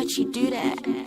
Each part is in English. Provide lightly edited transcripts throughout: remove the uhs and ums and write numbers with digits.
Why'd you do that?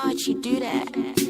Why'd you do that?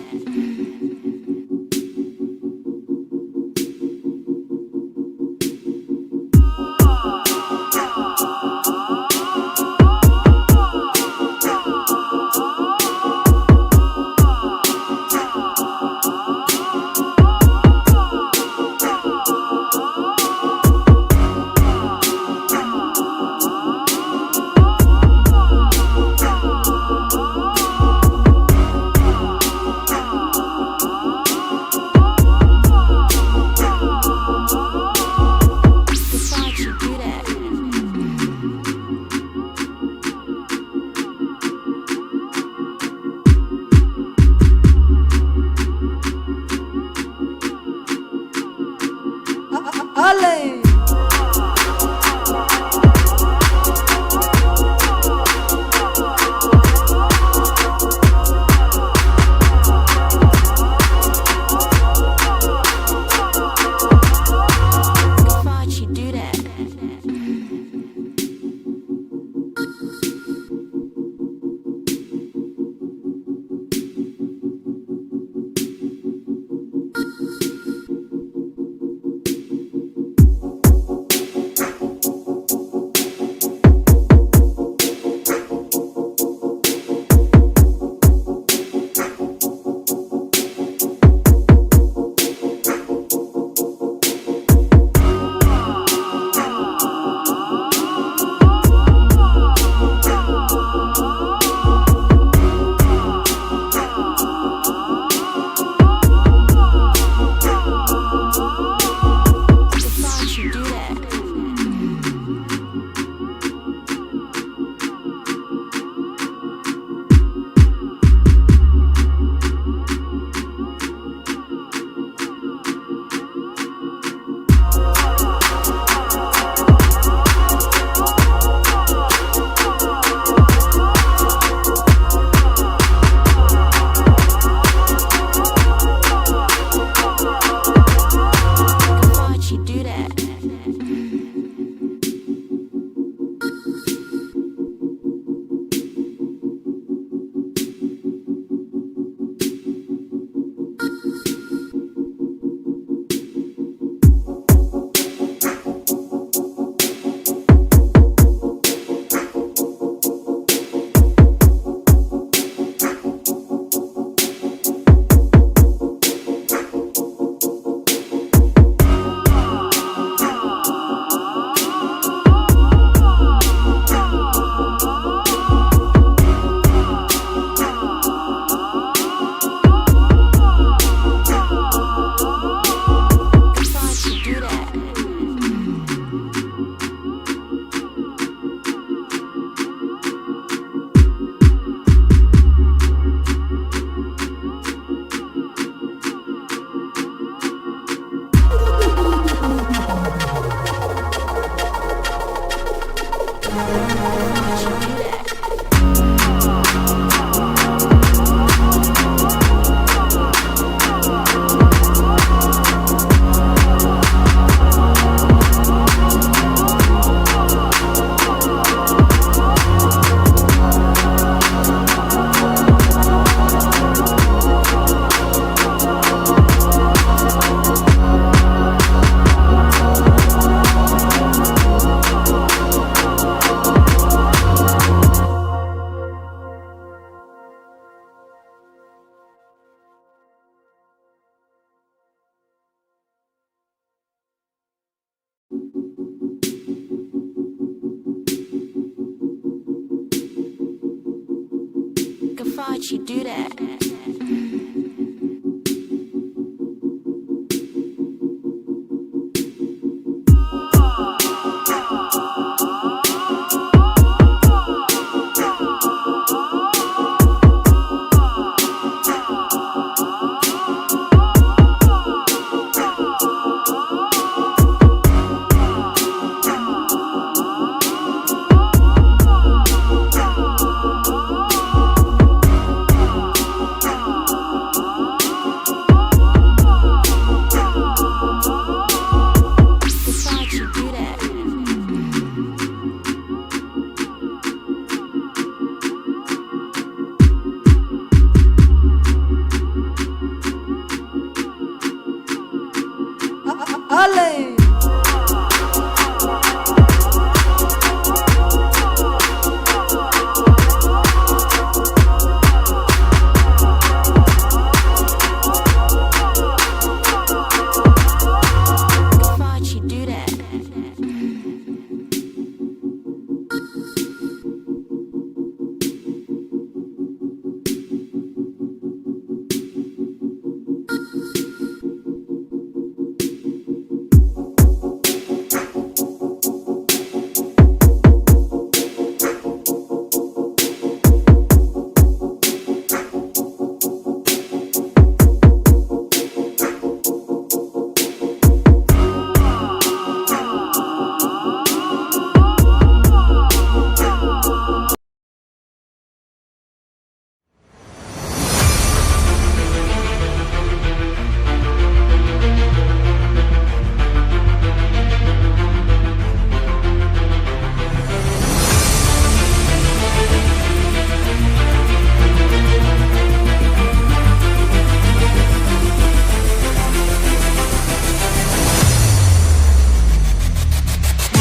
Why'd you do that?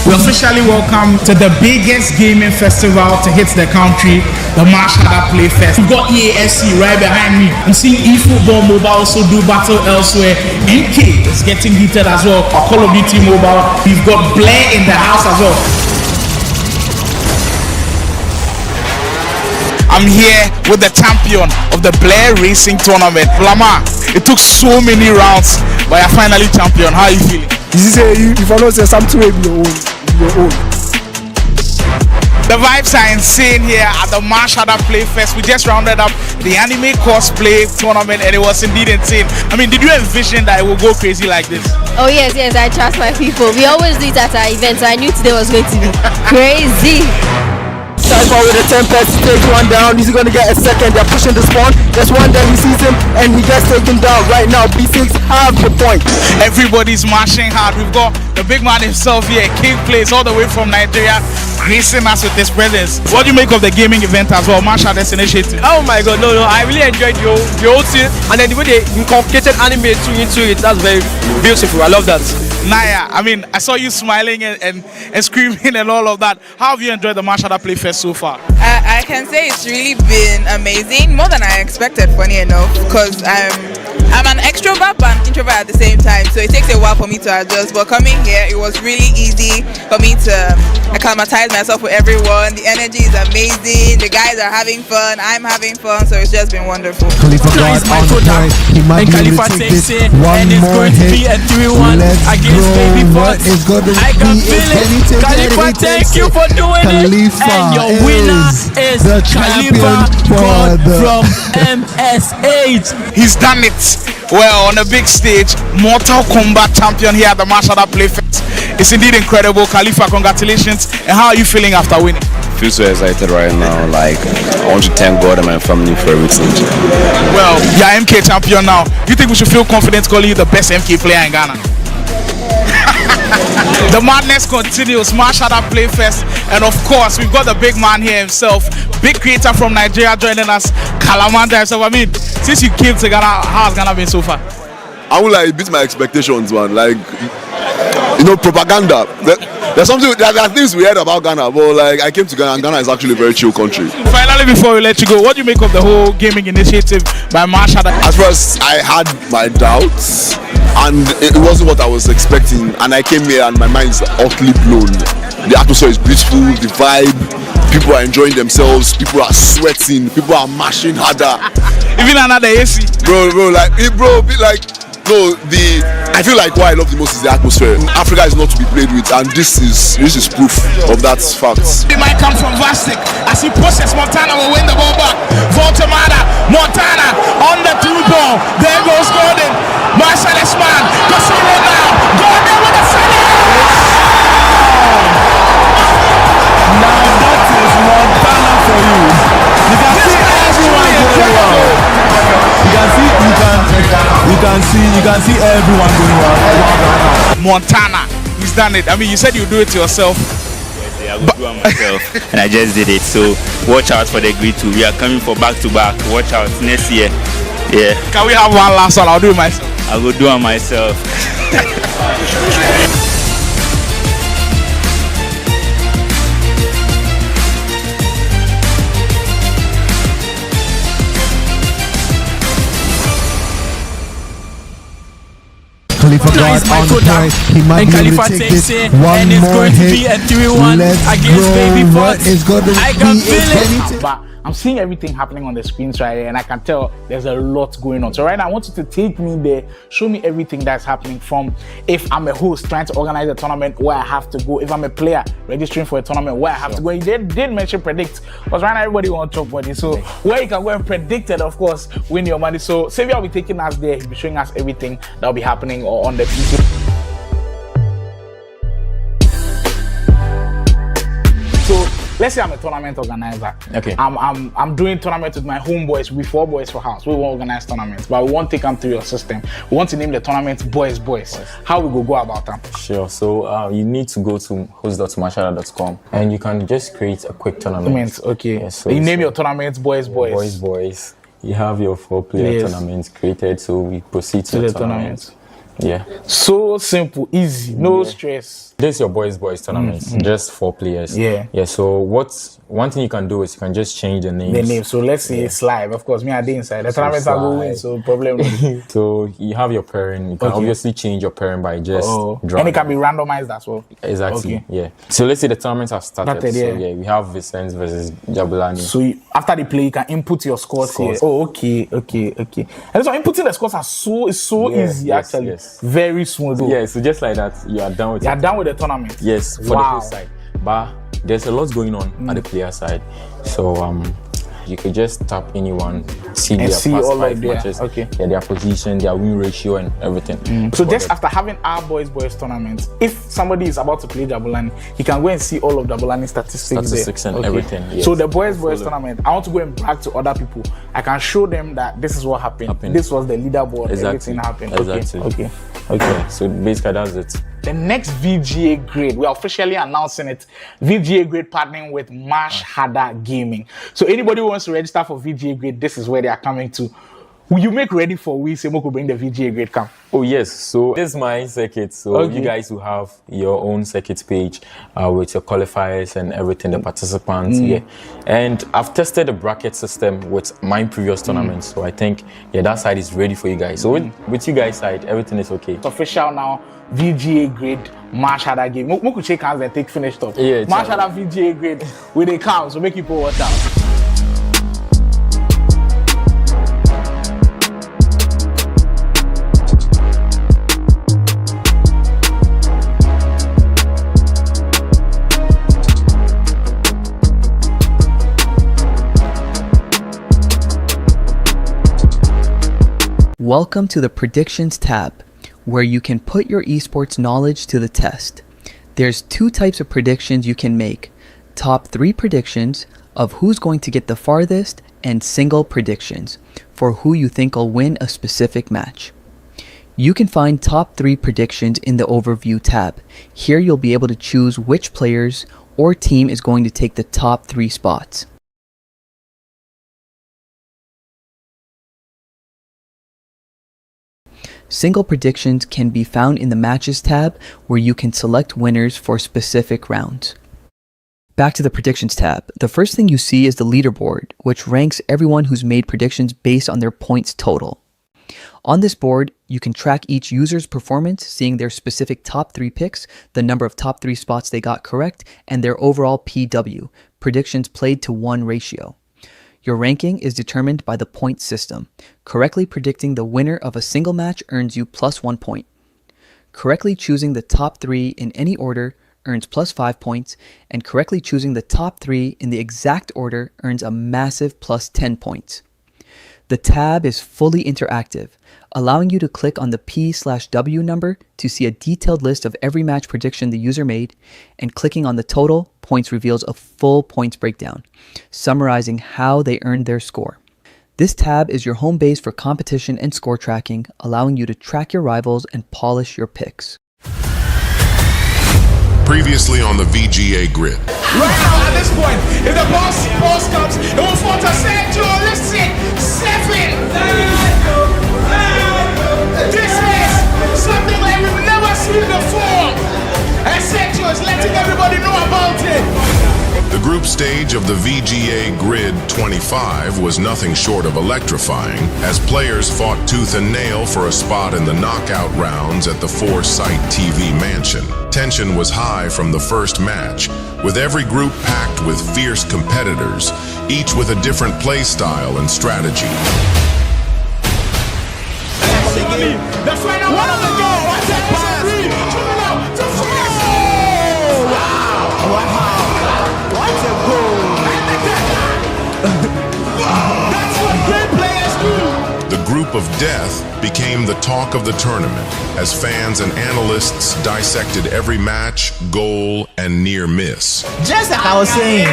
We officially welcome to the biggest gaming festival to hit the country, the Mashada Play Fest. We've got EAFC right behind me. I'm seeing eFootball Mobile also do battle elsewhere. MK is getting heated as well for Call of Duty Mobile. We've got Blair in the house as well. I'm here with the champion of the Blair Racing Tournament, Lamar. It took so many rounds, but you're finally champion. How are you feeling? If I don't say something, your own. The vibes are insane here at the Mashada Play Fest. We just rounded up the anime cosplay tournament and it was indeed insane. I mean, did you envision that it would go crazy like this? Oh yes, I trust my people. We always do it at our events. I knew today was going to be crazy. Cypher with a Tempest, take one down. He's gonna get a second. They're pushing the spawn. There's one there, he sees him and he gets taken down. Right now, B6 have the point. Everybody's marching hard. We've got the big man himself here, King Plays, all the way from Nigeria, gracing us with his presence. What do you make of the gaming event as well, Mashada's initiative? Oh my god, no, I really enjoyed the whole thing, and then the way they incorporated anime into it, that's very beautiful. I love that. Naya, I mean, I saw you smiling and screaming and all of that. How have you enjoyed the Mashada Play Fest so far? I can say it's really been amazing, more than I expected, funny enough, because I'm an extrovert but an introvert at the same time, so it takes a while for me to adjust, but coming here, it was really easy for me to acclimatize myself with everyone. The energy is amazing, the guys are having fun, I'm having fun, so it's just been wonderful. Khalifa got on point. He might be able to take this one more hit. Let's go. What is going to be? Can he take Khalifa, it? thank you for doing Khalifa it. And your winner is the Khalifa champion from MSH. He's done it. Well, on a big stage, Mortal Kombat champion here at the Mashada Play Fest. It's indeed incredible. Khalifa, congratulations. And how are you feeling after winning? I feel so excited right now. Like, I want to thank God and my family for everything. Well, you're MK champion now. Do you think we should feel confident calling you the best MK player in Ghana? The madness continues, Mashada Play Fest, and of course we've got the big man here himself, big creator from Nigeria joining us, Kalamanda himself. I mean, since you came to Ghana, how has Ghana been so far? I would like beat my expectations, man. Like, you know, propaganda. There's there are things we heard about Ghana, but like I came to Ghana, and Ghana is actually a very chill country. Finally, before we let you go, what do you make of the whole gaming initiative by Mashada? At first, I had my doubts, and it wasn't what I was expecting. And I came here, and my mind is utterly blown. The atmosphere is beautiful, the vibe, People are enjoying themselves. People are sweating. People are mashing harder. Even another AC. Bro, I feel like what I love the most is the atmosphere. Africa is not to be played with, and this is proof of that fact. It might come from Vastic as he pushes. Montana will win the ball back. Voltamada, Montana on the through ball. There goes Gordon. Marcellus man. Casino now. Gordon with a finish. Now that is Montana for you. You can see everyone going well. You can see everyone going well. Montana, he's done it. I mean, you said you do it yourself. Yes, I will do it myself, and I just did it. So watch out for the Grid 2. We are coming for back to back. Watch out next year. Yeah. Can we have one last one? I'll do it myself. I will do it myself. Khalifa guard on the point. He might be able to take this. One more hit. Let's go. What is going to be? But I'm seeing everything happening on the screens right here, and I can tell there's a lot going on. So right now, I want you to take me there, show me everything that's happening, from if I'm a host trying to organize a tournament where I have to go, if I'm a player registering for a tournament where I have to go. You did mention predict, because right now everybody wants to talk money. So where you can go and predict it, of course, win your money. So Xavier will be taking us there. He'll be showing us everything that will be happening on the PC. Let's say I'm a tournament organizer. Okay. I'm doing tournaments with my homeboys. We 4 boys for house. We won't organize tournaments, but we won't take them through your system. We want to name the tournament Boys. How we go about them? Sure. So you need to go to host.mashala.com and you can just create a quick tournament. Okay. Yeah, so you name your tournament Boys. Boys. You have your 4-player tournaments created, so we proceed to the tournament. Yeah. So simple, easy, no stress. This is your boys tournament, just 4 players. Yeah. So one thing you can do is you can just change the names. So let's say it's live. Of course, me I did inside. The tournament I go win, so problem. So you have your pairing. You can obviously change your pairing by just drawing. And it can be randomized as well. Exactly. Yeah. So let's say the tournaments have started. So we have Vicente versus Jabulani. So after the play, you can input your scores here. Oh, okay. And so inputting the scores is so easy actually. Yes. Very smooth. Yeah. So just like that, you are done with it. You are done with the tournament. Yes, for the play side. But there's a lot going on at the player side. So you could just tap anyone, see their past 5 matches, their position, their win ratio, and everything. So just after having our boys tournament, if somebody is about to play Jabulani, he can go and see all of Jabulani statistics and everything. Yes. So the boys tournament, I want to go and brag to other people. I can show them that this is what happened. This was the leaderboard. Everything happened. Exactly. Okay. So basically that's it. The next VGA Grid, we are officially announcing it. VGA Grid partnering with Mash Harder Gaming. So anybody who wants to register for VGA Grid, this is where they are coming to. Will you make ready for we say Moko bring the VGA Grid come? Oh yes, so this is my circuit. So you guys will have your own circuit page with your qualifiers and everything, the participants. And I've tested the bracket system with my previous tournaments. So I think that side is ready for you guys. So with you guys side, everything is okay. It's official now. VGA Grid, Mash Harder Game. Moko shake hands and take finished up. Mash Harder VGA Grid with a count, so make people watch out. Welcome to the Predictions tab, where you can put your esports knowledge to the test. There's 2 types of predictions you can make: top 3 predictions of who's going to get the farthest, and single predictions for who you think will win a specific match. You can find top 3 predictions in the overview tab. Here you'll be able to choose which players or team is going to take the top 3 spots. Single predictions can be found in the Matches tab, where you can select winners for specific rounds. Back to the Predictions tab. The first thing you see is the leaderboard, which ranks everyone who's made predictions based on their points total. On this board, you can track each user's performance, seeing their specific top 3 picks, the number of top 3 spots they got correct, and their overall PW, predictions played to 1 ratio. Your ranking is determined by the point system. Correctly predicting the winner of a single match earns you plus 1 point. Correctly choosing the top 3 in any order earns plus 5 points, and correctly choosing the top 3 in the exact order earns a massive plus 10 points. The tab is fully interactive, allowing you to click on the P/W number to see a detailed list of every match prediction the user made, and clicking on the total points reveals a full points breakdown, summarizing how they earned their score. This tab is your home base for competition and score tracking, allowing you to track your rivals and polish your picks. Previously on the VGA grid. Right now, at this point, if the boss comes, it will fall to Sergio. Listen, 7. This is something like we've never seen before. And Sergio is letting everybody know about it. The group stage of the VGA Grid 25 was nothing short of electrifying, as players fought tooth and nail for a spot in the knockout rounds at the 4-site TV mansion. Tension was high from the first match, with every group packed with fierce competitors, each with a different play style and strategy. The final one of the game. What's that pass? Wow. What a goal! That's what great players do! The group of death became the talk of the tournament, as fans and analysts dissected every match, goal, and near miss. Just like I was saying,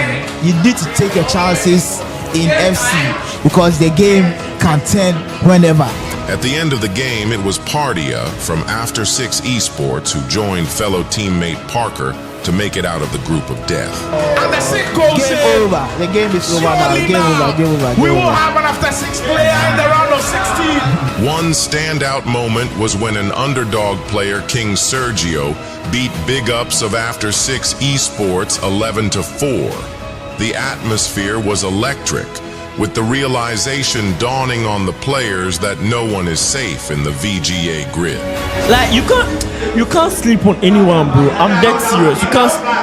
you need to take your chances in FC because the game can turn whenever. At the end of the game, it was Pardia from After 6 Esports who joined fellow teammate Parker to make it out of the group of death. And the 6 goals game over. The game is over now. Game over. We will have an after 6 player in the round of 16. One standout moment was when an underdog player, King Sergio, beat big ups of After 6 Esports 11-4. The atmosphere was electric, with the realization dawning on the players that no one is safe in the VGA grid. Like you can't sleep on anyone, bro. I'm dead serious.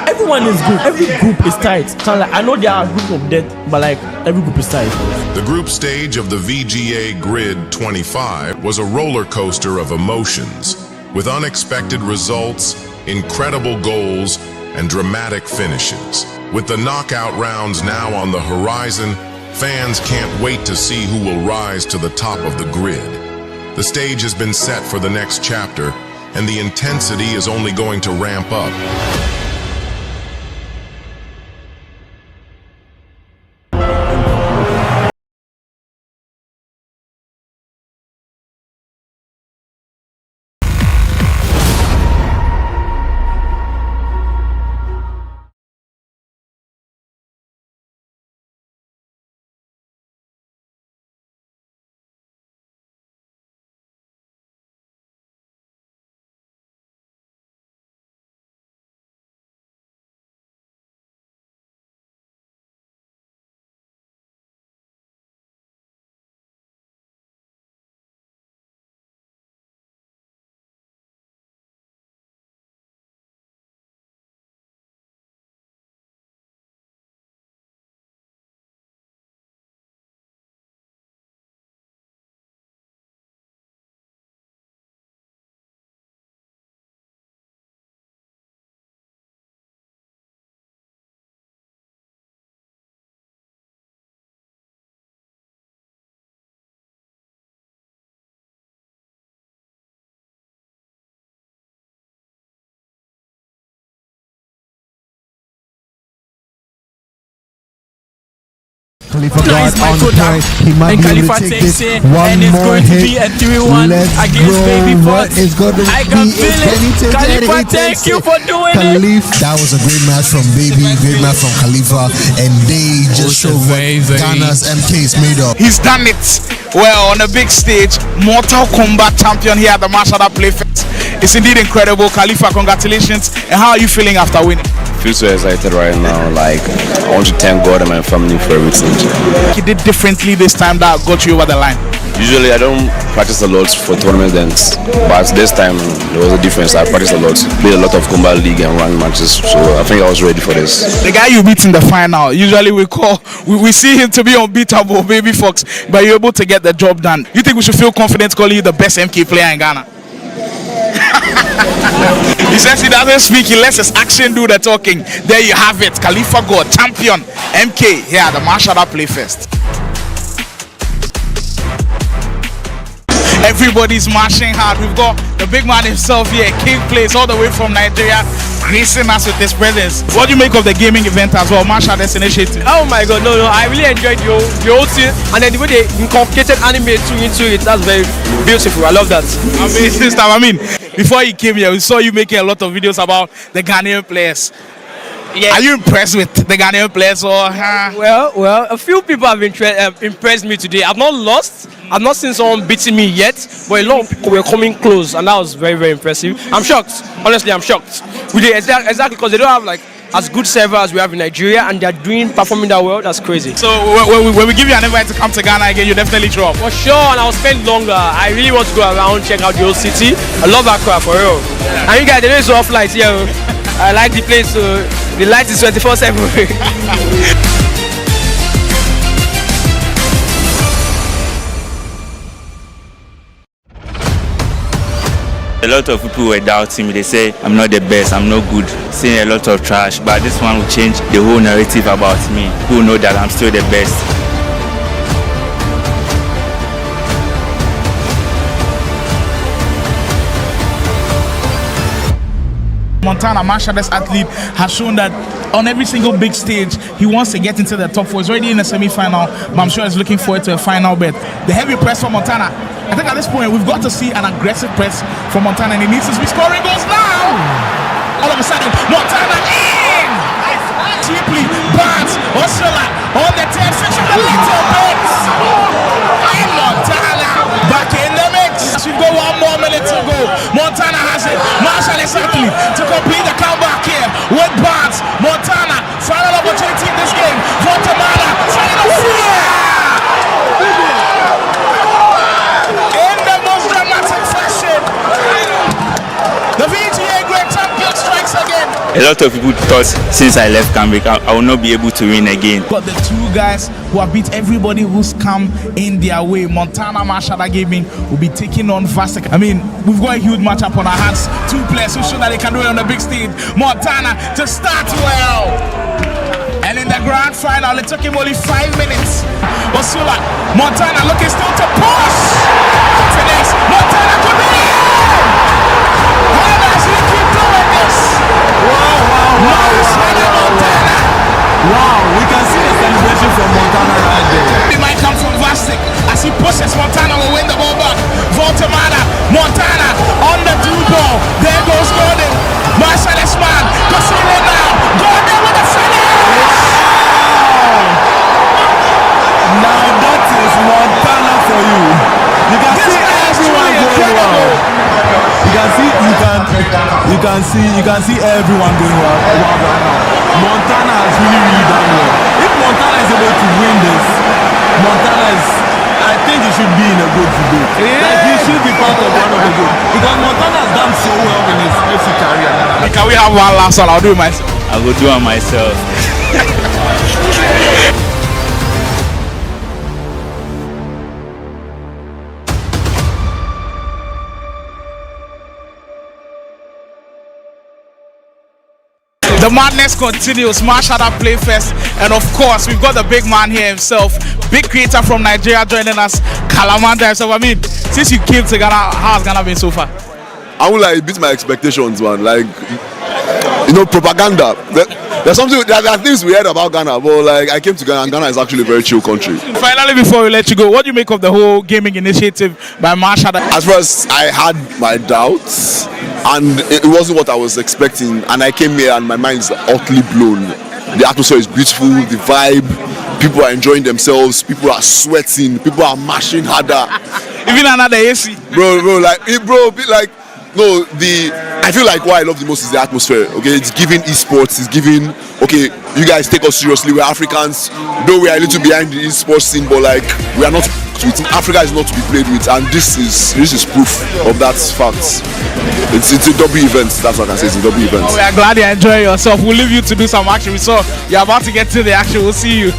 Everyone is good. Every group is tight. I know there are a group of death, but like every group is tight. The group stage of the VGA Grid 25 was a roller coaster of emotions, with unexpected results, incredible goals, and dramatic finishes. With the knockout rounds now on the horizon, fans can't wait to see who will rise to the top of the grid. The stage has been set for the next chapter, and the intensity is only going to ramp up. Khalifa Nice got on the point. He might and be able Khalifa to take takes this. it, One and it's more going to hit. be a 3-1 Let's against go. Baby What Fox. is going to I be? can It's feel it. 20 to 10. Khalifa, He thank takes you it. for doing it. That was a great match from Baby, great match from Khalifa, and they just showed what Ghana's MK is made of. He's done it well on a big stage. Mortal Kombat champion here at the Mashada Playfest. It's indeed incredible. Khalifa, congratulations. And how are you feeling after winning? I feel so excited right now. Like, I want to thank God and my family for everything. He did differently this time that got you over the line. Usually I don't practice a lot for tournaments, but this time there was a difference. I practiced a lot, played a lot of combat league and ranked matches, so I think I was ready for this. The guy you beat in the final, usually we see him to be unbeatable, baby Fox, but you're able to get the job done. You think we should feel confident calling you the best MK player in Ghana? He says he doesn't speak, he lets his action do the talking. There you have it, Khalifa God, champion, MK, here at the Marshada Playfest. Everybody's marching hard. We've got the big man himself here, King Place, all the way from Nigeria, gracing us with his presence. What do you make of the gaming event as well, Marshada's initiative? Oh my god, no, I really enjoyed the whole thing, and then the way they incorporated anime into it, that's very beautiful. I love that. Amazing stuff. I mean, before you came here, we saw you making a lot of videos about the Ghanaian players. Yeah. Are you impressed with the Ghanaian players or? Well, a few people have impressed me today. I've not lost. I've not seen someone beating me yet, but a lot of people were coming close, and that was very, very impressive. I'm shocked. Honestly, I'm shocked. Exactly because they don't have like as good server as we have in Nigeria, and they're performing that well. That's crazy. So when we give you an invite to come to Ghana again, you definitely show up. For sure, and I'll spend longer. I really want to go around, check out the whole city. I love Accra for real. And you guys, there is off lights here. I like the place. The light is 24/7. A lot of people were doubting me. They say I'm not the best, I'm not good, saying a lot of trash. But this one will change the whole narrative about me. People know that I'm still the best. Montana, Marshada's athlete, has shown that on every single big stage, he wants to get into the top 4. He's already in the semi-final, but I'm sure he's looking forward to a final bet. The heavy press from Montana. I think at this point, we've got to see an aggressive press from Montana, and he needs to be scoring goals now. All of a sudden, Montana in! Cheaply, Barnes, Osula, on the 10, switching the little bit. And Montana back in the mix. We've got 1 more minute to go. Montana has it. Marshall is ugly to complete the comeback here with Barnes. Montana, final opportunity in this game. Guatemala, final in the most dramatic fashion. The VGA GRID champion strikes again. A lot of people thought since I left Cambridge, I will not be able to win again. But the two guys who have beat everybody who's come in their way, Montana Marshada Gaming will be taking on Vasek. I mean, we've got a huge matchup on our hands. Two players who show that they can do it on the big stage. Montana to start well. And in the grand final, it took him only 5 minutes. Osula, Montana looking still to push. To next, Montana could be in. How does he keep doing this? Montana. Wow, we can see the celebration from Montana right there. It might come from Vasek as he pushes. Montana will win the ball back. Guatemala, Montana on the through ball. There goes Gordon. Marcellus man, Casino now. Gordon with the finish. Now that is Montana for you. You can see everyone going well. You can see everyone going well right now. Montana has really done well. If Montana is able to win this, I think he should be in a good debate. Yeah. Like he should be part of one of the good. Because Montana has done so well in his FC career. Can we have one last one? I'll do it myself. I will do it myself. The madness continues. Marshada Playfest, and of course, we've got the big man here himself, big creator from Nigeria, joining us, Kalamanda himself. I mean, since you came to Ghana, how has Ghana been so far? I would like beat my expectations, man. Like, propaganda. There are things we heard about Ghana, but like I came to Ghana, and Ghana is actually a very chill country. Finally, before we let you go, what do you make of the whole gaming initiative by Marshada? As far as I had my doubts, and it wasn't what I was expecting, and I came here and my mind is utterly blown. The atmosphere is beautiful, the vibe, people are enjoying themselves, people are sweating, people are mashing harder. Even another AC. Bro, I feel like what I love the most is the atmosphere. Okay, it's giving esports. It's giving. Okay, you guys take us seriously. We're Africans, though we are a little behind the esports scene, but like we are not. Africa is not to be played with, and this is proof of that fact. It's a W event. That's what I can say. It's a W event. Oh, we are glad you're enjoying yourself. We'll leave you to do some action. We saw you're about to get to the action. We'll see you.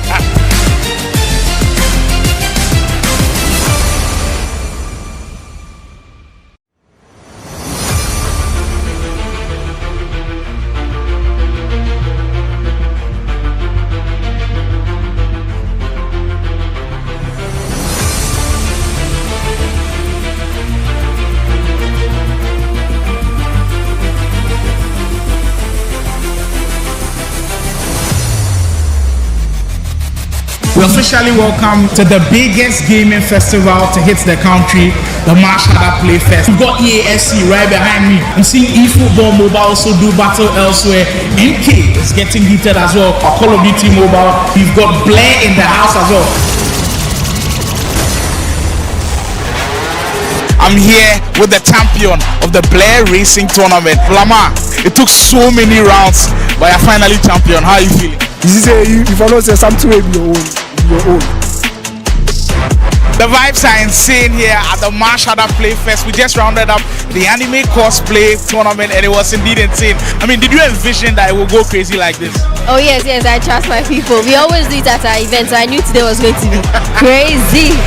We officially welcome to the biggest gaming festival to hit the country, the Mashada Play Fest. We've got EASC right behind me. I'm seeing eFootball Mobile also do battle elsewhere. MK is getting heated as well. Call of Duty Mobile. We've got Blair in the house as well. I'm here with the champion of the Blair Racing Tournament, Lamar. It took so many rounds, but you're finally champion. How are you feeling? You follow something with your own. The vibes are insane here at the Mashada Play Fest. We just rounded up the anime cosplay tournament and it was indeed insane. I mean, did you envision that it would go crazy like this? Oh yes, I trust my people. We always do it at our events. I knew today was going to be crazy.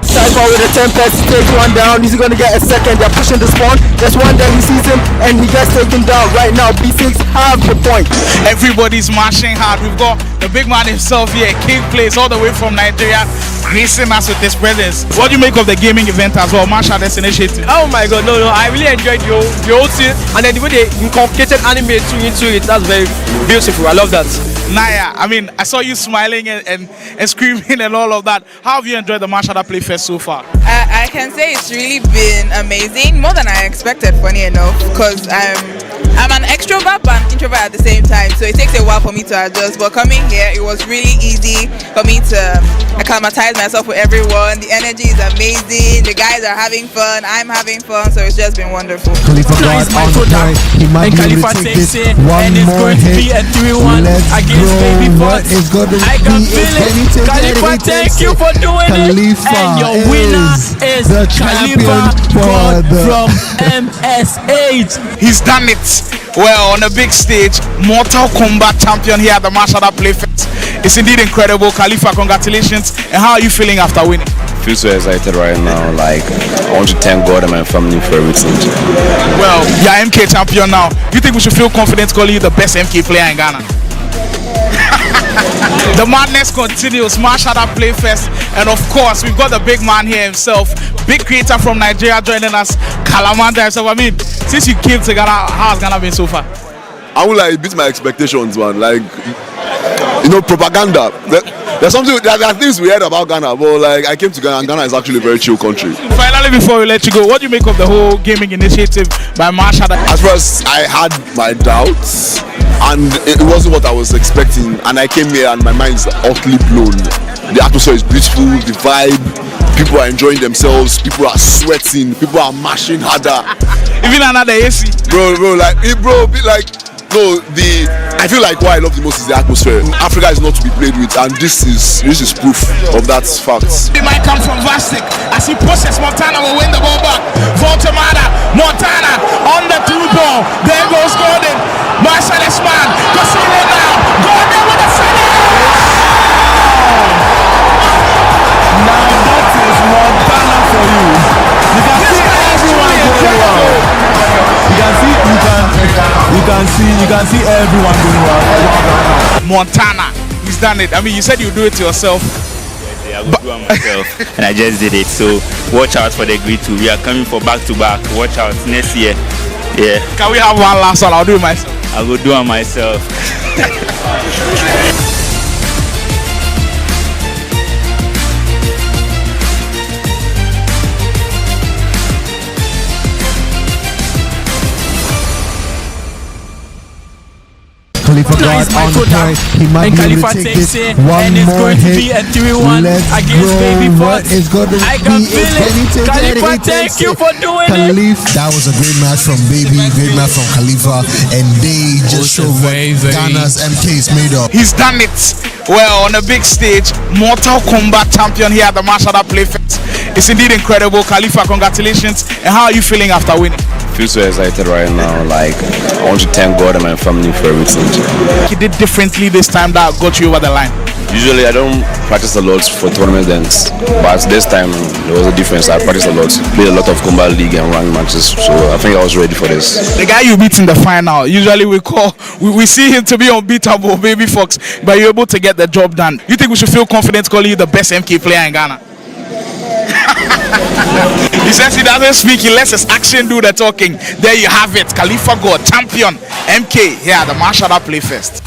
Cypher with a Tempest takes one down. He's gonna get a second. They're pushing the spawn. There's one there. He sees him and he gets taken down. Right now, B6 have the point. Everybody's marching hard. We've got the big man himself here, King Place, all the way from Nigeria, gracing us with his presence. What do you make of the gaming event as well, Mashada's initiative? Oh my god, no, I really enjoyed the whole thing, and then the way they incorporated anime into it, that's very beautiful. I love that. Naya, I mean, I saw you smiling and screaming and all of that. How have you enjoyed the Mashada Play Fest so far? I can say it's really been amazing, more than I expected, funny enough, because I'm an extrovert but an introvert at the same time, so it takes a while for me to adjust. But coming here, it was really easy for me to acclimatize myself with everyone. The energy is amazing, the guys are having fun, I'm having fun, so it's just been wonderful. Khalifa got on the point. He might be able to take this one more hit. Let's go. What is going to be a penny ticket? Khalifa, thank you for doing it. And your winner is the champion Khalifa from MSH. He's done it. Well, on a big stage, Mortal Kombat champion here at the Mashada Play Fest. It's indeed incredible. Khalifa, congratulations. And how are you feeling after winning? I feel so excited right now. Like, I want to thank God and my family for everything. Well, you're MK champion now. Do you think we should feel confident calling you the best MK player in Ghana? The madness continues, Mashada Play Fest, and of course we've got the big man here himself, big creator from Nigeria joining us, Kalamanda himself. I mean, since you came to Ghana, how has Ghana been so far? I would like beat my expectations, man. Like, propaganda. There are things we heard about Ghana, but like I came to Ghana, and Ghana is actually a very chill country. Finally, before we let you go, what do you make of the whole gaming initiative by Mashada? As far as I had my doubts, and it wasn't what I was expecting, and I came here and my mind is utterly blown. The atmosphere is beautiful, the vibe, people are enjoying themselves, people are sweating, people are mashing harder. Even another AC. I feel like what I love the most is the atmosphere. Africa is not to be played with, and this is proof of that fact. It might come from Vastic as he possesses. Montana will win the ball back. Voltamada, Montana on the through ball. There goes Gordon. Marcellus man, Casino now. Gordon with the finish. Now that is Montana for you. You can see everyone going well. You can see everyone doing well. Montana, he's done it. I mean, you said you do it yourself. I will do it myself, and I just did it. So watch out for the Grid 2. We are coming for back-to-back. Watch out next year. Yeah. Can we have one last one? I'll do it myself. I will do it myself. Khalifa got on the point. He might be able to take this one more hit. Let's go. What is going to be it? Can he take it? He takes it. Khalifa. That was a great match from Baby, great match from Khalifa, and they just showed what Ghana's MK is made of. He's done it well on a big stage. Mortal Kombat champion here at the Mashada Playfest. It's indeed incredible. Khalifa, congratulations. And how are you feeling after winning? I feel so excited right now. Like, I want to thank God and my family for everything. He did differently this time that got you over the line. Usually I don't practice a lot for tournaments, but this time there was a difference. I practiced a lot, played a lot of combat league and ranked matches, so I think I was ready for this. The guy you beat in the final, usually we see him to be unbeatable, Baby Fox, but you're able to get the job done. You think we should feel confident calling you the best MK player in Ghana? He says he doesn't speak, he lets his action do the talking. There you have it, Khalifa God, champion, MK here at the Mashada Playfest.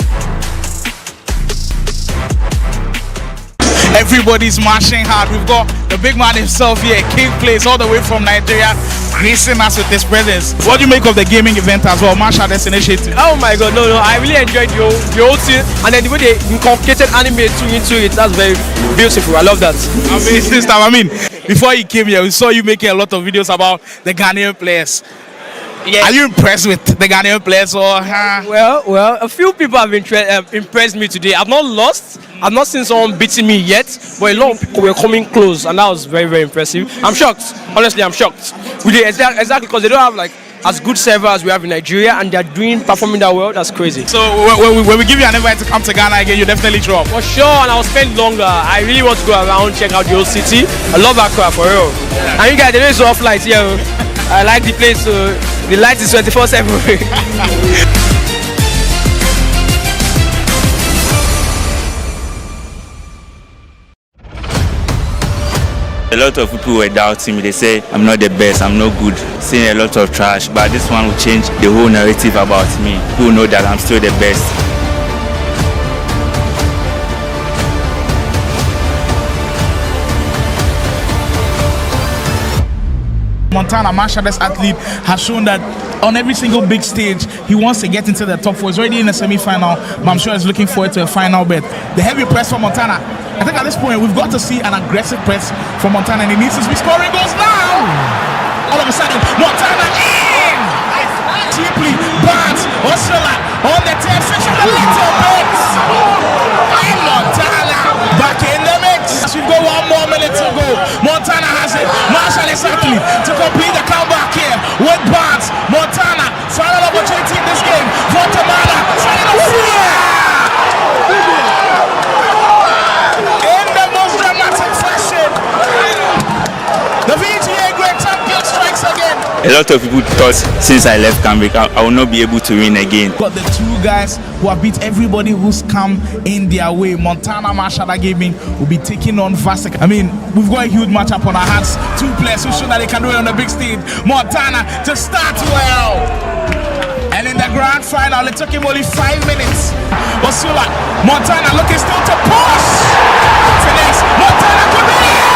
Everybody's marching hard. We've got the big man himself here, King Place, all the way from Nigeria, gracing us with his presence. What do you make of the gaming event as well, Mashada's initiative? Oh my god, no, I really enjoyed the whole thing, and then the way they incorporated anime into it, that's very beautiful. I love that. Amazing stuff. I mean, before you came here, we saw you making a lot of videos about the Ghanaian players. Yeah. Are you impressed with the Ghanaian players or? Well, a few people have impressed me today. I've not lost. I've not seen someone beating me yet, but a lot of people were coming close, and that was very, very impressive. I'm shocked. Honestly, I'm shocked. We did exactly because they don't have like as good server as we have in Nigeria, and they're performing that well. That's crazy. So when we give you an invite to come to Ghana again, you definitely show up. For sure, and I'll spend longer. I really want to go around, check out the whole city. I love Accra for real. Yeah. And you guys, there is off lights here. I like the place. The light is 24/7. A lot of people were doubting me. They say I'm not the best, I'm not good, saying a lot of trash. But this one will change the whole narrative about me. People know that I'm still the best. Montana, Mashada's athlete, has shown that on every single big stage, he wants to get into the top 4. He's already in the semi-final, but I'm sure he's looking forward to a final bet. The heavy press from Montana. I think at this point, we've got to see an aggressive press from Montana, and he needs to be scoring goals now. All of a sudden, Montana in! Deeply, Barnes, Osula on the tail, switching a little bit. And Montana back in the mix. We've got 1 more minute to go. Montana has it. Marshall is athlete to complete the comeback here with Barnes. Montana, final opportunity in this game for Tamala. Final in the most dramatic fashion, the VGA GRID champion strikes again. A lot of people thought since I left Cambridge, I will not be able to win again. Got the two guys who have beat everybody who's come in their way. Montana Mashada Gaming will be taking on Vasek. I mean, we've got a huge matchup on our hands. Two players who show that they can do it on the big stage. Montana to start well. And in the grand final, it took him only 5 minutes. Osula, Montana looking still to push. Next, Montana could be it.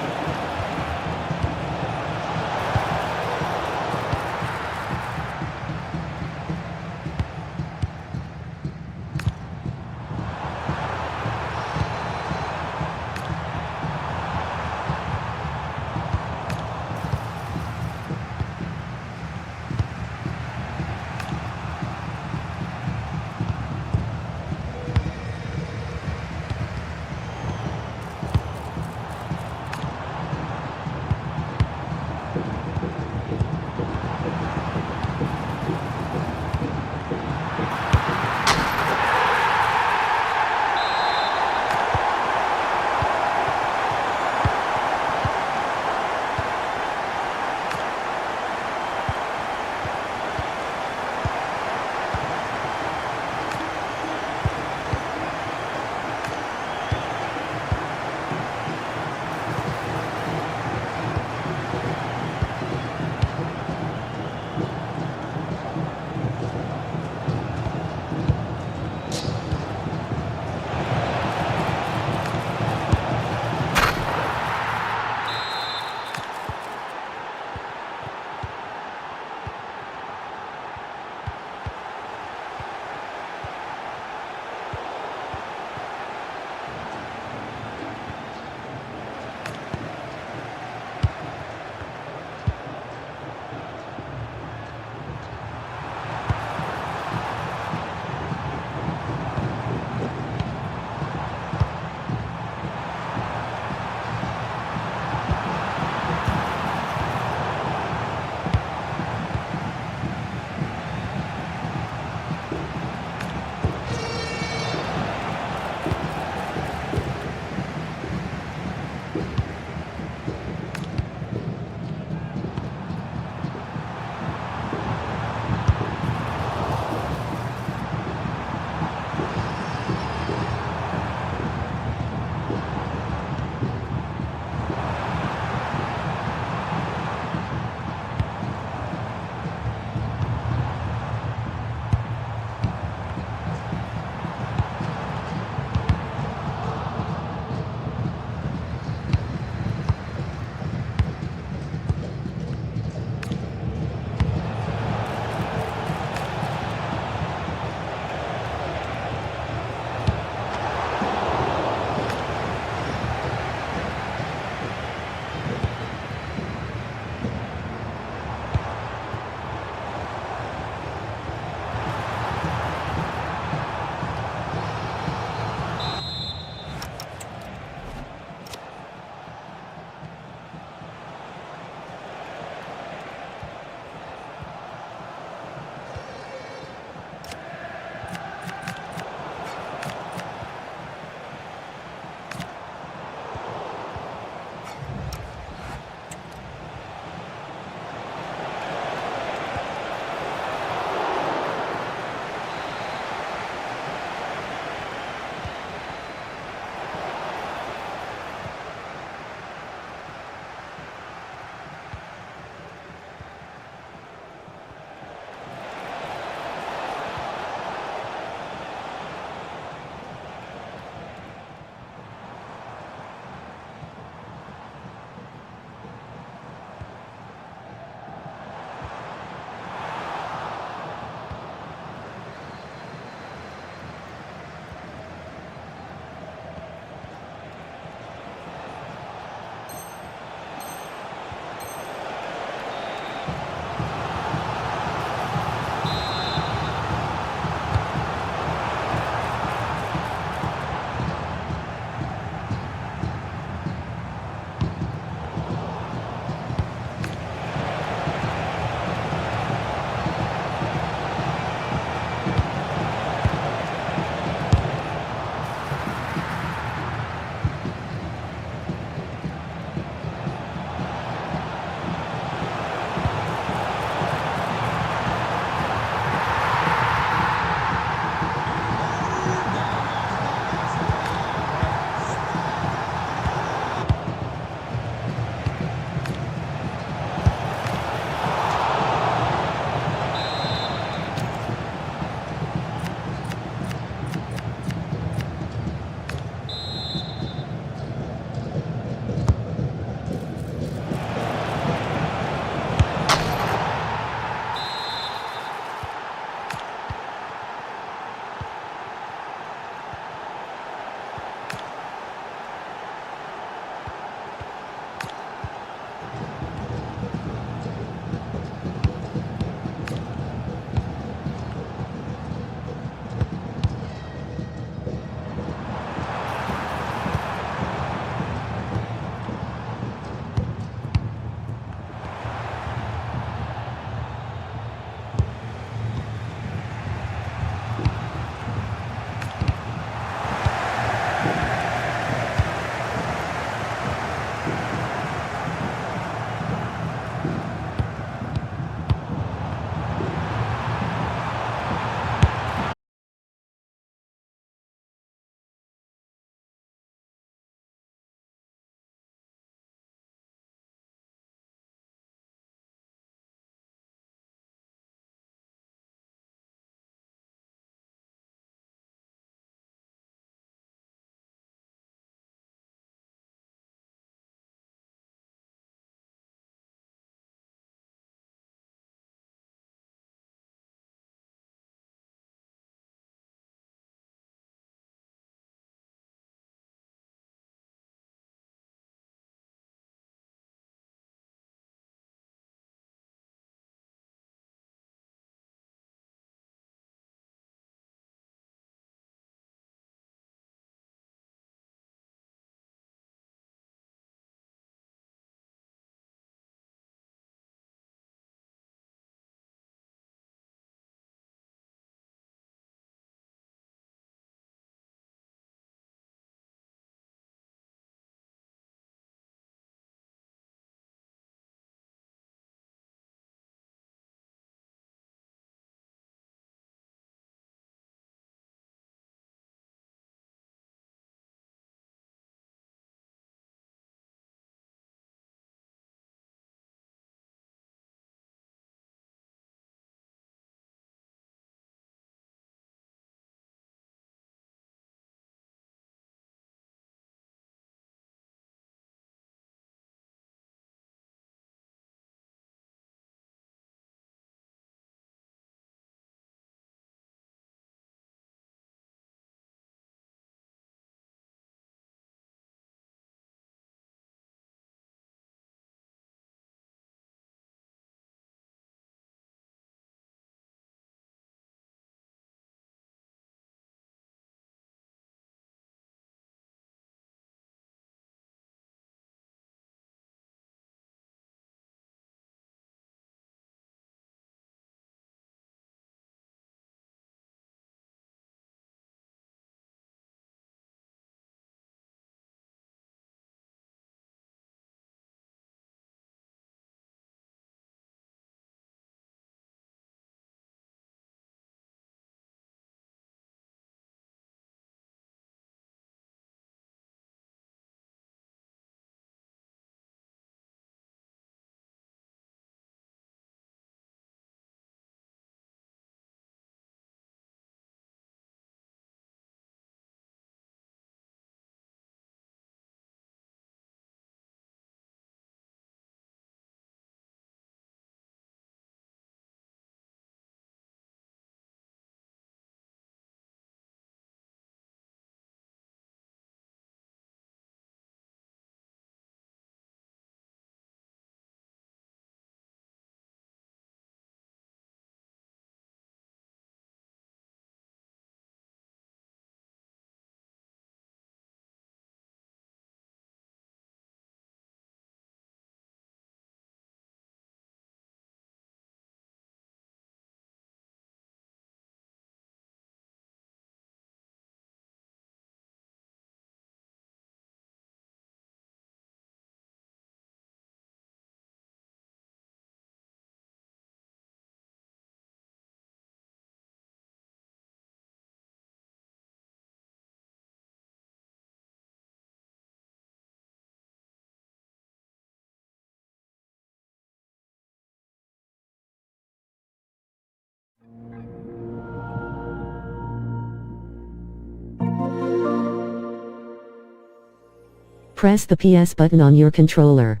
Press the PS button on your controller.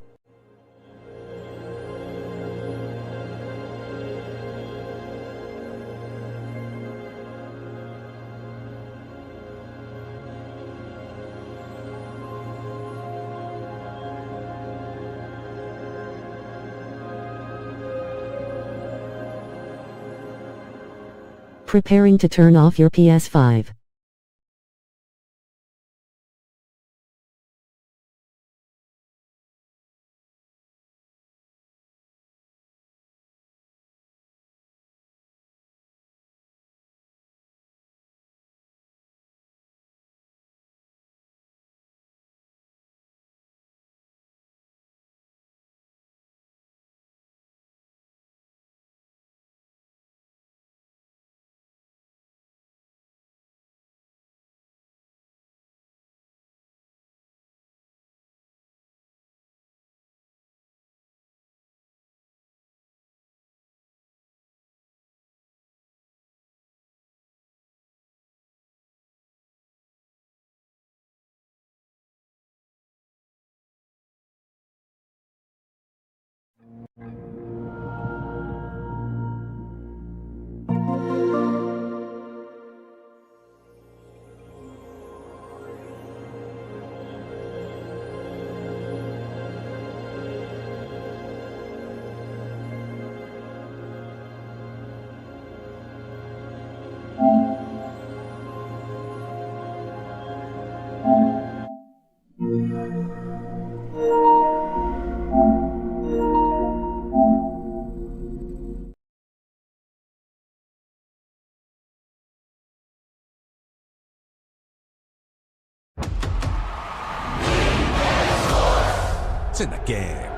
Preparing to turn off your PS5. It's in the game.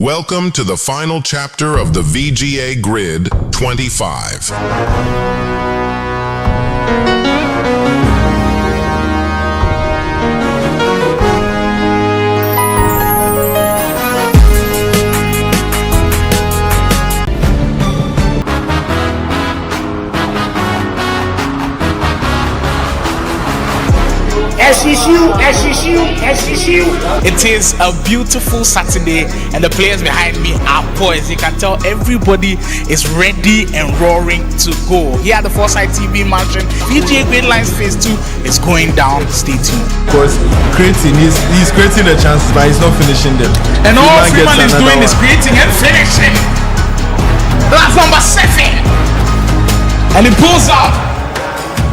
Welcome to the final chapter of the VGA GRID 25. It is a beautiful Saturday, and the players behind me are poised. You can tell everybody is ready and roaring to go. Here at the Foresight TV mansion, VGA Gridlines Phase 2 is going down. Stay tuned. Because he's creating the chances, but he's not finishing them. And all Freeman is doing is creating and finishing. That's number 7. And he pulls out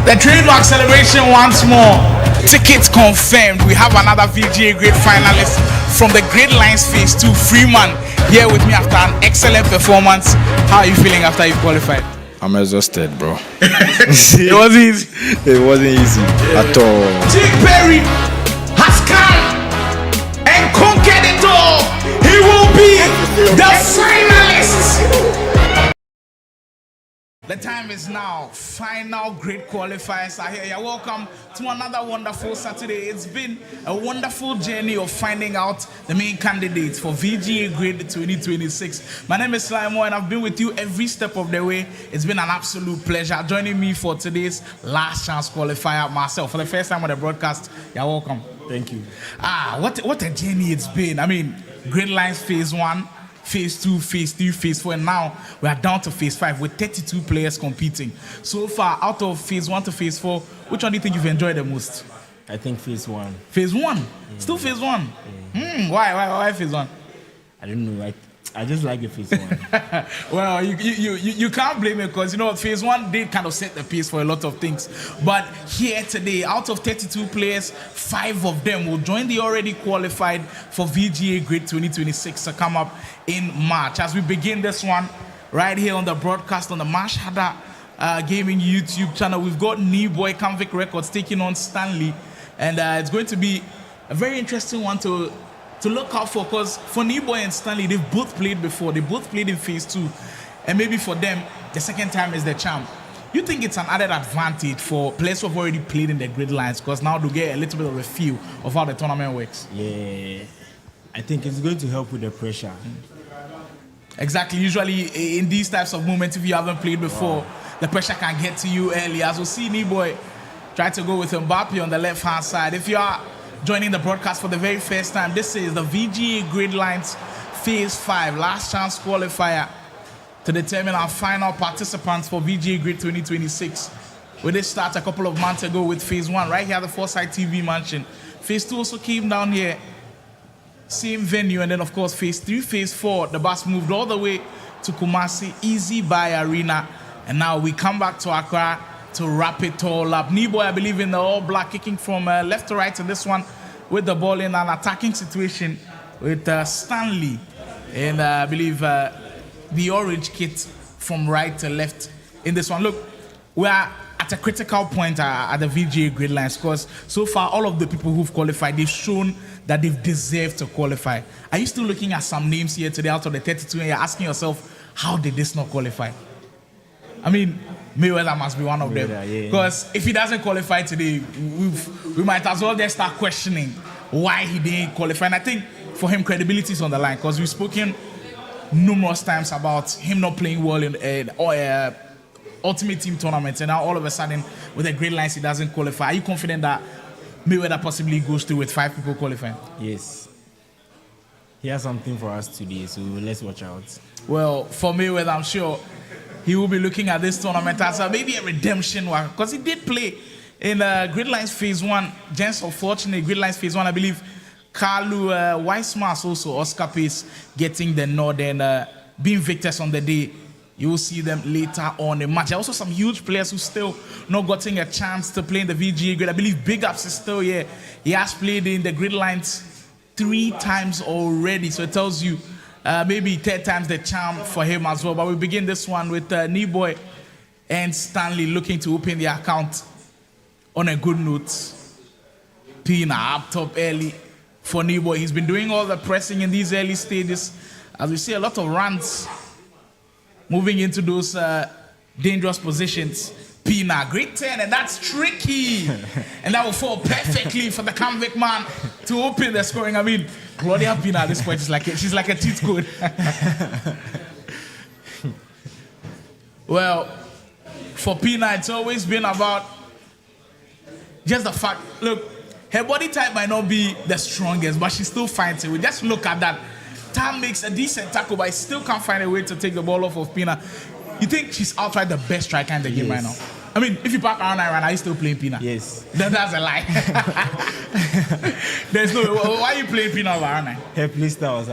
the trademark celebration once more. Tickets confirmed. We have another VGA Grid finalist from the Gridlines Phase 2, Freeman, here with me after an excellent performance. How are you feeling after you qualified? I'm exhausted, bro. It wasn't easy. It wasn't easy at all. Jake Perry has come and conquered it all. He will be the finalist. The time is now. Final grid qualifiers are here. You're welcome to another wonderful Saturday. It's been a wonderful journey of finding out the main candidates for VGA Grid 2026. My name is Slimo, and I've been with you every step of the way. It's been an absolute pleasure joining me for today's last chance qualifier, Marcel. For the first time on the broadcast, you're welcome. Thank you. What a journey it's been. I mean, Gridlines Phase 1. Phase 2, Phase 3, Phase 4, and now we are down to Phase 5 with 32 players competing. So far, out of Phase 1 to Phase 4, which one do you think you've enjoyed the most? I think Phase 1. Phase 1? Still Phase 1? Why Phase 1? I don't know. I just like the Phase 1. Well, you can't blame it because, you know, Phase 1 did kind of set the pace for a lot of things. But here today, out of 32 players, 5 of them will join the already qualified for VGA Grid 2026 to come up in March. As we begin this one, right here on the broadcast on the Mashhada Gaming YouTube channel, we've got Boy Convict Records taking on Stanley. And it's going to be a very interesting one to look out for, because for Boy and Stanley, they've both played before. They both played in Phase 2. And maybe for them, the second time is the charm. You think it's an added advantage for players who have already played in the grid lines, because now they get a little bit of a feel of how the tournament works? Yeah, I think it's going to help with the pressure. Exactly. Usually in these types of moments, if you haven't played before, the pressure can get to you early. As we'll see Boy try to go with Mbappe on the left-hand side. If you are joining the broadcast for the very first time, this is the VGA Gridlines Phase 5 last chance qualifier to determine our final participants for VGA Grid 2026. We did start a couple of months ago with Phase 1 right here at the Foresight TV mansion. Phase 2 also came down here, same venue, and then of course Phase 3, Phase 4, the bus moved all the way to Kumasi Easy Buy Arena, and now we come back to Accra to wrap it all up. Boy, I believe, in the all-black, kicking from left to right in this one with the ball in an attacking situation with Stanley. And I believe the orange kit from right to left in this one. Look, we are at a critical point at the VGA Gridlines, because so far all of the people who've qualified, they've shown that they've deserved to qualify. Are you still looking at some names here today out of the 32 and you're asking yourself, how did this not qualify? I mean, Mayweather must be one of them. Because if he doesn't qualify today, we might as well just start questioning why he didn't qualify. And I think for him, credibility is on the line, because we've spoken numerous times about him not playing well in Ultimate Team tournaments, and now all of a sudden with the Gridlines he doesn't qualify. Are you confident that Mayweather possibly goes through with 5 people qualifying? Yes. He has something for us today, so let's watch out. Well, for Mayweather, I'm sure he will be looking at this tournament as maybe a redemption one, because he did play in Gridlines Phase 1. Just unfortunately, Gridlines Phase 1, I believe Carlu Weissmas, also Oscar Pace, getting the nod and being victors on the day. You will see them later on in match. There are also some huge players who still not getting a chance to play in the VGA Grid. I believe Big Ups is still here. He has played in the Gridlines 3 times already, so it tells you maybe 10 times the charm for him as well. But we begin this one with Boy and Stanley looking to open the account on a good note. Pina up top early for Boy. He's been doing all the pressing in these early stages. As we see a lot of runs moving into those dangerous positions. Pina, great 10, and that's tricky. And that will fall perfectly for the convict man to open the scoring. I mean, Claudia Pina at this point is she's like a cheat code. Well, for Pina, it's always been about just the fact, look, her body type might not be the strongest, but she still finds it. We just look at that. Tam makes a decent tackle, but still can't find a way to take the ball off of Pina. You think she's outright the best striker in the game right now? I mean, if you park around right now, are you still playing Pina? Yes. Then that's a lie. There's no way. Why are you playing Pina over R9? Her play styles,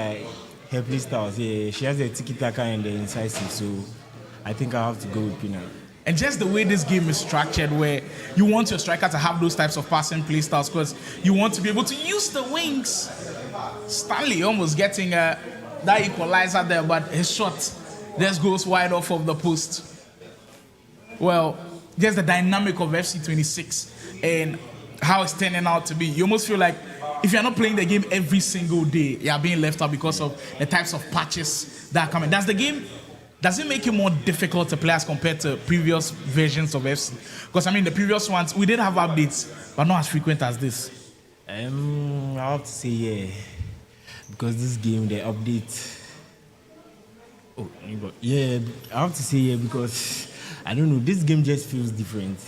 yeah. She has the tiki-taka and the incisive, so I think I have to go with Pina. And just the way this game is structured, where you want your striker to have those types of passing play styles, because you want to be able to use the wings. Stanley almost getting that equalizer there, but his shot just goes wide off of the post. Well, just the dynamic of FC26 and how it's turning out to be. You almost feel like if you're not playing the game every single day, you're being left out because of the types of patches that are coming. Does it make it more difficult to play as compared to previous versions of FC? Because, I mean, the previous ones, we did have updates, but not as frequent as this. I have to say, yeah. Because this game, the update... Oh, yeah, I have to say, yeah, because... I don't know, this game just feels different.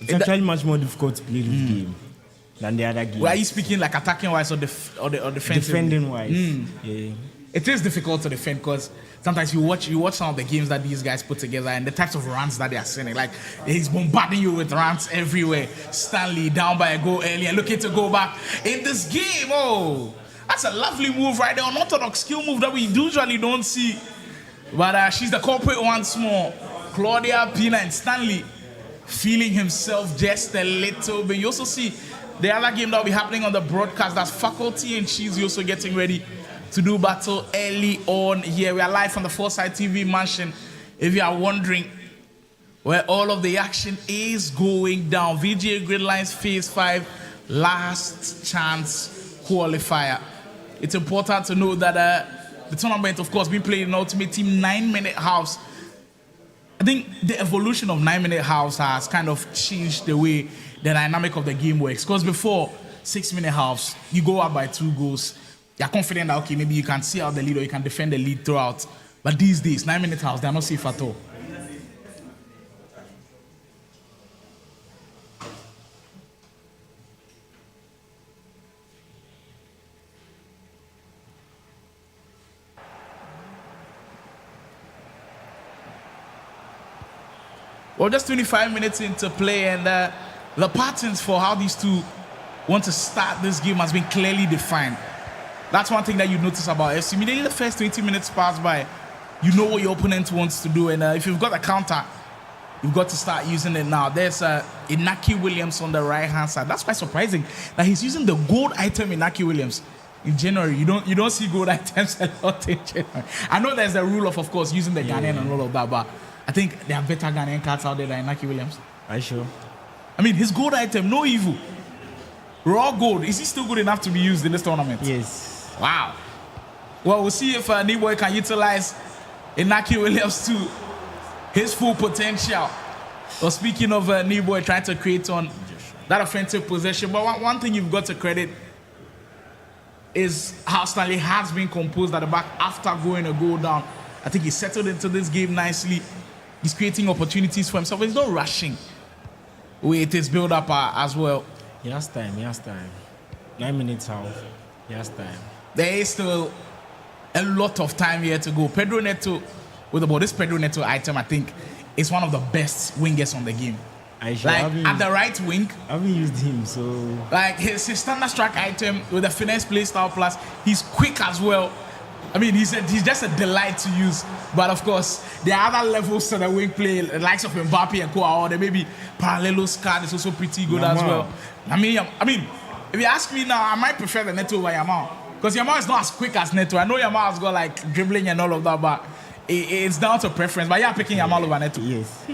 It's actually much more difficult to play this game than the other games. Well, are you speaking like attacking-wise or defensive? Defending-wise, yeah. It is difficult to defend because sometimes you watch some of the games that these guys put together and the types of runs that they are sending. Like, he's bombarding you with runs everywhere. Stanley down by a goal early and looking to go back in this game. Oh, that's a lovely move right there. An orthodox skill move that we usually don't see. But she's the culprit once more. Claudia, Pina, and Stanley feeling himself just a little bit. You also see the other game that will be happening on the broadcast. That's Faculty and she's also getting ready to do battle early on here. We are live from the Foresight TV mansion. If you are wondering where all of the action is going down, VGA Gridlines Phase 5 last chance qualifier. It's important to know that the tournament, of course, being played in Ultimate Team 9-minute halves. I think the evolution of 9-minute halves has kind of changed the way the dynamic of the game works. Because before 6-minute halves, you go up by 2 goals. You're confident that, okay, maybe you can see out the lead or you can defend the lead throughout. But these days, 9-minute halves, they're not safe at all. Well, just 25 minutes into play, and the patterns for how these two want to start this game has been clearly defined. That's one thing that you notice about FC. Immediately the first 20 minutes pass by, you know what your opponent wants to do, and if you've got a counter, you've got to start using it now. There's Inaki Williams on the right-hand side. That's quite surprising that he's using the gold item Inaki Williams. In January, you don't see gold items a lot in January. I know there's a rule of course, using the Ghanaian and all of that, but I think there are better Ghanaian cards out there than Inaki Williams. Are you sure? I mean, his gold item, no evil. Raw gold. Is he still good enough to be used in this tournament? Yes. Wow. Well, we'll see if Niboy can utilize Inaki Williams to his full potential. Well, speaking of Niboy trying to create on that offensive possession, but one thing you've got to credit is how Stanley has been composed at the back after going a goal down. I think he settled into this game nicely. He's creating opportunities for himself. He's not rushing with his build-up as well. He has time. 9 minutes out. He has time. There is still a lot of time here to go. Pedro Neto, with about this Pedro Neto item, I think, is one of the best wingers on the game. Like, at the right wing. I haven't used him, so... Like, his standard strike item with the finesse play style plus, he's quick as well. I mean, he's just a delight to use. But of course, there are other levels to the wing play, the likes of Mbappe and Koa, or maybe Parallelo's card is also pretty good as well. I mean, if you ask me now, I might prefer the Neto over Yamal. Because Yamal is not as quick as Neto. I know Yamal has got like dribbling and all of that, but it's down to preference. But you're picking Yamal over Neto. Yes.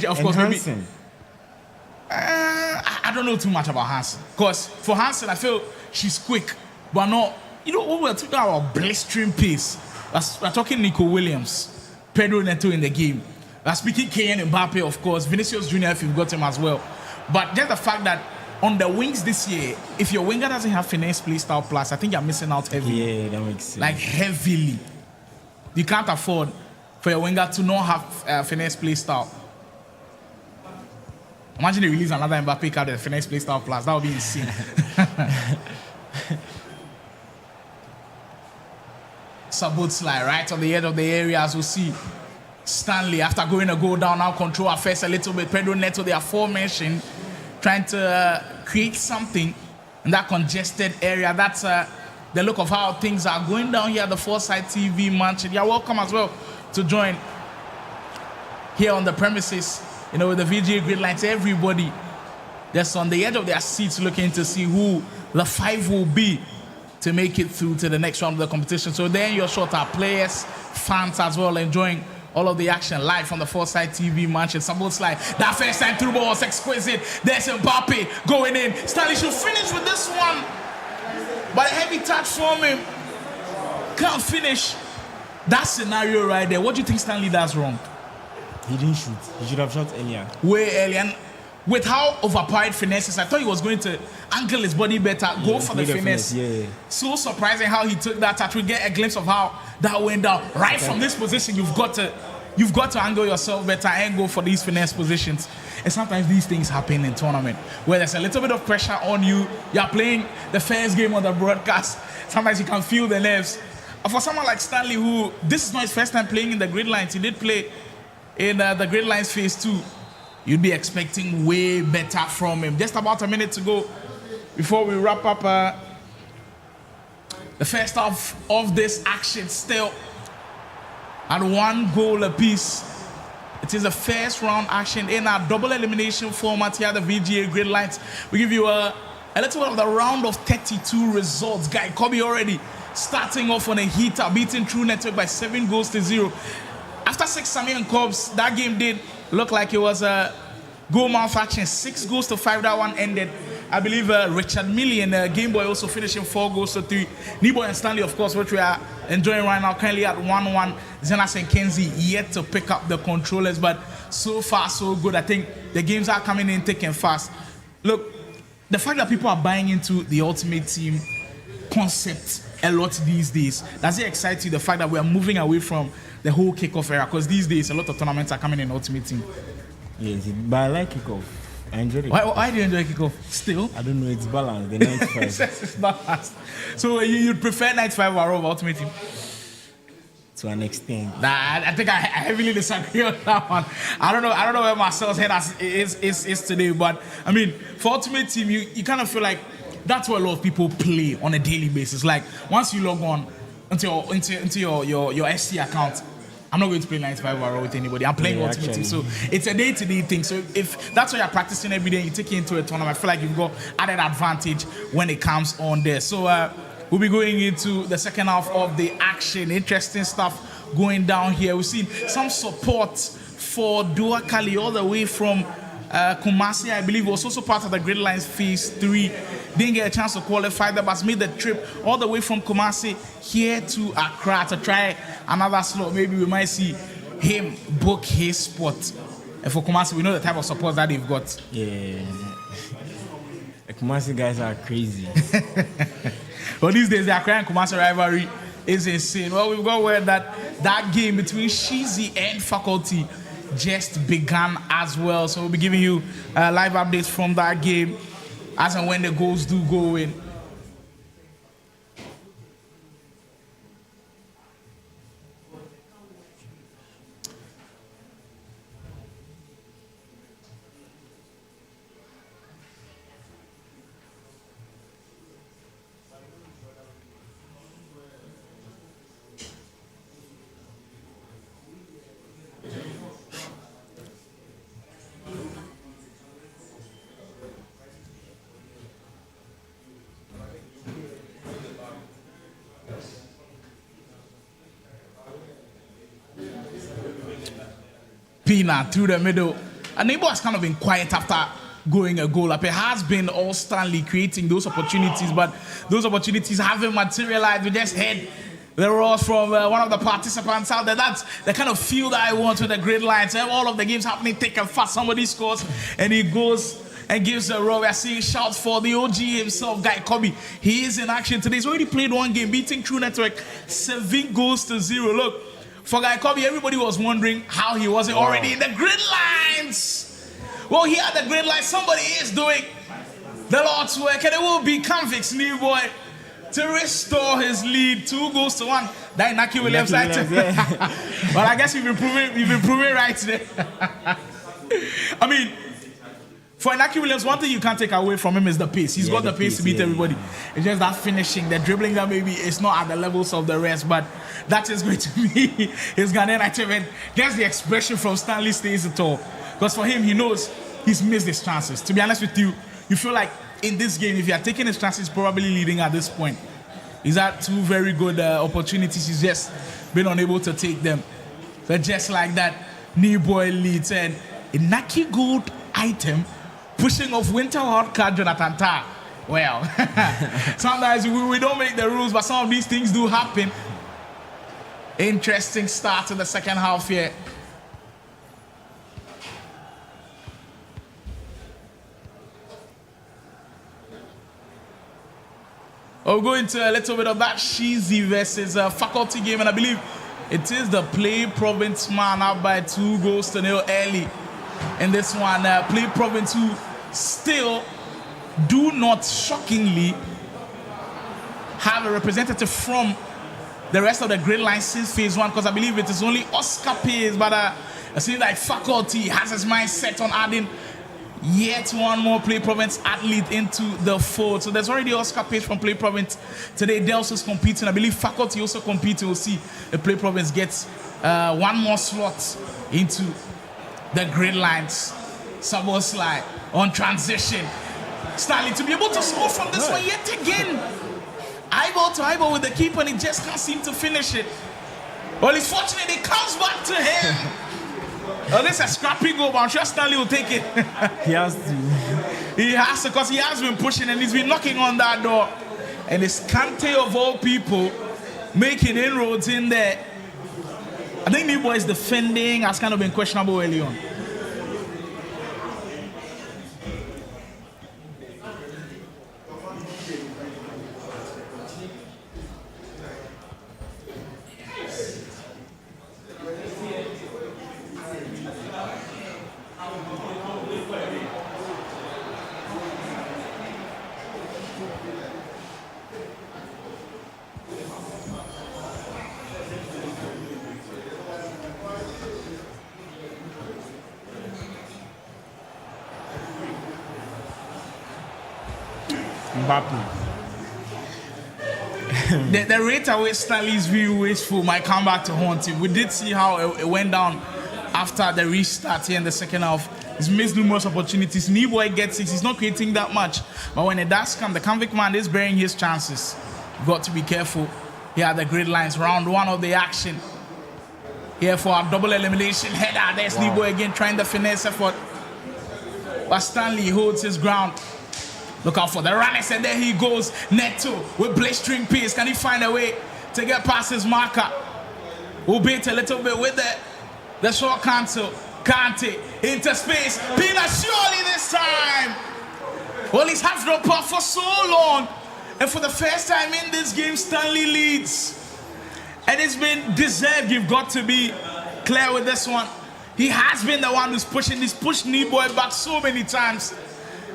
Of course, maybe. Hansen. I don't know too much about Hansen. Because for Hansen, I feel she's quick, but not you know, when we're talking about blistering pace, we're talking Nico Williams, Pedro Neto in the game. We're speaking Kylian Mbappe, of course, Vinicius Junior if you've got him as well. But just the fact that on the wings this year, if your winger doesn't have finesse play style plus, I think you're missing out heavily. Yeah, that makes sense. Like heavily. You can't afford for your winger to not have finesse play style. Imagine they release another Mbappe card with finesse play style plus. That would be insane. Sabotslai right on the edge of the area, as we see. Stanley, after going a goal down, now control affairs a little bit. Pedro Neto, the aforementioned, trying to create something in that congested area. That's the look of how things are going down here at the Foresight TV mansion. You're welcome as well to join here on the premises, you know, with the VGA Gridlines. Everybody just on the edge of their seats looking to see who the 5 will be to make it through to the next round of the competition. So then you're sure our players, fans as well, enjoying all of the action live from the Foresight TV mansion. Sabotslai, that first time through ball was exquisite. There's Mbappe going in. Stanley should finish with this one, but a heavy touch from him. Can't finish. That scenario right there. What do you think Stanley does wrong? He didn't shoot. He should have shot earlier. Way earlier. And with how overpowered finesse is, I thought he was going to angle his body better, go for the finesse. So surprising how he took that touch. We get a glimpse of how that went down. Right from this position, you've got to angle yourself better and go for these finesse positions. And sometimes these things happen in tournament where there's a little bit of pressure on you. You're playing the first game on the broadcast. Sometimes you can feel the nerves. For someone like Stanley, who this is not his first time playing in the Gridlines, he did play in the Gridlines Phase 2. You'd be expecting way better from him. Just about a minute to go before we wrap up the first half of this action. Still at 1 goal apiece. It is a first round action in our double elimination format here at the VGA Gridlines. We give you a little bit of the round of 32 results. Guy Kobe already starting off on a heater, beating True Network by 7 goals to 0. After 6 Samian Cubs, that game did look like it was a goal malfunction. 6 goals to 5, that one ended. I believe Richard Millie and Game Boy also finishing 4 goals to 3. Nebo and Stanley, of course, which we are enjoying right now, currently at 1-1. Zenas and Kenzie yet to pick up the controllers, but so far so good. I think the games are coming in thick and fast. Look, the fact that people are buying into the Ultimate Team concept a lot these days, does it excite you, the fact that we are moving away from the whole kickoff era? Because these days a lot of tournaments are coming in Ultimate Team. Yes, but I like kickoff. I enjoy it. Why do you enjoy kickoff still? I don't know, it's balanced. The 95. It's balanced. So you'd prefer 95 over Ultimate Team? To an extent. Nah, I think I heavily disagree on that one. I don't know where Marcel's head is today, but I mean, for Ultimate Team, you kind of feel like that's where a lot of people play on a daily basis. Like once you log on into your SC account, I'm not going to play 95 overall with anybody. I'm playing Ultimate Team. So it's a day-to-day thing. So if that's what you're practicing every day and you take it into a tournament, I feel like you've got added advantage when it comes on there. So we'll be going into the second half of the action. Interesting stuff going down here. We've seen some support for Dua Kali all the way from Kumasi, I believe, was also part of the Gridlines Phase 3. Didn't get a chance to qualify there, but made the trip all the way from Kumasi here to Accra to try another slot. Maybe we might see him book his spot. And for Kumasi, we know the type of support that they've got. Yeah. The Kumasi guys are crazy. Well, these days, the Accra and Kumasi rivalry is insane. Well, we've got word that game between Shizi and Faculty just began as well. So we'll be giving you live updates from that game as and when the goals do go in. Pina through the middle. And Nebo has kind of been quiet after going a goal up. It has been all Stanley creating those opportunities, but those opportunities haven't materialized. We just heard the roars from one of the participants out there. That's the kind of feel that I want with the Gridlines. All of the games happening thick and fast. Somebody scores and he goes and gives a roar. We are seeing shouts for the OG himself, Guy Kobe. He is in action today. He's already played one game, beating True Network 7-0. Look, for Guy Kobe, everybody was wondering how he wasn't already in the Gridlines. Well, here at the Gridlines, somebody is doing the Lord's work, and it will be Convict's new boy to restore his lead 2-1. That Naki Williams, right? Well, I guess you've been proving right today. I mean, for Naki Williams, one thing you can't take away from him is the pace. He's got the pace to beat everybody. It's just that finishing, the dribbling that maybe it's not at the levels of the rest, but that is going to be his Ghanaian achievement. That's the expression from Stanley stays at all. Because for him, he knows he's missed his chances. To be honest with you, you feel like in this game, if you are taking his chances, probably leading at this point. He's had two very good opportunities. He's just been unable to take them. So just like that, new boy leads and a Naki Gold item pushing off Winter Wildcard Jonathan Tah. Well, sometimes we don't make the rules, but some of these things do happen. Interesting start to the second half here. We'll go into a little bit of that Sheezy versus Faculty game, and I believe it is the Play Province man up by 2-0 early in this one. Play Province who still do not shockingly have a representative from the rest of the Gridlines since phase 1, because I believe it is only Oscar Pays, but it seems like Faculty has his mind set on adding yet one more Play Province athlete into the fold. So there's already Oscar Page from Play Province today. Dels is competing. I believe Faculty also competing. We'll see if Play Province gets one more slot into the Gridlines. Saboslai on transition. Stanley to be able to score from this one yet again. Eyeball to eyeball with the keeper, and he just can't seem to finish it. Well, he's fortunate it comes back to him. Oh, this is a scrappy goal, but I'm sure Stanley will take it. He has to. He has to, because he has been pushing and he's been knocking on that door. And it's Kante of all people making inroads in there. I think New Boy's defending has kind of been questionable early on. The rate at which Stanley's view is full might come back to haunt him. We did see how it went down after the restart here in the second half. He's missed numerous opportunities. Niboy gets 6. He's not creating that much. But when it does come, the convict man is bearing his chances. You've got to be careful here at the Gridlines. Round 1 of the action. Here for our double elimination header. There's Niboy again trying the finesse effort. But Stanley holds his ground. Look out for the runners, and there he goes. Neto with blistering pace. Can he find a way to get past his marker? We'll bait a little bit with the short cancel. Kante into space. Pina surely this time. Well, he's had no puff for so long. And for the first time in this game, Stanley leads. And it's been deserved. You've got to be clear with this one. He has been the one who's pushing. He's pushed Niboy back so many times.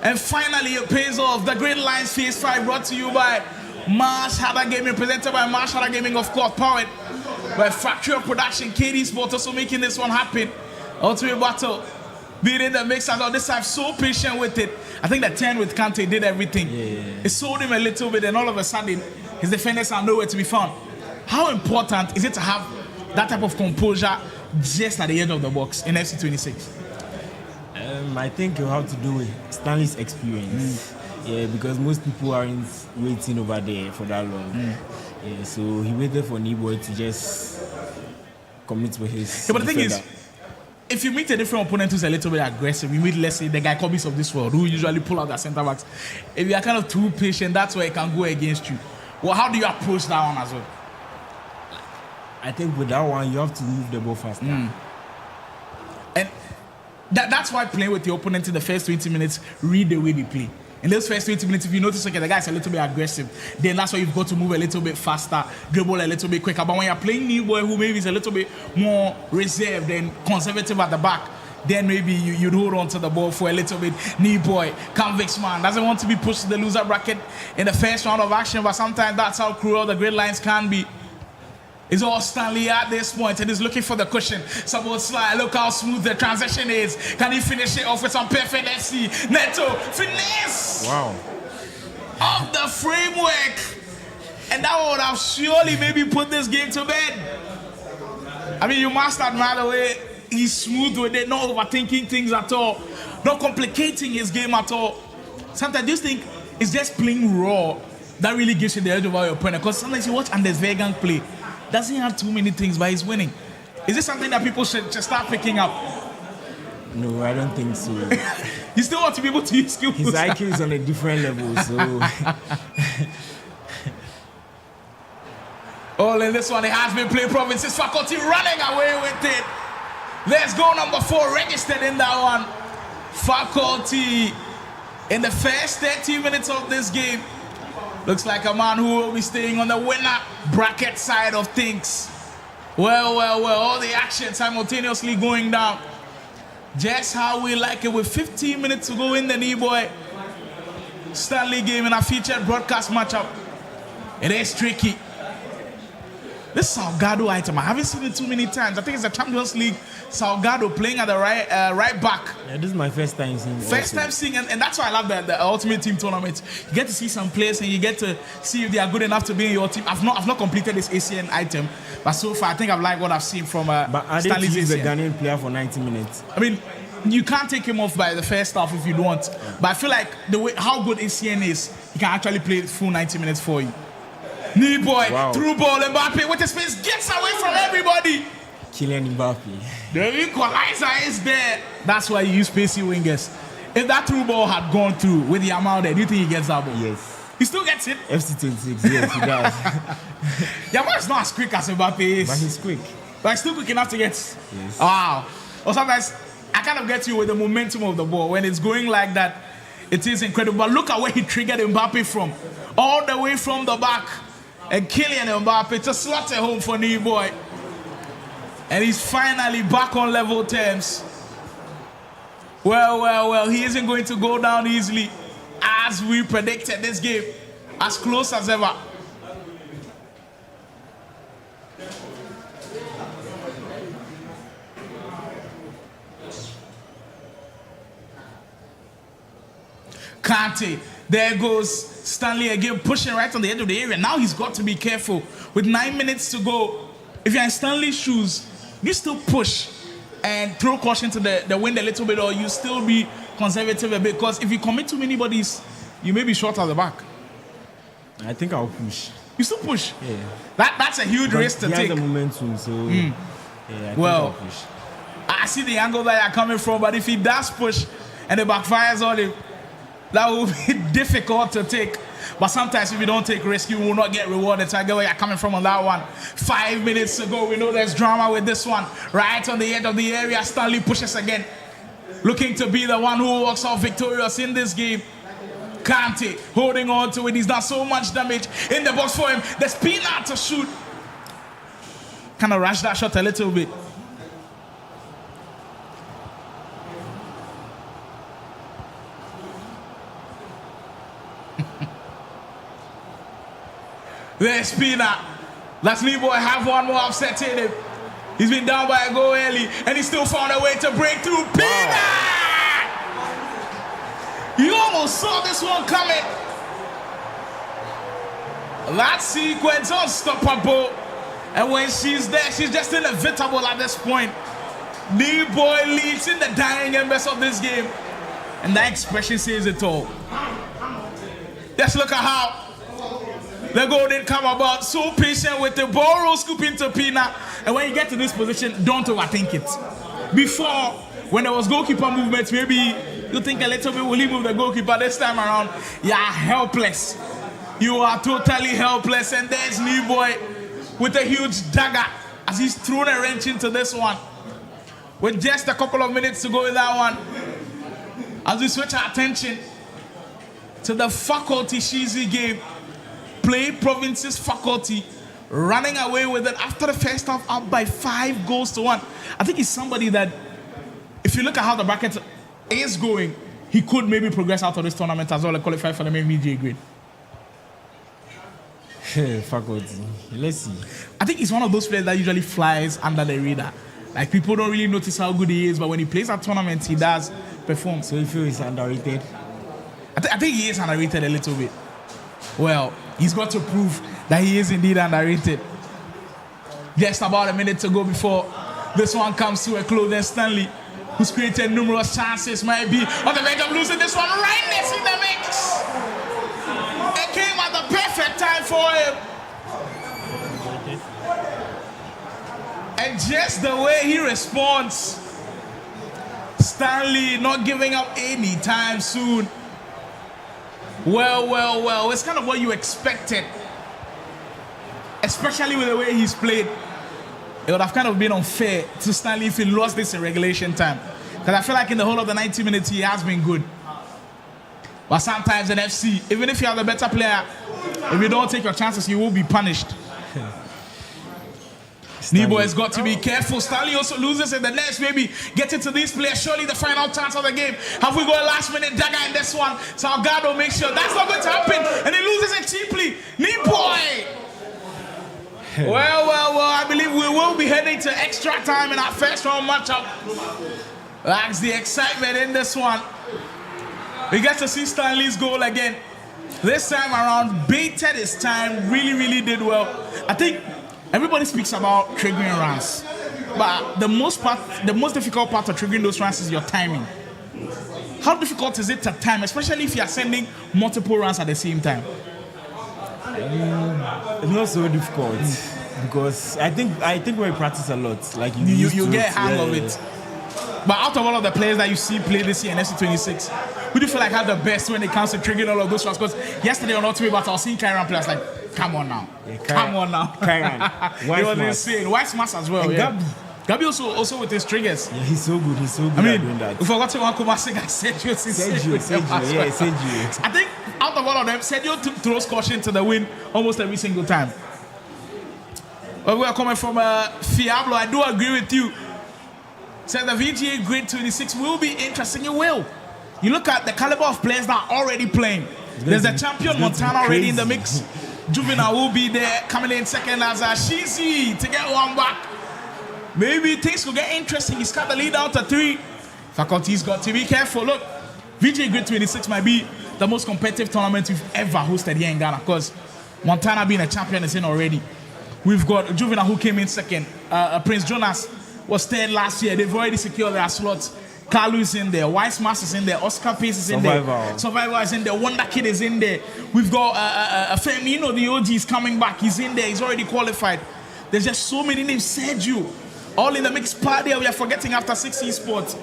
And finally, it pays off. The Gridlines Phase 5 brought to you by Marsh Harder Gaming, presented by Marsh Harder Gaming, of course, powered by Factory of Production. KD Sport also making this one happen. Ultimate Battle beating the mixers on this time, so patient with it. I think the 10 with Kante did everything. It sold him a little bit, and all of a sudden, his defenders are nowhere to be found. How important is it to have that type of composure just at the edge of the box in FC26? I think you have to do with Stanley's experience. Yeah, because most people aren't waiting over there for that long. Yeah, so he waited for Niboy to just commit with his. Yeah, but the thing is, if you meet a different opponent who's a little bit aggressive, you meet, let's say, the guy copies of this world who usually pull out their centre backs. If you are kind of too patient, that's where it can go against you. Well, how do you approach that one as well? I think with that one, you have to move the ball faster. And that's why playing with your opponent in the first 20 minutes, read the way they play. In those first 20 minutes, if you notice, okay, the guy's a little bit aggressive, then that's why you've got to move a little bit faster, dribble a little bit quicker. But when you're playing new boy who maybe is a little bit more reserved and conservative at the back, then maybe you'd hold on to the ball for a little bit. Knee boy, convicts man, doesn't want to be pushed to the loser bracket in the first round of action, but sometimes that's how cruel the Gridlines can be. It's all Stanley at this point and he's looking for the cushion. Support slide, look how smooth the transition is. Can he finish it off with some perfect SC? Neto, finesse! Wow. Off the framework. And that would have surely maybe put this game to bed. I mean, you must admire the way he's smooth with it, not overthinking things at all, not complicating his game at all. Sometimes I just think it's just playing raw that really gives you the edge over your opponent. Because sometimes you watch Anders Vegan play, doesn't have too many things, but he's winning. Is this something that people should start picking up? No, I don't think so. You still want to be able to use skills. His IQ is on a different level, so. Oh, in this one, it has been played provinces. Faculty running away with it. Let's go, number 4, registered in that one. Faculty in the first 30 minutes of this game. Looks like a man who will be staying on the winner bracket side of things. Well, all the action simultaneously going down. Just how we like it with 15 minutes to go in the knee boy Stanley game in a featured broadcast matchup. It is tricky. This Salgado item, I haven't seen it too many times. I think it's the Champions League. Salgado playing at the right back. Yeah, this is my first time seeing it. First time seeing, and that's why I love the Ultimate Team tournament. You get to see some players and you get to see if they are good enough to be in your team. I've not completed this ACN item, but so far I think I've liked what I've seen from Stanley's He's a ACN. Ghanaian player for 90 minutes. I mean, you can't take him off by the first half if you don't. But I feel like the way how good ACN is, he can actually play full 90 minutes for you. Knee boy, through ball, Mbappe with his face gets away from everybody. Kylian Mbappe. The equalizer is there. That's why you use pacey wingers. If that through ball had gone through with the amount there, do you think he gets that ball? Yes. He still gets it? FC26, yes, he does. Yamal's not as quick as Mbappe is. But he's quick. But he's still quick enough to get. Yes. Wow. Or sometimes I kind of get you with the momentum of the ball. When it's going like that, it is incredible. But look at where he triggered Mbappe from. All the way from the back. And Kylian Mbappe to slot it home for knee boy. And he's finally back on level terms. Well, he isn't going to go down easily as we predicted this game. As close as ever. Kante. There goes Stanley again, pushing right on the edge of the area. Now he's got to be careful. With 9 minutes to go, if you're in Stanley's shoes, you still push and throw caution to the wind a little bit, or you still be conservative a bit. Because if you commit too many bodies, you may be short at the back. I think I'll push. You still push? Yeah. That's a huge risk to take. He has the momentum, so yeah, I think I'll push. I see the angle that you're coming from, but if he does push and it backfires on him, that will be difficult to take. But sometimes if you don't take risk, you will not get rewarded. So I get where you're coming from on that one. 5 minutes to go. We know there's drama with this one. Right on the edge of the area, Stanley pushes again. Looking to be the one who walks off victorious in this game. Kante holding on to it. He's done so much damage in the box for him. The spinner to shoot. Kind of rush that shot a little bit. There's Spina. That's Lee Boy have one more offset in him. He's been down by a goal early, and he still found a way to break through. Pina! You almost saw this one coming. That sequence unstoppable. And when she's there, she's just inevitable at this point. Lee Boy leads in the dying embers of this game. And that expression says it all. Just look at how the goal didn't come about. So patient with the ball roll, scoop into Pina. And when you get to this position, don't overthink it. Before, when there was goalkeeper movements, maybe you think a little bit will he move the goalkeeper. This time around, you are helpless. You are totally helpless. And there's New Boy with a huge dagger as he's thrown a wrench into this one. With just a couple of minutes to go with that one. As we switch our attention to the faculty Shizi game. Play Province's faculty running away with it after the first half, up by 5 goals to 1. I think he's somebody that, if you look at how the bracket is going, he could maybe progress out of this tournament as well and qualify for the main VGA grid. Faculty. Let's see. I think he's one of those players that usually flies under the radar. Like, people don't really notice how good he is, but when he plays at tournaments, he does perform. So you feel he's underrated? I think he is underrated a little bit. Well, he's got to prove that he is indeed underrated. Just about a minute to go before this one comes to a close. Then Stanley, who's created numerous chances, might be on the verge of losing this one right next in the mix. It came at the perfect time for him. And just the way he responds, Stanley not giving up any time soon. Well, it's kind of what you expected. Especially with the way he's played. It would have kind of been unfair to Stanley if he lost this in regulation time. Because I feel like in the whole of the 90 minutes, he has been good. But sometimes in FC, even if you are the better player, if you don't take your chances, you will be punished. Nebo has got to be careful. Stanley also loses in the next, maybe get into these players. Surely the final chance of the game. Have we got a last minute dagger in this one? Salgado makes sure that's not going to happen. And he loses it cheaply. Neboy! Well, I believe we will be heading to extra time in our first round matchup. That's the excitement in this one. We get to see Stanley's goal again. This time around, baited his time, really did well. I think everybody speaks about triggering runs, but the most difficult part of triggering those runs is your timing. How difficult is it to time, especially if you are sending multiple runs at the same time? It's not so difficult because I think when you practice a lot, like you get a hang of it. But out of all of the players that you see play this year in FC26, who do you feel like have the best when it comes to triggering all of those runs? Because yesterday on Ultimate Battle, I was seeing Kyran players like, come on now. Yeah, come on now. Kyran. He was insane. Wise Mass as well. And yeah. Gabi also with his triggers. Yeah, he's so good. He's so good at doing that. We forgot to one Kumasi guy, Sergio. I think out of all of them, Sergio throws caution to the win almost every single time. But we are coming from Fiablo. I do agree with you. Said the VGA Grid 26 will be interesting. It will. You look at the caliber of players that are already playing. There's the champion Montana already in the mix. Juvenile will be there, coming in second as Shizi to get one back. Maybe things will get interesting. He's cut the lead out to 3. Faculty's got to be careful. Look, VGA Grid 26 might be the most competitive tournament we've ever hosted here in Ghana because Montana being a champion is in already. We've got Juvenile who came in second. Prince Jonas was third last year. They've already secured their slots. Carlo is in there. Wise Mass is in there. Oscar Pace is in there. Survivor is in there. Wonder Kid is in there. We've got Femino, the OG, is coming back. He's in there. He's already qualified. There's just so many names. Sergio, all in the mixed party. We are forgetting after 6 esports.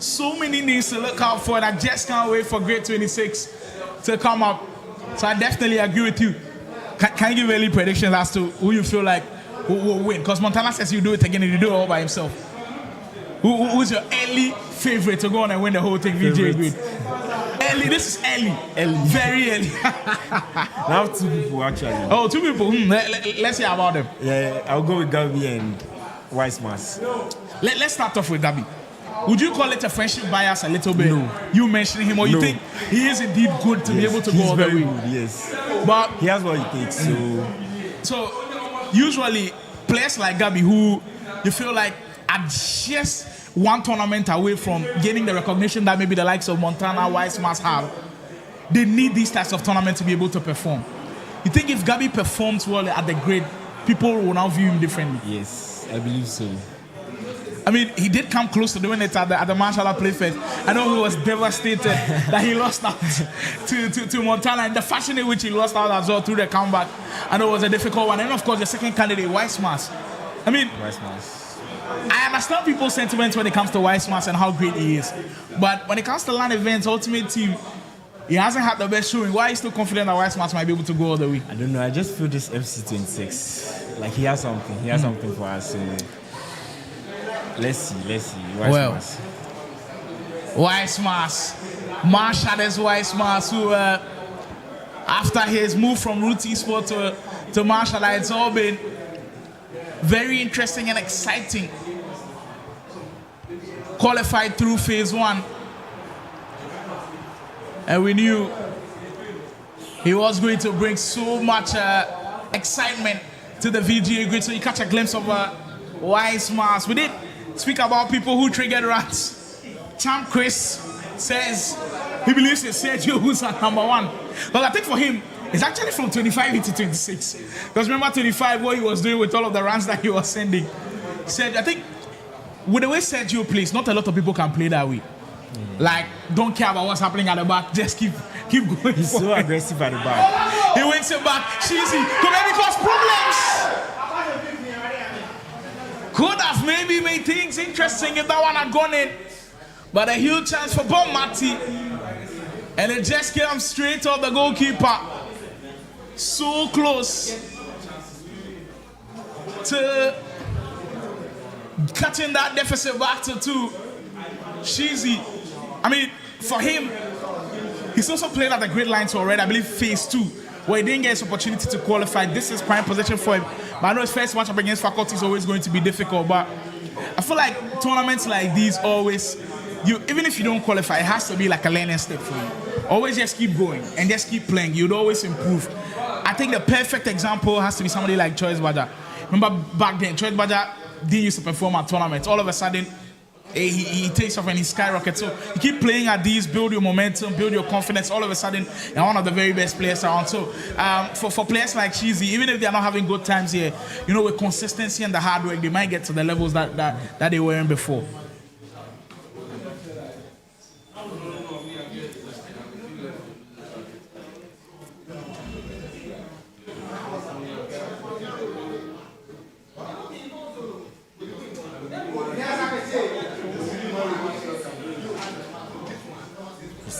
So many names to look out for, and I just can't wait for Grade 26 to come up. So I definitely agree with you. Can you give early predictions as to who you feel like will win? Because Montana says you do it again and you do it all by himself. Who's your early favorite to go on and win the whole thing, VGA Grid? Early, this is early. Very early. I have 2 people actually. Oh, 2 people. Let's hear about them. Yeah, I'll go with Gabi and Wise Mass. Let's start off with Gabi. Would you call it a friendship bias a little bit? No. You mentioning him, or you think he is indeed good to be able to go all the way? He's very good, yes. But he has what it takes. So usually players like Gabi, who you feel like are just one tournament away from gaining the recognition that maybe the likes of Montana, Wise must have, they need these types of tournaments to be able to perform. You think if Gabi performs well at the grid, people will now view him differently? Yes, I believe so. I mean, he did come close to doing it at the Marshall Playfest. I know he was devastated that he lost out to Montana, and the fashion in which he lost out as well through the comeback. I know it was a difficult one. And of course, the second candidate, Wise Mass. I mean, I understand people's sentiments when it comes to Weissmans and how great he is. But when it comes to LAN events, Ultimate Team, he hasn't had the best showing. Why are you still confident that Weissmans might be able to go all the way? I don't know. I just feel this FC26, like he has something. He has something for us. So let's see. Weissmans. Weissmans. Marshall's Weissmans, who after his move from Root Esport to Marshall, it's all been very interesting and exciting. Qualified through phase 1. And we knew he was going to bring so much excitement to the VGA grid. So you catch a glimpse of Weissmans. We did speak about people who triggered runs. Champ Chris says he believes it's Sergio who's at number 1. But I think for him, it's actually from 25 into 26. Because remember 25, what he was doing with all of the runs that he was sending. Said, I think with the way Sergio plays, not a lot of people can play that way. Like, don't care about what's happening at the back, just keep going. He's so aggressive at the back. He wins it back. Cheesy. Could maybe cause problems. Could have maybe made things interesting if that one had gone in. But a huge chance for Bob Matty. And it just came straight off the goalkeeper. So close to cutting that deficit back to 2. Cheesy. I mean, for him, he's also played at the Gridlines already, I believe phase 2, where he didn't get his opportunity to qualify. This is prime position for him. But I know his first match up against Faculty is always going to be difficult. But I feel like tournaments like these always, even if you don't qualify, it has to be like a learning step for you. Always just keep going and just keep playing. You'd always improve. I think the perfect example has to be somebody like Choice Badger. Remember back then, Choice Badger didn't used to perform at tournaments. All of a sudden, he takes off and he skyrockets. So you keep playing at these, build your momentum, build your confidence. All of a sudden, you're one of the very best players around. So for players like Cheesy, even if they're not having good times here, you know, with consistency and the hard work, they might get to the levels that they were in before.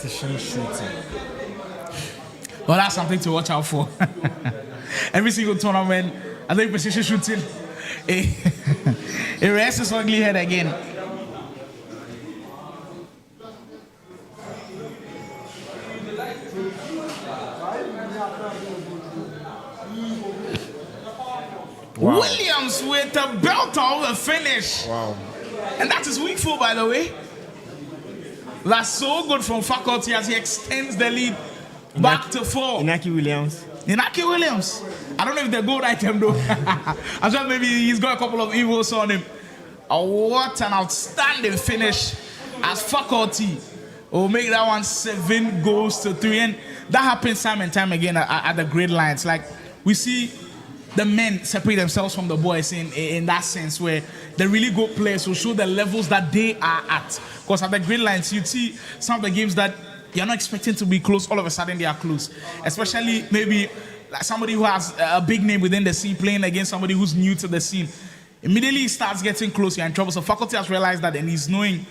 Precision shooting. Well, that's something to watch out for. Every single tournament, I think precision shooting, it rears its ugly head again. Wow. Williams with the belt of the finish. Wow. And that is weak foot, by the way. That's so good from Faculty as he extends the lead back to 4. Inaki Williams. I don't know if they're gold item though. I thought maybe he's got a couple of evils on him. Oh, what an outstanding finish as Faculty will make that one 7 goals to 3. And that happens time and time again at the Gridlines. Like, we see the men separate themselves from the boys in that sense, where the really good players will show the levels that they are at. Because at the Gridlines, you see some of the games that you're not expecting to be close, all of a sudden they are close. Especially maybe like somebody who has a big name within the scene playing against somebody who's new to the scene. Immediately he starts getting close, you're in trouble. So Faculty has realized that, and he's knowing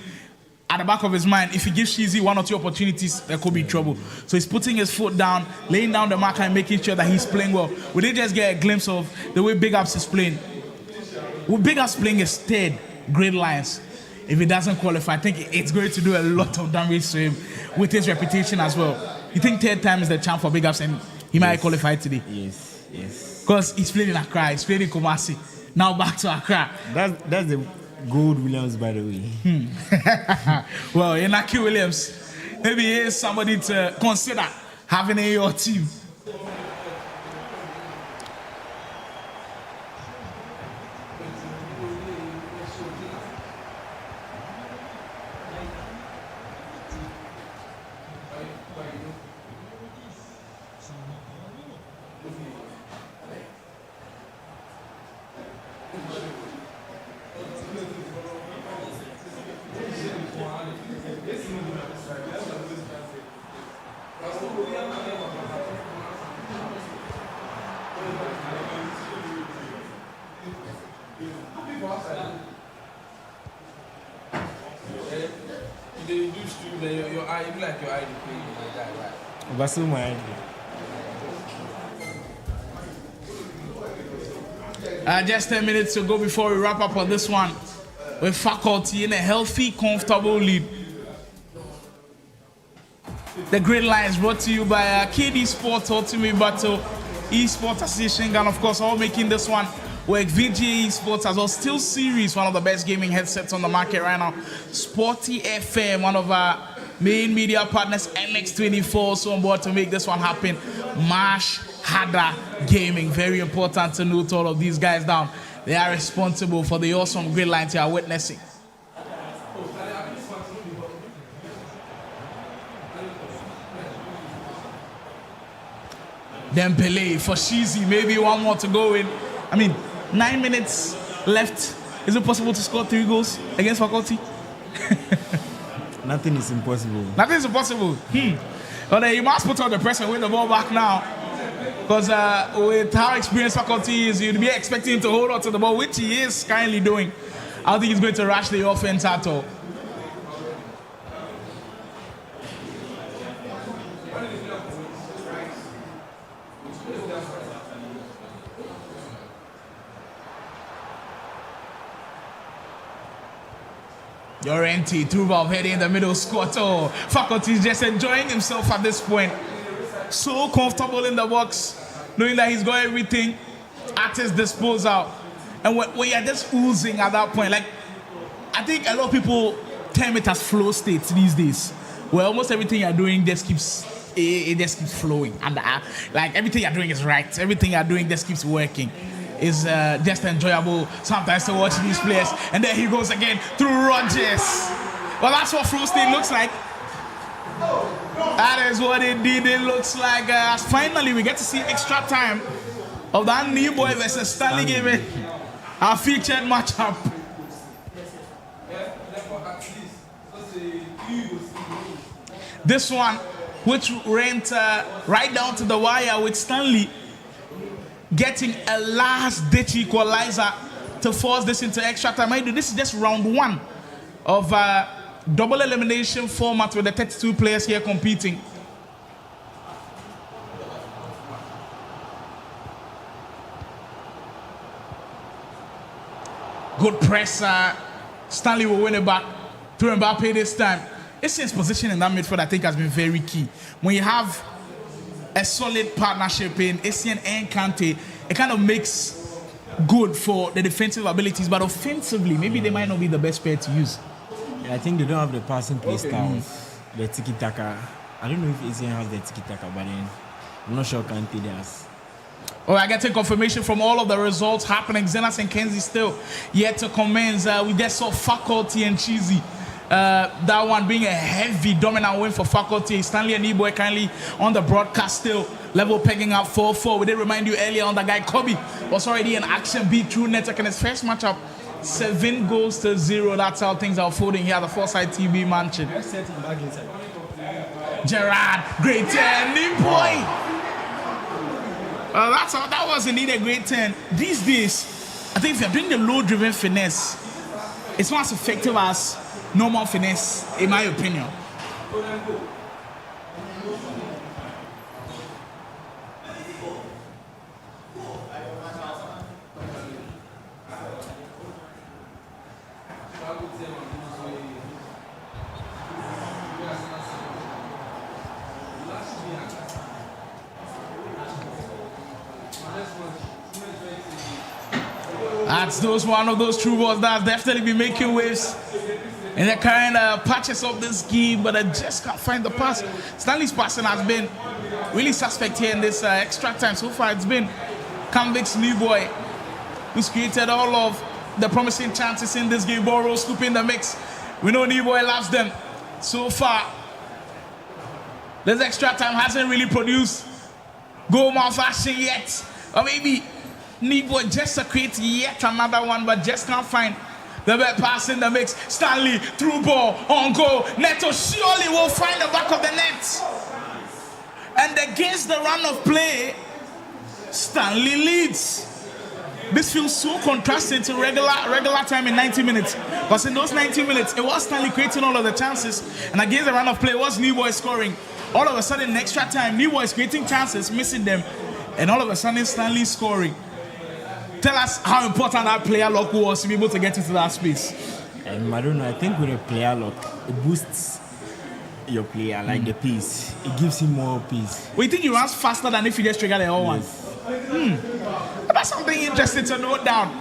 at the back of his mind, if he gives Cheesy 1 or 2 opportunities, there could be trouble. So he's putting his foot down, laying down the marker and making sure that he's playing well. We did just get a glimpse of the way Big Ups is playing. Well, Big Ups playing his 3rd Gridlines. If he doesn't qualify, I think it's going to do a lot of damage to him with his reputation as well. You think 3rd time is the chance for Big Ups and he might qualify today? Yes. Because he's playing in Accra, he's playing in Kumasi. Now back to Accra. That's the gold Williams, by the way. Well, Inaki Williams, maybe he is somebody to consider having in your team. But you look like your ID playing like that, right? Basu my ID. Just 10 minutes to go before we wrap up on this one with faculty in a healthy, comfortable lead. The Gridlines brought to you by KD Sports Ultimate Battle, Esports Association, and of course, all making this one with VGA Esports as well. Still Series, one of the best gaming headsets on the market right now. Sporty FM, one of our main media partners, MX24, also on board to make this one happen. Marsh Hada Gaming, very important to note all of these guys down. They are responsible for the awesome Gridlines you are witnessing. Dembele for Shizi, maybe one more to go in. I mean, 9 minutes left. Is it possible to score 3 goals against faculty? Nothing is impossible. Nothing is impossible. But you must put on the pressure and win the ball back now. Because with how experienced faculty is, you'd be expecting him to hold on to the ball, which he is kindly doing. I don't think he's going to rush the offense at all. Llorente, Trubal heading in the middle, squat. Oh, faculty is just enjoying himself at this point. So comfortable in the box, knowing that he's got everything at his disposal. And when you're just oozing at that point, like, I think a lot of people term it as flow states these days, where almost everything you're doing just keeps flowing, and like everything you're doing is right. Everything you're doing just keeps working. Is just enjoyable sometimes to watch these players. And there he goes again through Rogers. Well, that's what flow state looks like. That is what indeed it looks like. Finally, we get to see extra time of that new boy versus Stanley Gaming. Our featured matchup. This one, which went right down to the wire with Stanley getting a last-ditch equalizer to force this into extra time. This is just round 1 of double elimination format with the 32 players here competing. Good press. Stanley will win it back through Mbappe this time. Essien's position in that midfield, I think, has been very key. When you have a solid partnership in Essien and Kante, it kind of makes good for the defensive abilities, but offensively, maybe they might not be the best pair to use. Yeah, I think they don't have the passing play styles, the tiki-taka. I don't know if Essien has the tiki-taka, but then I'm not sure Kante does. All right, getting confirmation from all of the results happening. Zenas and Kenzie still yet to commence. We just saw Faculty and Cheesy. That one being a heavy dominant win for Faculty. Stanley and Eboy kindly on the broadcast still. Level pegging up 4-4. We did remind you earlier on the guy Kobe was already in action. Beat True Network in his first matchup. 7-0. That's how things are folding here at the Foresight TV mansion. Gerard, great 10. Eboy. That was indeed a great 10. These days, I think if you're doing the low-driven finesse, it's not as effective as normal finesse, in my opinion. That's one of those true balls that's definitely been making waves in the current patches of this game, but I just can't find the pass. Stanley's passing has been really suspect here in this extra time. So far, it's been Convict's new boy who's created all of the promising chances in this game. Boro scoop in the mix. We know Neboy loves them. So far, this extra time hasn't really produced goal mouth action yet. Or maybe Neboy just to create yet another one, but just can't find the best pass in the mix. Stanley, through ball, on goal. Neto surely will find the back of the net. And against the run of play, Stanley leads. this feels so contrasting to regular time in 90 minutes. Because in those 90 minutes, it was Stanley creating all of the chances, and against the run of play, it was New Boy scoring. All of a sudden, in extra time, New Boy is creating chances, missing them, and all of a sudden, Stanley scoring. Tell us how important that player lock was to be able to get into that space. I don't know. I think with a player lock, it boosts your player, like the pace. It gives him more pace. We think he runs faster than if he just triggered the whole one. That's something interesting to note down.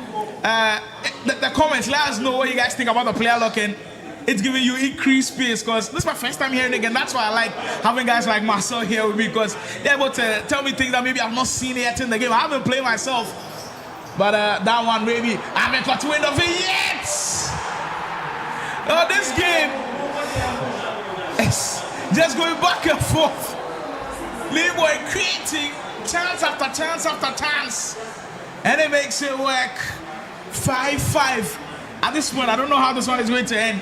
The comments, let us know what you guys think about the player lock, and it's giving you increased pace, because this is my first time hearing it again. That's why I like having guys like Marcel here with me, because they're able to tell me things that maybe I've not seen yet in the game. I haven't played myself, but that one maybe I haven't got wind of it yet. Oh, this game is just going back and forth. Leroy creating chance after chance after chance, and it makes it work. 5-5. At this point, I don't know how this one is going to end,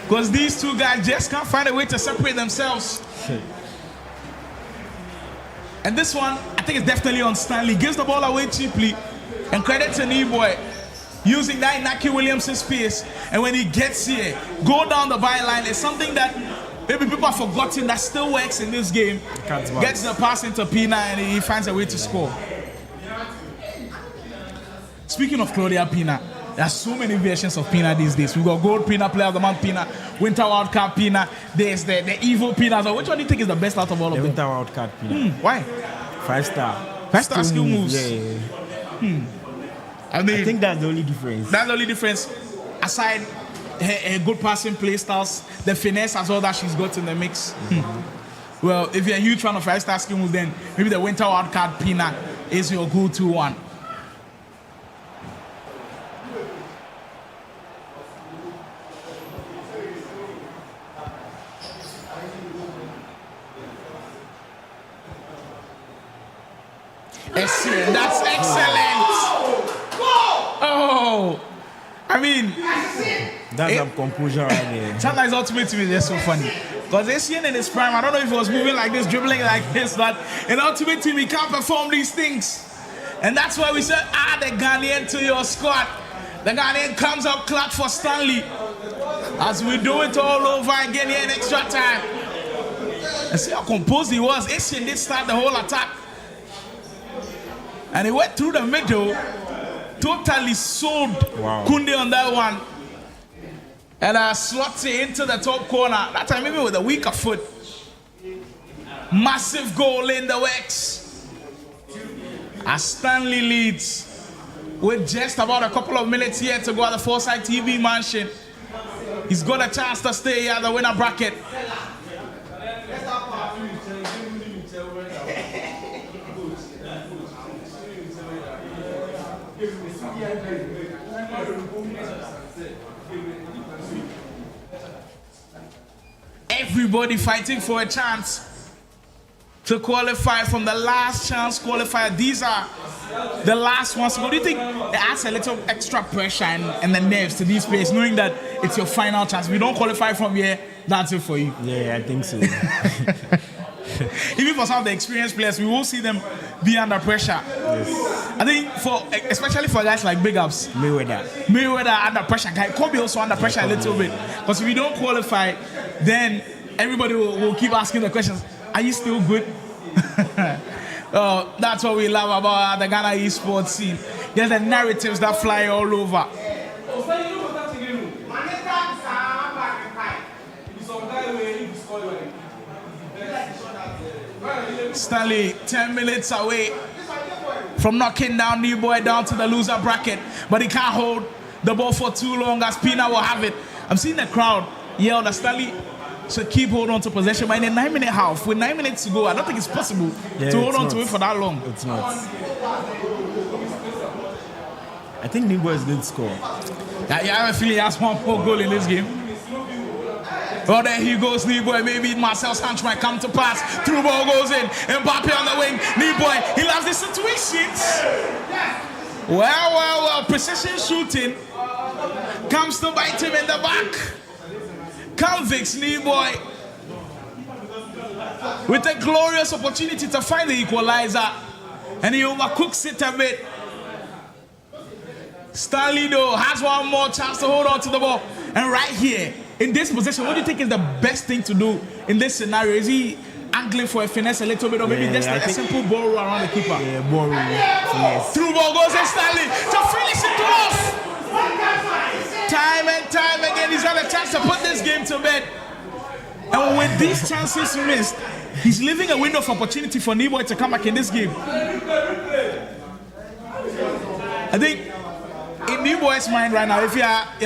because these two guys just can't find a way to separate themselves. And this one, I think, is definitely on Stanley. Gives the ball away cheaply, and credit to Neboy using that Inaki Williams' pace. And when he gets here, go down the byline is something that maybe people have forgotten that still works in this game. Gets the pass into Pina, and he finds a way to score. Speaking of Claudia Pina, there are so many versions of Pina these days. We've got Gold Pina, Player of the Month Pina, Winter Wildcard Pina, there's the Evil Pina. So which one do you think is the best out of all of them? The Winter Wildcard Pina. Why? 5-star. 5-star skill moves. Yeah. I mean, I think that's the only difference. That's the only difference. Aside her good passing play styles, the finesse as well that she's got in the mix. Well, if you're a huge fan of 5-star skill moves, then maybe the Winter Wildcard Pina is your go-to one. Excellent. That's excellent. Oh, I mean, that's some composure right there. Sometimes Ultimate Team is just so funny, because Asian in his prime, I don't know if he was moving like this, dribbling like this, but in Ultimate Team he can't perform these things, and that's why we said add the Ghanaian to your squad. The Ghanaian comes up clutch for Stanley as we do it all over again here in extra time. And see how composed he was. Asian did start the whole attack, and he went through the middle, totally sold Kunde on that one, and slots it into the top corner. That time maybe with a weaker foot. Massive goal in the works as Stanley leads with just about a couple of minutes here to go at the Foresight TV mansion. He's got a chance to stay here at the winner bracket. Everybody fighting for a chance to qualify from the last chance qualifier. These are the last ones. What do you think? It adds a little extra pressure and the nerves to these players, knowing that it's your final chance. If you don't qualify from here, that's it for you. Yeah, I think so. Even for some of the experienced players, we will see them be under pressure. Yes. I think especially for guys like Big Ups, Mayweather under pressure. Guy Kobe also under pressure a little bit, because if you don't qualify, then everybody will keep asking the questions. Are you still good? That's what we love about the Ghana esports scene. There's the narratives that fly all over. Stanley 10 minutes away from knocking down New Boy down to the loser bracket, but he can't hold the ball for too long as Pina will have it. I'm seeing the crowd yell that Stanley should keep hold on to possession, but in a 9-minute half, with 9 minutes to go, I don't think it's possible to hold on to it for that long. It's not. I think New Boy is going to score. Yeah, I have a feeling he has one more goal in this game. Oh, there he goes, Neboy. Maybe Marcel's hunch might come to pass. Through ball goes in. Mbappe on the wing. Neboy, he loves the situations. Well. Precision shooting comes to bite him in the back. Convicts Neboy with a glorious opportunity to find the equalizer. And he overcooks it a bit. Stanley though has one more chance to hold on to the ball. And right here, in this position, what do you think is the best thing to do in this scenario? Is he angling for a finesse a little bit, or maybe just a simple ball roll around the keeper? Yeah, ball roll. Yes. Through ball goes in Stanley to finish it off. Time and time again, he's got a chance to put this game to bed. And with these chances missed, he's leaving a window of opportunity for Neboy to come back in this game. I think in Neboy's mind right now, if you're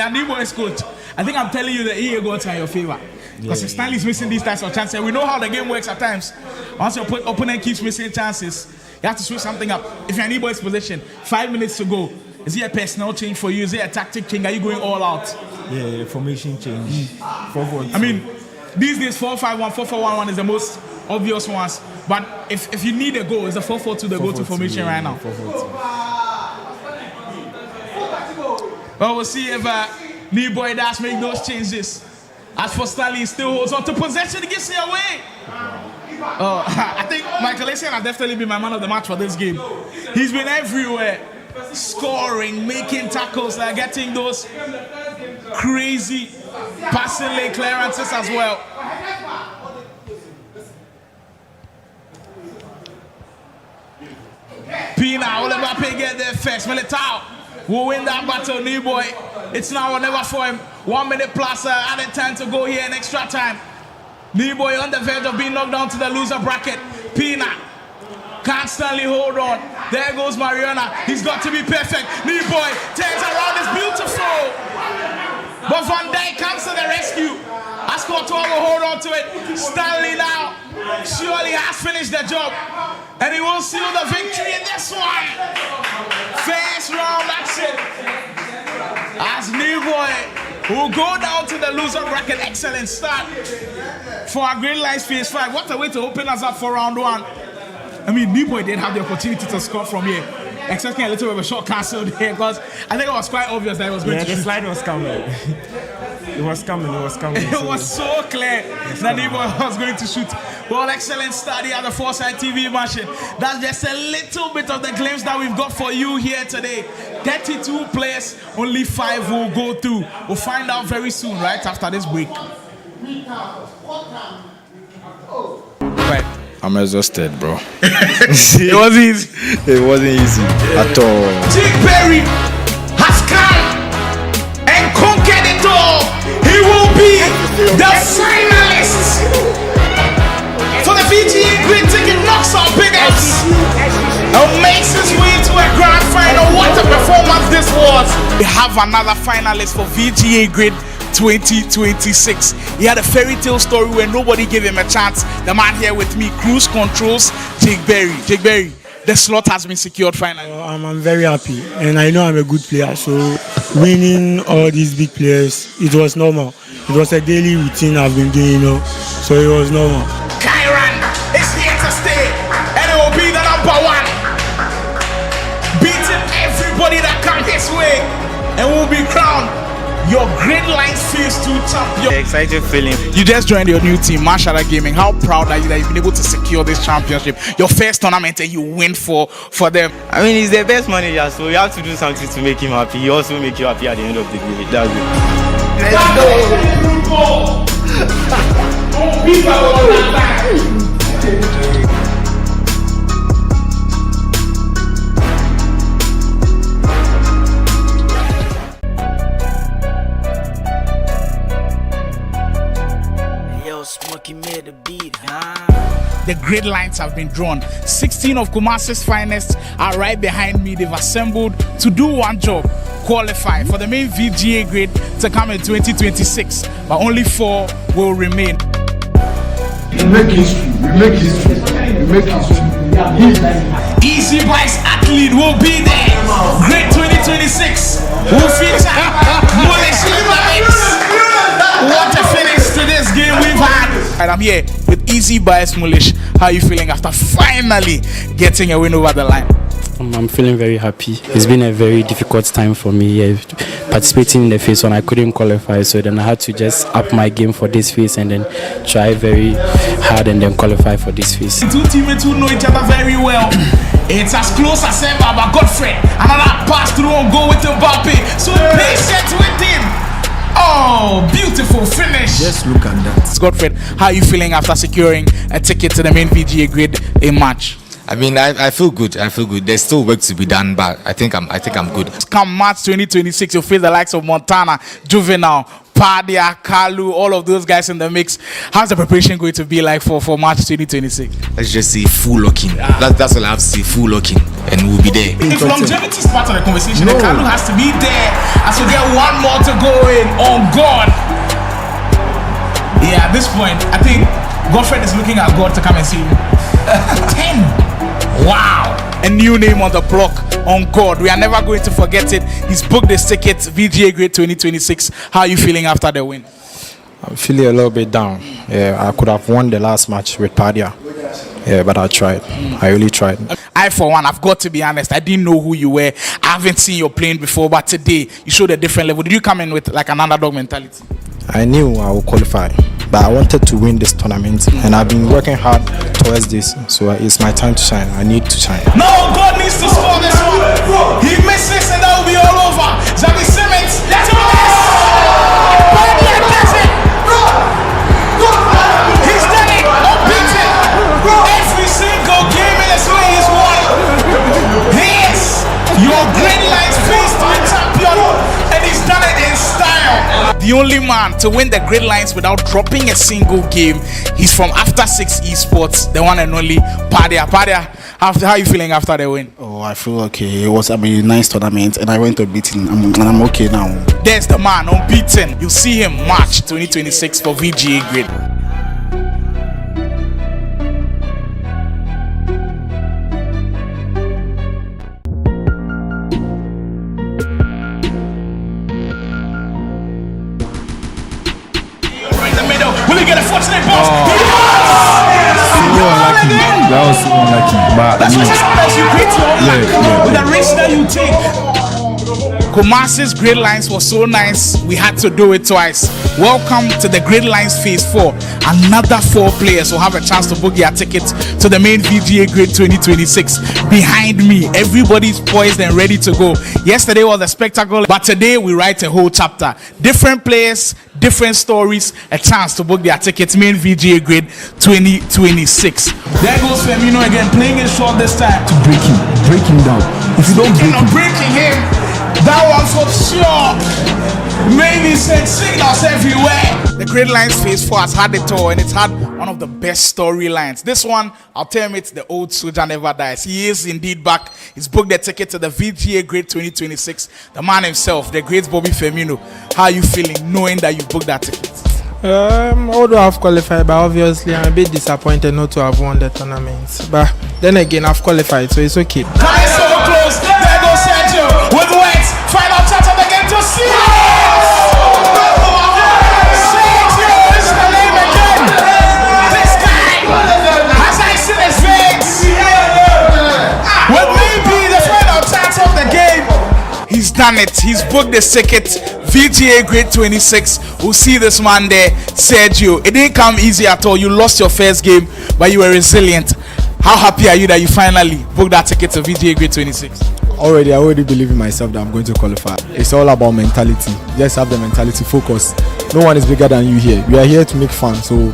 Neboy's coach, I think I'm telling you that EA goals are in your favor. Because if Stanley's missing these types of chances, we know how the game works at times. Once your opponent keeps missing chances, you have to switch something up. If you're in Neboy's position, 5 minutes to go, is it a personnel change for you? Is it a tactic change? Are you going all out? Yeah, formation change. I mean, these days 4-5-1, 4-4-1-1 is the most obvious ones. But if you need a goal, it's a 4-4-2 the go-to formation right now. 4-4-2. Well, we'll see if Neboy does make those changes. As for Stanley, he still holds on to possession. He gets it away. I think Michael Essien has definitely been my man of the match for this game. He's been everywhere, scoring, making tackles, getting those crazy passing lane clearances as well. Pina, Mbappe get there first. Militao will win that battle. Neboy, it's now or never for him. 1 minute plus added time to go here in extra time. Neboy on the verge of being knocked down to the loser bracket. Pina can't Stanley hold on. There goes Mariana. He's got to be perfect. Neboy turns around. It's beautiful. But Van Dijk comes to the rescue. Ascotoa will hold on to it. Stanley now surely has finished the job. And he will seal the victory in this one. First round action. As Neboy will go down to the loser bracket. Excellent start for our Gridlines phase 5. What a way to open us up for round 1. I mean, Neboy did have the opportunity to score from here. Expecting a little bit of a short castle there, because I think it was quite obvious that it was going to shoot. The slide was coming. It was coming. It was so clear that Neboy was going to shoot. Well, excellent study at the Foresight TV machine. That's just a little bit of the glimpse that we've got for you here today. 32 players, only 5 will go through. We'll find out very soon, right after this break. Right. I'm exhausted, bro. It wasn't easy. It wasn't easy at all. Jake Berry has come and conquered it all. He will be the finalist for the VGA GRID ticket. Knocks out Big Ups and makes his way to a grand final. What a performance this was. We have another finalist for VGA GRID 2026. He had a fairy tale story where nobody gave him a chance. The man here with me, Cruise Controls, Jake Berry. Jake Berry, the slot has been secured finally. I'm very happy, and I know I'm a good player, so winning all these big players, it was normal. It was a daily routine I've been doing, so it was normal. Kyran is here to stay, and it will be the #1. Beating everybody that comes his way, and will be crowned your Gridlines Phase 2 champion. Exciting feeling. You just joined your new team, Mashala Gaming. How proud are you that you've been able to secure this championship? Your first tournament and you win for them. I mean, he's the best manager, so you have to do something to make him happy. He also make you happy at the end of the day. That's it. The Gridlines have been drawn. 16 of Kumasi's finest are right behind me. They've assembled to do one job: qualify for the main VGA GRID to come in 2026. But only 4 will remain. We make history. Easy Bikes athlete will be there. GRID 2026 will feature Mulish Ligaments. What a finish to this game we've had. And I'm here with Easy Bias Mulish. How are you feeling after finally getting a win over the line? I'm feeling very happy. It's been a very difficult time for me. Participating in the phase 1, I couldn't qualify, so then I had to just up my game for this phase and then try very hard and then qualify for this phase. Two teammates who know each other very well. It's as close as ever, but Godfrey, another pass through and go with Mbappe. So patient with him. Oh, beautiful finish. Just look at that. Godfrey, how are you feeling after securing a ticket to the main VGA grid in March? I mean, I feel good. I feel good. There's still work to be done, but I think I'm good. Come March 2026, you'll face the likes of Montana, Juvenile, Padia, Kalu, all of those guys in the mix. How's the preparation going to be like for March 2026? Let's just say full locking. That's all I have to say, full locking, and we'll be there. If longevity is part of the conversation, then Kalu has to be there as we get one more to go in. On God. Yeah, at this point, I think Godfrey is looking at God to come and see him. 10. Wow. A new name on the block. On God. We are never going to forget it. He's booked this ticket, VGA Grid 2026. How are you feeling after the win? I'm feeling a little bit down. Yeah, I could have won the last match with Padia. Yeah, but I tried. I really tried. I, for one, I've got to be honest. I didn't know who you were. I haven't seen you playing before, but today you showed a different level. Did you come in with like an underdog mentality? I knew I would qualify, but I wanted to win this tournament, and I've been working hard towards this. So it's my time to shine. I need to shine. No, God needs to score this one. He misses and that will be all over. Xavi Simmons, let's go! He's done it, unbeaten. Every single game in his way is won. Yes, your Gridlines faced the champion, and he's done it in style. The only man to win the Gridlines without dropping a single game. He's from After 6 Esports, the one and only Padia. Padia, how are you feeling after the win? Oh, I feel okay. It was a nice tournament, and I went to beat him, and I'm okay now. There's the man, unbeaten. You'll see him March 2026 for VGA Grid. That was so unlucky. But that's what sometimes you create your own luck with the risk that you take. Kumasi's Gridlines was so nice, we had to do it twice. Welcome to the Gridlines Phase 4. Another 4 players will have a chance to book their tickets to the main VGA Grid 2026. Behind me, everybody's poised and ready to go. Yesterday was a spectacle, but today we write a whole chapter. Different players, different stories, a chance to book their tickets, main VGA Grid 2026. There goes Firmino again, playing it short this time. To break him down. If you don't breaking him, that one for sure. Maybe send signals everywhere. The Gridlines Phase 4 has had it all, and it's had one of the best storylines. This one, I'll tell him, it's the old soldier never dies. He is indeed back. He's booked the ticket to the VGA Grid 2026. The man himself, the great Bobby Firmino. How are you feeling knowing that you booked that ticket? Although I've qualified, but obviously I'm a bit disappointed not to have won the tournament. But then again, I've qualified, so it's okay. Guys, so close. There goes Sergio with Wentz. Final touch of the game to see. Sergio is the name again. This guy has ice in his veins. With maybe the final touch of the game. He's done it. He's booked the ticket. VGA Grid 26. We'll see this man there, Sergio. It didn't come easy at all. You lost your first game, but you were resilient. How happy are you that you finally booked that ticket to VGA Grid 26? I already believe in myself that I'm going to qualify. It's all about mentality. Just have the mentality, focus. No one is bigger than you here. We are here to make fun, so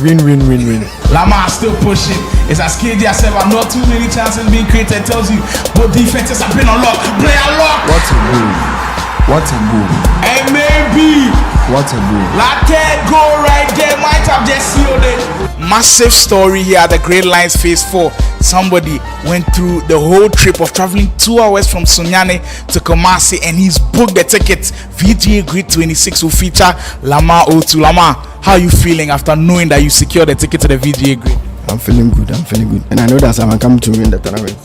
win. Lamar still pushing. It's as KD as ever. Not too many chances being created. Tells you both defenses have been unlocked. Player locked. What a goal. And maybe what a goal. That third goal right there might have just sealed it. Massive story here at the Gridlines Phase 4. Somebody went through the whole trip of traveling 2 hours from Sunyani to Kumasi, and he's booked the tickets. VGA Grid 26 will feature Lamar O2. Lamar, how are you feeling after knowing that you secured the ticket to the VGA Grid? I'm feeling good. And I know that I'm coming to win the tournament.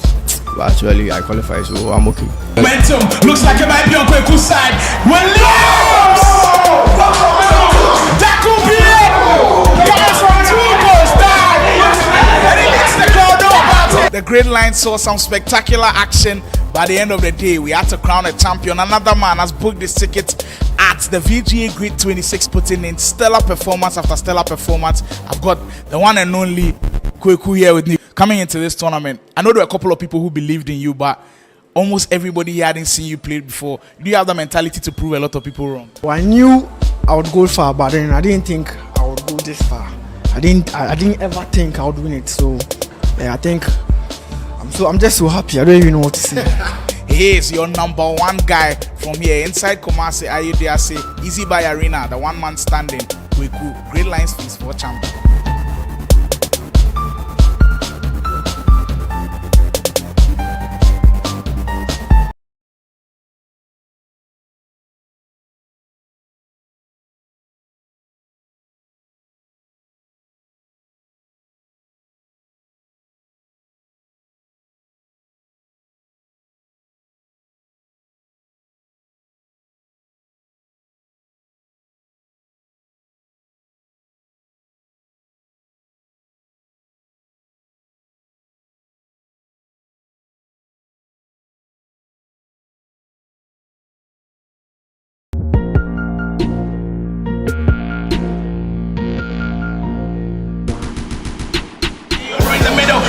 But actually, I qualify, so I'm okay. Momentum looks like it might be on Kweku's side. Williams! That could be it! Coming from 2 goals down! And he lets the crowd know about it. The Gridlines saw some spectacular action. By the end of the day, we had to crown a champion. Another man has booked this ticket at the VGA Grid 26, putting in stellar performance after stellar performance. I've got the one and only Kweku here with me. Coming into this tournament, I know there were a couple of people who believed in you, but almost everybody here hadn't seen you play before. Do you have the mentality to prove a lot of people wrong? Well, I knew I would go far, but then I didn't think I would go this far. I didn't ever think I would win it. So yeah, I think I'm just so happy. I don't even know what to say. He is your number one guy from here inside Kumasi Ayudiase Easy Buy Arena, the one man standing. Kweku, Gridlines fees for champion.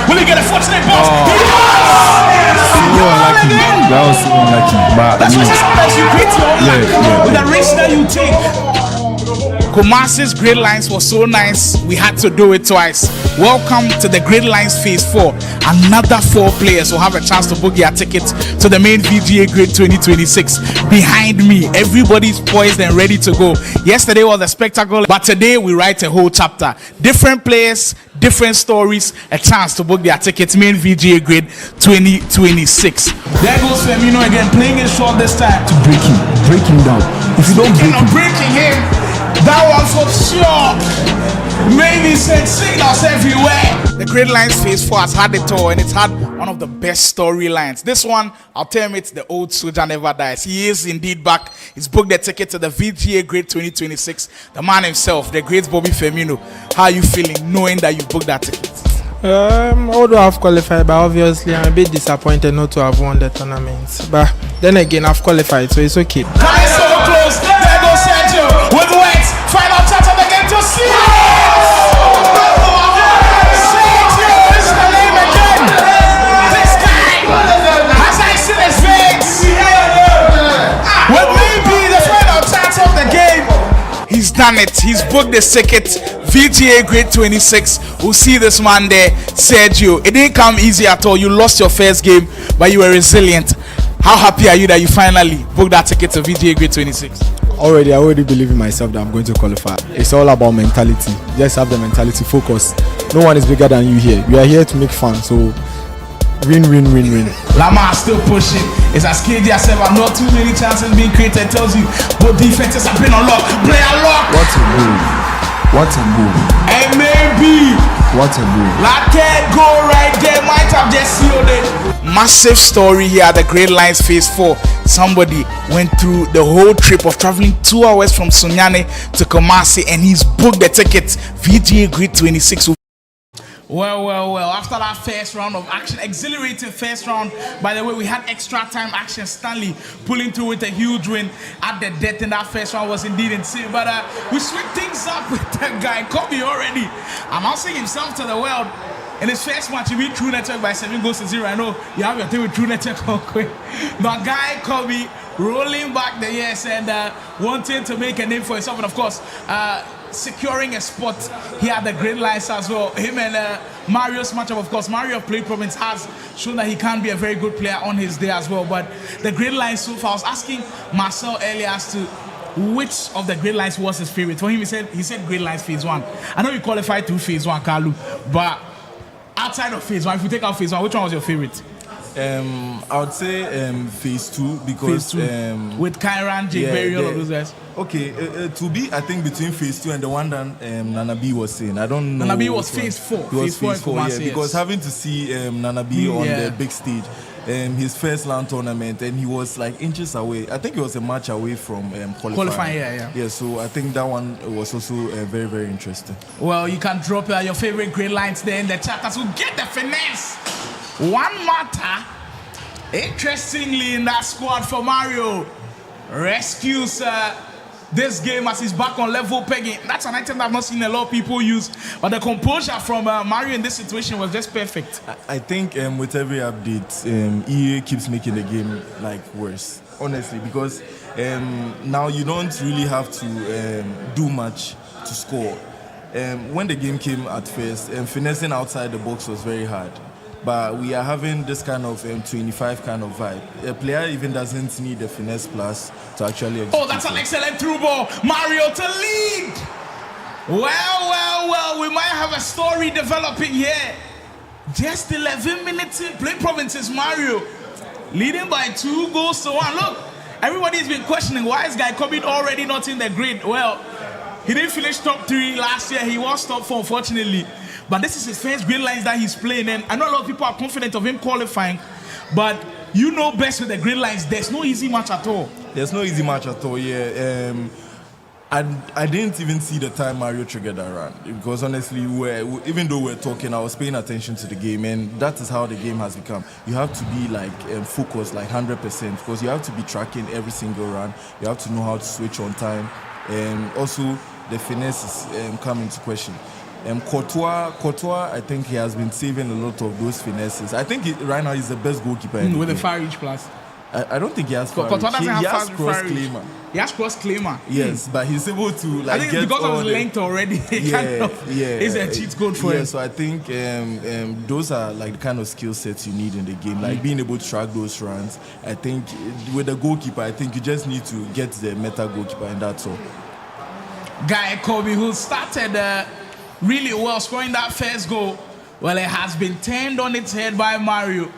Will he get a fortunate pass? So unlucky. That was so unlucky. But that's what sometimes you create your own luck with the risk that you take. Kumasi's Gridlines was so nice, we had to do it twice. Welcome to the Gridlines Phase 4. Another 4 players will have a chance to book their tickets to the main VGA Grid 2026. Behind me, everybody's poised and ready to go. Yesterday was a spectacle, but today we write a whole chapter. Different players, different stories, a chance to book their tickets, main VGA Grid 2026. There goes Firmino again, playing it short this time. To break him down. If you don't breaking him, that one for sure. Maybe send signals everywhere. The Gridlines Phase 4 has had it all, and it's had one of the best storylines. This one, I'll tell him, it's the old soldier never dies. He is indeed back. He's booked the ticket to the VGA Grid 2026. The man himself, the great Bobby Firmino. How are you feeling knowing that you booked that ticket? Although I've qualified, but obviously I'm a bit disappointed not to have won the tournament. But then again, I've qualified, so it's okay. Coming so close. There goes Sergio with Wentz. Final touch of the game to see. Sergio is the name again. This guy, as I see his face, with maybe the final touch of the game, he's done it. He's booked the ticket. VGA Grid 26. We'll see this man there, Sergio. It didn't come easy at all. You lost your first game, but you were resilient. How happy are you that you finally booked that ticket to VGA Grid 26? I already believe in myself that I'm going to qualify. It's all about mentality. Just have the mentality, focus. No one is bigger than you here. We are here to make fun, so win. Lamar still pushing. It's as KD as ever. Not too many chances being created. Tells you both defenses have been unlocked. Player locked. What a goal. And maybe what a goal. That can't go right there. Might have just sealed it. Massive story here at the Gridlines Phase 4. Somebody went through the whole trip of traveling 2 hours from Sunyani to Kumasi, and he's booked the tickets. VGA Grid 26. Well, after that first round of action, exhilarating first round, by the way, we had extra time action. Stanley pulling through with a huge win at the death in that first round was indeed insane. But we switched things up with that guy, Kobe already announcing himself to the world. In his first match, he beat True Network by 7-0. I know you have your thing with True Network. But guy Kobe rolling back the years and wanting to make a name for himself, and of course, securing a spot here at the Gridlines as well. Him and Mario's matchup, of course. Mario of Play Province has shown that he can be a very good player on his day as well. But the Gridlines so far, I was asking Marcel earlier as to which of the Gridlines was his favorite. For him, he said Gridlines Phase 1. I know you qualified through Phase 1, Kalu, but outside of Phase 1, if you take out Phase 1, which one was your favorite? I would say Phase 2 because Phase 2. With Kyran, Jake Berry, all of those guys. Okay, to be I think between Phase 2 and the one that Nana B was saying. I don't know. Nana B was Phase 4. He was Phase 4, yeah. Because having to see Nana B on the big stage, his first LAN tournament, and he was like inches away. I think it was a match away from qualifying. Yeah, so I think that one was also very, very interesting. Well, you can drop your favorite Gridlines there in the chat as we get the finesse. One matter, interestingly, in that squad for Mario, rescues this game as he's back on level pegging. That's an item that I've not seen a lot of people use. But the composure from Mario in this situation was just perfect. I think with every update, EA keeps making the game like worse, honestly, because now you don't really have to do much to score. When the game came at first, finessing outside the box was very hard. But we are having this kind of 25 kind of vibe. A player even doesn't need a finesse plus to actually execute. Oh, that's an excellent through ball. Mario to lead. Well, we might have a story developing here. Just 11 minutes in play provinces, Mario leading by 2 goals to 1. Look, everybody's been questioning why is Guy Kobe already not in the grid. Well, he didn't finish top 3 last year. He was top 4, unfortunately. But this is his first Gridlines that he's playing, and I know a lot of people are confident of him qualifying, but you know best with the Gridlines, there's no easy match at all. There's no easy match at all, yeah. I didn't even see the time Mario triggered that run, because honestly, even though we're talking, I was paying attention to the game, and that is how the game has become. You have to be like focused, like 100%, because you have to be tracking every single run. You have to know how to switch on time, and also the finesse is come into question. Courtois, I think he has been saving a lot of those finesses. I think right now he's the best goalkeeper in the with game. the far reach plus. I don't think he has far Courtois reach. doesn't He have has far cross-claimer. He has cross-claimer. Yes, but he's able to like I think get because all of his length already. It's a cheat code for him. So I think those are like the kind of skill sets you need in the game, like being able to track those runs. I think with the goalkeeper, I think you just need to get the meta goalkeeper, and that's all. Guy Kobe, who started really well, scoring that first goal. Well, it has been turned on its head by Mario.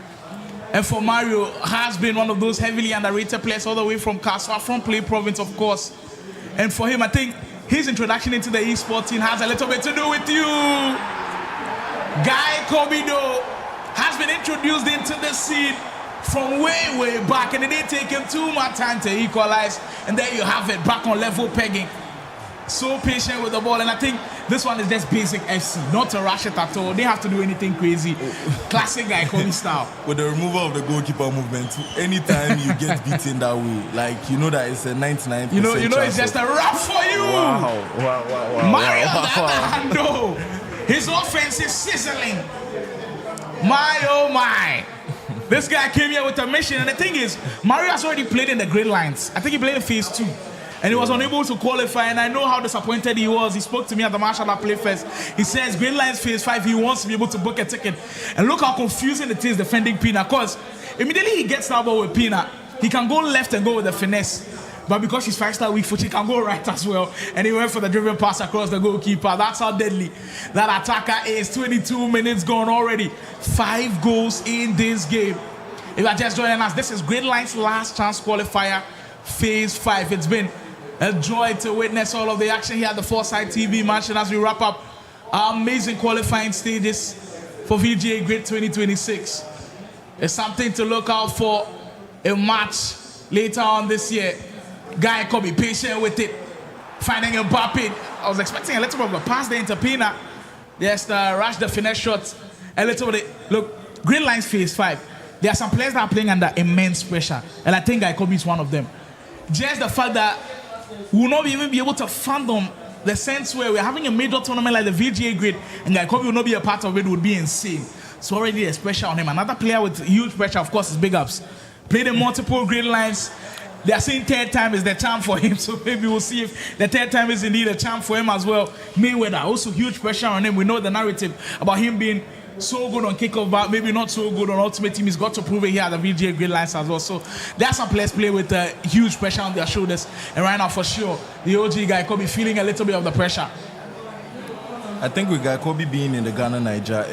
And for Mario, has been one of those heavily underrated players all the way from Kaswa, from Play Province, of course. And for him, I think his introduction into the esports team has a little bit to do with you. Guy Kobe, though, has been introduced into the scene from way back, and it didn't take him too much time to equalize. And there you have it, back on level pegging. So patient with the ball, and I think this one is just basic FC, not to rush it at all. They have to do anything crazy. Classic Guy Kobe style. With the removal of the goalkeeper movement, anytime you get beaten that way, like you know that it's a 99%. You know it's just a wrap for you. Wow. Mario, on the other hand, though, his offense is sizzling. My oh my. This guy came here with a mission, and the thing is, Mario has already played in the Gridlines. I think he played in phase 2. And he was unable to qualify, and I know how disappointed he was. He spoke to me at the Marshall Play Fest. He says, Gridlines phase 5, he wants to be able to book a ticket. And look how confusing it is defending Pina, because immediately he gets that ball with Pina, he can go left and go with the finesse. But because he's 5-star weak foot, he can go right as well. And he went for the driven pass across the goalkeeper. That's how deadly that attacker is. 22 minutes gone already. 5 goals in this game. If you are just joining us, this is Gridlines' last chance qualifier, phase 5. It's been a joy to witness all of the action here at the Foresight TV match, and as we wrap up our amazing qualifying stages for VGA GRID 2026. It's something to look out for a match later on this year. Guy Kobe, patient with it, finding Mbappe. I was expecting a little bit of a pass there into Pina. Just rush the finesse shot a little bit. Look, Gridlines phase 5. There are some players that are playing under immense pressure, and I think Guy Kobe is one of them. Just the fact that we will not even be able to fathom the sense where we're having a major tournament like the VGA GRID and Guy Kobe will not be a part of it would be insane. So already there's pressure on him. Another player with huge pressure, of course, is Big Ups. Played in multiple Gridlines. They are saying third time is the charm for him, so maybe we'll see if the third time is indeed a charm for him as well. Mayweather, also huge pressure on him. We know the narrative about him being so good on kickoff, but maybe not so good on ultimate team. He's got to prove it here at the VGA Gridlines as well. So there are some players play with huge pressure on their shoulders. And right now, for sure, the OG Guy Kobe feeling a little bit of the pressure. I think with Guy Kobe being in the Ghana Niger,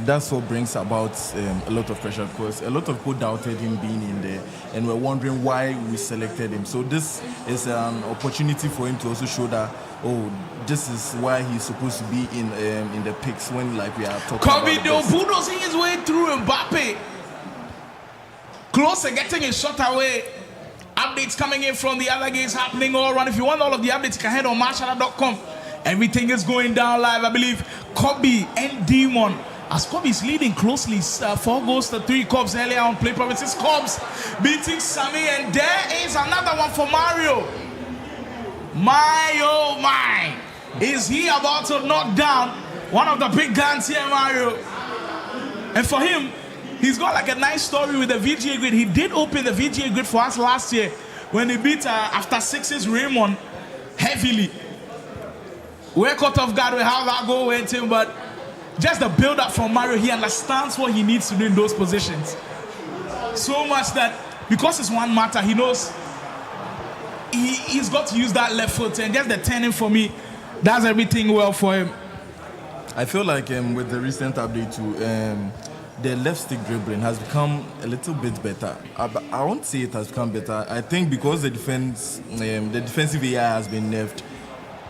that's what brings about a lot of pressure, because a lot of people doubted him being in there and were wondering why we selected him. So this is an opportunity for him to also show that, oh, this is why he's supposed to be in the picks when like we are talking Kobe about though bulldozing his way through Mbappe. Closer getting his shot away. Updates coming in from the other games happening all around. If you want all of the updates, you can head on marshall.com. Everything is going down live. I believe Kobe and Demon, as Kobe is leading closely, 4 goals to 3 Cubs earlier on Play Provinces. Cubs beating Sammy, and there is another one for Mario. My oh my, is he about to knock down one of the big guns here, Mario? And for him, he's got like a nice story with the VGA grid. He did open the VGA grid for us last year when he beat after sixes Raymond heavily. We're caught off guard with how that goal went in, but just the build up from Mario, he understands what he needs to do in those positions. So much that because it's one matter, he knows he's got to use that left foot, and just the turning for me does everything well for him. I feel like with the recent update too, the left stick dribbling has become a little bit better. I won't say it has become better. I think because the defensive AI has been nerfed,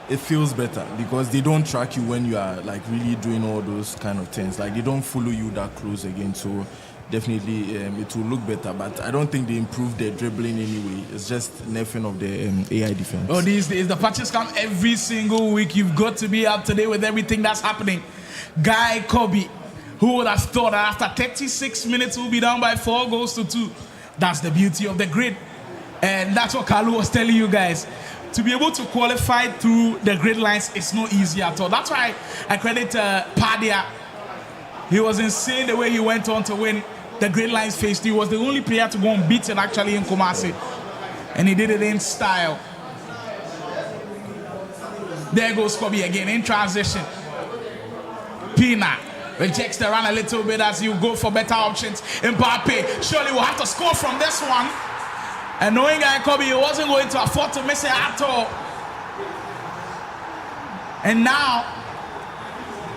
it feels better because they don't track you when you are like really doing all those kind of things. Like they don't follow you that close again. So definitely it will look better. But I don't think they improved their dribbling anyway. It's just nerfing of the AI defense. Oh, these days the patches come every single week. You've got to be up to date with everything that's happening. Guy Kobe, who would have thought that after 36 minutes we'll be down by 4-2? That's the beauty of the grid. And that's what Kalu was telling you guys. To be able to qualify through the grid lines is not easy at all. That's why I credit Padia. He was insane the way he went on to win the grid lines phase 2. He was the only player to go unbeaten actually in Kumasi. And he did it in style. There goes Kobe again in transition. Pina rejects the run a little bit as you go for better options. Mbappe surely will have to score from this one. And knowing Guy Kobe, he wasn't going to afford to miss it at all. And now,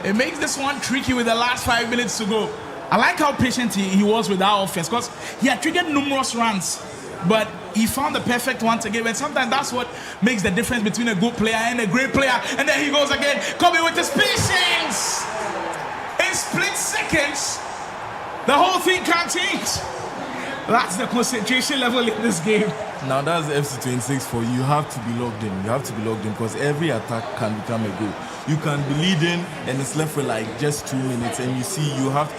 it makes this one tricky with the last 5 minutes to go. I like how patient he was with our offense because he had triggered numerous runs, but he found the perfect one to give. And sometimes that's what makes the difference between a good player and a great player. And there he goes again. Kobe with his patience. In split seconds, the whole thing can change. That's the concentration level in this game. Now that's FC26 for you. You have to be logged in. You have to be logged in because every attack can become a goal. You can be leading and it's left for like just 2 minutes, and you see you have.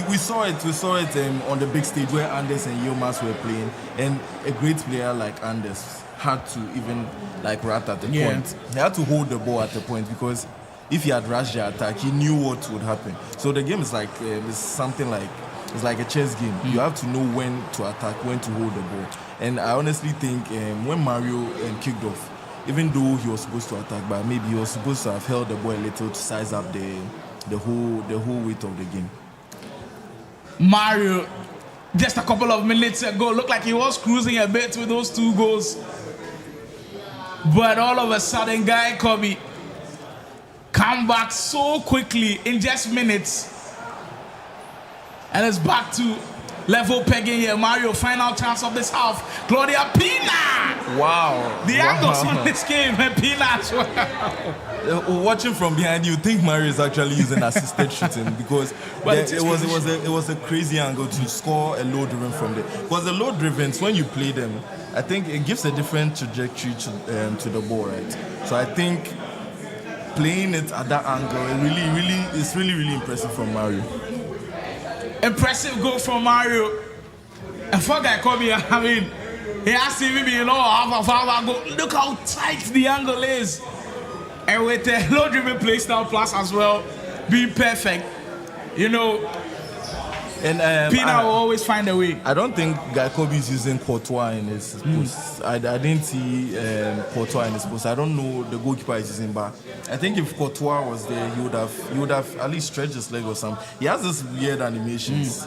We saw it. We saw it on the big stage where Anders and Yilmaz were playing, and a great player like Anders had to even like rat at the point. He had to hold the ball at the point because if he had rushed the attack, he knew what would happen. So the game is like it's something like. It's like a chess game. You have to know when to attack, when to hold the ball. And I honestly think when Mario kicked off, even though he was supposed to attack, but maybe he was supposed to have held the ball a little to size up the whole weight of the game. Mario, just a couple of minutes ago, looked like he was cruising a bit with those 2 goals. But all of a sudden, Guy Kobe come back so quickly in just minutes. And it's back to level pegging here. Mario, final chance of this half. Claudia Pina! Wow. The angles on this game, and Pina as well. Watching from behind, you think Mario is actually using assisted shooting because it was a crazy angle to score a low driven from there. Because the low drivens, when you play them, I think it gives a different trajectory to the ball, right? So I think playing it at that angle, it's really impressive from Mario. Impressive goal from Mario. And for Guy Kobe, I mean, he has to even be, half of our goal. Look how tight the angle is. And with the low driven play style plus as well, being perfect, and Pina will always find a way. I don't think Guy Kobe is using Courtois in his post. I didn't see Courtois in his post. I don't know the goalkeeper is using, but I think if Courtois was there, he would have at least stretched his leg or something. He has this weird animations.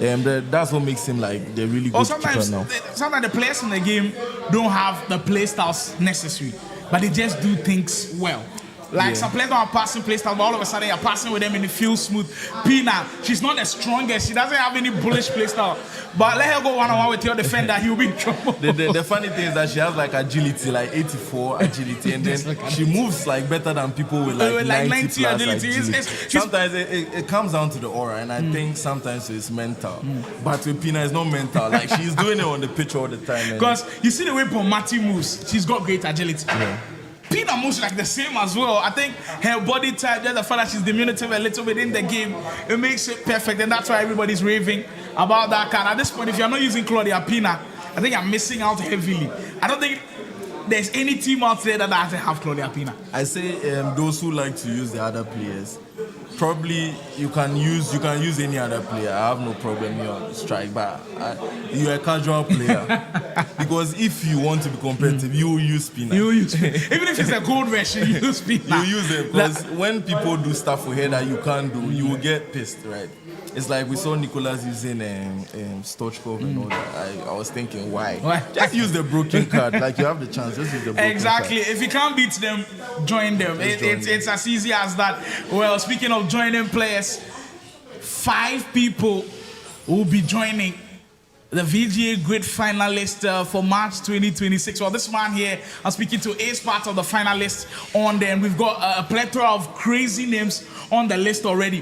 That's what makes him like the really good keeper now. Sometimes the players in the game don't have the play styles necessary, but they just do things well. Like some players don't have passing play style, but all of a sudden you're passing with them and it feels smooth. Pina, she's not the strongest. She doesn't have any bullish play style. But let her go one-on-one with your defender, he'll be in trouble. The funny thing is that she has like agility, like 84 agility, and then she moves like better than people with like 90 plus agility. Sometimes it comes down to the aura, and I think sometimes it's mental. But with Pina, it's not mental. Like she's doing it on the pitch all the time. Because you see the way Pomati moves, she's got great agility. Yeah. Pina moves like the same as well. I think her body type, just the fact that she's diminutive a little bit in the game, it makes it perfect, and that's why everybody's raving about that card. At this point, if you're not using Claudia Pina, I think I'm missing out heavily. I don't think there's any team out there that doesn't have Claudia Pina. I say those who like to use the other players, probably you can use any other player. I have no problem here on strike, but you're a casual player. Because if you want to be competitive, you will use Pina. Even if it's a gold version, you use Pina. You use it because when people do stuff for here that you can't do, you will get pissed, right? It's like we saw Nicolas using Stochkov and all that. I was thinking, why? Just use the broken card. Like, you have the chance, just use the broken exactly. card. If you can't beat them, join them. It's as easy as that. Well, speaking of joining players, 5 people will be joining the VGA GRID finalist for March 2026. Well, this man here, I'm speaking to, is part of the finalists on there. And we've got a plethora of crazy names on the list already.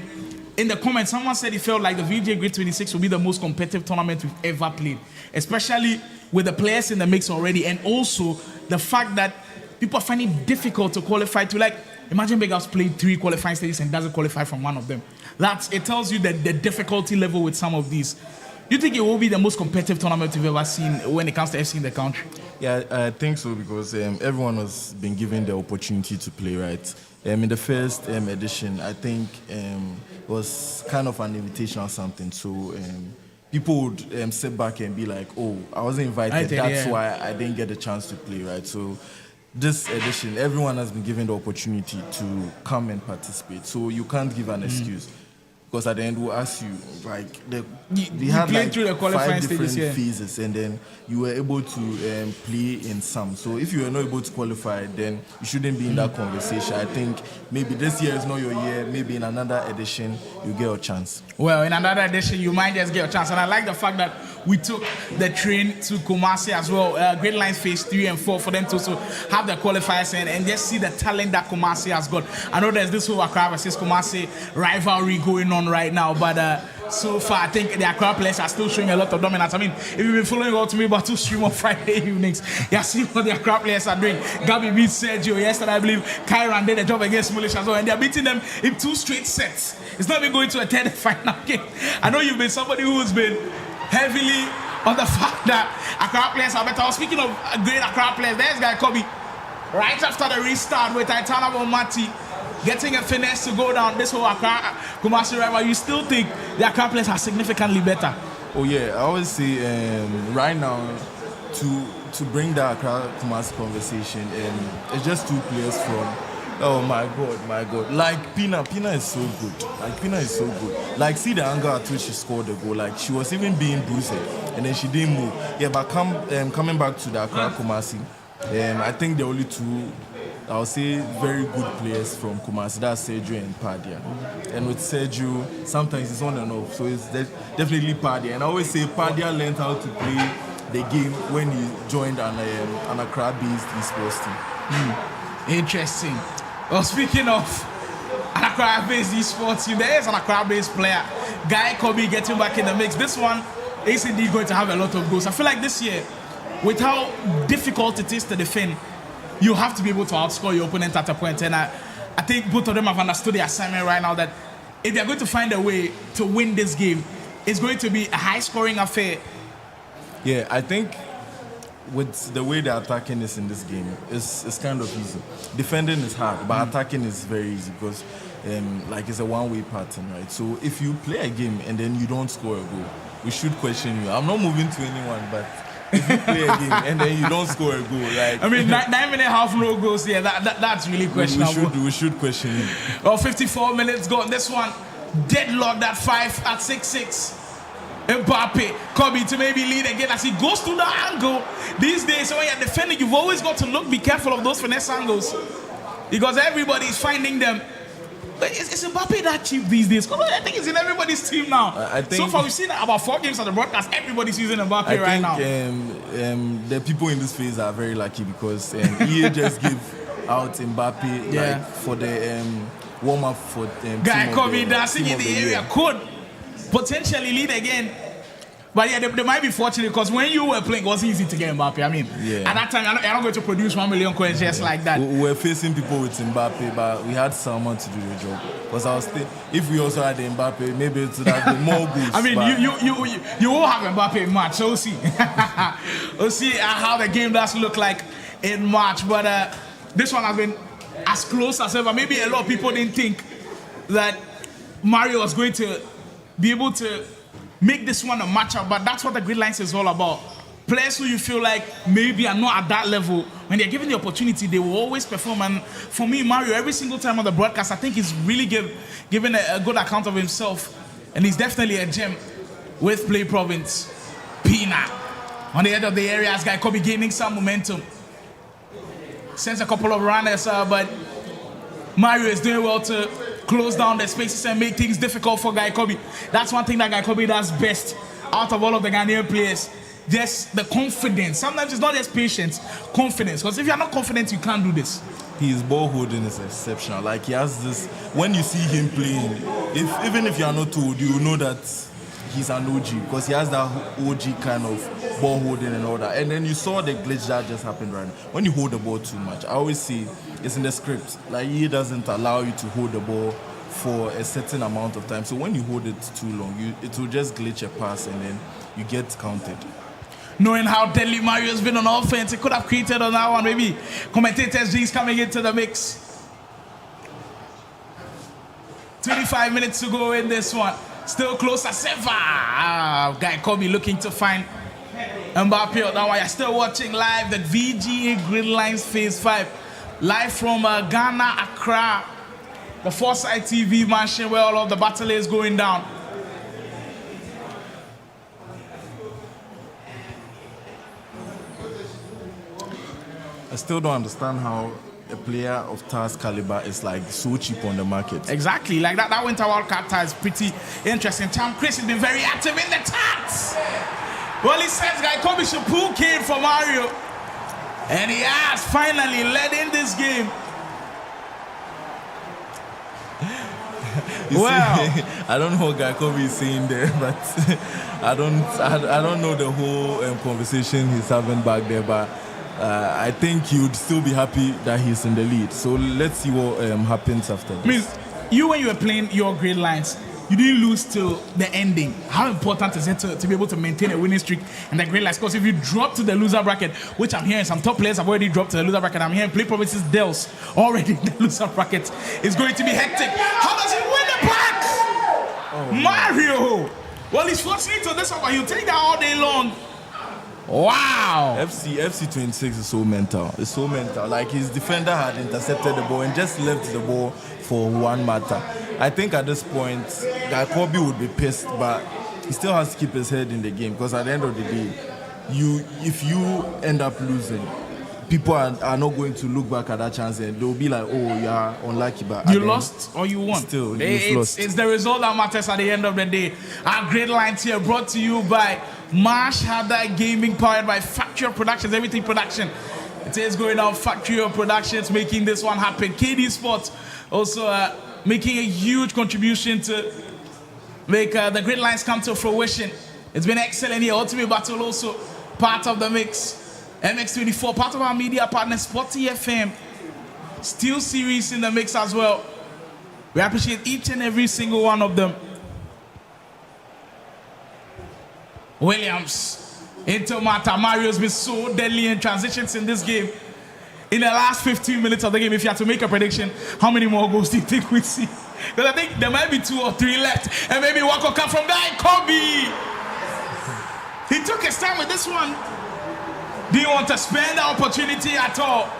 In the comments, someone said he felt like the VGA GRID 26 will be the most competitive tournament we've ever played, especially with the players in the mix already, and also the fact that people are finding it difficult to qualify to. Like, imagine Big House played 3 qualifying stages and doesn't qualify from one of them. It tells you that the difficulty level with some of these. Do you think it will be the most competitive tournament you've ever seen when it comes to FC in the country? Yeah, I think so, because everyone has been given the opportunity to play, right? In the first edition, I think it was kind of an invitation or something. So people would sit back and be like, oh, I wasn't invited. That's why I didn't get the chance to play, right? So this edition, everyone has been given the opportunity to come and participate. So you can't give an excuse. Because at the end, we'll ask you, like, we had like through the 5 different phases, and then you were able to play in some. So if you were not able to qualify, then you shouldn't be in that conversation. I think maybe this year is not your year. Maybe in another edition, you get a chance. Well, in another edition, you might just get a chance. And I like the fact that we took the train to Kumasi as well. Gridlines phase 3 and 4 for them to also have the qualifiers and just see the talent that Kumasi has got. I know there's this whole Accra versus Kumasi rivalry going on right now, but so far I think the Accra players are still showing a lot of dominance. I mean, if you've been following all to me about 2 stream on Friday evenings, you see what the Accra players are doing. Gabi beat Sergio yesterday, I believe. Kyran did a job against Mulish as well, and they're beating them in 2 straight sets. It's not even going to a 3rd final game. I know you've been somebody who's been heavily on the fact that Accra players are better. I was speaking of great Accra players. There's guy Kobe, right after the restart with Aitana Bomati getting a finesse to go down this whole Accra Kumasi rival. You still think the Accra players are significantly better? Oh yeah, I always say right now to bring the Accra Kumasi conversation, it's just 2 players from. Oh my God. Like Pina is so good. Like, see the angle at which she scored the goal. Like, she was even being bruised and then she didn't move. Yeah, but coming back to the Accra Kumasi, I think the only 2, I'll say, very good players from Kumasi, that's Sergio and Padia. And with Sergio, sometimes it's on and off, so it's definitely Padia. And I always say Padia learned how to play the game when he joined an Accra-based esports team. Interesting. Well, speaking of an Accra-based esports team, there is an Accra-based player, Guy Kobe, getting back in the mix. This one is indeed going to have a lot of goals. I feel like this year, with how difficult it is to defend, you have to be able to outscore your opponent at a point. And I think both of them have understood the assignment right now that if they're going to find a way to win this game, it's going to be a high-scoring affair. Yeah, I think with the way the attacking is in this game, it's kind of easy. Defending is hard, but attacking is very easy because like, it's a one-way pattern, right? So if you play a game and then you don't score a goal, we should question you. I'm not moving to anyone, but if you play a game and then you don't score a goal, like, I mean, 9.5 no goals, yeah, that's really questionable. We should question you. Well, 54 minutes gone. This one deadlocked at 6-6. Mbappe, Kobe to maybe lead again as he goes to the angle. These days, when you're defending, you've always got to be careful of those finesse angles because everybody is finding them. But is Mbappe that cheap these days? I think it's in everybody's team now. I think so far, we've seen about 4 games on the broadcast. Everybody's using Mbappe right now. The people in this phase are very lucky because EA just give out Mbappe like, for the warm-up for Guy Kobe dancing in the area could potentially lead again. But yeah, they might be fortunate because when you were playing, it wasn't easy to get Mbappe. I mean, at that time, you're not going to produce 1 million coins just like that. We were facing people with Mbappe, but we had someone to do the job. Because I was if we also had Mbappe, maybe it would have been more goals. I mean, you will have Mbappe in March, so we'll see. We'll see how the game does look like in March. But this one has been as close as ever. Maybe a lot of people didn't think that Mario was going to be able to make this one a matchup, but that's what the Gridlines is all about. Players who you feel like maybe are not at that level, when they're given the opportunity, they will always perform. And for me, Mario, every single time on the broadcast, I think he's really given a good account of himself. And he's definitely a gem with Play Province. Pina on the edge of the area as Guy Kobe gaining some momentum. Sends a couple of runners, but Mario is doing well to close down the spaces and make things difficult for Guy Kobe. That's one thing that Guy Kobe does best out of all of the Ghanaian players. Just the confidence. Sometimes it's not just patience, confidence. Because if you're not confident, you can't do this. His ball holding is exceptional. Like he has this. When you see him playing, even if you are not told, you know that he's an OG because he has that OG kind of ball holding and all that. And then you saw the glitch that just happened right now. When you hold the ball too much, I always say it's in the script. Like he doesn't allow you to hold the ball for a certain amount of time. So when you hold it too long, it will just glitch a pass and then you get counted. Knowing how deadly Mario has been on offense, it could have created on that one. Maybe commentators G's coming into the mix. 25 minutes to go in this one. Still close as ever. Guy Kobe looking to find Mbappe on that one. You're still watching live the VGA Gridlines Phase 5. Live from Ghana, Accra. The Foresight TV mansion where all of the battle is going down. I still don't understand how a player of Tars caliber is like so cheap on the market. Exactly, like that Winter World Cup tie is pretty interesting. Tom Chris has been very active in the tats. Well, he says Guy Kobe should pull Kane for Mario. And he has finally led in this game. See, I don't know what Guy Kobe is saying there, but I don't know the whole conversation he's having back there, but I think he would still be happy that he's in the lead. So let's see what happens after this. I mean, you when you were playing your Gridlines, you didn't lose till the ending. How important is it to be able to maintain a winning streak in the Gridlines? Because if you drop to the loser bracket, which I'm hearing some top players have already dropped to the loser bracket, I'm hearing Play Province's Dels already in the loser bracket. It's going to be hectic. How does he win the pack? Oh, Mario! Well, he's fortunate to this one, but he'll take that all day long. Wow! FC 26 is so mental. It's so mental. Like his defender had intercepted the ball and just left the ball for one matter. I think at this point, Guy Kobe would be pissed, but he still has to keep his head in the game because at the end of the day, if you end up losing, people are not going to look back at that chance and they'll be like, oh, you are unlucky, but you lost or you won. Still, you've lost. It's the result that matters at the end of the day. Our Gridlines here brought to you by Marsh Hada Gaming, powered by Factory of Productions, everything production. It is going on Factory of Productions, making this one happen. KD Sports also making a huge contribution to make the Gridlines come to fruition. It's been excellent here. Ultimate Battle also part of the mix. MX24, part of our media partner, Sporty FM. Steel Series in the mix as well. We appreciate each and every single one of them. Williams into Mata. Mario's been so deadly in transitions in this game. In the last 15 minutes of the game, if you had to make a prediction, how many more goals do you think we see? Because I think there might be 2 or 3 left. And maybe one could come from Guy Kobe. He took his time with this one. Didn't want to spend the opportunity at all.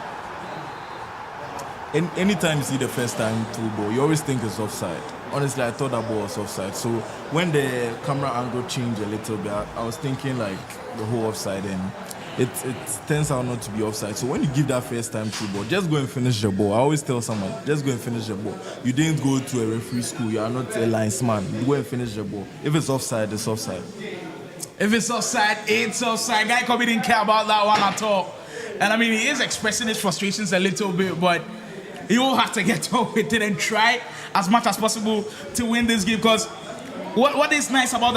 Anytime you see the first time through ball, you always think it's offside. Honestly, I thought that ball was offside. So when the camera angle changed a little bit, I was thinking like the whole offside, and it turns out not to be offside. So when you give that first time through ball, just go and finish the ball. I always tell someone, just go and finish the ball. You didn't go to a referee school. You are not a linesman. You go and finish the ball. If it's offside, it's offside. If it's offside, it's offside. Guy Kobe didn't care about that one at all. And I mean, he is expressing his frustrations a little bit, but he will have to get on with it and try as much as possible to win this game. Because what is nice about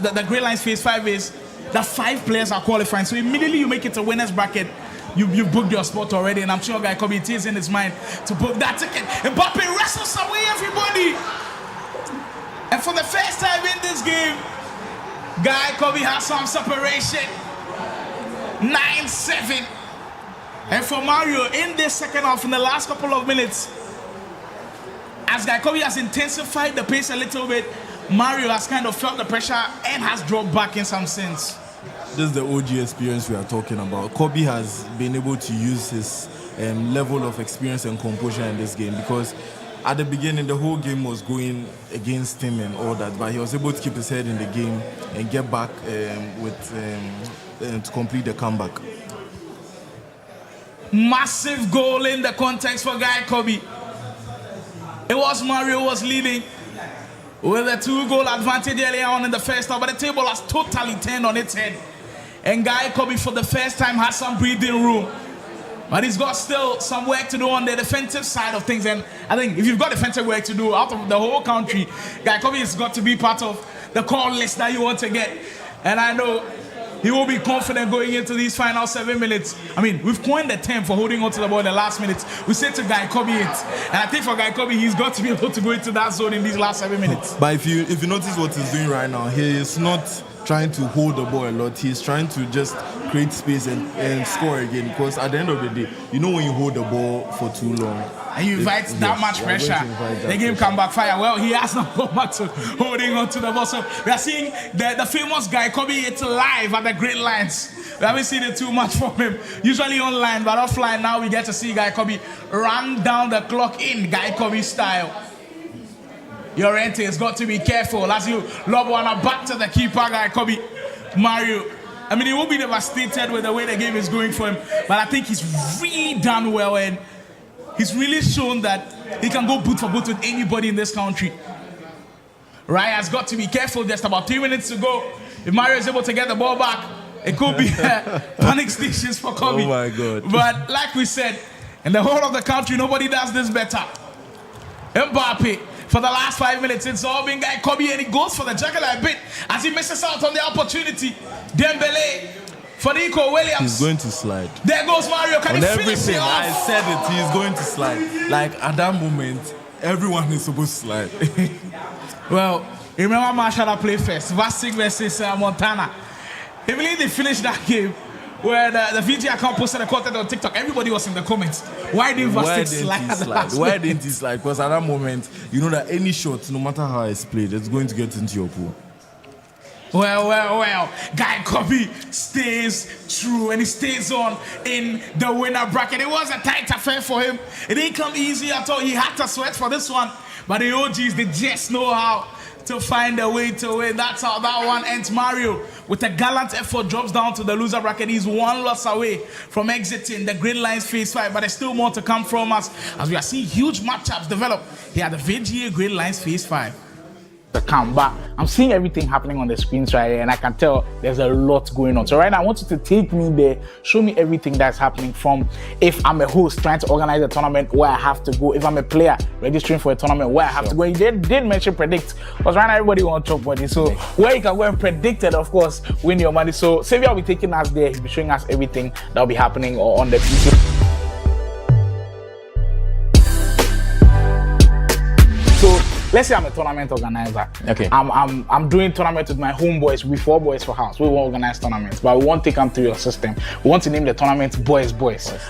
the Gridlines Phase 5 is that 5 players are qualifying. So immediately you make it a winner's bracket, you've booked your spot already. And I'm sure Guy Kobe, it is in his mind to book that ticket. Mbappe wrestles away everybody. And for the first time in this game, Guy Kobe has some separation. 9-7. And for Mario, in this second half, in the last couple of minutes, as Gaikobi has intensified the pace a little bit, Mario has kind of felt the pressure and has dropped back in some sense. This is the OG experience we are talking about. Kobe has been able to use his level of experience and composure in this game, because at the beginning the whole game was going against him and all that, but he was able to keep his head in the game and get back to complete the comeback. Massive goal in the context for Gaikobi. It was Mario was leading with a 2-goal advantage earlier on in the first half, but the table has totally turned on its head. And Gaikobi for the first time has some breathing room. But he's got still some work to do on the defensive side of things. And I think if you've got defensive work to do out of the whole country, Gaikobi has got to be part of the call list that you want to get. And I know he will be confident going into these final 7 minutes. I mean, we've coined the term for holding on to the ball in the last minutes. We said to Gaikobi it. And I think for Gaikobi, he's got to be able to go into that zone in these last 7 minutes. But if you notice what he's doing right now, he is not trying to hold the ball a lot. He's trying to just create space and score again, because at the end of the day, you know when you hold the ball for too long and you invite that much pressure, the game can backfire. Well, he has not gone back to holding on to the ball. So we are seeing the famous Gaikobi it's live at the Gridlines. We haven't seen it too much from him. Usually online, but offline now we get to see Gaikobi run down the clock in Gaikobi style. Llorente has got to be careful as you lob one back to the keeper, Gaikobi. Mario, I mean, he will be devastated with the way the game is going for him, but I think he's really done well, and he's really shown that he can go boot for boot with anybody in this country. Raya has got to be careful. Just about 3 minutes to go. If Mario is able to get the ball back, it could be panic stations for Kobe. Oh my God. But like we said, in the whole of the country, nobody does this better. Mbappe, for the last 5 minutes, it's all been Gaikobi, and he goes for the jugular a bit as he misses out on the opportunity. Dembele, Federico Williams. He's going to slide. There goes Mario. Can on he finish it off? I said it, he's going to slide. Like at that moment, everyone is supposed to slide. Well, remember Marshall that played first. Vastic versus Montana. I believe they finished that game where the VGA account posted a content on TikTok. Everybody was in the comments. Why didn't Vastic slide? Why didn't he slide? Because at that moment, you know that any shot, no matter how it's played, it's going to get into your pool. Well. Gaikobi stays true and he stays on in the winner bracket. It was a tight affair for him. It didn't come easy at all. He had to sweat for this one. But the OGs, they just know how to find a way to win. That's how that one ends. Mario, with a gallant effort, drops down to the loser bracket. He's one loss away from exiting the Gridlines Phase 5, but there's still more to come from us as we are seeing huge matchups develop here at the VGA Gridlines Phase 5. But I'm seeing everything happening on the screens right here, and I can tell there's a lot going on. So right now I want you to take me there, show me everything that's happening, from if I'm a host trying to organize a tournament where I have to go, if I'm a player registering for a tournament where I have to go. You did mention predict, because right now everybody wants to talk money, so where you can go and predict it, of course, win your money. So Xavier will be taking us there. He'll be showing us everything that will be happening on the PC. Let's say I'm a tournament organizer. Okay. I'm doing tournament with my homeboys. We 4 boys for house. We won't organize tournaments, but we won't take them through your system. We want to name the tournament Boys.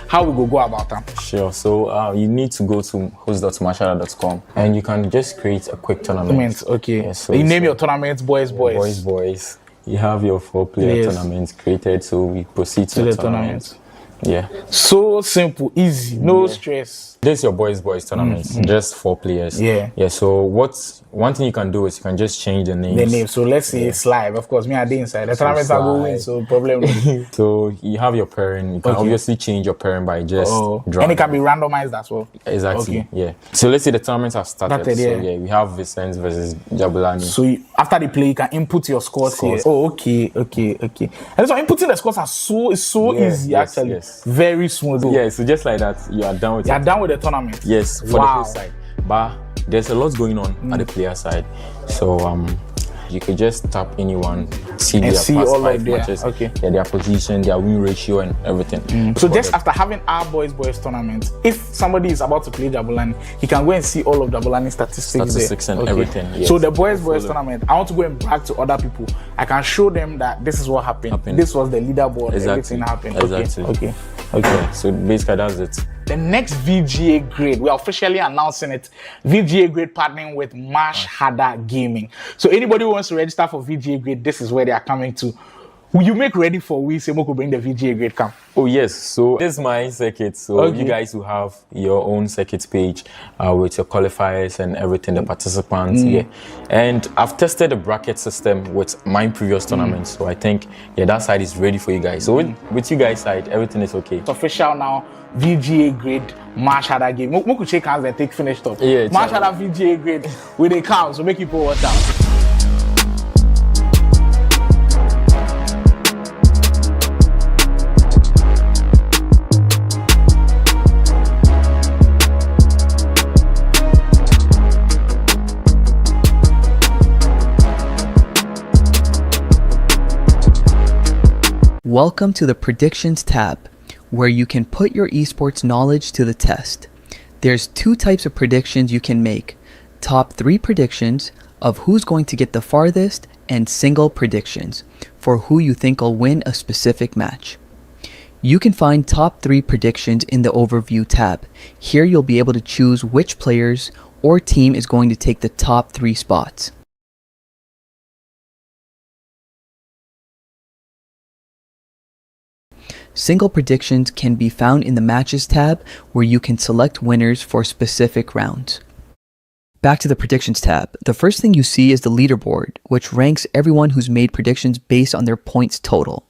How we go about them? Sure. So you need to go to host.mashala.com and you can just create a quick tournament. Okay. Yeah, so you name your tournament Boys. Boys. You have your 4-player tournament created, so we proceed to the tournament. Yeah. So simple, easy, no stress. This is your boys tournament, just 4 players. Yeah. So one thing you can do is you can just change the names. So let's say it's live. Of course, me I did inside. The tournament are going, so problem. So you have your pairing. You can obviously change your pairing by just drawing. And it can be randomized as well. Exactly. Okay. Yeah. So let's say the tournaments have started. We have Vicente versus Jabulani. So after the play, you can input your scores here. Oh, okay. And so inputting the scores is so easy actually. Yes. Very smooth. Yeah. So just like that, you are done with the tournament. Yes, for the player side. But there's a lot going on at the player side. So you could just tap anyone, see their past 5 matches, their position, their win ratio, and everything. So just after having our boys tournament, if somebody is about to play Jabulani, he can go and see all of Jabulani statistics and everything. Yes. So the boys tournament, I want to go and brag to other people. I can show them that this is what happened. This was the leaderboard. Everything happened. Exactly. Okay. Okay, so basically that's it. The next VGA Grid, we are officially announcing it. VGA Grid partnering with Marsh Harder Gaming. So anybody who wants to register for VGA Grid, this is where they are coming to. Will you make ready for we say Moko bring the VGA Grid come? Oh yes, so this is my circuit. So Okay. you guys will have your own circuit page with your qualifiers and everything, the participants. Yeah, and I've tested the bracket system with my previous tournaments, so I think that side is ready for you guys. So with you guys side, everything is okay. It's official now. VGA Grid Marsh Harder Game. Moko shake hands and take finished up. Yeah, Marsh Harder VGA Grid with a count, so make people watch out. Welcome to the Predictions tab, where you can put your esports knowledge to the test. There's 2 types of predictions you can make: top 3 predictions of who's going to get the farthest, and single predictions for who you think will win a specific match. You can find top 3 predictions in the Overview tab. Here you'll be able to choose which players or team is going to take the top 3 spots. Single predictions can be found in the Matches tab, where you can select winners for specific rounds. Back to the Predictions tab. The first thing you see is the leaderboard, which ranks everyone who's made predictions based on their points total.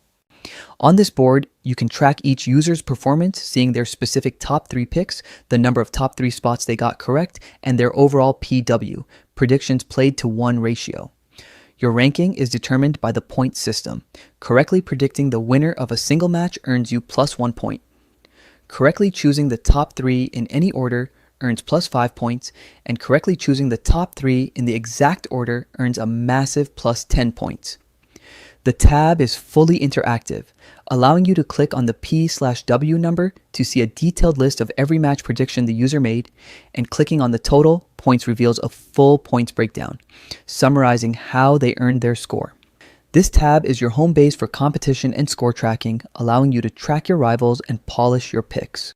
On this board, you can track each user's performance, seeing their specific top 3 picks, the number of top 3 spots they got correct, and their overall PW, predictions played to 1 ratio. Your ranking is determined by the point system. Correctly predicting the winner of a single match earns you +1 point. Correctly choosing the top 3 in any order earns +5 points, and correctly choosing the top 3 in the exact order earns a massive +10 points. The tab is fully interactive, allowing you to click on the P/W number to see a detailed list of every match prediction the user made, and clicking on the total points reveals a full points breakdown, summarizing how they earned their score. This tab is your home base for competition and score tracking, allowing you to track your rivals and polish your picks.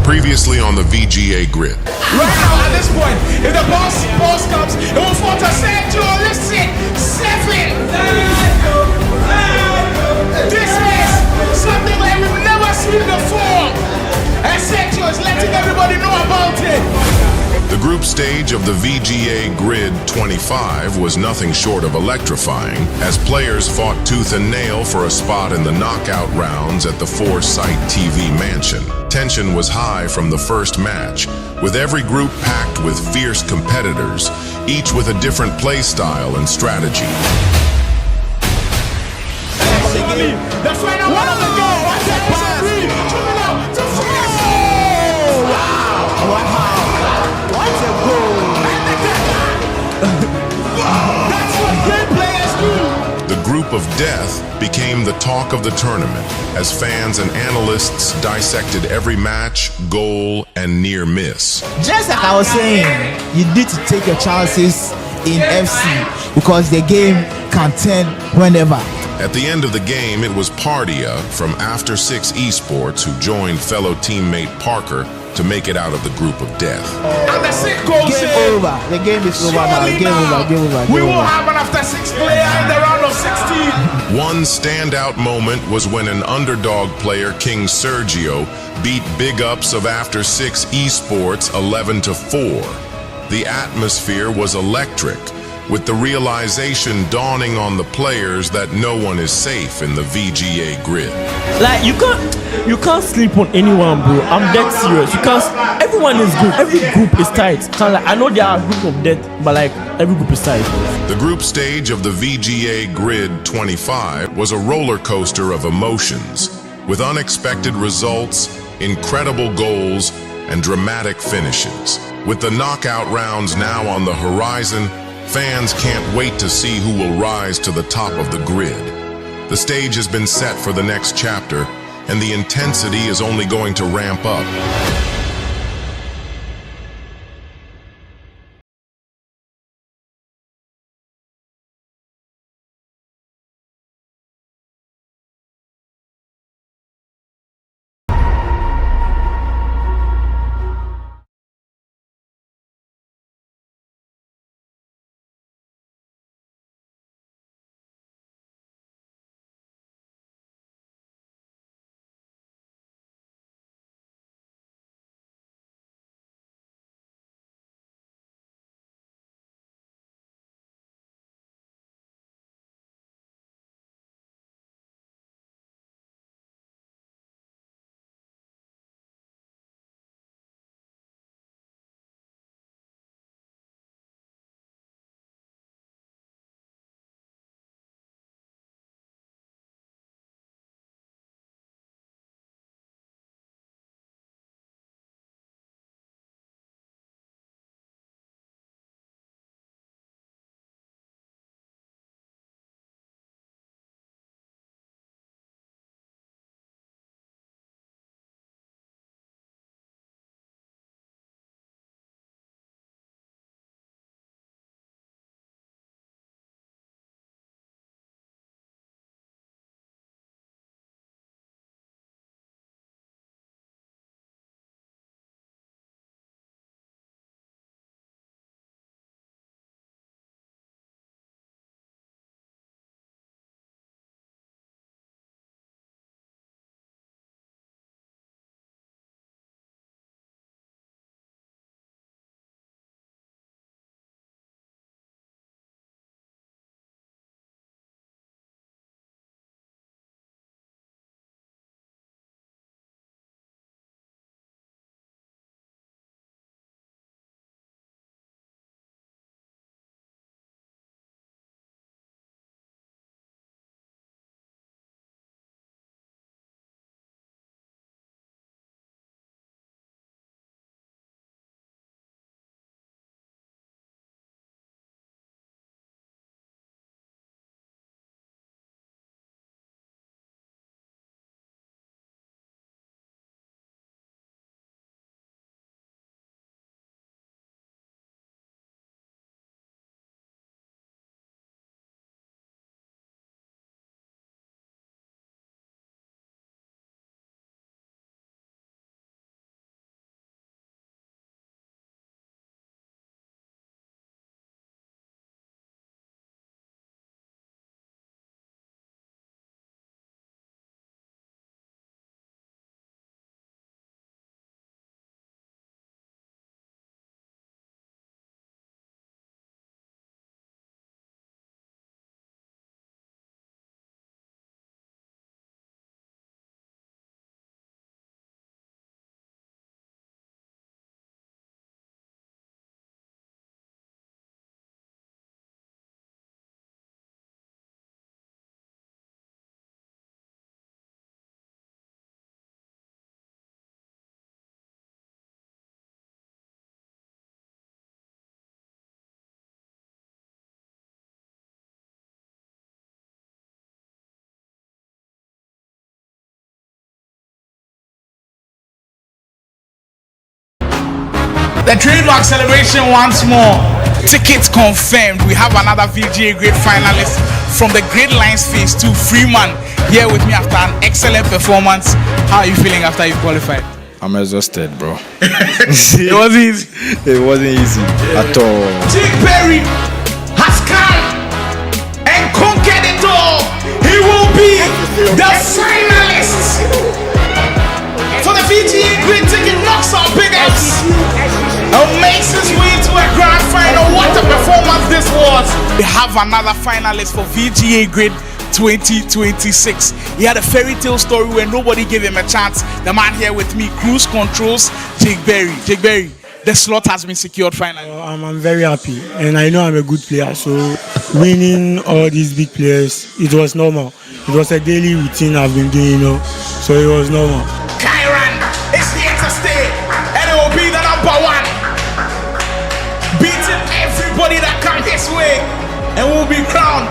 Previously on the VGA Grid. Right now, at this point, if the boss comes, it will fall to Sergio. Listen, 7. This is something like we've never seen before. And Sergio is letting everybody know about it. The group stage of the VGA Grid 25 was nothing short of electrifying, as players fought tooth and nail for a spot in the knockout rounds at the 4-site TV mansion. Tension was high from the first match, with every group packed with fierce competitors, each with a different play style and strategy. The final one of the game. Watch that pass. Coming out to wow. What a goal. That's what great players do. The group of death became the talk of the tournament, as fans and analysts dissected every match, goal, and near miss. Just like I was saying, you need to take your chances in FC, because the game can turn whenever. At the end of the game, it was Pardia from After 6 Esports who joined fellow teammate Parker to make it out of the group of death. And the 6 goal Game over. The game is over now. Game over. We will have an After 6 player in the round of 16. One standout moment was when an underdog player, King Sergio, beat Big Ups of After 6 Esports 11-4. The atmosphere was electric, with the realization dawning on the players that no one is safe in the VGA Grid. Like you can't sleep on anyone, bro. I'm dead serious. You can't. Everyone is good. Every group is tight. I know there are a group of death, but like every group is tight. The group stage of the VGA Grid 25 was a roller coaster of emotions, with unexpected results, incredible goals, and dramatic finishes. With the knockout rounds now on the horizon, fans can't wait to see who will rise to the top of the grid. The stage has been set for the next chapter, and the intensity is only going to ramp up. The trademark celebration once more. Tickets confirmed. We have another VGA GRID finalist from the Gridlines Phase 2, Freeman, here with me after an excellent performance. How are you feeling after you qualified? I'm exhausted, bro. It wasn't easy. It wasn't easy at all. Jake Perry has come and conquered it all. He will be the finalist for the VGA GRID ticket. Knocks our big ups and makes his way to a grand final. What a performance this was. We have another finalist for VGA GRID 2026. He had a fairy tale story where nobody gave him a chance. The man here with me, cruise controls, Jake Berry. Jake Berry, the slot has been secured finally. I'm very happy, and I know I'm a good player, so winning all these big players, it was normal. It was a daily routine I've been doing, so it was normal. Kyran is here to stay, and it will be the #1, beating everybody that comes his way, and will be crowned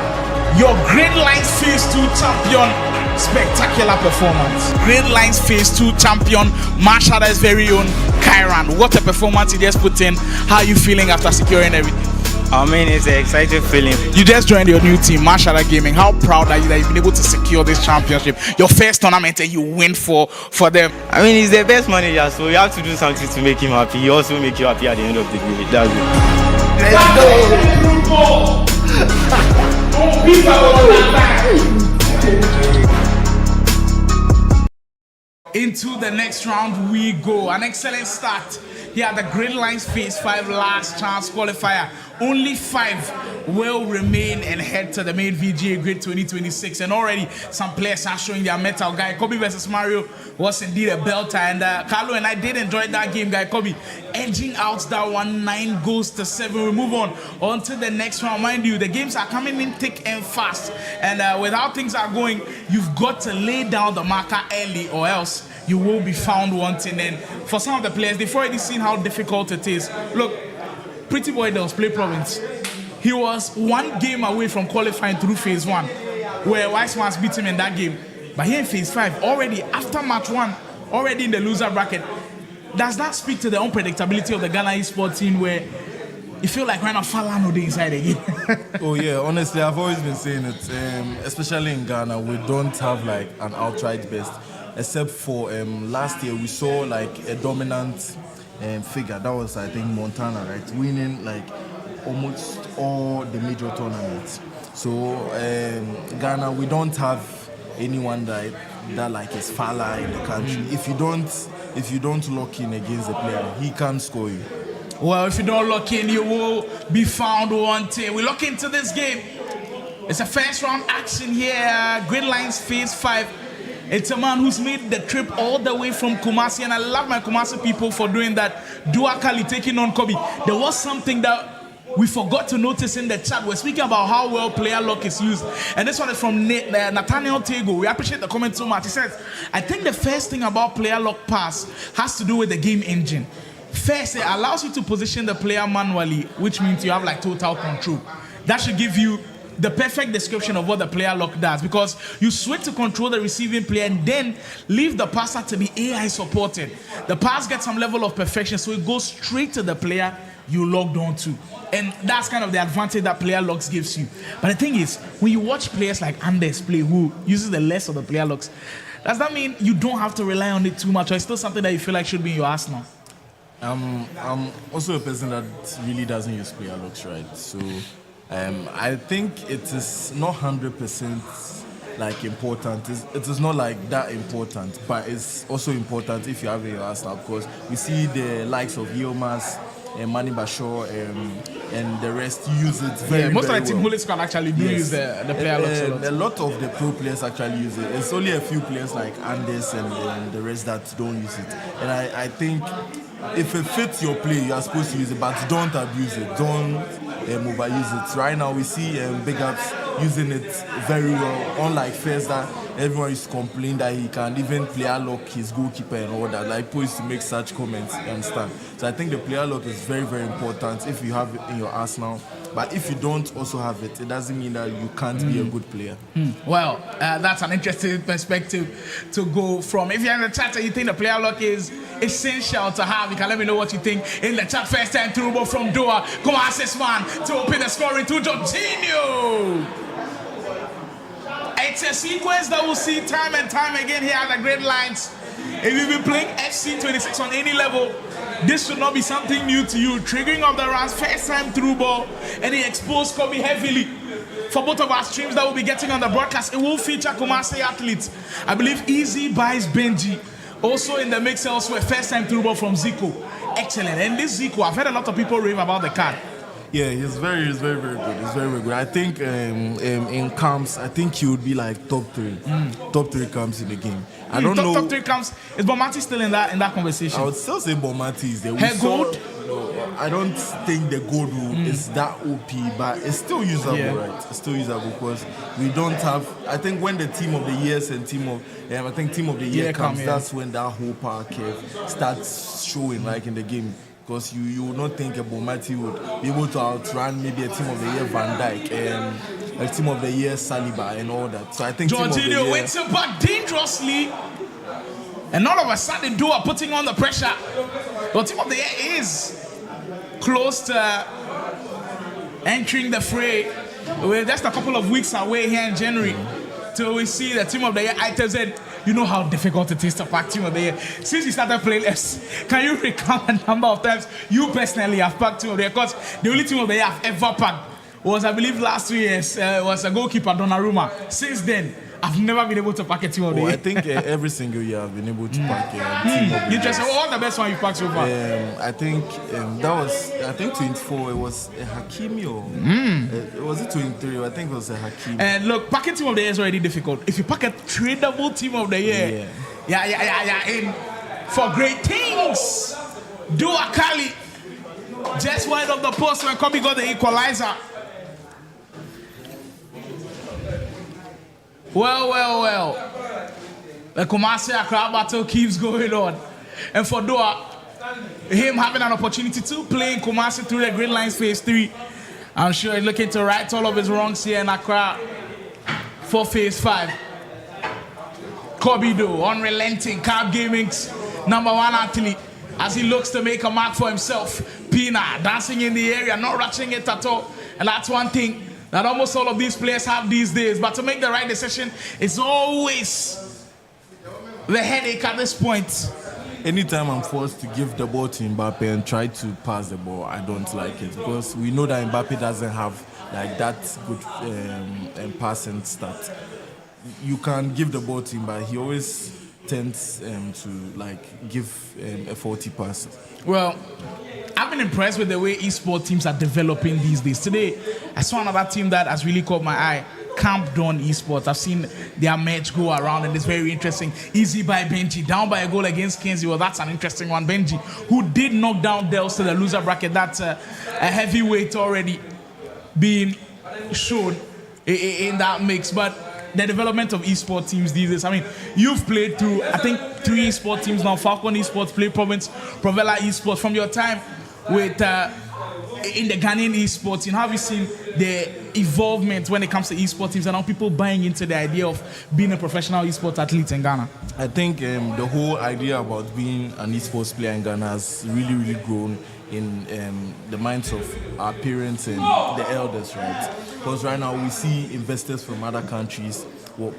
your Gridlines Phase 2 champion. Spectacular performance. Gridlines Phase 2 champion, Marshada's very own Kyran. What a performance he just put in. How are you feeling after securing everything? I mean, it's an exciting feeling. You just joined your new team, Marshada Gaming. How proud are you that you've been able to secure this championship? Your first tournament and you win for them. I mean, he's the best manager, so you have to do something to make him happy. He also make you happy at the end of the day. That's it. Let's go! Into the next round we go. An excellent start here at the Gridlines Phase 5 last chance qualifier. Only 5 will remain and head to the main VGA GRID 2026. And already some players are showing their metal. Guy Kobe versus Mario was indeed a belter. And Carlo and I did enjoy that game. Guy Kobe edging out that one, 9 goals to 7. We move on to the next round. Mind you, the games are coming in thick and fast. And with how things are going, you've got to lay down the marker early or else you will be found wanting. And for some of the players, they've already seen how difficult it is. Look, Pretty Boy does play province. He was 1 game away from qualifying through Phase 1, where Wiseman's beat him in that game. But here in Phase 5, already after match 1, already in the loser bracket, does that speak to the unpredictability of the Ghana esports team where you feel like we're not Falano the inside again? Oh yeah, honestly, I've always been saying it, especially in Ghana, we don't have like an outright best, except for last year we saw like a dominant figure. That was, I think, Montana, right? Winning like almost all the major tournaments. So Ghana, we don't have anyone that like is Fala in the country. If you don't lock in against the player, he can't score you. Well, if you don't lock in, you will be found wanting. We look into this game. It's a first round action here. Gridlines Phase 5. It's a man who's made the trip all the way from Kumasi, and I love my Kumasi people for doing that. Duakali taking on Kobe. There was something that we forgot to notice in the chat. We're speaking about how well player lock is used, and this one is from Nathaniel Tego. We appreciate the comment so much. He says, I think the first thing about player lock pass has to do with the game engine. First, it allows you to position the player manually, which means you have like total control. That should give you the perfect description of what the player lock does, because you switch to control the receiving player and then leave the passer to be AI supported. The pass gets some level of perfection, so it goes straight to the player you logged on to. And that's kind of the advantage that player locks gives you. But the thing is, when you watch players like Anders play, who uses the less of the player locks, does that mean you don't have to rely on it too much, or it's still something that you feel like should be in your arsenal? I'm also a person that really doesn't use player locks, right? So I think it is not 100% like important. It is not like that important, but it's also important if you have a Arsenal, because we see the likes of Yilmaz and Manny Bashor and the rest use it very, most very of the team Holy Squad actually do use the player locks a lot. A lot of the pro players actually use it. It's only a few players like Anders and the rest that don't use it. And I think if it fits your play, you are supposed to use it, but don't abuse it. Don't overuse it. Right now we see Big Ups using it very well, unlike Fezda everyone used to complain that he can even player lock his goalkeeper and all that. Like, people used to make such comments, you understand? So I think the player lock is very, very important if you have it in your arsenal. But if you don't also have it, it doesn't mean that you can't be a good player. Well, that's an interesting perspective to go from. If you're in the chat and you think the player lock is essential to have, you can let me know what you think in the chat. First time through ball from Doha. Come on, assist man to open the scoring to Jorginho. It's a sequence that we'll see time and time again here at the Gridlines. If you've been playing FC26 on any level, this should not be something new to you. Triggering of the runs, first time through ball, and he exposed Kobe heavily. For both of our streams that we'll be getting on the broadcast, it will feature Kumasi athletes. I believe Easy buys Benji. Also in the mix elsewhere, first time through ball from Zico. Excellent. And this Zico, I've heard a lot of people rave about the card. Yeah, he's very good. He's very, very good. I think in camps, I think he would be like top 3. Top 3 camps in the game. I don't know. Top 3 camps. Is Bomati still in that conversation? I would still say Bomati is there. Her gold? No, I don't think the gold is that OP, but it's still usable, right? It's still usable because we don't have. I think when the team of the years and team of the year comes, that's when that whole power curve starts showing, like in the game. Because you would not think a Bomati would be able to outrun maybe a team of the year Van Dijk and a team of the year Saliba and all that. So I think Jorginho waits back dangerously, and all of a sudden Doha putting on the pressure. The team of the year is close to entering the fray. We're just a couple of weeks away here in January till we see the team of the year items. You know how difficult it is to pack team of the year. Since you started playing FC, can you recount the number of times you personally have packed team of the year? Because the only team of the year I've ever packed was, I believe, last 2 years was a goalkeeper, Donnarumma. Since then, I've never been able to pack a team of the year. I think every single year I've been able to pack team of the year. Interesting. What's the best one you packed so far? I think that was, 24. It was a Hakimi or was it 23? I think it was a Hakimi. And look, packing team of the year is already difficult. If you pack a tradable team of the year, in for great things. Doha Kali just wide of the post when Kobe got the equalizer. Well. The Kumasi Accra battle keeps going on. And for Doha, him having an opportunity to play in Kumasi through the Gridlines Phase 3, I'm sure he's looking to right all of his wrongs here in Accra for Phase 5. Kobido, unrelenting, Carb Gaming's #1 athlete, as he looks to make a mark for himself. Pina dancing in the area, not rushing it at all. And that's one thing that almost all of these players have these days. But to make the right decision, it's always the headache at this point. Anytime I'm forced to give the ball to Mbappe and try to pass the ball, I don't like it. Because we know that Mbappe doesn't have like that good passing stat. You can give the ball to him, but he always tends to like give a faulty pass. Well, I've been impressed with the way esports teams are developing these days. Today, I saw another team that has really caught my eye. Camp Dawn Esports. I've seen their match go around and it's very interesting. Easy by Benji, down by a goal against Kenzie. Well, that's an interesting one. Benji, who did knock down Dels to the loser bracket. That's a heavyweight already being shown in that mix. But the development of esports teams these days. I mean, you've played through, I think, 3 esports teams now. Falcon Esports, Play Province, Provella Esports. From your time with in the Ghanaian esports, you know, have you seen the evolvement when it comes to esports teams and how people buying into the idea of being a professional esports athlete in Ghana? I think the whole idea about being an esports player in Ghana has really, really grown in the minds of our parents and the elders, right? Because right now we see investors from other countries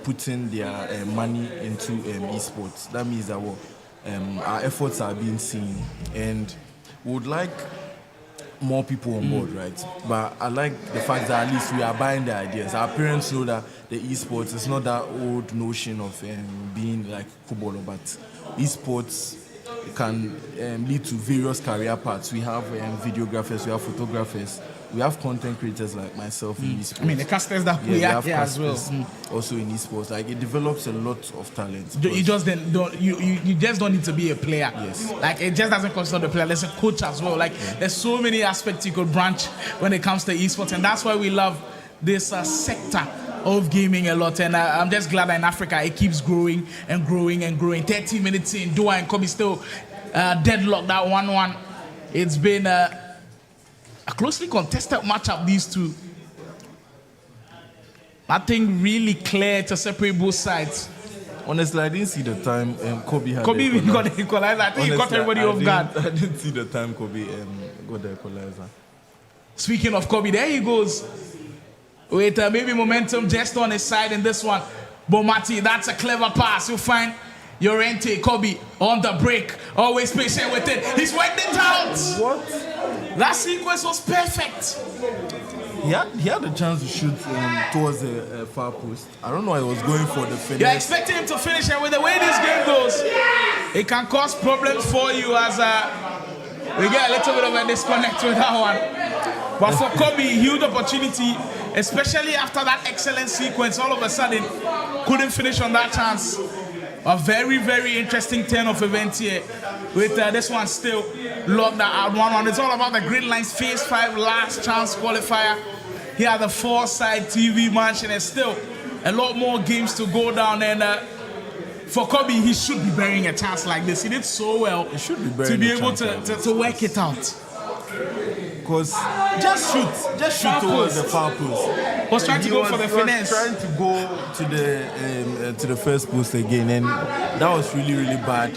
putting their money into esports. That means that our efforts are being seen, and we would like more people on board, right? But I like the fact that at least we are buying the ideas. Our parents know that the esports is not that old notion of being like footballer, but esports can lead to various career paths. We have videographers, we have photographers, we have content creators like myself in esports. I mean, the casters that we have here as well. Also in esports, like it develops a lot of talent. You just you just don't need to be a player. Yes. Like it just doesn't consist of the player. There's a coach as well. Like there's so many aspects you could branch when it comes to esports, and that's why we love this sector of gaming a lot, and I'm just glad that in Africa it keeps growing and growing and growing. 30 minutes in, Dua and Kobe still deadlocked that 1-1. It's been a closely contested matchup, these two. Nothing really clear to separate both sides. Honestly, I didn't see the time Kobe had Kobe got the equalizer. I think he got everybody off guard. I didn't see the time Kobe got the equalizer. Speaking of Kobe, there he goes. With maybe momentum just on his side in this one. Bomati, that's a clever pass. You'll find Llorente, Kobe on the break. Always patient with it. He's worked it out. What? That sequence was perfect. He had a chance to shoot towards the far post. I don't know why he was going for the finish. You're expecting him to finish, and with the way this game goes, it can cause problems for you as we get a little bit of a disconnect with that one. But for Kobe, huge opportunity, especially after that excellent sequence, all of a sudden, couldn't finish on that chance. A very, very interesting turn of events here with this one still locked at 1-1. It's all about the Gridlines Phase 5 last chance qualifier. Here the 4-side TV match, and there's still a lot more games to go down. And for Kobe, he should be bearing a chance like this. He did so well to be able to work it out. Because just shoot towards the far post. Was trying to go for the finesse. Trying to go to the first post again, and that was really, really bad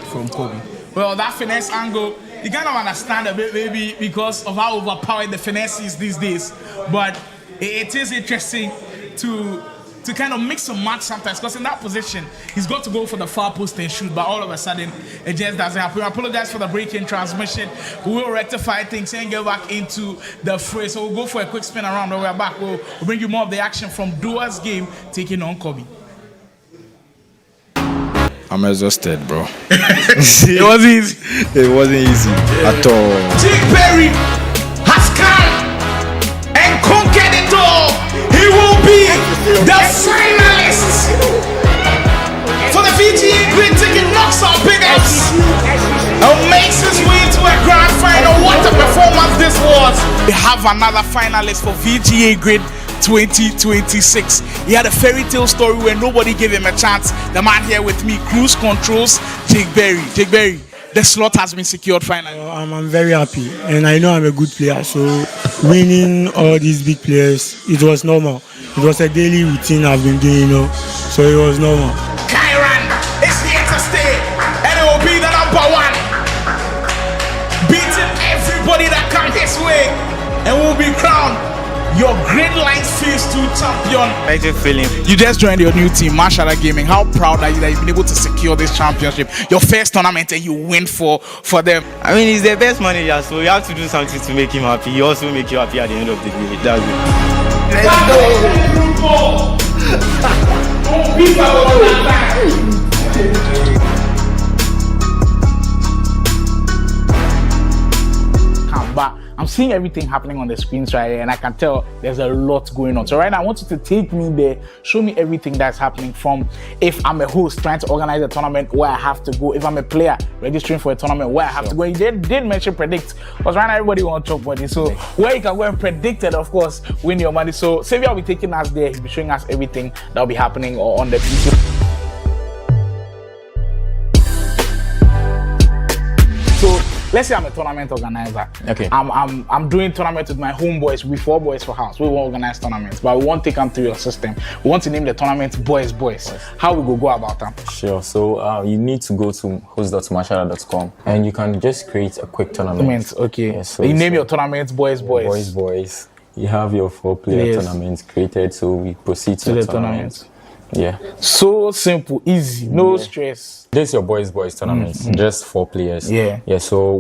from Kobe. Well, that finesse angle, you kind of understand a bit maybe because of how overpowered the finesse is these days. But it is interesting to kind of mix and match sometimes, because in that position, he's got to go for the far post and shoot, but all of a sudden, it just doesn't happen. I apologize for the break-in transmission. We will rectify things and get back into the fray. So we'll go for a quick spin around, when we're back, we'll bring you more of the action from Dua's game, taking on Kobe. I'm exhausted, bro. It wasn't easy. It wasn't easy at all. Jake Perry has come and conquered it all. He will be the finalist for the VGA GRID ticket. Knocks our biggest and makes his way to a grand final. What a performance this was. We have another finalist for VGA GRID 2026. He had a fairy tale story where nobody gave him a chance. The man here with me, Cruise Controls, Jake Berry. Jake Berry, the slot has been secured finally. I'm very happy, and I know I'm a good player, so winning all these big players, it was normal. It was a daily routine I've been doing, so it was normal. Kyran is here to stay, and it will be the #1. Beating everybody that comes his way, and will be crowned your Gridlines Phase 2 champion. How's it feeling? You just joined your new team, Marshall Gaming. How proud are you that you've been able to secure this championship? Your first tournament, and you win for them. I mean, he's the best manager, so you have to do something to make him happy. He also make you happy at the end of the day. That's it. Come back. I'm seeing everything happening on the screens right here, and I can tell there's a lot going on. So right now, I want you to take me there, show me everything that's happening, from if I'm a host trying to organize a tournament where I have to go, if I'm a player registering for a tournament where I have to go. You did mention predict, because right now everybody wants to talk money. So where you can go and predict it, of course, win your money. So Xavier will be taking us there. He'll be showing us everything that will be happening on the PC. So let's say I'm a tournament organizer. Okay. I'm doing tournament with my homeboys. We 4 boys for house. We won't organize tournaments, but we won't take them through your system. We want to name the tournament Boys. How we go about them? Sure. So you need to go to host.marshall.com, and you can just create a quick tournament. Okay. Yeah, so you name your tournament Boys. Boys. You have your 4-player tournament created, so we proceed to the tournament. Yeah. So simple, easy, no stress. This is your boys tournament, just 4 players. Yeah. So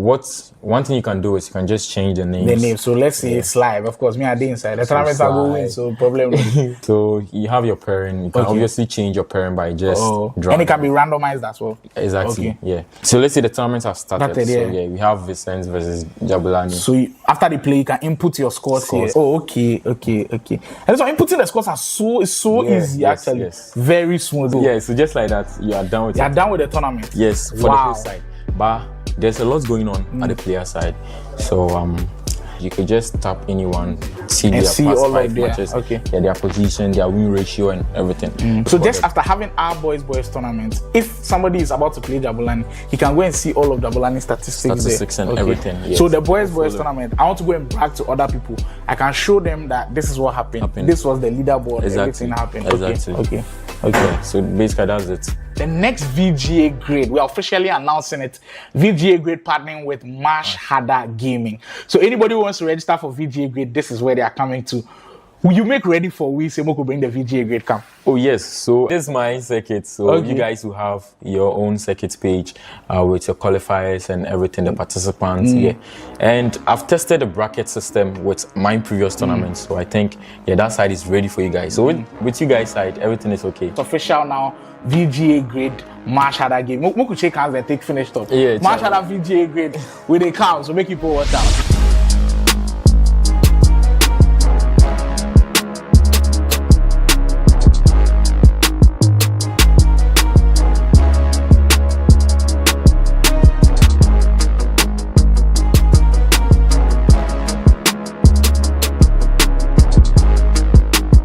one thing you can do is you can just change the names. So let's say it's live. Of course, me and the inside. The tournament are going, so problem. So you have your pairing. You can obviously change your pairing by just drawing. And it can be randomized as well. Exactly. Okay. Yeah. So let's say the tournaments have started. So we have Vicente versus Jabulani. So after the play, you can input your scores here. Oh, okay. And so inputting the scores is so easy actually. Yes. Very smooth. Yeah. So just like that, you are done with the tournament. Yes, for the whole side. But there's a lot going on at the player side. So You could just tap anyone, see their past all 5 of their matches, their position, their win ratio, and everything. So just after having our boys tournament, if somebody is about to play Jabulani, he can go and see all of Jabulani statistics and everything. Yes. So the boys tournament, I want to go and brag to other people. I can show them that this is what happened. This was the leaderboard. Everything happened. Exactly. Okay. So basically that's it. The next VGA Grid, we are officially announcing it. VGA Grid partnering with Marsh Harder Gaming. So anybody who wants to register for VGA Grid, this is where they are coming to. Will you make ready for we say Moko bring the VGA Grid camp? Oh yes, so this is my circuit. So you guys will have your own circuit page with your qualifiers and everything, the participants. And I've tested the bracket system with my previous tournaments. So I think that side is ready for you guys. So with you guys side, everything is okay. It's official now. VGA Grid Marsh Harder Game. We could shake hands and take finished up. Marsh Harder VGA Grid with the count, so make people watch out.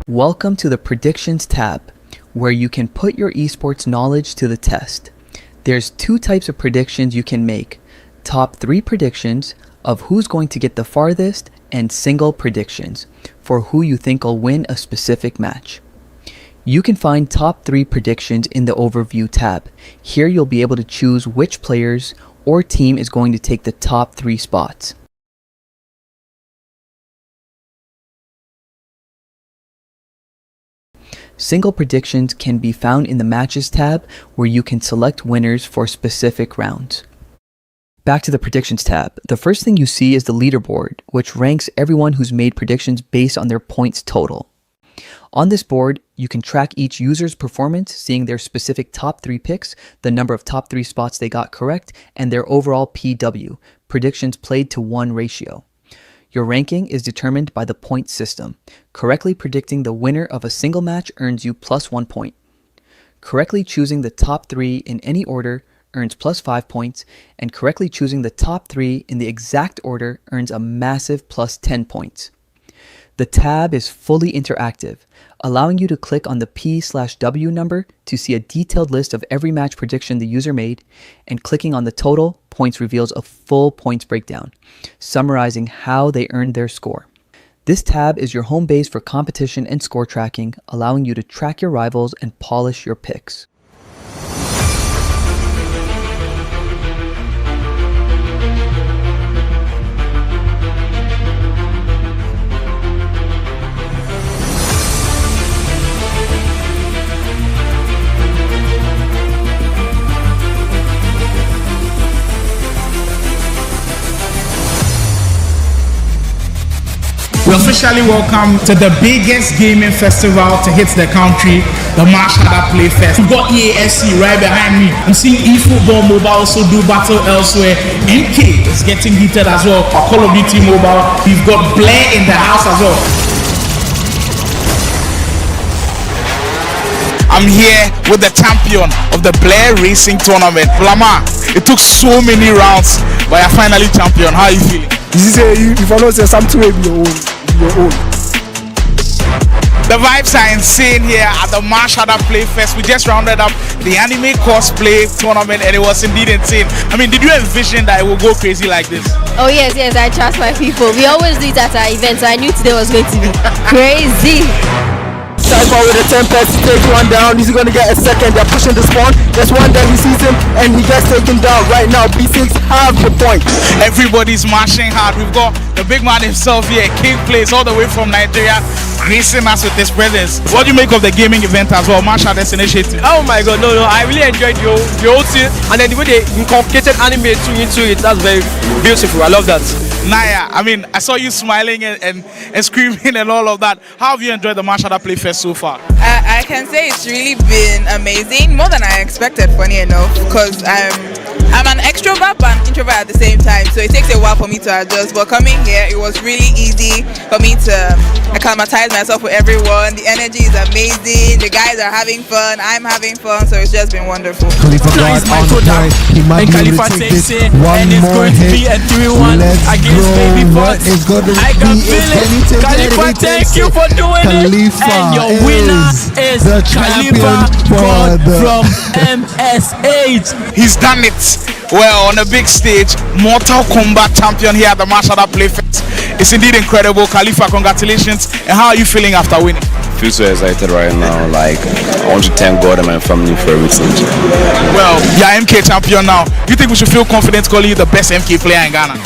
Welcome to the Predictions tab, where you can put your esports knowledge to the test. There's 2 types of predictions you can make: top 3 predictions of who's going to get the farthest, and single predictions for who you think will win a specific match. You can find top 3 predictions in the overview tab. Here you'll be able to choose which players or team is going to take the top 3 spots. Single predictions can be found in the Matches tab, where you can select winners for specific rounds. Back to the Predictions tab, the first thing you see is the leaderboard, which ranks everyone who's made predictions based on their points total. On this board, you can track each user's performance, seeing their specific top 3 picks, the number of top 3 spots they got correct, and their overall PW, predictions played to 1 ratio. Your ranking is determined by the point system. Correctly predicting the winner of a single match earns you +1 point. Correctly choosing the top 3 in any order earns +5 points, and correctly choosing the top 3 in the exact order earns a massive +10 points. The tab is fully interactive, allowing you to click on the P/W number to see a detailed list of every match prediction the user made, and clicking on the total points reveals a full points breakdown, summarizing how they earned their score. This tab is your home base for competition and score tracking, allowing you to track your rivals and polish your picks. We officially welcome to the biggest gaming festival to hit the country, the Marsh Harder Play Fest. We've got EASC right behind me. I'm seeing eFootball Mobile also do battle elsewhere. NK is getting heated as well for Call of Duty Mobile. We've got Blair in the house as well. I'm here with the champion of the Blair Racing Tournament, Blama. It took so many rounds, but you're finally champion. How are you feeling? You follow something with your own. The vibes are insane here at the Marsh Harder Play Fest. We just rounded up the anime cosplay tournament and it was indeed insane. I mean, did you envision that it would go crazy like this? Oh yes, I trust my people. We always do it at our events, so I knew today was going to be crazy. Cypher with a Tempest, take one down. He's gonna get a second. They're pushing the spawn. There's one there, he sees him and he gets taken down. Right now, B6 have the point. Everybody's marching hard. We've got the big man himself here, King Plays, all the way from Nigeria, gracing us with his presence. What do you make of the gaming event as well, Marsh Harder's initiative? Oh my god, no, I really enjoyed the whole thing, and then the way they incorporated anime into it, that's very beautiful. I love that. Naya, I mean, I saw you smiling and screaming and all of that. How have you enjoyed the Marsh Harder Play Fest so far? I can say it's really been amazing, more than I expected, funny enough, because I'm an extrovert but an introvert at the same time, so it takes a while for me to adjust. But coming here, it was really easy for me to acclimatize myself with everyone. The energy is amazing. The guys are having fun. I'm having fun, so it's just been wonderful. Khalifa got on the point. He might be able to take this one more hit. Let's go. What is going to be? Can he take Khalifa, it? thank you for doing it. And your winner is the Khalifa God from MSH. He's done it well on a big stage. Mortal Kombat champion here at the Mashada Playfest. It's indeed incredible. Khalifa, congratulations. And how are you feeling after winning? I feel so excited right now. Like, I want to thank God and my family for everything. Well, you're MK champion now. Do you think we should feel confident calling you the best MK player in Ghana?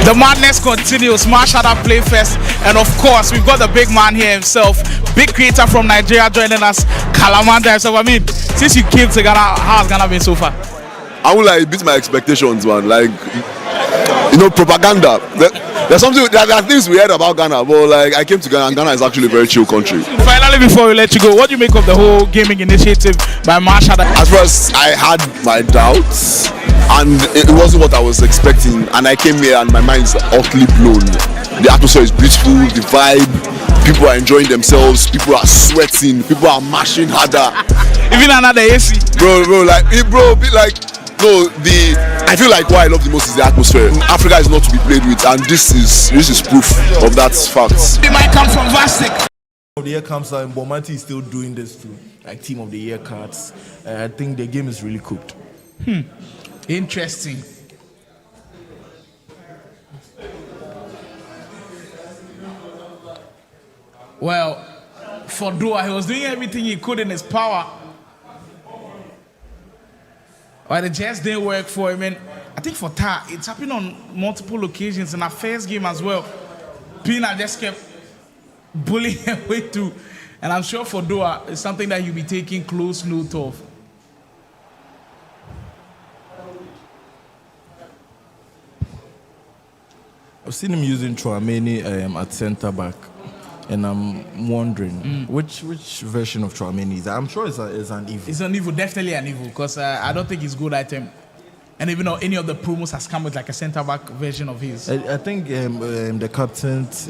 The madness continues. Mashada Playfest, and of course we've got the big man here himself, big creator from Nigeria joining us, Kalamanda himself. I mean, since you came to Ghana, how has Ghana been so far? I would like beat my expectations, man. Like, you know, propaganda. There's something. There are things we heard about Ghana, but like I came to Ghana, and Ghana is actually a very chill country. Finally, before we let you go, what do you make of the whole gaming initiative by Mashada? As far as I had my doubts, and it wasn't what I was expecting, and I came here and my mind is utterly blown. The atmosphere is beautiful, the vibe, people are enjoying themselves, people are sweating, people are mashing harder. Even another AC, bro, I feel like what I love the most is the atmosphere. Africa is not to be played with, and this is proof of that fact. It might come from Vastic. Of the year comes out, and Bomanti is still doing this too, like team of the year cards. I think the game is really cooked. Interesting. Well, for Dua, he was doing everything he could in his power. But it just didn't work for him. And I think for Ta, it's happened on multiple occasions in our first game as well. Pina just kept bullying her way through. And I'm sure for Dua, it's something that he'll be taking close note of. I've seen him using Chouameni at centre back, and I'm wondering which version of Chouameni is that? I'm sure it's an Evo. It's an Evo, definitely an Evo, because I don't think it's a good item. And even though any of the promos has come with like a centre back version of his. I think the captain's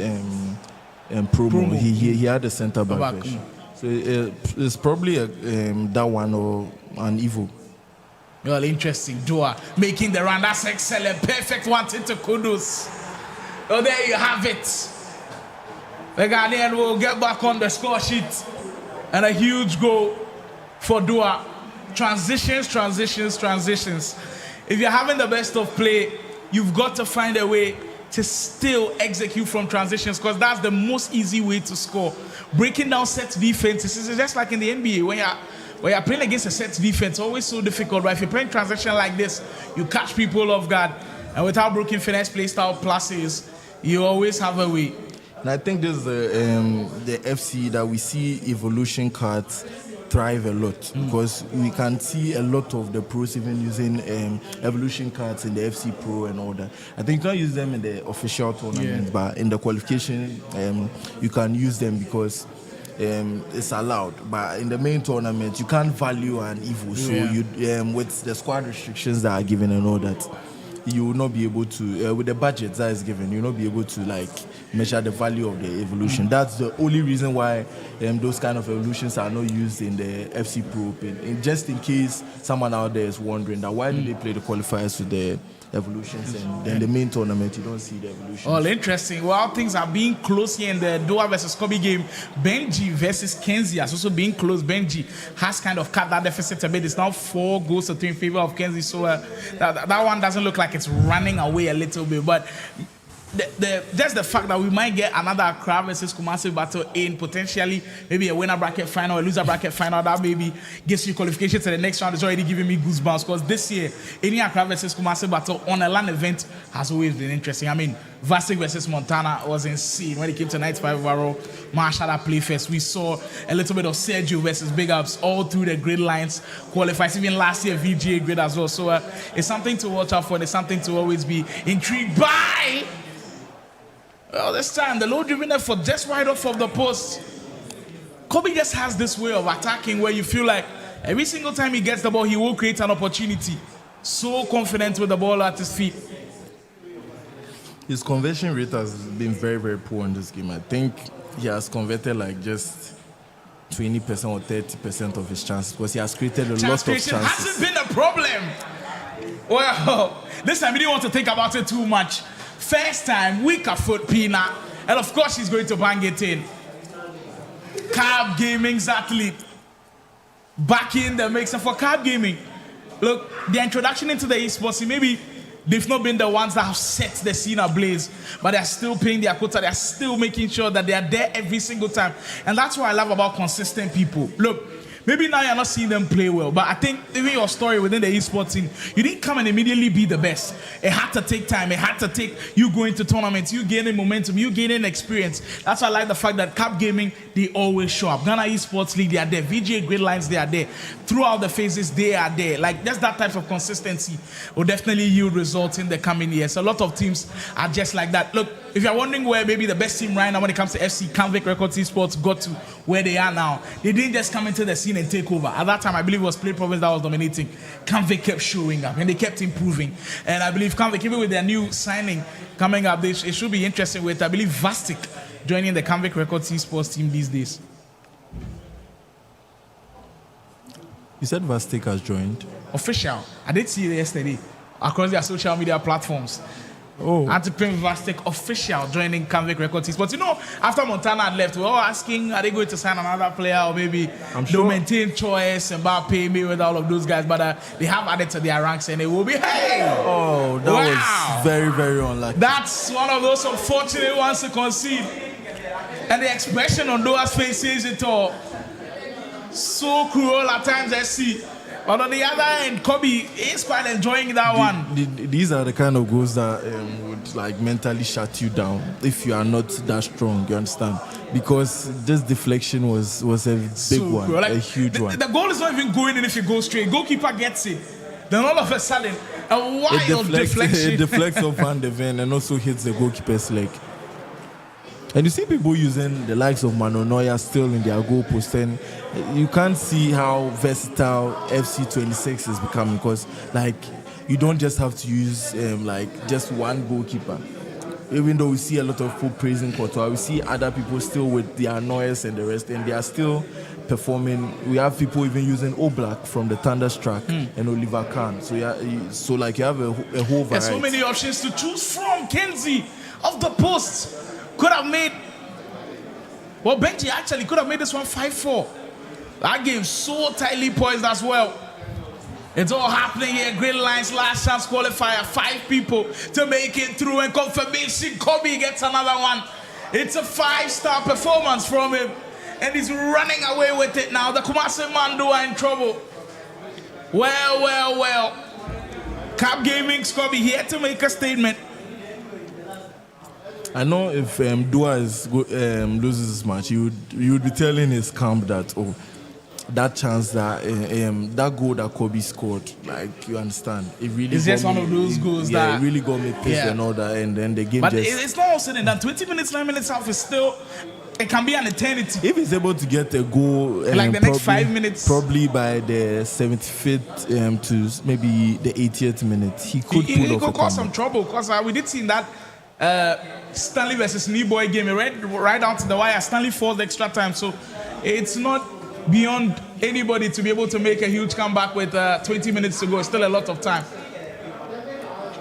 promo. He had a centre back version. So it's probably that one or an Evo. Well, interesting. Dua making the run. That's excellent. Perfect one into Kudus. Oh, there you have it. The Ghanaian will get back on the score sheet. And a huge goal for Dua. Transitions. If you're having the best of play, you've got to find a way to still execute from transitions, because that's the most easy way to score. Breaking down set defenses is just like in the NBA when you're playing against a set defense, it's always so difficult. But if you're playing transition like this, you catch people off guard. And without broken finesse play style pluses, you always have a way. And I think this is the FC that we see evolution cards thrive a lot, because we can see a lot of the pros even using evolution cards in the FC Pro and all that. I think you can't use them in the official tournament, but in the qualification you can use them because it's allowed. But in the main tournament you can't value an Evo, so you with the squad restrictions that are given and all that, you will not be able to, with the budget that is given, you will not be able to like measure the value of the evolution. That's the only reason why those kind of evolutions are not used in the FC Pro Open. And just in case someone out there is wondering that why do they play the qualifiers with the evolutions and then the main tournament you don't see the evolutions. Well, interesting. Well, things are being close here in the Doha versus Kobe game. Benji versus Kenzie has also been close. Benji has kind of cut that deficit a bit. It's now 4-3 in favor of Kenzie. So that one doesn't look like it's running away a little bit. But just the fact that we might get another Accra versus Kumasi battle in potentially maybe a winner bracket final, a loser bracket final, that maybe gives you qualification to the next round is already giving me goosebumps, because this year any Accra versus Kumasi battle on a LAN event has always been interesting. I mean, Vastic versus Montana was insane when it came to 95 overall Mashada Playfest. We saw a little bit of Sergio versus Big Ups all through the Gridlines qualifiers, even last year VGA Grid as well. So it's something to watch out for, and it's something to always be intrigued by. Well, this time, the low-driven effort just right off of the post. Kobe just has this way of attacking where you feel like Every single time he gets the ball, he will create an opportunity. So confident with the ball at his feet. His conversion rate has been very, very poor in this game. I think he has converted like just 20% or 30% of his chances because he has created a lot of chances. Hasn't been a problem. Well, this time he didn't want to think about it too much. First time, weaker foot Pina, and of course he's going to bang it in. Carb Gaming's athlete back in the mixer for Carb Gaming. Look, the introduction into the esports, maybe they've not been the ones that have set the scene ablaze, but they're still paying their quota. They're still making sure that they are there every single time. And that's what I love about consistent people. Look, maybe now you're not seeing them play well, but I think even your story within the esports team, you didn't come and immediately be the best. It had to take time. It had to take you going to tournaments, you gaining momentum, you gaining experience. That's why I like the fact that Cap Gaming, they always show up. Ghana Esports League, they are there. VGA Gridlines, they are there. Throughout the phases, they are there. Like, just that type of consistency will definitely yield results in the coming years. A lot of teams are just like that. Look, if you're wondering where maybe the best team right now when it comes to FC, Canvic Records Esports got to where they are now, they didn't just come into the scene and take over. At that time, I believe it was Play Province that was dominating. Canvic kept showing up and they kept improving. And I believe Canvic, even with their new signing coming up, it should be interesting with, I believe, Vastic joining the Canvic Records Esports team these days. You said Vastic has joined? Official. I did see it yesterday across their social media platforms. Oh. Antiprim Vastic official joining Canvic Records. But you know, after Montana had left, we were all asking, are they going to sign another player or maybe they'll maintain Choice and Mbappe, with all of those guys, but they have added to their ranks and it will be, hey! Oh, that was very, very unlucky. That's one of those unfortunate ones to concede. And the expression on Doa's face says it all. So cruel at times, I see. But on the other end, Kobe is quite enjoying that one. These are the kind of goals that would like mentally shut you down if you are not that strong. You understand? Because this deflection was a big one, like, a huge one. The goal is not even going in if you go straight. Goalkeeper gets it. Then all of a sudden, a wild deflection. It deflects off Van de Ven and also hits the goalkeeper's leg. And you see people using the likes of Mano Neuer still in their goal post, and you can't see how versatile FC26 is becoming because, like, you don't just have to use like just one goalkeeper. Even though we see a lot of people praising Courtois, we see other people still with their Neuers and the rest, and they are still performing. We have people even using Oblak from the Thunderstruck and Oliver Kahn. So yeah, so like you have a whole variety. There's so many options to choose from. Kenzie off the post could have made. Well, Benji actually could have made this one 5-4. That game so tightly poised as well. It's all happening here. Gridlines, last chance qualifier. 5 people to make it through, and confirmation. Kobe gets another one. It's a 5-star performance from him, and he's running away with it now. The Kumasi Mando are in trouble. Well. Cap Gaming's Kobe here to make a statement. I know if Dua loses this match, you would be telling his camp that, oh, that chance that that goal that Kobe scored, like, you understand, it really. It's just one of those goals that it really got me pissed and all that, and then the game. But it's not all said and done. 20 minutes, 9 minutes off is still. It can be an eternity. If he's able to get a goal, like the next 5 minutes, probably by the 75th to maybe the 80th minute, he could pull off. He could cause some trouble because we did see that. Stanley versus Newboy game, right down to the wire. Stanley falls extra time, so it's not beyond anybody to be able to make a huge comeback with 20 minutes to go. Still a lot of time.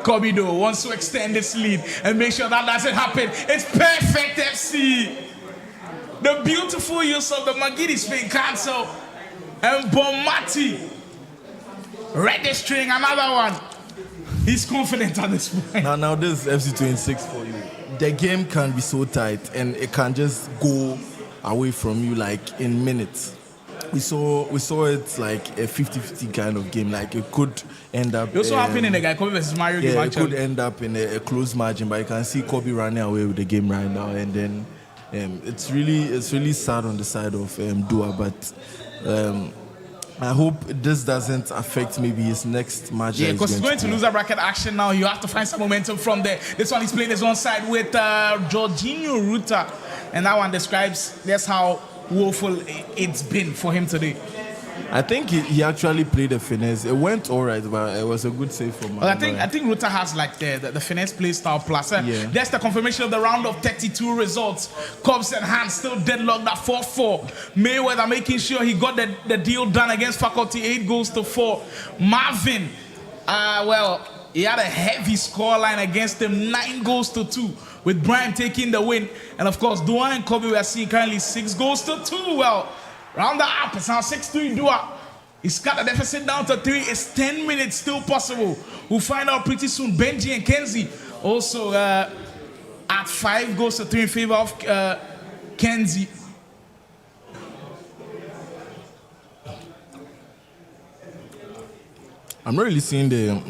Kobe though wants to extend this lead and make sure that doesn't happen. It's perfect FC. The beautiful use of the Magidi spin cancel, and Bomati registering another one. He's confident at this point. Now this is FC26 for you. The game can be so tight and it can just go away from you like in minutes. We saw it like a 50-50 kind of game. Like it could end up. It also happened in the Kobe versus Mario game. It could end up in a close margin, but you can see Kobe running away with the game right now. And then it's really sad on the side of Dua, but. I hope this doesn't affect maybe his next match. Yeah, because he's going to lose a bracket action now. You have to find some momentum from there. This one he's playing his one side with Jorginho Ruta. And that one describes that's how woeful it's been for him today. I think he actually played the finesse. It went all right, but it was a good save from. Well, I think Ruta has like the finesse play style plus. That's the confirmation of the round of 32 results. Cubs and Hans still deadlocked at 4-4. Mayweather making sure he got the deal done against Faculty, 8-4. Marvin, he had a heavy scoreline against him, 9-2, with Brian taking the win. And of course, Dua and Kobe we are seeing currently 6-2. Well, round the up, it's now 6-3 Dua. He's cut the deficit down to 3. It's 10 minutes still possible. We'll find out pretty soon. Benji and Kenzie also at 5-3 in favor of Kenzie. I'm not really seeing the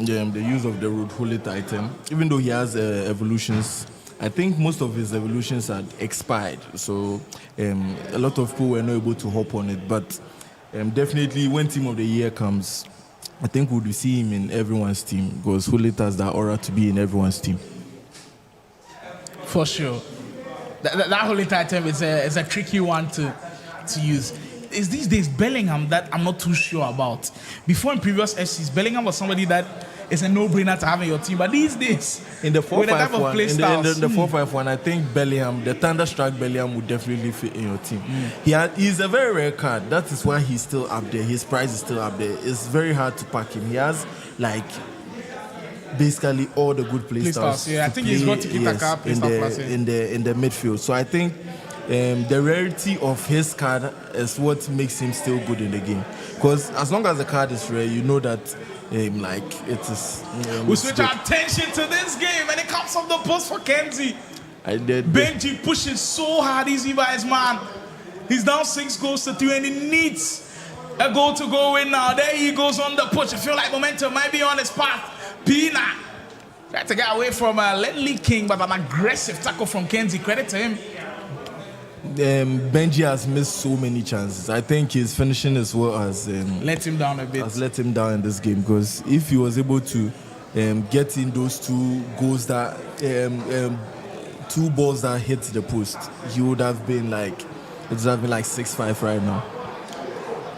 use of the road hullet item, even though he has evolutions. I think most of his evolutions had expired, so a lot of people were not able to hop on it. But definitely, when Team of the Year comes, I think we'll see him in everyone's team because hullet has that aura to be in everyone's team. For sure, that hullet item is a tricky one to use. It's these days Bellingham that I'm not too sure about. Before in previous FCs, Bellingham was somebody that is a no-brainer to have in your team. But these days, in the 4-5-1, I think Bellingham, the Thunderstruck Bellingham, would definitely fit in your team. He's a very rare card. That is why he's still up there. His price is still up there. It's very hard to pack him. He has basically all the good play styles. Yeah, I think he's got to keep in the midfield. So I think the rarity of his card is what makes him still good in the game. Because as long as the card is rare, you know that it is. We switch our attention to this game, and it comes off the post for Kenzie. Benji pushing so hard, he's by his man. He's down 6-3, and he needs a goal to go in now. There he goes on the push. I feel like momentum might be on his path. Pina tried to get away from Lenley King, but an aggressive tackle from Kenzie. Credit to him. Benji has missed so many chances. I think his finishing as well as let him down a bit. Has let him down in this game because if he was able to get in those 2 goals that 2 balls that hit the post, he would have been like 6-5 right now.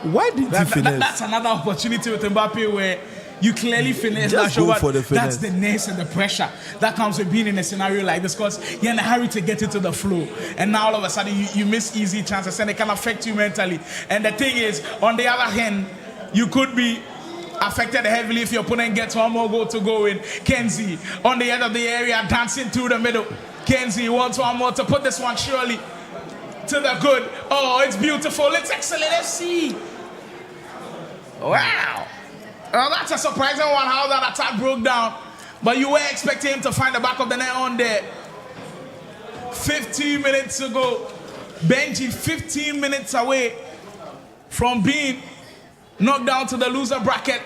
Why did he finish? That's another opportunity with Mbappe where you clearly finish. Just go for the that's the ness and the pressure that comes with being in a scenario like this because you're in a hurry to get into the flow. And now all of a sudden you miss easy chances and it can affect you mentally. And the thing is, on the other hand, you could be affected heavily if your opponent gets one more goal to go in. Kenzie on the end of the area dancing through the middle. Kenzie wants one more to put this one surely to the good. Oh, it's beautiful. It's excellent. Let's see. Wow. Now that's a surprising one, how that attack broke down. But you were expecting him to find the back of the net on there. 15 minutes ago, Benji 15 minutes away from being knocked down to the loser bracket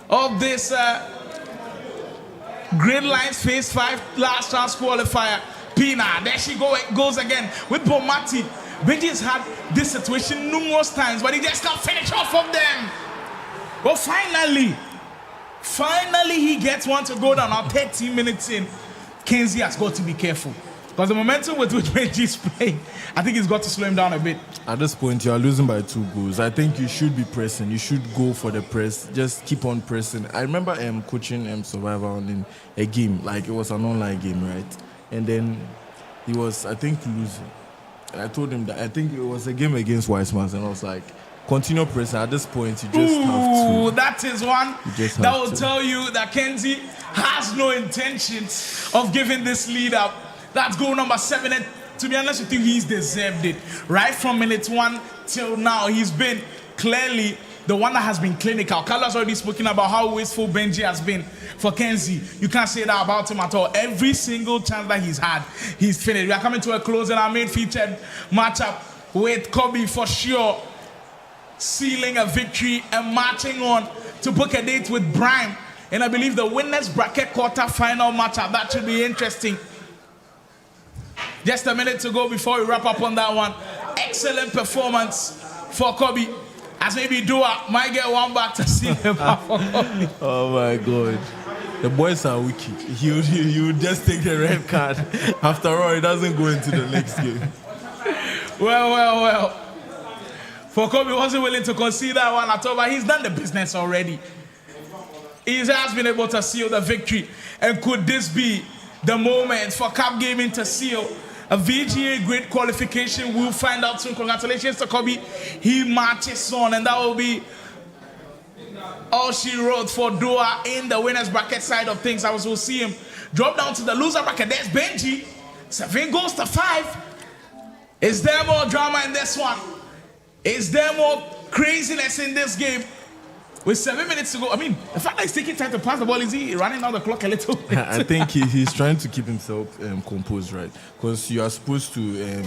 of this Gridlines Phase 5 last chance qualifier. Pina, there she goes again with Bomati. Benji has had this situation numerous times, but he just can't finish off of them. But finally he gets one to go down. Now 13 minutes in, Kenzie has got to be careful. Because the momentum with which Benji is playing, I think he's got to slow him down a bit. At this point, you are losing by 2 goals. I think you should be pressing. You should go for the press. Just keep on pressing. I remember coaching Survivor in a game. Like, it was an online game, right? And then he was, I think, losing. And I told him that I think it was a game against Weissmans. And I was like, continue pressing. At this point, you just have to. That is one that will tell you that Kenzie has no intentions of giving this lead up. That's goal number 7. And to be honest with you, he's deserved it. Right from minute 1 till now, he's been clearly the one that has been clinical. Carlos already spoken about how wasteful Benji has been for Kenzie. You can't say that about him at all. Every single chance that he's had, he's finished. We are coming to a close in our main featured matchup with Kobe for sure, sealing a victory and marching on to book a date with Brian. And I believe the winners bracket quarter-final matchup. That should be interesting. Just a minute to go before we wrap up on that one. Excellent performance for Kobe. As maybe Dua might get one back to see him. Oh my God. The boys are wicked. You just take the red card. After all, it doesn't go into the next game. Well. For Kobe wasn't willing to concede that one at all, but he's done the business already. He has been able to seal the victory. And could this be the moment for Cap Gaming to seal a VGA GRID qualification? We'll find out soon. Congratulations to Kobe. He marches on, and that will be all she wrote for Doha in the winners bracket side of things. I will see him drop down to the loser bracket. There's Benji. 7 goes to 5. Is there more drama in this one? Is there more craziness in this game? With 7 minutes to go, I mean, the fact that he's taking time to pass the ball, is he running down the clock a little bit? I think he's trying to keep himself composed, right? Because you are supposed to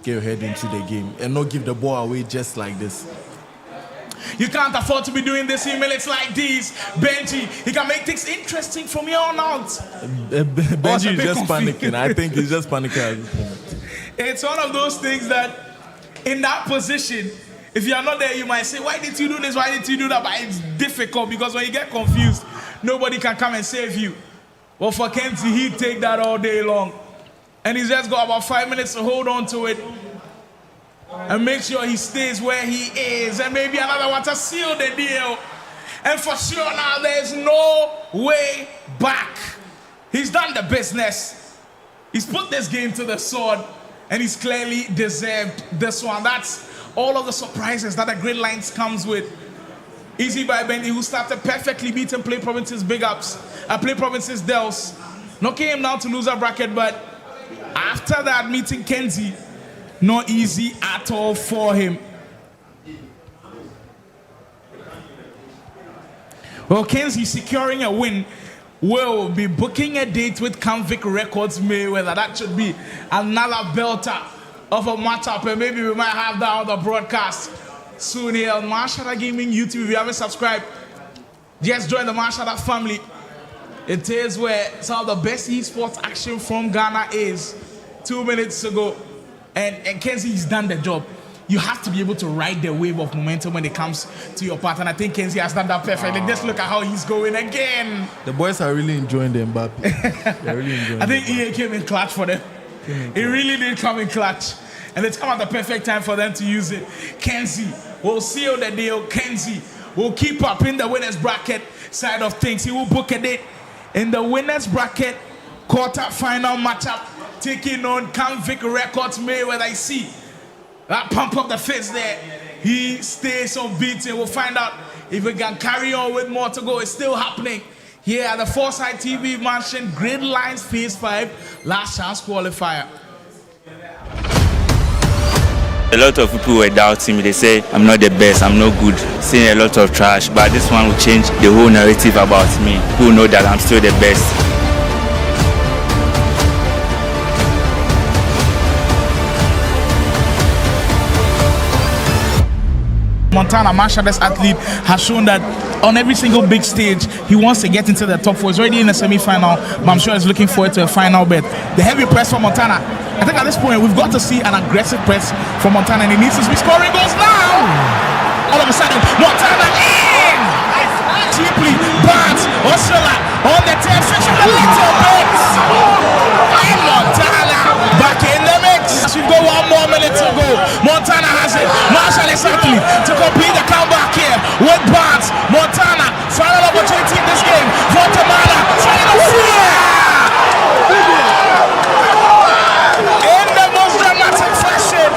get your head into the game and not give the ball away just like this. You can't afford to be doing this in minutes like these. Benji, he can make things interesting from here on out. Benji is just panicking. I think he's just panicking at this moment. It's one of those things that in that position, if you are not there, you might say, why did you do this? Why did you do that? But it's difficult because when you get confused, nobody can come and save you. Well, for Kenzie, he'd take that all day long. And he's just got about 5 minutes to hold on to it and make sure he stays where he is. And maybe another one to seal the deal. And for sure now, there's no way back. He's done the business. He's put this game to the sword. And he's clearly deserved this one. That's all of the surprises that the Gridlines comes with. Easy by Bendy, who started perfectly beating Play Province's big ups. Play Province's Dels. Knocking him down to loser bracket, but after that meeting Kenzie, not easy at all for him. Well, Kenzie securing a win will be booking a date with Convict Records Mayweather. That should be another belter of a matchup, and maybe we might have that on the broadcast soon here on Marshada Gaming YouTube. If you haven't subscribed, just join the Marshada family. It is where some of the best esports action from Ghana is. 2 minutes ago, and Kenzie's done the job. You have to be able to ride the wave of momentum when it comes to your part, and I think Kenzie has done that perfectly. Just look at how he's going again. The boys are really enjoying the Mbappe. They're really enjoying. I think EA came in clutch for them. It really did come in clutch, and it's come at the perfect time for them to use it. Kenzie will seal the deal. Kenzie will keep up in the winners bracket side of things. He will book a date in the winners bracket quarter-final matchup, taking on Convict Records Mayweather. I see that pump up the fist there. He stays unbeaten. We'll find out if we can carry on with more to go. It's still happening here at the Foresight TV Mansion Gridlines Phase 5 Last Chance Qualifier. A lot of people were doubting me. They say I'm not the best, I'm not good, saying a lot of trash. But this one will change the whole narrative about me. People know that I'm still the best. Montana, Marshada's athlete, has shown that on every single big stage, he wants to get into the top 4. He's already in the semi-final, but I'm sure he's looking forward to a final bet. The heavy press for Montana. I think at this point, we've got to see an aggressive press from Montana, and he needs to be scoring goals now! All of a sudden, Montana in! Cheaply, but Osula on the tail, switching a little bit! And Montana back in the mix! We've got 1 more minute to go. Montana has it. Marshall is ugly to complete the comeback here with Barnes. Montana, final opportunity in this game. Guatemala, final in the most dramatic fashion.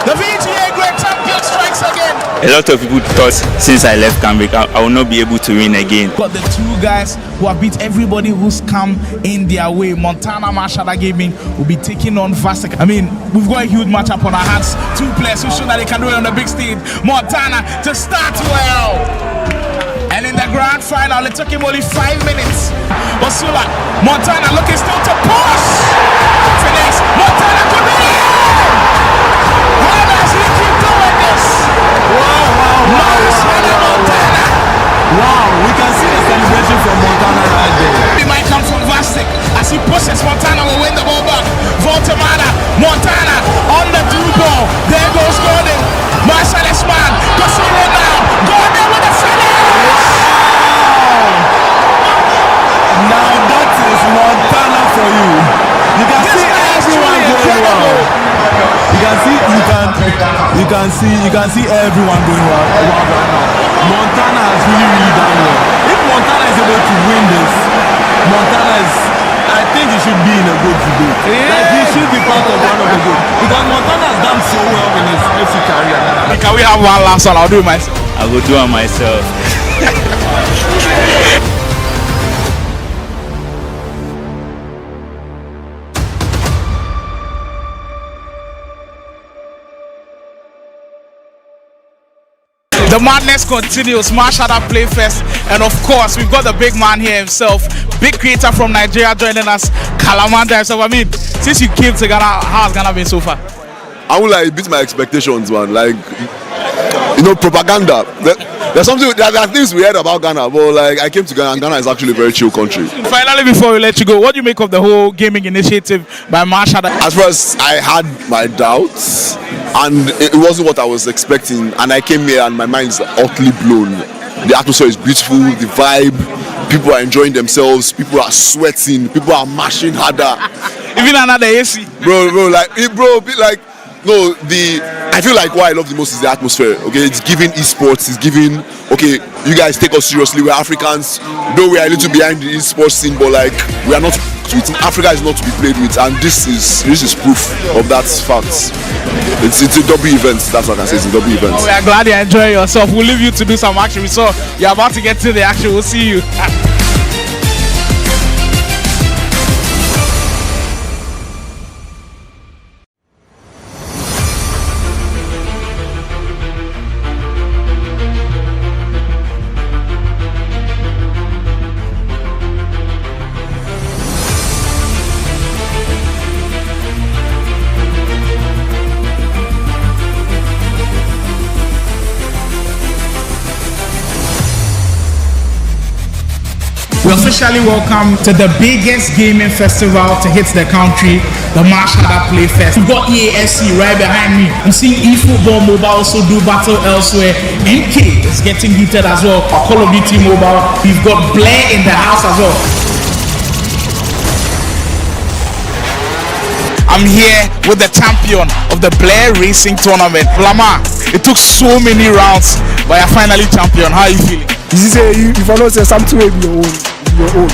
The VGA GRID champion strikes again. A lot of people thought since I left Cambridge, I will not be able to win again. Got the 2 guys who have beat everybody who's come in their way. Montana Marshada Gaming will be taking on Vasek. I mean, we've got a huge matchup on our hands. 2 players who show that they can do it on the big stage. Montana to start well. And in the grand final, it took him only 5 minutes. Osula, Montana looking still to push. Finish. Montana could be in. How does he keep doing this? Montana. Wow, we can see the celebration from Montana right there. It might come from Vasek as he pushes. Montana will win the ball back. Guatemala, Montana on the through ball. There goes Gordon. Marshall is man. Casino now. Gordon with the finish. Now that is Montana for you. You can see everyone going can see everyone going wild right now. Montana has really done well. If Montana is able to win this, I think he should be in a good debate. Yeah. Like he should be part of one of the good. Because Montana has done so well in his FC career. Can we have one last one? I'll do it myself. I'll go do it myself. The madness continues, Mashada Playfest, and of course we've got the big man here himself, big creator from Nigeria joining us, Kalamanda himself. I mean, since you came to Ghana, how has Ghana been so far? I would like beat my expectations, man. Like, propaganda. There are things we heard about Ghana, but like I came to Ghana, and Ghana is actually a very chill country. Finally, before we let you go, what do you make of the whole gaming initiative by Mashada? As far as I had my doubts, and it wasn't what I was expecting, and I came here and my mind is utterly blown. The atmosphere is beautiful, the vibe, people are enjoying themselves, people are sweating, people are mashing harder. Even another AC. No, I feel like what I love the most is the atmosphere. Okay, it's giving esports, it's giving, okay, you guys take us seriously, we're Africans, though we are a little behind the esports scene, but like we are not with, Africa is not to be played with, and this is proof of that fact. It's a double event, that's what I can say, it's a double event. Oh, we are glad you enjoy yourself. We'll leave you to do some action. We saw you're about to get to the action. We'll see you. We officially welcome to the biggest gaming festival to hit the country, the Mashada Playfest. We've got EASC right behind me. I'm seeing eFootball Mobile also do battle elsewhere. MK is getting heated as well. Call of Duty Mobile. We've got Blair in the house as well. I'm here with the champion of the Blair Racing Tournament, Lamar. It took so many rounds, but you're finally champion. How are you feeling? If I don't say something, will be your own.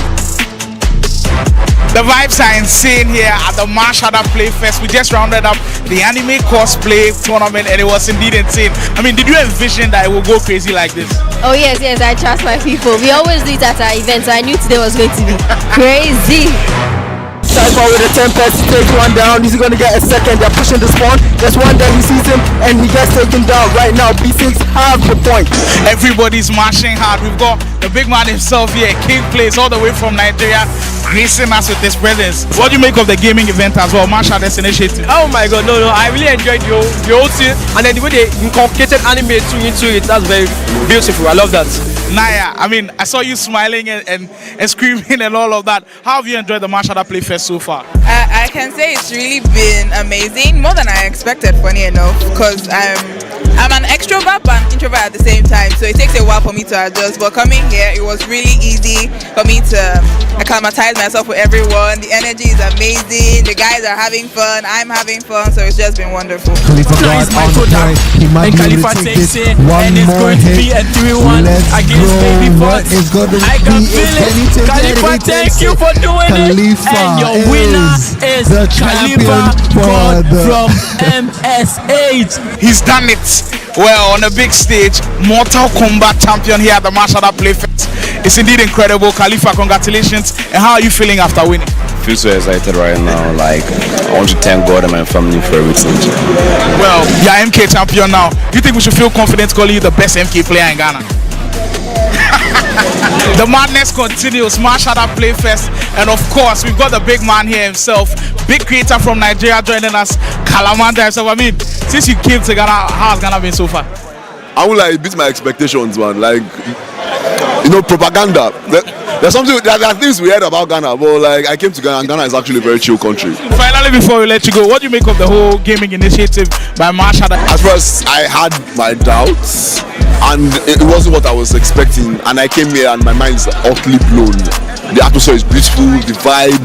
The vibes are insane here at the Mashada Playfest. We just rounded up the anime cosplay tournament and it was indeed insane. I mean, did you envision that it would go crazy like this? Oh yes, I trust my people. We always do it at our events, so I knew today was going to be crazy. Cypher with a 10 pass, he takes one down, he's gonna get a second, they're pushing the spawn, there's one there, he sees him, and he gets taken down. Right now, B6 have the point. Everybody's marching hard. We've got the big man himself here, King Plays, all the way from Nigeria, gracing us with his presence. What do you make of the gaming event as well, Mashada's initiative? Oh my god, no, I really enjoyed the whole thing, and then the way they incorporated anime into it, that's very beautiful. I love that. Naya, I mean, I saw you smiling and screaming and all of that. How have you enjoyed the Mashada Playfest so far? I can say it's really been amazing, more than I expected, funny enough, because I'm an extrovert but an introvert at the same time, so it takes a while for me to adjust, but coming here, it was really easy for me to acclimatize myself with everyone. The energy is amazing, the guys are having fun, I'm having fun, so it's just been wonderful. Khalifa got on the point, he might be able to take this one more hit. Let's go, what is going to be a penny? Khalifa, thank you for doing it, and your winner is the Khalifa God from MSH. He's done it well on a big stage. Mortal Kombat champion here at the Mashada Playfest. It's indeed incredible. Khalifa, congratulations. And how are you feeling after winning? I feel so excited right now. Like, I want to thank God and my family for everything. Well, you're MK champion now. Do you think we should feel confident calling you the best MK player in Ghana? The madness continues, Mashada Playfest, and of course we've got the big man here himself, big creator from Nigeria joining us, Kalamanda himself. I mean, since you came to Ghana, how has Ghana been so far? I would like beat my expectations, man. Like, propaganda. There are things we heard about Ghana, but like I came to Ghana, and Ghana is actually a very chill country. Finally, before we let you go, what do you make of the whole gaming initiative by Mashada? As far as I had my doubts, and it wasn't what I was expecting, and I came here and my mind is utterly blown. The atmosphere is beautiful, the vibe,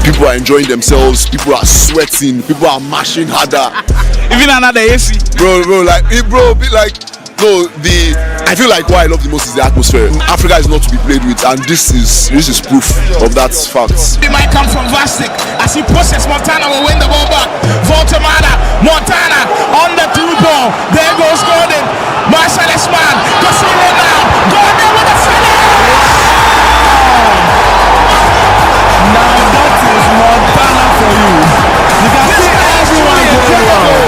People are enjoying themselves. People are sweating. People are mashing harder. Even another AC. Bro, I feel like what I love the most is the atmosphere. Africa is not to be played with, and this is proof of that fact. It might come from Vastic as he pushes. Montana will win the ball back. Voltamada, Montana on the through ball. There goes Gordon. Marcellus man, Casino now. Gordon with the finish. Now that is Montana for you. You can see everyone going well.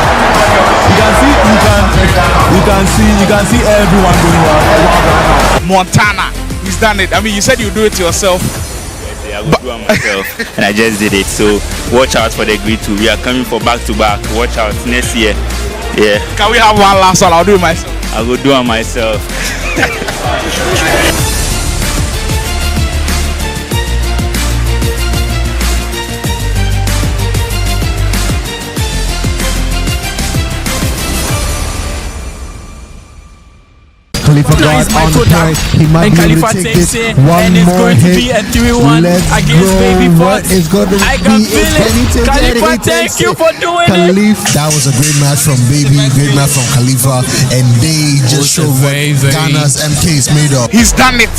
You can see everyone going well. Montana, he's done it. I mean, you said you do it yourself. I would do it myself, and I just did it. So watch out for the grid too. We are coming for back-to-back. Watch out next year. Yeah. Can we have one last one? I'll do it myself. I will do it myself. Khalifa got on the point. He might be able to take this one more hit. Let's go. What is going to be? Can he take Khalifa, thank you for doing it. That was a great match from Baby, great match from Khalifa, and they just showed what Ghana's MK is made of. He's done it.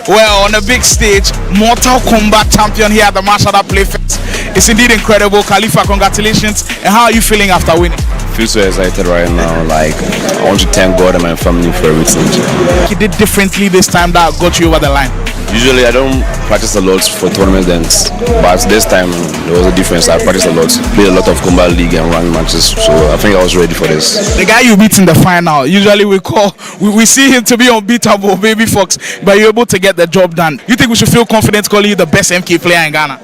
Well, on a big stage, Mortal Kombat champion here at the Mashada Playfest. It's indeed incredible. Khalifa, congratulations. And how are you feeling after winning? I feel so excited right now. Like, I want to thank God and my family for everything. He did differently this time that got you over the line. Usually I don't practice a lot for tournaments, but this time there was a difference. I practiced a lot, played a lot of combat league and ranked matches, so I think I was ready for this. The guy you beat in the final, usually we see him to be unbeatable, Baby Fox, but you're able to get the job done. You think we should feel confident calling you the best MK player in Ghana?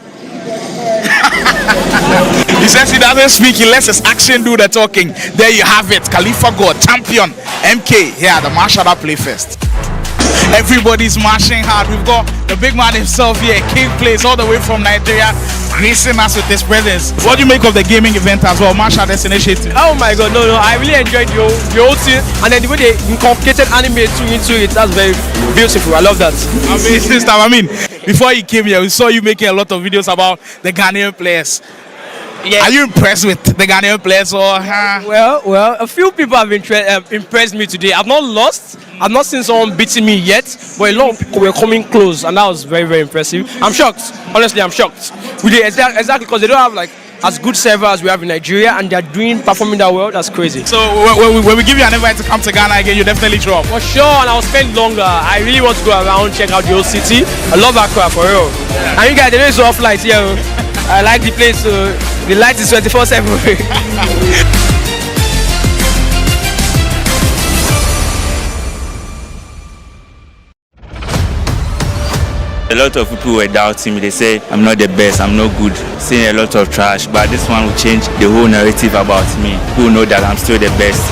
He says he doesn't speak, he lets his action do the talking. There you have it, Khalifa God, champion, MK here at the Mashada Playfest. Everybody's marching hard. We've got the big man himself here, King Plays, all the way from Nigeria, gracing us with his presence. What do you make of the gaming event as well, Mashada's initiative? Oh my God, no, I really enjoyed the whole thing, and then the way they incorporated anime into it, that's very beautiful. I love that. Amazing stuff. I mean, before you came here, we saw you making a lot of videos about the Ghanaian players. Yeah. Are you impressed with the Ghanaian players or? Well, a few people have impressed me today. I've not lost. I've not seen someone beating me yet, but a lot of people were coming close, and that was very, very impressive. I'm shocked. Honestly, I'm shocked. We did exactly because they don't have like as good servers as we have in Nigeria, and they're performing that well. That's crazy. So when we give you an invite to come to Ghana again, you definitely show up. For sure, and I'll spend longer. I really want to go around, check out the whole city. I love Accra for real. And you guys, there is off lights here. I like the place. The light is 24/7. A lot of people were doubting me. They say I'm not the best, I'm not good, saying a lot of trash. But this one will change the whole narrative about me. People know that I'm still the best.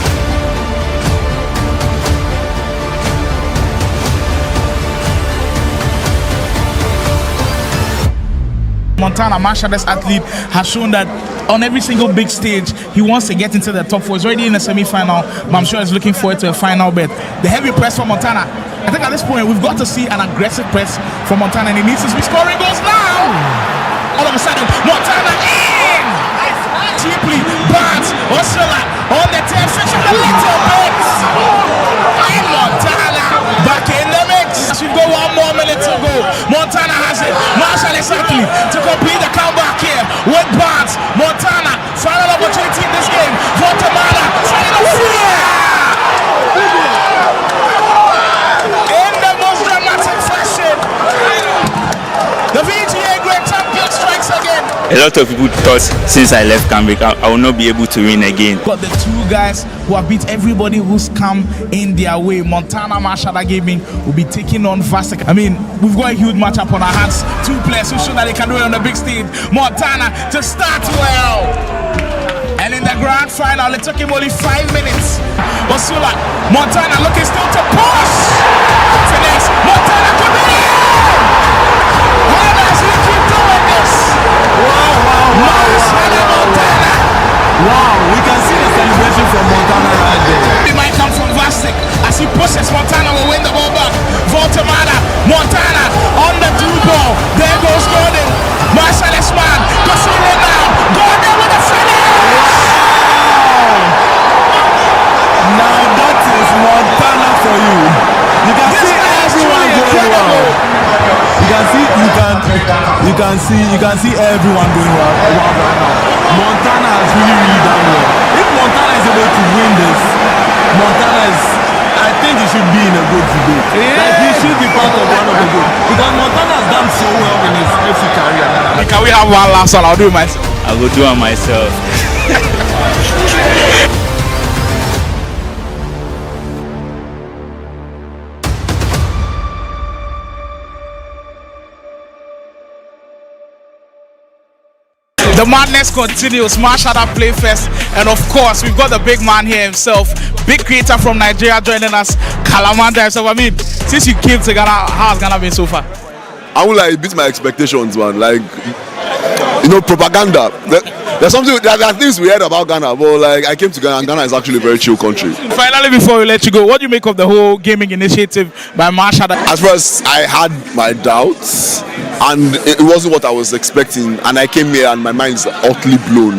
Montana, Mashada's athlete, has shown that on every single big stage, he wants to get into the top 4. He's already in the semi-final, but I'm sure he's looking forward to a final bet. The heavy press from Montana. I think at this point, we've got to see an aggressive press from Montana, and he needs to be scoring goals now. All of a sudden, Montana in! Cheaply, but Osula on the tail, switching a little bit. And Montana back in the mix. We've got 1 more minute to go. Montana has it. Marshall is likely to complete the comeback here with Barnes. Montana, final opportunity in this game. Voltamada, final fear! In the most dramatic fashion, the VGA GRID champion strikes again. A lot of people thought since I left Cambridge, I will not be able to win again. Got the 2 guys who have beat everybody who's come in their way. Montana Mashada Gaming will be taking on Vastic. I mean, we've got a huge matchup on our hands. 2 players who show that they can do it on the big stage. Montana to start well. And in the grand final, it took him only 5 minutes. Osula, Montana looking still to push. Finish. Montana could be in. How does he keep doing this? Montana. Wow, we can see the celebration from Montana right there. It might come from Vastic as he pushes. Montana will win the ball back. Voltamada, Montana on the through ball. There goes Gordon. Marcellus man can see everyone going wild right now. Montana has really done well. If Montana is able to win this, I think he should be in a good debate. Yeah. Like he should be part of one of the good. Because Montana has done so well in his FC career. Can we have one last one? I'll do it myself. I will do it myself. The madness continues, Marshall Play Fest, and of course we've got the big man here himself, big creator from Nigeria joining us, Kalamanda himself. I mean, since you came to Ghana, how has Ghana been so far? I would like beat my expectations, man. Like, you know, propaganda. There are things we heard about Ghana, but like I came to Ghana, and Ghana is actually a very chill country. Finally, before we let you go, what do you make of the whole gaming initiative by Marshall? At first, I had my doubts, and it wasn't what I was expecting. And I came here, and my mind is utterly blown.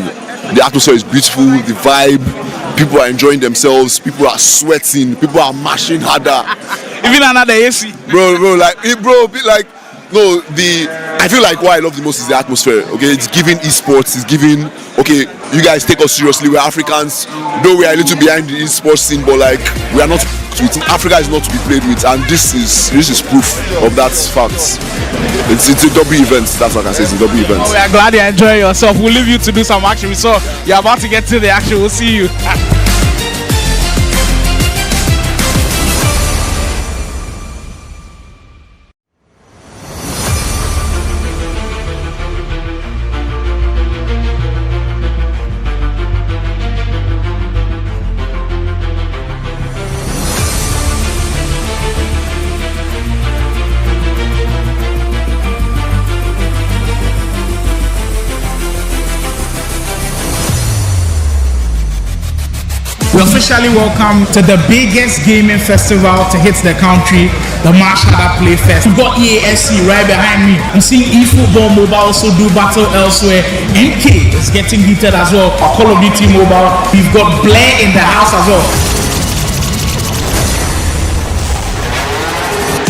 The atmosphere is beautiful, the vibe, people are enjoying themselves, people are sweating, people are mashing harder. Even another AC, No, I feel like what I love the most is the atmosphere. Okay, it's giving esports. It's giving. Okay, you guys take us seriously. We're Africans. Though we are a little behind the esports scene, but like we are not. Africa is not to be played with, and this is proof of that fact. It's a W event. That's what I can say. It's a W event. Oh, we are glad you enjoy yourself. We'll leave you to do some action. We saw you're about to get to the action. We'll see you. We officially welcome to the biggest gaming festival to hit the country, the Marshall Play Fest. We've got EASC right behind me. I'm seeing eFootball Mobile also do battle elsewhere. NK is getting heated as well. Call of Duty Mobile. We've got Blair in the house as well.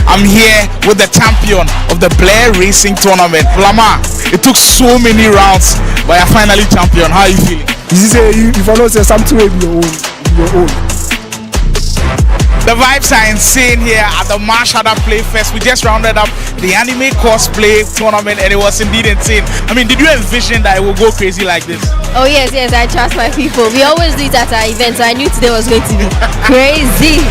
I'm here with the champion of the Blair Racing Tournament, Lamar. It took so many rounds, but you're finally champion. How are you feeling? If I don't say something, will be your own. The vibes are insane here at the Marshall Play Fest. We just rounded up the anime cosplay tournament and it was indeed insane. I mean, did you envision that it would go crazy like this? Oh yes, I trust my people. We always do it at our events, so I knew today was going to be crazy.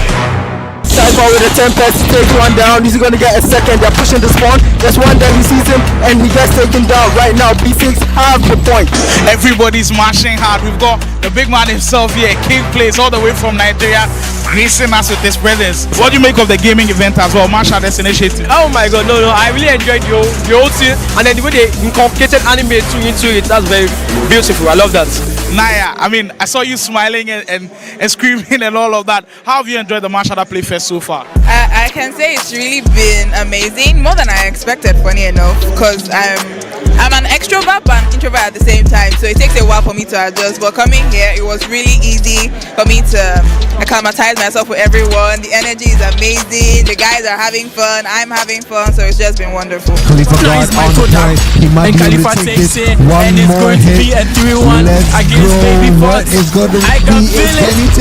Cypher with a Tempest, take one down. He's gonna get a second. They're pushing the spawn. Just one there, he sees him and he gets taken down. Right now, B6 have the point. Everybody's marching hard. We've got the big man himself here, King Plays, all the way from Nigeria, gracing us with his presence. What do you make of the gaming event as well, Marshall Initiative? Oh my god, no, I really enjoyed the whole thing, and then the way they incorporated anime into it, that's very beautiful. I love that. Naya, I mean, I saw you smiling and screaming and all of that. How have you enjoyed the Marshall Play Fest so far? I can say it's really been amazing, more than I expected, funny enough, because I'm an extrovert but an introvert at the same time, so it takes a while for me to adjust. But coming here, it was really easy for me to acclimatize myself with everyone. The energy is amazing, the guys are having fun, I'm having fun, so it's just been wonderful. Khalifa got on point. He might be able to take this one more hit. Let's go. What is going to be?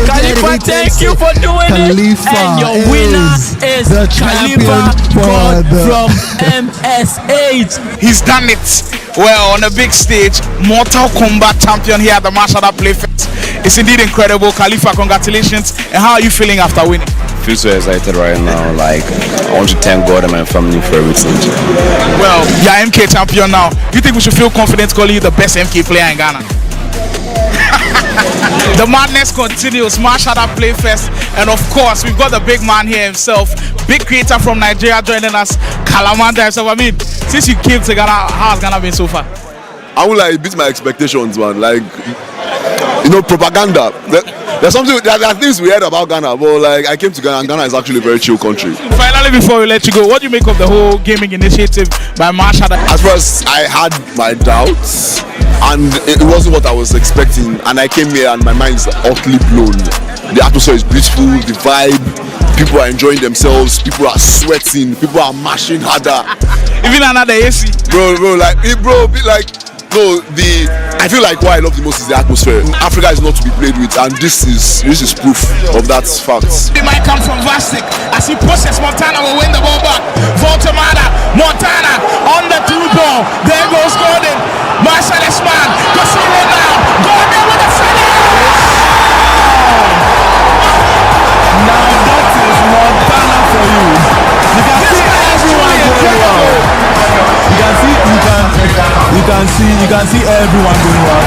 Khalifa, thank you for doing it. And your winner is the champion from MSH. He's done it. Well, on a big stage, Mortal Kombat champion here at the Marshall Play Fest. It's indeed incredible. Khalifa, congratulations. And how are you feeling after winning? I feel so excited right now. Like, I want to thank God and my family for everything. Well, you're MK champion now. Do you think we should feel confident calling you the best MK player in Ghana? The madness continues, Marshall Play Fest, and of course we've got the big man here himself, big creator from Nigeria joining us, Kalamanda himself. I mean, since you came to Ghana, how has Ghana been so far? I would like beat my expectations, man. Like, you know, propaganda. There are things we heard about Ghana, but like I came to Ghana, and Ghana is actually a very chill country. Finally, before we let you go, what do you make of the whole gaming initiative by Marshall? At first, I had my doubts, and it wasn't what I was expecting. And I came here, and my mind is utterly blown. The atmosphere is beautiful, the vibe, people are enjoying themselves, people are sweating, people are mashing harder. Even another AC. Bro, I feel like what I love the most is the atmosphere. Africa is not to be played with, and this is proof of that fact. It might come from Vastic as he pushes. Montana will win the ball back. Voltamada, Montana on the through ball. There goes Gordon. Marcellus man, Casino now. Gordon with the finish. Now that is Montana for you. You can see everyone going well. You can see everyone going well.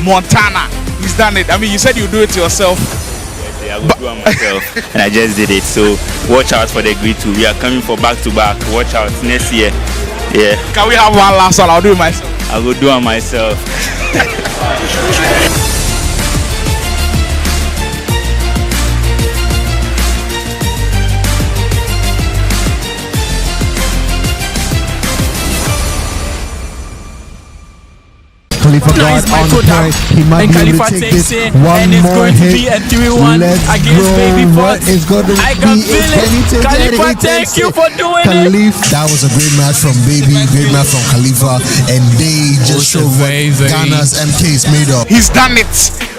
Montana, he's done it. I mean, you said you do it yourself. I will do it myself, and I just did it. So watch out for the grid 2. We are coming for back-to-back. Watch out next year. Yeah. Can we have one last one? I'll do it myself. I will do it myself. Khalifa got on the play. He might be able to take this one more hit. Let's go. What is going to be? Can he take Khalifa, thank you for doing it. That was a great match from Baby, great match from Khalifa, and they just showed what Ghana's MK is made of. He's done it.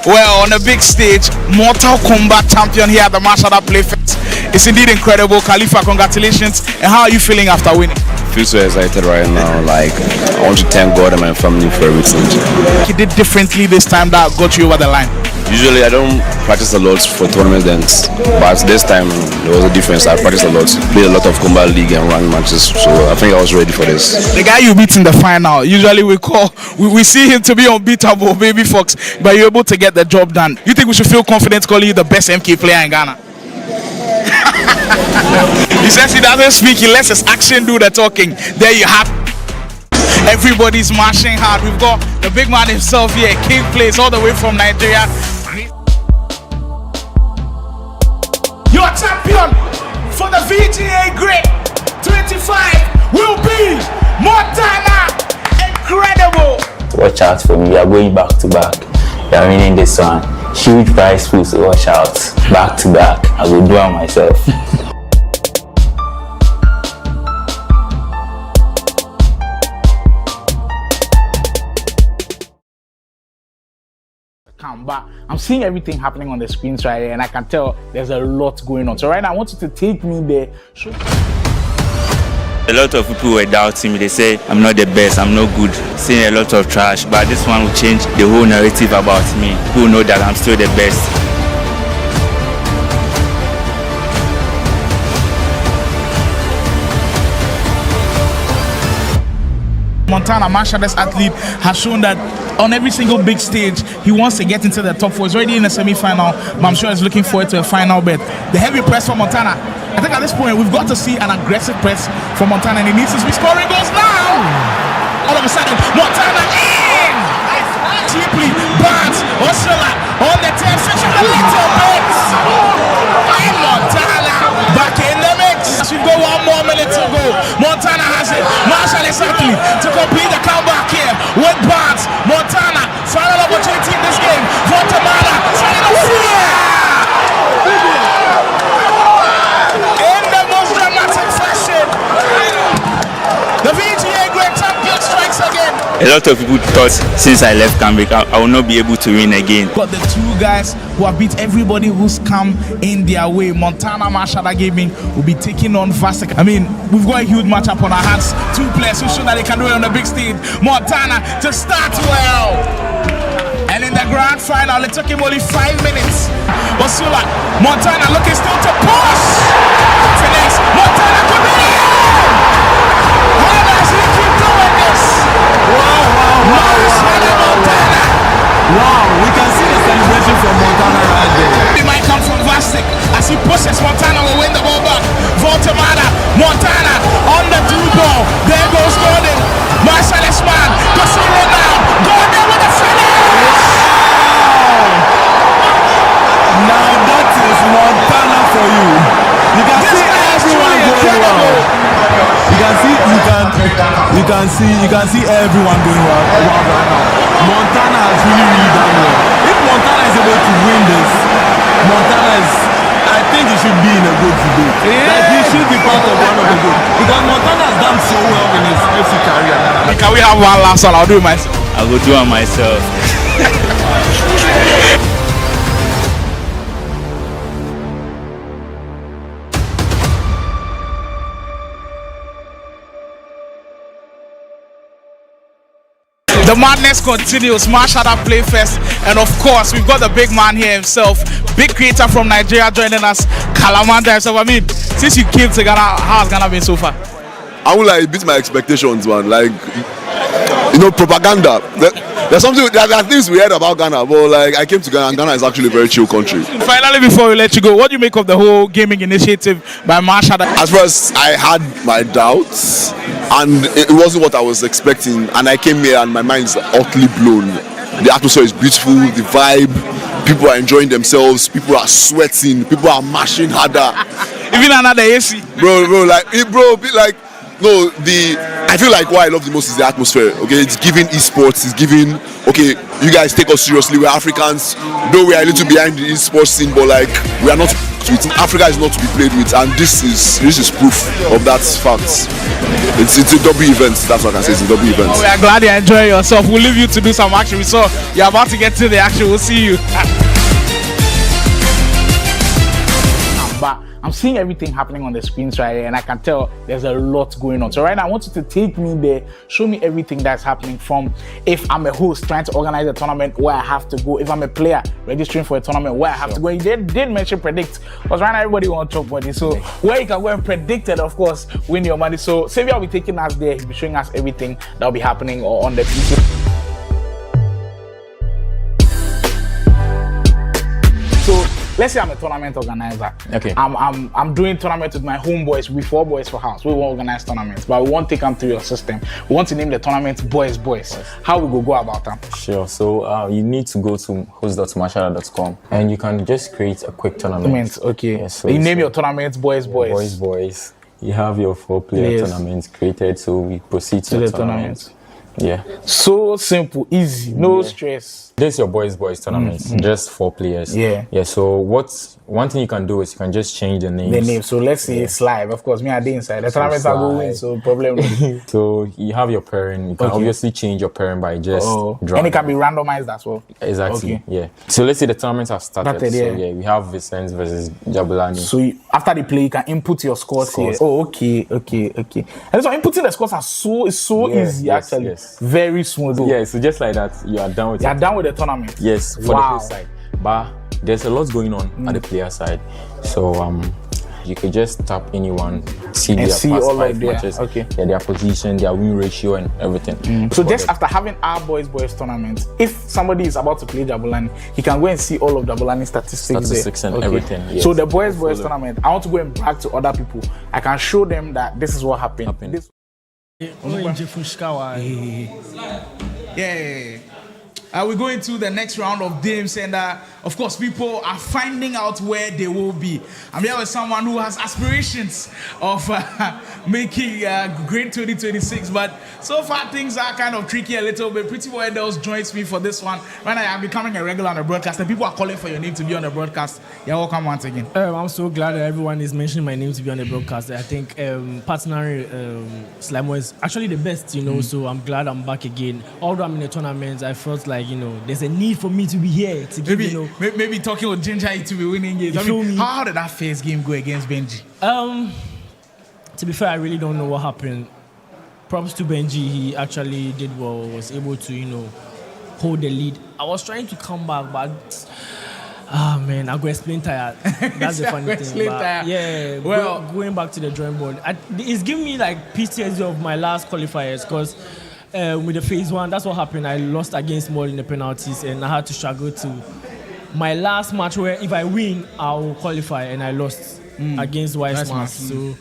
Well, on a big stage, Mortal Kombat champion here at the Mashada Playfest. It's indeed incredible. Khalifa, congratulations. And how are you feeling after winning? I feel so excited right now. Like, I want to thank God and my family for everything. He did differently this time that got you over the line. Usually I don't practice a lot for tournaments, but this time there was a difference. I practiced a lot, played a lot of combat league and ranked matches, so I think I was ready for this. The guy you beat in the final, usually we see him to be unbeatable, Baby Fox, but you're able to get the job done. You think we should feel confident calling you the best MK player in Ghana? He says he doesn't speak, he lets his action do the talking. There you have everybody's marching hard. We've got the big man himself here, King Plays, all the way from Nigeria. Your champion for the VGA GRID 25 will be Montana. Incredible. Watch out for me. We are going back to back. We are winning this one. Huge prize pool, so watch out. Back to back. I will do it myself. But I'm seeing everything happening on the screens right here, and I can tell there's a lot going on. So right now I want you to take me there. A lot of people were doubting me. They say I'm not the best, I'm not good, saying a lot of trash, but this one will change the whole narrative about me. People know that I'm still the best. Montana, Mashada's athlete, has shown that on every single big stage, he wants to get into the top 4. He's already in the semi-final, but I'm sure he's looking forward to a final bet. The heavy press for Montana. I think at this point, we've got to see an aggressive press from Montana, and he needs to be scoring goals now. All of a sudden, Montana in! Cheaply, Barnes, Osula, on the 10, switching a little bit. And Montana back in the mix. We've got 1 more minute to go. Montana has it. Marshall is athlete to complete the comeback here with Barnes. Montana, final opportunity in this game. Voltamada, final in the most dramatic fashion. The VGA GRID champion strikes again. A lot of people thought since I left Cambridge, I will not be able to win again. Got the 2 guys who have beat everybody who's come in their way. Montana Mashada Gaming will be taking on Vasek. I mean, we've got a huge matchup on our hands. 2 players who show that they can do it on the big stage. Montana to start well. And in the grand final, it took him only 5 minutes. Osula, Montana looking still to push. Finesse, Montana could be in. How does he keep doing this? Wow, we can see the celebration from Montana right there. It might come from Vastic as he pushes. Montana will win the ball back. Voltamada, Montana on the through ball. There goes Gordon. Marcellus man, Casino now. Gordon with the finish. Now that is Montana for you. You can see everyone going well. You can see everyone going well right now. Montana has really done well. If Montana is able to win this, I think he should be in a good debate. Like he should he be part of one of the good? Because Montana has done so well in his FC career. Can we have one last one? I'll do it myself. I will do it myself. The madness continues. Mashada Play Fest, and of course, we've got the big man here himself, big creator from Nigeria, joining us, Kalamanda himself. I mean, since you came to Ghana, how has Ghana been so far? I will like beat my expectations, man. Like, you know, propaganda. There are things we heard about Ghana, but like I came to Ghana, and Ghana is actually a very chill country. Finally, before we let you go, what do you make of the whole gaming initiative by Mashada? As far as I had my doubts, and it wasn't what I was expecting, and I came here and my mind is utterly blown. The atmosphere is beautiful, the vibe, people are enjoying themselves, people are sweating, people are mashing harder. Even another AC. Bro, no, I feel like what I love the most is the atmosphere. Okay, it's giving esports, it's giving, okay, you guys take us seriously, we're Africans, though we are a little behind the esports scene, but like we are not with. Africa is not to be played with, and this is proof of that fact. It's a W event, that's what I can say, it's a W event. Oh, we are glad you enjoy yourself. We'll leave you to do some action. We saw you're about to get to the action. We'll see you. But I'm seeing everything happening on the screens right here, and I can tell there's a lot going on. So right now, I want you to take me there, show me everything that's happening, from if I'm a host trying to organize a tournament where I have to go, if I'm a player registering for a tournament where I have to go. You did mention predict, because right now everybody wants to talk money. So where you can go and predict it, of course, win your money. So Xavier will be taking us there. He'll be showing us everything that will be happening on the PC. So let's say I'm a tournament organizer. Okay. I'm doing tournaments with my homeboys. We 4 boys for house. We won't organize tournaments, but we won't take them through your system. We want to name the tournament Boys. How we go about them? Sure. So you need to go to host.mashada.com and you can just create a quick tournament. Okay. Yeah, so you name your tournament Boys. Boys. You have your 4-player tournament created, so we proceed to the tournament. Yeah. So simple, easy, no stress. This is your boys tournament, just 4 players. Yeah. So one thing you can do is you can just change the names. The name. So let's say it's live. Of course, me I did inside. The tournament I go win, so problem. So you have your pairing. You can obviously change your pairing by just drawing. And it can be randomized as well. Exactly. Yeah. So let's say the tournaments have started. So we have Vicente versus Jabulani. So after the play, you can input your scores here. Oh, okay. And so inputting the scores are so easy actually. Yes. Very smooth. Yeah. So just like that, you are done with it. You are done with the tournament. Yes, for the player side. But there's a lot going on at the player side. So you could just tap anyone, see their past 5 matches, their position, their win ratio, and everything. So just after having our boys tournament, if somebody is about to play Jabulani, he can go and see all of Jabulani statistics and everything. Yes. So the boys tournament, I want to go and brag to other people. I can show them that this is what happened. Yeah. We're going to the next round of games, and of course, people are finding out where they will be. I'm here with someone who has aspirations of making Grade 2026, but so far things are kind of tricky a little bit. Pretty Boy Eddels joins me for this one. Right now, I'm becoming a regular on the broadcast, and people are calling for your name to be on the broadcast. You're welcome once again. I'm so glad that everyone is mentioning my name to be on the broadcast. I think partner Slimo is actually the best, you know, so I'm glad I'm back again. Although I'm in the tournaments, I felt like, you know, there's a need for me to be here to give, maybe talking with Ginger to be winning games. How did that first game go against Benji? To be fair, I really don't know what happened. Props to Benji, he actually did well, was able to, you know, hold the lead. I was trying to come back, but I got explain tired. That's the funny thing. But yeah, well, going back to the drawing board, it's giving me like PTSD of my last qualifiers, because with the phase 1, that's what happened. I lost against Mall in the penalties, and I had to struggle to my last match where if I win, I'll qualify, and I lost against Wise Mass. So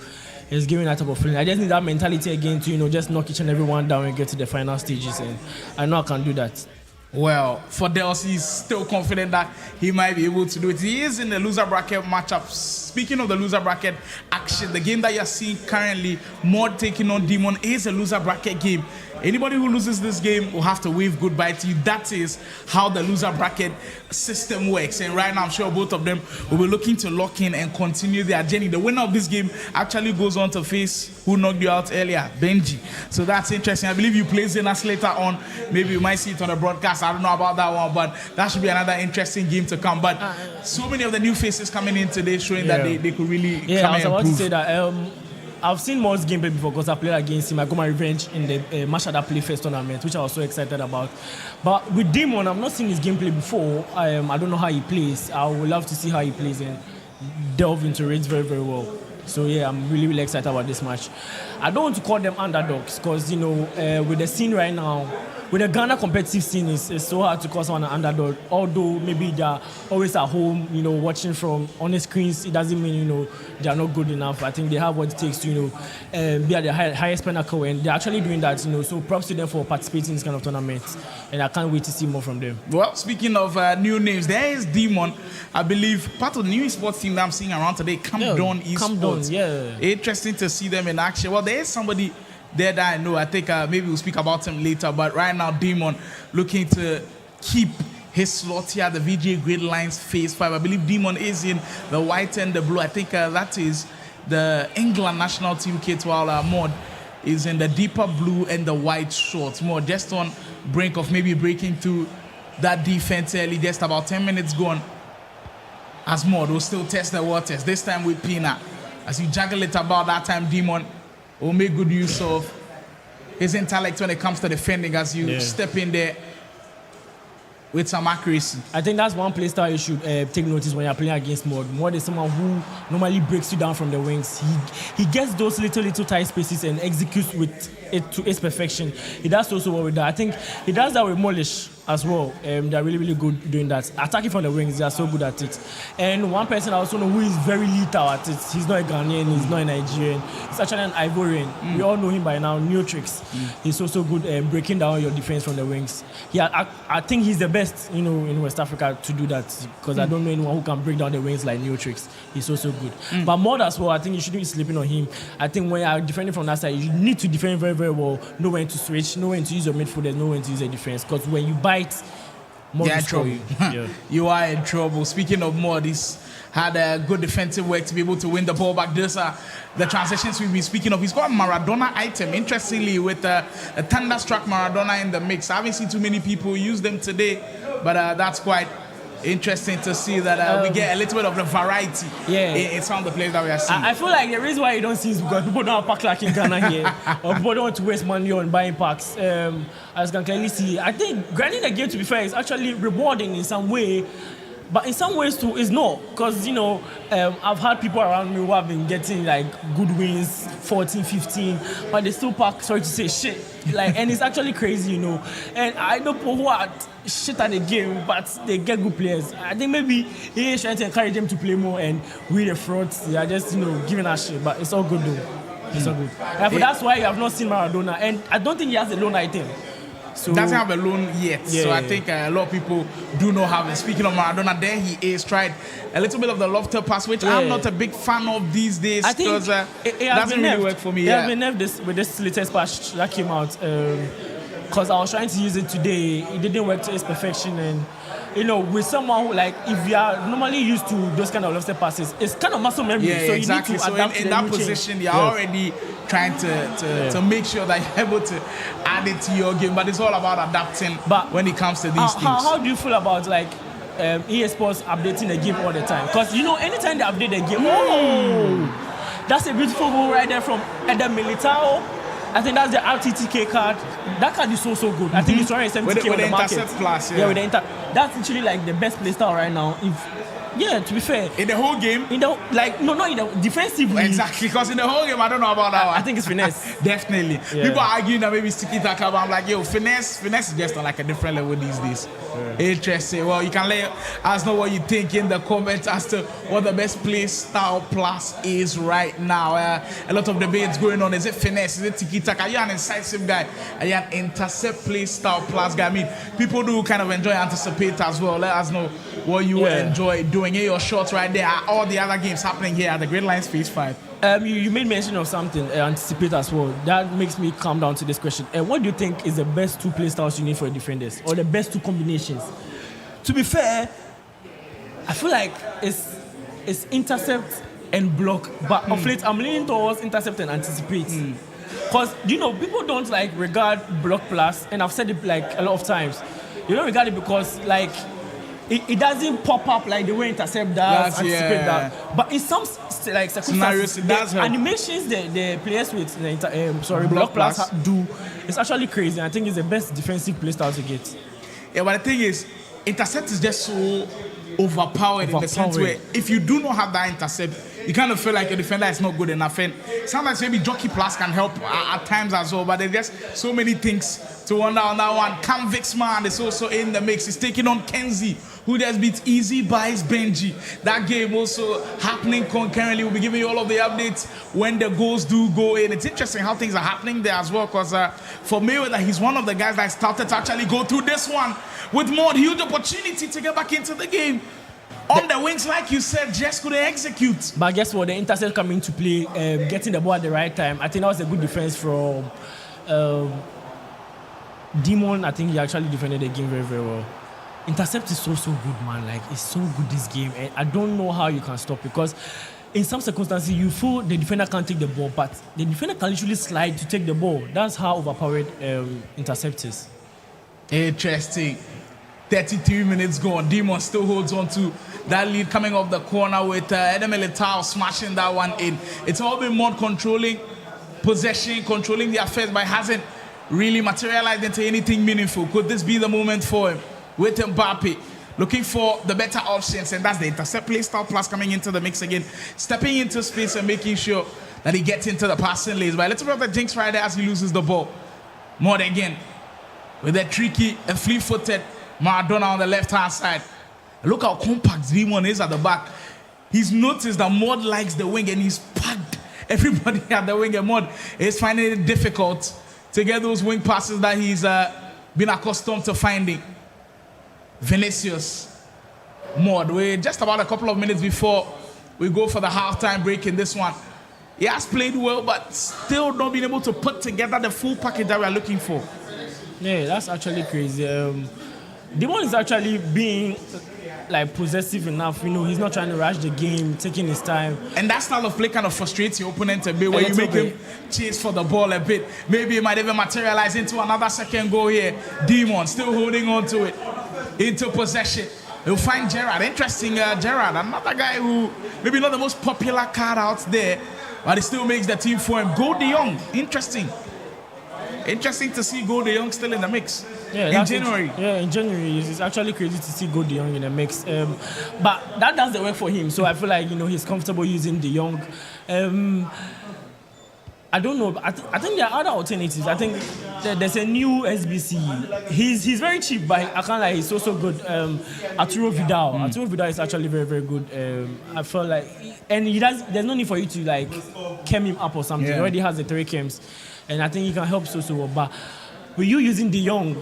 it's giving that type of feeling. I just need that mentality again to, you know, just knock each and everyone down and get to the final stages, and I know I can do that. Well, for Dels, he's still confident that he might be able to do it. He is in the loser bracket matchups speaking of the loser bracket action, the game that you're seeing currently, Mod taking on Demon, is a loser bracket game. Anybody who loses this game will have to wave goodbye to you. That is how the loser bracket system works. And right now, I'm sure both of them will be looking to lock in and continue their journey. The winner of this game actually goes on to face who knocked you out earlier, Benji. So that's interesting. I believe you play Zenas later on. Maybe you might see it on the broadcast. I don't know about that one, but that should be another interesting game to come. But so many of the new faces coming in today showing that they could really come and improve. I was about to say that I've seen Mo's gameplay before because I played against him. I got my revenge in the Mashada Play First tournament, which I was so excited about. But with Demon, I've not seen his gameplay before. I don't know how he plays. I would love to see how he plays and delve into it very, very well. So yeah, I'm really, really excited about this match. I don't want to call them underdogs because, you know, with the scene right now, with the Ghana competitive scene, it's so hard to call someone an underdog. Although maybe they're always at home, you know, watching from on the screens, it doesn't mean, you know, they're not good enough. I think they have what it takes to, you know, be at the highest pinnacle, and they're actually doing that, you know. So props to them for participating in this kind of tournaments, and I can't wait to see more from them. Well, speaking of new names, there is Demon, I believe, part of the new esports team that I'm seeing around today, Campdon Esports. Yeah. Interesting to see them in action. Well, there is somebody there that I know. I think maybe we'll speak about him later. But right now, Demon looking to keep his slot here at the VGA Gridlines Phase 5. I believe Demon is in the white and the blue. I think that is the England national team kit, while Mod is in the deeper blue and the white shorts. Mod just on brink of maybe breaking through that defense early. Just about 10 minutes gone. As Mod will still test the waters. This time with Pina. As you juggle it about that time, Demon will make good use of his intellect when it comes to defending as you step in there with some accuracy. I think that's one place that you should take notice when you're playing against Mod. Mod is someone who normally breaks you down from the wings. He gets those little tight spaces and executes with it to its perfection. He does also well with that. I think he does that with Molish as well. They're really, really good doing that. Attacking from the wings, they are so good at it. And one person I also know who is very lethal at it. He's not a Ghanaian, he's not a Nigerian. He's actually an Ivorian. We all know him by now, Neotrix. He's also good at breaking down your defense from the wings. I think he's the best, you know, in West Africa to do that, because I don't know anyone who can break down the wings like Neotrix. He's also good. But Mod as well, I think you shouldn't be sleeping on him. I think when you're defending from that side, you need to defend very, very well. Know when to switch, know when to use your midfielder, know when to use your defense. Because when you bite, Mod will score you. You are in trouble. Speaking of Mod, he's had a good defensive work to be able to win the ball back. These are the transitions we've been speaking of. He's got a Maradona item, interestingly, with a thunderstruck Maradona in the mix. I haven't seen too many people use them today, but that's quite interesting to see that we get a little bit of the variety in some of the players that we are seeing. I feel like the reason why you don't see is because people don't have pack like in Ghana here, or people don't want to waste money on buying packs. As you can clearly see, I think grinding the game, to be fair, is actually rewarding in some way. But in some ways too, it's not. Because, you know, I've had people around me who have been getting like good wins, 14, 15, but they still pack, sorry to say, shit. Like, and it's actually crazy, you know. And I know people who are shit at the game, but they get good players. I think maybe he is trying to encourage them to play more, and we the front, they are just, you know, giving us shit. But it's all good though. It's all good. That's why you have not seen Maradona. And I don't think he has a loan item. So doesn't have a loan yet. So I think a lot of people do not have it. Speaking of Maradona, there he is. Tried a little bit of the lofter pass, which I'm not a big fan of these days, because it doesn't really work for me. I've been nerved with this latest patch that came out. Because I was trying to use it today, it didn't work to its perfection. And you know, with someone who, like, if you are normally used to those kind of lofted passes, it's kind of muscle memory. So exactly. You need to adapt in that position, you're already trying to make sure that you're able to add it to your game. But it's all about adapting when it comes to these things. How do you feel about, like, EA Sports updating the game all the time? Because, you know, anytime they update the game, that's a beautiful goal right there from Eder Militao. I think that's the RTTK card. That card is so good. I think it's already 70K on the market. Intercept plus, with the that's actually like the best playstyle right now. To be fair, in the whole game, not in the defensively. Exactly, because in the whole game, I don't know about that one. I think it's finesse. Definitely. People are arguing that maybe sticky tackle, but I'm like, yo, finesse is just on like a different level these days. Interesting. Well, you can let us know what you think in the comments as to what the best play style plus is right now. A lot of debates going on. Is it finesse? Is it tiki taka? Are you an incisive guy? Are you an intercept play style plus guy? I mean, people do kind of enjoy anticipate as well. Let us know what you enjoy doing in your shots right there? Are all the other games happening here at the Gridlines Phase 5? You made mention of something, anticipate as well. That makes me come down to this question. What do you think is the best 2 play styles you need for defenders, or the best 2 combinations? To be fair, I feel like it's intercept and block, but of late I'm leaning towards intercept and anticipate. Because people don't regard block plus, and I've said it a lot of times. You don't regard it because it doesn't pop up like the way intercept does, anticipate that. But in some circumstances, the animations the players with block plus do is actually crazy. I think it's the best defensive play style to get. Yeah, but the thing is, intercept is just so overpowered in the sense where if you do not have that intercept, you kind of feel like your defender is not good enough. And sometimes maybe Jockey Plus can help at times as well, but there's just so many things to wonder on that one. Cam Vixman is also in the mix. He's taking on Kenzie, who just beats Easy Buys Benji. That game also happening concurrently. We'll be giving you all of the updates when the goals do go in. It's interesting how things are happening there as well, because for Mayweather, he's one of the guys that started to actually go through this one with more huge opportunity to get back into the game. On the wings, like you said, just couldn't execute. But guess what? The intercept coming to play, getting the ball at the right time. I think that was a good defense from Demon. I think he actually defended the game very, very well. Intercept is so good, man. It's so good this game, and I don't know how you can stop, because in some circumstances you feel the defender can't take the ball, but the defender can literally slide to take the ball. That's how overpowered intercept is. Interesting. 33 minutes gone. Demon still holds on to that lead, coming off the corner with Edem Elitao smashing that one in. It's all been more controlling possession, controlling the affairs, but hasn't really materialized into anything meaningful. Could this be the moment for him? With Mbappe looking for the better options, and that's the intercept play style plus coming into the mix again, stepping into space and making sure that he gets into the passing lanes. But a little bit of the jinx right there as he loses the ball. More again with a tricky and fleet-footed Maradona on the left-hand side. Look how compact Demon is at the back. He's noticed that Mod likes the wing, and he's packed everybody at the wing, and Mod is finding it difficult to get those wing passes that he's been accustomed to finding. Vinicius, Mod, we're just about a couple of minutes before we go for the halftime break in this one. He has played well, but still not been able to put together the full package that we are looking for. Yeah, that's actually crazy. Demon is actually being possessive enough. He's not trying to rush the game, taking his time. And that style of play kind of frustrates your opponent a bit, where you make him chase for the ball a bit. Maybe it might even materialize into another second goal here. Demon still holding on to it into possession. You'll find Gerard. Interesting, Gerard, another guy who maybe not the most popular card out there, but he still makes the team for him. Go De Jong, interesting. Interesting to see Go De Jong still in the mix. Yeah, in January. In January. It's actually crazy to see Go De Jong in the mix. But that does the work for him. So I feel like, he's comfortable using De Jong. I don't know. I think there are other alternatives. I think there's a new SBC. He's very cheap, but I can't lie, he's also good. Arturo Vidal. Arturo Vidal is actually very, very good. I feel like, and there's no need for you to chem him up or something. He already has the 3 chems, and I think he can help so well. But with you using De Jong,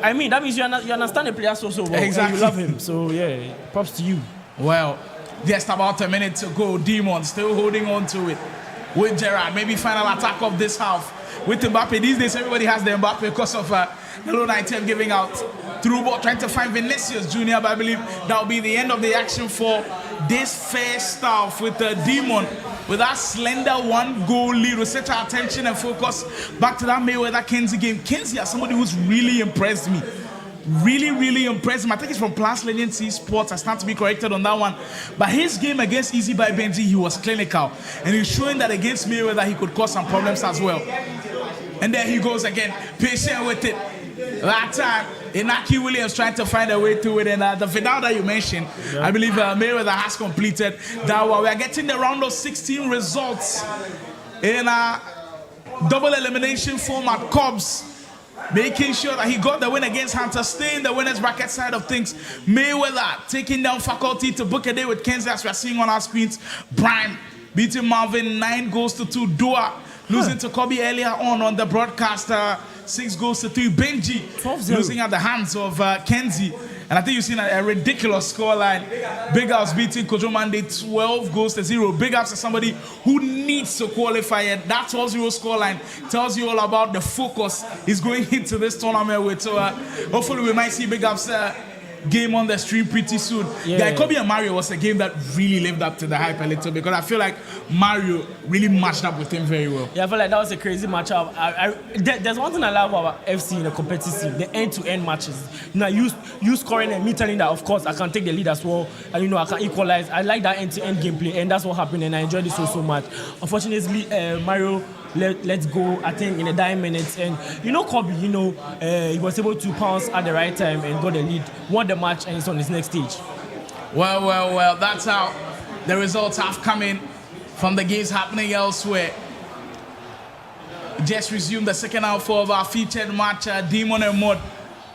I mean, that means you understand the player so well. Exactly. And you love him. So yeah, props to you. Well, just about a minute to go. Demon still holding on to it with Gerard. Maybe final attack of this half with Mbappe. These days, everybody has the Mbappe because of the low 9-10 giving out through ball, trying to find Vinicius Jr. But I believe that will be the end of the action for this first half with the Demon. With that slender 1-goal lead, we set our attention and focus back to that Mayweather Kenzie game. Kenzie is somebody who's really impressed me. Really impressed him. I think he's from Plus Legend C Sports. I stand to be corrected on that one. But his game against Easy by Benji, he was clinical. And he's showing that against Mayweather, he could cause some problems as well. And there he goes again, patient with it. That time, Inaki Williams trying to find a way through it. And the Vidal that you mentioned, I believe Mayweather has completed that one. We are getting the round of 16 results in a double elimination format. Cobbs making sure that he got the win against Hunter, stay in the winner's bracket side of things. Mayweather taking down Faculty to book a day with Kenzie, as we are seeing on our screens. Brian beating Marvin 9-2. Dua losing to Kobe earlier on the broadcast, 6-3. Benji losing at the hands of Kenzie. And I think you've seen a ridiculous scoreline. Big Ups beating Kojo Monday 12-0. Big Ups is somebody who needs to qualify, and that 12-0 scoreline tells you all about the focus he's going into this tournament with. So hopefully we might see Big Ups game on the stream pretty soon. Yeah, Kobe and Mario was a game that really lived up to the hype a little, because I feel like Mario really matched up with him very well. Yeah, I feel like that was a crazy matchup. There's one thing I love about FC in the competitive scene, the end-to-end matches. You scoring and me telling that, of course, I can take the lead as well, and I can equalize. I like that end-to-end gameplay, and that's what happened, and I enjoyed it so much. Unfortunately, Mario let's go, I think, in the dying minutes. And Kobe, he was able to pounce at the right time and got the lead, won the match, and he's on his next stage. Well, that's how the results have come in from the games happening elsewhere. Just resumed the second half of our featured match, Demon and Mod.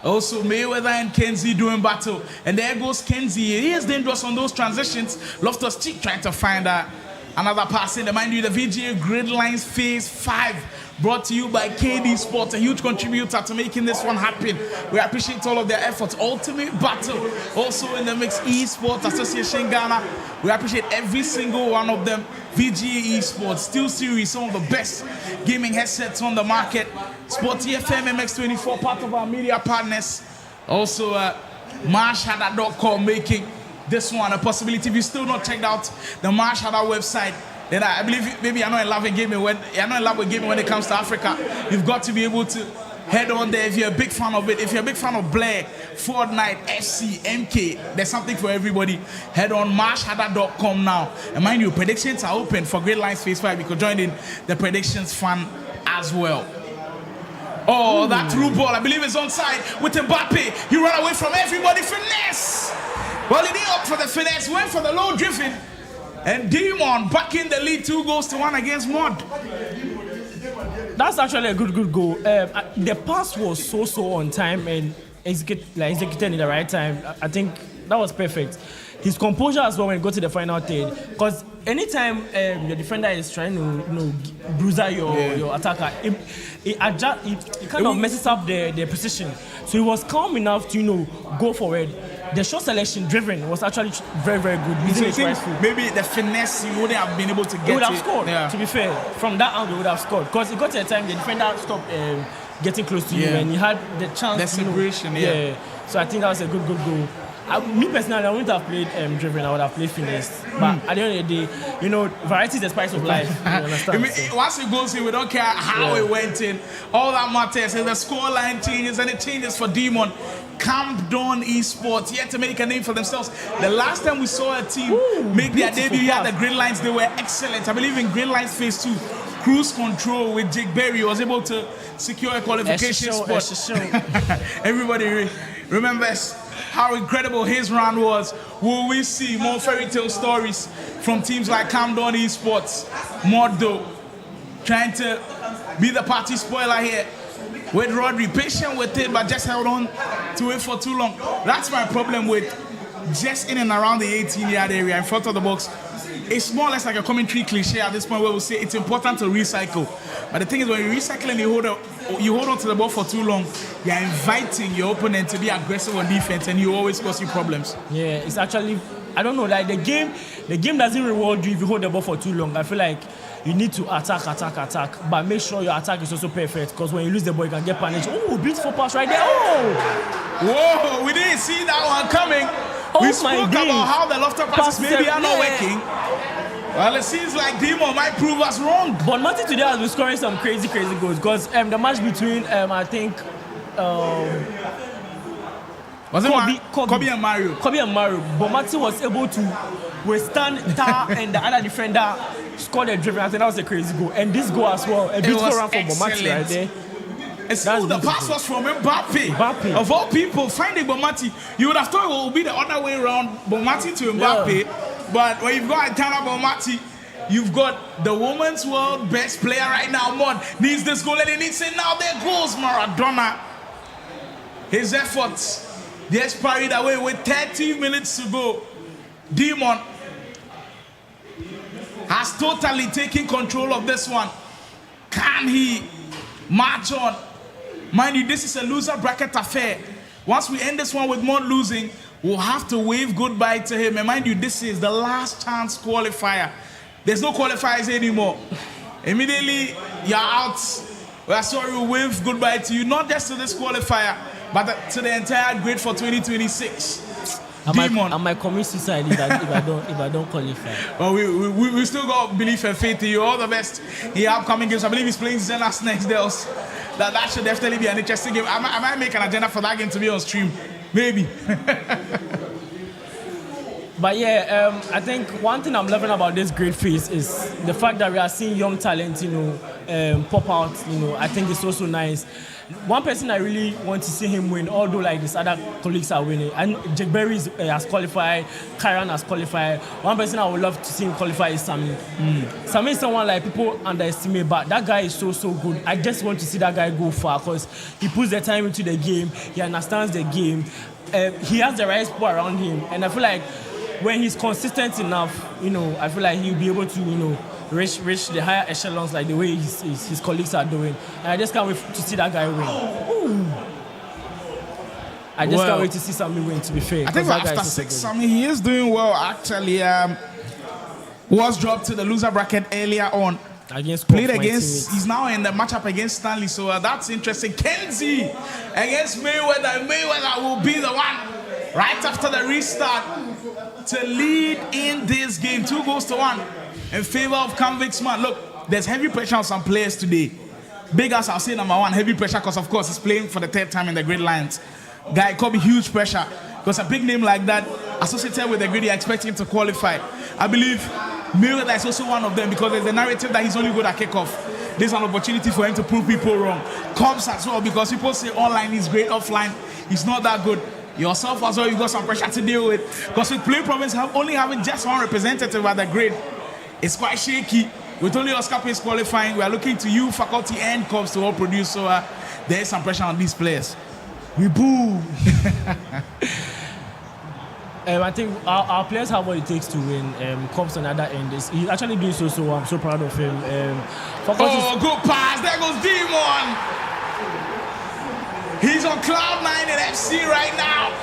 Also, Mayweather and Kenzie doing battle. And there goes Kenzie. He is dangerous on those transitions. Loftus Cheek trying to find another pass in. Mind you, the VGA Gridlines Phase 5 brought to you by KD Sports, a huge contributor to making this one happen. We appreciate all of their efforts. Ultimate Battle, also in the mix, Esports Association Ghana. We appreciate every single one of them. VGA Esports, Steel Series, some of the best gaming headsets on the market. Sporty FM, MX24, part of our media partners. Also, Marshada.com making this one a possibility. If you still not checked out the Marshada website, then I believe maybe you're not in love with gaming when it comes to Africa. You've got to be able to head on there if you're a big fan of it. If you're a big fan of Blair, Fortnite, FC, MK, there's something for everybody. Head on marshada.com now. And mind you, predictions are open for Gridlines Phase 5. You could join in the predictions fun as well. Oh, that through ball, I believe is onside with Mbappe. He ran away from everybody. Finesse! Well, he didn't opt for the finesse, went for the low drifting. And Demon back in the lead, 2-1 against Mod. That's actually a good goal. The pass was so on time and executed in the right time. I think that was perfect. His composure as well when he got to the final third. Because anytime your defender is trying to bruise your attacker, it kind of messes up the precision. So he was calm enough to go forward. The shot selection driven was actually very good. Maybe the finesse you wouldn't have been able to get. He would have scored. Yeah. To be fair, from that angle, he would have scored because it got to a time the defender stopped getting close to you and he had the chance. The separation. So I think that was a good goal. Me personally, I wouldn't have played driven. I would have played finesse. But at the end of the day, variety is the spice of life. You understand? Once it goes in, we don't care how it went in. All that matters is the scoreline changes, and it changes for Demon. Campdon Esports yet to make a name for themselves. The last time we saw a team make their debut here at the Gridlines, they were excellent. I believe in Gridlines Phase 2, Cruise Control with Jake Berry was able to secure a qualification spot. Everybody remembers how incredible his run was. Will we see more fairy tale stories from teams like Campdon Esports, Moddo, trying to be the party spoiler here? With Rodri, patient with it, but just held on to it for too long. That's my problem with just in and around the 18-yard area in front of the box. It's more or less like a commentary cliche at this point where we'll say it's important to recycle. But the thing is, when you recycle and you hold on to the ball for too long, you're inviting your opponent to be aggressive on defense, and you always cause you problems. Yeah, it's actually, I don't know, like the game doesn't reward you if you hold the ball for too long. I feel like you need to attack, but make sure your attack is also perfect, because when you lose the ball, you can get punished. Oh, beautiful pass right there. Oh! Whoa, we didn't see that one coming. We spoke about how the lofted passes maybe are not working. Well, it seems like Demo might prove us wrong. But Martin today has been scoring some crazy goals, because the match between, I think, was it Kobe and Mario? Kobe and Mario. But Martin was able to withstand Tar and the other defender scored a driven. I think that was a crazy goal. And this goal as well, a beautiful run from Bomati right there. And still the pass was from Mbappe. Of all people, finding Bomati, you would have thought it would be the other way around, Bomati to Mbappe. Yeah. But when you've got Tana Bomati, you've got the women's world best player right now, Mod, needs this goal and he needs it now. There goes Maradona. His efforts just parried away with 30 minutes to go. Demon has totally taken control of this one. Can he march on? Mind you, this is a loser bracket affair. once we end this one with Mod losing, we'll have to wave goodbye to him. And mind you, this is the last chance qualifier. There's no qualifiers anymore. Immediately, you're out. We are sorry, we'll wave goodbye to you, not just to this qualifier, but to the entire grid for 2026. I might commit suicide if I don't qualify. Well, we still got belief and faith in you. All the best in the upcoming games. I believe he's playing Zenas next day. That should definitely be an interesting game. I might make an agenda for that game to be on stream. Maybe. But yeah, I think one thing I'm loving about this great phase is the fact that we are seeing young talent, pop out. I think it's also nice. One person I really want to see him win, although like his other colleagues are winning, and Jake Berry has qualified, Kyran has qualified. One person I would love to see him qualify is Sammy. Sammy is someone like people underestimate, but that guy is so good. I just want to see that guy go far because he puts the time into the game, he understands the game, he has the right people around him, and I feel like when he's consistent enough, I feel like he'll be able to, reach the higher echelons like the way his colleagues are doing. And I just can't wait to see that guy win. Ooh. I just can't wait to see Sammy win, to be fair. I think after 6, Sammy, he is doing well, actually. Was dropped to the loser bracket earlier on. Played against, he's now in the matchup against Stanley, so that's interesting. Kenzie against Mayweather. Mayweather will be the one right after the restart to lead in this game. 2-1 in favor of Convicts Man. Look, there's heavy pressure on some players today. Big as I'll say number 1, heavy pressure because of course he's playing for the 3rd time in the Gridlines. Guy, it could be huge pressure because a big name like that associated with the grid, you expect him to qualify. I believe Mayweather is also one of them because there's the narrative that he's only good at kickoff. There's an opportunity for him to prove people wrong. Combs as well because people say online he's great, offline he's not that good. Yourself as well, you got some pressure to deal with because with play province only having just one representative at the grid, it's quite shaky. With only Oscar Pace qualifying, we are looking to you, faculty and Combs to all produce, so there is some pressure on these players. We boo. I think our players have what it takes to win. Combs on the other end, he's actually doing so well. I'm so proud of him. Good pass. There goes Demon. He's on cloud 9 in FC right now.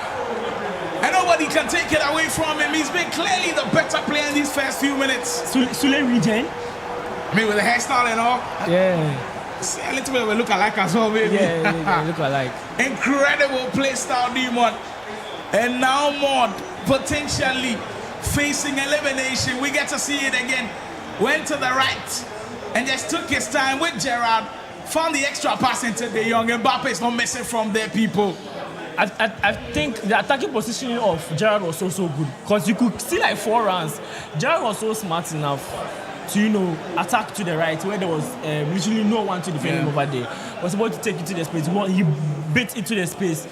And nobody can take it away from him. He's been clearly the better player in these first few minutes. Sule Regen? I mean, with the hairstyle and all. Yeah. See, a little bit of a look-alike as well, baby. Yeah, look-alike. Incredible play style, Demon. And now Mod potentially facing elimination. We get to see it again. Went to the right and just took his time with Gerard. Found the extra pass into De Jong. Mbappe is not missing from there, people. I think the attacking positioning of Gerard was so good because you could see like 4 runs. Gerard was so smart enough to attack to the right where there was literally no one to defend him over there. Was able to take it to the space. He bit into the space,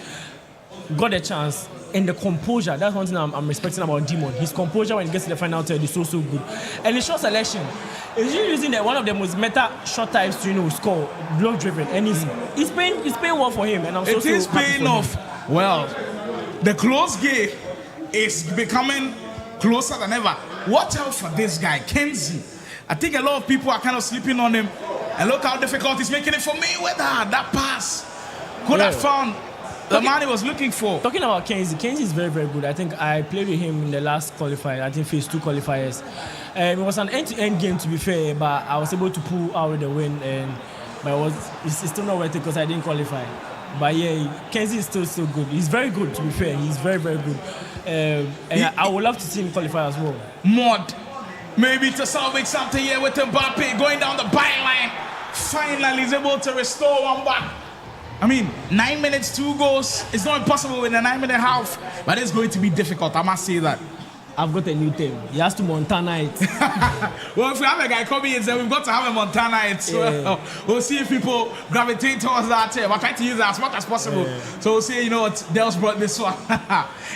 got a chance, and the composure. That's one thing I'm respecting about Demon. His composure when he gets to the final third is so good. And his shot selection, he's using one of the most meta shot types to score, block driven, and it's paying well for him. And it is paying off. Well, the close game is becoming closer than ever. Watch out for this guy, Kenzie. I think a lot of people are kind of sleeping on him. And look how difficult he's making it for Mayweather. That pass could have found the man he was looking for. Talking about Kenzie is very good. I think I played with him in the last qualifier, I think phase 2 qualifiers. It was an end-to-end game, to be fair, but I was able to pull out the win, but it's still not worth it because I didn't qualify. But yeah, Kenzie is still good. He's very good, to be fair. He's very good. And I would love to see him qualify as well. Mod, maybe to salvage something here with Mbappe going down the byline. Finally, he's able to restore one back. I mean, 9 minutes, 2 goals. It's not impossible in a 9-minute half, but it's going to be difficult. I must say that. I've got a new team. He has to Montana it. Well, if we have a guy coming in, then we've got to have a Montana it. So we'll see if people gravitate towards that. We're trying to use it as much as possible. So we'll see, what, Dels brought this one.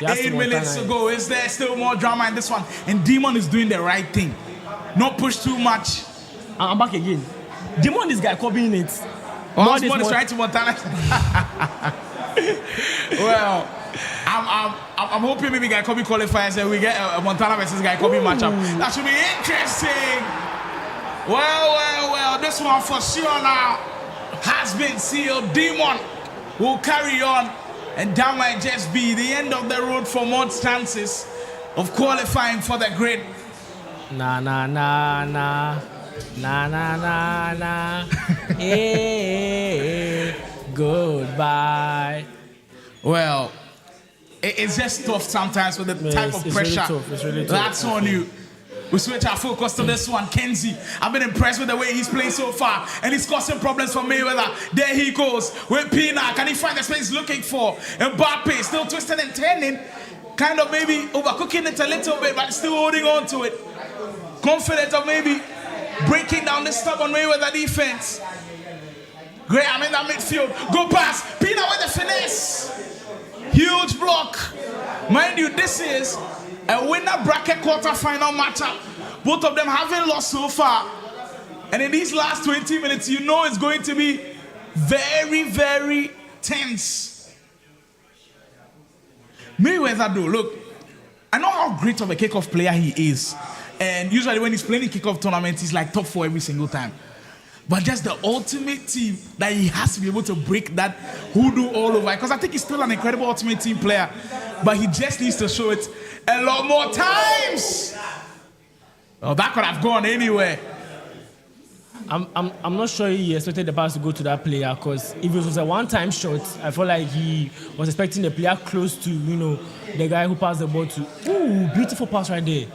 8 minutes to go. Is there still more drama in this one? And Demon is doing the right thing. Not push too much. I'm back again. Demon is guy copying it. Mod is trying to Montana. Well, I'm hoping maybe Guy Kobe qualifies and we get a Montana versus Guy Kobe matchup. That should be interesting. Well, this one for sure now has been sealed. Demon will carry on And that might just be the end of the road for more chances of qualifying for the grid. Nah. Hey, goodbye. Well, it's just tough sometimes with the type of pressure. It's really tough. That's on you. We switch our focus to this one, Kenzie. I've been impressed with the way he's playing so far, and he's causing problems for Mayweather. There he goes with Pina. Can he find the space he's looking for? Mbappe still twisting and turning, kind of maybe overcooking it a little bit, but still holding on to it. Confident of maybe breaking down this stubborn Mayweather defense. Great, I'm in that midfield. Go past Pina with the finesse. Huge block. Mind you, this is a winner bracket quarter-final matchup. Both of them haven't lost so far. And in these last 20 minutes, you know it's going to be very, very tense. Mayweather, though, look, I know how great of a kickoff player he is. And usually when he's playing in kickoff tournaments, he's like top 4 every single time. But just the ultimate team that he has to be able to break that hoodoo all over. Because I think he's still an incredible ultimate team player. But he just needs to show it a lot more times. Oh, that could have gone anywhere. I'm not sure he expected the pass to go to that player, because if it was a one-time shot, I feel like he was expecting the player close to, the guy who passed the ball to. Ooh, beautiful pass right there.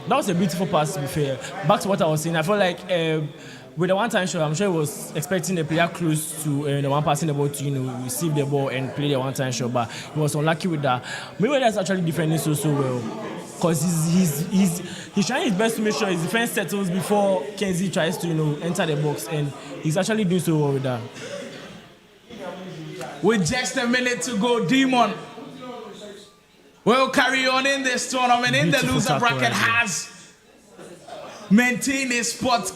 That was a beautiful pass, to be fair. Back to what I was saying, I feel like with the one-time shot, I'm sure he was expecting the player close to the one passing the ball to, receive the ball and play the one-time shot, but he was unlucky with that. Mayweather is actually defending so well, because he's trying his best to make sure his defense settles before Kenzie tries to, enter the box, and he's actually doing so well with that. With just a minute to go, Demon will carry on in this tournament. In the loser bracket, has maintained his spot.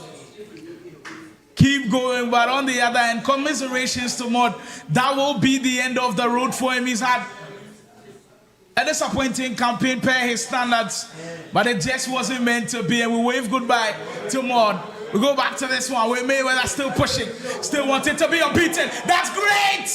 Keep going, but on the other end, commiserations to Mod. That will be the end of the road for him. He's had a disappointing campaign per his standards, but it just wasn't meant to be, and we wave goodbye to Mod. We go back to this one with Mayweather still pushing, still wanting to be unbeaten. That's great!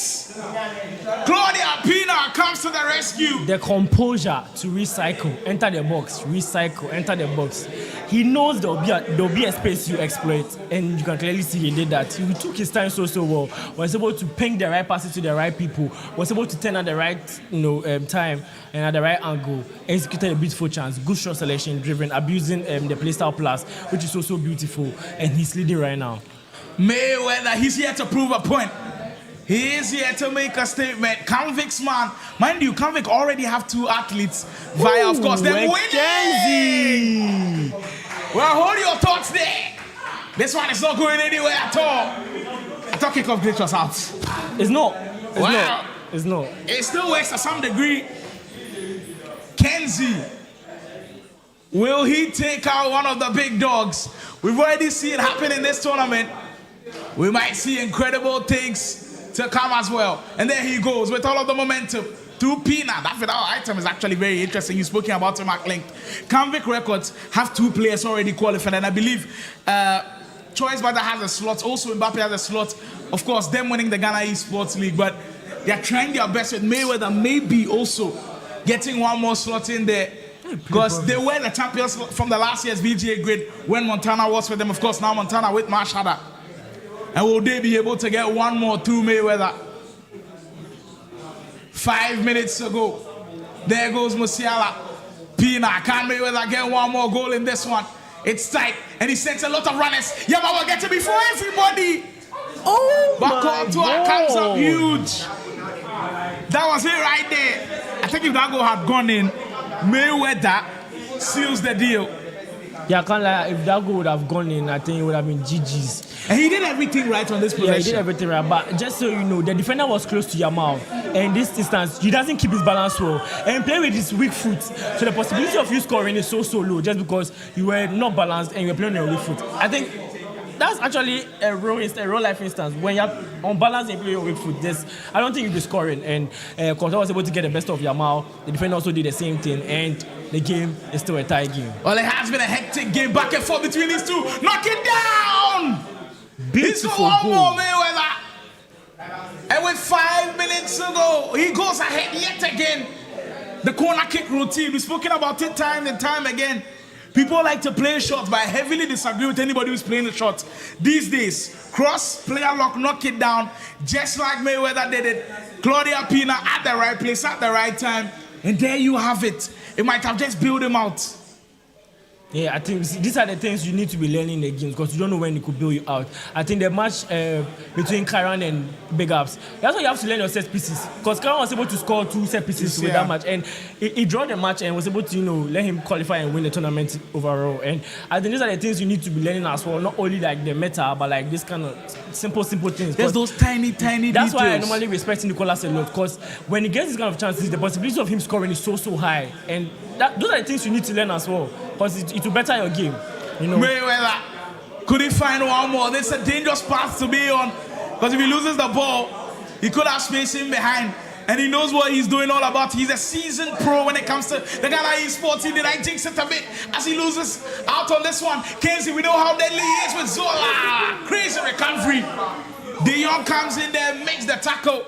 Claudia Pina comes to the rescue. The composure to recycle, enter the box, recycle, enter the box. He knows there'll be a space you exploit, and you can clearly see he did that. He took his time so well. Was able to ping the right passes to the right people. Was able to turn at the right time and at the right angle. Executed a beautiful chance. Good shot selection, driven, abusing the playstyle plus, which is so beautiful. And he's leading right now. Mayweather, he's here to prove a point. He is here to make a statement. Convict's man. Mind you, Convict already have 2 athletes via, of course, them winning. Well, hold your thoughts there. This one is not going anywhere at all. I thought kickoff glitch was out. It's not. It's not. It still works to some degree. Kenzie. Will he take out one of the big dogs? We've already seen it happen in this tournament. We might see incredible things to come as well. And there he goes with all of the momentum through Pina. That final item is actually very interesting. You've spoken about him at length. Convict Records have 2 players already qualified, and I believe Choice Brother has a slot. Also Mbappe has a slot. Of course, them winning the Ghana Esports League, but they're trying their best with Mayweather maybe also getting one more slot in there. Because they were the champions from the last year's VGA grid when Montana was with them. Of course, now Montana with Mashada. And will they be able to get one more through Mayweather? 5 minutes ago. There goes Musiala. Pina. Can Mayweather get one more goal in this one? It's tight. And he sends a lot of runners. Yama will get it before everybody. Oh, Bakotua comes up huge. That was it right there. I think if that goal had gone in, Mayweather seals the deal. Yeah, I can't lie. If that goal would have gone in, I think it would have been GG's. And he did everything right on this possession. Yeah, he did everything right. But just so you know, the defender was close to Yamal. And in this instance, he doesn't keep his balance well. And playing with his weak foot. So the possibility of you scoring is so low just because you were not balanced and you were playing on your weak foot. I think that's actually a real life instance. When you're unbalanced and play your weak foot, I don't think you'll be scoring. And Courtois was able to get the best of Yamal. The defender also did the same thing. And the game is still a tie game. Well, it has been a hectic game back and forth between these two. Knock it down! Beautiful one goal. more, Mayweather. And with 5 minutes to go, he goes ahead yet again. The corner kick routine, we've spoken about it time and time again. People like to play shots, but I heavily disagree with anybody who's playing the shots. These days, cross, player lock, knock it down, just like Mayweather did it. Claudia Pina at the right place, at the right time. And there you have it. It might have just built him out. Yeah, I think these are the things you need to be learning in the games because you don't know when it could build you out. I think the match between Karen and Big Ups, that's why you have to learn your set pieces. Because Karen was able to score 2 set pieces with that match, and he drew the match and was able to, let him qualify and win the tournament overall. And I think these are the things you need to be learning as well. Not only like the meta, but like this kind of simple things. There's those tiny that's details. Why I normally respect Nicolas a lot, because when he gets this kind of chances, the possibility of him scoring is so high, and those are the things you need to learn as well, because it will better your game. Mayweather, could he find one more? This is a dangerous path to be on, because if he loses the ball, he could have space in behind, and he knows what he's doing all about. He's a seasoned pro when it comes to the guy like esports. He did I jinx it a bit as he loses out on this one. Kenzie, we know how deadly he is with Zola. Crazy recovery. De Jong comes in there, makes the tackle.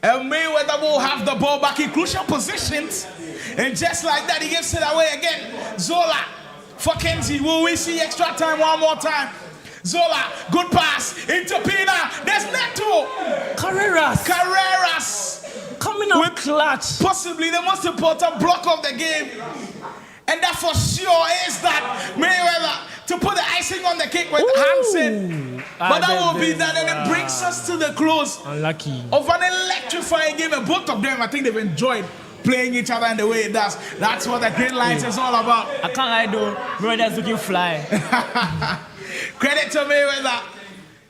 And Mayweather will have the ball back in crucial positions. And just like that, he gives it away again. Zola for Kenzie. Will we see extra time one more time? Zola, good pass into Pina. There's Neto. Carreras. Coming out with clutch. Possibly the most important block of the game. And that for sure is that Mayweather to put the icing on the cake with Hansen. But that will be that, and it brings us to the close of an electrifying game. And both of them, I think they've enjoyed playing each other in the way it does. That's what the Gridlines is all about. I can't lie though, Mayweather's looking fly. Credit to Mayweather.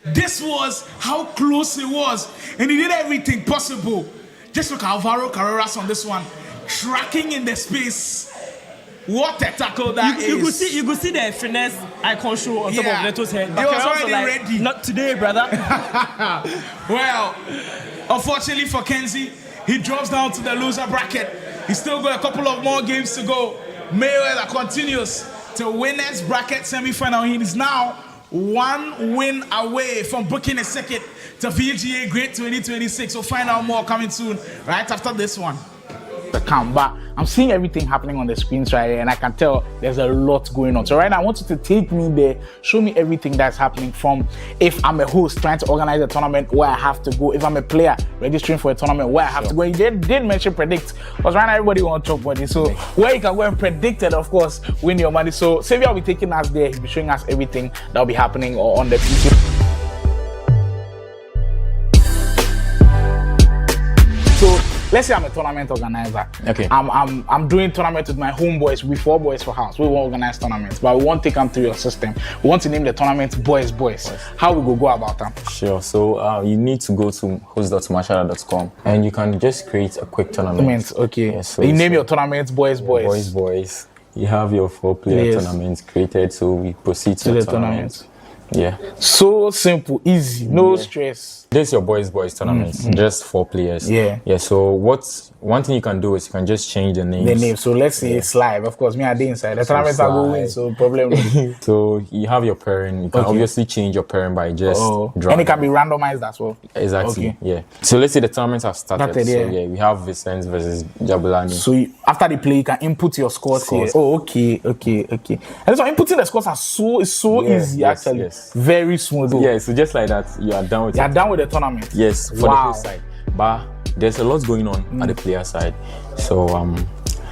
This was how close it was, and he did everything possible. Just look at Alvaro Carreras on this one, tracking in the space. What a tackle that is. You could see the finesse icon show on top of Neto's head. He was already ready. Not today, brother. Well, unfortunately for Kenzie, he drops down to the loser bracket. He's still got a couple of more games to go. Mayweather continues to winners bracket semi-final. He is now 1 win away from booking a ticket to VGA GRID 2026. We'll find out more coming soon, right after this one. But I'm seeing everything happening on the screens right here, and I can tell there's a lot going on. So right now, I want you to take me there, show me everything that's happening, from if I'm a host trying to organize a tournament where I have to go, if I'm a player registering for a tournament where I have to go. You did mention predict, because right now everybody wants to talk money. So where you can go and predict it, of course, win your money. So Xavier will be taking us there. He'll be showing us everything that will be happening on the PC. So let's say I'm a tournament organizer. Okay. I'm doing tournament with my homeboys. We 4 boys for house. We won't organize tournaments, but we won't take them through your system. We want to name the tournament Boys. How we go about them? Sure. So you need to go to host.mashada.com and you can just create a quick tournament. Okay. Yeah, so you name your tournament Boys. Boys. You have your 4-player tournaments created, so we proceed to the tournament. Yeah. So simple, easy, no stress. This is your boys tournament, just 4 players. Yeah. So one thing you can do is you can just change the names. So let's say it's live. Of course, me I did inside. The tournament I go win, so problem. So you have your pairing. You can obviously change your pairing by just drawing. And it can be randomized as well. Exactly. Okay. Yeah. So let's say the tournaments have started. So we have Vicente versus Jabulani. So after the play, you can input your scores here. Oh, okay. And so inputting the scores is so easy actually. Yes. Very smooth. Yeah. So just like that, you are done with the tournament. Yes, for the whole side. But there's a lot going on at the player side. So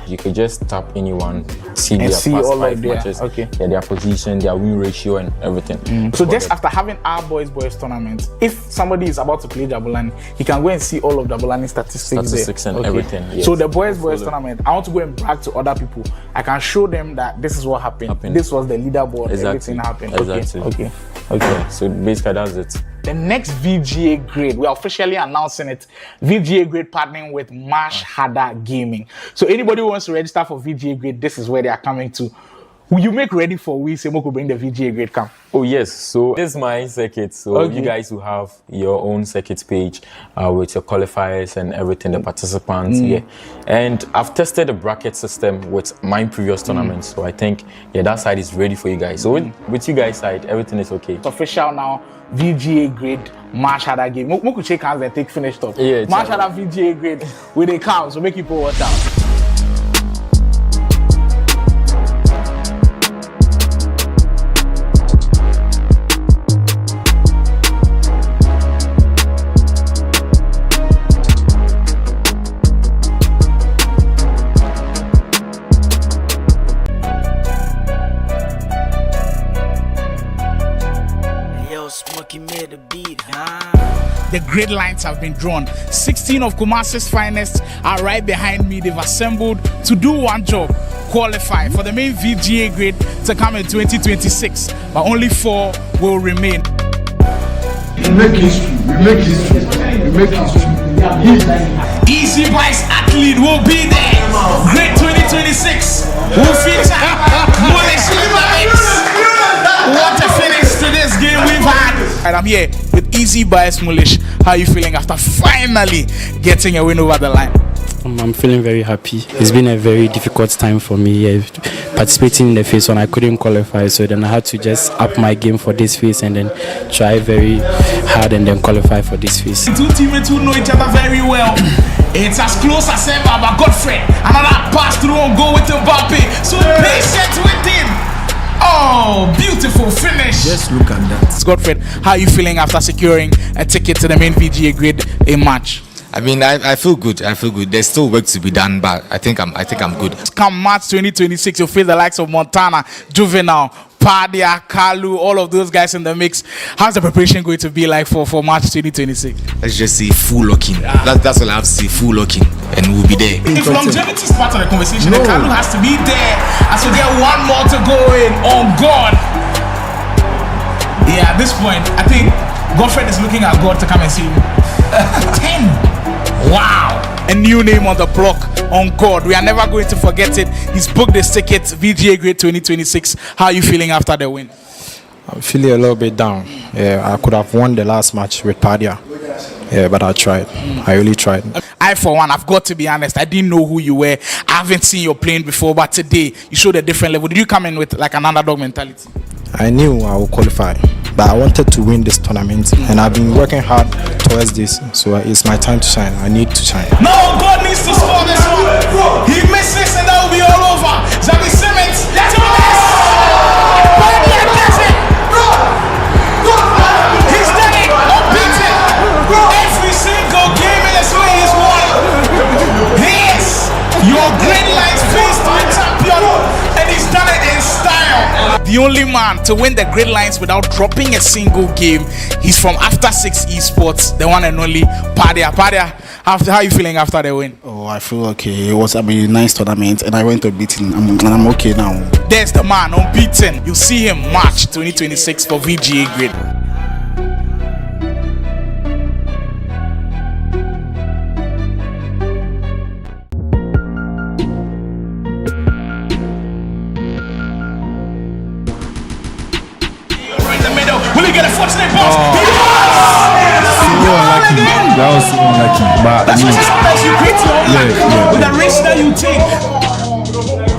you could just tap anyone, see their past 5 matches, their position, their win ratio, and everything. So just after having our boys tournament, if somebody is about to play Jabulani, he can go and see all of Jabulani statistics and everything. Yes. So the boys tournament, I want to go and brag to other people. I can show them that this is what happened. This was the leaderboard. Everything happened. Exactly. Okay. So basically that's it. The next VGA GRID, we are officially announcing it. VGA GRID partnering with Mash Hada Gaming. So anybody who wants to register for VGA GRID, this is where they are coming to. Will you make ready for we say Moko bring the VGA GRID camp? Oh yes, so this is my circuit. So Okay. you guys will have your own circuit page with your qualifiers and everything, the participants. Yeah, and I've tested the bracket system with my previous tournaments. So I think that side is ready for you guys. So with you guys side, everything is okay. It's official now. VGA GRID match had that game. Moko shake hands and take finished up. Yeah, match had that VGA GRID with a count. So make people watch out. The grid lines have been drawn. 16 of Kumasi's finest are right behind me. They've assembled to do one job, qualify for the main VGA GRID to come in 2026. But only 4 will remain. We make history. We make history. We make history. Easy Vice Athlete will be there. GRID 2026 will feature Molesh Limamix. What a finish to this game we've had. And I'm here with Easy Bias Mulish. How are you feeling after finally getting a win over the line? I'm feeling very happy. It's been a very difficult time for me participating in the phase one. I couldn't qualify, so then I had to just up my game for this phase and then try very hard and then qualify for this phase. Two teammates who know each other very well. It's as close as ever, but Godfrey, another pass through and go with Mbappe. So patient with him. Oh, beautiful finish. Just look at that. Godfrey, how are you feeling after securing a ticket to the main VGA GRID a match? I mean, I feel good. I feel good. There's still work to be done, but I think I'm good. Come March 2026, you'll face the likes of Montana, Juvenile, Padia, Kalu, all of those guys in the mix. How's the preparation going to be like for March 2026? Let's just say full locking. That's all I have to say, full locking, and we'll be there. If longevity is part of the conversation, then Kalu has to be there. As we get one more to go in on God. Yeah, at this point, I think Godfrey is looking at God to come and see him. 10. Wow. A new name on the block on God. We are never going to forget it. He's booked his ticket, VGA GRID 2026. How are you feeling after the win? I'm feeling a little bit down. Yeah, I could have won the last match with Padia. Yeah, but I tried. I really tried. I, for one, I've got to be honest, I didn't know who you were. I haven't seen you playing before, but today you showed a different level. Did you come in with like an underdog mentality? I knew I would qualify, but I wanted to win this tournament, and I've been working hard towards this, so it's my time to shine. I need to shine. No, God needs to score this one. He misses and that will be all over. Xavi Simmons, let's go! Padia gets it! He's done it! Unbeaten! Every single game in this way he's won. Yes! Your Gridlines face to a champion, and he's done it in style. The only man to win the Gridlines without dropping a single game. He's from After 6 Esports, the one and only Padia. Padia, how are you feeling after the win? Oh, I feel okay. It was a very nice tournament, and I went to beat him, and I'm okay now. There's the man unbeaten. You'll see him March 2026 for VGA GRID. Will he get a fortunate pass? That was so unlucky. But that's what sometimes you create your own life with the risk that you take.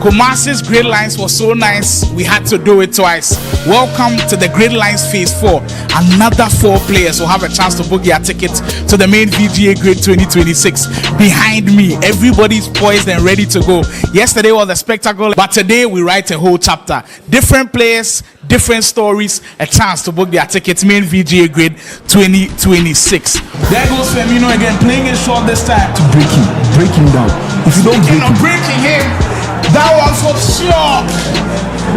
Kumasi's Gridlines was so nice, we had to do it twice. Welcome to the Gridlines Phase 4. Another 4 players will have a chance to book their tickets to the main VGA GRID 2026. Behind me, everybody's poised and ready to go. Yesterday was a spectacle, but today we write a whole chapter. Different players, different stories, a chance to book their tickets, main VGA GRID 2026. There goes Firmino again, playing it short this time. To break him down. If you don't breaking him, that one for sure.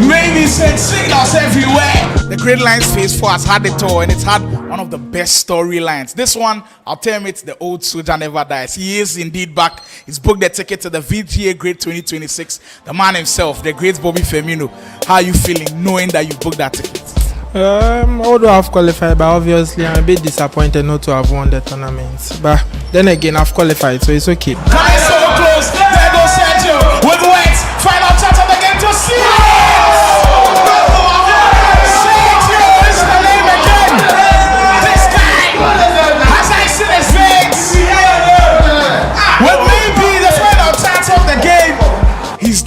Maybe send signals everywhere. The Gridlines Phase 4 has had it all, and it's had one of the best storylines. This one, I'll tell him, it's the old soldier never dies. He is indeed back. He's booked the ticket to the VGA GRID 2026. The man himself, the great Bobby Firmino. How are you feeling knowing that you booked that ticket? Although I've qualified, but obviously I'm a bit disappointed not to have won the tournament. But then again, I've qualified, so it's okay. Coming so close. There goes Sergio with Wentz. Final touch of the game to see it.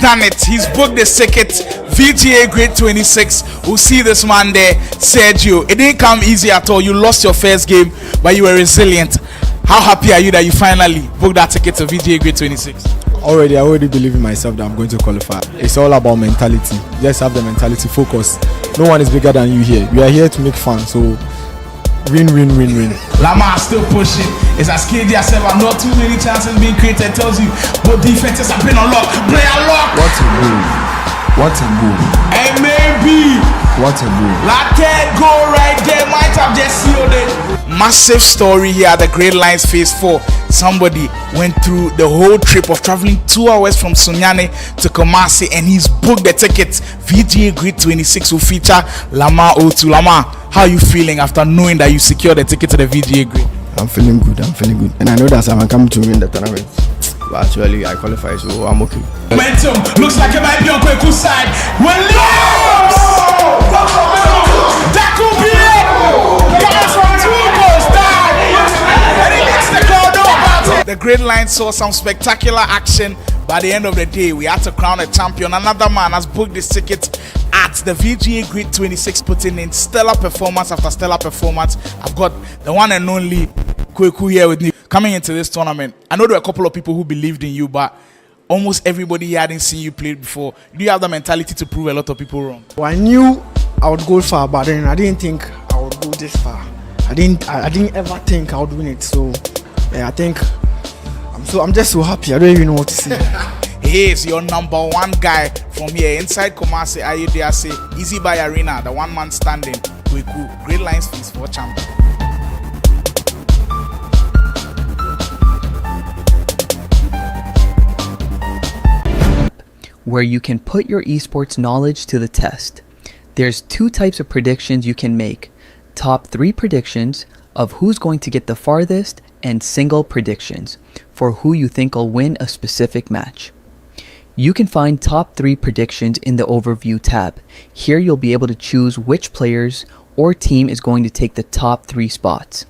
done it. He's booked the ticket. VGA GRID 26. We'll see this man there, Sergio. It didn't come easy at all. You lost your first game, but you were resilient. How happy are you that you finally booked that ticket to VGA GRID 26? I already believe in myself that I'm going to qualify. It's all about mentality. Just have the mentality, focus. No one is bigger than you here. We are here to make fun, so win. Lamar still pushing. It's as KD as ever. Not too many chances being created. Tells you both defenses have been unlocked. Player locked. What a move. What a move. And maybe. What a move. That can't go right there. Might have just sealed it. Massive story here at the Gridlines Phase 4. Somebody went through the whole trip of traveling 2 hours from Sunyani to Kumasi, and he's booked the tickets. VGA GRID 26 will feature Lamar O2. Lamar, how are you feeling after knowing that you secured the ticket to the VGA GRID? I'm feeling good. And I know that I'm coming to win the tournament. But actually, I qualify, so I'm okay. Momentum looks like it might be on Kweku's side. Williams! That could be it! Guys from 2 goals down! And he lets the crowd know about it. The Gridlines saw some spectacular action. By the end of the day, we had to crown a champion. Another man has booked this ticket at the VGA GRID 26, putting in stellar performance after stellar performance. I've got the one and only Kweku here with me. Coming into this tournament, I know there were a couple of people who believed in you, but almost everybody here hadn't seen you play before. Do you have the mentality to prove a lot of people wrong? Well, I knew I would go far, but then I didn't think I would go this far. I didn't ever think I would win it. So yeah, I think I'm just so happy. I don't even know what to say. He is your number one guy from here inside Kumasi Ayodiase, Easy Buy Arena, the one man standing. Kweku, Gridlines Phase 4 champion. Where you can put your esports knowledge to the test. There's 2 types of predictions you can make. Top 3 predictions of who's going to get the farthest, and single predictions for who you think will win a specific match. You can find top 3 predictions in the overview tab. Here you'll be able to choose which players or team is going to take the top 3 spots.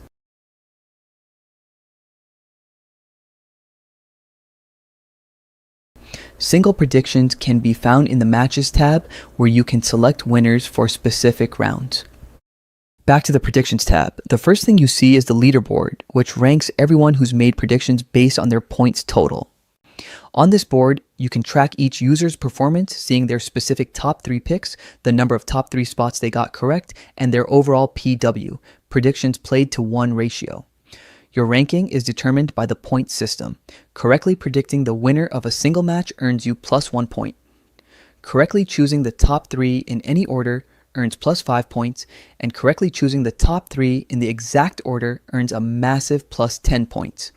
Single predictions can be found in the Matches tab, where you can select winners for specific rounds. Back to the Predictions tab. The first thing you see is the leaderboard, which ranks everyone who's made predictions based on their points total. On this board, you can track each user's performance, seeing their specific top 3 picks, the number of top 3 spots they got correct, and their overall PW, predictions played to 1 ratio. Your ranking is determined by the point system. Correctly predicting the winner of a single match earns you +1 point. Correctly choosing the top 3 in any order earns +5 points, and correctly choosing the top 3 in the exact order earns a massive +10 points.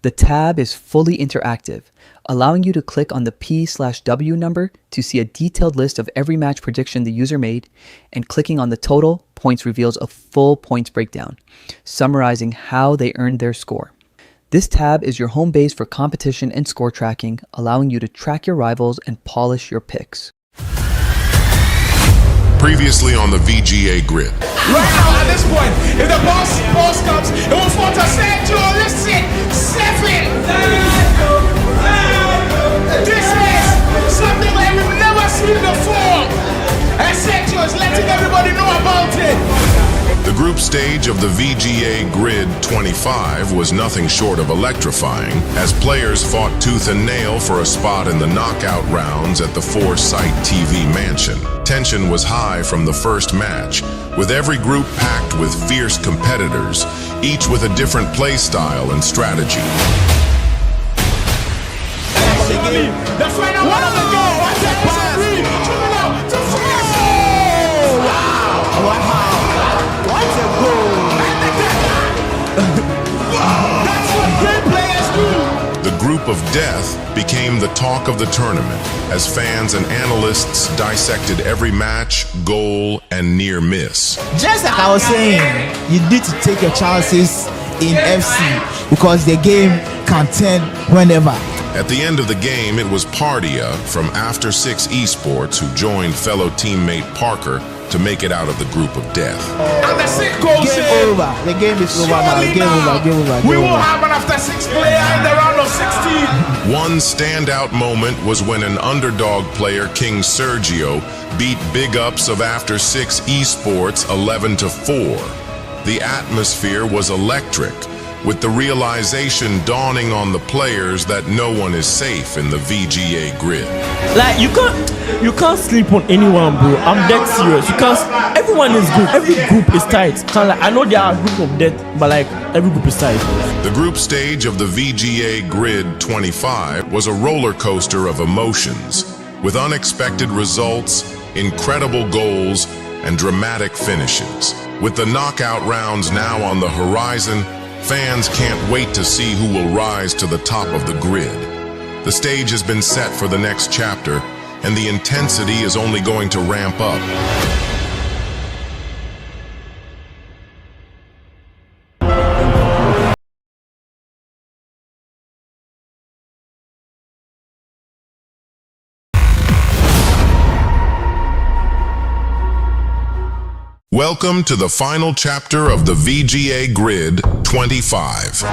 The tab is fully interactive, allowing you to click on the P/W number to see a detailed list of every match prediction the user made, and clicking on the total points reveals a full points breakdown, summarizing how they earned their score. This tab is your home base for competition and score tracking, allowing you to track your rivals and polish your picks. Previously on the VGA GRID. Right now, at this point, if the boss comes, it will fall to Sergio. Listen, 7. This is something like we've never seen before. And Sergio is letting everybody know about it. The group stage of the VGA GRID 25 was nothing short of electrifying, as players fought tooth and nail for a spot in the knockout rounds at the 4-site TV mansion. Tension was high from the first match, with every group packed with fierce competitors, each with a different play style and strategy. The final one of the game. Watch that pass. Wow. What a goal. That's what great players do. The group of death became the talk of the tournament, as fans and analysts dissected every match, goal, and near miss. Just like I was saying, you need to take your chances in FC, because the game can turn whenever. At the end of the game, it was Pardia from After 6 Esports who joined fellow teammate Parker to make it out of the group of death. And the six goals game over. The game is over now. Game over. We will have an after 6 player in the round of 16. One standout moment was when an underdog player, King Sergio, beat Big Ups of After 6 Esports 11-4. The atmosphere was electric, with the realization dawning on the players that no one is safe in the VGA grid. Like you can't sleep on anyone, bro. I'm dead serious. You can't. Everyone is good. Every group is tight. I know there are a group of death, but like every group is tight. The group stage of the VGA Grid 25 was a roller coaster of emotions, with unexpected results, incredible goals, and dramatic finishes. With the knockout rounds now on the horizon, fans can't wait to see who will rise to the top of the grid. The stage has been set for the next chapter, and the intensity is only going to ramp up. Welcome to the final chapter of the VGA Grid 25.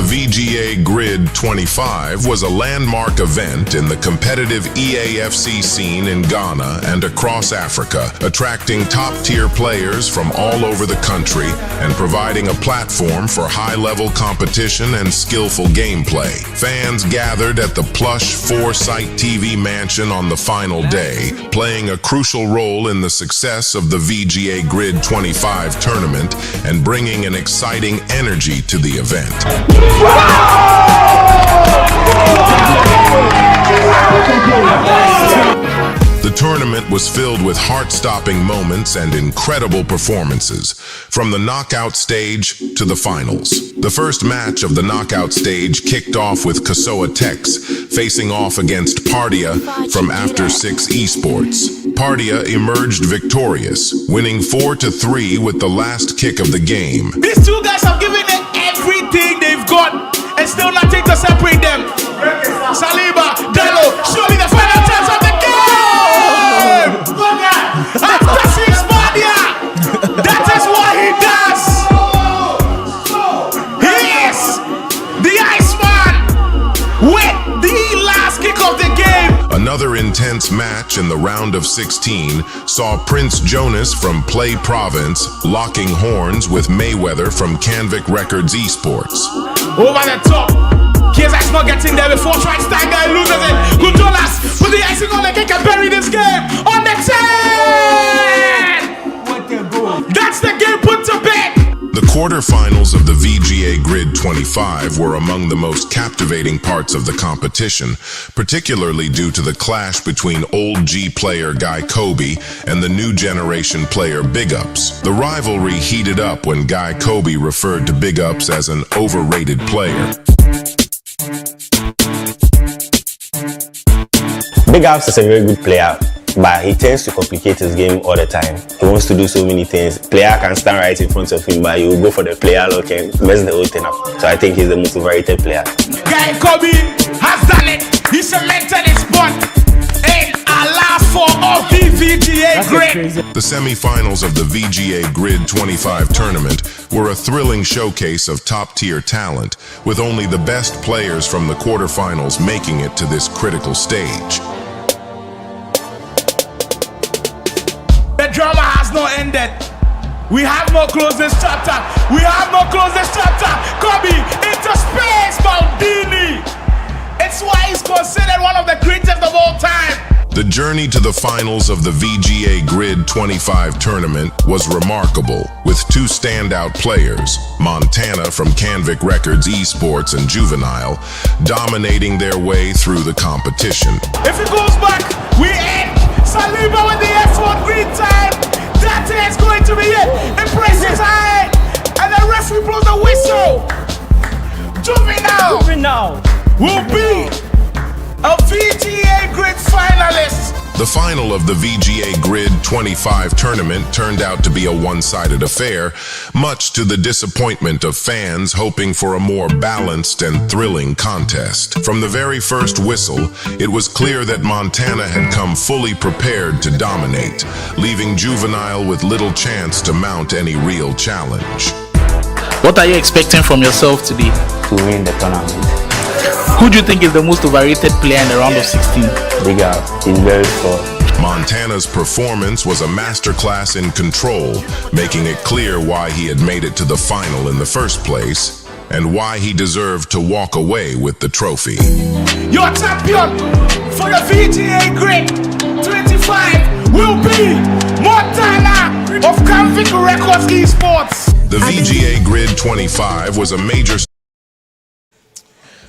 VGA Grid 25 was a landmark event in the competitive EAFC scene in Ghana and across Africa, attracting top-tier players from all over the country and providing a platform for high-level competition and skillful gameplay. Fans gathered at the plush 4-site TV mansion on the final day, playing a crucial role in the success of the VGA Grid 25 tournament and bringing an exciting energy to the event. The tournament was filled with heart-stopping moments and incredible performances, from the knockout stage to the finals. The first match of the knockout stage kicked off with Kasoa Tex facing off against Pardia from After 6 Esports. Pardia emerged victorious, winning 4-3 with the last kick of the game. These two guys have given it everything they've got and still nothing to separate them. Saliba, Delo, surely the final chance of the game! After 6 Pardia! That is what he does! He is the Iceman with the last kick of the game! Another intense match in the round of 16 saw Prince Jonas from Play Province locking horns with Mayweather from Canvic Records Esports. Over the top. KSI's not getting there before trying to guy loses it. Gundolas with the icing on the cake and bury this game on the 10. That's the game put to bed. The quarterfinals of the VGA Grid 25 were among the most captivating parts of the competition, particularly due to the clash between old G player Guy Kobe and the new generation player Big Ups. The rivalry heated up when Guy Kobe referred to Big Ups as an overrated player. Big Ups is a very good player, but he tends to complicate his game all the time. He wants to do so many things. Player can stand right in front of him, but he will go for the player lock and mess the whole thing up. So I think he's the most overrated player. Guy Kobe has done it. He cemented his spot in our last 4 of the VGA Grid. The semi-finals of the VGA Grid 25 tournament were a thrilling showcase of top-tier talent, with only the best players from the quarterfinals making it to this critical stage. The drama has not ended. We have not closed this chapter. Kobe into space, Maldini. It's why he's considered one of the greatest of all time. The journey to the finals of the VGA Grid 25 tournament was remarkable, with 2 standout players, Montana from Canvic Records Esports and Juvenile, dominating their way through the competition. If it goes back, we end. Saliba with the F1 green time. That is going to be it. Impressive time. And the referee blows the whistle. Juvenile will be a VGA Grid finalist The final of the VGA GRID 25 tournament turned out to be a one-sided affair, much to the disappointment of fans hoping for a more balanced and thrilling contest. From the very first whistle, it was clear that Montana had come fully prepared to dominate, leaving Juvenile with little chance to mount any real challenge. What are you expecting from yourself today? To win the tournament. Who do you think is the most overrated player in the round of 16? Big out. He's very poor. Montana's performance was a masterclass in control, making it clear why he had made it to the final in the first place, and why he deserved to walk away with the trophy. Your champion for the VGA GRID 25 will be Montana of Convict Records Esports. The VGA GRID 25 was a major...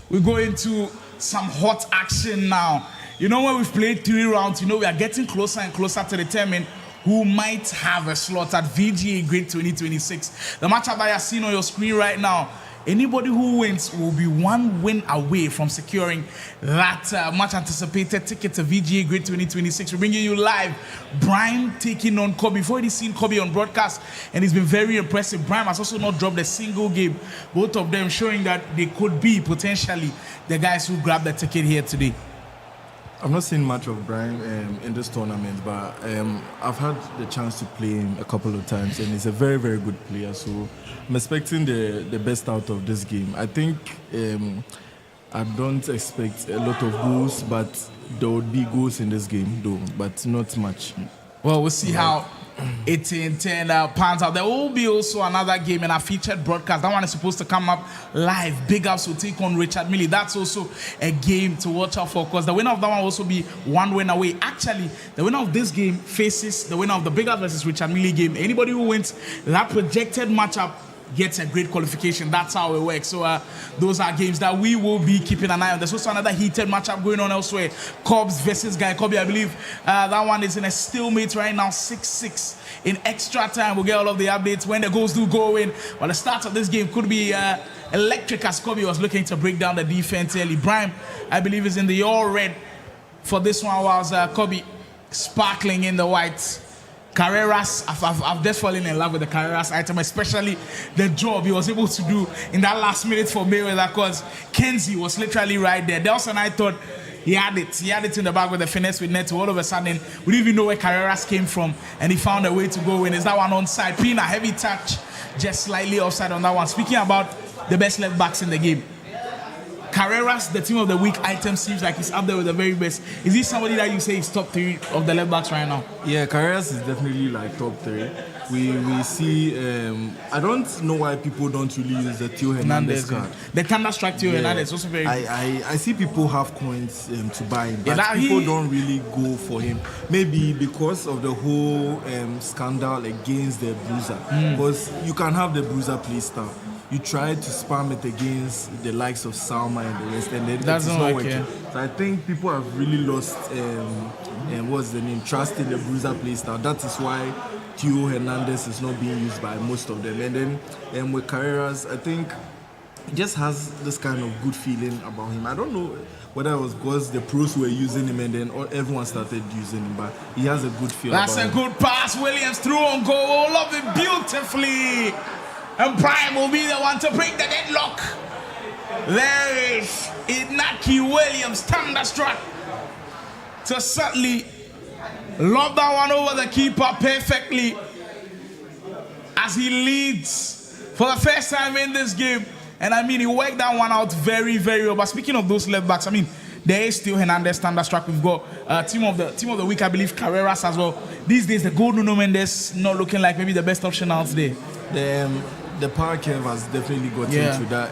We go into some hot action now. You know, when we've played 3 rounds, you know, we are getting closer and closer to determine who might have a slot at VGA GRID 2026. The matchup that you're seeing on your screen right now, anybody who wins will be 1 win away from securing that much anticipated ticket to VGA GRID 2026. We're bringing you live Brian taking on Kobe. We've already seen Kobe on broadcast and he's been very impressive. Brian has also not dropped a single game. Both of them showing that they could be potentially the guys who grabbed the ticket here today. I've not seen much of Brian in this tournament, but I've had the chance to play him a couple of times, and he's a very, very good player. So I'm expecting the best out of this game. I think I don't expect a lot of goals, but there would be goals in this game, though, but not much. Well, we'll see how 18-10 pans out. There will be also another game in our featured broadcast. That one is supposed to come up live. Big Ups will take on Richard Millie. That's also a game to watch out for, because the winner of that one will also be 1 win away. Actually, the winner of this game faces the winner of the Big Ups versus Richard Millie game. Anybody who wins that projected matchup gets a great qualification. That's how it works. So those are games that we will be keeping an eye on. There's also another heated matchup going on elsewhere. Cobbs versus Guy Kobe. I believe that one is in a stalemate right now, 6-6 in extra time. We'll get all of the updates when the goals do go in. Well, the start of this game could be electric, as Kobe was looking to break down the defense early. Brian, I believe, is in the all red for this one, whilst Kobe sparkling in the white. Carreras, I've just fallen in love with the Carreras item, especially the job he was able to do in that last minute for Mayweather, because Kenzie was literally right there. Delson, I thought he had it. He had it in the back with the finesse with Neto. All of a sudden, we didn't even know where Carreras came from, and he found a way to go in. Is that one onside? Pina, heavy touch, just slightly offside on that one. Speaking about the best left backs in the game, Carreras, the team of the week item, seems like he's up there with the very best. Is he somebody that you say is top 3 of the left backs right now? Yeah, Carreras is definitely like top 3. We see, I don't know why people don't really use the Theo Hernandez card. The Counter-Strike Theo Hernandez also very good. I see people have coins to buy him, but people don't really go for him. Maybe because of the whole scandal against the Bruiser. Because you can have the Bruiser play style. You try to spam it against the likes of Salma and the rest, and then it's not working. So I think people have really lost what's the name? Trust in the Bruiser play style. That is why Theo Hernandez is not being used by most of them. And then with Carreras, I think he just has this kind of good feeling about him. I don't know whether it was because the pros were using him and then everyone started using him, but he has a good feel. That's a good pass. Williams through on goal. Love it beautifully. And Prime will be the one to break the deadlock. There is Inaki Williams, thunderstruck to certainly lob that one over the keeper perfectly as he leads for the first time in this game. And I mean, he worked that one out very, very well. But speaking of those left backs, I mean, there is still Hernandez, thunderstruck. We've got team of the week, I believe, Carreras as well. These days, the gold Nuno Mendes not looking like maybe the best option out there. The power curve has definitely got into that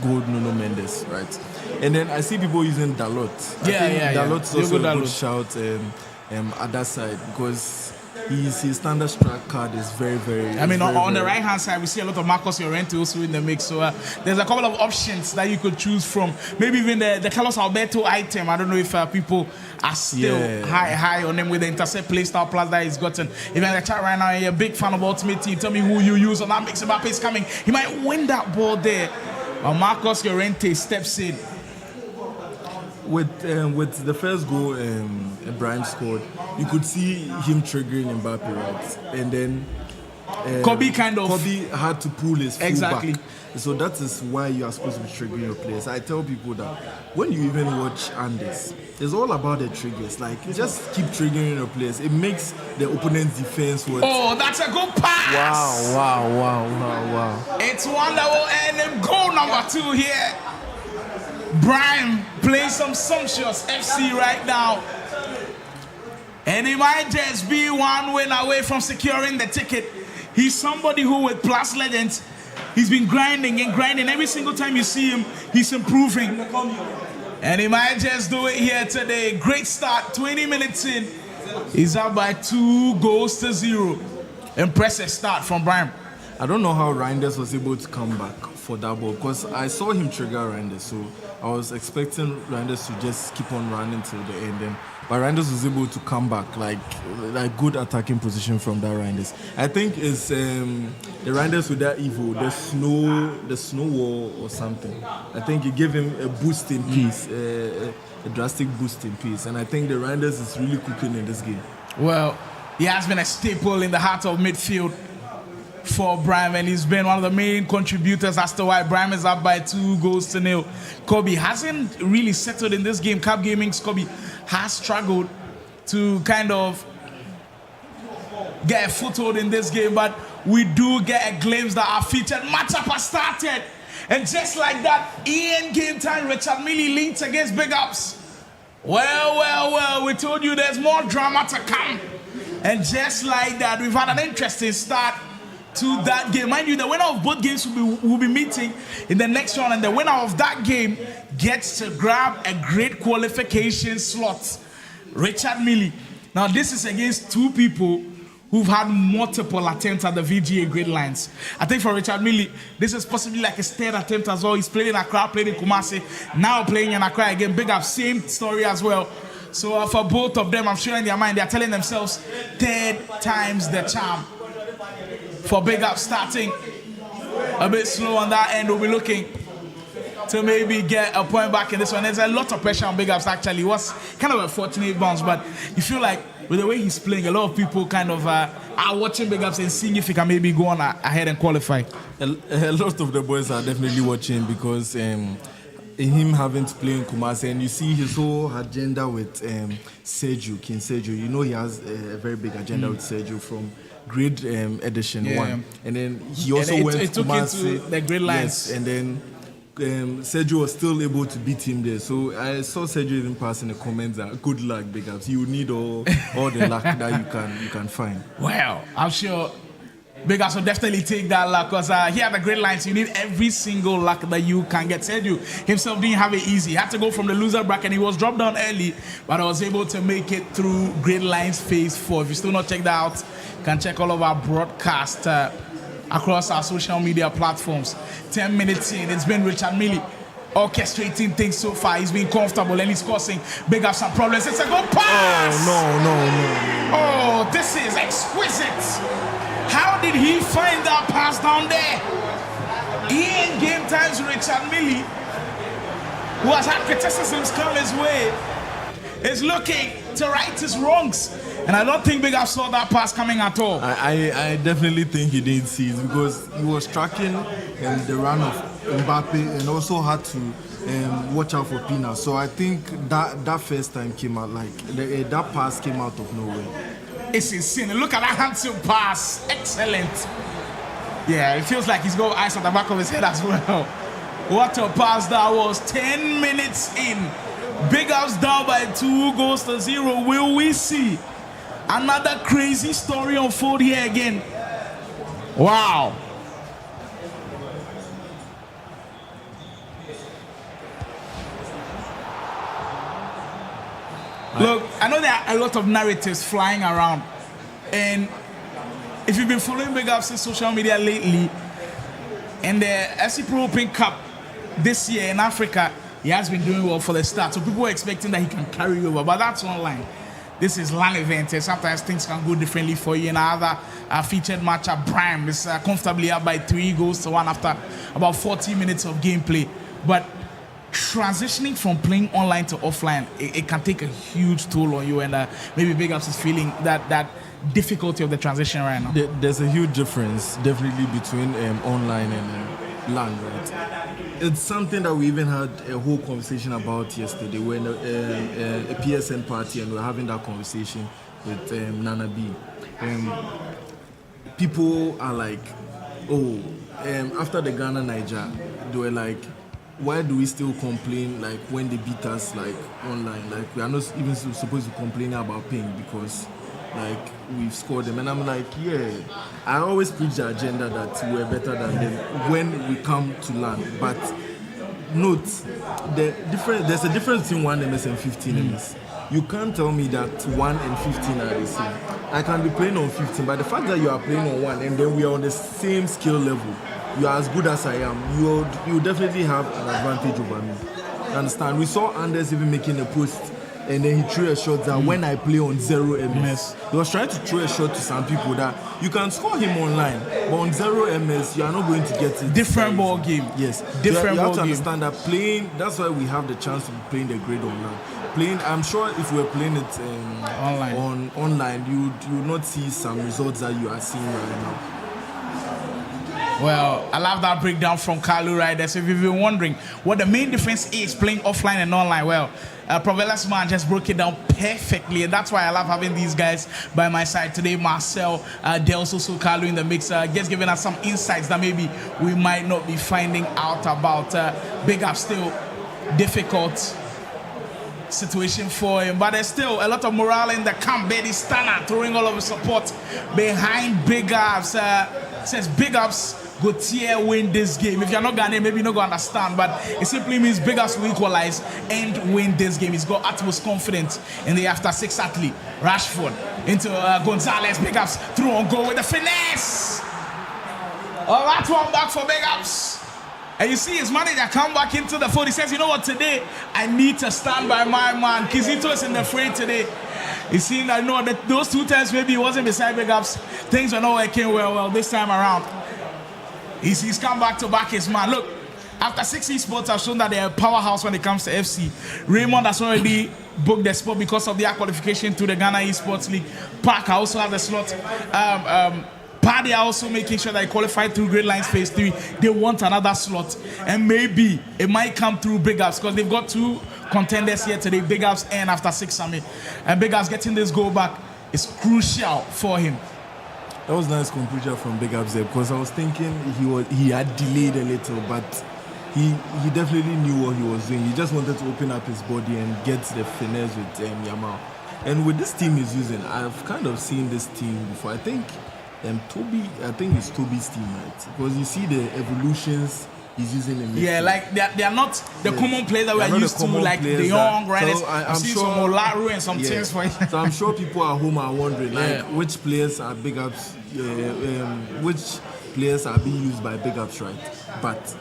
gold Nuno Mendes, right? And then I see people using Dalot. I think Dalot's also a good shout at that side, because his standard strike card is very, very... I mean, on the right-hand side, we see a lot of Marcos Llorente also in the mix. So there's a couple of options that you could choose from. Maybe even the Carlos Alberto item. I don't know if people are still high on them with the intercept playstyle plus that he's gotten. If you're in the chat right now and you're a big fan of Ultimate Team, tell me who you use on that mix. Mbappe is coming. He might win that ball there. But Marcos Llorente steps in. with the first goal Brahim scored, you could see him triggering Mbappe, right? And then Kobe had to pull his full exactly back. So that is why you are supposed to be triggering your players. I tell people that when you even watch Andes, it's all about the triggers. Like, just keep triggering your players. It makes the opponent's defense work. Oh, that's a good pass! Wow. It's one that will end in goal number 2 here. Brahim playing some sumptuous FC right now. And he might just be one win away from securing the ticket. He's somebody who, with Plus Legends, he's been grinding and grinding. Every single time you see him, he's improving. And he might just do it here today. Great start, 20 minutes in. He's up by 2-0. Impressive start from Brahim. I don't know how Reinders was able to come back for that ball, because I saw him trigger Reinders, so I was expecting Reinders to just keep on running till the end. But Reinders was able to come back, like good attacking position from that Reinders. I think it's the Reinders with that Evo, the snow wall or something. I think it gave him a boost in pace, a drastic boost in pace, and I think the Reinders is really cooking in this game. Well, he has been a staple in the heart of midfield for Brahim, and he's been one of the main contributors as to why Brahim is up by 2-0. Kobe hasn't really settled in this game. Cap Gaming's Kobe has struggled to kind of get a foothold in this game, but we do get a glimpse that our featured matchup has started. And just like that, Ian Game Time, Richard Millie leads against Big Ups. Well, we told you there's more drama to come. And just like that, we've had an interesting start to that game. Mind you, the winner of both games will be meeting in the next round, and the winner of that game gets to grab a great qualification slot. Richard Millie. Now, this is against 2 people who've had multiple attempts at the VGA Gridlines. I think for Richard Millie, this is possibly like his 3rd attempt as well. He's played in Accra, played in Kumasi, now playing in Accra again. Big Up, same story as well. So for both of them, I'm sure in their mind, they're telling themselves 3rd time's the charm. For Big Up starting a bit slow on that end, we'll be looking to maybe get a point back in this one. There's a lot of pressure on Big Ups actually. It was kind of a fortunate bounce, but you feel like with the way he's playing, a lot of people kind of are watching Big Ups and seeing if he can maybe go on ahead and qualify. A lot of the boys are definitely watching because him having to play in Kumasi, and you see his whole agenda with King Sergio. You know he has a very big agenda with Sergio from Grid Edition 1, and then he also went to Kumasi, the Gridlines. Yes, and then Sergio was still able to beat him there. So I saw Sergio even pass in the comments that good luck, Big Ups. You need all the luck that you can find. Well, I'm sure Big Ups will definitely take that luck, because here at the Gridlines, you need every single luck that you can get. Sergio himself didn't have it easy. He had to go from the loser bracket. He was dropped down early, but I was able to make it through Gridlines Phase 4. If you still not checked that out, you can check all of our broadcasts across our social media platforms. 10 minutes in, it's been Richard Millie orchestrating things so far. He's been comfortable and he's causing Big Ups some problems. It's a good pass! Oh, no. Oh, this is exquisite. How did he find that pass down there? In Game Time's Richard Millie, who has had criticisms come his way, is looking to right his wrongs. And I don't think Big Up saw that pass coming at all. I definitely think he didn't see it, because he was tracking the run of Mbappe and also had to watch out for Pina. So I think that first time came out, like that pass came out of nowhere. It's insane. Look at that handsome pass. Excellent. Yeah, it feels like he's got ice at the back of his head as well. What a pass that was. 10 minutes in. Big Ups down by 2-0. Will we see another crazy story unfold here again? Wow. Look, I know there are a lot of narratives flying around, and if you've been following Big Ups in social media lately, in the FC Pro Open Cup this year in Africa, he has been doing well for the start. So people are expecting that he can carry over, but that's online. This is LAN event, and sometimes things can go differently for you. In another featured matchup, Brahim is comfortably up by 3-1 after about 40 minutes of gameplay. But transitioning from playing online to offline, it can take a huge toll on you, and maybe Big Ups is feeling that difficulty of the transition right now. There's a huge difference, definitely, between online and LAN, right? It's something that we even had a whole conversation about yesterday when a PSN party, and we were having that conversation with Nana B. People are like, after the Ghana-Niger, they were like, why do we still complain like when they beat us like online? Like we are not even supposed to complain about ping because like we've scored them. And I'm like, yeah, I always preach the agenda that we're better than them when we come to LAN. But note, there's a difference between 1 MS and 15 MS. You can't tell me that 1 and 15 are the same. I can be playing on 15, but the fact that you are playing on 1 and then we are on the same skill level, you are as good as I am, you definitely have an advantage over me. You understand? We saw Anders even making a post, and then he threw a shot that when I play on 0 MS, he was trying to throw a shot to some people that you can score him online, but on 0 MS, you are not going to get it. Different ball game. Yes. Different you ball have to game. understand that playing, that's why we have the chance to be playing the grid online. Playing, I'm sure if we're playing it online, you would not see some results that you are seeing right now. Well, I love that breakdown from Kalu right there. So if you've been wondering what the main difference is playing offline and online, well, Provella's man just broke it down perfectly, and that's why I love having these guys by my side today. Marcel, Dels, also Kalu in the mix, just giving us some insights that maybe we might not be finding out about. Big Up still difficult situation for him, but there's still a lot of morale in the camp. Betty Stana throwing all of his support behind Big Ups. Says Big Ups Gautier win this game. If you're not Ghanaian, maybe you're not going to understand, but it simply means Big Ups will equalize and win this game. He's got utmost confidence in the after 6 athlete. Rashford into Gonzalez. Big Ups through on goal with the finesse. All right, one back for Big Ups. And you see his manager come back into the fold. He says, you know what, today I need to stand by my man. Kizito is in the fray today. You see, I know that those 2 times maybe he wasn't beside Big Ups. Things were not working well this time around. He's come back to back his man. Look, after 6 esports have shown that they're a powerhouse when it comes to FC. Raymond has already booked the spot because of their qualification to the Ghana Esports League. Parker also has the slot. Paddy are also making sure that they qualify through Gridlines Phase 3. They want another slot. And maybe it might come through Big Ups because they've got 2 contenders here today, Big Ups and After 6 Summit. And Big Ups getting this goal back is crucial for him. That was nice conclusion from Big Ups there, because I was thinking he had delayed a little, but he definitely knew what he was doing. He just wanted to open up his body and get the finesse with Yamal. And with this team he's using, I've kind of seen this team before. I think it's Toby's team, right? Because you see the evolutions he's using in yeah, like they are not the common players that we're used to, like the young, right? So I'm seeing some Olaru and some things for it. So I'm sure people at home are wondering, like, which players are Big Ups, which players are being used by Big Ups, right? But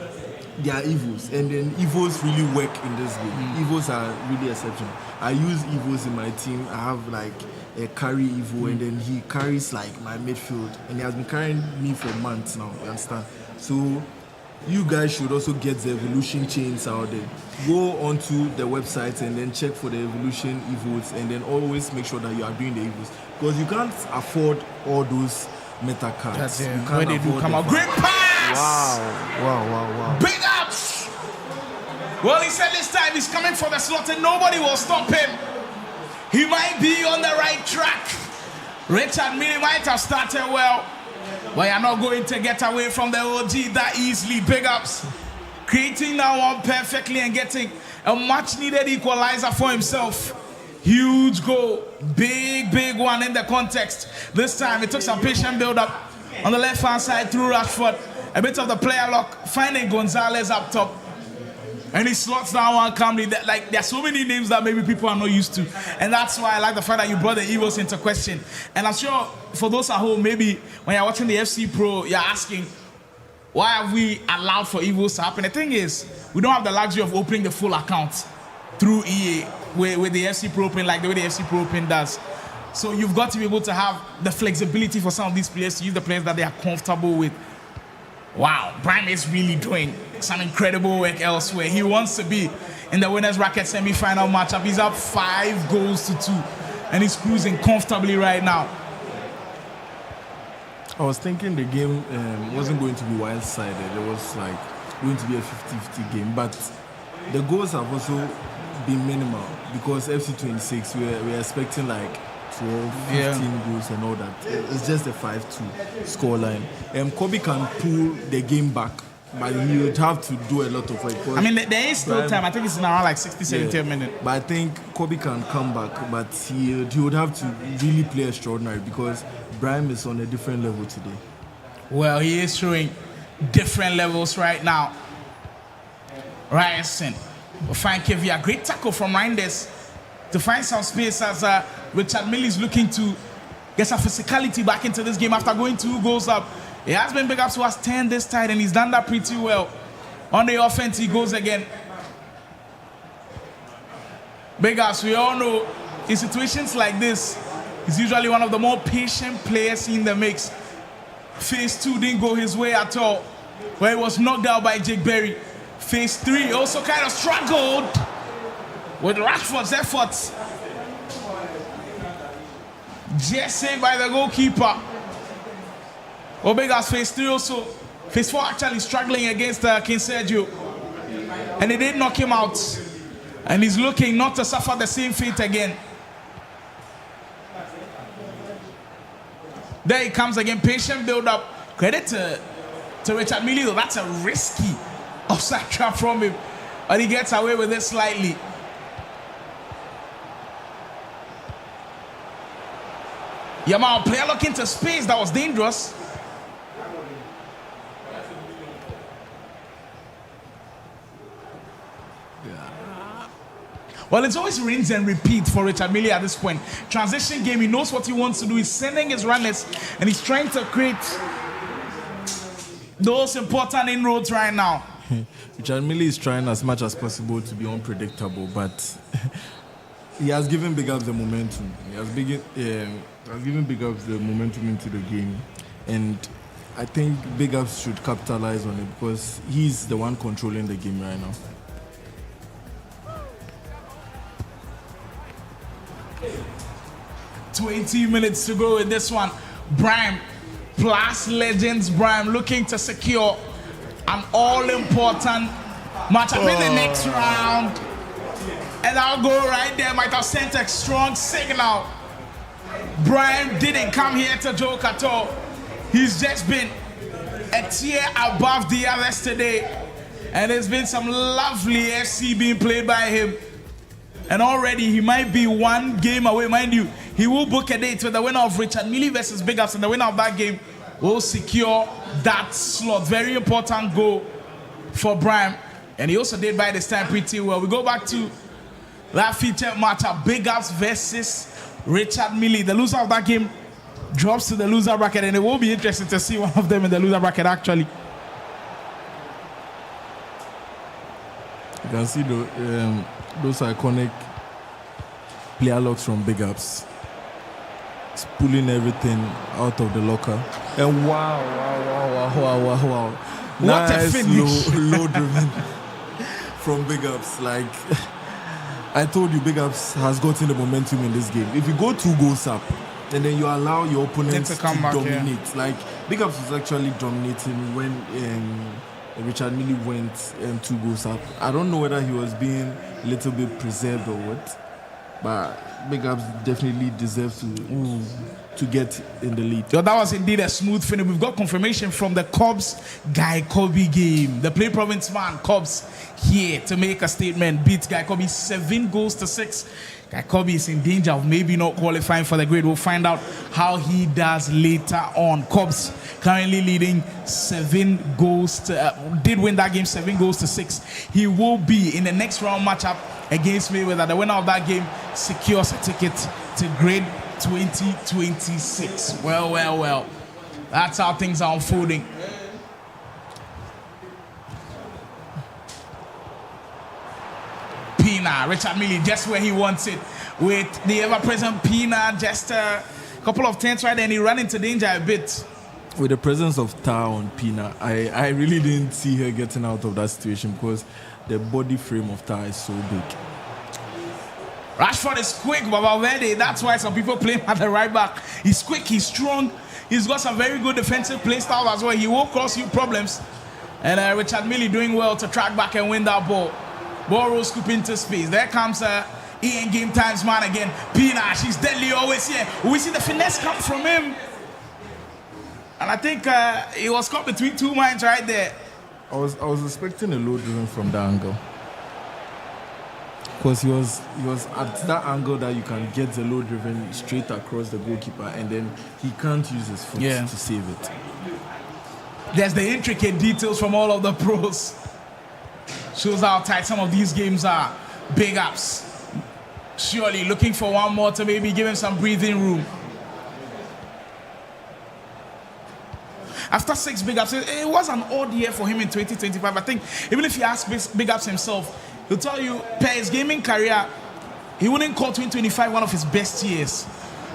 they are Evos, and then Evos really work in this game. Evos are really exceptional. I use Evos in my team. I have like a carry Evo, and then he carries like my midfield, and he has been carrying me for months now, you understand? So you guys should also get the evolution chains out there. Go onto the website and then check for the evolution Evos, and then always make sure that you are doing the Evos, because you can't afford all those meta cards. That's it. You can't When they do come out, great pass! Wow. Big Ups! Well, he said this time he's coming for the slot and nobody will stop him. He might be on the right track. Richard Mille might have started well, but you're not going to get away from the OG that easily. Big Ups creating that one perfectly and getting a much needed equalizer for himself. Huge goal, big one in the context. This time it took some patient build up on the left hand side through Rashford. A bit of the player lock, finding Gonzalez up top. And he slots down one calmly. Like, there are so many names that maybe people are not used to. And that's why I like the fact that you brought the Evos into question. And I'm sure for those at home, maybe when you're watching the FC Pro, you're asking, why have we allowed for Evos to happen? The thing is, we don't have the luxury of opening the full account through EA with the FC Pro Open, like the way the FC Pro Open does. So you've got to be able to have the flexibility for some of these players to use the players that they are comfortable with. Wow, Brian is really doing some incredible work elsewhere. He wants to be in the winners bracket semi-final matchup. He's up 5 goals to 2, and he's cruising comfortably right now. I was thinking the game wasn't going to be wild-sided. It was like going to be a 50-50 game, but the goals have also been minimal because FC 26 we're expecting like 12, 15 goals and all that. It's just a 5-2 scoreline. Kobe can pull the game back, but he would have to do a lot of work. I mean, there is still time. I think it's around like 60, 70 minutes. But I think Kobe can come back, but he would have to really play extraordinary because Brian is on a different level today. Well, he is showing different levels right now. Ryerson will find Kevia. Great tackle from Reinders to find some space as Richard Millie is looking to get some physicality back into this game after going 2 goals up. He has been big up to us 10 this time, and he's done that pretty well. On the offense, he goes again. Big ups, we all know in situations like this, he's usually one of the more patient players in the mix. Phase 2 didn't go his way at all, where he was knocked out by Jake Berry. Phase 3 also kind of struggled with Rashford's efforts. Just saved by the goalkeeper. Obega's phase 3 also. Phase 4 actually struggling against King Sergio. And he did knock him out. And he's looking not to suffer the same fate again. There he comes again. Patient build up. Credit to Richard Millie though. That's a risky offside trap from him. But he gets away with it slightly. Yamal, player looking to space. That was dangerous. Well, it's always rinse and repeat for Richard Millie at this point. Transition game, he knows what he wants to do. He's sending his runners, and he's trying to create those important inroads right now. Richard Millie is trying as much as possible to be unpredictable, but he has given Big Ups the momentum. He has given Big Ups the momentum into the game, and I think Big Ups should capitalize on it because he's the one controlling the game right now. $20 minutes to go in this one. Brian, plus Legends Brian, looking to secure an all-important matchup in the next round. And I'll go right there. Might have sent a strong signal. Brian didn't come here to joke at all. He's just been a tier above the others today. And there's been some lovely FC being played by him. And already he might be 1 game away, mind you. He will book a date with the winner of Richard Millie versus Big Ups, and the winner of that game will secure that slot. Very important goal for Brian. And he also did by this time pretty well. We go back to that featured matchup, Big Ups versus Richard Millie. The loser of that game drops to the loser bracket, and it will be interesting to see one of them in the loser bracket actually. You can see those iconic player locks from Big Ups. It's pulling everything out of the locker. And wow. What nice a finish. low driven from Big Ups. Like, I told you, Big Ups has gotten the momentum in this game. If you go 2 goals up, and then you allow your opponents to dominate. Yeah. Like, Big Ups was actually dominating when Richard Millie went 2 goals up. I don't know whether he was being a little bit preserved or what, but Big Ups definitely deserves to get in the lead. So that was indeed a smooth finish. We've got confirmation from the Cubs Guy Kobe game. The Play Province man, Cubs, here to make a statement. Beat Guy Kobe 7 goals to 6. Guy Kobe is in danger of maybe not qualifying for the grid. We'll find out how he does later on. Cubs currently leading 7 goals to did win that game 7 goals to 6. He will be in the next round matchup against Mayweather. The winner of that game secures a ticket to Grid 2026. Well. That's how things are unfolding. Pina, Richard Millie, just where he wants it. With the ever-present Pina, just a couple of turns right there, and he ran into danger a bit. with the presence of Tar on Pina, I really didn't see her getting out of that situation because the body frame of Tar is so big. Rashford is quick, but Valverde, that's why some people play him at the right back. He's quick, he's strong, he's got some very good defensive play style as well. He will cause you problems. And Richard Millie doing well to track back and win that ball. Ball rolls scoop into space. There comes Ian Game Times man again. Pina, she's deadly always here. We see the finesse come from him. And I think he was caught between two minds right there. I was expecting a low driven from that angle. Because he was at that angle that you can get the low driven straight across the goalkeeper and then he can't use his foot to save it. There's the intricate details from all of the pros. Shows how tight some of these games are. Big ups. Surely looking for one more to maybe give him some breathing room. After 6 big ups, it was an odd year for him in 2025. I think even if you ask big ups himself, he'll tell you, per his gaming career, he wouldn't call 2025 one of his best years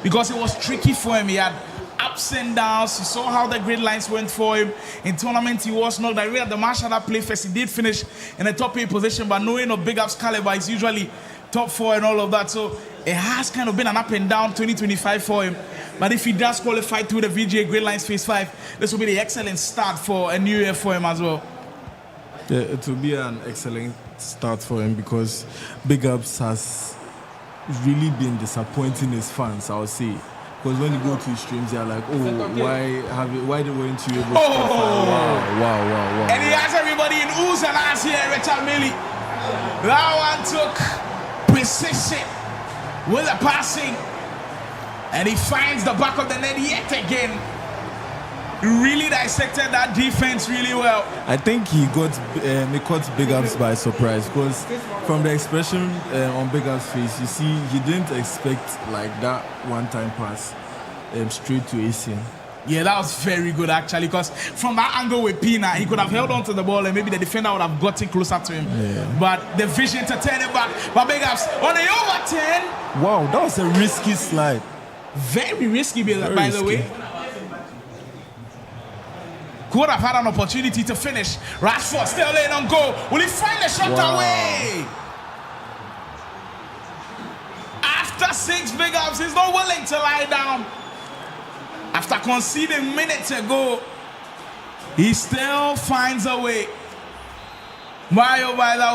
because it was tricky for him. He had ups and downs. You saw how the Gridlines went for him. In tournament, he was not like at the Marshall Play Fest. He did finish in a top 8 position, but knowing of big ups caliber, he's usually top 4 and all of that. So it has kind of been an up and down 2025 for him. But if he does qualify through the VGA Gridlines Phase 5, this will be the excellent start for a new year for him as well. Yeah, it will be an excellent start for him because Big Ups has really been disappointing his fans, I would say. Because when you go to his streams, they're like, oh, why weren't you able to wow. And he has everybody in oohs and ahs here, Richard Millie. That one took precision with the passing. And he finds the back of the net yet again. He really dissected that defense really well. I think he caught Big Ups by surprise because from the expression on Big Ups' face, you see he didn't expect like that one-time pass straight to ACN. Yeah, that was very good actually because from that angle with Pina, he could have held on to the ball and maybe the defender would have gotten closer to him. Yeah. But the vision to turn it back. But Big Ups on the overturn. Wow, that was a risky slide. Very risky, by the way. Could have had an opportunity to finish. Rashford still laying on goal. Will he find the shot away? After 6 big ups, he's not willing to lie down. After conceding minutes ago, he still finds a way. That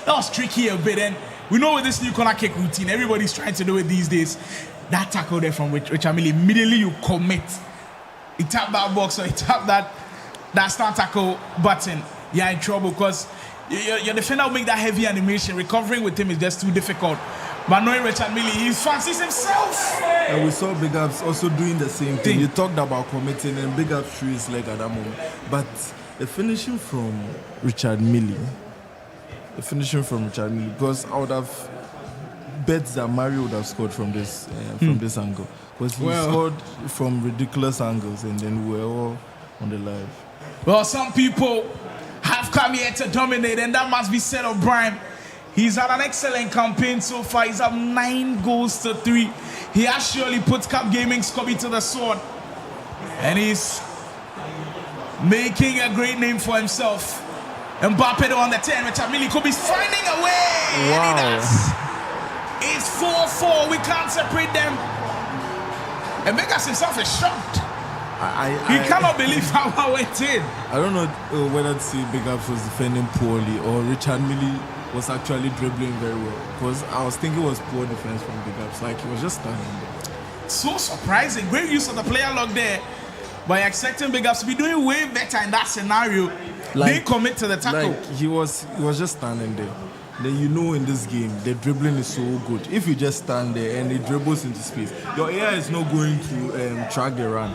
was tricky a bit. And we know with this new corner kick routine, everybody's trying to do it these days. That tackle there from Richard Millie, immediately you commit. He tapped that box or he tapped that start tackle button, you're in trouble because your defender will make that heavy animation. Recovering with him is just too difficult. But knowing Richard Millie, he fancies himself. And we saw Big Ups also doing the same thing. You talked about committing and Big Ups threw his leg at that moment. But the finishing from Richard Millie, because I would have bet that Mario would have scored from this angle. Because he scored from ridiculous angles and then we were all on the live. Well, some people have come here to dominate and that must be said of Brian. He's had an excellent campaign so far. He's up 9 goals to 3. He has surely put Cup Gaming Scobby to the sword. And he's making a great name for himself. Mbappe on the 10, Richard Millie could be finding a way. Wow. And he does. It's 4-4. We can't separate them. And Vegas himself is shocked. He cannot believe how I went in. I don't know whether to say Big Ups was defending poorly or Richard Millie was actually dribbling very well. Because I was thinking it was poor defense from Big Ups. Like he was just standing there. So surprising. Great use of the player lock there. By expecting Big Ups to be doing way better in that scenario. They commit to the tackle. Like he was just standing there. Then you know in this game the dribbling is so good. If you just stand there and it dribbles into space, your AI is not going to track the run.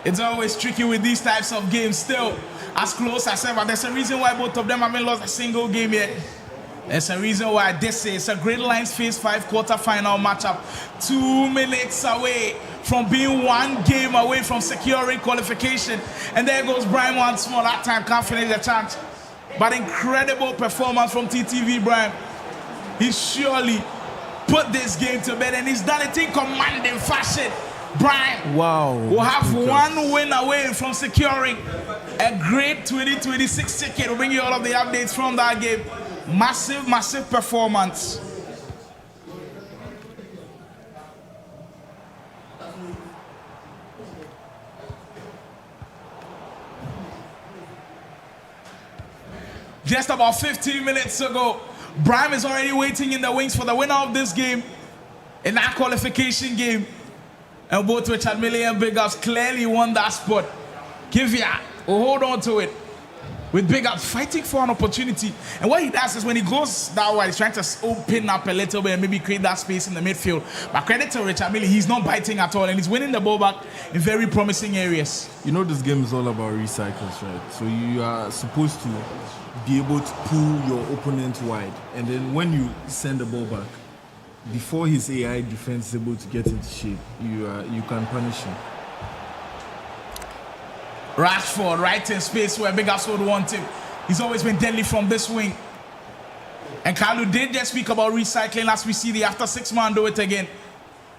It's always tricky with these types of games. Still as close as ever. There's a reason why both of them haven't lost a single game yet. There's a reason why this is a Gridlines Phase 5 quarter-final matchup. 2 minutes away from being 1 game away from securing qualification. And there goes Brian once more. That time can't finish the chance. But incredible performance from TTV Brian. He surely put this game to bed and he's done it in commanding fashion. Brian will have one win away from securing a great 2026 ticket. We'll bring you all of the updates from that game. Massive performance. Just about 15 minutes ago, Brian is already waiting in the wings for the winner of this game in that qualification game. And both Richard Millie and Big Ups clearly won that spot. Kivia will hold on to it with Big Ups fighting for an opportunity. And what he does is when he goes that way, he's trying to open up a little bit and maybe create that space in the midfield. But credit to Richard Millie, he's not biting at all and he's winning the ball back in very promising areas. You know this game is all about recycles, right? So you are supposed to be able to pull your opponent wide. And then when you send the ball back, before his AI defense is able to get into shape, you can punish him. Rashford right in space where Big Ups would want him. He's always been deadly from this wing. And Kalu did just speak about recycling as we see the after 6 man do it again.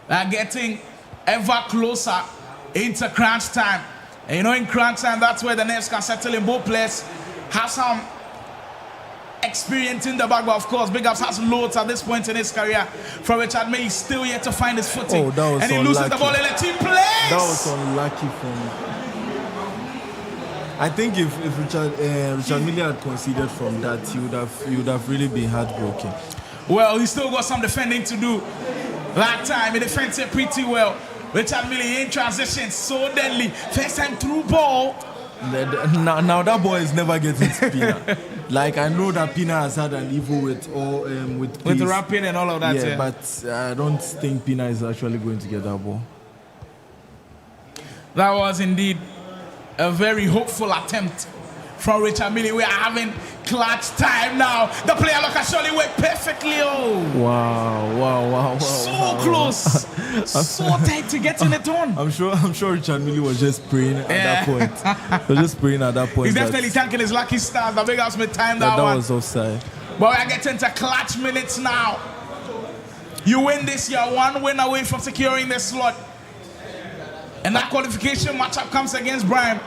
They're getting ever closer into crunch time. And you know in crunch time, that's where the nerves can settle in. Both players have some experience in the back, but of course, Big Ups has loads at this point in his career. From Richard Millie, still yet to find his footing. And he loses the ball in a team play. That was unlucky for me. I think if Richard Millie had conceded from that, he would have really been heartbroken. Well, he still got some defending to do. That time, he defends it pretty well. Richard Millie in transition, so deadly. First time through ball. Now that boy is never getting to Pina. Like I know that Pina has had an evil with rapping and all of that. Yeah, but I don't think Pina is actually going to get that ball. That was indeed a very hopeful attempt from Richard Millie. We are having clutch time now. The player look surely went perfectly. Oh. Wow. So close. So tight to getting it on. I'm sure Richard Millie was just praying at that point. He was just praying at that point. He's definitely thanking his lucky stars. The Big Ups made time that one. That was offside. But we are getting to clutch minutes now. You win this, you are one win away from securing the slot. And that qualification matchup comes against Brian.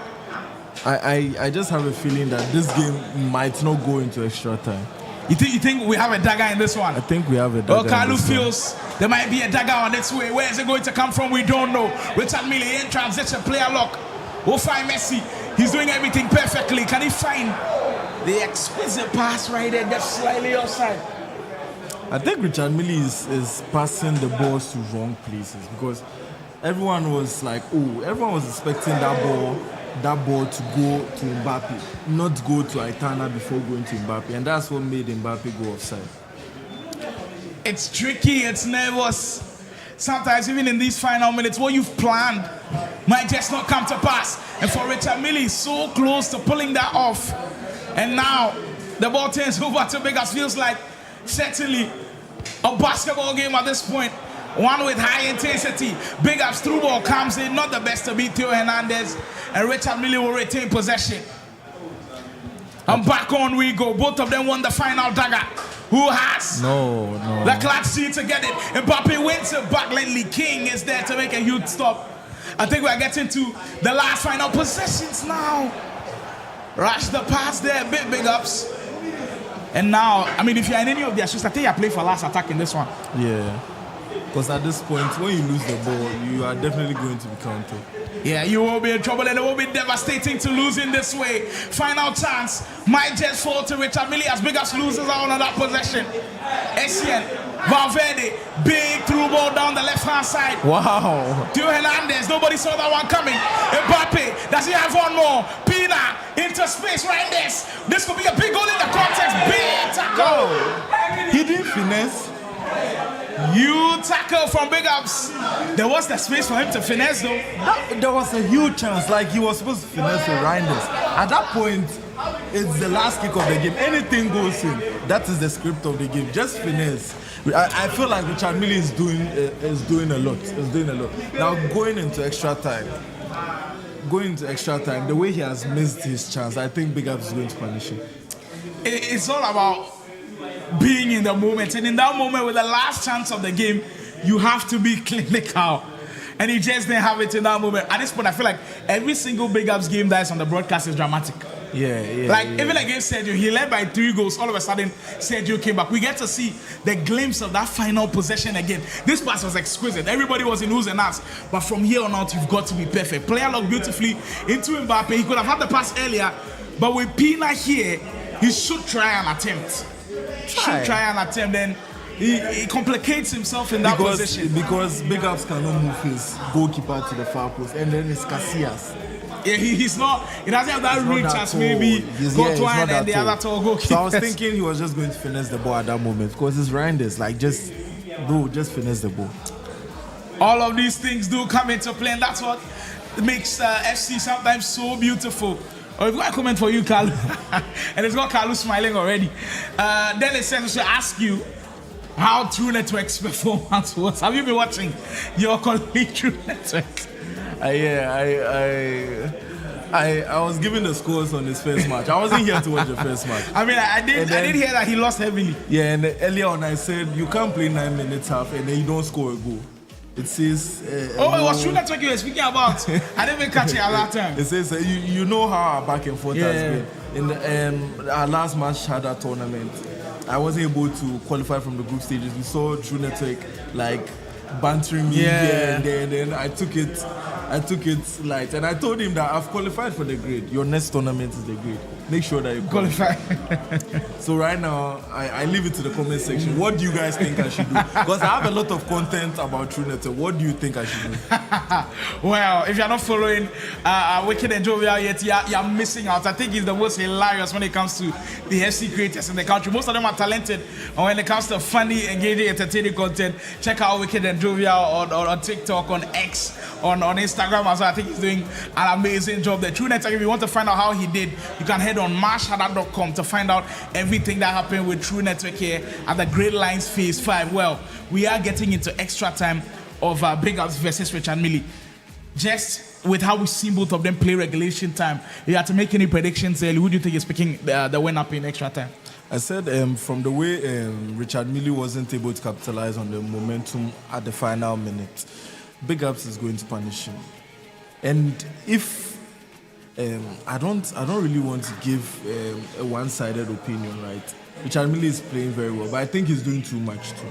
I just have a feeling that this game might not go into extra time. You think we have a dagger in this one? I think we have a dagger. Well, Kalu feels there might be a dagger on its way. Where is it going to come from? We don't know. Richard Millie in transition, player lock. We'll find Messi. He's doing everything perfectly. Can he find the exquisite pass right there, just slightly offside? I think Richard Millie is passing the balls to wrong places because everyone was expecting that ball to go to Mbappe, not go to Aitana before going to Mbappe, and that's what made Mbappe go offside. It's tricky, it's nervous. Sometimes even in these final minutes, what you've planned might just not come to pass. And for Richard Millie, so close to pulling that off. And now the ball turns over to Big Ups. Feels like certainly a basketball game at this point. One with high intensity. Big Ups through ball comes in, not the best to beat Theo Hernandez. And Richard Millie will retain possession. And back on we go. Both of them won the final dagger. Who has the clutch seat to get it? Mbappe wins it back. Lately King is there to make a huge stop. I think we're getting to the last final possessions now. Rush the pass there, Big Ups. And now, I mean, if you're in any of their shoes, I think you play for last attack in this one. Yeah. Because at this point, when you lose the ball, you are definitely going to be counted. Yeah, you will be in trouble and it will be devastating to lose in this way. Final chance might just fall to Richard Millie as Big Ups loses out on that possession. Essien, Valverde, big through ball down the left-hand side. Wow. Theo Hernandez, nobody saw that one coming. Mbappe, does he have one more? Pina, into space right there. This could be a big goal in the context. Big tackle. He didn't finesse. You tackle from Big Ups. There was the space for him to finesse though. There was a huge chance, like he was supposed to finesse with Reinders. At that point, it's the last kick of the game. Anything goes in. That is the script of the game. Just finesse. I feel like Richard Millie is doing a lot. Is doing a lot. Now going into extra time, the way he has missed his chance, I think Big Ups is going to punish him. It's all about being in the moment, and in that moment with the last chance of the game, you have to be clinical. and he just didn't have it in that moment. At this point, I feel like every single Big Ups game that is on the broadcast is dramatic. Even against Sergio, he led by 3 goals. All of a sudden, Sergio came back. We get to see the glimpse of that final possession again. This pass was exquisite. Everybody was in who's and us. But from here on out, you've got to be perfect. Player locked beautifully into Mbappe. He could have had the pass earlier, but with Pina here, he should try an attempt. Then he complicates himself in that position. Because Big Ups cannot move his goalkeeper to the far post, and then it's Casillas. Yeah, he's not. He doesn't have that reach as maybe Courtois and the other tall goalkeepers. So I was thinking he was just going to finesse the ball at that moment because his Reinders, like, just finesse the ball. All of these things do come into play, and that's what makes FC sometimes so beautiful. Or we've got a comment for you, Carlo, and it's got Carlo smiling already. Then it says to ask you how True Network's performance was. Have you been watching your colleague True Network? I was giving the scores on his first match. I wasn't here to watch the first match. I mean, I did hear that he lost heavily. Yeah, and earlier on I said you can't play 9 minutes half and then you don't score a goal. It says. It was True Network you were speaking about. I didn't even catch it at that time. It says you know how our back and forth has been. In our last match had a tournament. I wasn't able to qualify from the group stages. We saw True Network like bantering me here and there, and then I took it light, and I told him that I've qualified for the grade. Your next tournament is the grade. Make sure that you qualify. So right now, I leave it to the comment section. What do you guys think I should do? Because I have a lot of content about True Network. What do you think I should do? Well, if you're not following Wicked and Jovial yet, you're missing out. I think he's the most hilarious when it comes to the FC creators in the country. Most of them are talented, and when it comes to funny, engaging, entertaining content, check out Wicked and Jovial on TikTok, on X, on Instagram as well. I think he's doing an amazing job there. True Network, if you want to find out how he did, you can head on marshada.com to find out everything that happened with True Network here at the Gridlines Phase 5. Well, we are getting into extra time of Big Ups versus Richard Millie. Just with how we've seen both of them play regulation time, you had to make any predictions early. Who do you think is picking the win up in extra time? I said from the way Richard Millie wasn't able to capitalize on the momentum at the final minute, Big Ups is going to punish him. And if I don't really want to give a one-sided opinion, right? Richard Millie is playing very well, but I think he's doing too much too.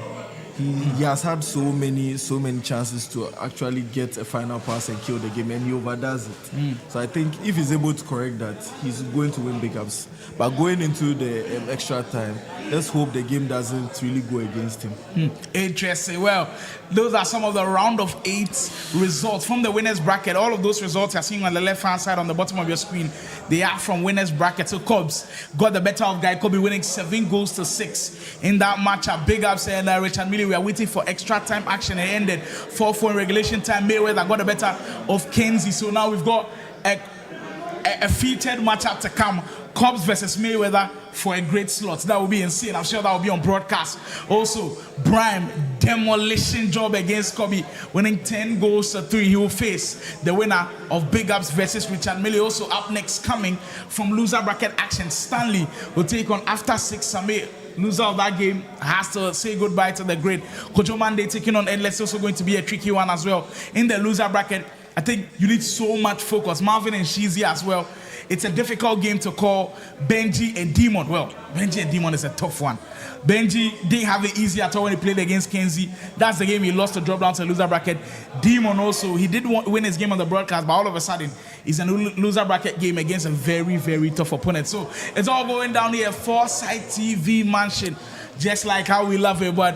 He has had so many chances to actually get a final pass and kill the game, and he overdoes it. So I think if he's able to correct that, he's going to win Big Ups. But going into the extra time, let's hope the game doesn't really go against him. Interesting. Well, those are some of the round of 8 results from the winners bracket. All of those results are seen on the left-hand side on the bottom of your screen. They are from winners bracket. So Cubs got the better of Guy Kobe, winning 7-6 in that matchup. Big Ups and Richard Millie. We are waiting for extra time action. It ended 4-4 in regulation time. Mayweather got the better of Kenzie. So now we've got a featured matchup to come. Cubs versus Mayweather for a great slot. That will be insane. I'm sure that will be on broadcast. Also, Brime, demolition job against Kobe, winning 10-3. He will face the winner of Big Ups versus Richard Millie. Also up next, coming from loser bracket action, Stanley will take on After 6 Samir. Loser of that game has to say goodbye to the great Kojo Mande taking on Edless. Also going to be a tricky one as well. In the loser bracket, I think you need so much focus. Marvin and Shizi as well. It's a difficult game to call. Benji and Demon. Well, Benji and Demon is a tough one. Benji didn't have it easy at all when he played against Kenzie. That's the game he lost to drop down to the loser bracket. Demon also, he did win his game on the broadcast, but all of a sudden, it's a loser bracket game against a very, very tough opponent. So it's all going down here, Foresight TV Mansion, just like how we love it, but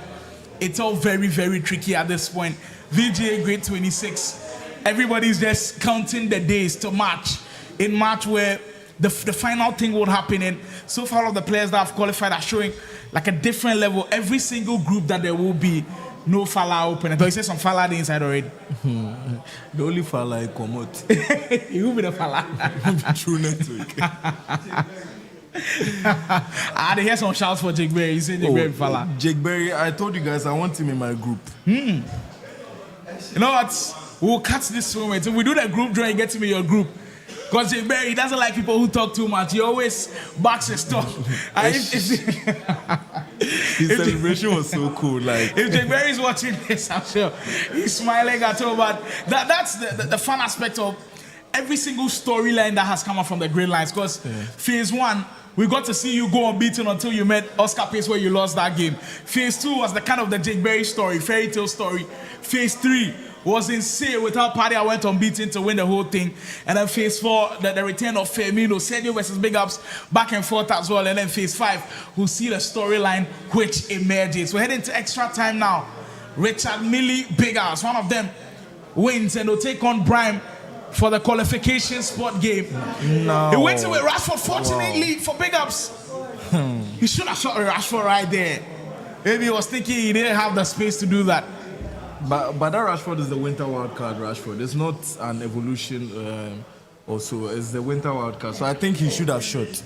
it's all very, very tricky at this point. VGA GRID 26. Everybody's just counting the days to March. In March, where the final thing would happen, and so far all of the players that have qualified are showing like a different level. Every single group that there will be, no Fala open. I thought you said some Fala inside already. The only Fala I come out. You will be the Fala. True Network. They hear some shouts for Jake Berry. He said Jake Berry Fala. Jake Berry, I told you guys I want him in my group. You know what? We'll cut this moment. If we do the group drawing, get him in your group. Because Jake Berry, he doesn't like people who talk too much. He always backs his stuff. His celebration was so cool. Like, if Jake Berry's watching this, I'm sure he's smiling at all. But that's the fun aspect of every single storyline that has come up from the Gridlines. Because phase 1, we got to see you go unbeaten until you met Oscar Pace, where you lost that game. Phase 2 was the kind of the Jake Berry story, fairy tale story. Phase 3 was insane with how Padilla went unbeaten to win the whole thing. And then phase 4, the return of Firmino, Sergio versus Big Ups, back and forth as well. And then phase 5, we'll see the storyline which emerges. We're heading to extra time now. Richard Millie, Big Ups, one of them wins and they'll take on Brime for the qualification spot game. No. He went with Rashford, fortunately for Big Ups. He should have shot Rashford right there. Maybe he was thinking he didn't have the space to do that. But that Rashford is the winter wild card Rashford. It's not an evolution also. It's the winter wild card. So I think he should have shot.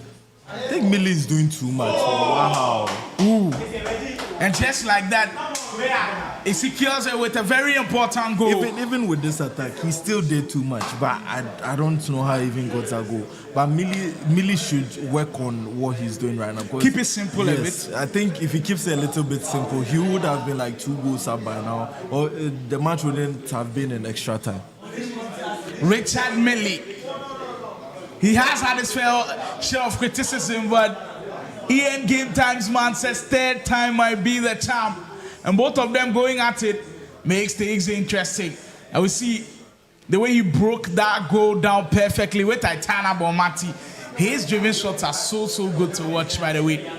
I think Millie is doing too much. Wow. Ooh. And just like that, he secures it with a very important goal. Even with this attack, he still did too much. But I don't know how he even got that goal. But Millie should work on what he's doing right now. Keep it simple a bit. I think if he keeps it a little bit simple, he would have been like 2 goals up by now. Or the match wouldn't have been in extra time. Richard Millie. He has had his fair share of criticism, but Ian Game Times man says 3rd time might be the charm. And both of them going at it makes things interesting. And we see the way he broke that goal down perfectly with Titana Bomati. His driven shots are so good to watch, by the way.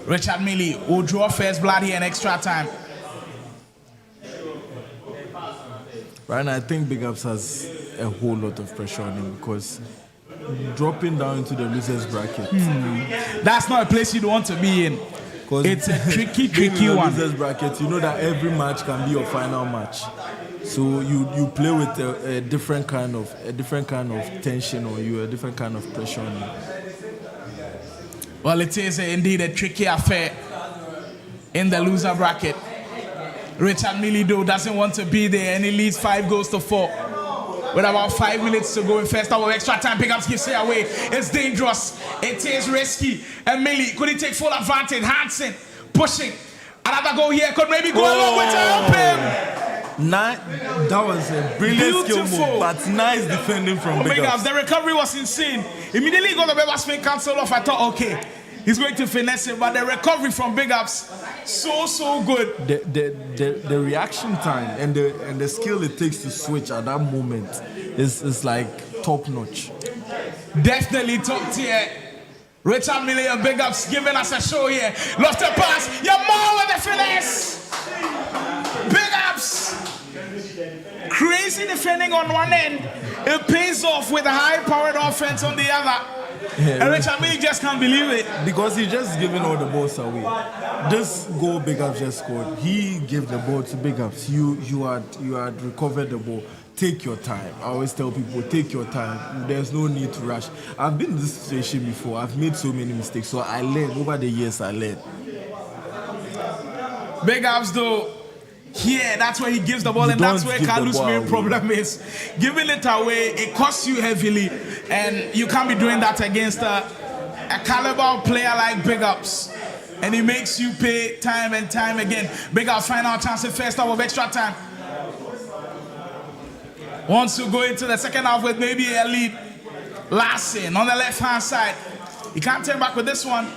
Richard Millie will draw first blood here in extra time. Right now, I think Big Ups has a whole lot of pressure on him because dropping down into the losers bracket. That's not a place you'd want to be in. It's a tricky one. Losers bracket, you know that every match can be your final match. So you play with a different kind of tension on you, a different kind of pressure on you. Well, it is indeed a tricky affair in the loser bracket. Richard Millie though doesn't want to be there and he leads 5-4. With about 5 minutes to go in first half of extra time, Big Ups gives it away. It's dangerous. It is risky. And Millie, could he take full advantage? Hansen pushing. Another goal here. Could maybe go along with him. That was a brilliant skill move, but nice defending from Big Ups. The recovery was insane. Immediately got the Beba spin cancelled off. I thought, okay, he's going to finesse it, but the recovery from Big Ups, so good. The reaction time and the skill it takes to switch at that moment is like top notch. Definitely top tier. Richard Millie and Big Ups giving us a show here. Lost the pass. Yamal with the finesse. Big Ups. Crazy defending on one end. It pays off with a high-powered offense on the other. And Richard Millie just can't believe it. Because he's just giving all the balls away. This goal Big Ups just scored, he gave the ball to Big Ups. You had recovered the ball. Take your time. I always tell people, take your time. There's no need to rush. I've been in this situation before. I've made so many mistakes. So I learned. Over the years, I learned. Big Ups though, here, that's where he gives the ball, and that's where Kalu's main problem is. Giving it away, it costs you heavily, and you can't be doing that against a caliber player like Big Ups. And he makes you pay time and time again. Big Ups final chance in first half of extra time. Wants to go into the second half with maybe a lead. Larson on the left-hand side. He can't turn back with this one.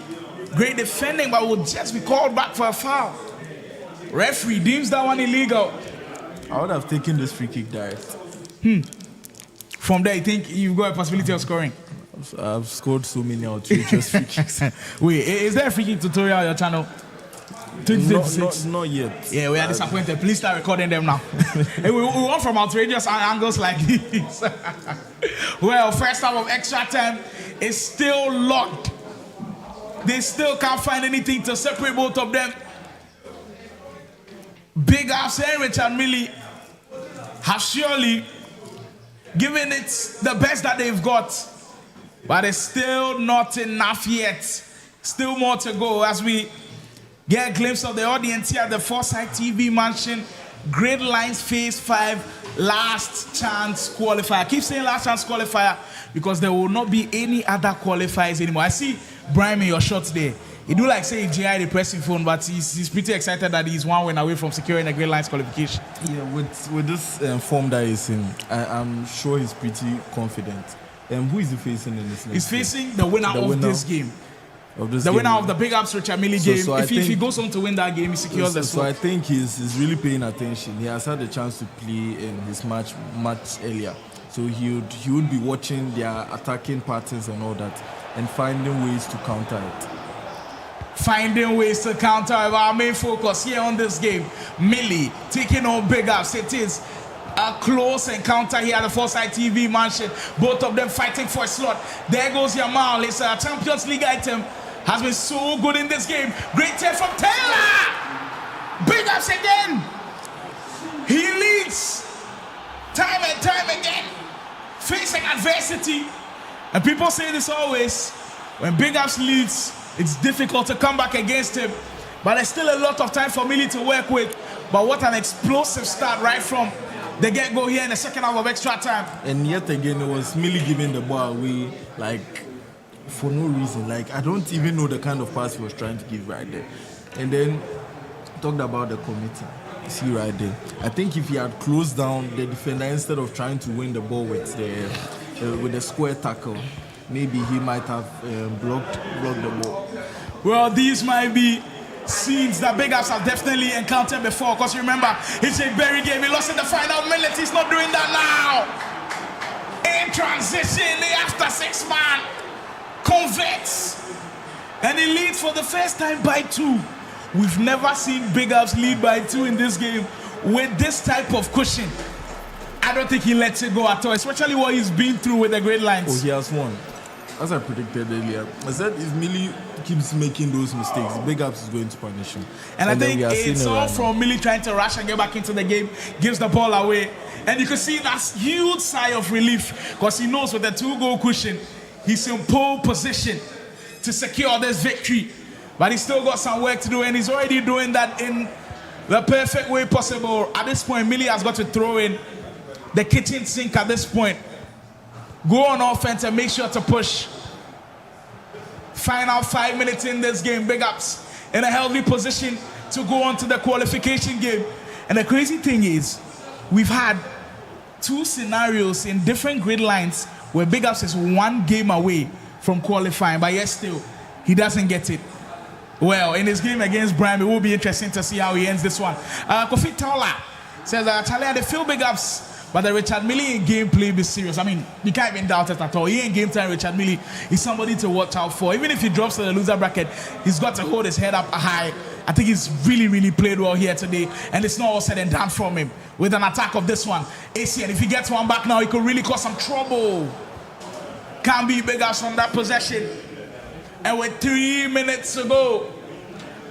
Great defending, but will just be called back for a foul. Referee deems that one illegal. I would have taken this free kick direct. From there, you think you've got a possibility of scoring? I've scored so many outrageous free kicks. Wait, is there a free kick tutorial on your channel? Not yet. Yeah, we are disappointed. Please start recording them now. Hey, we want from outrageous angles like this. Well, first half of extra time is still locked. They still can't find anything to separate both of them. Big Ups and Richard Millie have surely given it the best that they've got, but it's still not enough yet. Still more to go as we get a glimpse of the audience here at the Foresight TV Mansion. Gridlines Phase 5 last chance qualifier. I keep saying last chance qualifier because there will not be any other qualifiers anymore. I see Brian in your shots there. He do like say GI the pressing phone, but he's pretty excited that he's 1 win away from securing a Gridlines qualification. Yeah, with this form that he's in, I'm sure he's pretty confident. Who is he facing in this? He's facing the winner of this game. The winner of the Big Ups Richard Millie game. If he goes on to win that game, he secures the slot. So I think he's really paying attention. He has had a chance to play in his match earlier. So he would be watching their attacking patterns and all that and finding ways to counter it. Finding ways to counter our main focus here on this game. Millie taking on Big Ups. It is a close encounter here at the Foresight TV mansion. Both of them fighting for a slot. There goes Yamal. It's a Champions League item. Has been so good in this game. Great take from Taylor. Big Ups again. He leads time and time again, facing adversity. And people say this always. When Big Ups leads, it's difficult to come back against him. But there's still a lot of time for Millie to work with. But what an explosive start right from the get-go here in the second half of extra time. And yet again, it was Millie giving the ball away, like, for no reason. Like, I don't even know the kind of pass he was trying to give right there. And then, talked about the committee. See right there. I think if he had closed down the defender instead of trying to win the ball with the square tackle, maybe he might have blocked the ball. Well, these might be scenes that Big Ups have definitely encountered before. Because remember, it's a Berry game. He lost in the final minute. He's not doing that now. In transition, the after 6 man converts. And he leads for the first time by 2. We've never seen Big Ups lead by 2 in this game with this type of cushion. I don't think he lets it go at all, especially what he's been through with the Gridlines. Oh, he has won. As I predicted earlier, I said if Millie keeps making those mistakes, Big Ups is going to punish him. And I think it's all from Millie trying to rush and get back into the game, gives the ball away. And you can see that huge sigh of relief because he knows with the 2-goal cushion, he's in pole position to secure this victory. But he's still got some work to do, and he's already doing that in the perfect way possible. At this point, Millie has got to throw in the kitchen sink at this point. Go on offense and make sure to push. Final 5 minutes in this game. Big Ups in a healthy position to go on to the qualification game. And the crazy thing is, we've had 2 scenarios in different grid lines where Big Ups is 1 game away from qualifying, but yet still, he doesn't get it. Well, in his game against Brian, it will be interesting to see how he ends this one. Kofi Towler says, Charlie, they feel Big Ups, but the Richard Millie in gameplay be serious. I mean, you can't even doubt it at all. He in game time, Richard Millie is somebody to watch out for. Even if he drops to the loser bracket, he's got to hold his head up high. I think he's really played well here today, and it's not all said and done from him with an attack of this one. AC, and if he gets one back now, he could really cause some trouble. Can't be Big Ups from that possession. And with 3 minutes to go,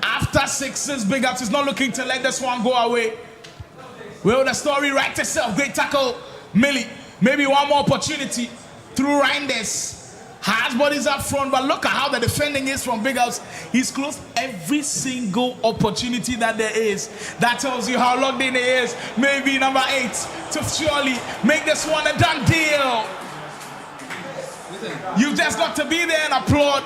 after 6's Big Ups is not looking to let this one go away. Well, the story writes itself. Great tackle, Millie. Maybe one more opportunity through Reinders. Has bodies up front, but look at how the defending is from Big Ups. He's closed every single opportunity that there is. That tells you how locked in he is. Maybe number 8 to surely make this one a done deal. You just got to be there and applaud.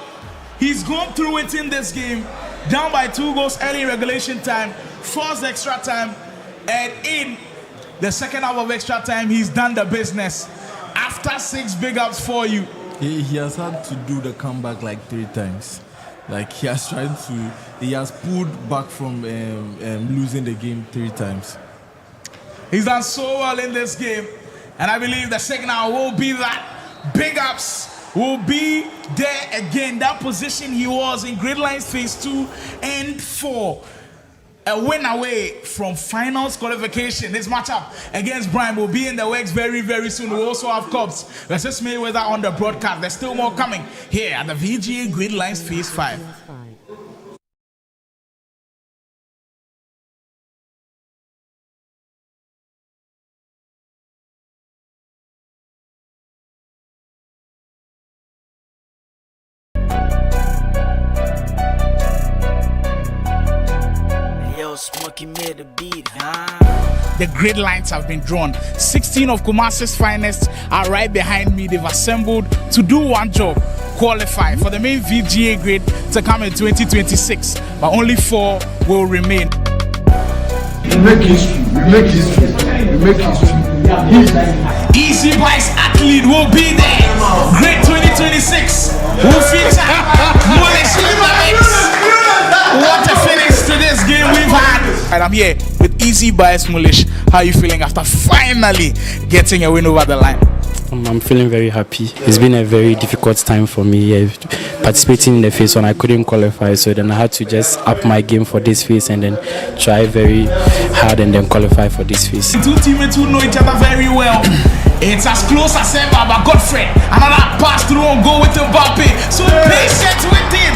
He's gone through it in this game. Down by 2 goals early in regulation time, forced extra time, and in the second half of extra time, he's done the business. After 6 Big Ups for you. He has had to do the comeback like 3 times. Like he has pulled back from losing the game 3 times. He's done so well in this game, and I believe the signal will be that Big Ups will be there again. That position he was in Gridlines phase 2 and 4. A win away from finals qualification. This matchup against Brian will be in the works very soon. We'll also have Cubs versus Mayweather on the broadcast. There's still more coming here at the VGA Gridlines phase 5. Made the beat, The Gridlines have been drawn. 16 of Kumasi's finest are right behind me. They've assembled to do one job: qualify for the main VGA grid to come in 2026, but only 4 will remain. We make history. We make history. We make history. Easy Boys athlete will be there. Grid 2026 will feature Mulish in the mix. What a finish to this game we've had. And I'm here with Easy Boys Mulish. How are you feeling after finally getting a win over the line? I'm feeling very happy. It's been a very difficult time for me. Participating in the phase one, I couldn't qualify, so then I had to just up my game for this phase and then try very hard and then qualify for this phase. Two teammates who know each other very well. It's as close as ever, but Godfrey, another pass through and go with Mbappe. So patient with him.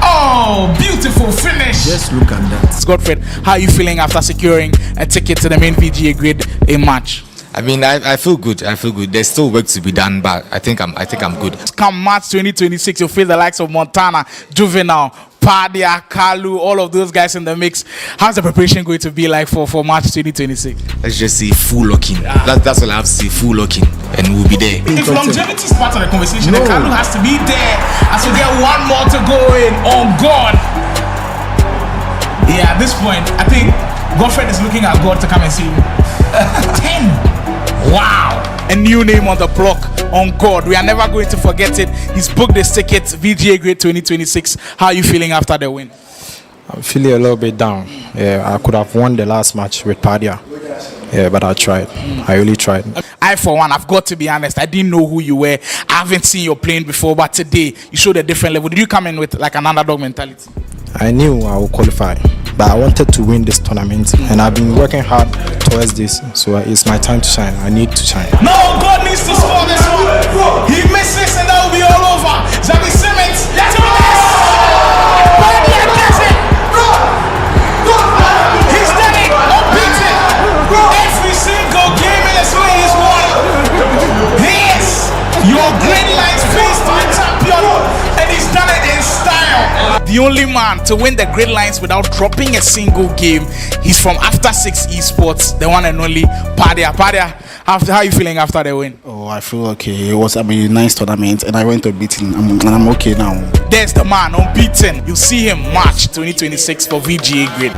Oh, beautiful finish. Just look at that. Godfrey, how are you feeling after securing a ticket to the main VGA grid in March? I mean, I feel good. I feel good. There's still work to be done, but I think I'm good. Come March 2026, you'll face the likes of Montana, Juvenile, Padia, Kalu, all of those guys in the mix. How's the preparation going to be like for March 2026? Let's just say full locking. That's all I have to say, full locking, and we'll be there. If longevity is part of the conversation, then Kalu has to be there as we get one more to go in. On God. Yeah, at this point, I think Godfrey is looking at God to come and see him. 10. Wow, a new name on the block. On God, we are never going to forget it. He's booked his ticket, VGA Grid 2026. How are you feeling after the win? I'm feeling a little bit down. Yeah, I could have won the last match with Padia. Yeah, but I tried. I really tried. I, for one, I've got to be honest, I didn't know who you were. I haven't seen you playing before, but today you showed a different level. Did you come in with like an underdog mentality? I knew I would qualify, but I wanted to win this tournament, and I've been working hard towards this, so it's my time to shine. I need to shine. No, God needs to score this one. He misses and that will be all over. Xavi Simmons, let's do this! Padia gets it! He's done it, unbeaten. Every single game in his way is won. Yes, your Gridlines face to a champion, and he's done it in style. The only man to win the Gridlines without dropping a single game. He's from After 6 Esports, the one and only Padia. Padia, how are you feeling after the win? Oh, I feel okay. It was a nice tournament, and I went to beating. I'm okay now. There's the man unbeaten. You'll see him March 2026 for VGA Grid.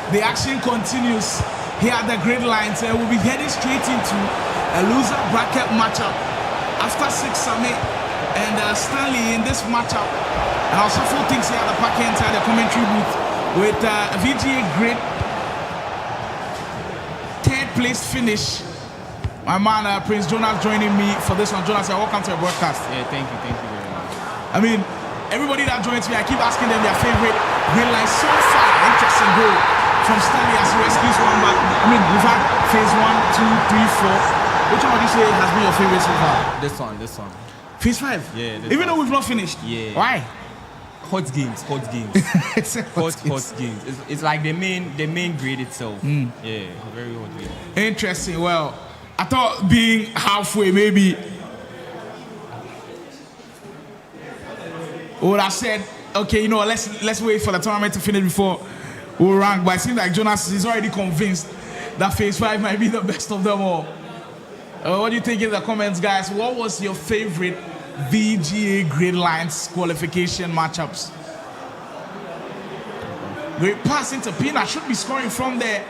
The action continues here at the Gridlines. We'll be heading straight into a loser bracket matchup after 6 Summit and Stanley in this matchup. And I'll shuffle things here at the back inside the commentary booth with VGA GRID third place finish. My man Prince Jonas joining me for this one. Jonas, welcome to the broadcast. Yeah, thank you very much. I mean, everybody that joins me, I keep asking them their favorite Gridlines so far. Interesting goal from Stanley as he rescues one back. I mean, we've had phase 1, 2, 3, 4. Which one would you say has been your favorite so far? This one. Phase 5? Yeah. Even though we've not finished? Yeah. Why? Hot games. Hot games. It's like the main grade itself. Yeah, very hot game. Interesting. Well, I thought being halfway maybe would have said, okay, you know, let's wait for the tournament to finish before we'll rank. But it seems like Jonas is already convinced that phase 5 might be the best of them all. What do you think in the comments, guys? What was your favorite VGA Gridlines qualification matchups? Great pass into Pina, should be scoring from there.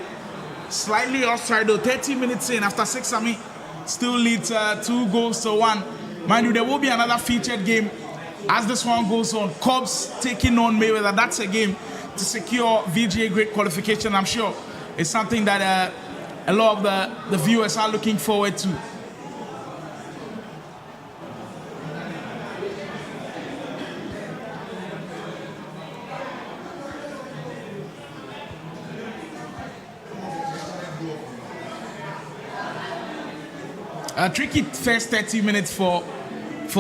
Slightly offside though, 30 minutes in after 6 Sami still leads 2-1. Mind you, there will be another featured game as this one goes on. Cubs taking on Mayweather. That's a game to secure VGA GRID qualification. I'm sure it's something that a lot of the viewers are looking forward to. A tricky first 30 minutes for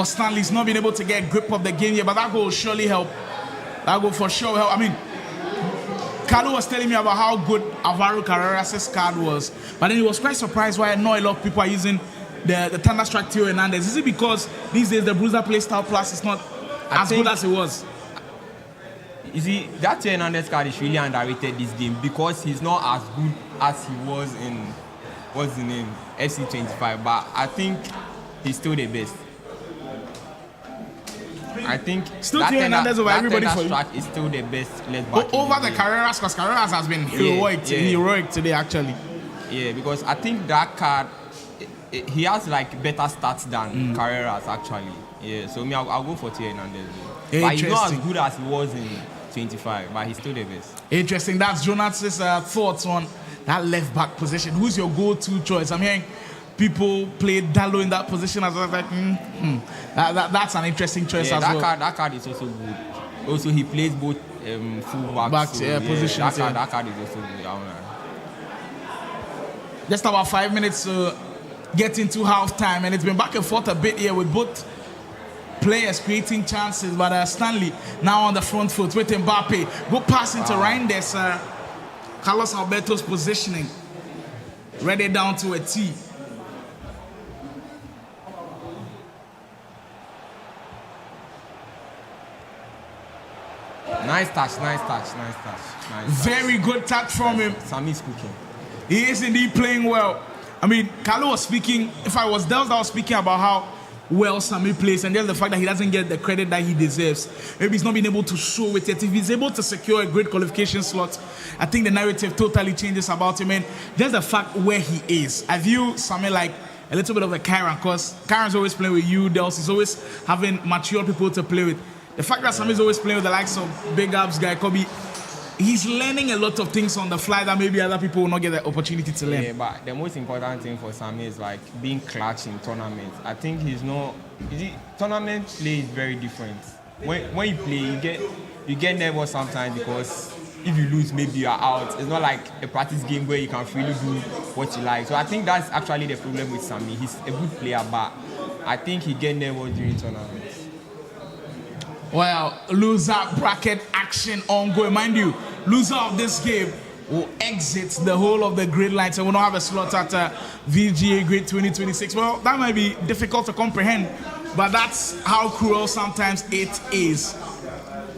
Stanley. He's not been able to get grip of the game yet, but that goal will surely help. That goal for sure help. I mean, Carlo was telling me about how good Alvaro Carreras' card was, but then he was quite surprised why not a lot of people are using the Thunderstruck Theo Hernandez. Is it because these days the Bruiser Play Style Plus is not as good as it was? You see, that Theo Hernandez card is really underrated this game because he's not as good as he was in, what's the name, FC25, but I think he's still the best. I think still Theo Hernandez over everybody for you. Is still the best left back over the Carreras, because Carreras has been heroic today actually. Yeah, because I think that card he has like better stats than Carreras actually. Yeah, so me I'll go for Theo Hernandez. But he's not as good as he was in 25, but he's still the best. Interesting. That's Jonas's thoughts on that left back position. Who's your go-to choice? I'm hearing people play Dallo in that position as well. Like, that's an interesting choice as well. That card is also good. Also, he plays both full backs. Positions. That card is also good. Just about 5 minutes to get into halftime, and it's been back and forth a bit here with both players creating chances. But Stanley now on the front foot with Mbappe. Good pass into Reinders. Carlos Alberto's positioning. Ready down to a T. Nice touch. Very good touch from him. Sami's cooking. He is indeed playing well. I mean, Carlo was speaking, if I was Dels, I was speaking about how well Sami plays and just the fact that he doesn't get the credit that he deserves. Maybe he's not been able to show it yet. If he's able to secure a great qualification slot, I think the narrative totally changes about him. And just the fact where he is. I view Sami like a little bit of a Kyron, because Kyron's always playing with you, Dels. He's always having mature people to play with. The fact that Sami's always playing with the likes of Big Abs guy, Kobe, he's learning a lot of things on the fly that maybe other people will not get the opportunity to learn. Yeah, but the most important thing for Sami is like being clutch in tournaments. I think he's not. Tournament play is very different. When you play, you get nervous sometimes because if you lose, maybe you're out. It's not like a practice game where you can freely do what you like. So I think that's actually the problem with Sami. He's a good player, but I think he gets nervous during tournaments. Well, loser bracket action ongoing. Mind you, loser of this game will exit the whole of the Gridlines and will not have a slot at VGA GRID 2026. Well, that might be difficult to comprehend, but that's how cruel sometimes it is.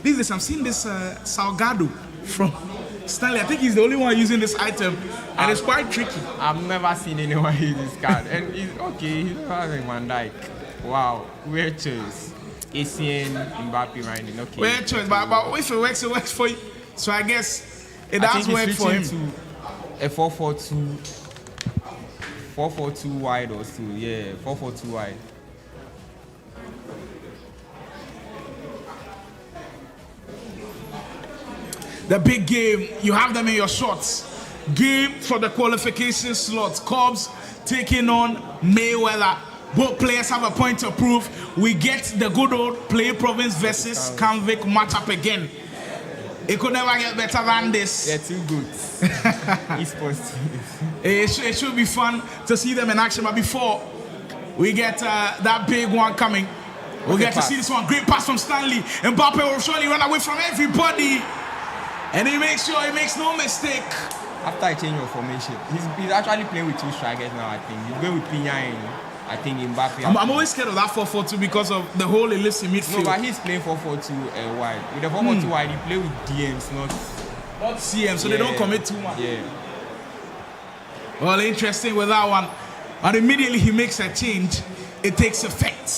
These days, I'm seeing this Salgado from Stanley. I think he's the only one using this item, and it's quite tricky. I've never seen anyone use this card. And he's okay, he's not Van Dijk. Wow, weird choice. ACN, Mbappe, right? Okay. Weird choice, but if it works for you. So I guess It does work for him. To a 4-4-2, 4-4-2 wide or so. Yeah, 4-4-2 wide. The big game, you have them in your shots. Game for the qualification slots. Cubs taking on Mayweather. Both players have a point to prove. We get the good old Play Province versus Canvic matchup again. It could never get better than this. They're too good. It should be fun to see them in action. But before we get that big one coming, we'll get to see this one. Great pass from Stanley. Mbappe will surely run away from everybody. And he makes sure he makes no mistake. After a change of formation, he's actually playing with two strikers now, I think. He's going with Pina and I think Mbappe. I'm always scared of that 4-4-2 because of the whole illicit midfield. No, but he's playing 4-4-2 wide. With the 4-4-2 wide, he play with DMs, not CM, so they don't commit too much. Yeah. Well, interesting with that one. And immediately he makes a change. It takes effect.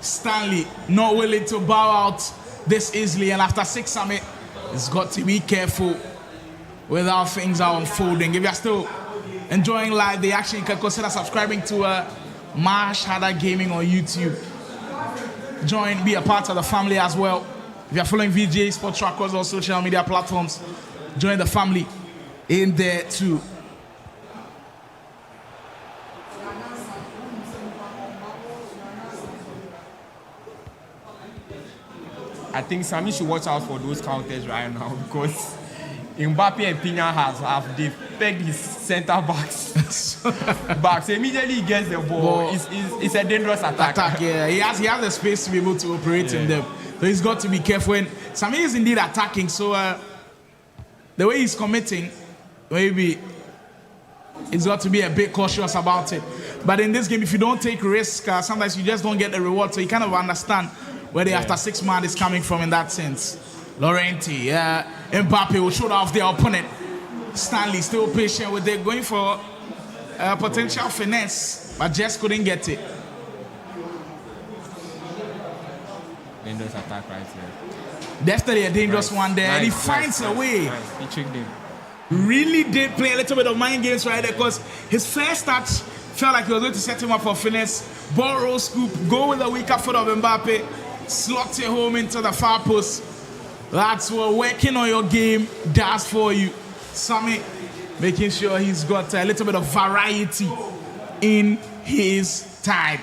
Stanley not willing to bow out this easily, and after 6 summit, he's got to be careful with how things are unfolding. If you're still enjoying live the action, you can consider subscribing to Marsh Harder Gaming on YouTube. Join, be a part of the family as well. If you're following VGA Sports Track across all social media platforms, join the family in there too. I think Sammy should watch out for those counters right now because Mbappe and Pina they've pegged his centre backs. So immediately he gets the ball. It's a dangerous attack. Yeah, he has the space to be able to operate in them. So he's got to be careful. And Sammy is indeed attacking. So the way he's committing, maybe he's got to be a bit cautious about it. But in this game, if you don't take risk, sometimes you just don't get the reward. So you kind of understand where the after 6 man is coming from in that sense. Laurenti, Mbappe will shoot off their opponent. Stanley still patient with it, going for a potential finesse, but just couldn't get it. Dangerous attack right here. Definitely a dangerous one there, and he finds a way. Nice. He tricked him. Really did play a little bit of mind games right there because his first touch felt like he was going to set him up for finesse. Ball roll scoop, go with the weaker foot of Mbappe, slot it home into the far post. That's what working on your game does for you. Sammy making sure he's got a little bit of variety in his time.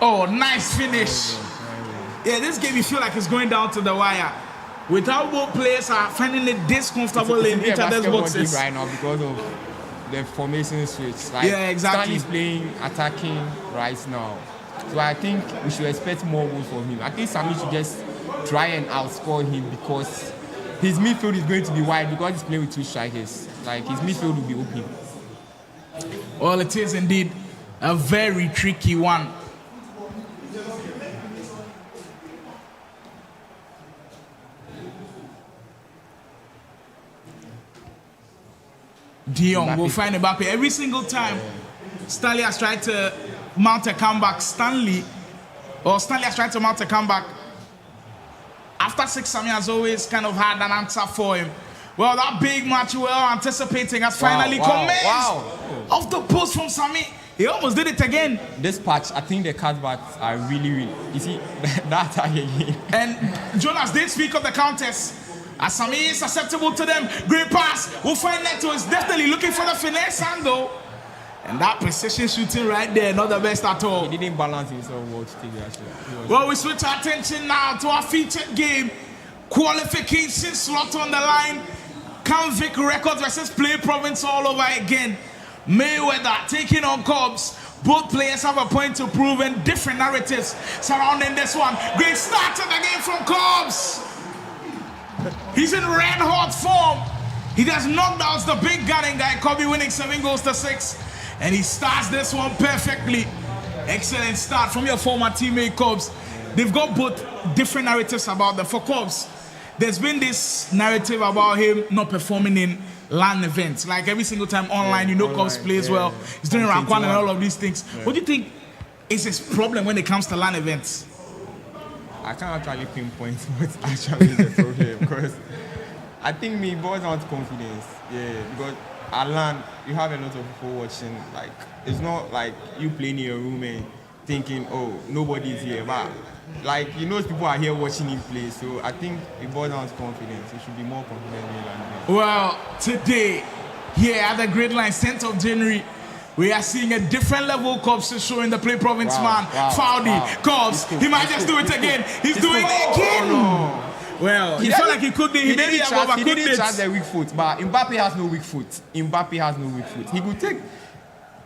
Oh, nice finish. Yeah, this game you feel like it's going down to the wire. Without both players are finding it discomfortable in each other's boxes. Right now because of the formation switch. Like, yeah, exactly. Stanley's playing attacking right now. So I think we should expect more goals from him. I think Sammy should just try and outscore him because his midfield is going to be wide because he's playing with two strikers. Like his midfield will be open. Well, it is indeed a very tricky one. Dion will find Mbappe every single time. Stanley has tried to mount a comeback. Stanley has tried to mount a comeback. After 6, Sammy has always kind of had an answer for him. Well, that big match we were anticipating has finally commenced. Off the post from Sammy. He almost did it again. This patch, I think the cutbacks are really, you see, that attack again. And Jonas did speak of the counters. As Sammy is susceptible to them. Great pass. We'll find Neto is definitely looking for the finesse angle. And that precision shooting right there, not the best at all. He didn't balance himself well to take that shot. Well, we switch our attention now to our featured game. Qualification slot on the line. Canvic Records versus Play Province all over again. Mayweather taking on Cubs. Both players have a point to prove and different narratives surrounding this one. Great start to the game from Cubs. He's in red hot form. He just knocked out the big gunning guy, Kobe, winning 7-6. And he starts this one perfectly. Excellent start from your former teammate, Cobbs. They've got both different narratives about them. For Cobbs, there's been this narrative about him not performing in LAN events. Like every single time online, you know, Cobbs plays well. He's doing rank 1 and all of these things. What do you think is his problem when it comes to LAN events? I can't actually pinpoint what's actually the problem because I think me boils down to confidence. Yeah, because at LAN, you have a lot of people watching. Like, it's not like you playing in your room and thinking, oh, nobody's here. But, like, you know, people are here watching him play. So I think it boils down to confidence. You should be more confident in LAN. Well, today, here at the Gridlines, 10th of January, we are seeing a different level of Cobbs showing the play province man. Foudy, Cobbs, he might just do it again. He's doing it again. Oh, no. Well, he felt like he could be. He didn't charge the weak foot, but Mbappe has no weak foot. Mbappe has no weak foot. He could take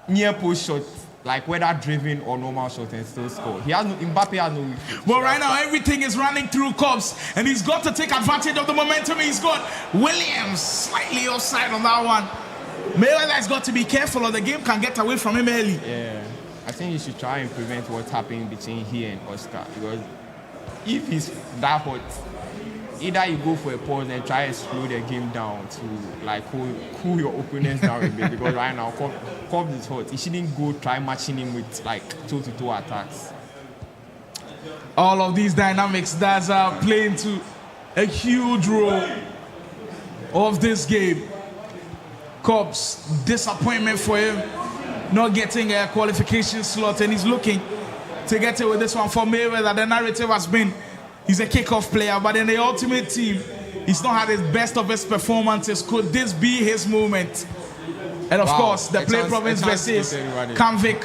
near post shot, like whether driven or normal shot, and still score. Mbappe has no weak foot. But right now, everything is running through Cobbs, and he's got to take advantage of the momentum he's got. Williams slightly offside on that one. Mayweather has got to be careful, or the game can get away from him early. Yeah, I think he should try and prevent what's happening between he and Oscar, because if he's that hot, either you go for a pause and try and slow the game down to like cool your opponents down a bit, because right now Cobbs is hot. He shouldn't go try matching him with like toe-to-toe attacks. All of these dynamics that are playing to a huge role of this game. Cobbs, disappointment for him, not getting a qualification slot, and he's looking to get it with this one. For Mayweather, the narrative has been he's a kickoff player, but in the ultimate team, he's not had his best of his performances. Could this be his moment? And of course, the play province versus Kanvik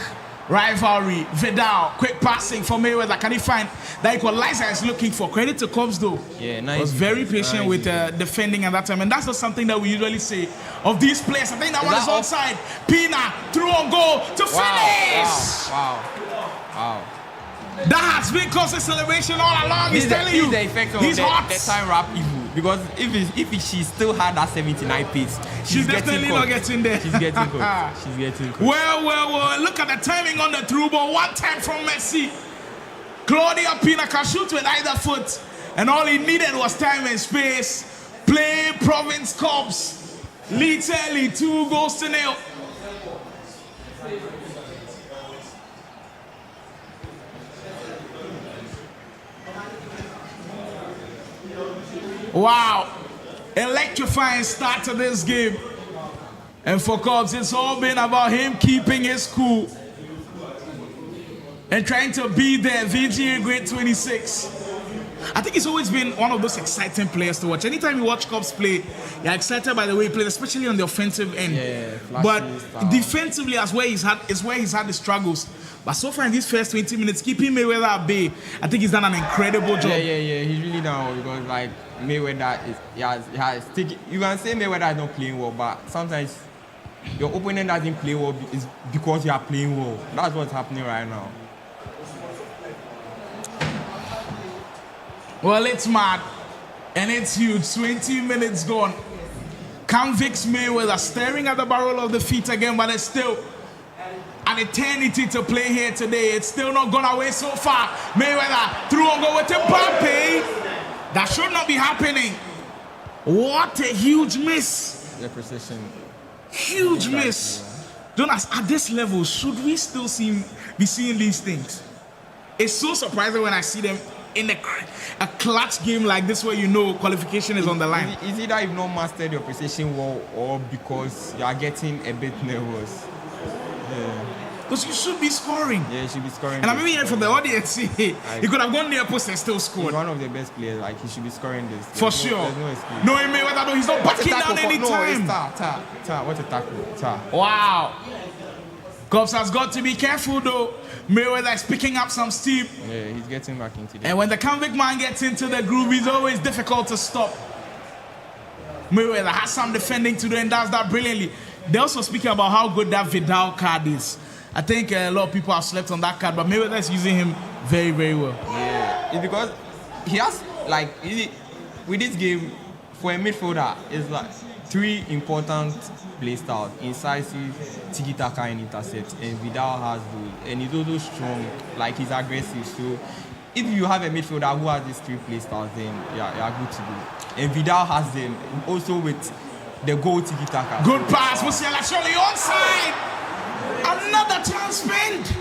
rivalry. Vidal, quick passing for Mayweather. Can he find the equalizer he's looking for? Credit to Cobbs though. Yeah, nice. Was very patient with defending at that time, and that's not something that we usually say of these players. I think that one is onside. Pina through on goal to finish. Wow. That has been constant celebration all along. He's telling you, the effect of he's hot. The time wrap evil. Because if she still had that 79 pace, she's definitely not getting there. She's getting caught. She's getting caught. Well. Look at the timing on the through ball. One time from Messi. Claudia Pina can shoot with either foot, and all he needed was time and space. Play province Cobbs. Leads early, 2-0. Wow, electrifying start to this game. And for Cobbs, it's all been about him keeping his cool and trying to be there. VGA GRID 26. I think he's always been one of those exciting players to watch. Anytime you watch Cobbs play, you're excited by the way he plays, especially on the offensive end. But defensively, is where he's had the struggles. But so far in these first 20 minutes, keeping Mayweather at bay, I think he's done an incredible job. Yeah. He's really done, because like Mayweather has taken. You can say Mayweather is not playing well, but sometimes your opponent doesn't play well is because you are playing well. That's what's happening right now. Well, it's mad and it's huge. 20 minutes gone. Kanvik's Mayweather staring at the barrel of the feet again, but it's still an eternity to play here today. It's still not gone away so far. Mayweather through on goal with Mbappe. That should not be happening. What a huge miss. The precision. Huge miss. Jonas, at this level, should we still be seeing these things? It's so surprising when I see them in a clutch game like this, where you know qualification is on the line. Is it that you've not mastered your precision well, or because you are getting a bit nervous? Yeah. Because you should be scoring. Yeah, you should be scoring. And I'm even here from the audience. He could have gone near post and still scored. He's one of the best players. Like, he should be scoring this. For sure. There's no excuse. No, Mayweather, though, he's not backing down any time. What a tackle. Wow. Cobbs has got to be careful, though. Mayweather is picking up some steam. Yeah, he's getting back into the... And when the convict man gets into the groove, he's always difficult to stop. Mayweather has some defending to do and does that brilliantly. They're also speaking about how good that Vidal card is. I think a lot of people have slept on that card, but Mayweather is using him very, very well. Yeah, it's because he has, like, with this game, for a midfielder, it's like three important play styles: incisive, tiki-taka, and intercept. And Vidal has those, and he's also strong. Like he's aggressive. So if you have a midfielder who has these three play styles, then you're good to go. And Vidal has them also with the goal tiki-taka. Good pass, Musiala surely onside. Another chance spent.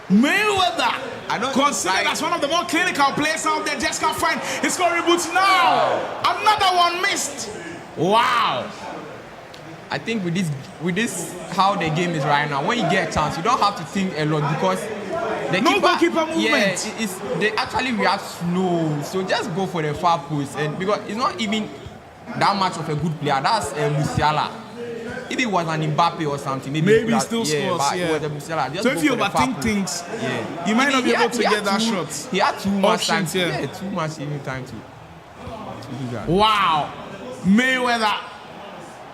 Mayweather, considered as one of the more clinical players out there, just can't find his scoring boots now. Another one missed. Wow. I think with this how the game is right now, when you get a chance, you don't have to think a lot because the goalkeeper movement. Yeah, they actually react slow. So just go for the far post, and because it's not even that much of a good player. That's Musiala. If it was an Mbappe or something, maybe he still scores. But it was a Musiala. Just so if you overthink things, you might not be able to get that shot. He had too much time. Too much even time to do that. Wow, Mayweather,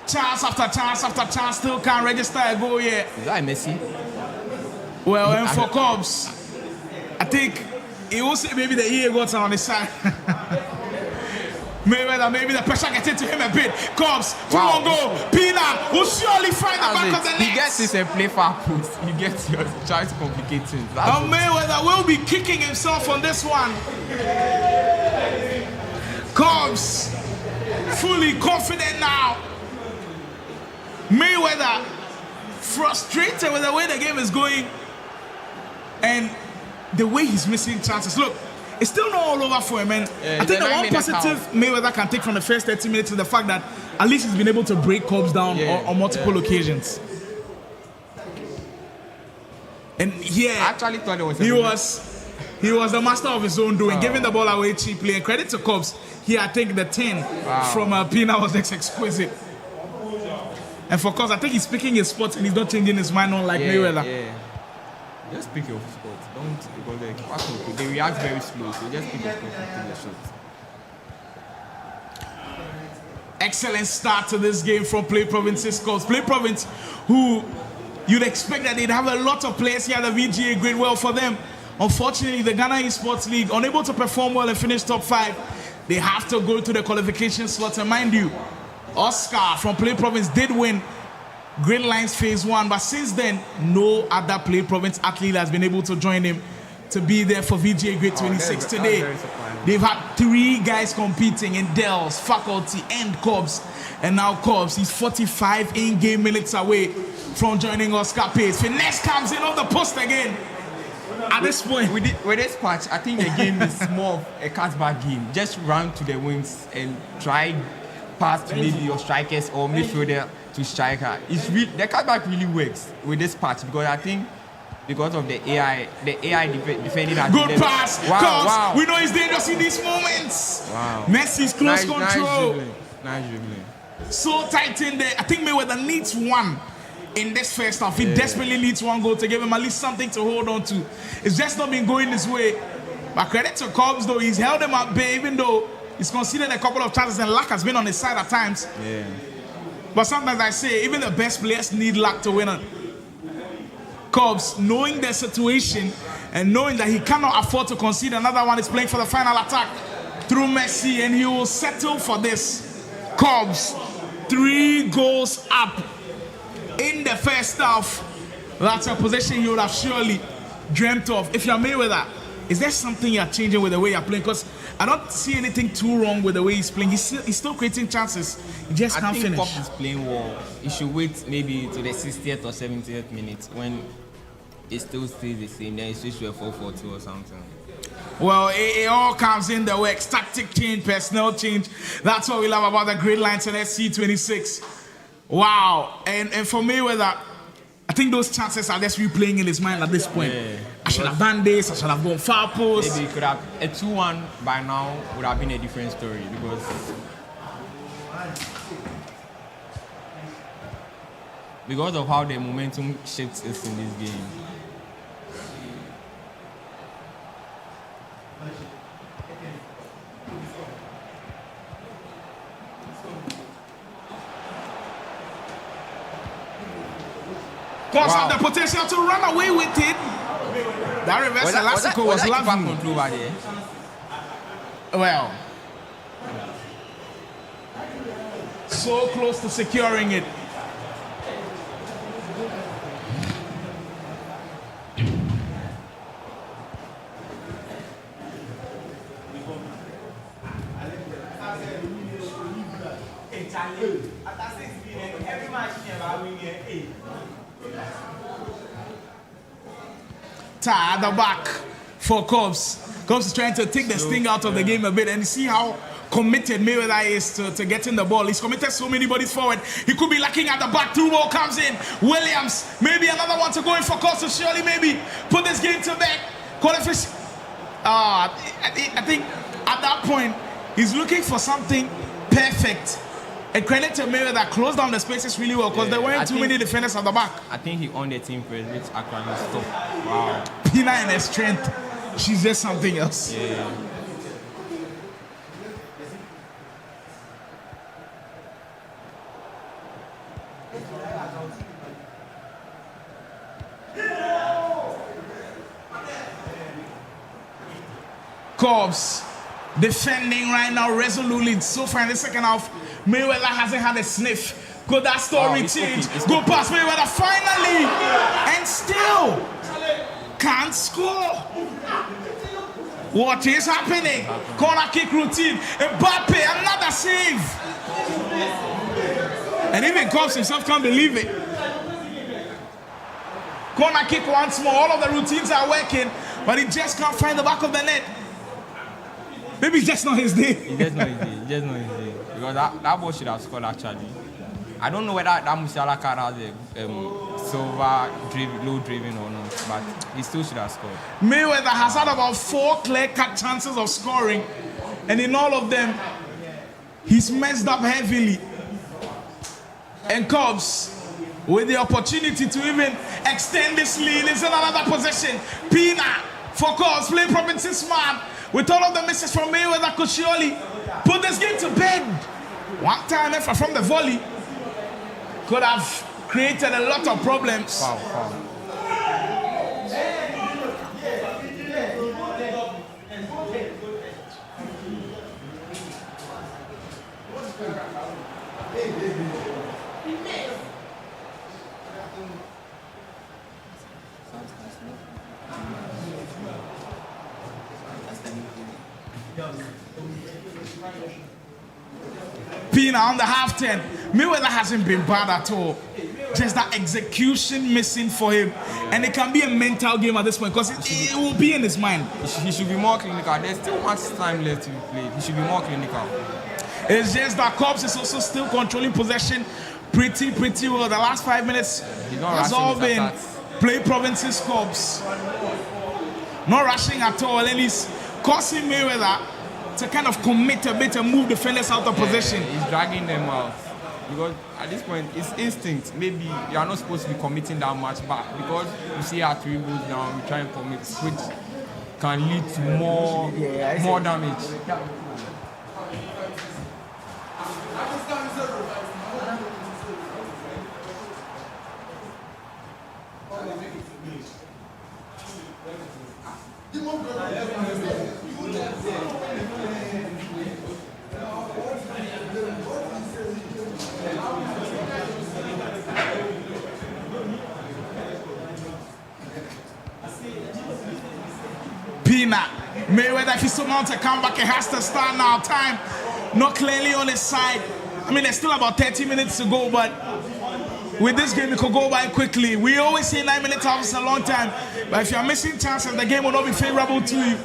chance after chance after chance, still can't register a goal yet. Is that Messi? Well, and for Cubs, I think he will say maybe the EA got on his side. Mayweather, maybe the pressure gets into him a bit. Cubs, 2-1 goal. Pina will surely find the back of the net. He gets his and play far post. He gets yours, tries to complicate things. And Mayweather will be kicking himself on this one. Cubs, fully confident now. Mayweather, frustrated with the way the game is going. And the way he's missing chances. Look, it's still not all over for him, man. I think the one positive Mayweather can take from the first 30 minutes is the fact that at least he's been able to break Cubs down on multiple occasions. And I actually thought it was he was the master of his own doing, giving the ball away cheaply. And credit to Cubs, here I think the 10 from Pina was exquisite. And for Cubs, I think he's picking his spots and he's not changing his mind on like Mayweather. Just pick your spot. Don't because they react very slow. So just pick your spot and take the shot. Excellent start to this game from Play Province's Cubs. Play Province, who you'd expect that they'd have a lot of players here at the VGA GRID. Well, for them, unfortunately, the Ghana Esports League, unable to perform well and finish top 5, they have to go to the qualification slots. And mind you, Oscar from Play Province did win Gridlines Phase 1, but since then, no other Play Province athlete has been able to join him to be there for VGA GRID 26 today. They've had 3 guys competing in Dells, Faculty, and Cubs. And now Cubs, he's 45 in-game minutes away from joining Oscar Pace. Finesse comes in on the post again. At this point, with this patch, I think the game is more of a cutback game. Just run to the wings and try pass to maybe your strikers or midfielder to striker. The cutback really works with this patch because I think because of the AI defending at good pass. Wow. We know he's dangerous in these moments. Wow. Messi's close control. Nice dribbling. So tight in there. I think Mayweather needs one in this first half. He desperately needs one goal to give him at least something to hold on to. It's just not been going this way. But credit to Cubs though, he's held him up bay even though he's conceded a couple of chances and luck has been on his side at times. Yeah. But sometimes I say, even the best players need luck to win. Cubs, knowing their situation and knowing that he cannot afford to concede another one, is playing for the final attack through Messi, and he will settle for this. Cubs, 3 goals up in the first half. That's a position you would have surely dreamt of. If you're Mayweather, is there something you're changing with the way you're playing? Because I don't see anything too wrong with the way he's playing. He's still creating chances. He just can't finish. I think Pop is playing well. He should wait maybe to the 60th or 70th minute when it still stays the same. Then he switch to a 4-4-2 or something. Well, it all comes in the works. Tactic change, personnel change. That's what we love about the Gridlines and SC26. Wow. And for Mayweather, I think those chances are just replaying in his mind at this point. Yeah. I should have done this, I should have gone far post. Maybe he could have a 2-1 by now would have been a different story because of how the momentum shifts is in this game. Cubs have the potential to run away with it. That reverse Elastico was lovely. Well, so close to securing it. At the back for Cubs. Cubs is trying to take the sting out of the game a bit, and you see how committed Mayweather is to getting the ball. He's committed so many bodies forward. He could be looking at the back. Through ball comes in. Williams, maybe another one to go in for Cubs to surely maybe put this game to bed. Qualifiers. I think at that point he's looking for something perfect. And credit to Mayweather closed down the spaces really well because there weren't too many defenders at the back. I think he owned the team first, which actually stopped. Wow. Pina and her strength, she's just something else. Yeah. Cubs defending right now resolutely. So far in the second half, Mayweather hasn't had a sniff. Could that story change? Go past Mayweather finally, and still can't score. What is happening? Corner kick routine. Mbappe, another save. And even Cubs himself can't believe it. Corner kick once more. All of the routines are working, but he just can't find the back of the net. Maybe it's just not his day. It's just not his day. It's just not his day. Because that ball should have scored actually. I don't know whether that Musiala card has a silver low driven or not, but he still should have scored. Mayweather has had about 4 clear-cut chances of scoring, and in all of them, he's messed up heavily. And Cubs, with the opportunity to even extend this lead, is in another possession. Pina for Cubs, play Province's man. With all of the misses from Mayweather, could surely put this game to bed. One time effort from the volley could have created a lot of problems. Wow. Pina on the half 10. Mayweather hasn't been bad at all. Just that execution missing for him. And it can be a mental game at this point because it will be in his mind. He should be more clinical. There's still much time left to be played. He should be more clinical. It's just that Cubs is also still controlling possession pretty well. The last 5 minutes has all been play Province's Cubs. Not rushing at all, and he's causing Mayweather to kind of commit a bit and move defenders out of position. He's dragging them out. Because at this point, it's instinct. Maybe you are not supposed to be committing that much back because you see our 3 goals down, we try and commit, which can lead to more damage. Pina, Mayweather, if he's to mount a comeback, it has to start now. Time not clearly on his side. I mean, there's still about 30 minutes to go, but with this game, it could go by quickly. We always say 9 minutes is a long time, but if you're missing chances, the game will not be favorable to you.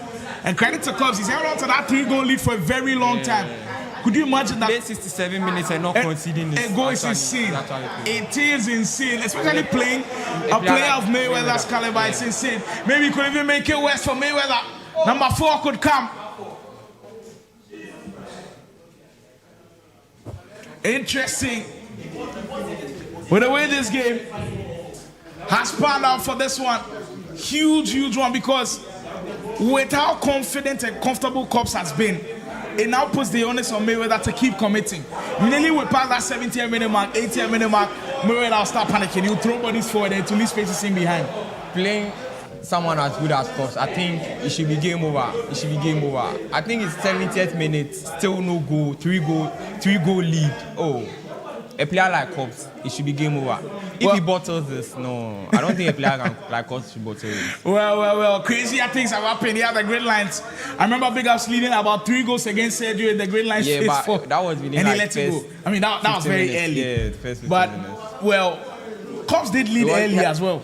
And credit to Cubs, he's held on to that 3-goal lead for a very long time. Could you imagine that? 67 minutes and not conceding this. A goal is insane. It is insane, especially playing a player of Mayweather's caliber. It's insane. Maybe he could even make it worse for Mayweather. Number 4 could come. Interesting. With the way this game has panned out for this one, huge one, because with how confident and comfortable Cubs has been, it now puts the onus on Mayweather to keep committing. Immediately we pass that 70th minute mark, 80th minute mark, Mayweather will start panicking. He'll throw bodies forward and to leave spaces in behind. Playing someone as good as Cubs, I think it should be game over. It should be game over. I think it's 70th minute, still no goal, 3-goal lead. Oh, a player like Cobbs, it should be game over. If he bottles this, no, I don't think a player like Cobbs should bottle this. Well, crazier things have happened here at the Gridlines. I remember Big Ups leading about 3 goals against Sergio in the Gridlines. Yeah, but that was within and like he let it go. I mean, that was very minutes. early. Yeah, the first 15 minutes. Well, Cobbs did lead early as well.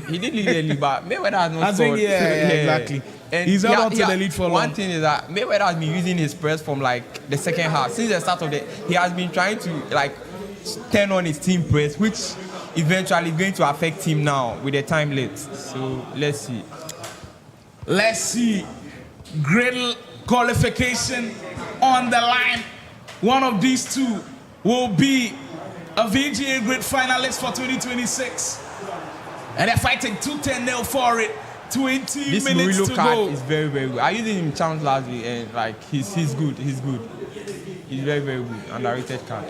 He did lead early, but Mayweather has not scored. Yeah, exactly. And he's held on to the lead for long. One thing is that Mayweather has been using his press from like the second half. Since the start of he has been trying to like turn on his team press, which eventually is going to affect him now with the time late. So let's see. Let's see. Grid qualification on the line. One of these two will be a VGA Grid finalist for 2026. And they're fighting 2-10-0 for it. 20 this minutes Murillo to card go. Is very, very good. I used him in chance last week, and like he's good. He's good. He's very, very good. Underrated card.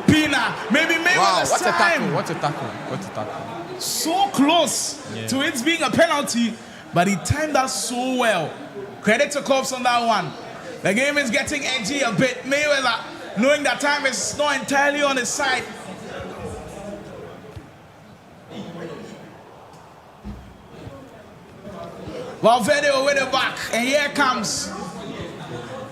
Pina, maybe wow, what a time. What a tackle. So close to it being a penalty, but he timed that so well. Credit to Cobbs on that one. The game is getting edgy a bit. Mayweather, knowing that time is not entirely on his side. Valverde with the back, and here comes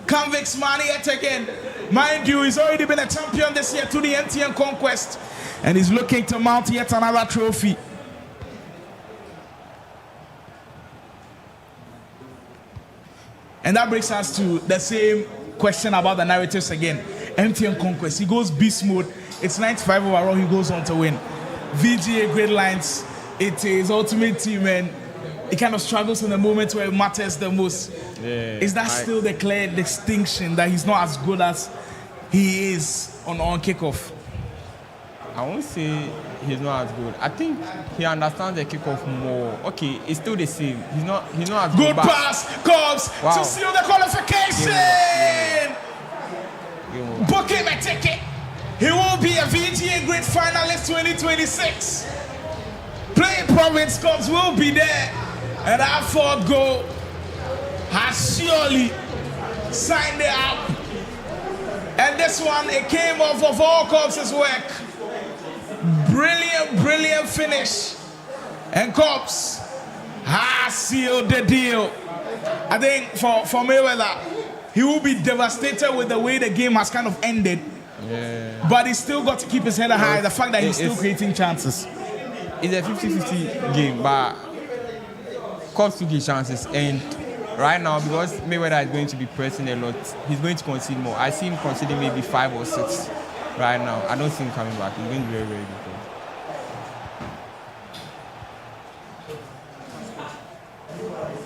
Convicts man yet again. Mind you, he's already been a champion this year to the MTN Conquest, and he's looking to mount yet another trophy. And that brings us to the same question about the narratives again. MTN Conquest, he goes beast mode. It's 95 overall, he goes on to win. VGA Gridlines, it is ultimate team, and he kind of struggles in the moment where it matters the most. Yeah, is that still the clear distinction that he's not as good as he is on kickoff? I won't say he's not as good. I think he understands the kickoff more. Okay, it's still the same. He's not as good. Good pass, Cobbs to seal the qualification. Book him a ticket. He will be a VGA Grid finalist 2026. Play Province Cobbs will be there, and that 4th goal has surely signed it up. And this one, it came off of all Cobbs' work. Brilliant finish. And Cobbs has sealed the deal. I think for Mayweather, he will be devastated with the way the game has kind of ended. Yeah. But he's still got to keep his head high. The fact that he's still creating chances. It's a 50-50 game, but Cobbs took his chances. And right now, because Mayweather is going to be pressing a lot, he's going to concede more. I see him conceding maybe 5 or 6 right now. I don't see him coming back. He's going to be very, very good.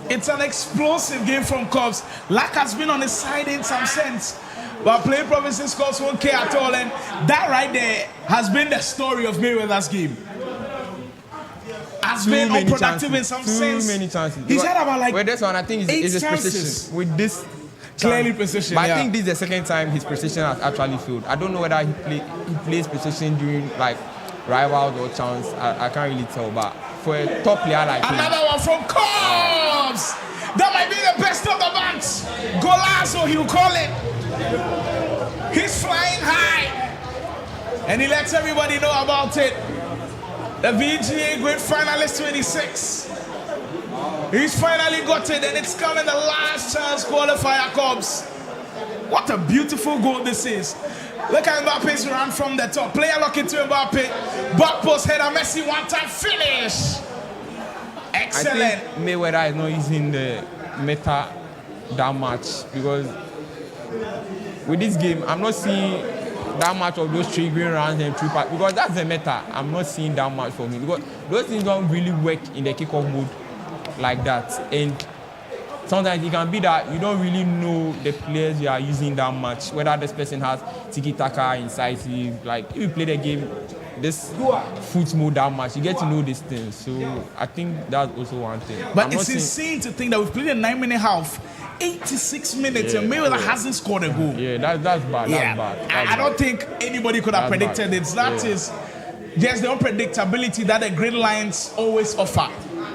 It's an explosive game from Cobbs. Luck has been on his side in some sense. But Play Provinces Cobbs won't care at all. And that right there has been the story of Mayweather's game. Has been unproductive in some sense. Too many chances. He's had about like well, this one I think is his precision. With this clearly precision. But I think this is the second time his precision has actually failed. I don't know whether he plays precision during like rivals or chance. I can't really tell. But for a top player like another one from Cobbs. That might be the best of the bunch. Golazo, he'll call it. He's flying high, and he lets everybody know about it. The VGA Grid finalist 26. He's finally got it, and it's coming the last chance qualifier Cobbs. What a beautiful goal this is. Look at Mbappe's run from the top. Player lock it to Mbappe. Back post header, Messi one-time finish. Excellent. I think Mayweather is not using the meta that much because with this game, I'm not seeing that much of those triggering runs and true pass because that's the meta. I'm not seeing that much for me because those things don't really work in the kickoff mode like that. And sometimes it can be that you don't really know the players you are using that much, whether this person has tiki-taka, incisive. Like if you play the game, this foot mode that much, you get to know these things. So I think that's also one thing. But it's insane to think that we've played a 9-minute half, 86 minutes, and Mayweather hasn't scored a goal. Yeah, that's bad. Yeah. That's bad. I don't think anybody could have predicted it. That is just the unpredictability that the Gridlines always offer.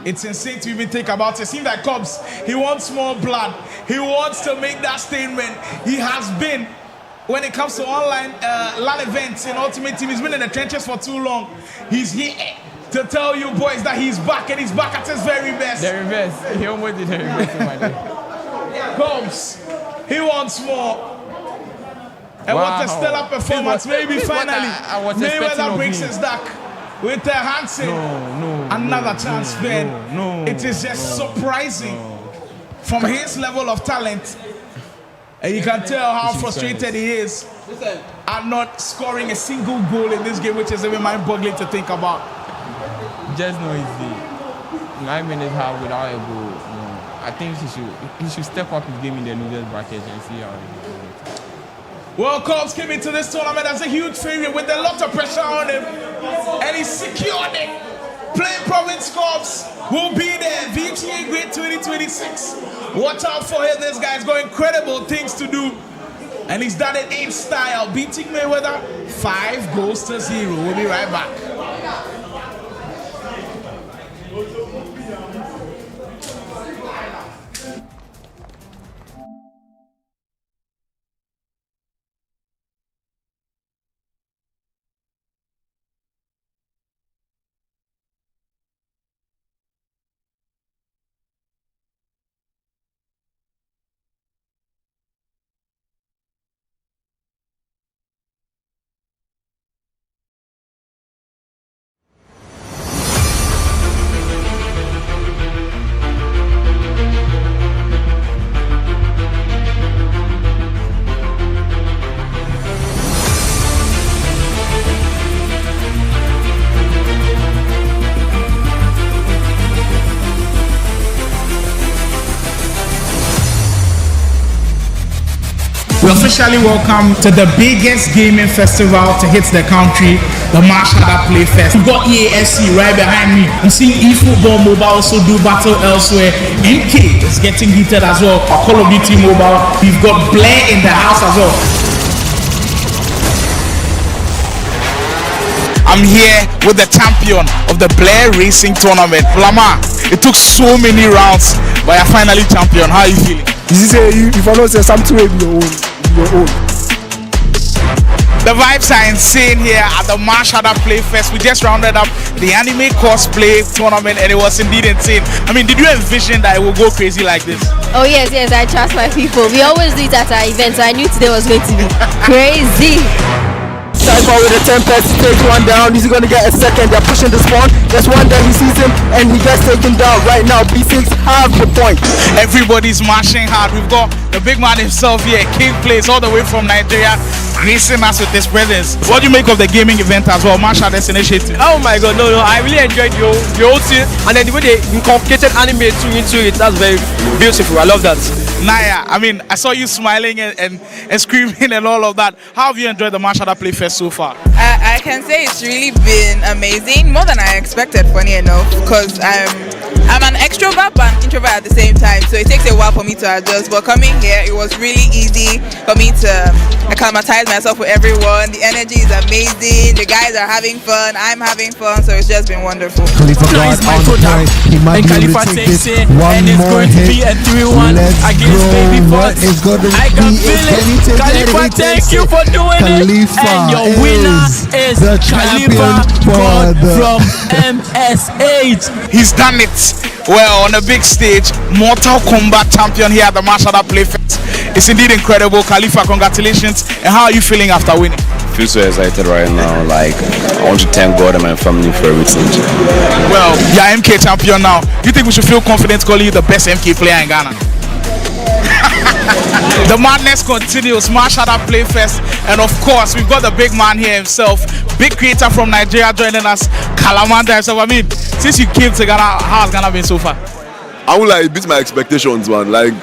It's insane to even think about it. It seems like Cobbs, he wants more blood. He wants to make that statement. He has been, when it comes to online LAN events in Ultimate Team, he's been in the trenches for too long. He's here to tell you boys that he's back, and he's back at his very best. The reverse. He almost did the reverse in my day. Cobbs, he wants more. And what a stellar performance. Maybe finally, Mayweather breaks his duck with a Hansen. Another chance, Ben. It is just surprising from his level of talent. And you can tell how frustrated he is at not scoring a single goal in this game, which is even mind-boggling to think about. Just know it's 9 minutes half without a goal. I think he should step up his game in the losers bracket and see how he goes. Well, Cobbs came into this tournament as a huge favorite with a lot of pressure on him, and he secured it. Plain Province Cobbs will be there. VGA GRID 2026. Watch out for him. This guy's got incredible things to do, and he's done it in style, beating Mayweather 5-0. We'll be right back. We officially welcome to the biggest gaming festival to hit the country, the Marshall Play Fest. We've got EASC right behind me. I'm seeing eFootball Mobile also do battle elsewhere. MK is getting heated as well for Call of Duty Mobile. We've got Blair in the house as well. I'm here with the champion of the Blair Racing Tournament, Lamar. It took so many rounds, but you're finally champion. How are you feeling? If I don't say something, will be your own. The vibes are insane here at the Marshall Play Fest. We just rounded up the anime cosplay tournament, and it was indeed insane. I mean, did you envision that it would go crazy like this? Oh yes, I trust my people. We always do it at our events, so I knew today was going to be crazy. Cypher with a Tempest, takes one down. He's gonna get a second. They're pushing the spawn. There's one there. He sees him and he gets taken down. Right now, B6 have the point. Everybody's marching hard. We've got the big man himself here, King Plays, all the way from Nigeria, gracing us with his presence. What do you make of the gaming event as well, Marshall Initiative? Oh my God, no, I really enjoyed the whole thing, and then the way they incorporated anime into it, that's very beautiful. I love that. Naya, I mean, I saw you smiling and screaming and all of that. How have you enjoyed the Marshall Play Fest so far? I can say it's really been amazing, more than I expected, funny enough, because I'm an extrovert but an introvert at the same time, so it takes a while for me to adjust, but coming here, it was really easy for me to acclimatize myself with everyone. The energy is amazing, the guys are having fun, I'm having fun, so it's just been wonderful. Khalifa got on the point, he might be able to take this one more hit. Let's go. What is going to be it? Khalifa, thank you for doing it. And your winner is the champion from MSH. He's done it. Well, on a big stage, Mortal Kombat champion here at the Marshall Play Fest. It's indeed incredible. Khalifa, congratulations. And how are you feeling after winning? I feel so excited right now. Like, I want to thank God and my family for everything. Well, you're MK champion now. Do you think we should feel confident calling you the best MK player in Ghana? The madness continues, Marshall Play Fest, and of course we've got the big man here himself, big creator from Nigeria joining us, Kalamanda himself. I mean, since you came to Ghana, how has Ghana been so far? I would like beat my expectations, man. Like,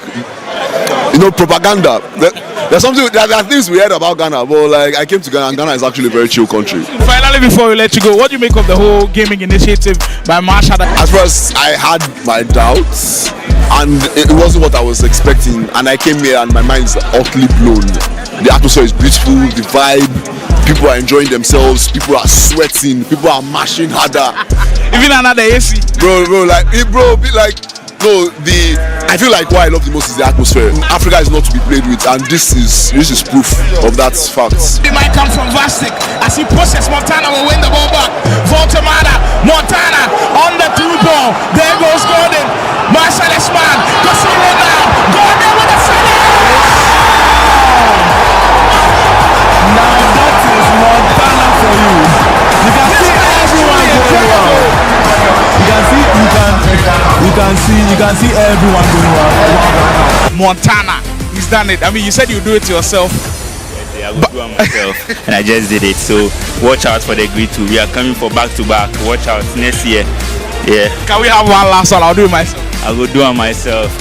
you know, propaganda. There are things we heard about Ghana, but like I came to Ghana, and Ghana is actually a very chill country. Finally, before we let you go, what do you make of the whole gaming initiative by Marshall? At first, I had my doubts, and it wasn't what I was expecting. And I came here, and my mind is utterly blown. The atmosphere is beautiful, the vibe, People are enjoying themselves. People are sweating. People are mashing harder. Even another AC. Bro, I feel like what I love the most is the atmosphere. Africa is not to be played with, and this is proof of that fact. It might come from Vastic as he pushes. Montana will win the ball back. Voltamada, Montana on the through ball. There goes Gordon. Marshall Esman. Go see it now. Gordon with the finish. Now that is Montana for you. You can see everyone going well. You can see everyone going well. Montana, he's done it. I mean, you said you do it yourself. I will do it myself, and I just did it. So watch out for the grid too. We are coming for back-to-back. Watch out next year. Yeah. Can we have one last one? I'll do it myself. I will do it myself.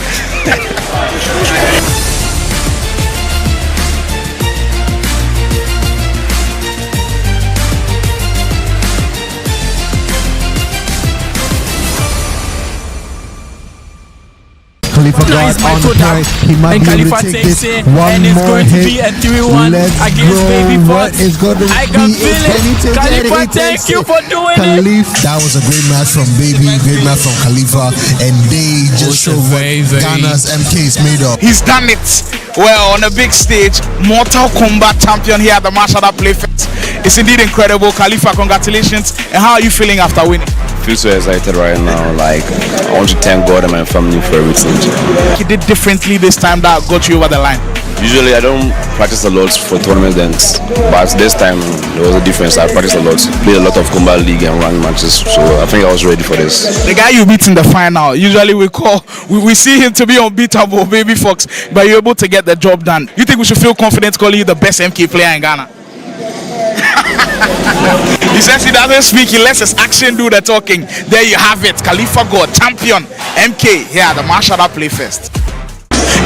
Khalifa got on the point. He might be able to take this one more hit. Let's go. What is going to be it? Can he take it? He takes it. Khalifa. That was a great match from Baby, great match from Khalifa, and they just showed what Ghana's MK is made of. He's done it. Well, on a big stage, Mortal Kombat champion here at the Mashada Playfest. It's indeed incredible. Khalifa, congratulations. And how are you feeling after winning? I feel so excited right now. Like, I want to thank God and my family for everything. You did differently this time that got you over the line. Usually I don't practice a lot for tournaments, but this time there was a difference. I practiced a lot, played a lot of combat league and ranked matches, so I think I was ready for this. The guy you beat in the final, usually we see him to be unbeatable, Baby Fox, but you're able to get the job done. You think we should feel confident calling you the best MK player in Ghana? He says he doesn't speak, he lets his action do the talking. There you have it, Khalifa God, champion MK here at the Mashada Playfest.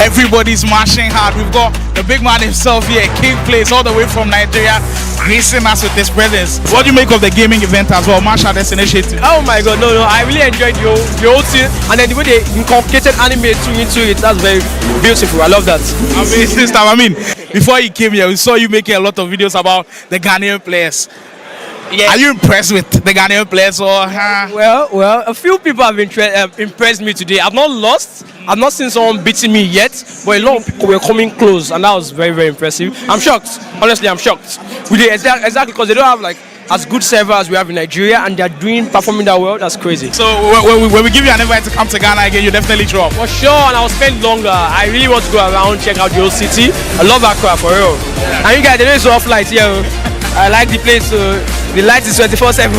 Everybody's marching hard. We've got the big man himself here, King Place, all the way from Nigeria, gracing us with his presence. What do you make of the gaming event as well, Mashada's initiative? Oh my God, no, I really enjoyed the whole thing, and then the way they incorporated anime into it, that's very beautiful. I love that. Amazing stuff. I mean, before you came here, we saw you making a lot of videos about the Ghanaian players. Yeah. Are you impressed with the Ghanaian players or? Well, a few people have impressed me today. I've not lost. I've not seen someone beating me yet, but a lot of people were coming close, and that was very, very impressive. I'm shocked. Honestly, I'm shocked. Exactly because they don't have like as good servers as we have in Nigeria, and they're performing that well. That's crazy. So when we give you an invite to come to Ghana again, you definitely show up. For sure, and I'll spend longer. I really want to go around, check out the whole city. I love Accra for real. Yeah. And you guys, there is off light here. I like the place. The light is 24/7.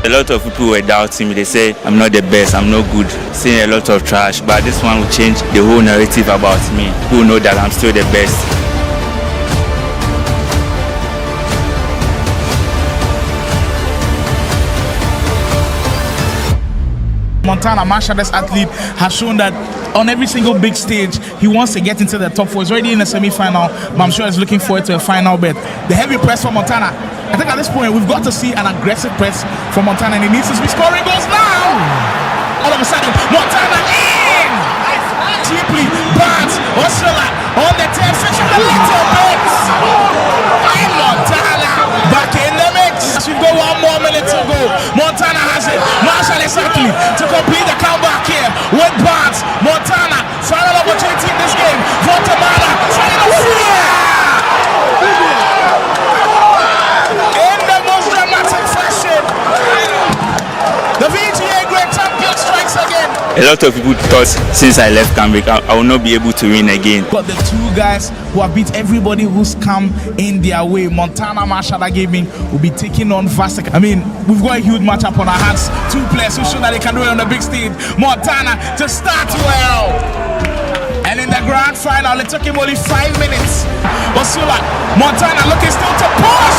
A lot of people were doubting me. They say I'm not the best, I'm not good, saying a lot of trash. But this one will change the whole narrative about me. People know that I'm still the best. Montana, Mashada's athlete, has shown that on every single big stage, he wants to get into the top four. He's already in the semi-final, but I'm sure he's looking forward to a final bet. The heavy press for Montana. I think at this point, we've got to see an aggressive press from Montana, and he needs to be scoring goals now. All of a sudden, Montana in! Deeply, but Osula on the 10, switching the little bit. And Montana back in the mix. We've got 1 more minute to go. Montana has it. Marshall is athlete to complete the comeback here with Barnes. Montana, final opportunity in this game. Voltamada, final in the most dramatic fashion. The VGA GRID champion strikes again. A lot of people thought since I left Cambridge, I will not be able to win again. Got the two guys who have beat everybody who's come in their way. Montana Mashada Gaming will be taking on Vasek. I mean, we've got a huge matchup on our hands. Two players who show that they can do it on the big stage. Montana to start well. And in the grand final, it took him only 5 minutes. Osula, Montana looking still to push.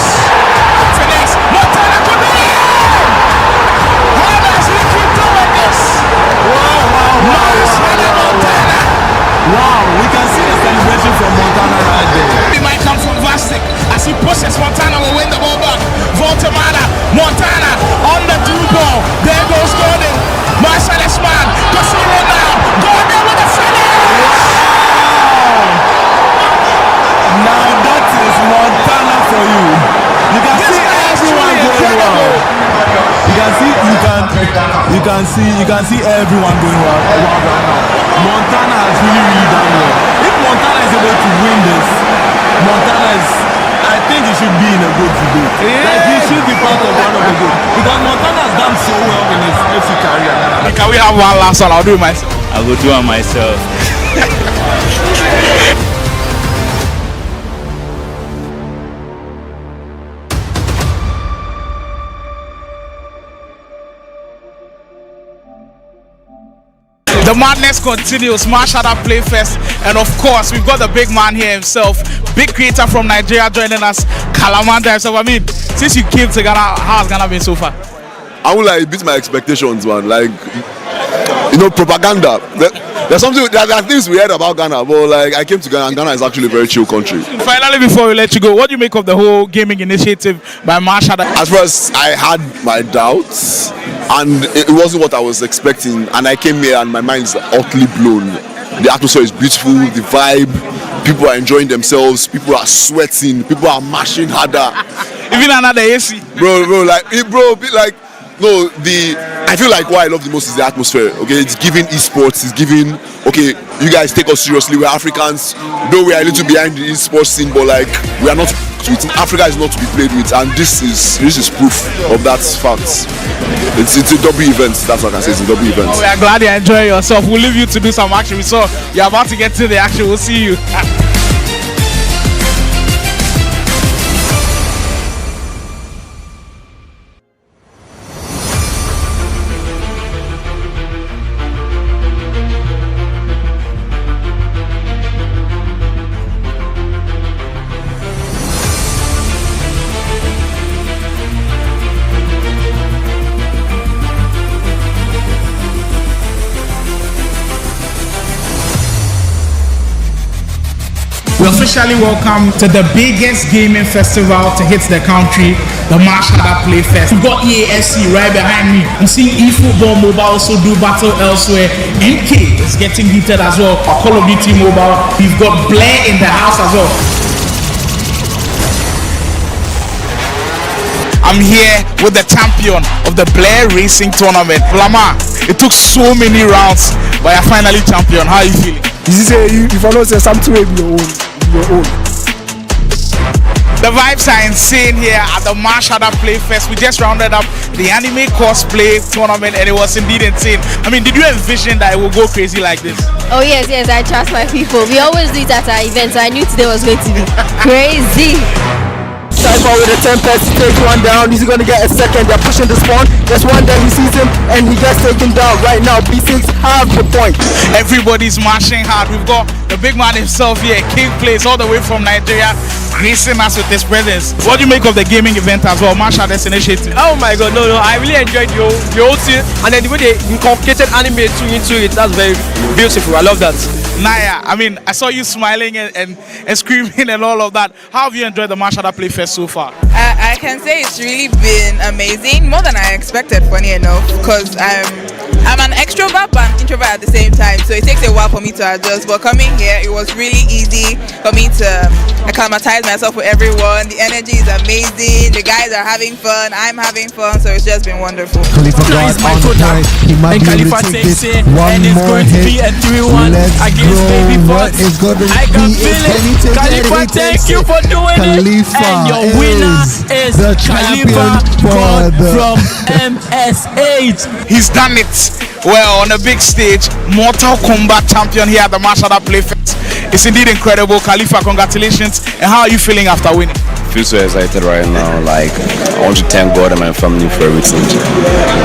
Finesse, Montana could be in. How does he keep doing this? Montana. Wow, we can see the celebration from Montana right there. It might come from Vasek as he pushes. Montana will win the ball back. Voltamada, Montana on the through ball. There goes Gordon. Marcellus man, Casino now, go there with the finish! Now that is Montana for you. You can see everyone going well. You can see everyone going well right now. Montana has really done well. If Montana is able to win this, I think he should be in a good today. Like he should be part of one of the good. Because Montana has done so well in his FC career. Can we have one last one? I'll do it myself. I will do it myself. The madness continues, Mashada Playfest, and of course we've got the big man here himself, big creator from Nigeria joining us, Kalamanda himself. I mean, since you came to Ghana, how has Ghana been so far? I would like beat my expectations, man. Like, you know, propaganda. There's there are things we heard about Ghana, but like I came to Ghana, and Ghana is actually a very chill country. Finally, before we let you go, what do you make of the whole gaming initiative by Mashada? At first, I had my doubts, and it wasn't what I was expecting. And I came here, and my mind is utterly blown. The atmosphere is beautiful, the vibe, people are enjoying themselves, people are sweating, people are mashing harder. Even another AC. Bro, no, I feel like what I love the most is the atmosphere. Okay, it's giving esports, it's giving, okay, you guys take us seriously, we're Africans, though we are a little behind the esports scene, but like we are not with. Africa is not to be played with, and this is proof of that fact. It's a double event, that's what I can say, it's a double event. We are glad you enjoy yourself. We'll leave you to do some action. We saw you're about to get to the action. We'll see you. We officially welcome to the biggest gaming festival to hit the country, the Mashada Playfest. We've got EAFC right behind me. I'm seeing eFootball Mobile also do battle elsewhere. MK is getting heated as well for Call of Duty Mobile. We've got Blair in the house as well. I'm here with the champion of the Blair Racing Tournament, Lamar. It took so many rounds, but you're finally champion. How are you feeling? If I don't say something, will be your own. The vibes are insane here at the Mashada Playfest. We just rounded up the anime cosplay tournament, and it was indeed insane. I mean, did you envision that it would go crazy like this? Oh yes, I trust my people. We always do it at our events. I knew today was going to be crazy. Cypher with a Tempest, take one down. He's gonna get a second. They're pushing the spawn. There's one there, he sees him and he gets taken down right now. B6 have the point. Everybody's marching hard. We've got the big man himself here, King Plays, all the way from Nigeria, gracing us with his presence. What do you make of the gaming event as well, Mashada's initiative? Oh my god, no, I really enjoyed your whole team, and then the way they incorporated anime into it, that's very beautiful. I love that. Naya, I mean, I saw you smiling and screaming and all of that. How have you enjoyed the Mashada Playfest so far? I can say it's really been amazing, more than I expected, funny enough, because I'm an extrovert but an introvert at the same time, so it takes a while for me to adjust. But coming here, it was really easy for me to acclimatize myself with everyone. The energy is amazing, the guys are having fun, I'm having fun, so it's just been wonderful. Khalifa got on the point, he might be able to take this one more hit. Let's go, what is going to be it? Can he take it? Khalifa, thank you for doing Khalifa it. And your winner is the Khalifa from MSH. He's done it. Well, on a big stage, Mortal Kombat champion here at the Mashada Playfest. It's indeed incredible. Khalifa, congratulations. And how are you feeling after winning? I feel so excited right now. Like, I want to thank God and my family for everything.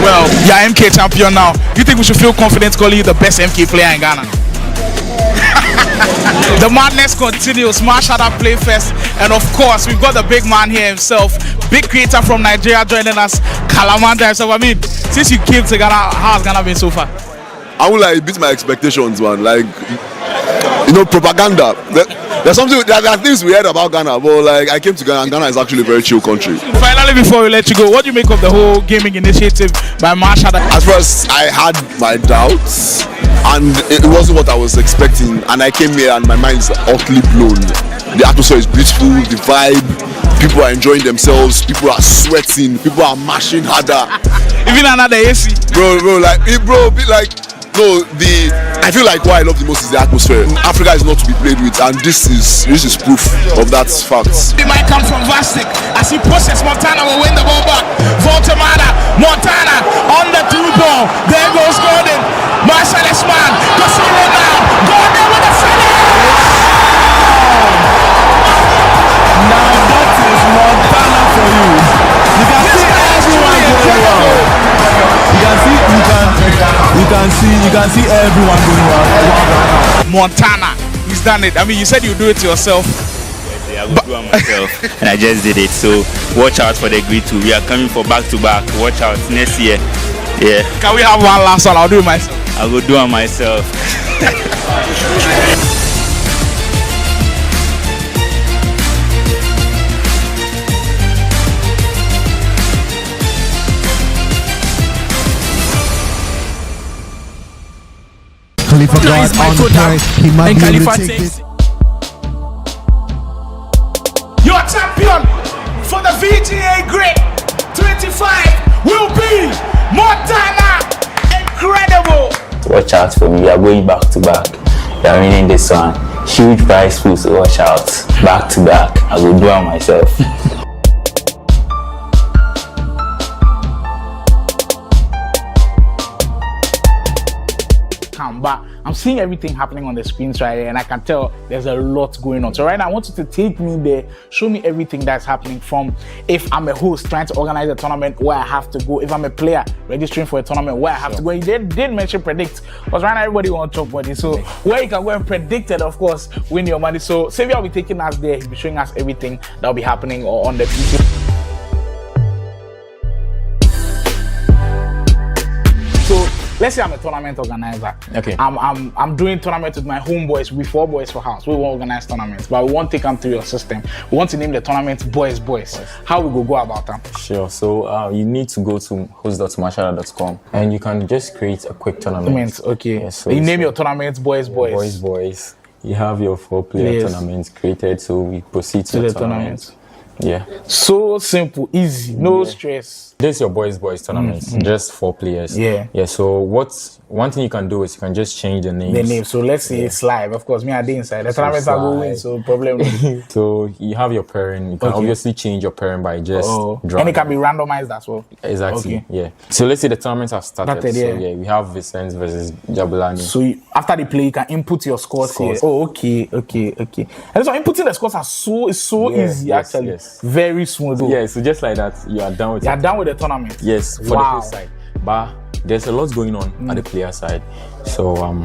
Well, you're MK champion now. Do you think we should feel confident calling you the best MK player in Ghana? The madness continues, Mashada Playfest, and of course we've got the big man here himself, big creator from Nigeria joining us, Kalamanda himself. I mean, since you came to Ghana, how has Ghana been so far? I would like beat my expectations, man. Like, propaganda. There are things we heard about Ghana, but like I came to Ghana, and Ghana is actually a very chill country. Finally, before we let you go, what do you make of the whole gaming initiative by Marsh? At first, I had my doubts, and it wasn't what I was expecting. And I came here, and my mind is utterly blown. The atmosphere is beautiful, the vibe, people are enjoying themselves, people are sweating, people are mashing harder. Even another AC. Bro, I feel like what I love the most is the atmosphere. Africa is not to be played with, and this is proof of that fact. It might come from Vastic as he pushes. Montana will win the ball back. Voltamada, Montana on the through ball. There goes Gordon. Marcellus man. Casino now. Gordon with the finish. Now that is Montana for you. You can see everyone going well. You can see everyone going well. Montana, he's done it. I mean, you said you do it yourself. Yeah, I will do it myself, and I just did it. So watch out for the Grid 2. We are coming for back to back. Watch out next year. Yeah. Can we have one last one? I'll do it myself. I will do it myself. Khalifa guard on the play. He might be able to take this. Your champion for the VGA Grid 25 will be Montana. Incredible. Watch out for me. We are going back to back. We are winning this one. Huge prize pool, so watch out. Back to back. I will do it myself. But I'm seeing everything happening on the screens right there, and I can tell there's a lot going on. So right now I want you to take me there, show me everything that's happening, from if I'm a host trying to organize a tournament where I have to go, if I'm a player registering for a tournament where I have to go. You did mention predict, because right now everybody wants to talk money, so where you can go and predict it, of course, win your money. So Xavier will be taking us there. He'll be showing us everything that will be happening on the PC. So let's say I'm a tournament organizer. Okay. I'm doing tournament with my homeboys. We 4 boys for house. We won't organize tournaments, but we won't take them through your system. We want to name the tournament Boys. How we go about them? Sure. So you need to go to host.marshall.com and you can just create a quick tournament. Okay. Yeah, so you name your tournament Boys. Boys. You have your 4-player tournament created, so we proceed to the tournament. Yeah. So simple, easy, no stress. This is your boys tournament, just 4 players. Yeah. So one thing you can do is you can just change the names. So let's say it's live. Of course, me and the inside. The tournament are going, so problem. So you have your pairing. You can obviously change your pairing by just drawing. And it can be randomized as well. Exactly. Okay. Yeah. So let's say the tournaments have started. So we have Vicente versus Jabulani. So after the play, you can input your scores here. Oh, okay. And so inputting the scores is so easy actually. Yes. Very smooth. Yeah. So just like that, you are done with. You are done with the tournament. Yes. For the player side, but there's a lot going on at the player side. So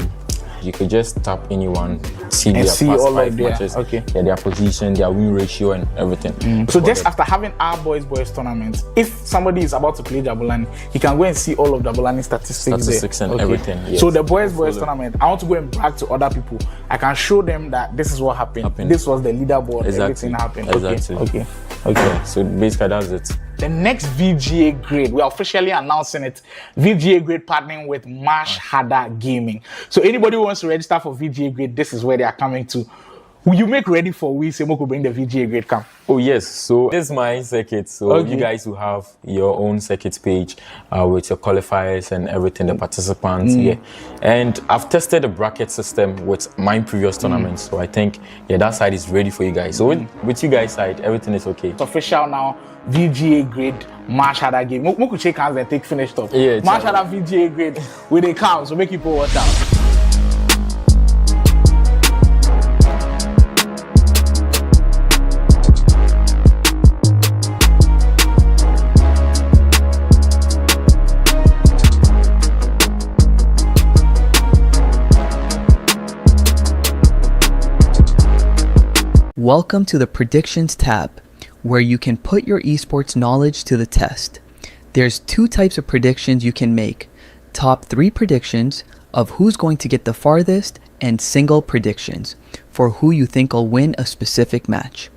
you could just tap anyone, see their past 5 matches, their position, their win ratio, and everything. So just after having our boys tournament, if somebody is about to play Jabulani, he can go and see all of Jabulani statistics and everything. Yes. So the boys tournament, I want to go and brag to other people. I can show them that this is what happened. This was the leaderboard. Everything happened. Exactly. Okay. So basically that's it. The next VGA Grid, we are officially announcing it. VGA Grid partnering with Marsh Harder Gaming. So anybody who wants to register for VGA Grid, this is where they are coming to. Will you make ready for we say Moko bring the VGA Grid camp? Oh yes, so this is my circuit. So you guys will have your own circuit page with your qualifiers and everything, the participants. And I've tested the bracket system with my previous tournaments. So I think that side is ready for you guys. So with you guys side, everything is okay. It's official now. VGA Grid Marsh Harder game. We could shake hands and take finished up. Marsh Harder VGA Grid with a count, so make people watch out. Welcome to the Predictions tab, where you can put your esports knowledge to the test. There's 2 types of predictions you can make. Top 3 predictions of who's going to get the farthest and single predictions for who you think will win a specific match.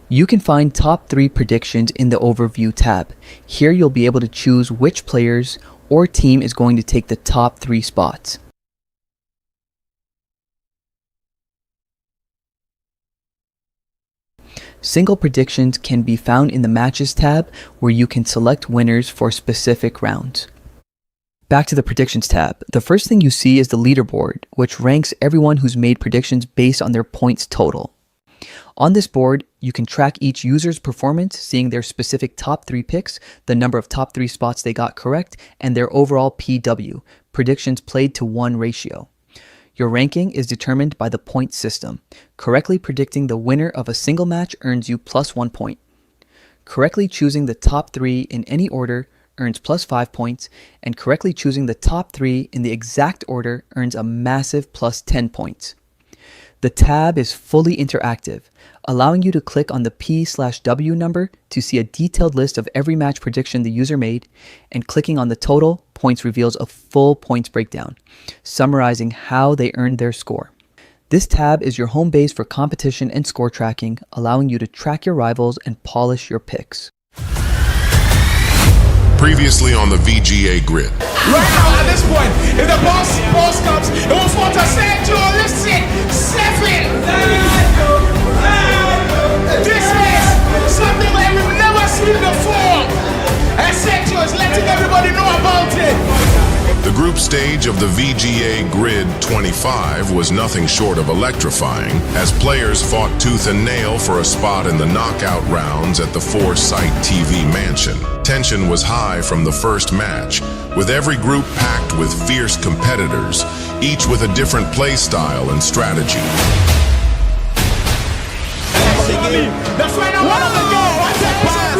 You can find top 3 predictions in the Overview tab. Here you'll be able to choose which players or team is going to take the top 3 spots. Single predictions can be found in the Matches tab, where you can select winners for specific rounds. Back to the Predictions tab. The first thing you see is the leaderboard, which ranks everyone who's made predictions based on their points total. On this board, you can track each user's performance, seeing their specific top 3 picks, the number of top 3 spots they got correct, and their overall PW, predictions played to 1 ratio. Your ranking is determined by the point system. Correctly predicting the winner of a single match earns you +1 point. Correctly choosing the top 3 in any order earns +5 points, and correctly choosing the top 3 in the exact order earns a massive +10 points. The tab is fully interactive, allowing you to click on the P/W number to see a detailed list of every match prediction the user made, and clicking on the total points reveals a full points breakdown, summarizing how they earned their score. This tab is your home base for competition and score tracking, allowing you to track your rivals and polish your picks. Previously on the VGA Grid. Right now, at this point, if the ball comes, it will fall to Sergio. Listen, 7. This is something like we've never seen before. And Sergio is letting everybody know about it. The group stage of the VGA Grid 25 was nothing short of electrifying, as players fought tooth and nail for a spot in the knockout rounds at the 4-site TV mansion. Tension was high from the first match, with every group packed with fierce competitors, each with a different play style and strategy. The final one of the game. What's that pass?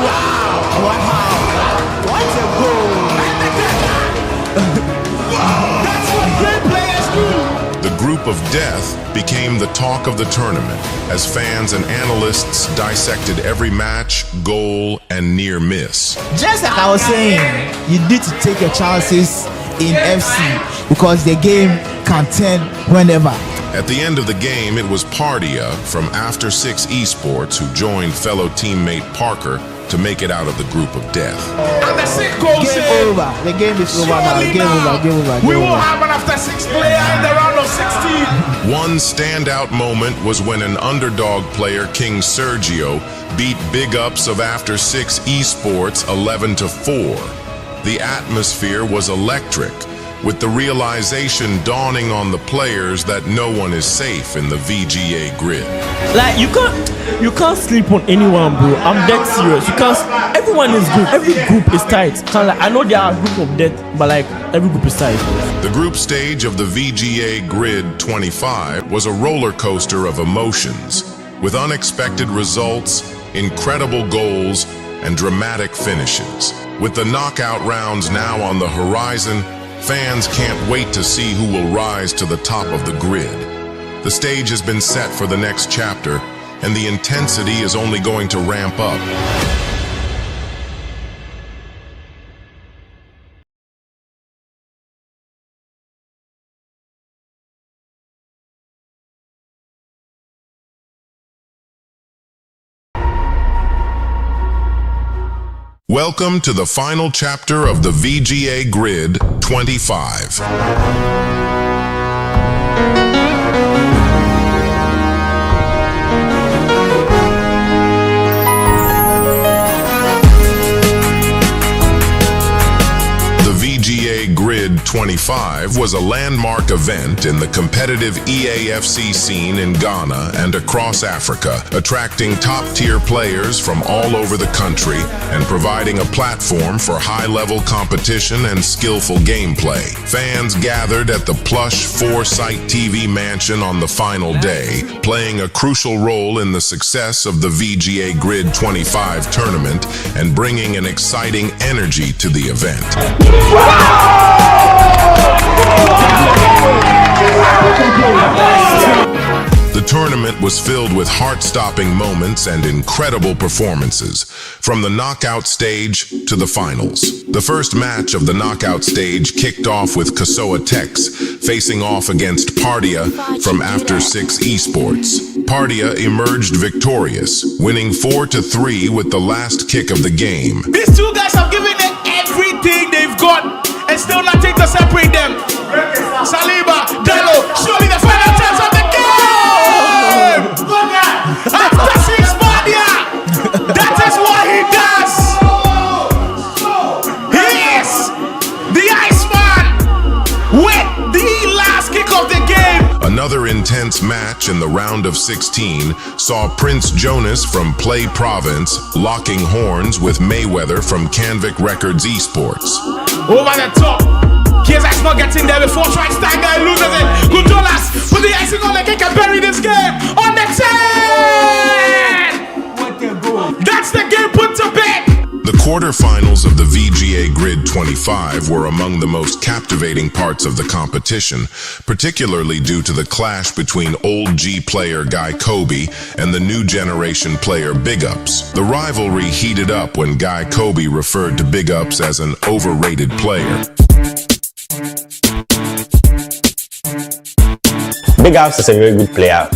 Wow! What a goal! That's what great players do. The group of death became the talk of the tournament, as fans and analysts dissected every match, goal, and near miss. Just like I was saying, you need to take your chances in FC because the game can turn whenever. At the end of the game, it was Pardia from After 6 Esports who joined fellow teammate Parker to make it out of the group of death. And the game over. The game is over now. Game over. We will have an After 6 player in the round of 16. One standout moment was when an underdog player, King Sergio, beat big ups of After 6 Esports 11-4. The atmosphere was electric, with the realization dawning on the players that no one is safe in the VGA Grid. Like, you can't sleep on anyone, bro. I'm dead serious. Everyone is good. Every group is tight. I know there are a group of death, but like every group is tight. The group stage of the VGA Grid 25 was a roller coaster of emotions, with unexpected results, incredible goals, and dramatic finishes. With the knockout rounds now on the horizon, fans can't wait to see who will rise to the top of the grid. The stage has been set for the next chapter, and the intensity is only going to ramp up. Welcome to the final chapter of the VGA Grid 25. VGA Grid 25 was a landmark event in the competitive EAFC scene in Ghana and across Africa, attracting top-tier players from all over the country and providing a platform for high-level competition and skillful gameplay. Fans gathered at the plush 4-site TV mansion on the final day, playing a crucial role in the success of the VGA Grid 25 tournament and bringing an exciting energy to the event. The tournament was filled with heart-stopping moments and incredible performances, from the knockout stage to the finals. The first match of the knockout stage kicked off with Kasoa Tex facing off against Pardia from After 6 Esports. Pardia emerged victorious, winning 4-3 with the last kick of the game. These two guys have given it everything they've got and still nothing to separate them. Saliba, Dello, surely the final chance of the game! After 6 Pardia! That is what he does! He is the Iceman with the last kick of the game! Another intense match in the round of 16 saw Prince Jonas from Play Province locking horns with Mayweather from Canvic Records Esports. Over the top. KSI's not getting there before Schweinsteiger loses it. Gujolas put the icing on the cake and bury this game on the 10! What a goal. That's the game put to bed. The quarterfinals of the VGA GRID 25 were among the most captivating parts of the competition, particularly due to the clash between old G player Guy Kobe and the new generation player Big Ups. The rivalry heated up when Guy Kobe referred to Big Ups as an overrated player. Big Ups is a very good player.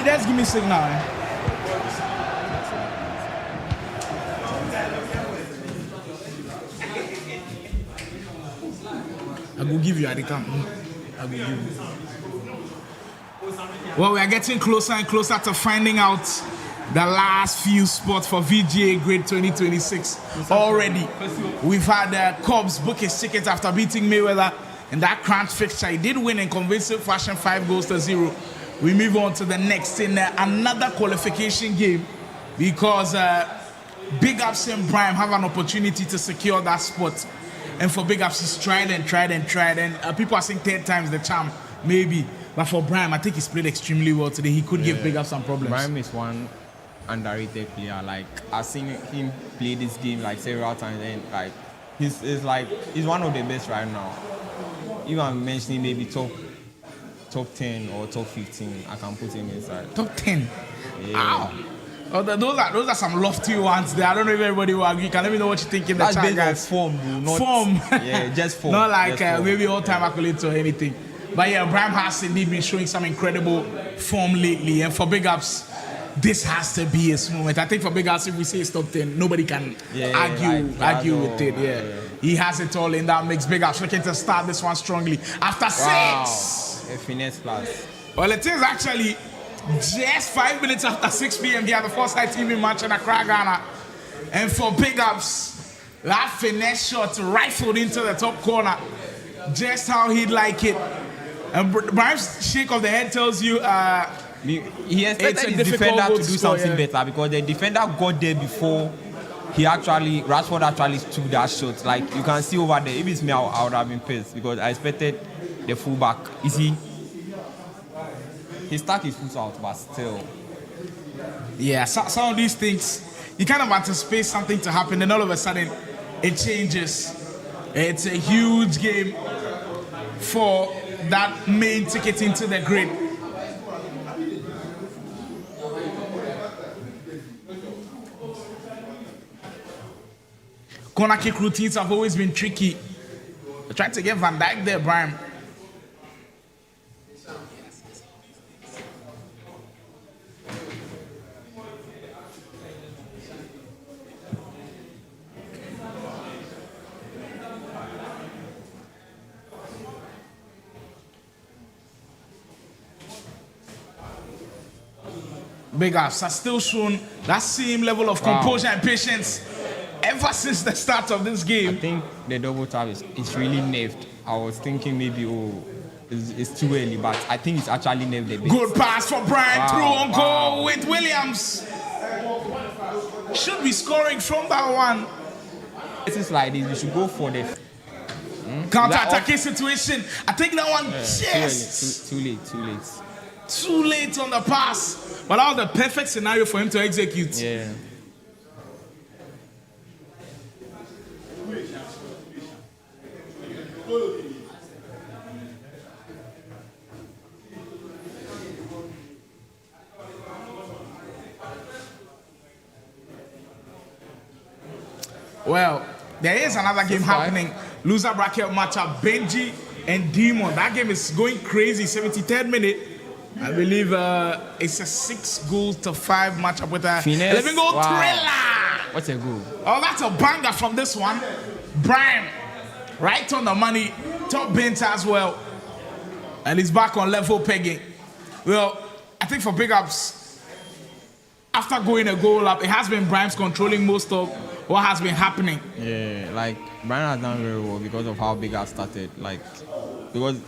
Just give me signal. I will give you at the camp. I will give you. Well, we are getting closer and closer to finding out the last few spots for VGA GRID 2026. Already, we've had Cobbs book his tickets after beating Mayweather in that cramped fixture. He did win in convincing fashion, 5-0. We move on to the next in another qualification game because Big Ups and Brime have an opportunity to secure that spot. And for Big Ups, he's tried. And people are saying 10 times the charm, maybe. But for Brime, I think he's played extremely well today. He could give Big Ups some problems. Brime is one underrated player. Like, I've seen him play this game like several times, and like he's one of the best right now. Even I'm mentioning maybe top 10 or top 15, I can put him inside. Top 10? Yeah. Wow. Oh, those are some lofty ones there. I don't know if everybody will agree. Can let me know what you think in the chat, guys. Form, bro. Not, form. Yeah, just form. Not like maybe all-time accolades or anything. But yeah, Brime has indeed been showing some incredible form lately. And for Big Ups, this has to be his moment. I think for Big House, if we say it's top 10, nobody can argue with it. Yeah. He has it all in that mix. Big House looking to start this one strongly. After 6. A finesse plus. Well, it is actually just 5 minutes after 6 p.m. They are the Foresight TV match in Accra, Ghana. And for Big Ups, that finesse shot rifled into the top corner. Just how he'd like it. And Brian's shake of the head tells you he expected his defender to do something better because the defender got there before Rashford actually took that shot. Like you can see over there, if it's me, I would have been pissed because I expected the fullback. You see, he stuck his foot out, but still. Yeah, some of these things, you kind of anticipate something to happen, and all of a sudden, it changes. It's a huge game for that main ticket into the grid. Corner kick routines have always been tricky. I tried to get Van Dijk there, Brian. Big Ups has still shown that same level of composure and patience ever since the start of this game. I think the double tap is really nerfed. I was thinking maybe, it's too early, but I think it's actually nerfed a bit. Good pass for Brian, through on goal with Williams. Should be scoring from that one. This is like this, we should go for the counter-attacking situation. I think that one just too late on the pass. But that was the perfect scenario for him to execute. Yeah. Well, there is another game happening. Loser bracket matchup, Benji and Demon. That game is going crazy. 73rd minute. I believe it's a 6-5 matchup with a 11-goal thriller. What's a goal? Oh, that's a banger from this one. Brian, right on the money. Top bent as well. And he's back on level pegging. Well, I think for Big Ups, after going a goal up, it has been Brian's controlling most of what has been happening. Yeah, like Brian has done very well because of how Big Ups started. Like, because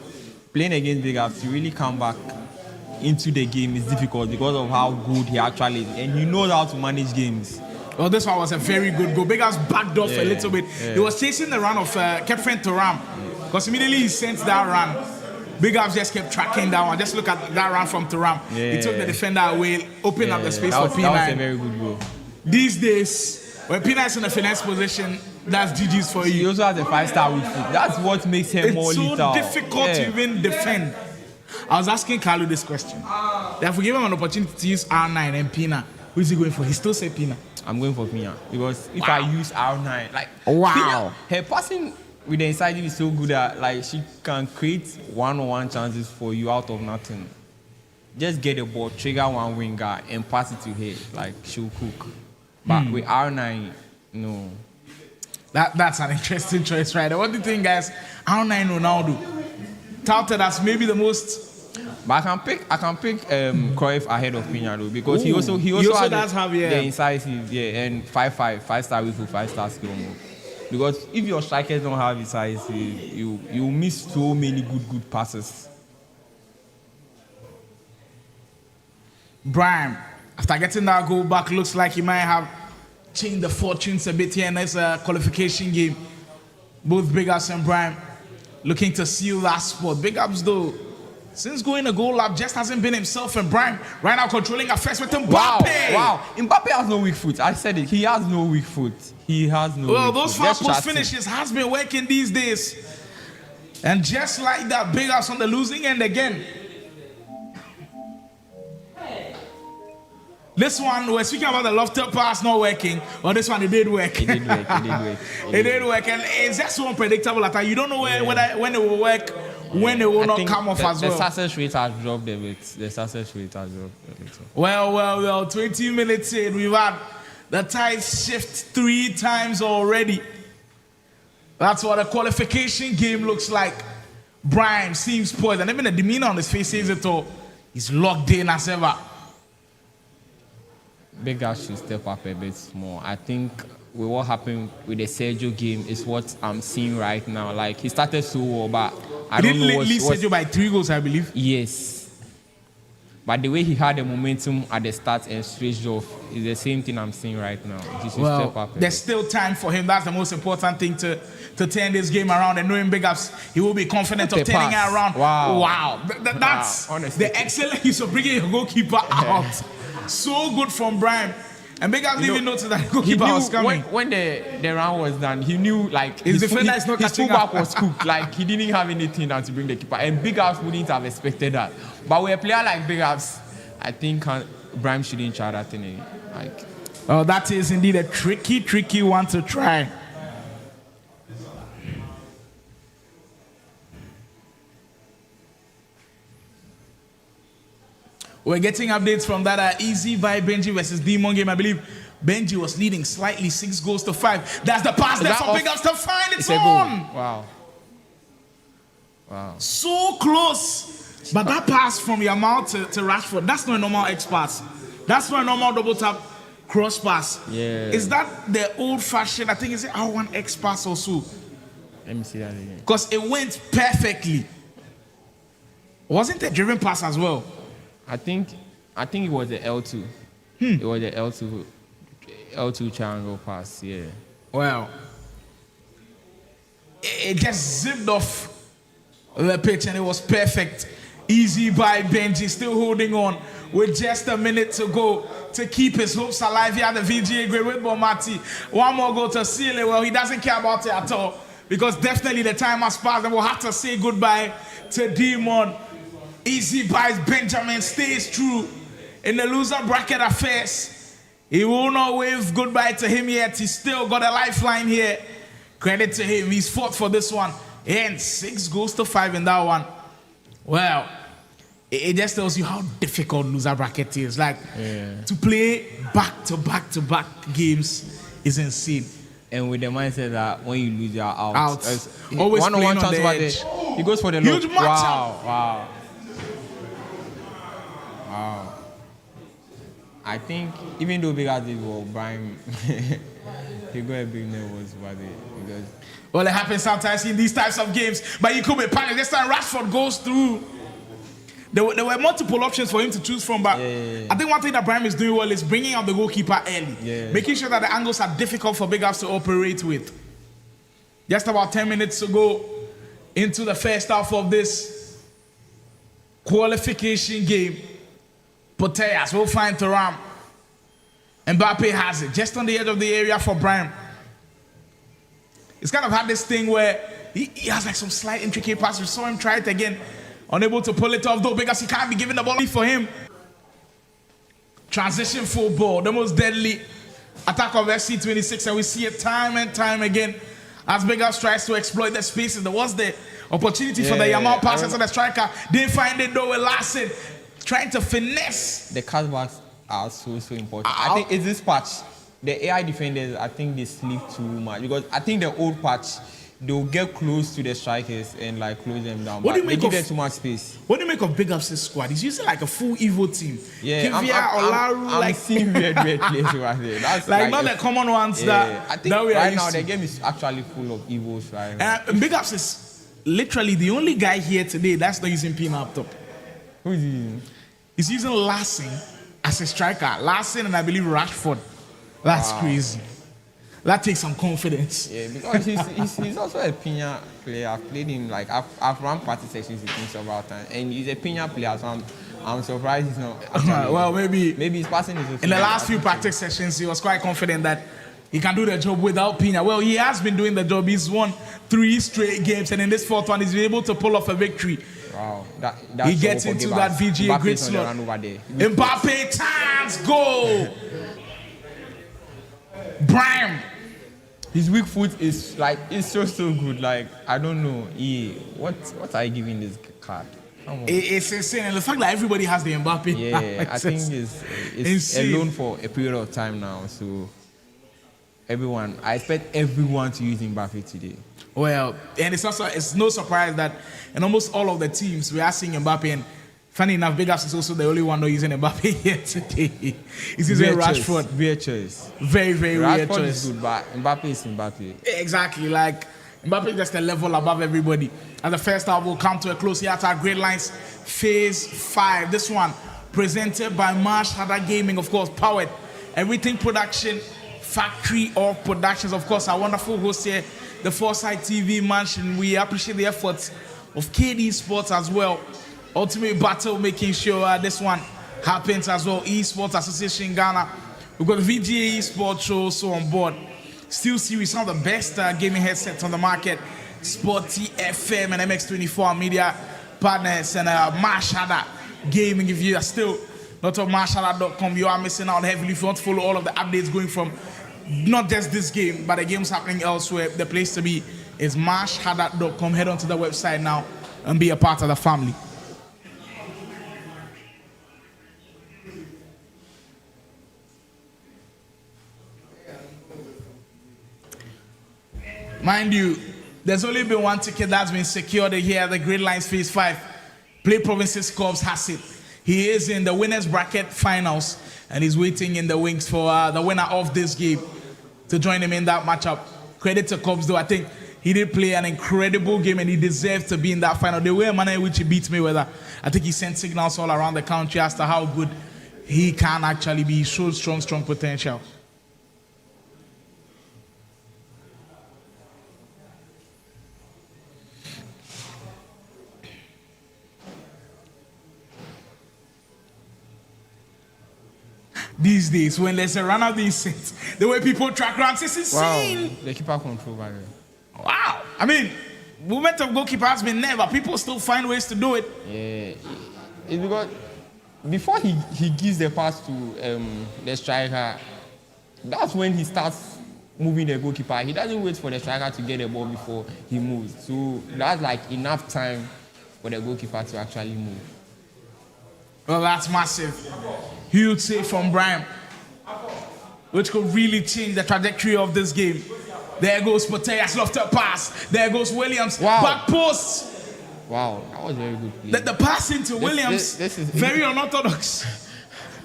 playing against Big Ups, you really come back into the game is difficult because of how good he actually is, and he knows how to manage games. Well, this one was a very good goal. Big Ups backed off a little bit. He was chasing the run of Kepfen Thuram, because immediately he sent that run. Big Ups just kept tracking that one. Just look at that run from Thuram. He took the defender away, opened up the space for P9. That was a very good goal. These days, when P9 is in a finesse position, that's GG's for you. He also has a 5-star with foot. That's what makes him more lethal. It's so difficult to even defend. I was asking Carlo this question. If we give him an opportunity to use R9 and Pina, who is he going for? He still said Pina. I'm going for Pina because if I use R9, like Pina, her passing with the inside is so good that like she can create one-on-one chances for you out of nothing. Just get the ball, trigger one winger, and pass it to her. Like she'll cook. But with R9, no. That's an interesting choice, right? What do you think, guys? R9 Ronaldo touted as maybe the most. But I can pick Cruyff ahead of Pina though, because he also does have the incisive, and 5-star with 5-star skill move. Because if your strikers don't have incisive, you miss so many good passes. Brian, after getting that goal back, looks like he might have changed the fortunes a bit here in this qualification game. Both Big Ups and Brian looking to seal that spot. Big Ups though, since going a goal up, just hasn't been himself, and Brian right now controlling affairs with Mbappe. Wow. Mbappe has no weak foot. I said it. He has no weak foot. Well, those fast post finishes has been working these days. And just like that, Big Ups on the losing end again. This one, we're speaking about the lofted pass not working, or this one, it did work. It did work. It did work, and it's just so unpredictable at times. You don't know when it will work, when it will not come off as well. The success rate has dropped a bit. The success rate has dropped a bit. Well. 20 minutes in, we've had the tide shift 3 times already. That's what a qualification game looks like. Brian seems poised, and even the demeanor on his face says it all. He's locked in as ever. Big Ash should step up a bit more. I think with what happened with the Sergio game is what I'm seeing right now. Like, he started so well, but I don't know what's... He didn't lead Sergio by 3 goals, I believe. Yes. But the way he had the momentum at the start and switched off is the same thing I'm seeing right now. He should step up. There's still time for him. That's the most important thing to turn this game around. And knowing Big Ups, he will be confident of turning it around. Wow. That's the excellence of bringing your goalkeeper out. So good from Brian. And Big Ups didn't even notice that the goalkeeper was coming. When the round was done, he knew like his fullback was cooked. Like, he didn't have anything now to bring the keeper. And Big Ups wouldn't have expected that. But with a player like Big Ups, I think Brian shouldn't try that thing. That is indeed a tricky one to try. We're getting updates from that Easy by Benji versus Demon game. I believe Benji was leading slightly 6-5. That's the pass there for Big Ups to find. It's on. Wow. So close. But that pass from Yamal to Rashford, that's not a normal X pass. That's not a normal double tap cross pass. Yeah. Is that the old fashioned, I think it's an R1 X pass or so? Let me see that again. Because it went perfectly. Wasn't a driven pass as well? I think it was the L2. It was the L2 triangle pass, yeah. Well, it just zipped off the pitch and it was perfect. Easy by Benji, still holding on with just a minute to go to keep his hopes alive here at the VGA GRID with Bomati. One more goal to seal it. Well, he doesn't care about it at all because definitely the time has passed and we'll have to say goodbye to Demon. Easy buys Benjamin stays true in the loser bracket affairs. He will not wave goodbye to him yet. He's still got a lifeline here. Credit to him. He's fought for this one. And 6-5 in that one. Well, it just tells you how difficult loser bracket is. Like, to play back-to-back games is insane. And with the mindset that when you lose, you're out. Always playing on the edge. He goes for the huge look. Wow. Wow. I think even though Big Ass did well, Brian, he got a big nervous about it because. Well, it happens sometimes in these types of games, but you could be panicked. This time Rashford goes through. There were multiple options for him to choose from, but I think one thing that Brian is doing well is bringing out the goalkeeper early, making sure that the angles are difficult for Big Ups to operate with. Just about 10 minutes to go into the first half of this qualification game. Poteas will find Thuram. Mbappe has it just on the edge of the area for Brian. He's kind of had this thing where he has like some slight intricate pass. We saw him try it again. Unable to pull it off though because he can't be giving the ball for him. Transition football, the most deadly attack of FC26, and we see it time and time again as Big Ups tries to exploit the spaces. There was the opportunity for the Yamal passes to the striker. Didn't find it though with Larson. Trying to finesse. The cutbacks are so important. I think it's this patch. The AI defenders, I think they sleep too much because I think the old patch, they'll get close to the strikers and like close them down. What do you make of too much space? What do you make of Big Ups' squad? He's using like a full Evo team. Yeah, I'm seeing weird players right there. That's like not the common ones that. I think that right now the game is actually full of Evos right now. And Big Ups is literally the only guy here today that's not using pin up top. Who is he using? He's using Larson as a striker. Larson and I believe Rashford. That's crazy. That takes some confidence. Yeah, because he's also a Pina player. I've played him like I've run party sessions with him several times, and he's a Pina player. So I'm surprised he's not. Well, maybe his passing is. In the last few practice sessions, he was quite confident that he can do the job without Pina. Well, he has been doing the job. He's won 3 straight games, and in this 4th one, he's been able to pull off a victory. Wow, he gets into that VGA GRID slot. Mbappe chance, goal. Brian his weak foot is like it's so good. Like I don't know. What are you giving this card? It's insane, and the fact that everybody has the Mbappe. Yeah, I think it's alone for a period of time now. So I expect everyone to use Mbappe today. Well, and it's no surprise that in almost all of the teams we are seeing Mbappe, and funny enough, Big Ups is also the only one not using Mbappe here today. He's using Rashford. Weird choice. Very weird choice. Rashford is good, but Mbappe is Mbappe. Exactly, like Mbappe is just a level above everybody. And the first half will come to a close here at our Gridlines Phase 5. This one presented by Marsh Hadda Gaming, of course, powered Everything Production, Factory of Productions, of course, our wonderful host here, the Foresight TV Mansion. We appreciate the efforts of KD Sports as well. Ultimate Battle making sure this one happens as well. Esports Association Ghana. We've got the VGA Sports Show also on board. Steel Series, some of the best gaming headsets on the market. Sporty FM and MX24 media partners and Marsh Hadda Gaming. If you are still not on marshhadda.com, you are missing out heavily. If you want to follow all of the updates going from not just this game, but the games happening elsewhere, the place to be is marshhadda.com. Head on to the website now and be a part of the family. Mind you, there's only been one ticket that's been secured here at the Gridlines Phase 5. Play Provinces Corps has it. He is in the winners bracket finals and he's waiting in the wings for the winner of this game to join him in that matchup. Credit to Corps though, I think he did play an incredible game and he deserves to be in that final. The way manner in which he beat Mayweather, I think he sent signals all around the country as to how good he can actually be. He showed strong potential. These days, when there's a run of these sets, the way people track rounds, it's insane. Wow, the keeper control, by the way. Wow. I mean, movement of goalkeeper has been there, but people still find ways to do it. Yeah. It's because before he gives the pass to the striker, that's when he starts moving the goalkeeper. He doesn't wait for the striker to get the ball before he moves. So that's like enough time for the goalkeeper to actually move. Well, that's massive. Huge save from Brian, which could really change the trajectory of this game. There goes Mateus, lofted pass. There goes Williams, back post. Wow, that was very good play. The pass into Williams, this is very unorthodox.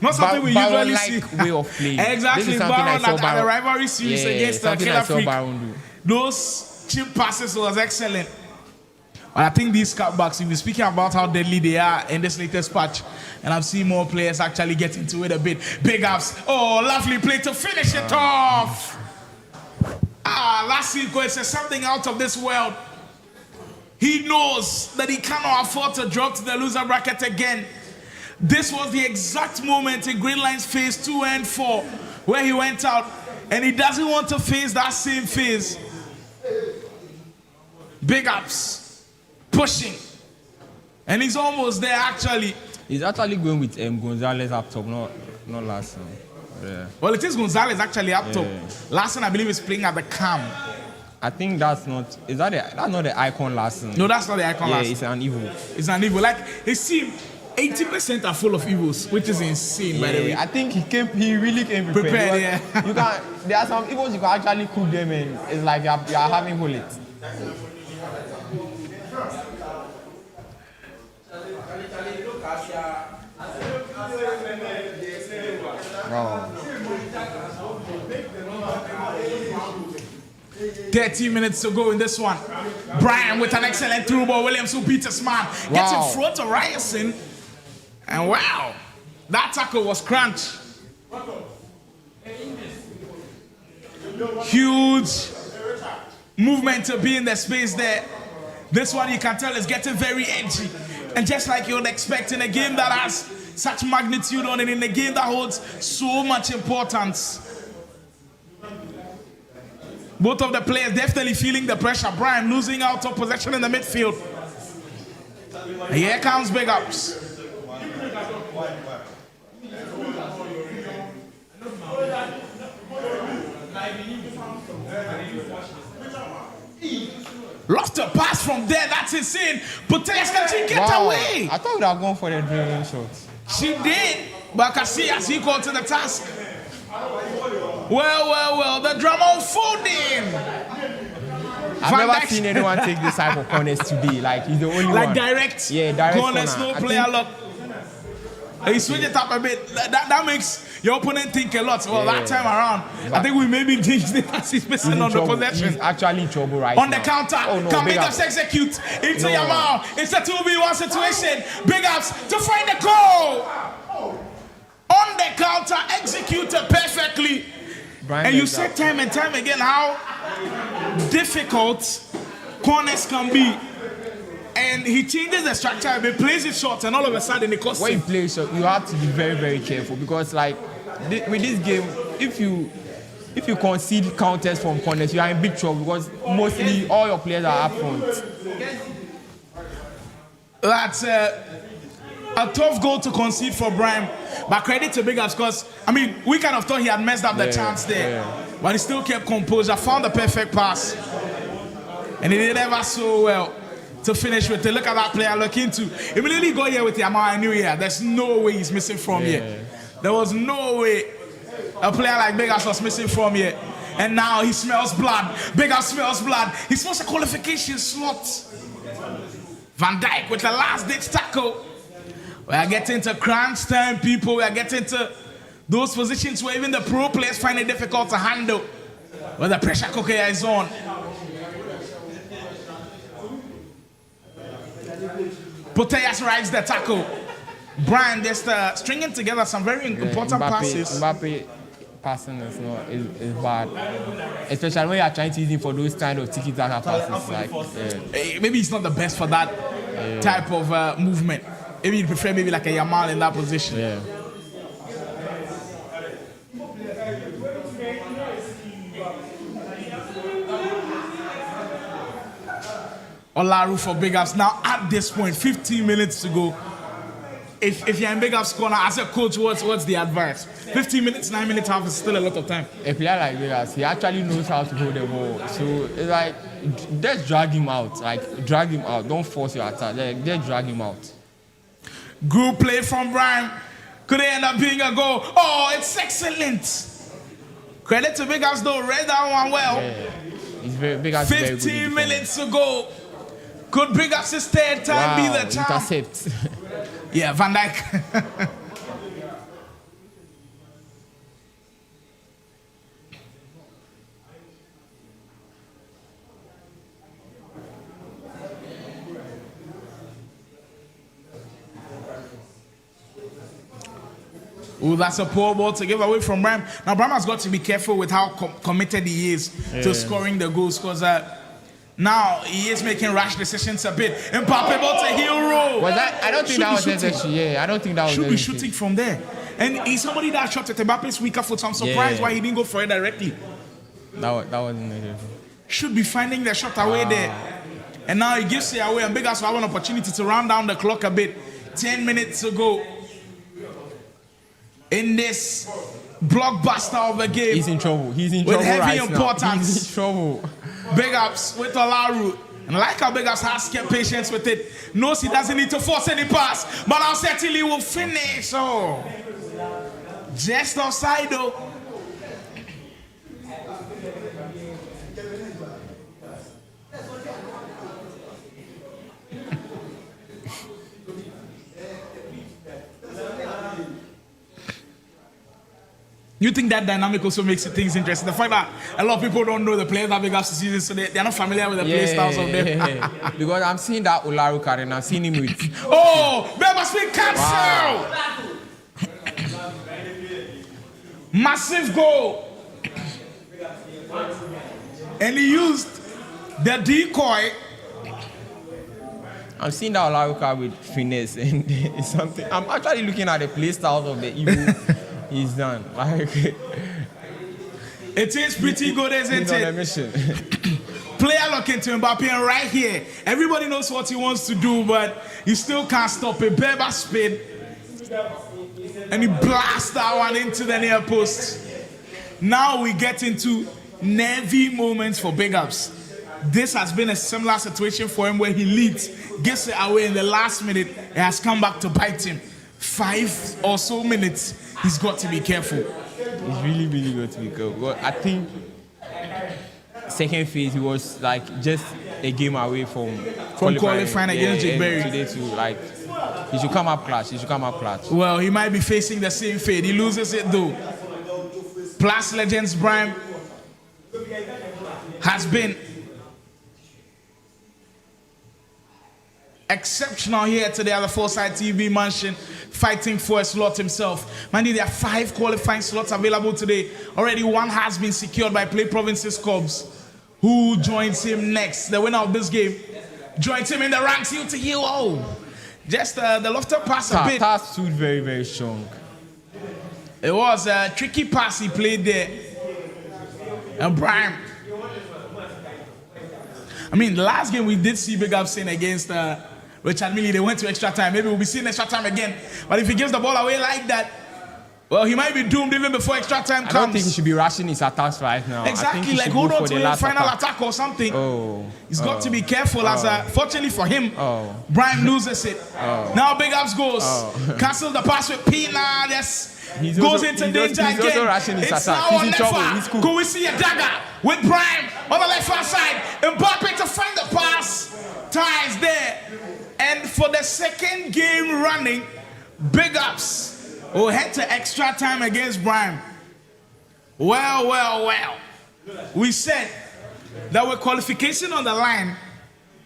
Not something we usually see. Way of playing. Exactly, Baron at the rivalry series against the Killer Freak. Those chip passes was excellent. But I think these cutbacks, we've been speaking about how deadly they are in this latest patch, and I've seen more players actually get into it a bit. Big ups. Oh, lovely play to finish it off. Last sequence is something out of this world. He knows that he cannot afford to drop to the loser bracket again. This was the exact moment in Gridlines Phase 2 and 4 where he went out, and he doesn't want to face that same phase. Big ups. Pushing, and he's almost there actually. He's actually going with Gonzalez up top, not Larson. Yeah. Well, it is Gonzalez actually up top. Larson, I believe, is playing at the cam. I think that's not. That's not the icon Larson? No, that's not the icon Larson. Yeah, it's an evil. It's an evil. Like his team, 80% are full of evils, which is insane. By the way, I think he really came prepared. Yeah. There are some evils you can actually cook them in. It's like you are having bullets. Wow. 13 minutes to go in this one. Brian with an excellent through ball. Williams who beats his man. Gets in front of Ryerson. And wow, that tackle was crunch. Huge movement to be in the space there. This one you can tell is getting very edgy. And just like you would expect in a game that has such magnitude on it, in a game that holds so much importance. Both of the players definitely feeling the pressure. Brian losing out of possession in the midfield. And here comes Big Ups. Lost a pass from there. That's insane. But can get away? I thought we were going for the dribbling shot. She did, but Casillas, he called to the task. Well, the drama unfolding. I've never seen anyone take this type of corners today. Like, he's the only one. Like direct? Yeah, direct corners, no player lock. He switch it up a bit. That makes your opponent think a lot. Well, that time around, I think we maybe changed it as he's missing on the possession. He's actually in trouble right on now. the counter. Can Big Ups execute into Yamal? It's a 2v1 situation. Big Ups to find the goal. On the counter, executed perfectly. And you said time and time again how difficult corners can be. And he changes the structure a bit, plays it short, and all of a sudden it costs him. When you play short, you have to be very, very careful because, like, with this game, if you concede counters from corners, you are in big trouble because mostly all your players are up front. That's a tough goal to concede for Brian, but credit to Big Ups because, I mean, we kind of thought he had messed up the chance there, but he still kept composure, found the perfect pass, and he did ever so well to finish with it. Look at that player look into. Immediately go here with Yamal, I knew there's no way he's missing from here. There was no way a player like Big Ups was missing from here. And now he smells blood. Big Ups smells blood. He smells a qualification slot. Van Dijk with the last ditch tackle. We are getting to crunch time, people. We are getting to those positions where even the pro players find it difficult to handle. Where the pressure cooker is on. Putellas rides the tackle. Brian just stringing together some very important passes. Mbappe passing is bad, especially when you are trying to use him for those kind of tiki-taka passes. Like, maybe he's not the best for that type of movement. Maybe you prefer maybe like a Yamal in that position. Yeah. Olaru for Big Ups. Now at this point, 15 minutes to go. If you're in Big Ups corner, as a coach, what's the advice? 15 minutes, 9 minutes half is still a lot of time. A player like Big Ups, he actually knows how to hold the ball. So it's like, just drag him out. Like, drag him out. Don't force your attack. Just drag him out. Good play from Brian. Could it end up being a goal? Oh, it's excellent. Credit to Big Ups though, read that one well. Yeah. He's Big Ups 15 minutes to go. Could Big Ups' third time be the champ? Intercept. Yeah, Van Dijk. Oh, that's a poor ball to give away from Bram. Now, Bram has got to be careful with how committed he is to scoring the goals because now he is making rash decisions a bit. Mbappe ball to hero. Was that? I don't think that was necessary. Yeah, I don't think that was necessary. Should be shooting from there. And he's somebody that shot at Mbappe's weaker foot, so I'm surprised why he didn't go for it directly. That wasn't necessary. Should be finding the shot away there. And now he gives it away, and Big Ups will have an opportunity to round down the clock a bit. 10 minutes to go in this blockbuster of the game. He's in trouble. He's in trouble with heavy right importance. Now. He's in trouble. Big Ups with Olaru. And I like how Big Ups has kept patience with it. Knows he doesn't need to force any pass. But now certainly will finish. Oh, just offside though. You think that dynamic also makes things interesting? The fact that a lot of people don't know the players that Big Ups is using, so they're not familiar with the play styles of them. Because I'm seeing that Olaru card and I'm seeing him with. Oh, there must be cancel! Wow. Massive goal. And he used the decoy. I'm seeing that Olaru card with finesse and it's something. I'm actually looking at the play styles of the evil. He's done. Like, it is pretty good, isn't he's it? On a mission. Player looking to Mbappe and right here. Everybody knows what he wants to do, but he still can't stop it. Berber spin. And he blasts that one into the near post. Now we get into nervy moments for Big Ups. This has been a similar situation for him where he leads, gets it away in the last minute, it has come back to bite him. 5 or so minutes, he's got to be careful. He's really got to be careful. But I think second phase, he was like just a game away from qualifying against Jake Berry. Today too, like he should come up clutch. Well, he might be facing the same fate. He loses it though. Plus Legends Prime has been exceptional here today at the Foresight TV Mansion, fighting for a slot himself. Mandy, there are 5 qualifying slots available today. Already 1 has been secured by Play Provinces Cubs, who joins him next. The winner of this game joins him in the ranks, heel to heel. Oh, just the lofted pass a bit. That stood very strong. It was a tricky pass he played there. And Brian, I mean, the last game we did see Big Up sin against Richard Milley. They went to extra time. Maybe we'll be seeing extra time again. But if he gives the ball away like that, well, he might be doomed even before extra time comes. I don't think he should be rushing his attacks right now. Exactly, like hold on to the final attack or something. He's got to be careful. Fortunately for him, Brian loses it. Now Big Ups goes. Cancels the pass with Pina. Goes into danger again. It's now on left. Could we see a dagger with Brian on the left hand side? Mbappe to find the pass. Ties there. And for the second game running, Big Ups will head to extra time against Brian. Well. We said that with qualification on the line,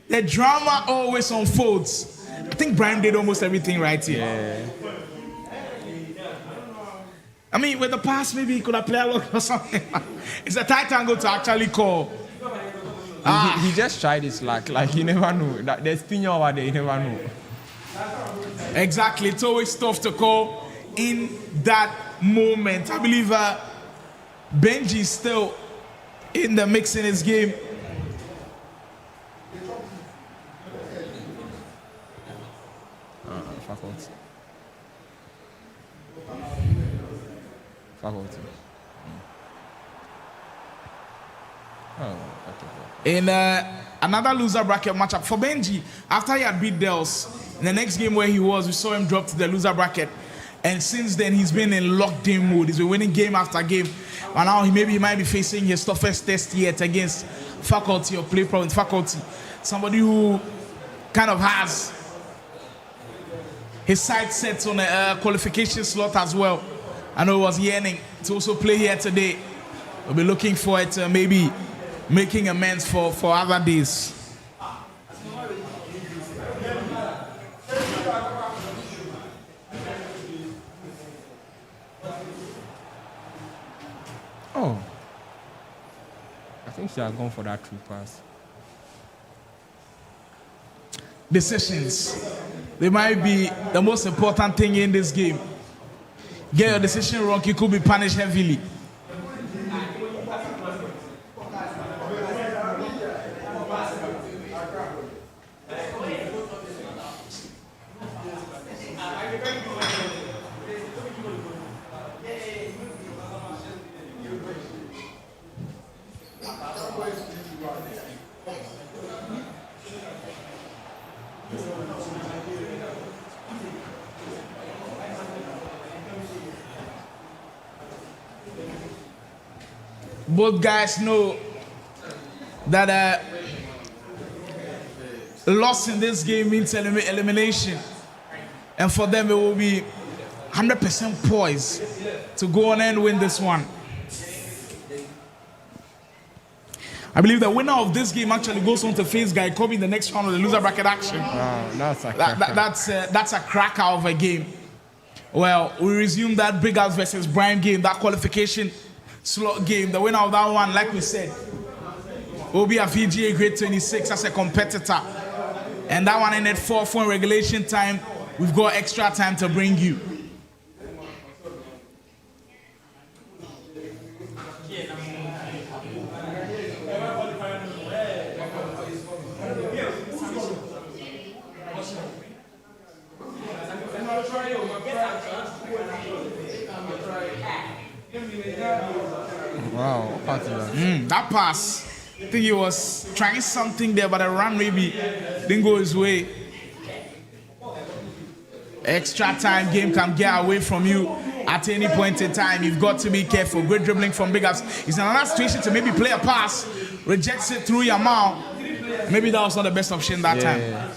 the drama always unfolds. I think Brian did almost everything right here. Yeah. I mean, with the pass, maybe he could have played along or something. It's a tight angle to actually call. He just tried his luck. Like, you never know. There's Pina over there, you never know. Exactly. It's always tough to call in that moment. I believe Benji is still in the mix in his game. Faculty. In another loser bracket matchup for Benji, after he had beat Dels, in the next game where he was, we saw him drop to the loser bracket. And since then, he's been in locked-in mode. He's been winning game after game. And now he might be facing his toughest test yet against Faculty or Play Pro with Faculty. Somebody who kind of has his sights set on a qualification slot as well. I know he was yearning to also play here today. We'll be looking forward to maybe making amends for other days. Oh, I think she has gone for that true pass. Decisions. They might be the most important thing in this game. Get your decision wrong, you could be punished heavily. Both guys know that loss in this game means elimination. And for them, it will be 100% poised to go on and win this one. I believe the winner of this game actually goes on to face Guy Kobe in the next round of the loser bracket action. Wow, that's a cracker of a game. Well, we resume that Big Ups versus Brian game, that qualification slot game. The winner of that one, like we said, will be a VGA GRID 26 as a competitor. And that one ended 4-4 in regulation time. We've got extra time to bring you. Wow, what pass is that? That pass. I think he was trying something there, but the run maybe didn't go his way. Extra time game can get away from you at any point in time. You've got to be careful. Great dribbling from Big Ups. He's in another situation to maybe play a pass, rejects it through Yamal. Maybe that was not the best option that time.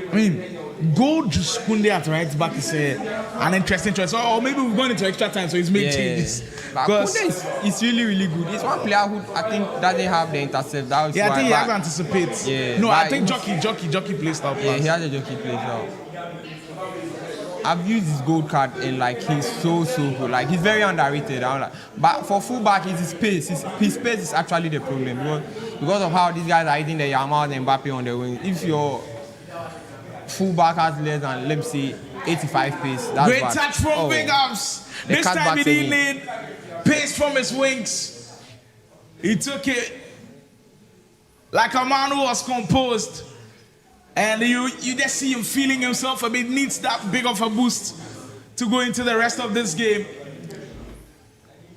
I mean, goal just Kunde at right back is an interesting choice. Or maybe we've gone into extra time, so he's made changes. But Kunde is really, really good. He's one player who I think doesn't have the intercept. That was I think he has to anticipate. Yeah, no, I think Jockey plays style. Yeah, he has a Jockey play style. I've used his gold card and like he's so good. Like he's very underrated. But for fullback, it's his pace. His pace is actually the problem because of how these guys are hitting the Yamal and Mbappe on the wing. If your fullback has less than, let me say, 85 pace, that's great bad. touch from Big Ups. This time he didn't need pace from his wings. He took it like a man who was composed. And you just see him feeling himself a bit, needs that big of a boost to go into the rest of this game.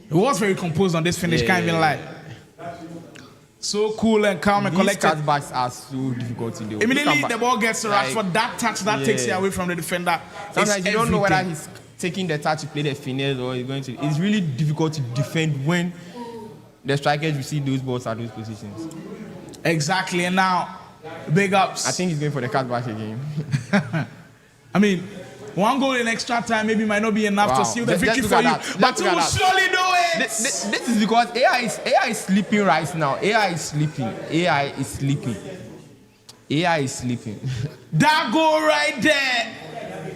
He was very composed on this finish, can't even lie. So cool and calm and collected. These cutbacks are so difficult to do. Immediately the ball gets to Rashford, that touch that takes you away from the defender. Sometimes you don't know whether he's taking the touch to play the finesse or he's going to. It's really difficult to defend when the strikers receive those balls at those positions. Exactly, and now Big Ups. I think he's going for the cutback again. I mean, one goal in extra time maybe might not be enough to seal the victory for you, but you will surely do it. This is because AI is sleeping right now. AI is sleeping. That goal right there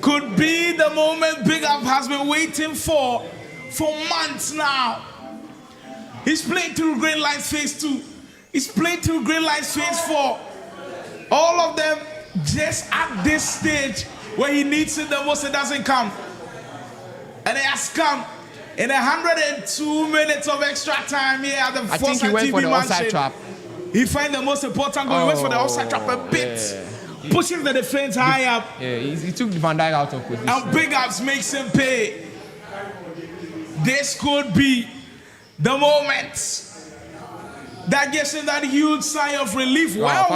could be the moment Big Up has been waiting for months now. He's played through Gridlines phase 2. He's played through Gridlines phase 4. All of them just at this stage where he needs it the most, it doesn't come. And it has come in 102 minutes of extra time here at the I think he went for the offside trap. He finds the most important goal. He went for the offside trap a bit. Yeah. Pushes the defense high up. Yeah, he took Van Dijk out of position. And Big Ups makes him pay. This could be the moment that gives him that huge sigh of relief. Well.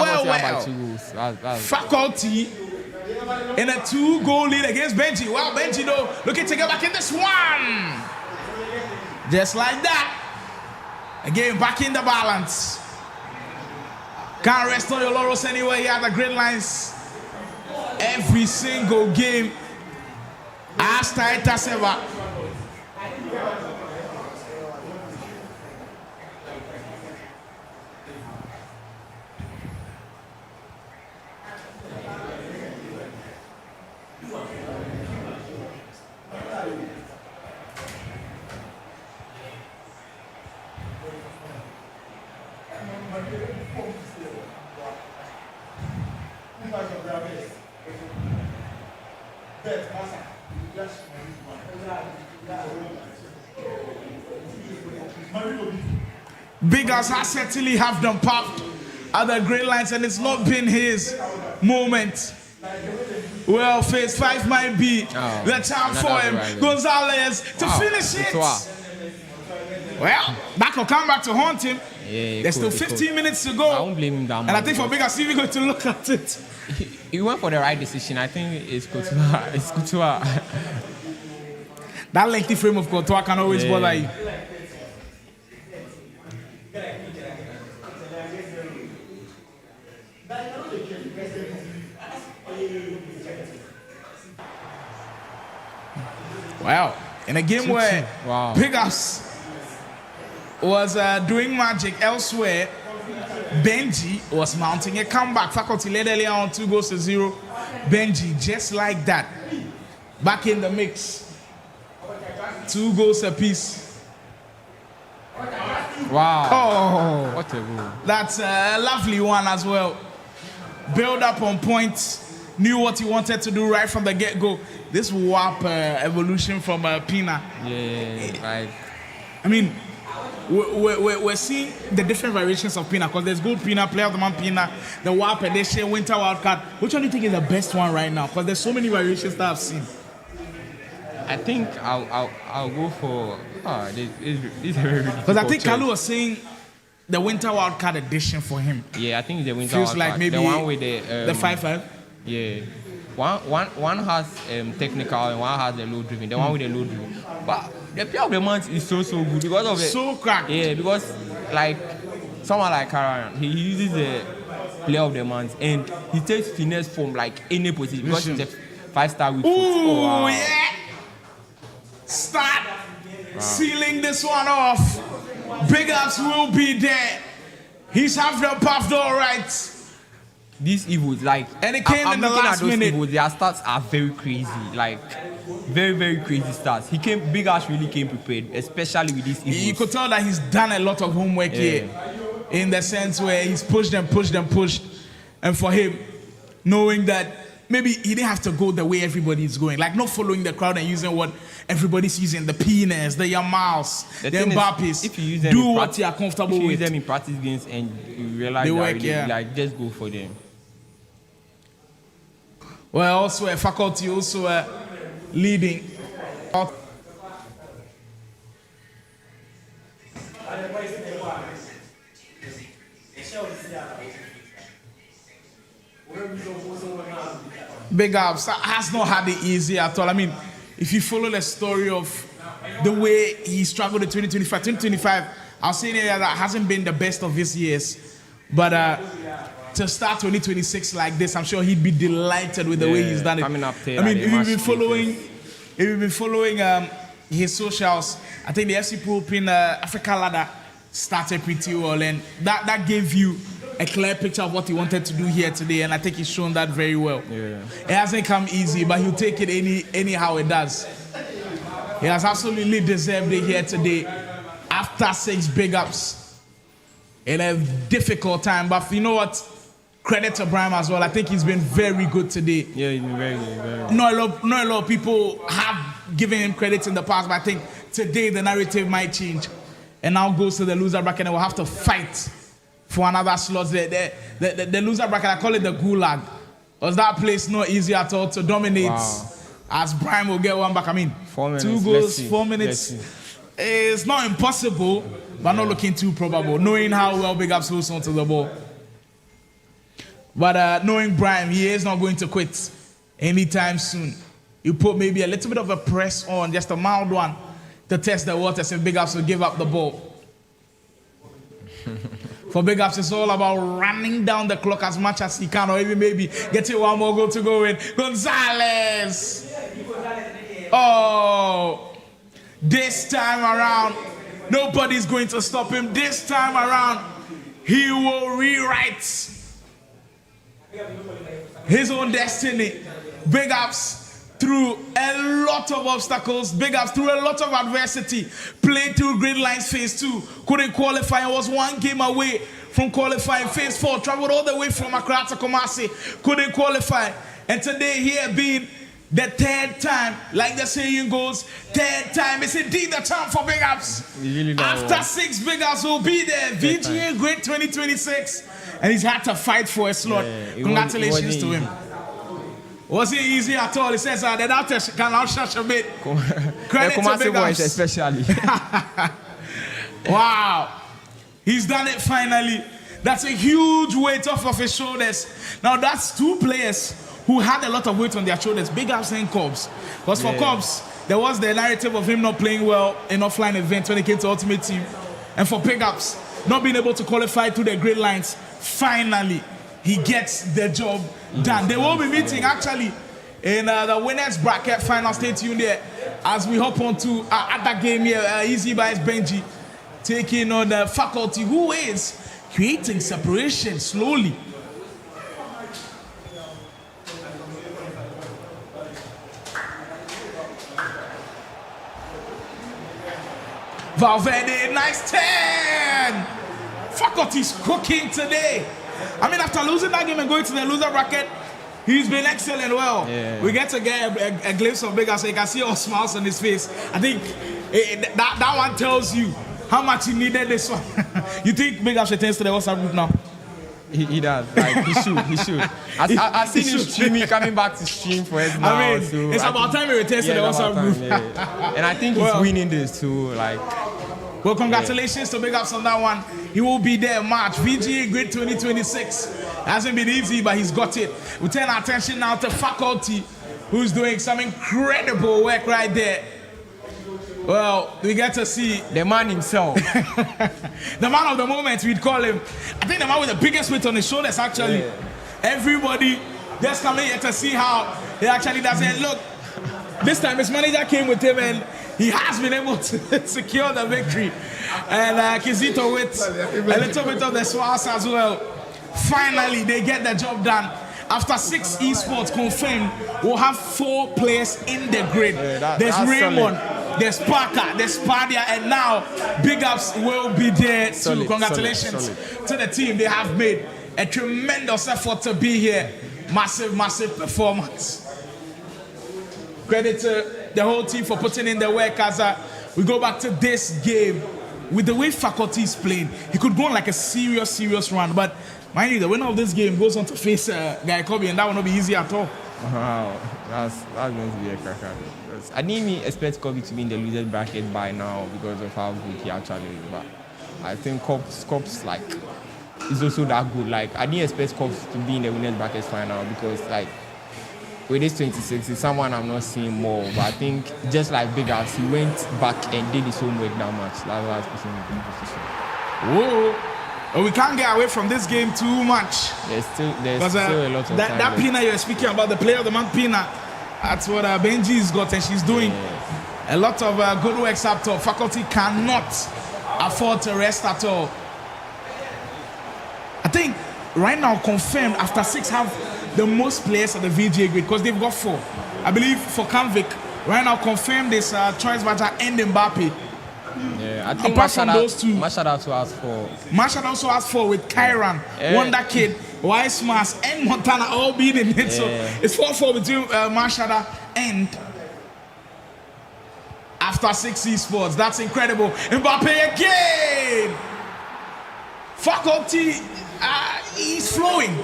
Faculty in a 2-goal lead against Benji. Well, Benji though, looking to get back in this one. Just like that. Again, back in the balance. Can't rest on your laurels anyway here at the Gridlines. Every single game as tight as ever. Big Ups has certainly have them popped at the Gridlines, and it's not been his moment. Well, phase 5 might be the time for him. Right, Gonzalez to finish it. Well, that will come back to haunt him. Yeah, there's still 15 minutes to go. I won't blame him that much. And I think for Big Ups, even going to look at it. He went for the right decision. I think it's Couture. That lengthy frame of Courtois can always bother you. Wow. In a game where Big Ups was doing magic elsewhere, Benji was mounting a comeback. Faculty led earlier on 2-0. Benji, just like that, back in the mix. 2 goals apiece. Wow. Oh, what a goal. That's a lovely one as well. Build up on points knew what he wanted to do right from the get-go. This WAP evolution from Pina. Yeah, right. I mean, we're seeing the different variations of Pina, because there's good Pina, player of the month Pina, the WAP edition, winter wildcard. Which one do you think is the best one right now? Because there's so many variations that I've seen. I think I'll go for this very difficult. Because I think Kalu was saying the winter wildcard edition for him. Yeah, I think the winter feels wildcard. Like maybe the one with the 5-5. Yeah, one has technical and one has the low driven. The one with the low driven, but the player of the month is so good because of it. So crack. Yeah, because like someone like Karayan, he uses the player of the month and he takes finesse from like any position because he's a 5-star with. Ooh, wow. Yeah. Start sealing this one off. Big ups will be there. He's half the puffed all right. These evils, like, and it came in the last minute. Evils, their stats are very crazy, like very, very crazy stats. Big Ash really came prepared, especially with these evils. You could tell that he's done a lot of homework here, in the sense where he's pushed, and for him, knowing that maybe he didn't have to go the way everybody's going, like not following the crowd and using what everybody's using, the Pinas, the Yamals, the Mbappes. If you use them do what you are comfortable with. If you use them in practice games and you realize they work, really, like, just go for them. Well, also a faculty, also leading. Big ups has not had it easy at all. I mean, if you follow the story of the way he struggled in 2025, I'll say that hasn't been the best of his years. But to start 2026 like this, I'm sure he'd be delighted with the way he's done it. Coming up there, I mean, if you've been following his socials, I think the FC Pulpin Africa Ladder started pretty well, and that gave you a clear picture of what he wanted to do here today, and I think he's shown that very well. Yeah. It hasn't come easy, but he'll take it anyhow it does. He has absolutely deserved it here today. After 6 big ups in a difficult time, but you know what? Credit to Brian as well. I think he's been very good today. Yeah, he's been very good. Not a lot of people have given him credit in the past, but I think today the narrative might change. And now goes to the loser bracket, and we'll have to fight for another slot. The loser bracket, I call it the gulag. Because that place not easy at all to dominate. Wow. As Brian will get one back. I mean, 4 minutes. 2 goals, 4 minutes. It's not impossible, but not looking too probable, knowing how well Big Ups holds onto the ball. But knowing Brian, he is not going to quit anytime soon. You put maybe a little bit of a press on, just a mild one, to test the waters, and Big Ups will give up the ball. For Big Ups, it's all about running down the clock as much as he can, or even maybe getting one more goal to go in. Gonzalez! Oh! This time around, nobody's going to stop him. This time around, he will rewrite his own destiny. Big Ups through a lot of obstacles. Big Ups through a lot of adversity. Played through Gridlines phase 2. Couldn't qualify. Was 1 game away from qualifying. Phase 4. Traveled all the way from Accra to Kumasi. Couldn't qualify. And today here being the 3rd time, like the saying goes, 3rd time is indeed the time for Big Ups. Really After 6 Big Ups will be there. VGA GRID 2026. And he's had to fight for a slot. Congratulations to him. Wasn't easy at all. He says the doctors can outshush a bit. Credit to Big Ups. Especially. Wow. He's done it finally. That's a huge weight off of his shoulders. Now that's 2 players who had a lot of weight on their shoulders. Big Ups and Cobbs. Because for Cobbs, there was the narrative of him not playing well in offline events when it came to Ultimate Team. And for Big Ups, not being able to qualify through the Gridlines, finally, he gets the job done. They will be meeting actually in the winners bracket final. Stay tuned there as we hop on to other game here. Easy by Benji taking on the faculty who is creating separation slowly. Valverde, nice 10! Faculty's cooking today. I mean, after losing that game and going to the loser bracket, He's been excellent. Well, Yeah. we get to get a glimpse of Big Up, so you can see all smiles on his face. I think that one tells you how much he needed this one. You think Big Up should turn to the WhatsApp group now? He does. Like, he should. I've seen him streaming, coming back to stream for us now. I mean, so it's about time he returns to the WhatsApp group. Yeah. And I think he's winning this too. Like, well, congratulations to Big Ups on that one. He will be there in March. VGA GRID 2026. Hasn't been easy, but he's got it. We turn our attention now to faculty, who's doing some incredible work right there. Well, we get to see the man himself. The man of the moment, we'd call him. I think the man with the biggest weight on his shoulders, actually. Yeah. Everybody just coming here to see how he actually does it. Look, this time his manager came with him and he has been able to secure the victory. And Kizito with a little bit of the swass as well. Finally, they get the job done. After 6 esports confirmed, we'll have 4 players in the grid. Yeah, there's Raymond, there's Parker, there's Padia, and now Big Ups will be there too. Congratulations to the team. They have made a tremendous effort to be here. Massive, massive performance. Credit to the whole team for putting in the work as we go back to this game. With the way faculty is playing, he could go on like a serious run, but mind you, the winner of this game goes on to face Guy Kobe, and that will not be easy at all. Wow, that's going to be a cracker. I didn't even expect Kobe to be in the losers bracket by now because of how good he actually is, but I think Cops like is also that good. Like, I didn't expect Cops to be in the winners bracket final because like with this 26, it's someone I'm not seeing more, but I think just like Big Ups, he went back and did his homework that much. That's why I was pushing him in the position. Whoa! We can't get away from this game too much. There's still a lot of time. That Pina you're speaking about, the player of the month Pina, that's what Benji's got and she's doing. A lot of good works up top. Faculty cannot afford to rest at all. I think right now confirmed after 6 have the most players at the VGA grid because they've got 4. I believe for Canvic, right now confirmed this Choice Badger and Mbappe. Yeah, I think apart from those two, Mashad also has 4. Mashad also has 4 with Kyran, Wonder Kid, Wise Mass, and Montana all being in it. So it's 4-4 between Mashada and after 6 esports. That's incredible. Mbappe again. Faculty, he's flowing.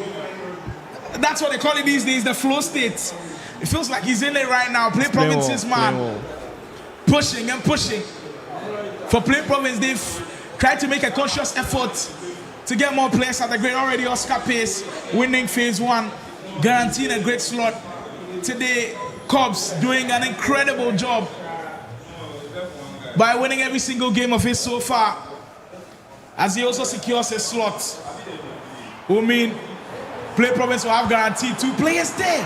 That's what they call it these days, the flow state. It feels like he's in it right now. Play Province's man. Pushing and pushing. For Play Province, they've tried to make a conscious effort to get more players at the grade. Already Oscar Pace winning phase 1, guaranteeing a great slot. Today, Cobbs doing an incredible job by winning every single game of his so far, as he also secures a slot. Who mean Play Province will have guaranteed 2 players there.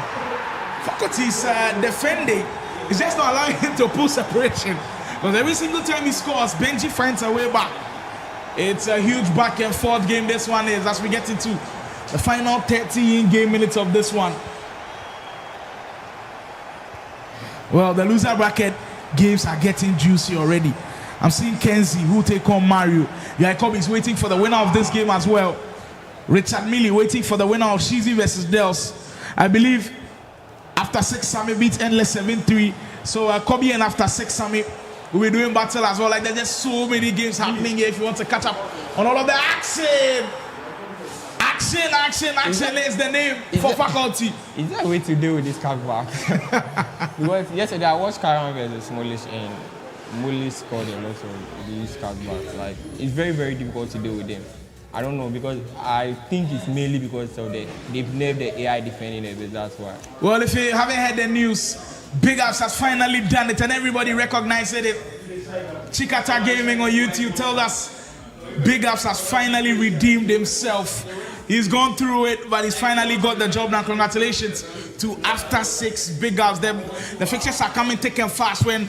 Faculty's defending. It's just not allowing him to pull separation. Because every single time he scores, Benji finds a way back. It's a huge back and forth game this one is as we get into the final 30 in-game minutes of this one. Well, the loser bracket games are getting juicy already. I'm seeing Kenzie who will take on Mario. Jacob is waiting for the winner of this game as well. Richard Milley waiting for the winner of Shizi versus Dels. I believe after 6 Sami beats Endless 7-3. So Kobe and after 6 Sami we'll be doing battle as well. Like there's just so many games happening here if you want to catch up on all of the action. Action is the name for faculty. Is there a way to deal with this cutback? Because yesterday I watched Karan versus Smallish and Mully scored a lot of these cutbacks. Like it's very, very difficult to deal with them. I don't know, because I think it's mainly because of they've named the AI defending it, but that's why. Well, if you haven't heard the news, Big Ups has finally done it and everybody recognized it. Chikata Gaming on YouTube tells us Big Ups has finally redeemed himself. He's gone through it, but he's finally got the job done. Congratulations to after 6 Big Ups. The fixtures are coming thick and fast. When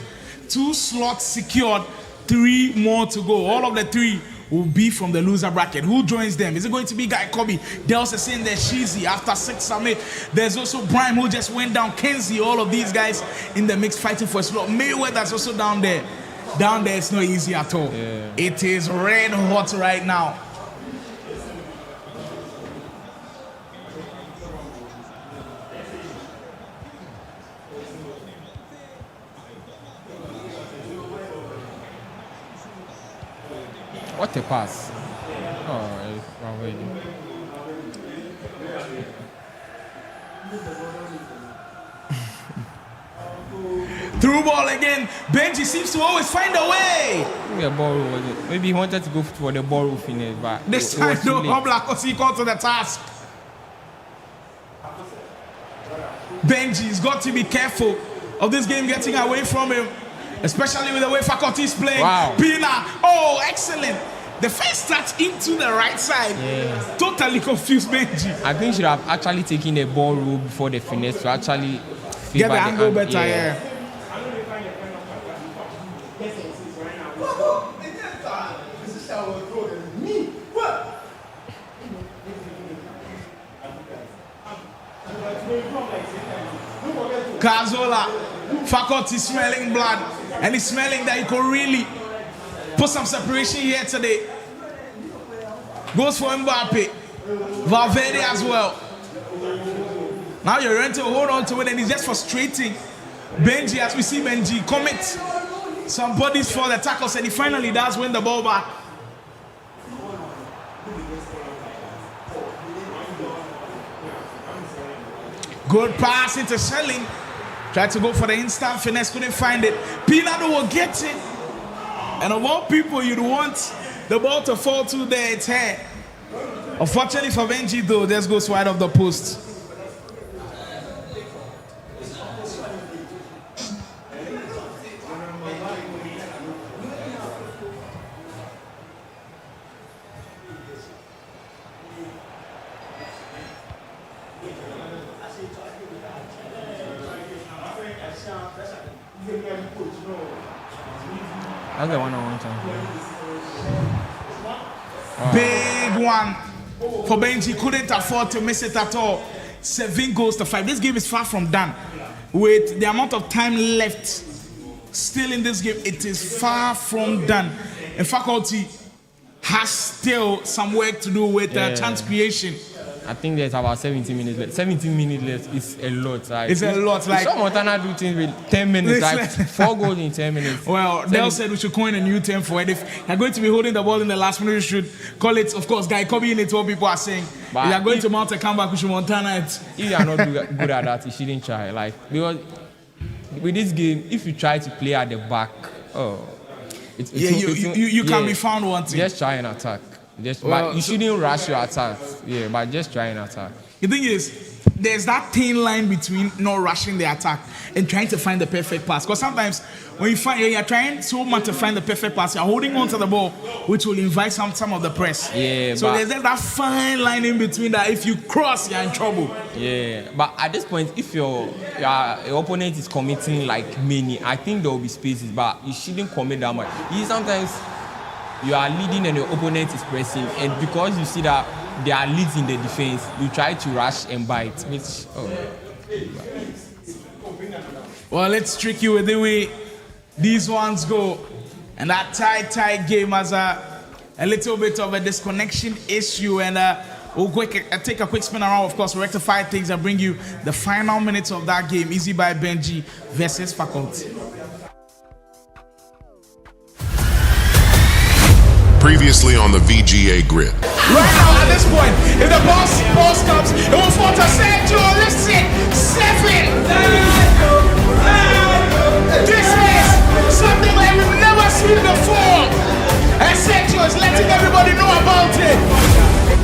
2 slots secured, 3 more to go. All of the 3 will be from the loser bracket. Who joins them? Is it going to be Guy Kobe? Dels is in there, Shizi after 6 Summit. There's also Brian who just went down, Kenzie, all of these guys in the mix fighting for a slot. Mayweather's also down there. Down there, it's not easy at all. Yeah. It is red hot right now. What a pass. Oh, Through ball again. Benji seems to always find a way. Maybe he wanted to go for the ball finish, but this time no Oblak he got to the task. Benji's got to be careful of this game getting away from him, especially with the way faculty is playing. Wow. Pina, oh, excellent. The first touch into the right side. Yeah. Totally confused Benji. I think he should have actually taken the ball roll before the finesse to actually get the angle better. Yeah. Kazola, faculty smelling blood, and he's smelling that he could really put some separation here today. Goes for Mbappe, Valverde as well. Now you're ready to hold on to it, and it's just frustrating. Benji, as we see Benji commit some bodies for the tackles, and he finally does win the ball back. Good pass into Shelling. Tried to go for the instant finesse, couldn't find it. Pinado will get it. And of all people you'd want the ball to fall to there, it's here. Unfortunately for Benji though, this goes wide of the post. That's the one-on-one time. Big one for Benji. Couldn't afford to miss it at all. 7 goals to 5. This game is far from done. With the amount of time left still in this game, it is far from done. And faculty has still some work to do with chance creation. I think there's about 17 minutes left. 17 minutes left is a lot. Like, it's a lot. Like some Montana do things with 10 minutes. Like 4 goals in 10 minutes. Well, Dale said we should coin a new term for it. If you're going to be holding the ball in the last minute, we should call it, of course, Guy copying it. What people are saying. But if you're going to mount a comeback, we should Montana it. If you are not good at that, you shouldn't try. Like because with this game, if you try to play at the back, you can be found wanting. Just try and attack. But you shouldn't rush your attack. Yeah, but just try and attack. The thing is, there's that thin line between not rushing the attack and trying to find the perfect pass. Because sometimes when you're trying so much to find the perfect pass, you're holding on to the ball, which will invite some of the press. Yeah, so there's that fine line in between that if you cross, you're in trouble. Yeah, but at this point, if your opponent is committing like many, I think there will be spaces, but you shouldn't commit that much. Sometimes you are leading and your opponent is pressing, and because you see that there are leads in the defense, you try to rush and bite, which well, let's trick you with the way these ones go. And that tight game has a little bit of a disconnection issue, and we'll take a quick spin around, of course, rectify things and bring you the final minutes of that game. Easy by Benji versus Faculty. Previously on the VGA grid. Right now, at this point, if the boss comes, it will fall to Sergio. Listen, 7. This is something like we've never seen before. And Sergio is letting everybody know about it.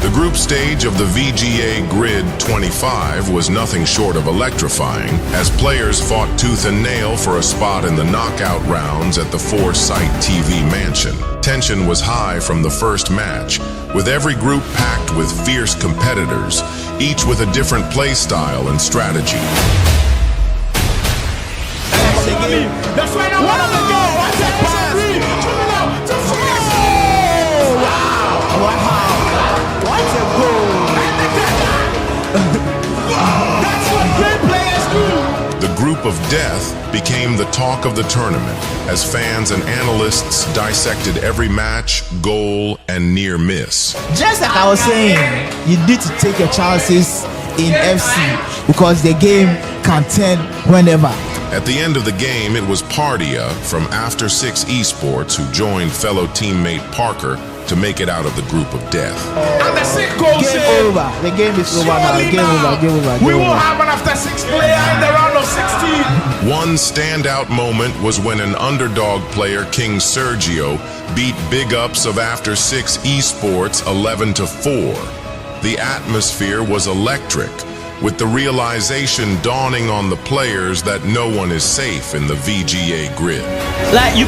The group stage of the VGA Grid 25 was nothing short of electrifying, as players fought tooth and nail for a spot in the knockout rounds at the 4-site TV mansion. Tension was high from the first match, with every group packed with fierce competitors, each with a different play style and strategy. The final one of the game. What's that pass? Wow. What a goal! That's what great players do! The group of death became the talk of the tournament, as fans and analysts dissected every match, goal, and near miss. Just like I was saying, you need to take your chances in FC, because the game can turn whenever. At the end of the game, it was Pardia from After 6 Esports who joined fellow teammate Parker to make it out of the group of death. And the sick goal Game over. The game is over now. Game over. We will have an after 6 player in the round of 16. One standout moment was when an underdog player, King Sergio, beat Big Ups of After 6 Esports 11-4. The atmosphere was electric, with the realization dawning on the players that no one is safe in the VGA grid. Like you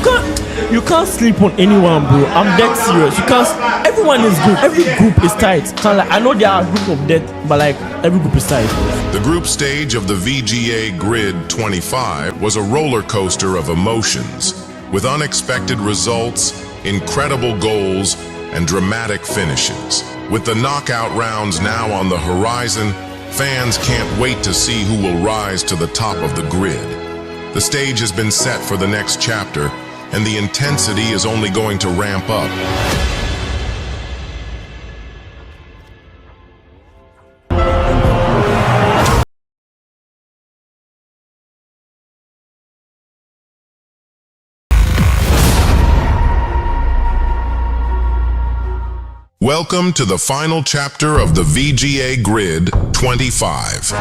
can't sleep on anyone, bro. I'm dead serious. You can't. Everyone is good. Every group is tight. So like, I know there are a group of death, but like every group is tight. The group stage of the VGA Grid 25 was a roller coaster of emotions, with unexpected results, incredible goals, and dramatic finishes. With the knockout rounds now on the horizon, fans can't wait to see who will rise to the top of the grid. The stage has been set for the next chapter, and the intensity is only going to ramp up. Welcome to the final chapter of the VGA Grid 25.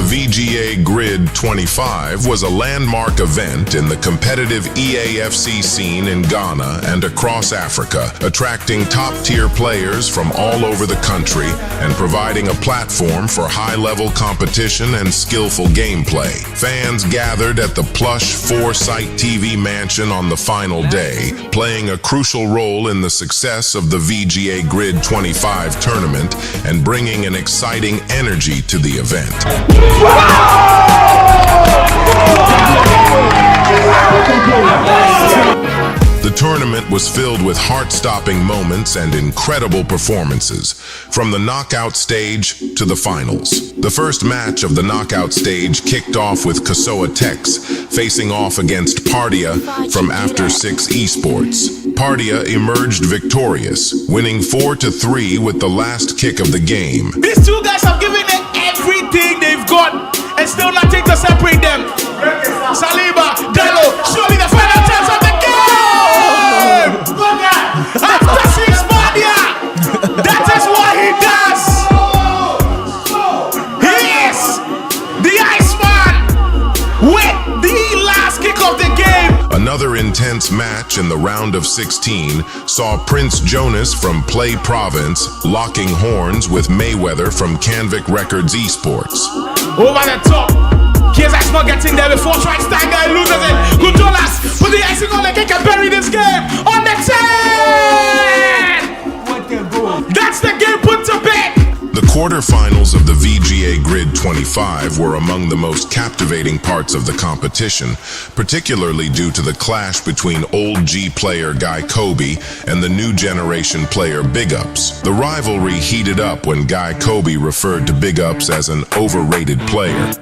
VGA Grid 25 was a landmark event in the competitive EAFC scene in Ghana and across Africa, attracting top-tier players from all over the country and providing a platform for high-level competition and skillful gameplay. Fans gathered at the plush 4-site TV mansion on the final day, playing a crucial role in the success of the VGA Grid 25 tournament and bringing an exciting energy to the event. The tournament was filled with heart-stopping moments and incredible performances, from the knockout stage to the finals. The first match of the knockout stage kicked off with Kasoa Tex facing off against Pardia from After 6 Esports. Pardia emerged victorious, winning 4-3 with the last kick of the game. These two guys have given it everything they've got and still nothing to separate them. Saliba, Delo, surely the final chance of the game! After 6 Pardia! That is what he does! He is the Iceman with the last kick of the game! Another intense match in the round of 16 saw Prince Jonas from Play Province locking horns with Mayweather from Canvic Records Esports. Over the top. KSI's not getting there before tries Tiger loses it. Gundolas put the icing on the cake and bury this game on the 10. That's the game put to bed. The quarterfinals of the VGA Grid 25 were among the most captivating parts of the competition, particularly due to the clash between old G player Guy Kobe and the new generation player Big Ups. The rivalry heated up when Guy Kobe referred to Big Ups as an overrated player.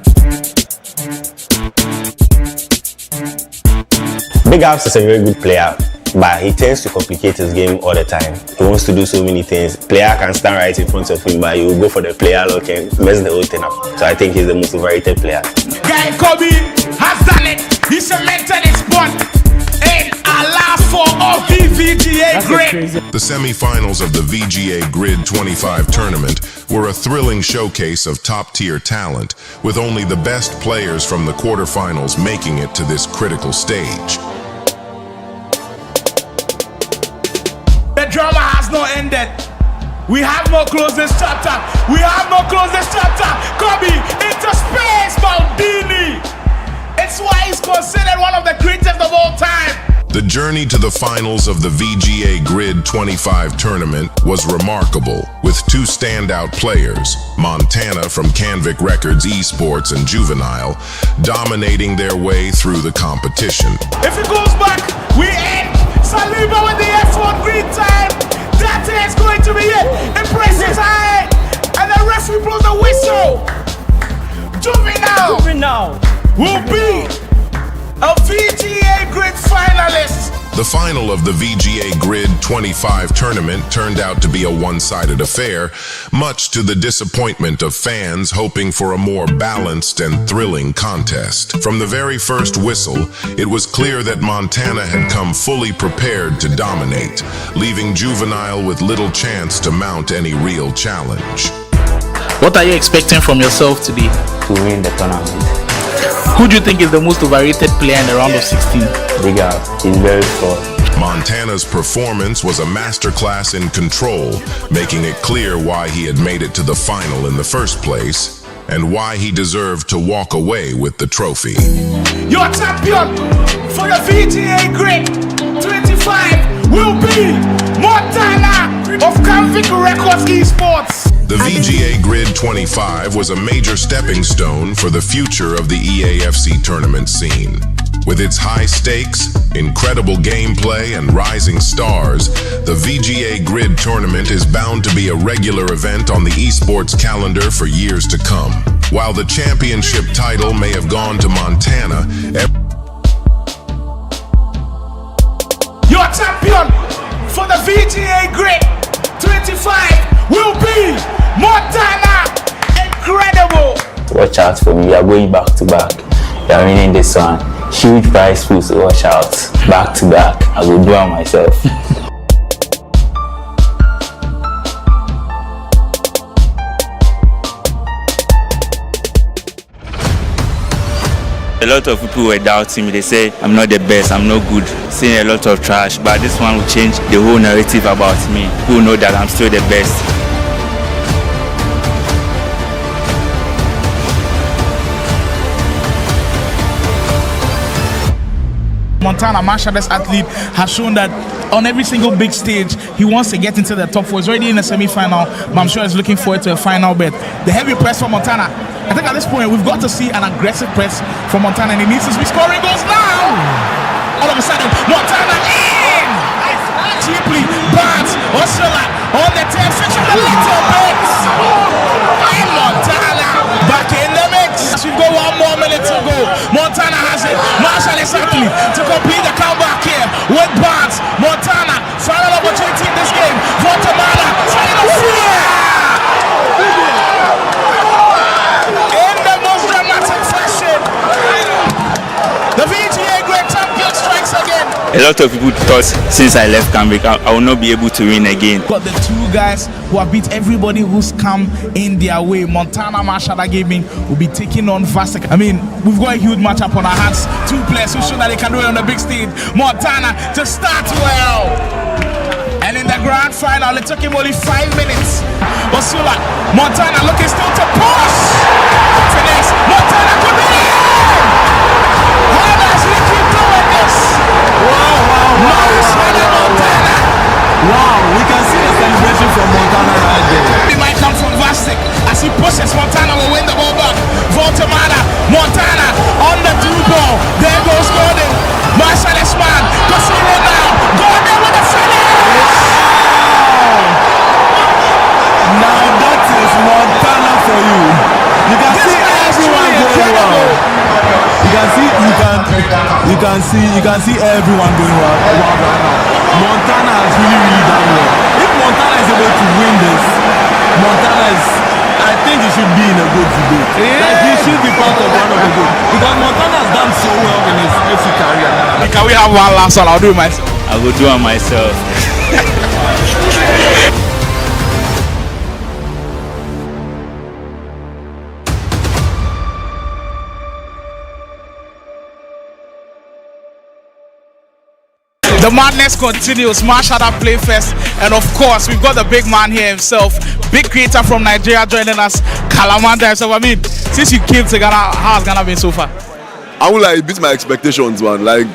Big Ups is a very good player, but he tends to complicate his game all the time. He wants to do so many things. Player can stand right in front of him, but he will go for the player lock and mess the whole thing up. So I think he's the most overrated player. Guy Kobe has done it. He cemented his spot in our last 4 of the VGA Grid. The semi-finals of the VGA Grid 25 tournament were a thrilling showcase of top-tier talent, with only the best players from the quarterfinals making it to this critical stage. The drama has not ended. We have not closed this chapter. Kobe into space, Maldini. It's why he's considered one of the greatest of all time. The journey to the finals of the VGA Grid 25 tournament was remarkable, with 2 standout players, Montana from Canvic Records Esports and Juvenile, dominating their way through the competition. If it goes back, we end. Saliba with the F1 green time. That is going to be it. Impressive time. And the referee blows the whistle. Juvenile will be a VGA Grid finalist. The final of the VGA GRID 25 tournament turned out to be a one-sided affair, much to the disappointment of fans hoping for a more balanced and thrilling contest. From the very first whistle, it was clear that Montana had come fully prepared to dominate, leaving Juvenile with little chance to mount any real challenge. What are you expecting from yourself today? To win the tournament. Who do you think is the most overrated player in the round of 16? Big out. He's very short. Montana's performance was a masterclass in control, making it clear why he had made it to the final in the first place, and why he deserved to walk away with the trophy. Your champion for the VGA GRID 25 will be Montana of Convict Records Esports. The VGA GRID 25 was a major stepping stone for the future of the EAFC tournament scene. With its high stakes, incredible gameplay, and rising stars, the VGA GRID tournament is bound to be a regular event on the esports calendar for years to come. While the championship title may have gone to Montana, your champion for the VGA GRID 25 will be Montana. Incredible. Watch out for me. We are going back to back. We are winning this one. Huge prize pool, so watch out. Back to back. I will do it myself. A lot of people were doubting me. They say I'm not the best, I'm not good, saying a lot of trash, but this one will change the whole narrative about me. People know that I'm still the best. Montana, Marshalls athlete, has shown that on every single big stage, he wants to get into the top four. He's already in the semi-final, but I'm sure he's looking forward to a final bet. The heavy press for Montana. I think at this point, we've got to see an aggressive press from Montana, and he needs to be scoring goals now. All of a sudden, Montana in! Cheaply, Barnes, Osula on the 10, fixing the little bit. And Montana back in the mix. We've got 1 more minute to go. Montana has it. Marshall is athlete to complete the comeback here with Barnes. Montana, final opportunity in this game. Guatemala, final fear! In the most dramatic fashion, the VGA GRID champion strikes again. A lot of people thought since I left Cambridge, I will not be able to win again. Got the two guys who have beat everybody who's come in their way. Montana Marshall Gaming will be taking on Vasek. I mean, we've got a huge matchup on our hands. Two players who show that they can do it on the big stage. Montana to start well. And in the grand final, it took him only 5 minutes. Osula, Montana looking still to push. Finesse, Montana could be in. How does he keep doing this? Wow. Montana. Wow, we can see the celebration from Montana right there. It might come from Vasek as he pushes. Montana will win the ball back. Guatemala, Montana on the through ball. There goes Gordon. Marshall's man. Casino now. Gordon with the finish. Now that is Montana for you. You can see everyone going well. You can see everyone going well right now. Montana has really done well. If Montana is able to win this, I think he should be in a good debate. Yeah. Like he should be part of one of the good. Because Montana has done so well in his FC career. Can we have one last one? I'll do it myself. I will do it myself. The madness continues. Marshall play first, and of course we've got the big man here himself, big creator from Nigeria joining us, Kalamanda himself. I mean, since you came to Ghana, how has Ghana been so far? I would like beat my expectations, man. Like,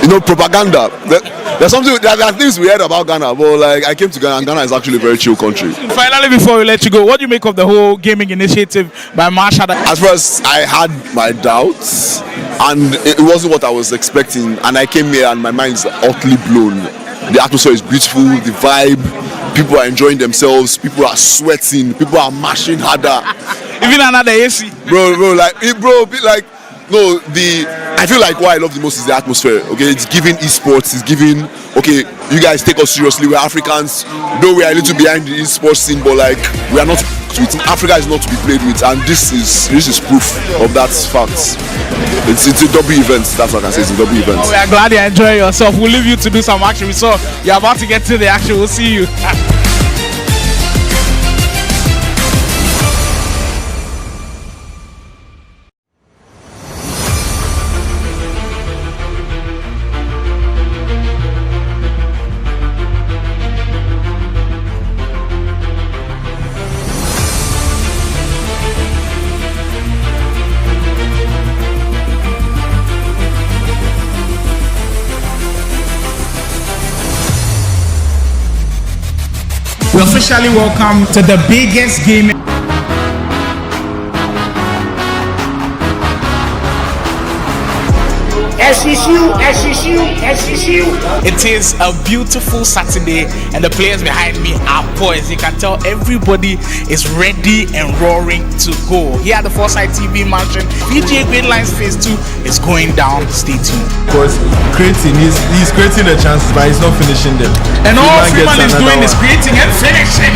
you know, propaganda. There are things we heard about Ghana, but like I came to Ghana, and Ghana is actually a very chill country. Finally, before we let you go, what do you make of the whole gaming initiative by Marshall? At first, I had my doubts, and it wasn't what I was expecting. And I came here, and my mind is utterly blown. The atmosphere is beautiful, the vibe, people are enjoying themselves, people are sweating, people are mashing harder. Even another AC. Bro, No, I feel like what I love the most is the atmosphere. Okay, it's giving esports. It's giving. Okay, you guys take us seriously. We're Africans. Though we are a little behind the esports scene, but like we are not. Africa is not to be played with, and this is proof of that fact. It's a double event. That's what I can say. It's a double event. Oh, we are glad you enjoy yourself. We'll leave you to do some action. We saw you're about to get to the action. We'll see you. We officially welcome to the biggest game. It is a beautiful Saturday, and the players behind me are poised. You can tell everybody is ready and roaring to go. Here at the Foresight TV mansion, VGA Gridlines Phase 2 is going down. Stay tuned. Because he's creating the chances, but he's not finishing them. And all Freeman is doing is creating and finishing.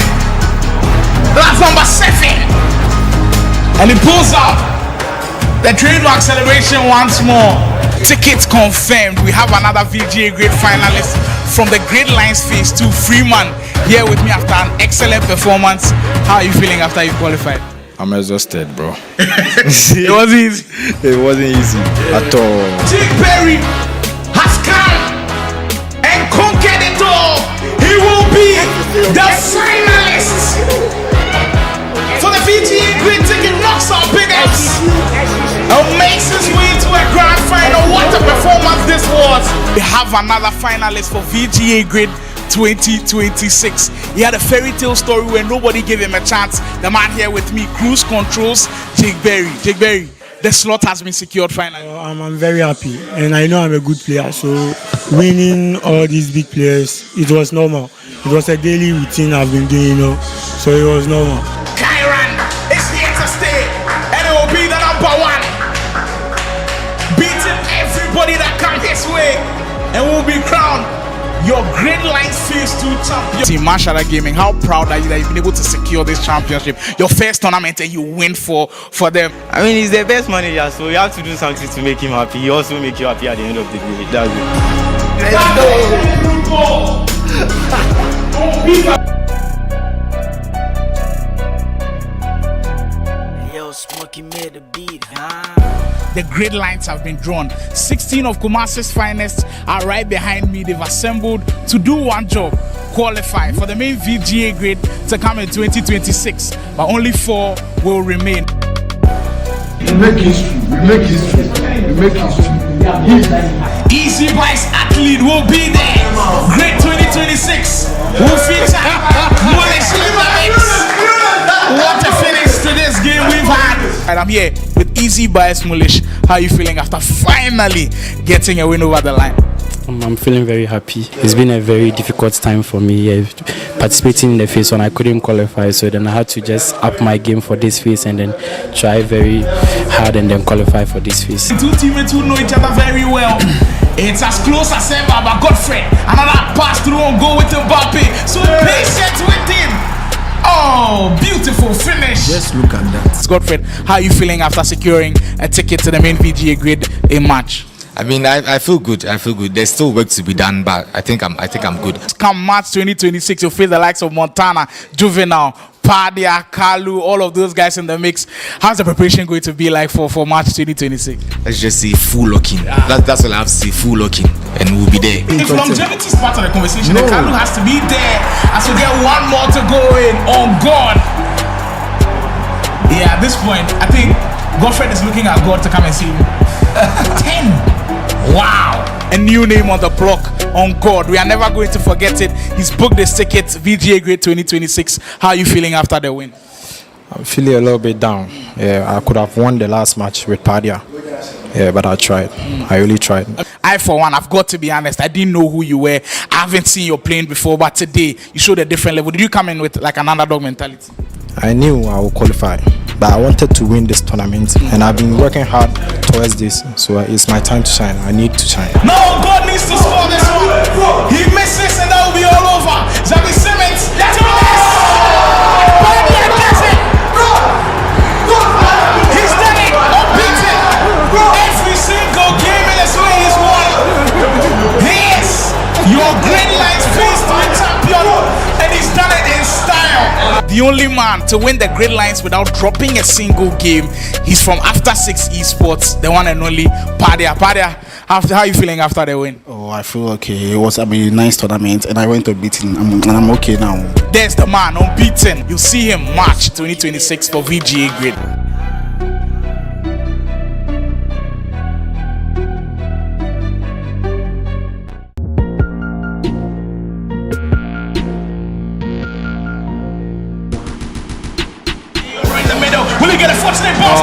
That's number 7. And he pulls out the trademark celebration once more. Tickets confirmed. We have another VGA Grid finalist from the Gridlines Phase 2, Freeman, here with me after an excellent performance. How are you feeling after you qualified? I'm exhausted, bro. It wasn't easy. It wasn't easy at all. Jake Berry has come and conquered it all. He will be the finalist for the VGA Grid Ticket Knocks Out Big Ups. And makes his way to a grand final. What a performance this was. We have another finalist for VGA Grid 2026. He had a fairy tale story where nobody gave him a chance. The man here with me, Cruise Controls, Jake Berry. Jake Berry, the slot has been secured finally. I'm very happy, and I know I'm a good player, so winning all these big players, it was normal. It was a daily routine I've been doing, so it was normal. Kyran is here to stay, and it will be the number 1. Beating everybody that come his way, and will be crowned your Gridlines Phase 2 champion. Team Marshall Gaming, how proud are you that you've been able to secure this championship? Your first tournament, and you win for them. I mean, he's the best manager, so you have to do something to make him happy. He also make you happy at the end of the day. That's it. Yo, Smokey made the beat, The Gridlines have been drawn. 16 of Kumasi's finest are right behind me. They've assembled to do one job: qualify for the main VGA Grid to come in 2026. But only 4 will remain. We make history. Easy Vice Athlete will be there. Grid 2026 will feature What a finish to this game we've had. And I'm here with Easy Bias Mulish. How are you feeling after finally getting a win over the line? I'm feeling very happy. It's been a very difficult time for me. Participating in the phase 1, I couldn't qualify, so then I had to just up my game for this phase and then try very hard and then qualify for this phase. Two teammates who know each other very well. It's as close as ever, but Godfrey, another pass through and go with Mbappe. So patient with him. Oh, beautiful finish. Just look at that. Godfrey, how are you feeling after securing a ticket to the main VGA Grid in March? I mean, I feel good. There's still work to be done, but I think I'm good. Come March 2026, you'll face the likes of Montana, Juvenile, Padia, Kalu, all of those guys in the mix. How's the preparation going to be like for March 2026? Let's just say full locking. That's all I have to say, full locking, and we'll be there. If longevity is part of the conversation, then Kalu has to be there as we get one more to go in. On God. Yeah, at this point, I think Godfrey is looking at God to come and see him. 10. Wow, a new name on the block. On God, we are never going to forget it. He's booked his tickets, VGA Grid 2026. How are you feeling after the win? I'm feeling a little bit down. Yeah, I could have won the last match with Padia. Yeah, but I tried. I really tried. I, for one, I've got to be honest, I didn't know who you were. I haven't seen you playing before, but today you showed a different level. Did you come in with like an underdog mentality? I knew I would qualify. but I wanted to win this tournament, and I've been working hard towards this. So it's my time to shine. I need to shine. Now God needs to score this one. He misses, and that will be all over. Xavi Simmons, let's go! He's done it, unbeaten. Every single game in his way he's won. Yes, your Gridlines face time champion, and he's done it in style. The only man to win the Gridlines without dropping a single game. He's from After 6 Esports, the one and only Padia. How are you feeling after the win? Oh, I feel okay. It was a nice tournament, and I went to beating, and I'm okay now. There's the man unbeaten. You see him March 2026 for VGA Grid. Will he get a fortunate bounce?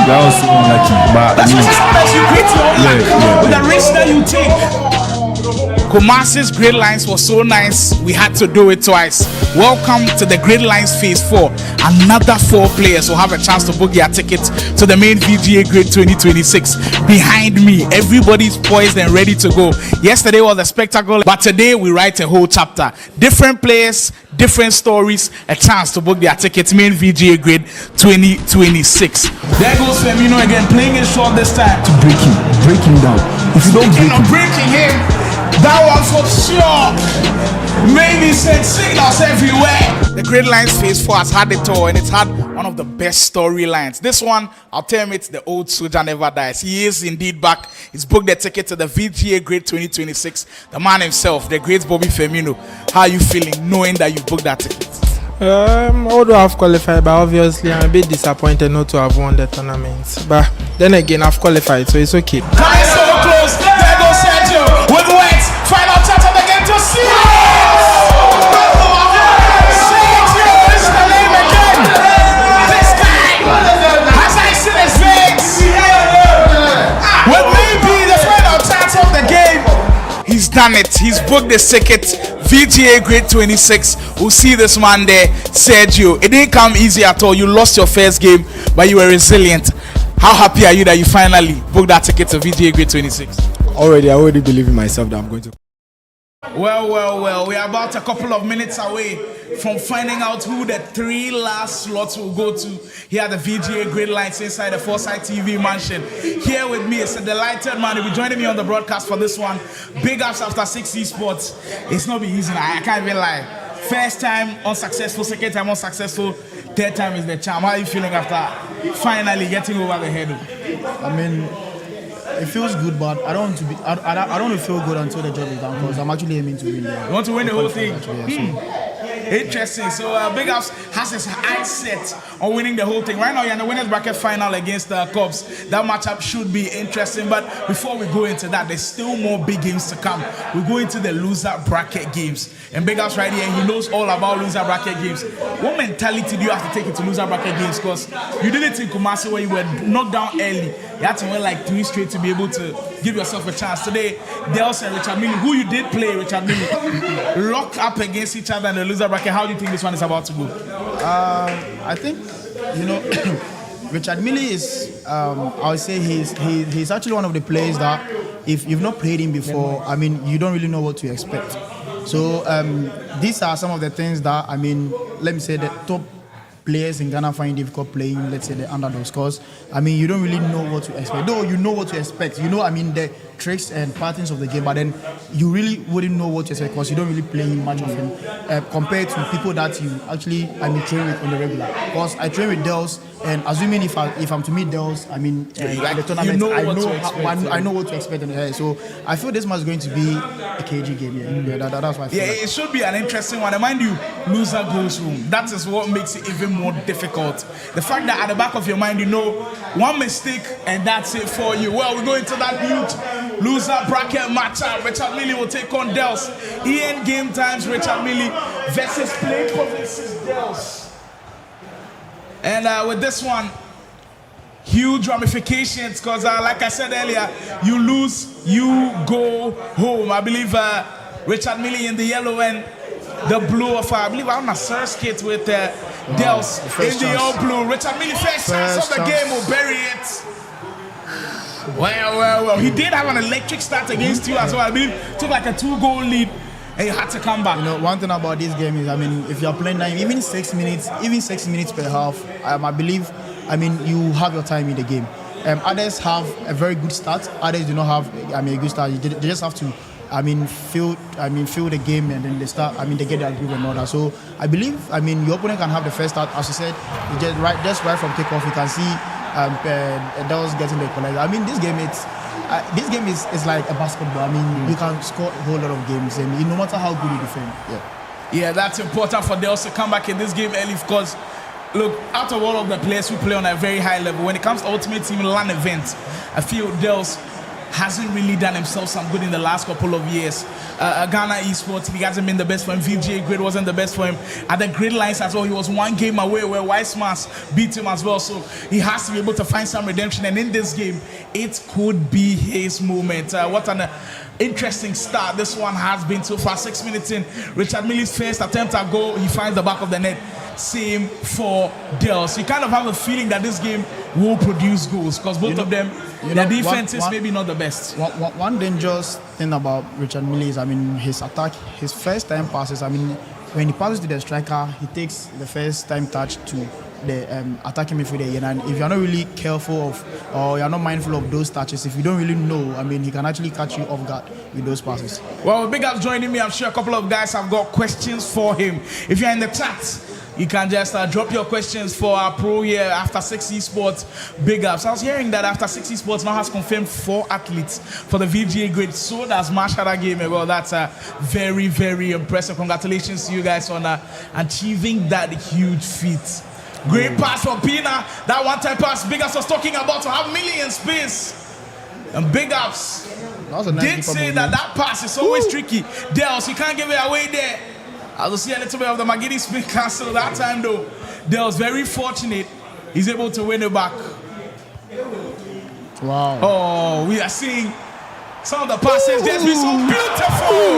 That was so unlucky. But that's what sometimes you create your own luck with the risk that you take. Kumasi's Gridlines was so nice, we had to do it twice. Welcome to the Gridlines Phase 4. Another 4 players will have a chance to book their tickets to the main VGA Grid 2026. Behind me, everybody's poised and ready to go. Yesterday was a spectacle, but today we write a whole chapter. Different players, different stories, a chance to book their tickets, main VGA Grid 2026. There goes Firmino again, playing it short this time. To break him down. If you don't breaking him, that one for sure. Maybe send signals everywhere. The Gridlines Phase 4 has had it all, and it's had one of the best storylines. This one, I'll tell him it's the old soldier never dies. He is indeed back. He's booked the ticket to the VGA Grid 2026. The man himself, the great Bobby Firmino. How are you feeling knowing that you booked that ticket? Although I've qualified, but obviously I'm a bit disappointed not to have won the tournament. But then again, I've qualified, so it's okay. Coming so close. There goes Sergio with Wentz. Final touch of the game to see. Sergio is the name again. This guy has ice in his veins. With maybe the final touch of the game. He's done it. He's booked the ticket. VGA Grid 26. We'll see this man there, Sergio. It didn't come easy at all. You lost your first game, but you were resilient. How happy are you that you finally booked that ticket to VGA Grid 26? I already believe in myself that I'm going to. Well. We are about a couple of minutes away from finding out who the 3 last slots will go to here at the VGA Gridlines inside the Foresight TV mansion. Here with me is a delighted man. He'll be joining me on the broadcast for this one. Big ups After 6 Esports. It's not been easy now. I can't even lie. First time unsuccessful, second time unsuccessful, third time is the charm. How are you feeling after finally getting over the hurdle? I mean, it feels good, but I don't want to be. I don't want to feel good until the job is done, because I'm actually aiming to win. You want to win the whole thing? Interesting. So Big Ups has his eyes set on winning the whole thing. Right now you're in the winners bracket final against the Cubs. That matchup should be interesting. But before we go into that, there's still more big games to come. We go into the loser bracket games. And Big Ups right here, he knows all about loser bracket games. What mentality do you have to take into loser bracket games? Because you did it in Kumasi where you were knocked down early. You had to win like 3 straight to be able to give yourself a chance. Today, Dels and Richard Millie, who you did play, Richard Millie, locked up against each other in the loser bracket. How do you think this one is about to go? I think, Richard Millie is, I would say he's actually one of the players that if you've not played him before, I mean, you don't really know what to expect. So these are some of the things that, I mean, let me say the top players in Ghana find difficult playing, let's say, the underdogs, because I mean you don't really know what to expect. Though you know what to expect, I mean the tricks and patterns of the game, but then you really wouldn't know what to expect because you don't really play much of him compared to people that you actually train with on the regular. Because I train with Dels, and assuming if I'm to meet Dels, I mean the tournament, I know what to expect. So I feel this match is going to be a KG game. That's why I feel it should be an interesting one. And mind you, loser goes home. That is what makes it even more difficult. The fact that at the back of your mind, one mistake and that's it for you. Well, we go into that huge loser bracket matchup. Richard Millie will take on Dels. EN Game Times, Richard Millie versus Play Provinces Dels. And with this one, huge ramifications because like I said earlier, you lose, you go home. I believe Richard Millie in the yellow and the blue of I believe on a surf skate with Dels in the old blue. Richard Millie first chance of the game will bury it. Well. He did have an electric start against you as well. I mean, took like a 2-goal lead. And you had to come back. You know, one thing about this game is, I mean, if you're playing even 6 minutes per half, I believe, I mean, you have your time in the game. Others have a very good start. Others do not have, I mean, a good start. They just have to, feel the game, and then they start. I mean, they get their groove and all that. So I believe, I mean, your opponent can have the first start, as you said, just right from kickoff. You can see Dels getting the equalizer. I mean, this game is like a basketball. I mean, you can score a whole lot of games, and no matter how good you defend. Yeah, that's important for Dels to come back in this game early, because look, out of all of the players who play on a very high level, when it comes to Ultimate Team LAN events, I feel Dels hasn't really done himself some good in the last couple of years. Ghana Esports, he hasn't been the best for him. VGA GRID wasn't the best for him. At the Gridlines as well, he was 1 game away where Weissmans beat him as well. So he has to be able to find some redemption. And in this game, it could be his moment. What an interesting start this one has been so far. 6 minutes in, Richard Millie's first attempt at goal, he finds the back of the net. Same for Dels. You kind of have a feeling that this game will produce goals, because both of them, their defense is maybe not the best. One dangerous thing about Richard Millie is, I mean, his attack, his first time passes. I mean, when he passes to the striker, he takes the first time touch to the attacking midfielder, and if you're not really careful of, or you're not mindful of those touches, if you don't really know, I mean, he can actually catch you off guard with those passes. Well, Big Ups joining me. I'm sure a couple of guys have got questions for him. If you're in the chat, you can just drop your questions for our pro here, After 6 Esports. Big Ups. I was hearing that After 6 Esports now has confirmed 4 athletes for the VGA GRID. So does Mashada Game. Well, that's very, very impressive. Congratulations to you guys on achieving that huge feat. Great pass from Pina. That one-time pass Big Ups was talking about, to have Millie in space. And Big Ups did say that pass is always tricky. Dels, you can't give it away there. I will see a little bit of the Magidi spin cancel that time though. Dels very fortunate. He's able to win it back. Wow. Oh, we are seeing some of the passes just be so beautiful.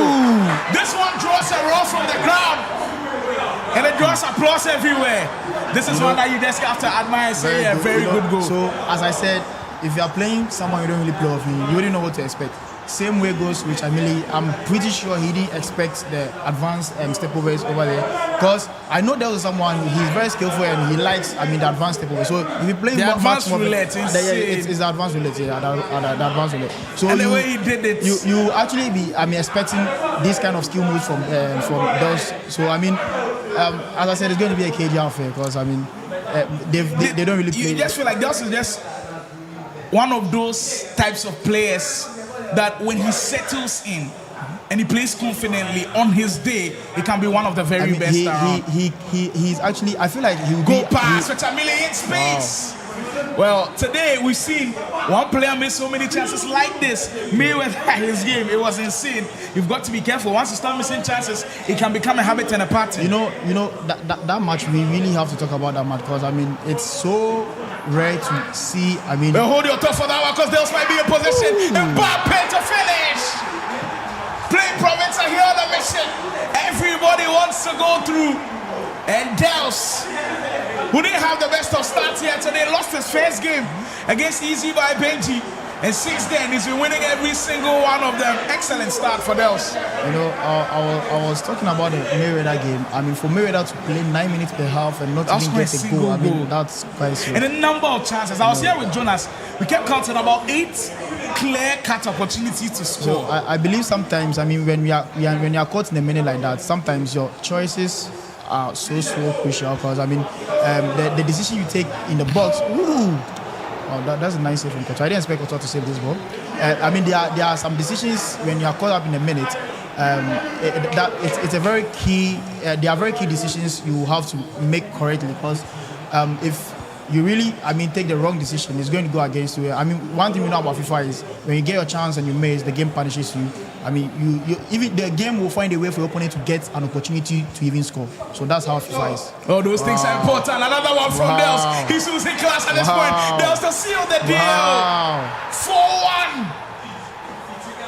This one draws a roll from the ground. And it draws applause everywhere. This is one that you just have to admire and say, yeah, very good goal. So, as I said, if you are playing someone you don't really play off, you already know what to expect. Same way goes with Amili. I'm pretty sure he didn't expect the advanced stepovers over there, because I know there was someone, he's very skillful and he likes, I mean, the advanced stepovers. So if you play the advanced roulette, it's the advanced roulette, the advanced roulette. So and the way he did it, you actually be, I mean, expecting this kind of skill moves from those. So I mean, as I said, it's going to be a KJ affair, because I mean, they don't really play. You just feel like Dels is just one of those types of players that when he settles in and he plays confidently on his day, he can be one of the very best around. He's actually, I feel like he will go past Richard Millie in space. Wow. Well, today we've seen one player miss so many chances like this. Mayweather had his game, it was insane. You've got to be careful. Once you start missing chances, it can become a habit and a pattern. You know that match, we really have to talk about that match, because I mean, it's so rare to see. I mean, well, hold your thought for that one, because Dels might be in position. Mbappe to finish. Playing Province are here on the mission. Everybody wants to go through. And Dels, who didn't have the best of starts here today, lost his first game against Easy by Benji. And since then, he's been winning every single one of them. Excellent start for Dels. You know, I was talking about the Mayweather game. I mean, for Mayweather to play 9 minutes per half and not even get a goal, I mean, that's quite slow. And a number of chances. I was here with Jonas. We kept counting about 8 clear-cut opportunities to score. So I believe sometimes, I mean, when you're caught in a minute like that, sometimes your choices are so crucial, because I mean, the decision you take in the box, that's a nice save from Koto. I didn't expect Koto to save this ball. I mean, there are some decisions when you are caught up in a minute. It's a very key. There are very key decisions you have to make correctly, because if you really, I mean, take the wrong decision, it's going to go against you. I mean, one thing we know about FIFA is when you get your chance and you miss, the game punishes you. I mean, you even the game will find a way for your opponent to get an opportunity to even score. So that's how FIFA is. Oh, those things are important. Another one from Dels. He's losing class at this point. Dels to seal the deal. 4-1.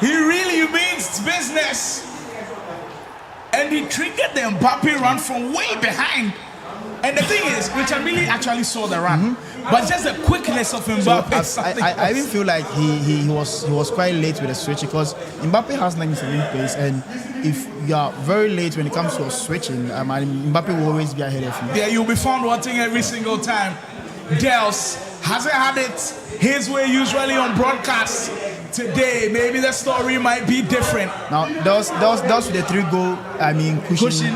He really means business. And he triggered the Mbappe run from way behind. And the thing is, Richard Millie actually saw the run, but just the quickness of Mbappe. So I even feel like he was quite late with the switch because Mbappe has 97 pace, and if you are very late when it comes to switching, Mbappe will always be ahead of you. Yeah, you'll be found wanting every single time. Dels hasn't had it his way usually on broadcast. Today, maybe the story might be different. Now, Dels with the 3-goal, cushion.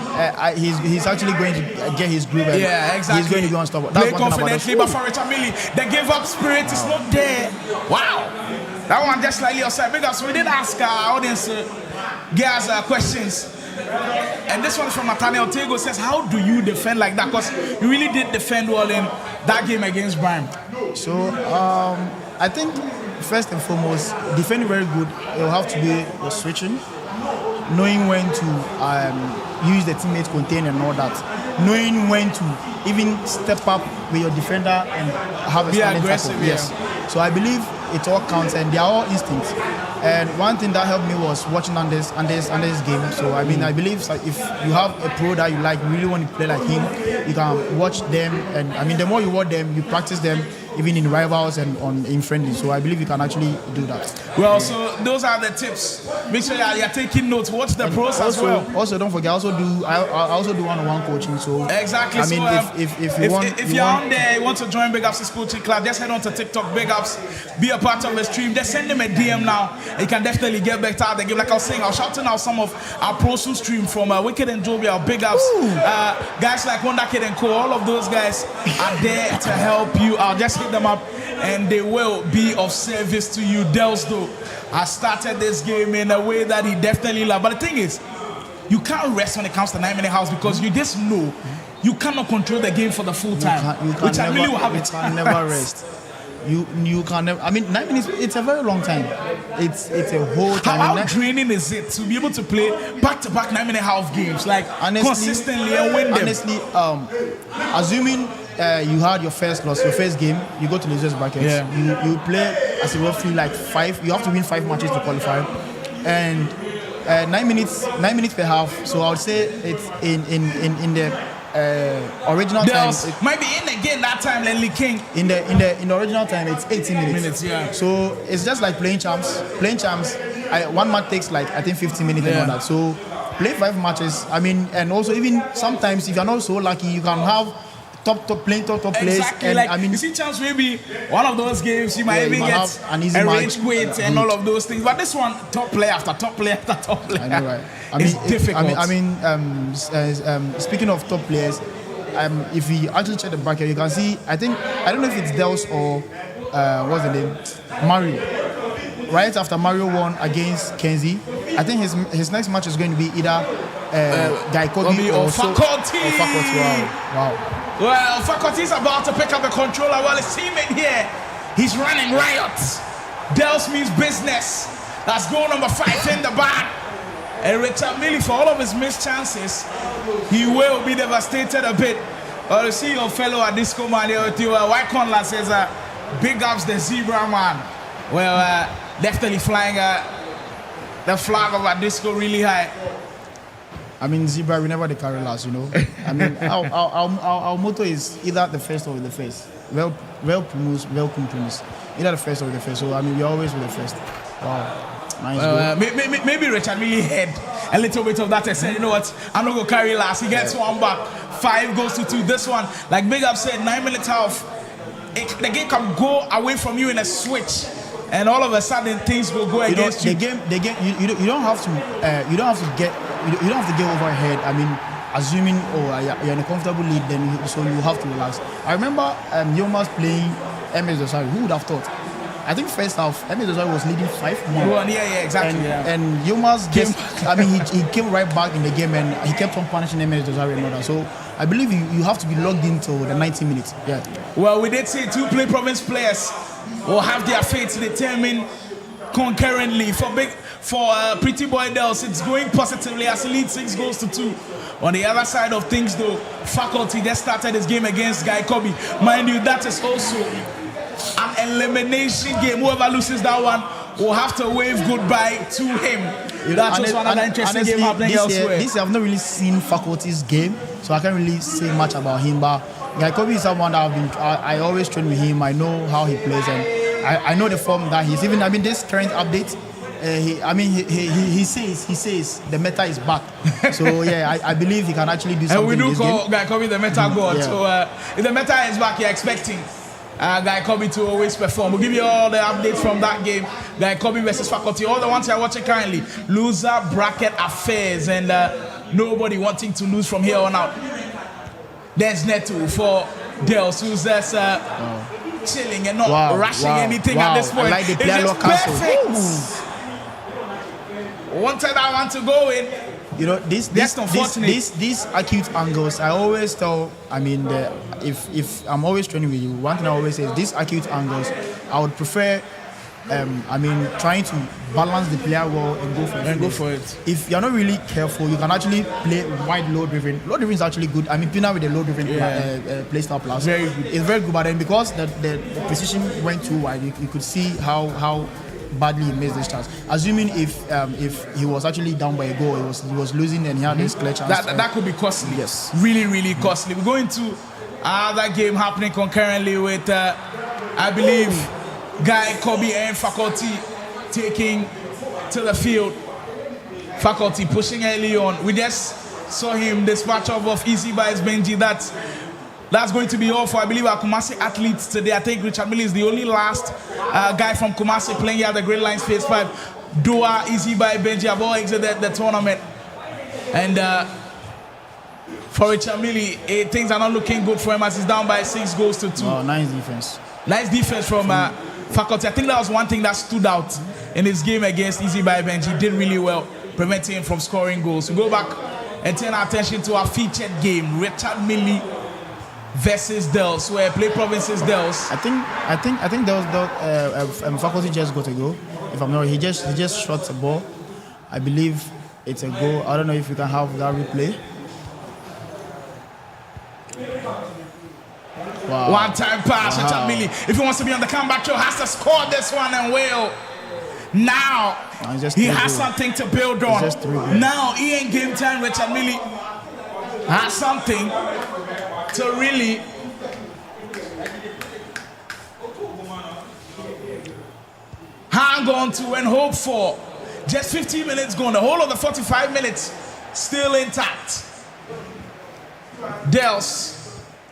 He's actually going to get his groove. Yeah, exactly. He's going to be unstoppable. Play confidently, but for Richard Millie, the give-up spirit is not there. Wow. That one just slightly outside. Because we did ask our audience get us questions. And this one from Nathaniel Tego says, how do you defend like that? Because you really did defend well in that game against Bayern. So, I think first and foremost, defending very good. It will have to be your switching, knowing when to use the teammate contain and all that, knowing when to even step up with your defender and have a standing tackle. Yes. So I believe it all counts, and they are all instincts. And one thing that helped me was watching Andes game. So I believe if you have a pro that you like, you really want to play like him, you can watch them, and the more you watch them, you practice them, even in rivals and in friendlies. So I believe you can actually do that. Well, so those are the tips. Make sure you're taking notes. Watch the pros as well. Also, don't forget, I also do one-on-one coaching. So exactly. If you're on there, you want to join Big Ups' coaching club, just head on to TikTok, Big Ups, be a part of the stream. Just send them a DM now. You can definitely get better at the game. Like I was saying, I was shouting out some of our pros who stream from Wicked and Joby, our Big Ups, guys like Wonder Kid and Co. All of those guys are there to help you out. Just hit them up, and they will be of service to you. Dels, though, I started this game in a way that he definitely loved. But the thing is, you can't rest when it comes to 9-minute house because you just know you cannot control the game for the full time. Which I really will have it. You can never rest. You can never. 9 minutes. It's a very long time. It's a whole time. How draining is it to be able to play back-to-back 9-minute half games consistently and win them? Honestly, assuming you had your first loss, your first game, you go to the losers bracket. Yeah. You play as a roughly like 5. You have to win 5 matches to qualify, and 9 minutes per half. So I would say it's in the original time. Might be in again that time, Lenny King. In the original time, it's 18 minutes. Yeah. So it's just like playing champs. One match takes like I think 15 minutes and all that. So play 5 matches. And also even sometimes if you're not so lucky, you can have top players. Exactly. And you see chance maybe one of those games you might even get an easy range weight and all of those things. But this one, top player after top player after top player. I know, right? It's difficult. Speaking of top players, if you actually check the bracket, you can see. I don't know if it's Dels or what's the name, Mario. Right after Mario won against Kenzie, I think his next match is going to be either Guy Kobe or Faculty. Wow. Well, Faculty is about to pick up the controller while his teammate here, he's running riot. Dels means business. That's goal number 5 in the bag. And Richard Millie, for all of his missed chances, he will be devastated a bit. But you see your fellow at Disco Man here with you, Wyconla says, big ups the zebra man. Well, definitely flying the flag of our disco really high. Zebra, we never the carry last, our motto is either the first or the first. Well promoted. Either the first or the first. So, we're always with the first. Wow. Nice. Maybe Richard really had a little bit of that and said, you know what, I'm not going to carry last. He gets one back. 5 goes to 2. This one, like Big Up said, 9 minutes half. The game can go away from you in a switch. And all of a sudden things will go against you. The game. You don't have to get over ahead. Assuming you're in a comfortable lead, then so you have to relax. I remember Yilmaz playing MS Dosari. Who would have thought? I think first half MS Dosari was leading 5-1. Yeah, exactly. And Yilmaz he came right back in the game and he kept on punishing MS Dosari and all that. So I believe you have to be logged into the 90 minutes. Yeah. Well, we did see 2 Play Province players will have their fates determined concurrently. For Pretty Boy Dels, it's going positively as he leads 6 goals to 2. On the other side of things, though, Faculty just started his game against Guy Kobe. Mind you, that is also an elimination game. Whoever loses that one we'll have to wave goodbye to him. That's also another interesting game happening elsewhere. This year I've not really seen Faculty's game, so I can't really say much about him. But Guy Kobe is someone that I always train with him. I know how he plays, and I know the form that he's even. I mean, this current update. He says the meta is back. So yeah, I believe he can actually do something. And we do call game. Guy Kobe the meta god. Yeah. So if the meta is back, you're expecting Guy Kobe to always perform. We'll give you all the updates from that game. Guy Kobe versus Faculty. All the ones you're watching currently. Loser bracket affairs, and nobody wanting to lose from here on out. There's Neto for Dels, who's just chilling and not rushing anything at this point. I like the it's player just perfect. Wanted I want to go in. You know, these acute angles, I always tell, I mean, if I'm always training with you, one thing I always say is these acute angles, I would prefer, trying to balance the player well and go for it. If you're not really careful, you can actually play wide low driven. Low driven is actually good. I mean, Pina with the low driven play style plus. Very good. It's very good, but then because the precision went too wide, you could see how badly he missed this chance. Assuming if he was actually down by a goal, he was losing and he had this clear chance. That could be costly. Yes. Really, really costly. We're going to another game happening concurrently with, I believe, Guy Kobe and Faculty taking to the field. Faculty pushing early on. We just saw him dispatch of Easy by Benji. That's going to be all for, I believe, our Kumasi athletes today. I think Richard Millie is the only last guy from Kumasi playing here at the Gridlines Phase 5. Dua, Easy by Benji have all exited the tournament. And for Richard Millie, things are not looking good for him as he's down by 6 goals to 2. Oh, nice defense. Nice defense from Faculty. I think that was one thing that stood out in his game against Easy by Benji. He did really well, preventing him from scoring goals. We go back and turn our attention to our featured game, Richard Millie versus Dels, where Play Provinces Dels. I think Faculty just got a goal. If I'm not, he just shot the ball. I believe it's a goal. I don't know if we can have that replay. Wow. One time pass, Richard Millie. If he wants to be on the comeback show, has to score this one and will. Now he has something to build on. Now he ain't game time. Richard Millie has something to really hang on to and hope for. Just 15 minutes gone. The whole of the 45 minutes still intact. Dels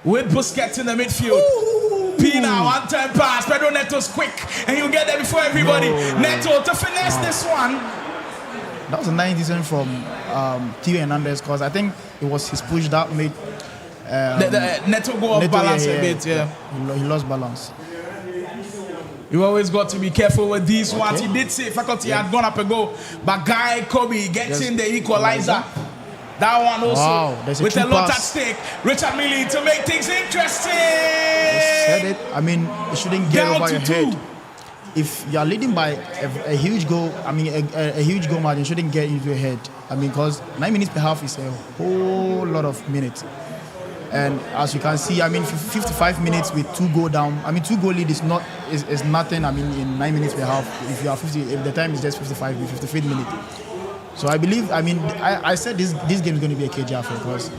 with Busquets in the midfield. Pina, one time pass. Pedro Neto's quick and he'll get there before everybody. Neto to finesse this one. That was a nice decision from Theo Hernandez, because I think it was his push that made the Neto go off balance a bit. He lost balance. You always got to be careful with these ones. He did say Faculty had gone up a goal, but Guy Kobe gets in the equalizer. That one also with a lot at stake. Richard Millie to make things interesting. Said it. I mean, it shouldn't get over your head. If you are leading by a huge goal, I mean a huge goal margin, shouldn't get into your head. I mean, because 9 minutes per half is a whole lot of minutes. And as you can see, I mean, 55 minutes with 2 goal down. I mean, 2 goal lead is nothing. I mean, in 9 minutes per half, if you are 50, if the time is just 55, the 55th minute. So I believe, I mean, I said this game is going to be a KJ affair, because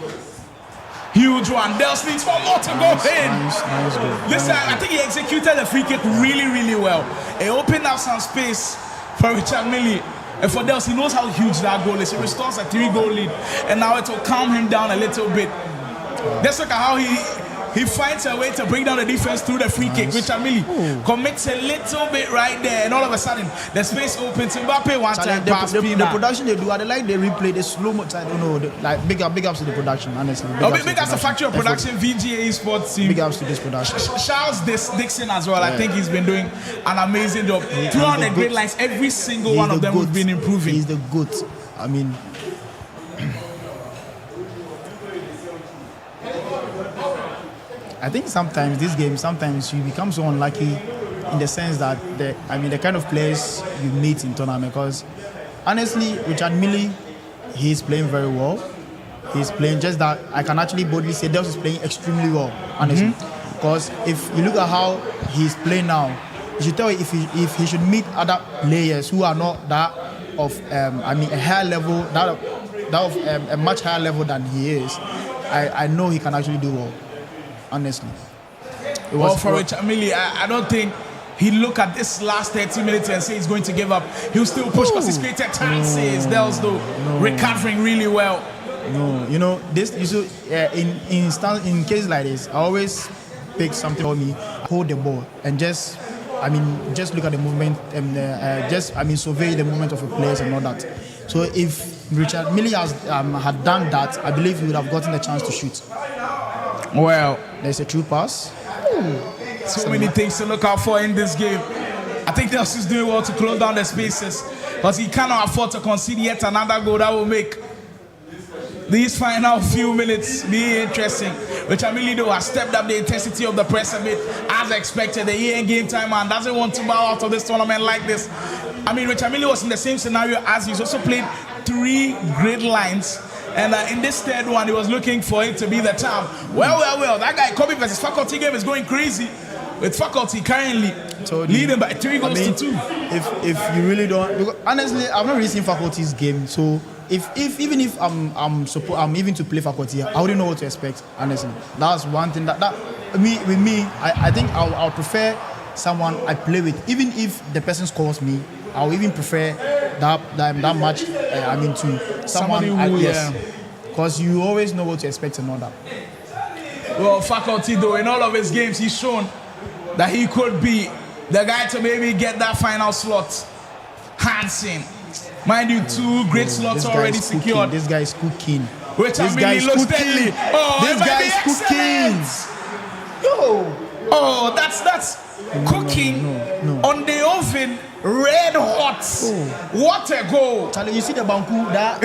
huge one. Dels needs one more to go in. Nice goal. Listen, I think he executed the free kick really, really well. He opened up some space for Richard Millie. And for Dels, he knows how huge that goal is. He restores a 3-goal lead. And now it will calm him down a little bit. Let's look at how he finds a way to bring down the defense through the free kick. Richard Millie commits a little bit right there, and all of a sudden the space opens. Mbappe one time pass. The production they do, I like they replay the slow mo. I don't know, like big ups to the production, honestly. Big ups to factory of production, VGA Sports team. Big ups to this production. Charles Dixon as well. I think he's been doing an amazing job. Throughout the Gridlines, every single one of them has been improving. He's the GOAT. I mean. I think sometimes this game, you become so unlucky in the sense that the kind of players you meet in tournament. Because honestly, Richard Millie, he's playing very well. He's playing just that I can actually boldly say Dels is playing extremely well, honestly. Because if you look at how he's playing now, you should tell if he should meet other players who are not that of a higher level, that of a much higher level than he is. I know he can actually do well. Honestly. Well, for Richard Millie, I don't think he'd look at this last 30 minutes and say he's going to give up. He'll still push because he's created chances. Dels though recovering really well. No, you know this. In cases like this, I always pick something for me, hold the ball, and just look at the movement and survey the movement of the players and all that. So if Richard Millie had done that, I believe he would have gotten the chance to shoot. Well, there's a true pass. So many things to look out for in this game. I think Dels is doing well to close down the spaces, because he cannot afford to concede yet another goal that will make these final few minutes be interesting. Richard Millie though has stepped up the intensity of the press a bit as expected. The year in game time and doesn't want to bow out of this tournament like this. I mean, Richard Millie was in the same scenario as he's also played 3 grid lines. And in this third one, he was looking for it to be the time. Well, that guy Kobe versus Faculty game is going crazy. With Faculty currently leading by 3 goals to 2. If you really don't, because honestly, I've not really seen Faculty's game, so even if I'm even to play Faculty, I wouldn't know what to expect. Honestly, that's one thing that I think I'll prefer someone I play with, even if the person scores me. I'll even prefer that much. To someone who, because you always know what to expect and all that. Well, Faculty though, in all of his games, he's shown that he could be the guy to maybe get that final slot. Hansen, mind you, 2 great slots already secured. This guy is cooking. This guy is cooking. This guy is cooking. Oh, that's cooking on the oven, red hot. What a goal! Charlie, you see the Banku that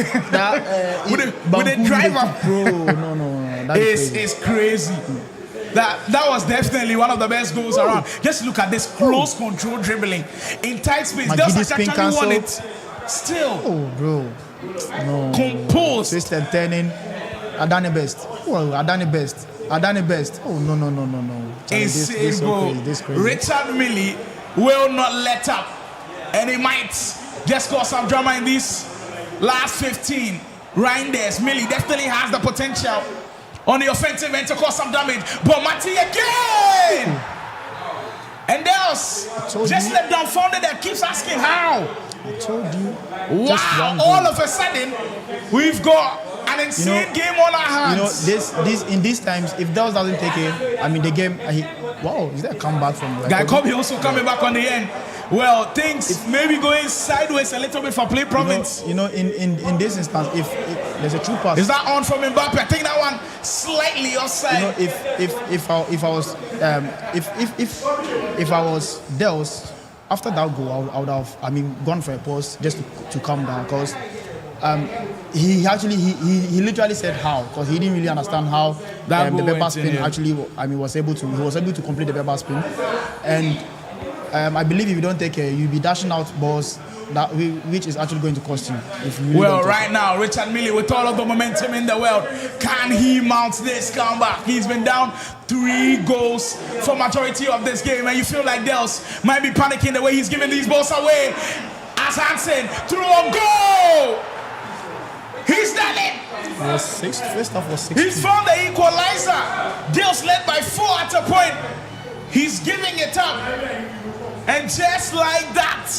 with the driver, bro. No, it's crazy. That was definitely one of the best goals around. Just look at this close control dribbling in tight space. Dels actually won it. Still, bro, no. Composed. Twist and turning. I done the best. I done the best. Oh no. Insane goal. Richard Millie will not let up, and he might just cause some drama in these last 15. Reinders, Millie definitely has the potential on the offensive end to cause some damage. But Mati again! And Dels just let dumbfounded that keeps asking how. I told you. Wow, all of a sudden, we've got an insane game on our hands. In these times, if Dels doesn't take it, the game, is there a comeback from Guy Kobe also coming back on the end. Well, things maybe going sideways a little bit for Play Province. In this instance, if there's a true pass, is that on from Mbappe? I think that one slightly offside. If I was Dels, after that goal, I would have gone for a pause just to calm down, because he literally said how, because he didn't really understand how the pepper spin actually was able to complete the pepper spin. And I believe if you don't take care, you'll be dashing out balls which is actually going to cost you. If you really right now, Richard Millie, with all of the momentum in the world, can he mount this comeback? He's been down 3 goals for majority of this game, and you feel like Dels might be panicking the way he's giving these balls away. As Hansen through a goal, he's done it. First half was 6. He's found the equalizer. Dels led by 4 at a point. He's giving it up, and just like that,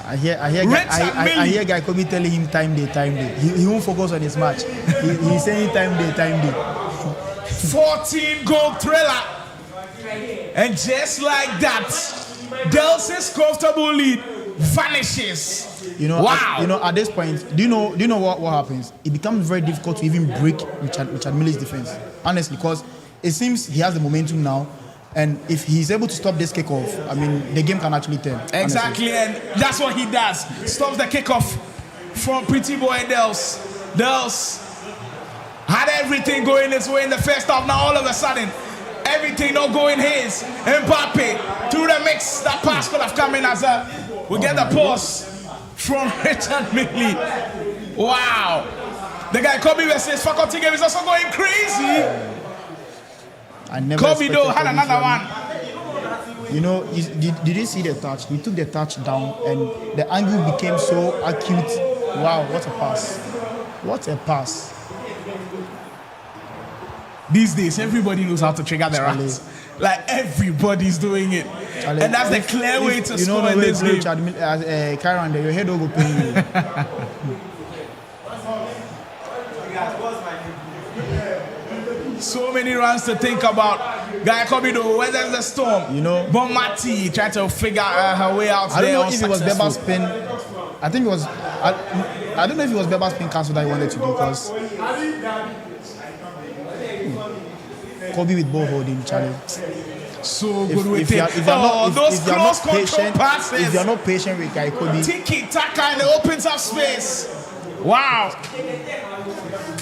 I hear Guy Kobe telling him time day. He won't focus on his match. He's saying time day. 14-goal thriller, and just like that, Dels' comfortable lead vanishes. Wow. At this point, do you know what happens? It becomes very difficult to even break Richard Millie's defense. Honestly, because it seems he has the momentum now. And if he's able to stop this kickoff, the game can actually turn. Exactly, honestly. And that's what he does. Stops the kickoff from pretty boy Dels. Dels had everything going his way in the first half. Now all of a sudden, everything not going his. Mbappe through the mix. That pass could have come in as we get the pause from Richard Millie. Wow. The guy Kobe versus Faculty game is also going crazy. I never Kobe though had another one. You know, did you see the touch? He took the touch down and the angle became so acute. Wow, what a pass. What a pass. These days, everybody knows how to trigger their hands. Like, everybody's doing it. Charlie, and that's the clear way to score in this game. Karen, your head will go pain you. So many runs to think about. Guy Kobe though, where there's the storm. You know, Bonmati trying to figure her way out. I don't know if it was Beba's spin. I think it was. I don't know if it was Beba's spin cancel that he wanted to do because Kobe with ball holding, Charlie. So good with it. If you're not patient with Guy Kobe, tiki taka and it opens up space. Wow.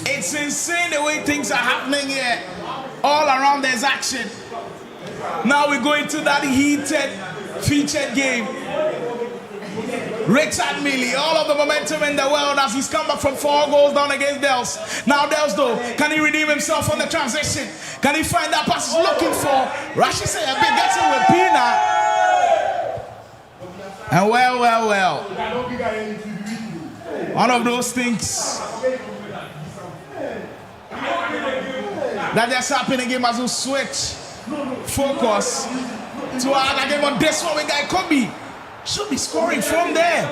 It's insane the way things are happening here. All around there's action. Now we go into that heated, featured game. Richard Millie, all of the momentum in the world as he's come back from 4 goals down against Dels. Now Dels though, can he redeem himself on the transition? Can he find that pass he's looking for? Rashi say a big gets in with Pina. And well. One of those things that just happened in game as we switch focus to another game on this one with Guy Kobe. Should be scoring from there.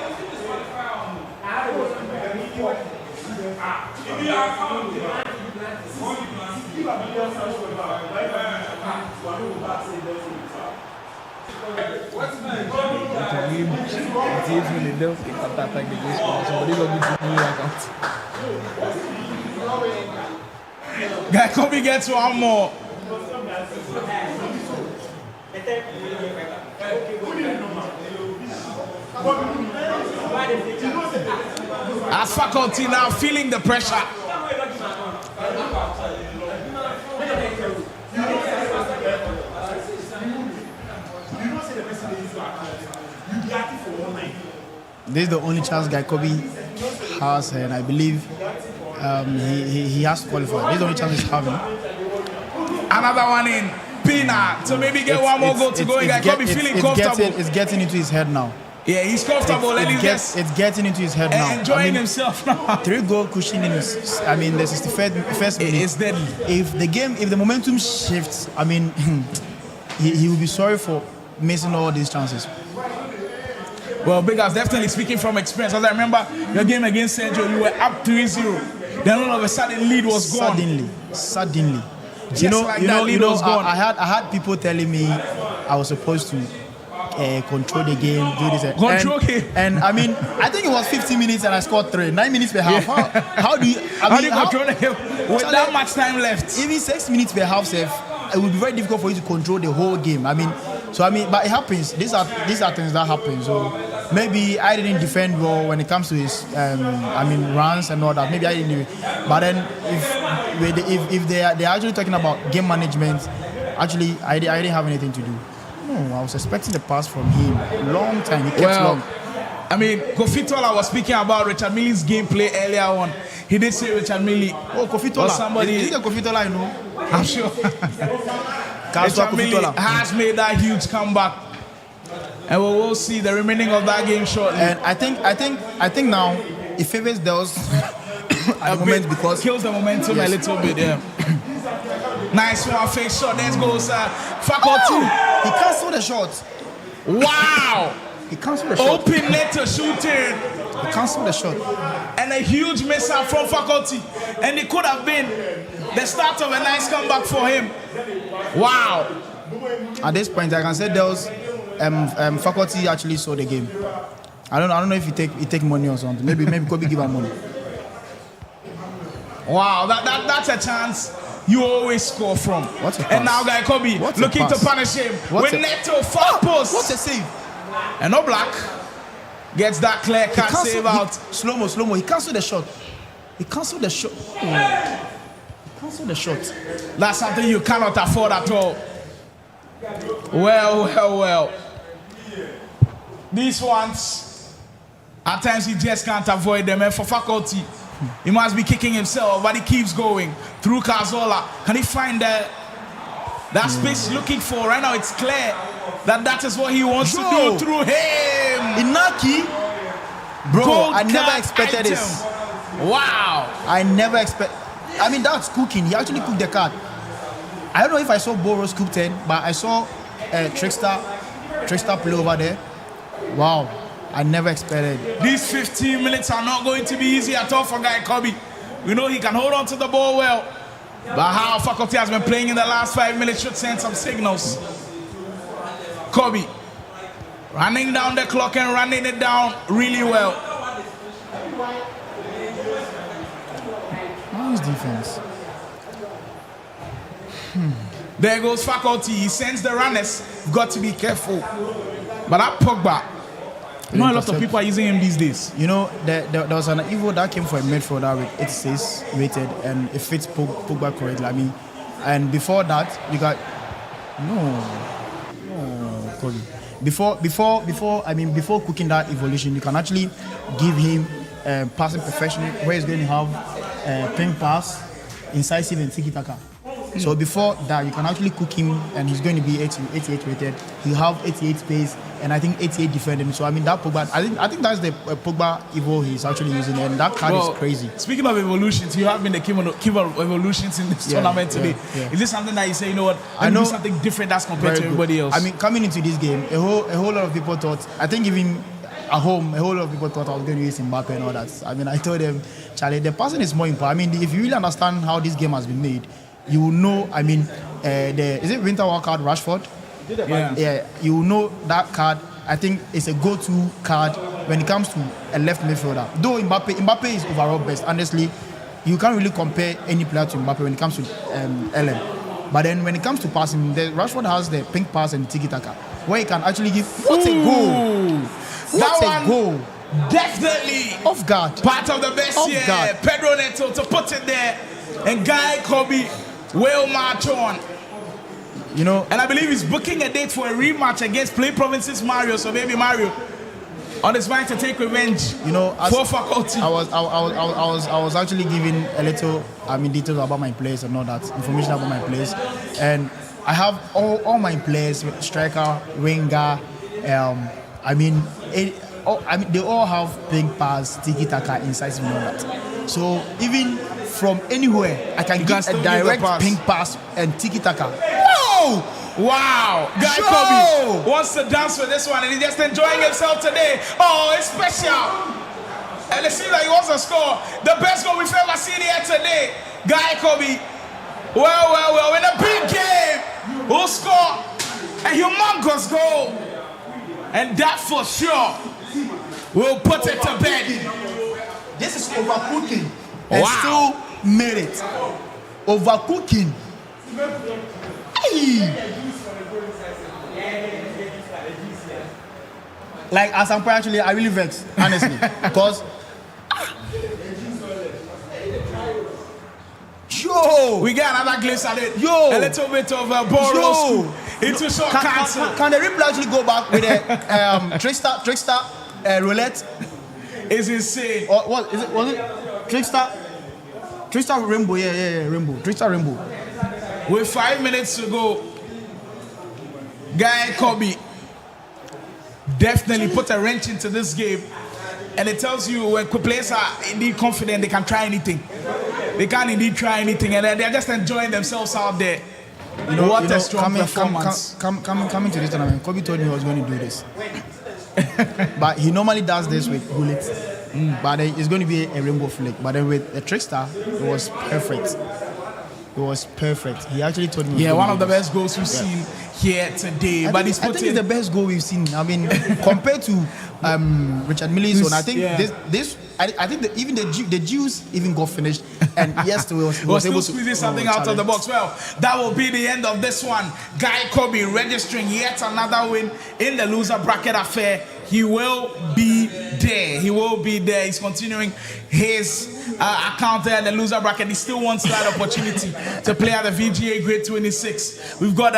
Guy Kobe gets one more. As faculty now feeling the pressure. This is the only chance Guy Kobe has, and I believe he has to qualify. This is the only chance he's having. Another one in. Pina to maybe get one more goal to go. Guy Kobe feeling comfortable. It's getting into his head now. Yeah, he's comfortable. It's getting into his head now. Enjoying himself now. 3-goal cushion in his, the 61st minute. It's deadly. If the momentum shifts, he will be sorry for missing all these chances. Well, Big House, definitely speaking from experience. As I remember your game against Sergio, you were up 3-0. Then all of a sudden, lead was gone. Suddenly. I had people telling me I was supposed to control the game, do this. And I think it was 15 minutes and I scored 3. 9 minutes per half. How do you control the game with that much time left? Even 6 minutes per half, it would be very difficult for you to control the whole game. But it happens. These are things that happen. So maybe I didn't defend well when it comes to his runs and all that. Maybe I didn't do it. But then if they're actually talking about game management, actually I didn't have anything to do. No, I was expecting the pass from him. Long time. He kept long. Kofitola was speaking about Richard Millie's gameplay earlier on. He did say Richard Millie. Oh, Kofitola. Somebody. Is it Kofitola I know? I'm sure. Richard Millie has made that huge comeback. And we will see the remaining of that game shortly. And I think now it favors those at the moment because kills the momentum a little bit. Yeah. Nice one, face shot. Let's go, sir. Faculty. He cancelled the shot. Wow. He cancelled the shot. Open net to shoot in. He cancelled the shot. And a huge miss out from Faculty. And it could have been the start of a nice comeback for him. Wow. At this point, I can say there was Faculty actually saw the game. I don't know if he take money or something. Maybe Kobe give him money. Wow, that's a chance you always score from. What's a pass? And now Guy Kobe looking to punish him with Neto far post. What's a save? And no black gets that clear cut save out. Slow mo. He cancelled the shot. He cancelled the shot. That's something you cannot afford at all. Well. These ones, at times he just can't avoid them. And for Faculty, he must be kicking himself, but he keeps going through Kazola. Can he find the That space he's looking for right now, it's clear that is what he wants to do through him. Inaki, bro, Gold I never card expected item. this. Wow. I never expect. I mean, that's cooking. He actually cooked the card. I don't know if I saw Boros cook 10, but I saw Trickster play over there. Wow, I never expected. These 15 minutes are not going to be easy at all for Guy Kobe. We know he can hold on to the ball well, but how Faculty has been playing in the last 5 minutes should send some signals. Kobe running down the clock and running it down really well. Nice defense. There goes Faculty. He sends the runners. Got to be careful. But that Pogba, not a lot of people are using him these days. You know, there was an Evo that came for a midfielder with 86 rated, and it fits Pogba correctly. I mean, and before that, you got Kobe. Before cooking that evolution, you can actually give him passing perfection, where he's going to have ping pass, incisive, and tiki taka. So before that, you can actually cook him, and he's going to be 88 rated. He'll have 88 pace, and I think 88 defending. So I mean, that Pogba, I think that's the Pogba Evo he's actually using, and that card is crazy. Speaking of evolutions, you have been the king of evolutions in this tournament today. Yeah. Is this something that you say, you know what, I know something different that's compared to everybody else? I mean, coming into this game, a whole lot of people thought, I think even at home, a whole lot of people thought I was going to use Mbappe and all that. I mean, I told them, Charlie, the person is more important. I mean, if you really understand how this game has been made, you will know, I mean, is it Winter War card, Rashford? Yeah, you will know that card. I think it's a go-to card when it comes to a left midfielder. Though Mbappe is overall best. Honestly, you can't really compare any player to Mbappe when it comes to LM. But then when it comes to passing, Rashford has the pink pass and tiki-taka, where he can actually give, what a goal! What a goal! Definitely off guard. Part of the best here. Pedro Neto to put it there. And Guy Kobe will march on. You know, and I believe he's booking a date for a rematch against Play Province's Mario. So maybe Mario on his mind to take revenge. You know, for Faculty. I was actually giving a little details about my players and all that information about my players, and I have all my players, striker, winger. They all have pink pass, tiki taka, incisive, and all that. So even from anywhere, I can get a direct pink pass and tiki taka. Whoa! Wow! Guy Kobe wants to dance with this one, and he's just enjoying himself today. Oh, it's special! And it seems like he wants to score the best goal we've ever seen here today. Guy Kobe, well, in a big game, will score a humongous goal, and that for sure will put it to bed. This is overcooking. And still made it. Overcooking. Hey. Like as I'm actually, I really vex, honestly, because we got another glimpse at it. A little bit of Boros into short cancel. Can the replay actually go back with a trickster roulette? Is insane. Or what is it? Was it Trickster Rainbow? Yeah, Rainbow. Trickster Rainbow. With 5 minutes to go, Guy Kobe definitely put a wrench into this game, and it tells you when players are indeed confident, they can try anything. They can indeed try anything, and they're just enjoying themselves out there. What a strong performance. Coming to this tournament, Kobe told me he was going to do this. But he normally does this with bullets. But it's going to be a rainbow flick. But then with a trickster, it was perfect. It was perfect. He actually told me. Yeah, one of the best goals we've seen here today. I think it's the best goal we've seen. I mean, compared to Richard Millie's one, I think I think even the Jews even got finished, and yes, he was still able to squeezing something out of the box. Well, that will be the end of this one. Guy Kobe registering yet another win in the loser bracket affair. He will be there. He will be there. He's continuing his account there in the loser bracket. He still wants that opportunity to play at the VGA GRID 26. We've got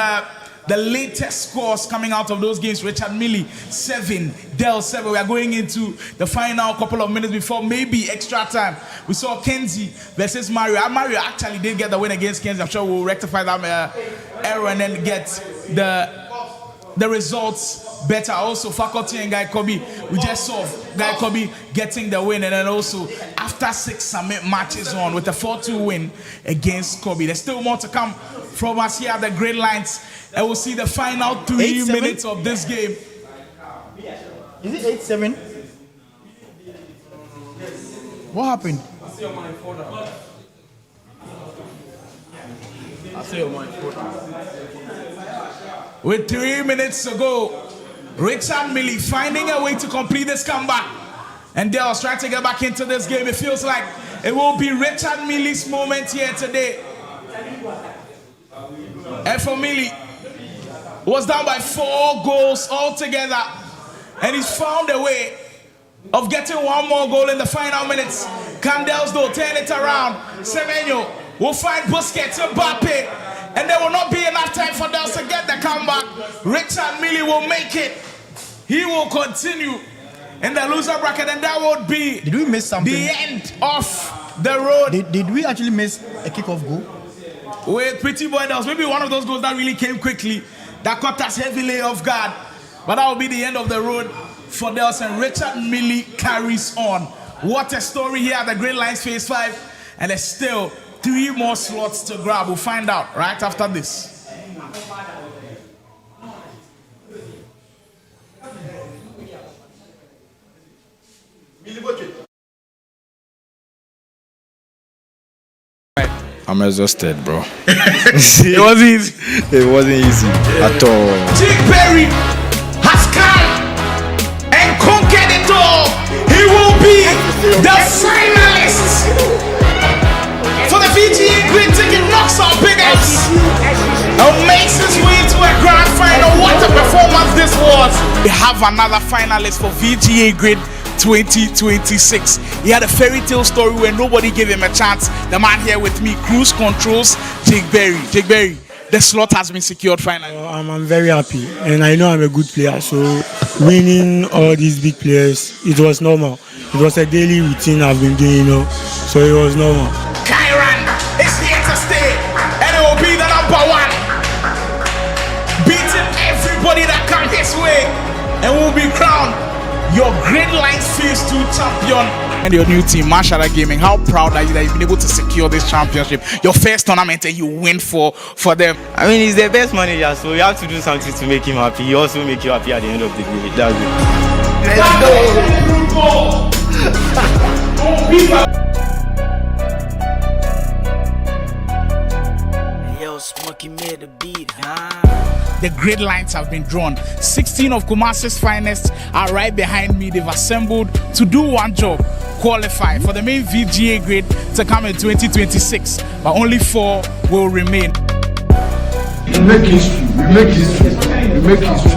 the latest scores coming out of those games. Richard Millie 7, Dell 7. We are going into the final couple of minutes before maybe extra time. We saw Kenzie versus Mario. Mario actually did get the win against Kenzie. I'm sure we'll rectify that error and then get the results better. Also, Faculty and Guy Kobe, we just saw Guy Kobe getting the win, and then also after 6 summit matches on with a 4-2 win against Kobe. There's still more to come from us here at the Gridlines, and we'll see the final 3 minutes of this game. Is it 8-7? What happened? I see your mind. With 3 minutes to go, Richard Millie finding a way to complete this comeback. And Dell's trying to get back into this game. It feels like it will be Richard Millie's moment here today. And for Millie, was down by 4 goals altogether. And he's found a way of getting 1 more goal in the final minutes. Candels though turn it around. Semenyo will find Busquets and Mbappe. And there will not be enough time for Dels to get the comeback. Richard Millie will make it. He will continue in the loser bracket, and that would be Did we miss something? the end of the road. Did we actually miss a kickoff goal? With Pretty Boy, that was maybe one of those goals that really came quickly, that caught us heavily off guard. But that will be the end of the road for Dels, and Richard Millie carries on. What a story here at the Gridlines Phase 5, and there's still 3 more slots to grab. We'll find out right after this. I'm exhausted, bro. It wasn't easy. It wasn't easy at all. Jake Berry has come and conquered it all. He will be the finalist for the VGA GRID ticket. Knocks out Big Ups and makes his way to a grand final. What a performance this was. We have another finalist for VGA GRID 2026. He had a fairy tale story where nobody gave him a chance. The man here with me, Cruise Controls, Jake Berry. Jake Berry, the slot has been secured finally. I'm very happy, and I know I'm a good player, so winning all these big players, it was normal. It was a daily routine I've been doing, so it was normal. Kyran is here to stay, and it will be the #1, beating everybody that comes his way, and will be crowned your Gridlines Phase 2 champion. And your new team, Marshall Gaming, how proud are you that you've been able to secure this championship? Your first tournament and you win for them. I mean, he's the best manager, so you have to do something to make him happy. He also make you happy at the end of the day. That's it. Yo, Smokey made the beat, The Gridlines have been drawn. 16 of Kumasi's finest are right behind me. They've assembled to do one job: qualify for the main VGA GRID to come in 2026. But only 4 will remain. We make history. We make history. We make history.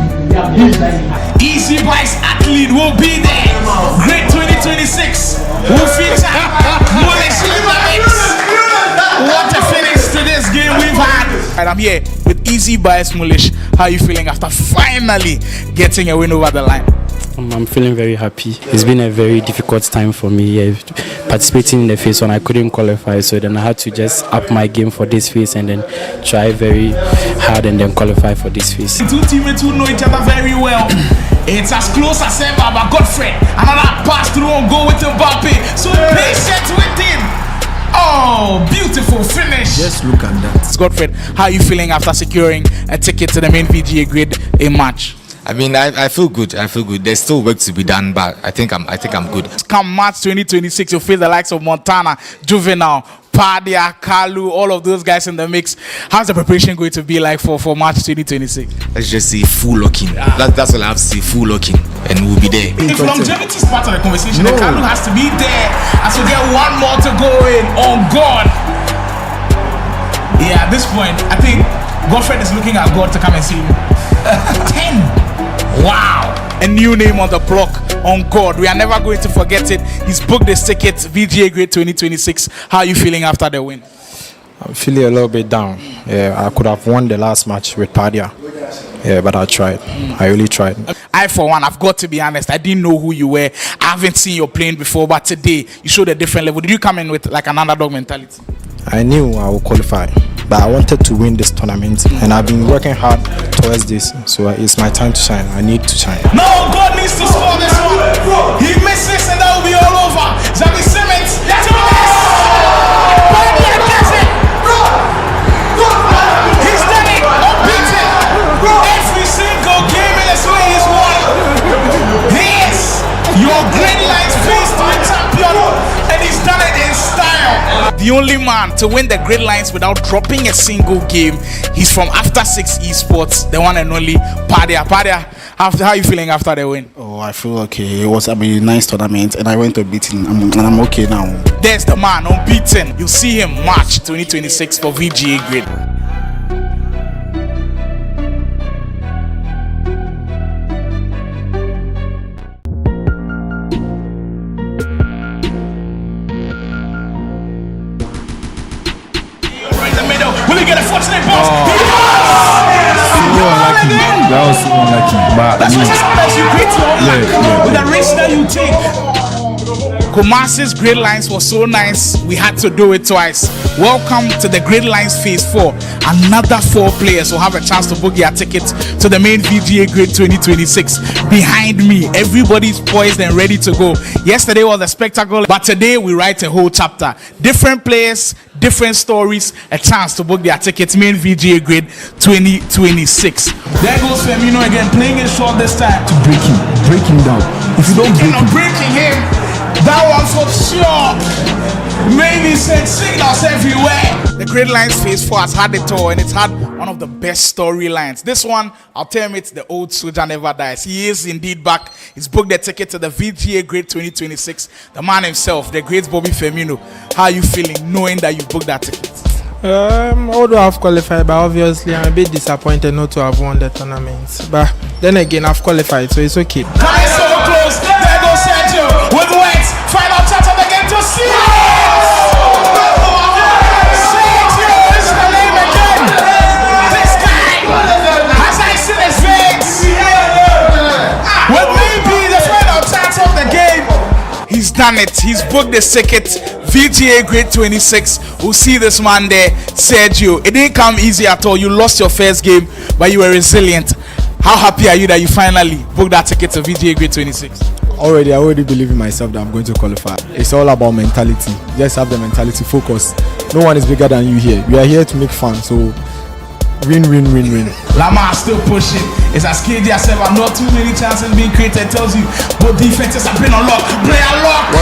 Easy Boys athlete will be there. GRID 2026 will feature Molesh Limamex. What a finish to this game we've had. And I'm here with Easy Bias Mulish. How are you feeling after finally getting a win over the line? I'm feeling very happy. It's been a very difficult time for me. Participating in the phase 1, I couldn't qualify, so then I had to just up my game for this phase and then try very hard and then qualify for this phase. 2 teammates who know each other very well. It's as close as ever, but Godfrey, another pass through and go with Mbappe. So patient with him. Oh, beautiful finish. Just look at that. Godfrey, how are you feeling after securing a ticket to the main VGA GRID in March? I mean, I feel good. I feel good. There's still work to be done, but I think I'm good. Come March 2026, you'll face the likes of Montana, Juvenile, Padia, Kalu, all of those guys in the mix. How's the preparation going to be like for March 2026? Let's just say full locking. That's all I have to say, full locking, and we'll be there. If longevity is part of the conversation, then Kalu has to be there as we get 1 more to go in. On God. Yeah, at this point, I think Godfrey is looking at God to come and see him. 10. Wow. A new name on the block, On God. We are never going to forget it. He's booked his ticket, VGA GRID 2026. How are you feeling after the win? I'm feeling a little bit down. Yeah, I could have won the last match with Padia. Yeah, but I tried. I really tried. I, for one, I've got to be honest, I didn't know who you were. I haven't seen you playing before, but today you showed a different level. Did you come in with like an underdog mentality? I knew I would qualify, but I wanted to win this tournament, and I've been working hard towards this, so it's my time to shine. I need to shine. No, God needs to score this one. He misses and that will be all over. Xavi Simmons, let's go! He's done it, unbeaten. Every single game in his way is won. Yes, your Gridlines faced my champion, and he's done it in style. The only man to win the Gridlines without dropping a single game. He's from After 6 Esports, the one and only Padia. Padia, how are you feeling after the win? Oh, I feel okay. It was a nice tournament, and I went to beating, and I'm okay now. There's the man unbeaten. You'll see him March 2026 for VGA Grid. That was so unlucky. But that's what sometimes you create your own luck with the risk that you take. Kumasi's Gridlines was so nice, we had to do it twice. Welcome to the Gridlines Phase 4. Another 4 players will have a chance to book their tickets to the main VGA Grid 2026. Behind me, everybody's poised and ready to go. Yesterday was a spectacle, but today we write a whole chapter. Different players, different stories, a chance to book their tickets, main VGA Grid 2026. There goes Firmino again, playing it short this time. To break him down. If you don't breaking him, that one for sure. Maybe send signals everywhere. The Gridlines Phase 4 has had it all, and it's had one of the best storylines. This one, I'll tell him it's the old soldier never dies. He is indeed back. He's booked the ticket to the VGA Grid 2026. The man himself, the great Bobby Firmino. How are you feeling knowing that you booked that ticket? Although I've qualified, but obviously I'm a bit disappointed not to have won the tournament. But then again, I've qualified, so it's okay. Coming so close. There goes Sergio with Wentz. Final touch of the game to see. Sergio is the name again. This guy has ice in his veins. With maybe the final touch of the game. He's done it. He's booked the ticket. VGA Grid 26. We'll see this man there, Sergio. It didn't come easy at all. You lost your first game, but you were resilient. How happy are you that you finally booked that ticket to VGA Grid 26? I already believe in myself that I'm going to qualify. It's all about mentality. Just have the mentality, focus. No one is bigger than you here. We are here to make fun, so win. Lamar still pushing. It's as KD as ever. Not too many chances being created. Tells you both defenses have been unlocked. Player locked.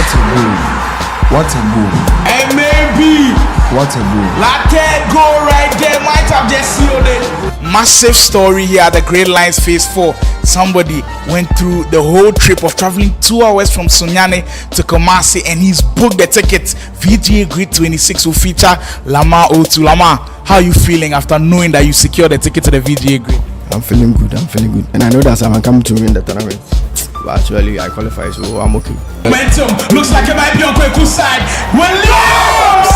What a goal. And maybe. What a goal. That third goal right there might have just sealed it. Massive story here at the Gridlines Phase 4. Somebody went through the whole trip of traveling 2 hours from Sunyani to Kumasi, and he's booked the ticket. VGA Grid 26 will feature Lamar O2. Lamar, how are you feeling after knowing that you secured the ticket to the VGA Grid? I'm feeling good. And I know that I'm coming to win the tournament. But actually, I qualify, so I'm okay. Momentum looks like it might be on Kweku's side. Williams!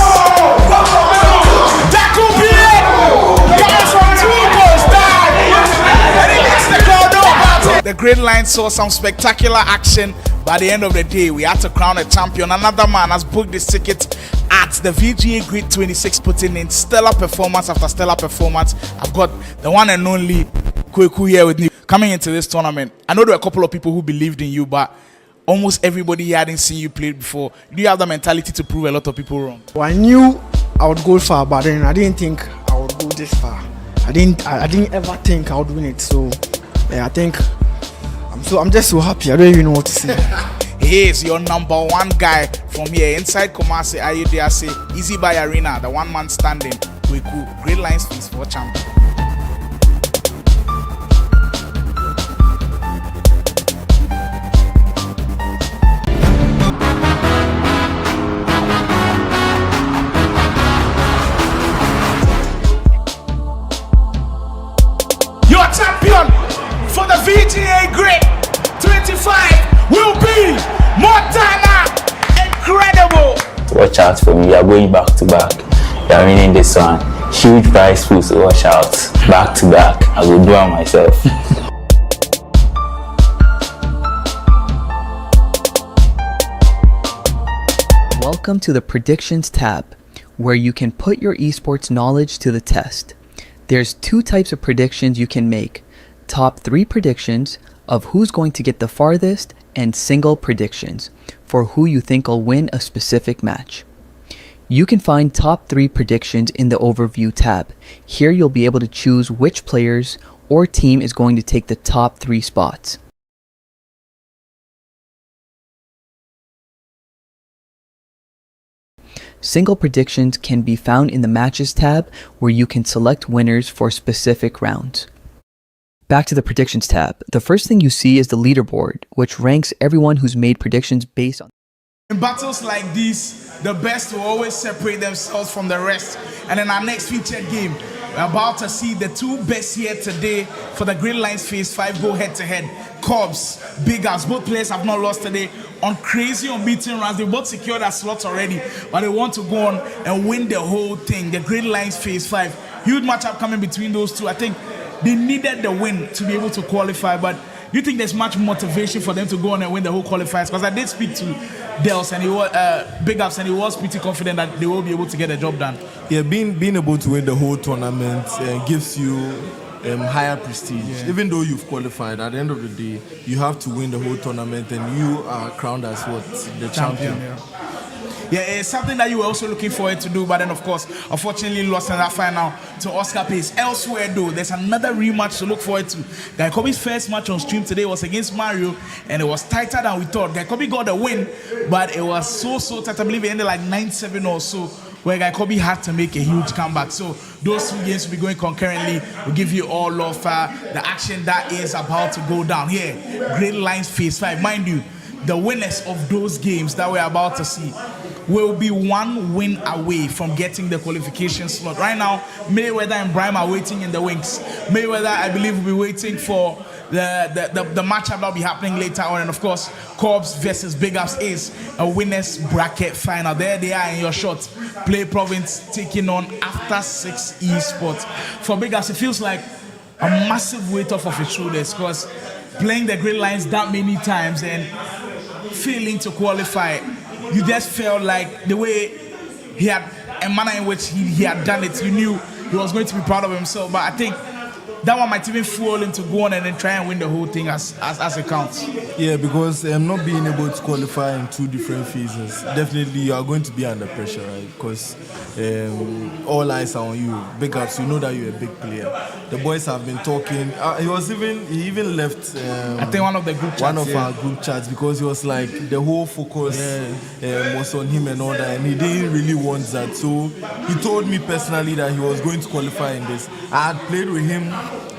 That could be it! Coming from 2 goals down! And he lets the crowd know about it. The Gridlines saw some spectacular action. By the end of the day, we had to crown a champion. Another man has booked this ticket at the VGA Grid 26, putting in stellar performance after stellar performance. I've got the one and only Kweku here with me. Coming into this tournament, I know there were a couple of people who believed in you, but almost everybody here hadn't seen you play before. Do you have the mentality to prove a lot of people wrong? Well, I knew I would go far, but then I didn't think I would go this far. I didn't ever think I would win it. So yeah, I think I'm just so happy. I don't even know what to say. He is your number 1 guy from here inside Kumasi Ayediase Easy Buy Arena, the one man standing. Kweku, Gridlines Phase 4 champion. Your champion for the VGA Grid 25 will be Montana. Incredible. Watch out for me. We are going back to back. You're winning this one. Huge prize pools to watch out. Back to back. I will do it myself. Welcome to the Predictions tab, where you can put your esports knowledge to the test. There's 2 types of predictions you can make: top 3 predictions of who's going to get the farthest, and single predictions for who you think will win a specific match. You can find top 3 predictions in the overview tab. Here you'll be able to choose which players or team is going to take the top 3 spots. Single predictions can be found in the Matches tab, where you can select winners for specific rounds. Back to the Predictions tab. The first thing you see is the leaderboard, which ranks everyone who's made predictions based on. In battles like these, the best will always separate themselves from the rest. And in our next featured game, we're about to see the 2 best here today for the Gridlines Phase 5 go head-to-head. Cobbs, Big Ups, both players have not lost today on crazy unbeaten runs. They both secured their slots already, but they want to go on and win the whole thing. The Gridlines Phase 5. Huge matchup coming between those two. I think they needed the win to be able to qualify, but do you think there's much motivation for them to go on and win the whole qualifiers? Because I did speak to Dels and he was Big Ups, and he was pretty confident that they will be able to get the job done. Yeah, being able to win the whole tournament gives you higher prestige. Yeah. Even though you've qualified, at the end of the day, you have to win the whole tournament, and you are crowned as what? The champion. Yeah, it's something that you were also looking forward to do, but then of course, unfortunately lost in that final to Oscar Pace. Elsewhere though, there's another rematch to look forward to. Guy Kobe's first match on stream today was against Mario, and it was tighter than we thought. Guy Kobe got the win, but it was so tight. I believe it ended like 9-7 or so, where Guy Kobe had to make a huge comeback. So those 2 games will be going concurrently. We'll give you all of the action that is about to go down here. Gridlines Phase 5. Mind you, the winners of those games that we're about to see will be 1 win away from getting the qualification slot. Right now, Mayweather and Brime are waiting in the wings. Mayweather, I believe, will be waiting for the matchup that will be happening later on. And of course, Cobbs versus Big Ups is a winners bracket final. There they are in your shot. Play Province taking on After 6 Esports. For Big Ups, it feels like a massive weight off of his shoulders, because playing the Gridlines that many times and failing to qualify, you just felt like the way he had, a manner in which he had done it, you knew he was going to be proud of himself. But I think that one might even fuel him to go on and then try and win the whole thing as it counts. Yeah, because not being able to qualify in 2 different phases, definitely you are going to be under pressure, right? Because all eyes are on you. Big Ups, you know that you're a big player. The boys have been talking. He even left. I think one of the group chats. One of our group chats, because he was like the whole focus was on him and all that, and he didn't really want that. So he told me personally that he was going to qualify in this. I had played with him,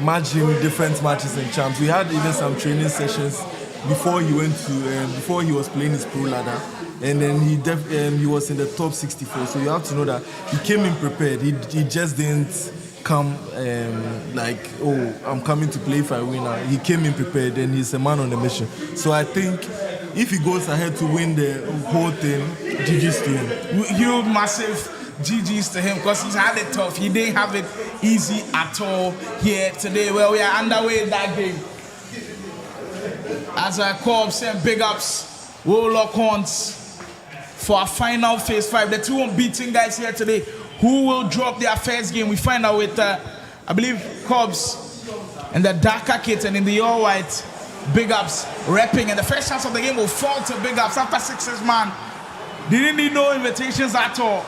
matched him different matches in champs. We had even some training sessions before he went to before he was playing his pro ladder, and then he was in the top 64. So you have to know that he came in prepared. He just didn't come like, oh, I'm coming to play if I win. He came in prepared, and he's a man on a mission. So I think if he goes ahead to win the whole thing, GG's to him. Huge, massive GG's to him, because he's had it tough. He didn't have it easy at all here today. Well, we are underway in that game. As I call and Big Ups will lock horns for our final Phase 5. The 2 unbeaten guys here today who will drop their first game. We find out with, I believe, Cobbs and the darker kit, and in the all-white, Big Ups repping. And the first chance of the game will fall to Big Ups after 6 man. Didn't need no invitations at all.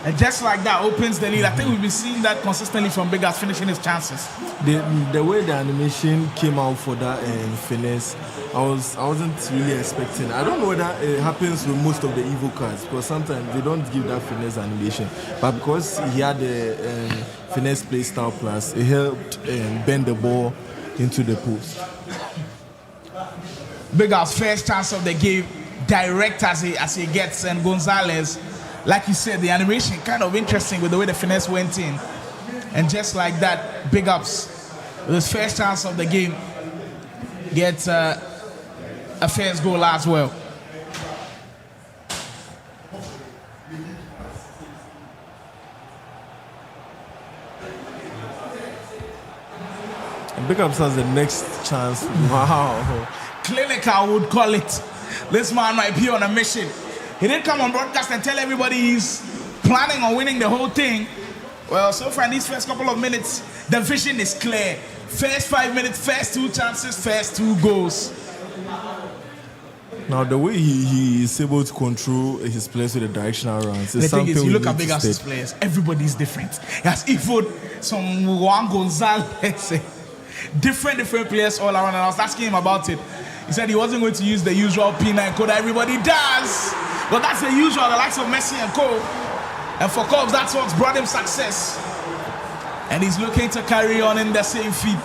And just like that opens the lead. I think we've been seeing that consistently from Big Ups finishing his chances. The way the animation came out for that finesse, I wasn't really expecting. I don't know whether it happens with most of the Evo cards, because sometimes they don't give that finesse animation. But because he had the finesse play style plus, it helped bend the ball into the post. Big Ups first chance of the game, direct as he gets, and Gonzalez, like you said, the animation kind of interesting with the way the finesse went in. And just like that, Big Ups, with his first chance of the game, gets a first goal as well. Big Ups has the next chance. Wow. Clinical would call it. This man might be on a mission. He didn't come on broadcast and tell everybody he's planning on winning the whole thing. Well, so far in these first couple of minutes, the vision is clear. First 5 minutes, first 2 chances, first 2 goals. Now, the way he is able to control his players with the directional runs is the thing something is, you look we at need Big to Ups' study. players, everybody's different. He has even some Juan Gonzalez, different players all around. And I was asking him about it. He said he wasn't going to use the usual P9 code that everybody does. But that's the usual, the likes of Messi and Co. And for Cubs, that's what's brought him success. And he's looking to carry on in the same feat.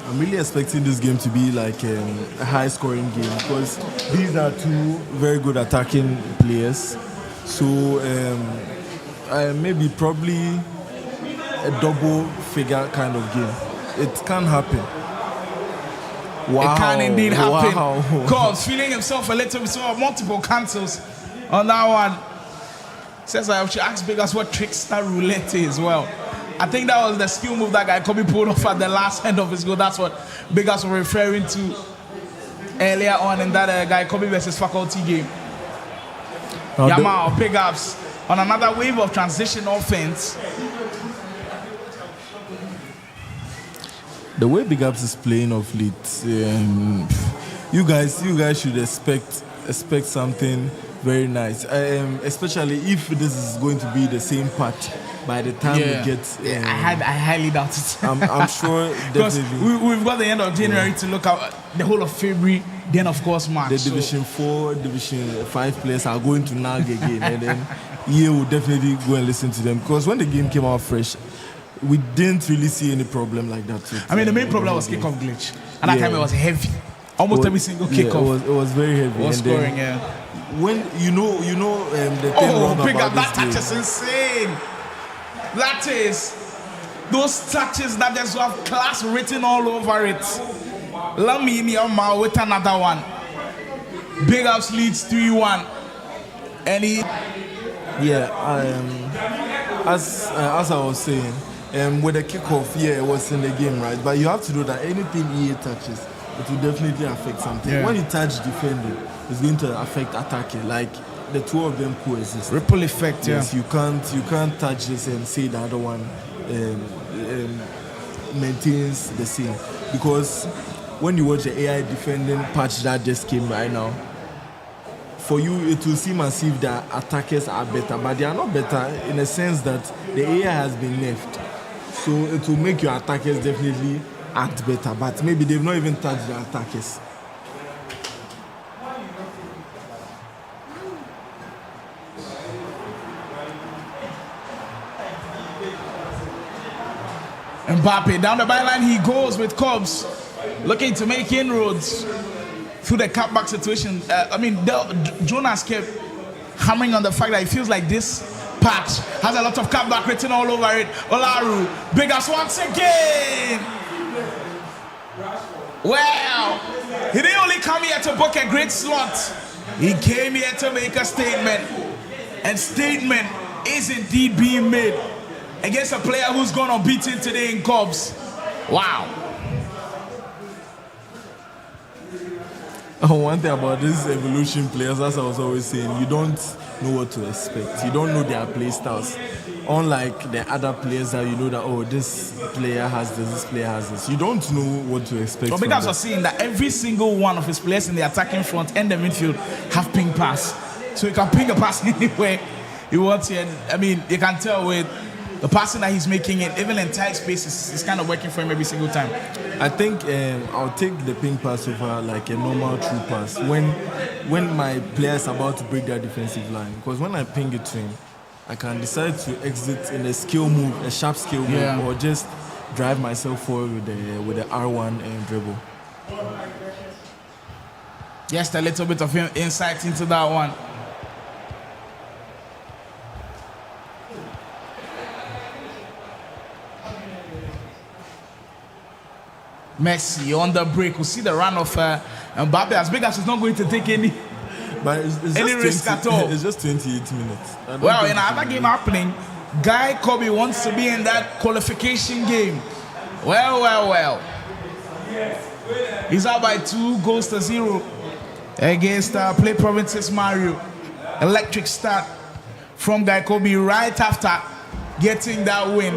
I'm really expecting this game to be like a high-scoring game because these are two very good attacking players. So maybe probably a double-figure kind of game. It can happen. Wow. It can indeed happen. Wow. Cubs feeling himself a little bit, so multiple cancels on that one. Says I should ask Big Ups what trickster roulette is. Well, I think that was the skill move that guy Kobe pulled off at the last end of his goal. That's what Big Ups were referring to earlier on in that guy Kobe versus faculty game. Yamal, Big Ups on another wave of transition offense. The way Big Ups is playing of late, you guys should expect something very nice. Especially if this is going to be the same part by the time we get. I highly doubt it. I'm sure because definitely. we've got the end of January to look at the whole of February. Then of course March. The Division 4, Division 5 players are going to nag again, and then EA will definitely go and listen to them because when the game came out fresh, we didn't really see any problem like that. I mean, the main problem was kickoff glitch. At that time, it was heavy. Almost every single kickoff. It was very heavy. It was scoring, When you know the thing wrong Big Up, about that this touch is insane. That is those touches that just have class written all over it. Lamine Yamal with another one. Big Ups leads 3-1, and he. Yeah, as I was saying, with the kickoff, it was in the game, right? But you have to know that anything EA touches, it will definitely affect something. Yeah. When you touch defending, it's going to affect attacking. Like the two of them coexist. Ripple effect, yes. You can't touch this and say the other one maintains the same. Because when you watch the AI defending patch that just came right now, for you it will seem as if the attackers are better, but they are not better in a sense that the AI has been nerfed. So it will make your attackers definitely act better, but maybe they've not even touched the attackers. Mbappe down the byline he goes with Cubs, looking to make inroads through the cutback situation. Jonas kept hammering on the fact that he feels like this patch has a lot of cutback written all over it. Olaru, Big Ups once again. Well, he didn't only come here to book a great slot. He came here to make a statement. And statement is indeed being made against a player who's gone unbeaten today in Cubs. Wow. One thing about these evolution players, as I was always saying, you don't know what to expect. You don't know their play styles. Unlike the other players that you know that, oh, this player has this player has this. You don't know what to expect. But Big Ups are seeing that every single one of his players in the attacking front and the midfield have ping pass. So he can ping a pass anywhere he wants it. And I mean, you can tell with the passing that he's making it, even in tight spaces, is kind of working for him every single time. I think I'll take the ping pass over like a normal true pass when my player is about to break their defensive line. Because when I ping it to him, I can decide to exit in a skill move, a sharp skill move, or just drive myself forward with the R1 and dribble. Just a little bit of insight into that one. Messi on the break. We'll see the run of Mbappe. As big as he's not going to take any risk at all. It's just 28 minutes. Well, in another game happening, Guy Kobe wants to be in that qualification game. Well. He's out by 2-0 against Play Provinces Mario. Electric start from Guy Kobe right after getting that win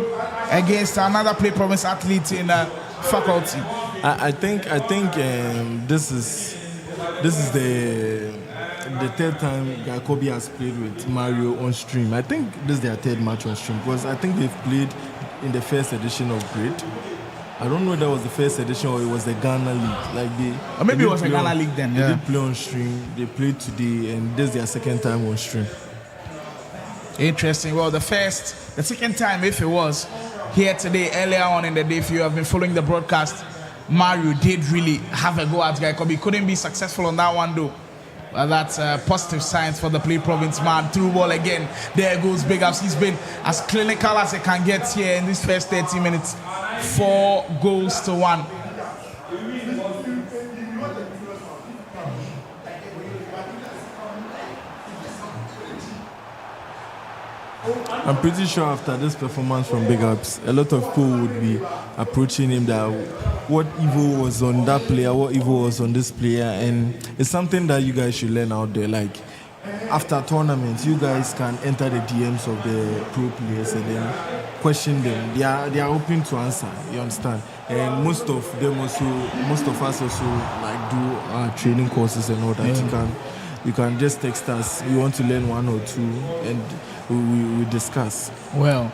against another Play Province athlete in Faculty. I think this is the third time Guy Kobe has played with Mario on stream. I think this is their third match on stream because I think they've played in the first edition of Grid. I don't know if that was the first edition or it was the Ghana League. Or maybe it was the Ghana League then. They did play on stream. They played today, and this is their second time on stream. Interesting. Well, the second time, if it was here today, earlier on in the day, if you have been following the broadcast, Mario did really have a go at Guy Kobe. Couldn't be successful on that one though. Well, that's positive signs for the Play Province man. Through ball again. There goes Big Ups. He's been as clinical as he can get here in this first 30 minutes. 4-1. I'm pretty sure after this performance from Big Ups, a lot of people would be approaching him that what evil was on that player, what evil was on this player, and it's something that you guys should learn out there. Like after tournaments, you guys can enter the DMs of the pro players and then question them. They are open to answer. You understand? And most of us also like do our training courses and all that. Yeah. You can just text us. You want to learn one or two, and we discuss. Well,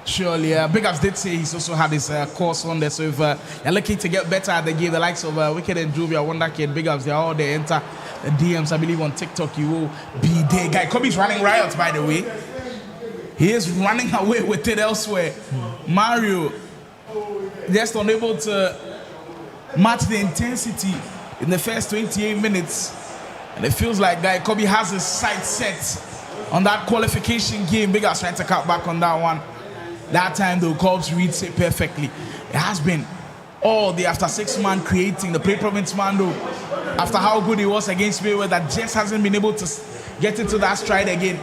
surely, Big Ups did say he's also had his course on there. So if you're looking to get better at the game, the likes of Wicked and Juvia, Wonder Kid, Big Ups, they're all there. Enter the DMs, I believe on TikTok, you will be there. Guy Kobe's running riot, by the way. He is running away with it elsewhere. Mario just unable to match the intensity in the first 28 minutes. And it feels like Guy Kobe has his sights set on that qualification game. Big Ups trying to cut back on that one. That time the Cubs reads it perfectly. It has been all the after 6 man creating the Play Province man though. After how good he was against Mayweather, that just hasn't been able to get into that stride again.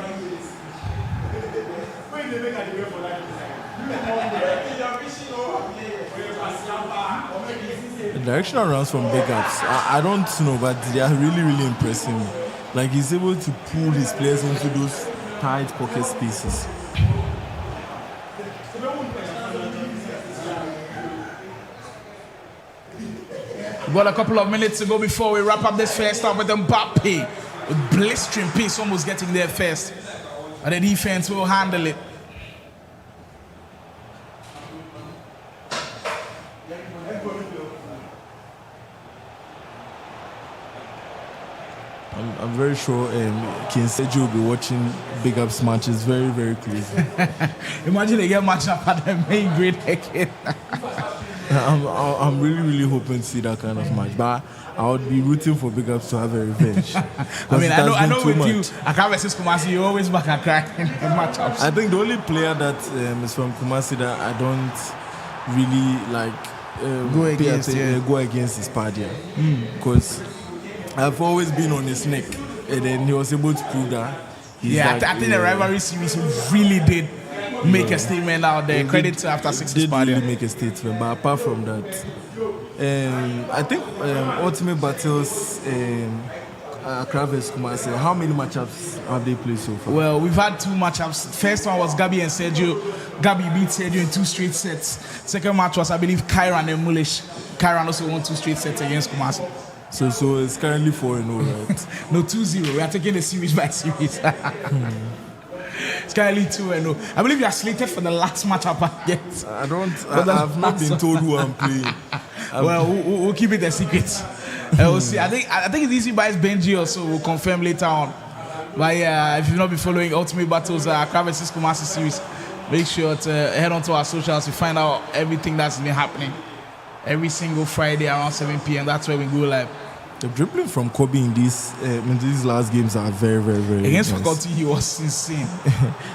Directional runs from Big Ups, I don't know, but they are really, really impressing me. Like he's able to pull his players into those tight pocket spaces. We've got a couple of minutes to go before we wrap up this first half with Mbappe with blistering pace, almost getting there first. And the defense will handle it. I'm very sure King Sergio will be watching Big Ups matches very, very closely. Imagine they get matched up at the main grade again. I'm really, really hoping to see that kind of match. But I would be rooting for Big Ups to have a revenge. I mean, I know with you, Accra versus Kumasi, you always back Accra in matchups. I think the only player that is from Kumasi that I don't really like go against is Padia. Because I've always been on his neck, and then he was able to prove that. I think the rivalry series really did make a statement out there. Credit to after 6 did really make a statement, but apart from that, I think Ultimate Battles, Accra vs Kumasi, how many matchups have they played so far? Well, we've had 2 matchups. First one was Gabi and Sergio. Gabi beat Sergio in 2 straight sets. Second match was, I believe, Kyran and Mulish. Kyran also won 2 straight sets against Kumasi. So it's currently 4-0, right? No, 2-0. We are taking the series by series. It's currently 2-0. I believe you are slated for the last matchup again. I've not been told who I'm playing. Well, we'll keep it a secret. We'll see. I think it's easy by Benji also. We'll confirm later on. But yeah, if you've not been following Ultimate Battles, Accra vs Kumasi series, make sure to head on to our socials to find out everything that's been happening. Every single Friday around 7 p.m. That's where we go live. The dribbling from Kobe in these last games are very, very, very against nice. Faculty, he was insane.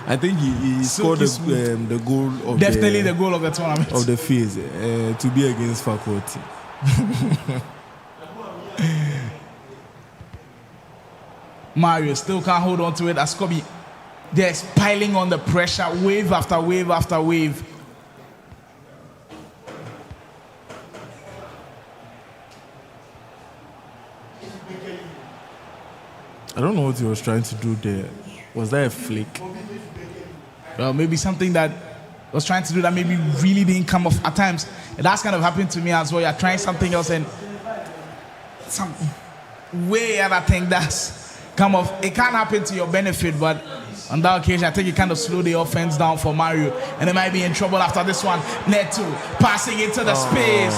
I think he scored the goal of the goal of the tournament of the phase to be against Faculty. Mario still can't hold on to it as Kobe. They're piling on the pressure, wave after wave after wave. I don't know what he was trying to do there. Was that a flick? Well, maybe something that was trying to do that maybe really didn't come off at times. That's kind of happened to me as well. You're trying something else and some way other thing that's come off. It can't happen to your benefit, but on that occasion, I think it kind of slowed the offense down for Mario. And they might be in trouble after this one. Neto passing into the space.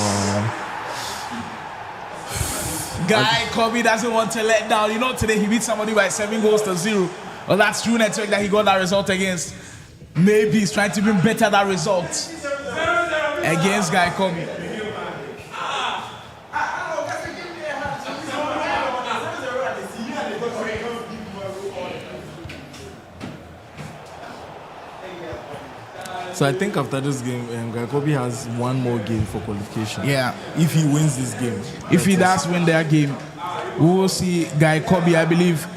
Guy Kobe doesn't want to let down. You know, today he beat somebody by 7-0. Well, that's true network that he got that result against. Maybe he's trying to bring better that result against Guy Kobe. So I think after this game, Guy Kobe has one more game for qualification. Yeah. If he wins this game. If he does win that game, we will see Guy Kobe, I believe,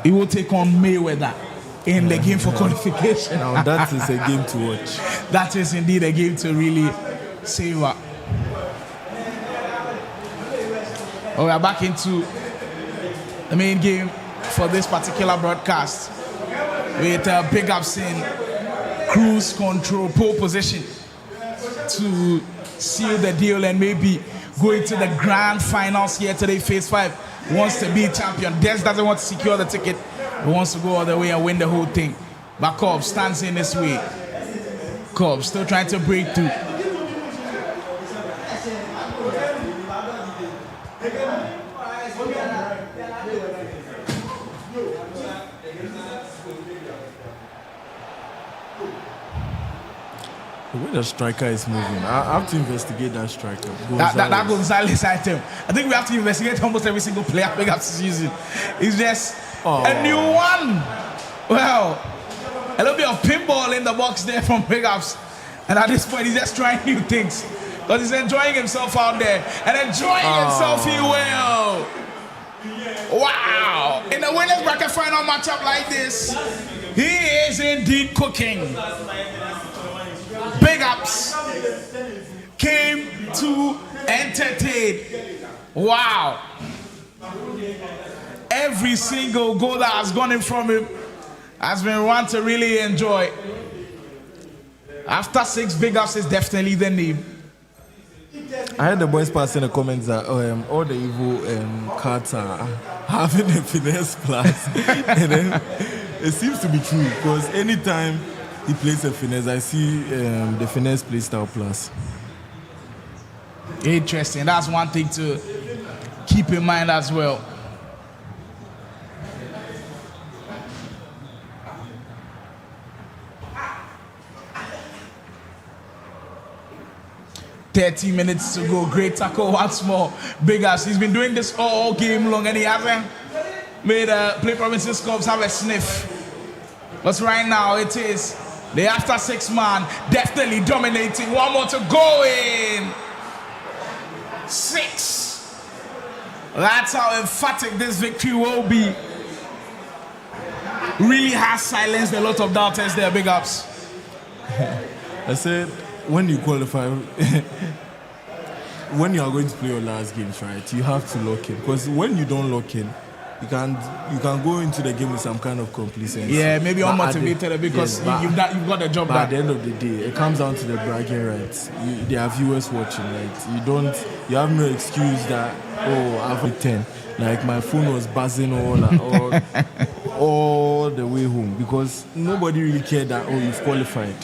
he will take on Mayweather in the game for qualification. Now that is a game to watch. That is indeed a game to really savor. Oh, we are back into the main game for this particular broadcast with big ups in cruise control, pole position to seal the deal and maybe go into the grand finals here today. Phase 5 wants to be champion. Des doesn't want to secure the ticket. He wants to go all the way and win the whole thing. But Cobb stands in his way. Cobb still trying to break through. The way the striker is moving, I have to investigate that striker. That Gonzalez item. I think we have to investigate almost every single player Big Ups is using. It's just a new one. Well, a little bit of pinball in the box there from Big Ups. And at this point, he's just trying new things. Because he's enjoying himself out there. And enjoying himself, he will. Wow. In the winners bracket final matchup like this, he is indeed cooking. Big Ups came to entertain. Wow. Every single goal that has gone in from him has been one to really enjoy. After 6, Big Ups is definitely the name. I heard the boys pass in the comments that all the evil cards are having a finesse plus. And then it seems to be true because anytime he plays a finesse, I see the finesse play style plus. Interesting. That's one thing to keep in mind as well. "30 minutes to go." Great tackle once more. Big Ups. He's been doing this all game long and he hasn't made Play Provinces Cubs have a sniff. But right now it is the after 6 man definitely dominating. One more to go in. 6. That's how emphatic this victory will be. Really has silenced a lot of doubters there, Big Ups. I said, when you qualify, when you are going to play your last games, right, you have to lock in. Because when you don't lock in, you can go into the game with some kind of complacency. Yeah, maybe unmotivated because you've got the job done. At the end of the day, it comes down to the bragging rights. There are viewers watching, right? You have no excuse that, I've hit 10. Like my phone was buzzing all the way home because nobody really cared that, you've qualified.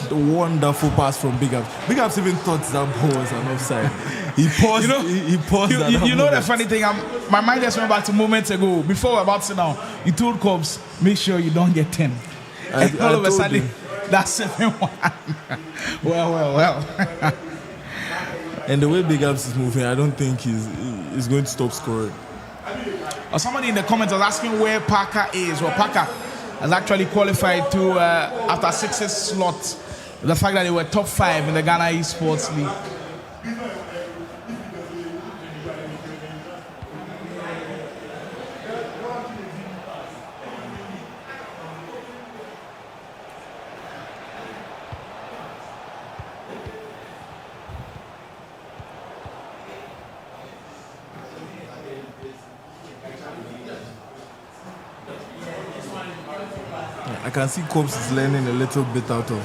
The wonderful pass from Big Ups. Big Ups even thought that ball was an offside. He paused. He paused. You know the funny thing? My mind just went back to moments ago. Before we're about to sit down, he told Cobbs, make sure you don't get 10. And all of a sudden, that's 7-1. Well. And the way Big Ups is moving, I don't think he's going to stop scoring. Somebody in the comments was asking where Parker is. Well, Parker has actually qualified to after 6 slot. The fact that they were top 5 in the Ghana Esports League. I can see Cobbs is learning a little bit out of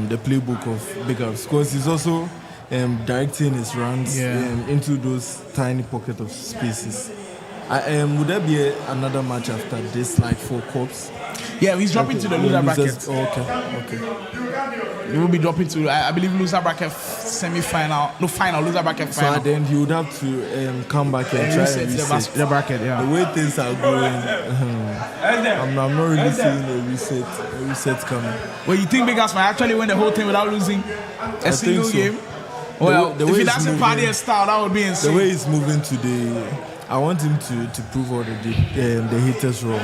the playbook of Big Ups, because he's also directing his runs into those tiny pockets of spaces. Would there be another match after this, like for Cobbs? Yeah, he's dropping to the loser bracket. Okay. He will be dropping to, I believe, loser bracket semi-final. No, final, loser bracket final. So then he would have to come back and try and reset the bracket. Yeah. The way things are going, I'm not really seeing a reset coming. Well, you think Big Ups might actually win the whole thing without losing a single game? Well, if he doesn't party a style, that would be insane. The way he's moving today, I want him to prove all the haters wrong.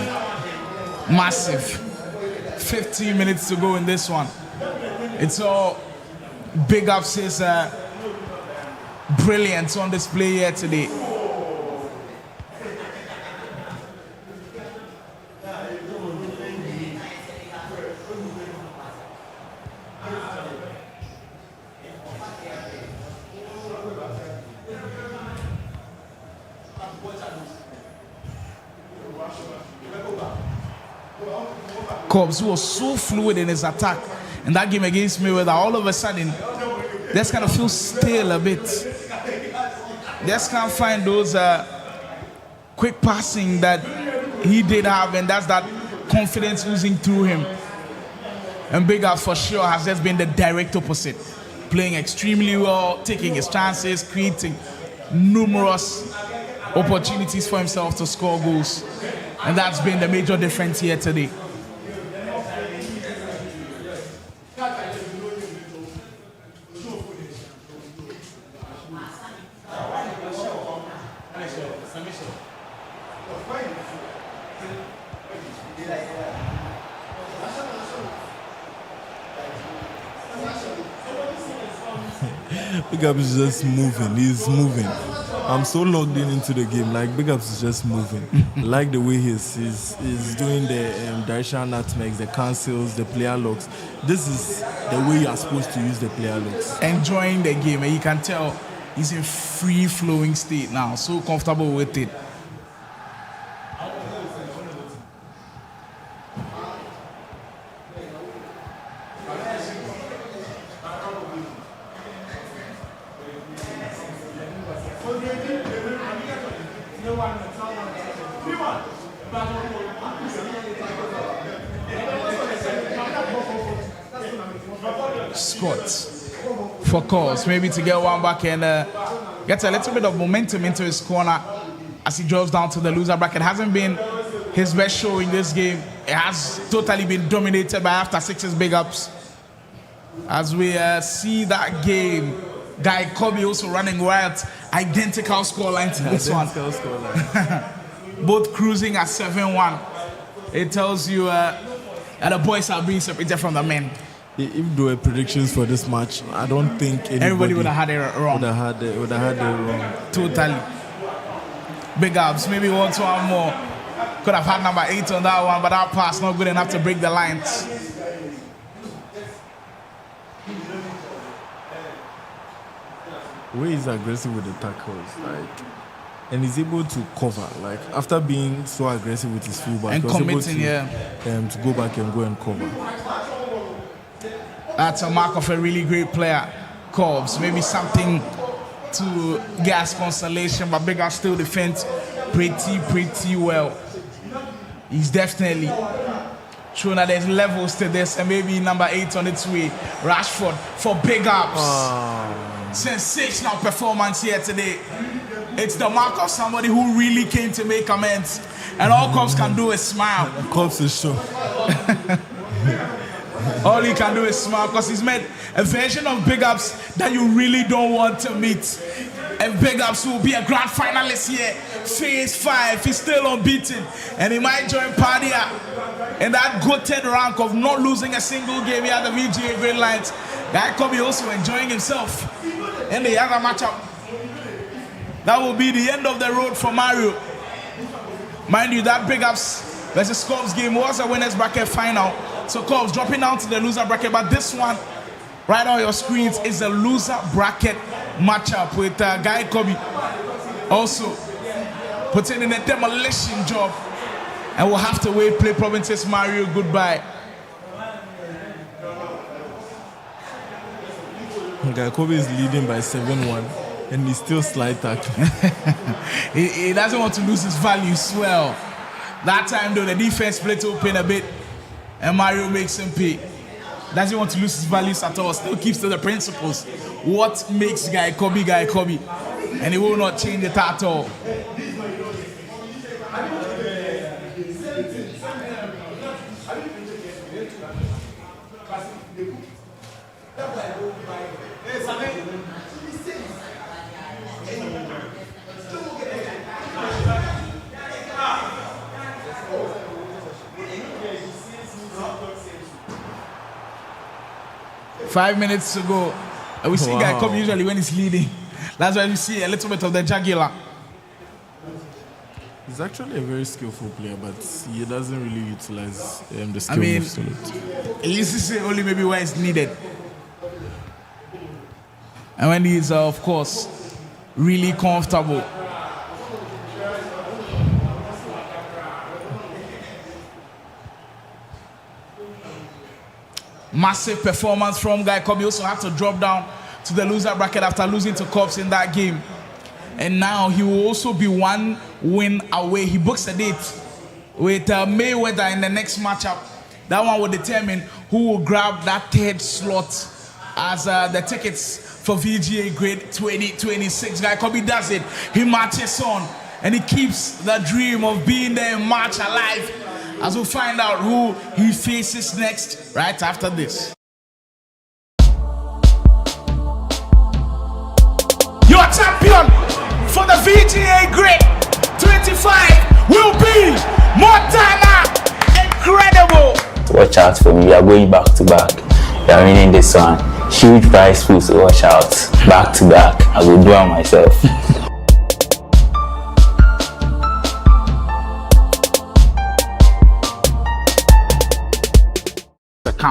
Massive. 15 minutes to go in this one. It's all Big Ups' brilliance on display here today. Cobbs, who was so fluid in his attack in that game against Mayweather, all of a sudden just kind of feels stale a bit. Just can't find those quick passing that he did have, and that's that confidence oozing through him. And Big Ups for sure has just been the direct opposite, playing extremely well, taking his chances, creating numerous opportunities for himself to score goals, and that's been the major difference here today. Big Ups is just moving. He's moving. I'm so logged into the game. Like, Big Ups is just moving. Like the way he's doing the directional nutmegs, the cancels, the player locks. This is the way you are supposed to use the player locks. Enjoying the game, and you can tell he's in free-flowing state now. So comfortable with it. Scott for calls, maybe to get one back and get a little bit of momentum into his corner as he drives down to the loser bracket. Hasn't been his best show in this game. It has totally been dominated by after sixes. Big Ups as we see that game. Guy Kobe also running wild. Identical scoreline to this one. Both cruising at 7-1. It tells you that the boys are being separated from the men. If there were predictions for this match, I don't think everybody would have had it wrong. Would have had it wrong. Totally. Big Ups, maybe one more. Could have had number 8 on that one, but that pass not good enough to break the lines. The way he's aggressive with the tackles, and he's able to cover. Like, after being so aggressive with his fullback, and committing, to go back and go and cover. That's a mark of a really great player, Cobbs. Maybe something to get us consolation, but Big Ups still defends pretty well. He's definitely showing that there's levels to this, and maybe number 8 on its way. Rashford for Big Ups. Sensational performance here today. It's the mark of somebody who really came to make amends, and all Cobbs can do is smile. Cobbs is sure. All he can do is smile because he's met a version of Big Ups that you really don't want to meet. And Big Ups will be a grand finalist here. Phase 5, he's still unbeaten. And he might join Padia in that goated rank of not losing a single game here at the VGA Gridlines. Guy Kobe also enjoying himself in the other matchup. That will be the end of the road for Mario. Mind you, that Big Ups versus Cobbs game was a winners bracket final. So Cobbs dropping down to the loser bracket, but this one right on your screens is a loser bracket matchup with Guy Kobe also putting in a demolition job And we'll have to wait. Play Provinces Mario goodbye. Guy Kobe is leading by 7-1 and he's still slide tackling. He doesn't want to lose his value, swell. That time though, the defense split open a bit and Mario makes him pay. Doesn't want to lose his values at all, still keeps to the principles. What makes Guy Kobe? And he will not change it at all. Five minutes to go. And we see Guy Kobe usually when he's leading. That's why you see a little bit of the jugular. He's actually a very skillful player, but he doesn't really utilize the skill moves to it. He used to say only maybe where it's needed. And when he's, of course, really comfortable. Massive performance from Guy Kobe. Also had to drop down to the loser bracket after losing to Cops in that game. And now he will also be one win away. He books a date with Mayweather in the next matchup. That one will determine who will grab that third slot as the tickets for VGA GRID 2026. Guy Kobe does it. He marches on and he keeps the dream of being there in March alive. As we'll find out who he faces next right after this. Your champion for the VGA GRID 25 will be Montana. Incredible. Watch out for me. We are going back to back. We are winning this one. Huge prize pool, so watch out. Back to back. I will do it myself.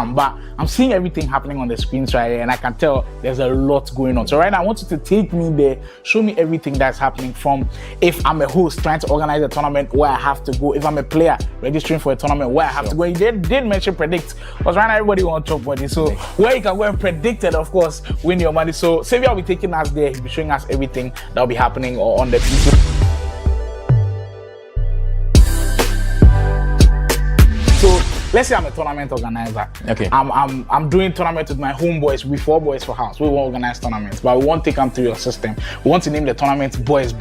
But I'm seeing everything happening on the screens right here, and I can tell there's a lot going on. So right now I want you to take me there, show me everything that's happening, from if I'm a host trying to organize a tournament where I have to go, if I'm a player registering for a tournament where I have to go. You did mention predict, because right now everybody wants to talk money. So where you can go and predict it, of course, win your money. So Xavier will be taking us there. He'll be showing us everything that will be happening on the TV. Let's say I'm a tournament organizer. Okay. I'm doing tournament with my homeboys. We 4 boys for house. We won't organize tournaments, but we won't take them through your system. We want to name the tournament Boys.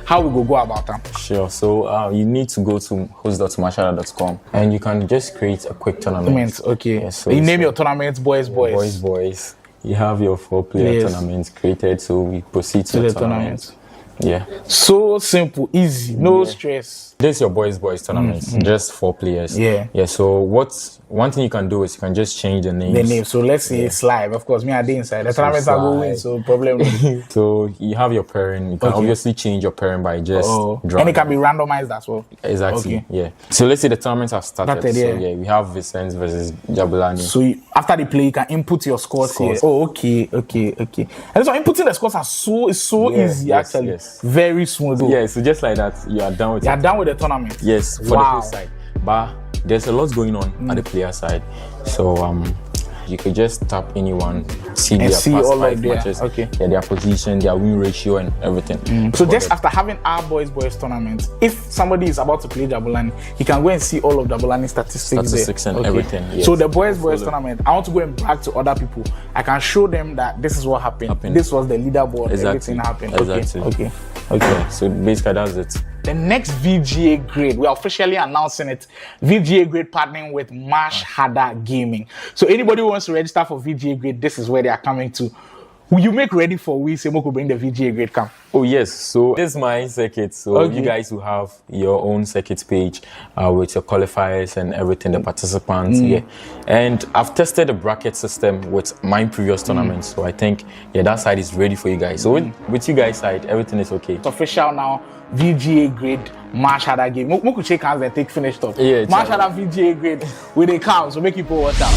How we go about them? Sure. So you need to go to host.mashala.com and you can just create a quick tournament. Okay. Yes, so you name your tournament Boys. Boys. You have your 4-player tournaments created, so we proceed to the tournament. Yeah. So simple, easy, no stress. This is your boys tournament, just 4 players. Yeah. So one thing you can do is you can just change the names. So let's say it's live. Of course, me and inside. The tournament I go win, so problem. So you have your pairing. You can obviously change your pairing by just drawing. And it can be randomized as well. Exactly. Okay. Yeah. So let's say the tournaments have started. So we have Vicente versus Jabulani. So after the play, you can input your scores here. Oh, okay. And so inputting the scores is so easy actually. Yes. Very smooth. Yeah. So just like that, you are done with the tournament. Yes, for the whole side. But there's a lot going on at the player side. So you could just tap anyone, see their past 5 matches, their position, their win ratio, and everything. So just after having our boys tournament, if somebody is about to play Jabulani, he can go and see all of Jabulani's statistics and everything. Yes. So the boys tournament, I want to go and brag to other people. I can show them that this is what happened. This was the leaderboard. Everything happened. Exactly. Okay. So basically that's it. The next VGA GRID, we are officially announcing it. VGA GRID partnering with Mash Harder Gaming. So anybody who wants to register for VGA GRID, this is where they are coming to. Will you make ready for we say Moko bring the VGA GRID come? Oh yes, so this is my circuit. So you guys will have your own circuit page with your qualifiers and everything, the participants. Yeah, and I've tested the bracket system with my previous tournaments. So I think that side is ready for you guys. So with you guys side, everything is okay. It's official now. VGA GRID Mash Harder game. Moko shake hands and take finished up. Yeah, Mash Harder VGA GRID with a count. So make people watch out.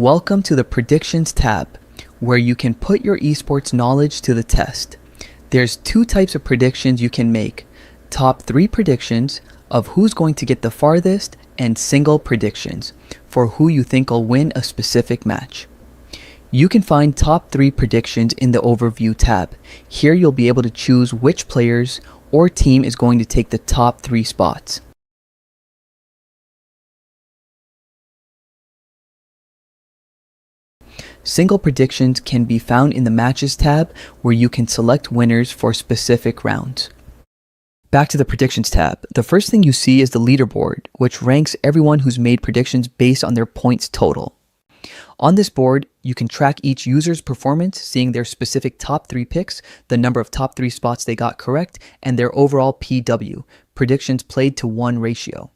Welcome to the Predictions tab, where you can put your esports knowledge to the test. There's 2 types of predictions you can make: top 3 predictions of who's going to get the farthest, and single predictions for who you think will win a specific match. You can find top 3 predictions in the Overview tab. Here you'll be able to choose which players or team is going to take the top 3 spots. Single predictions can be found in the Matches tab, where you can select winners for specific rounds. Back to the Predictions tab. The first thing you see is the leaderboard, which ranks everyone who's made predictions based on their points total. On this board, you can track each user's performance, seeing their specific top 3 picks, the number of top 3 spots they got correct, and their overall PW, predictions played to 1 ratio.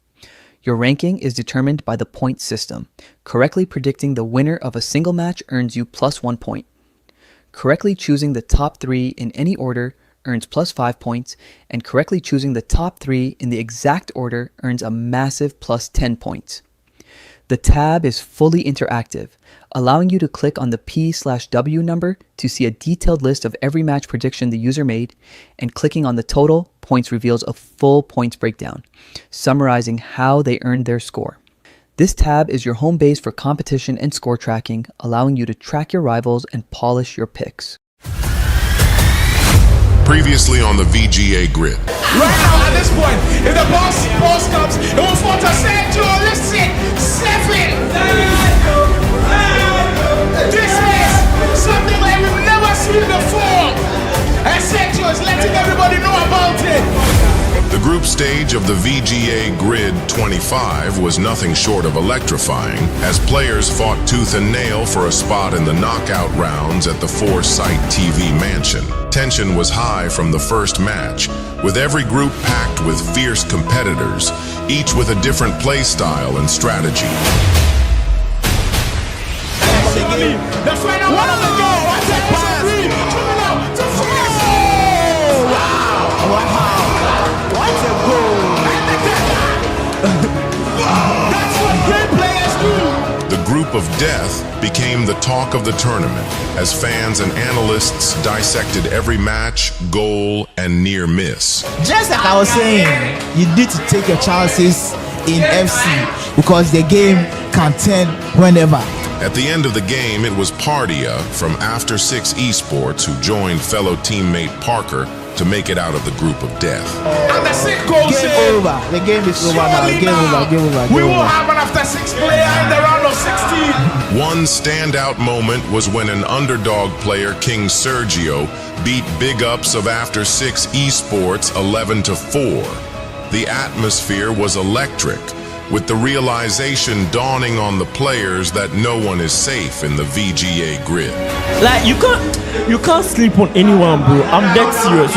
Your ranking is determined by the point system. Correctly predicting the winner of a single match earns you +1 point. Correctly choosing the top 3 in any order earns +5 points, and correctly choosing the top 3 in the exact order earns a massive +10 points. The tab is fully interactive, allowing you to click on the P/W number to see a detailed list of every match prediction the user made, and clicking on the total points reveals a full points breakdown, summarizing how they earned their score. This tab is your home base for competition and score tracking, allowing you to track your rivals and polish your picks. Previously on the VGA Grid. Right now, at this point, if the boss comes, it will fall to Sergio. Listen, 7. This is something like we've never seen before. And Sergio is letting everybody know about it. The group stage of the VGA Grid 25 was nothing short of electrifying, as players fought tooth and nail for a spot in the knockout rounds at the 4-site TV mansion. Tension was high from the first match, with every group packed with fierce competitors, each with a different play style and strategy. The final one of the game. That's what great players do. The group of death became the talk of the tournament, as fans and analysts dissected every match, goal, and near miss. Just like I was saying, you need to take your chances in FC, because the game can turn whenever. At the end of the game, it was Pardia from After 6 Esports who joined fellow teammate Parker to make it out of the group of death. And the sick goal game over. The game is over now. Game over. We will have an After 6 player in the round of 16. One standout moment was when an underdog player, King Sergio, beat big ups of After 6 Esports 11-4. The atmosphere was electric, with the realization dawning on the players that no one is safe in the VGA Grid. Like, you can't sleep on anyone, bro. I'm dead serious.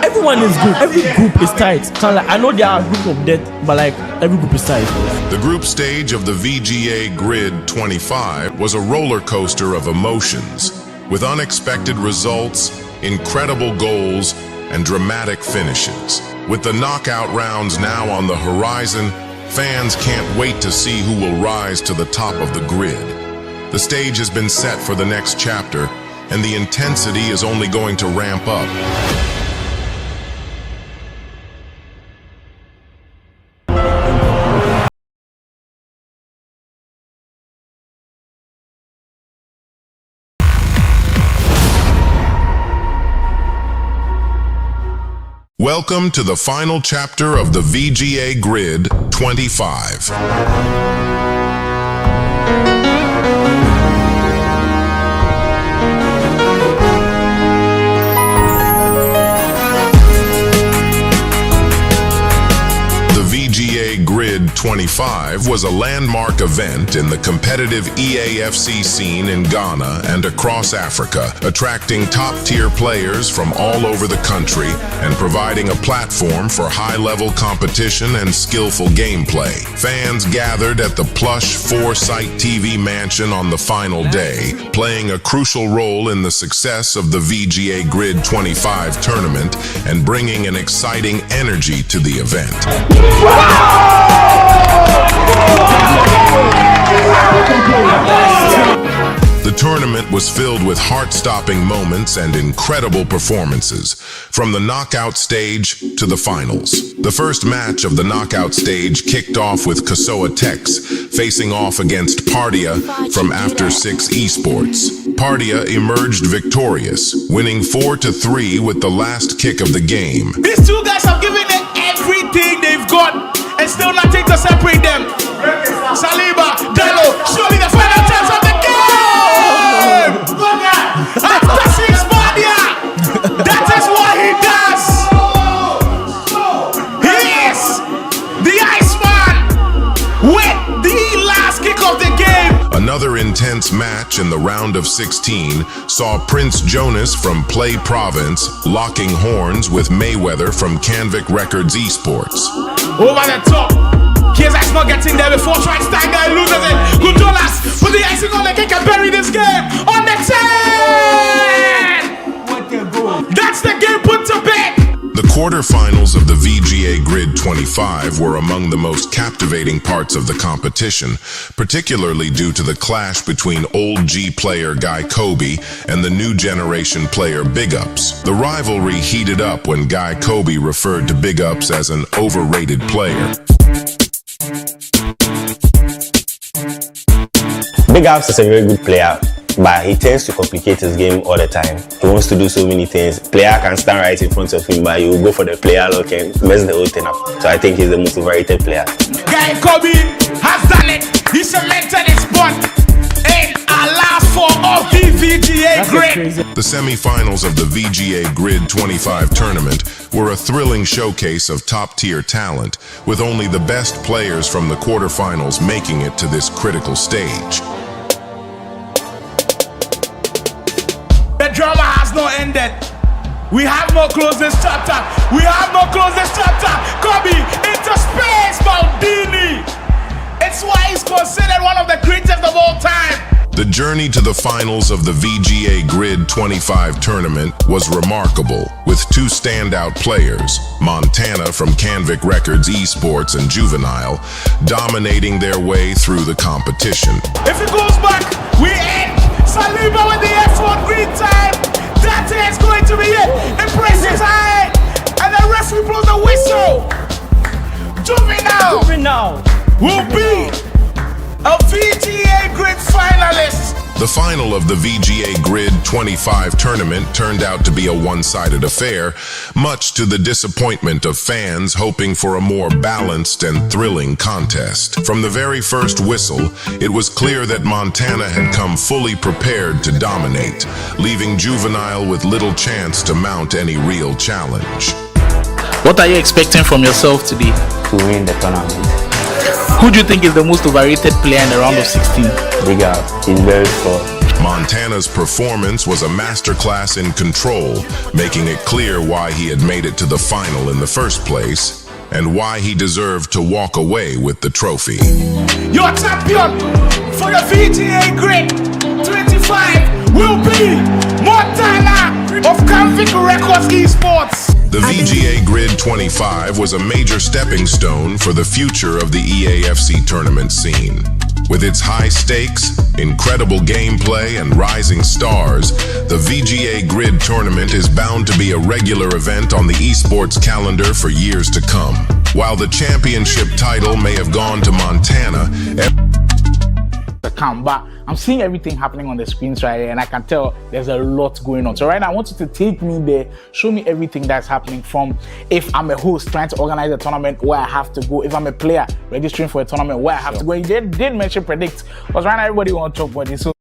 Everyone is good. Every group is tight. So, like, I know there are a group of death, but like every group is tight. The group stage of the VGA Grid 25 was a roller coaster of emotions, with unexpected results, incredible goals, and dramatic finishes. With the knockout rounds now on the horizon, fans can't wait to see who will rise to the top of the grid. The stage has been set for the next chapter, and the intensity is only going to ramp up. Welcome to the final chapter of the VGA Grid 25. VGA Grid 25 was a landmark event in the competitive EAFC scene in Ghana and across Africa, attracting top-tier players from all over the country and providing a platform for high-level competition and skillful gameplay. Fans gathered at the plush 4-site TV mansion on the final day, playing a crucial role in the success of the VGA Grid 25 tournament and bringing an exciting energy to the event. Wow! The tournament was filled with heart-stopping moments and incredible performances, from the knockout stage to the finals. The first match of the knockout stage kicked off with Kasoa Tex facing off against Pardia from After 6 Esports. Pardia emerged victorious, winning 4-3 with the last kick of the game. These two guys have given it everything they've got and still nothing to separate them. Saliba, Dalo, show me the final chance of the game! After 6 Pardia! That is what he does! He is the Iceman with the last kick of the game! Another intense match in the round of 16 saw Prince Jonas from Play Province locking horns with Mayweather from Canvic Records Esports. Over the top. Here's Iceman getting there before Schweinsteiger loses it. Gundolas put the icing on the cake and bury this game on the 10! That's the game put to bed! The quarterfinals of the VGA Grid 25 were among the most captivating parts of the competition, particularly due to the clash between old G player Guy Kobe and the new generation player Big Ups. The rivalry heated up when Guy Kobe referred to Big Ups as an overrated player. Big Ups is a very good player, but he tends to complicate his game all the time. He wants to do so many things. Player can stand right in front of him, but he will go for the player lock and mess the whole thing up. So I think he's the most overrated player. Guy Kobe has done it. He cemented his spot in our last 4 of the VGA Grid. The semi-finals of the VGA Grid 25 tournament were a thrilling showcase of top-tier talent, with only the best players from the quarterfinals making it to this critical stage. The drama has not ended. We have not closed this chapter. We have not closed this chapter. Kobe into space, Maldini. It's why he's considered one of the greatest of all time. The journey to the finals of the VGA Grid 25 tournament was remarkable, with 2 standout players, Montana from Canvic Records Esports and Juvenile, dominating their way through the competition. If it goes back, we end. Saliba with the F1 green time. That is going to be it. Impressive high. And the rest will blow the whistle. Juvenile will be a VGA Grid finalist. The final of the VGA Grid 25 tournament turned out to be a one-sided affair, much to the disappointment of fans hoping for a more balanced and thrilling contest. From the very first whistle, it was clear that Montana had come fully prepared to dominate, leaving Juvenile with little chance to mount any real challenge. What are you expecting from yourself today? To win the tournament. Who do you think is the most overrated player in the round of 16? Big Up. He's very strong. Montana's performance was a masterclass in control, making it clear why he had made it to the final in the first place, and why he deserved to walk away with the trophy. Your champion for the VGA Grid 25 will be Montana of Canvic Records Esports. The VGA Grid 25 was a major stepping stone for the future of the EAFC tournament scene. With its high stakes, incredible gameplay, and rising stars, the VGA Grid tournament is bound to be a regular event on the esports calendar for years to come. While the championship title may have gone to Montana, but I'm seeing everything happening on the screens right here, and I can tell there's a lot going on. So right now I want you to take me there, show me everything that's happening, from if I'm a host trying to organize a tournament where I have to go, if I'm a player registering for a tournament where I have to go. You did mention predict, because right now everybody wants to talk about this. So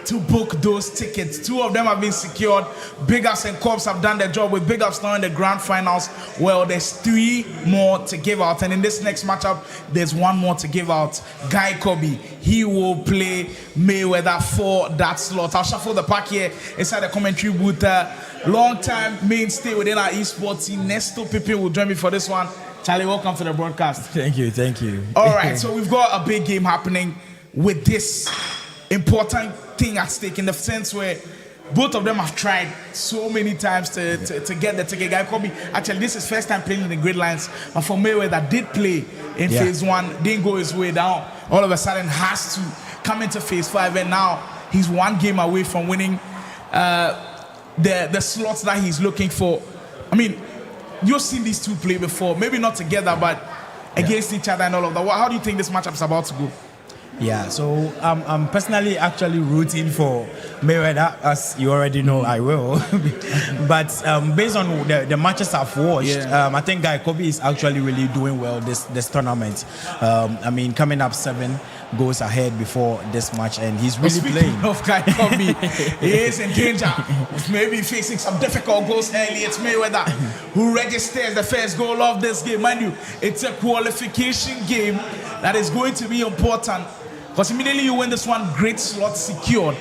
to book those tickets, 2 of them have been secured. Big Ups and Corps have done their job. With Big Ups now in the grand finals, well, there's 3 more to give out, and in this next matchup there's 1 more to give out. Guy Kobe, he will play Mayweather for that slot. I'll shuffle the pack here inside the commentary booth. Long-time mainstay within our esports team, Nesto Pippin, will join me for this one. Charlie, welcome to the broadcast. Thank you. All right, so we've got a big game happening with this important thing at stake, in the sense where both of them have tried so many times to get the ticket. Guy Kobe, actually, this is first time playing in the Gridlines. But for Mayweather, did play in phase 1, didn't go his way down. All of a sudden, has to come into phase 5, and now he's one game away from winning the slots that he's looking for. I mean, you've seen these two play before, maybe not together, but against each other and all of that. How do you think this matchup is about to go? Yeah, so I'm personally actually rooting for Mayweather, as you already know I will. But based on the matches I've watched, I think Guy Kobe is actually really doing well this tournament. I mean, coming up 7 goals ahead before this match, and he's really playing. Of Guy Kobe, he is in danger of maybe facing some difficult goals early. It's Mayweather who registers the first goal of this game. Mind you, it's a qualification game that is going to be important, because immediately you win this one, great slot secured.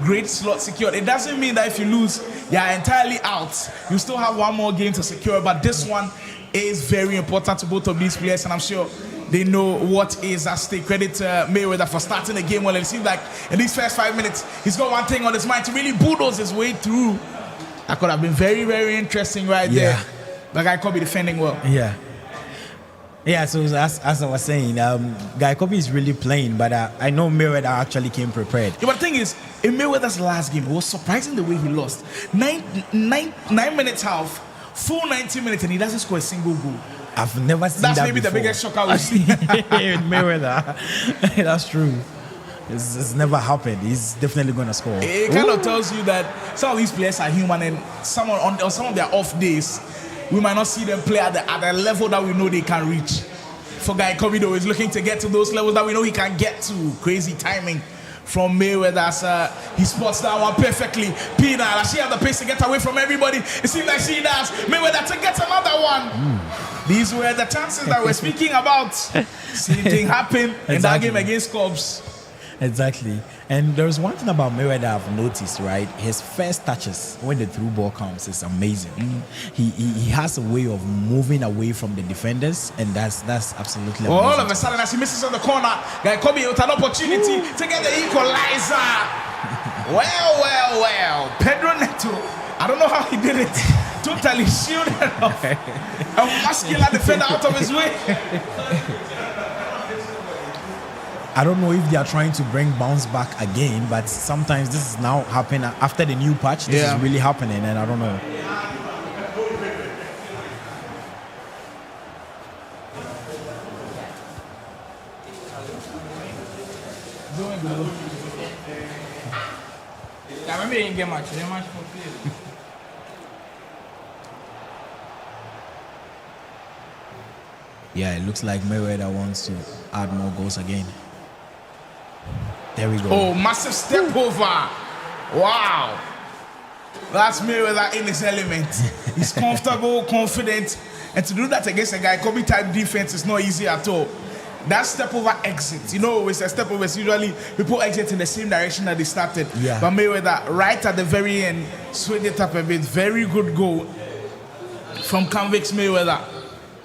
Great slot secured. It doesn't mean that if you lose, you're entirely out. You still have one more game to secure, but this one is very important to both of these players, and I'm sure they know what is at stake. Credit to Mayweather for starting the game well. It seems like in these first 5 minutes, he's got one thing on his mind to really bulldoze his way through. That could have been very, very interesting right there. But Guy Kobe defending well. Yeah, so as I was saying, Guy Kobe is really playing, but I know Mayweather actually came prepared. Yeah, but the thing is, in Mayweather's last game, it was surprising the way he lost. 9 minutes half, full 90 minutes, and he doesn't score a single goal. I've never seen That's that maybe before. the biggest shock I've seen. Mayweather. That's true. It's never happened. He's definitely going to score. It kind of tells you that some of these players are human, and on some of their off days, we might not see them play at the level that we know they can reach. For Guy Kobe, though, is looking to get to those levels that we know he can get to. Crazy timing from Mayweather. He spots that one perfectly. Pina, she has the pace to get away from everybody. It seems like she does. Mayweather to get another one. These were the chances that we're speaking about. Same thing happened in that game against Cubs. Exactly. And there's one thing about Mayweather I've noticed, right? His first touches when the through ball comes is amazing. He has a way of moving away from the defenders, and that's absolutely amazing. All of a sudden, as he misses on the corner, Guy Kobe with an opportunity to get the equalizer. Well. Pedro Neto, I don't know how he did it. Totally shielded off a muscular defender out of his way. I don't know if they are trying to bring bounce back again, but sometimes this is now happening after the new patch. This is really happening, and I don't know. Yeah, it looks like Mayweather wants to add more goals again. There we go. Oh, massive step over. Wow. That's Mayweather in his element. He's comfortable, confident. And to do that against a Guy Kobe type defense is not easy at all. That step over exit. You know, it's a step over. Usually people exit in the same direction that they started. Yeah. But Mayweather, right at the very end, swing it up a bit. Very good goal from Convicts Mayweather.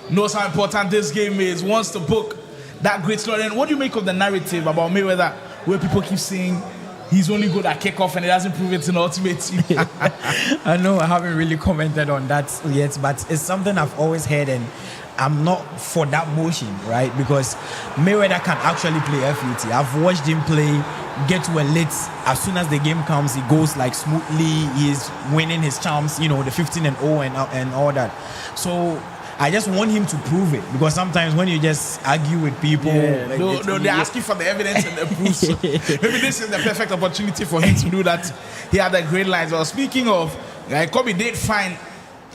Knows how important this game is. Wants to book that great slot. And what do you make of the narrative about Mayweather, where people keep saying he's only good at kickoff and he doesn't prove it in the ultimate team? I know I haven't really commented on that yet, but it's something I've always heard, and I'm not for that motion, right? Because Mayweather can actually play FUT. I've watched him play, get to a late. As soon as the game comes, he goes like smoothly. He's winning his charms, you know, the 15-0 and all that. So I just want him to prove it, because sometimes when you just argue with people, they're asking for the evidence and the proof. So maybe this is the perfect opportunity for him to do that. He had the Gridlines. Well, speaking of, Kobe did find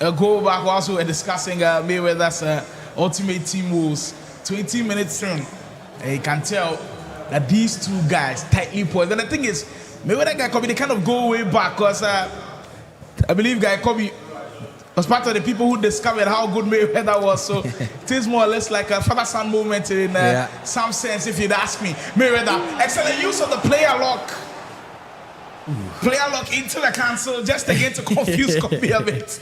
a goal back whilst we were discussing Mayweather's ultimate team rules. 20 minutes in, you can tell that these two guys tightly poised. And the thing is, Mayweather, Guy Kobe, they kind of go way back, because I believe Guy Kobe was part of the people who discovered how good Mayweather was. So it is more or less like a father-son moment in some sense, if you'd ask me. Mayweather, excellent use of the player lock. Player lock into the cancel, just again to confuse Kobe a bit.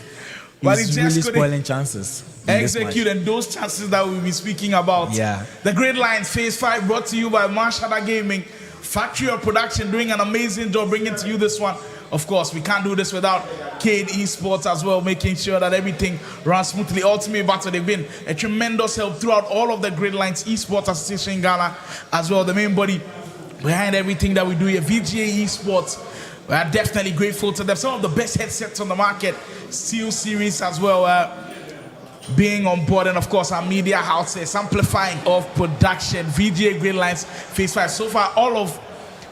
But he's really spoiling chances. Execute, and those chances that we'll be speaking about. Yeah. The Gridlines Phase 5 brought to you by Marshada Gaming. Factory of Production doing an amazing job bringing to you this one. Of course, we can't do this without Cade Esports as well, making sure that everything runs smoothly. Ultimate Battle, they've been a tremendous help throughout all of the Gridlines Esports Association in Ghana as well. The main body behind everything that we do here, VGA Esports. We are definitely grateful to them. Some of the best headsets on the market, Steel Series as well, being on board, and of course our media houses, amplifying of production, VGA Gridlines Phase 5. So far, all of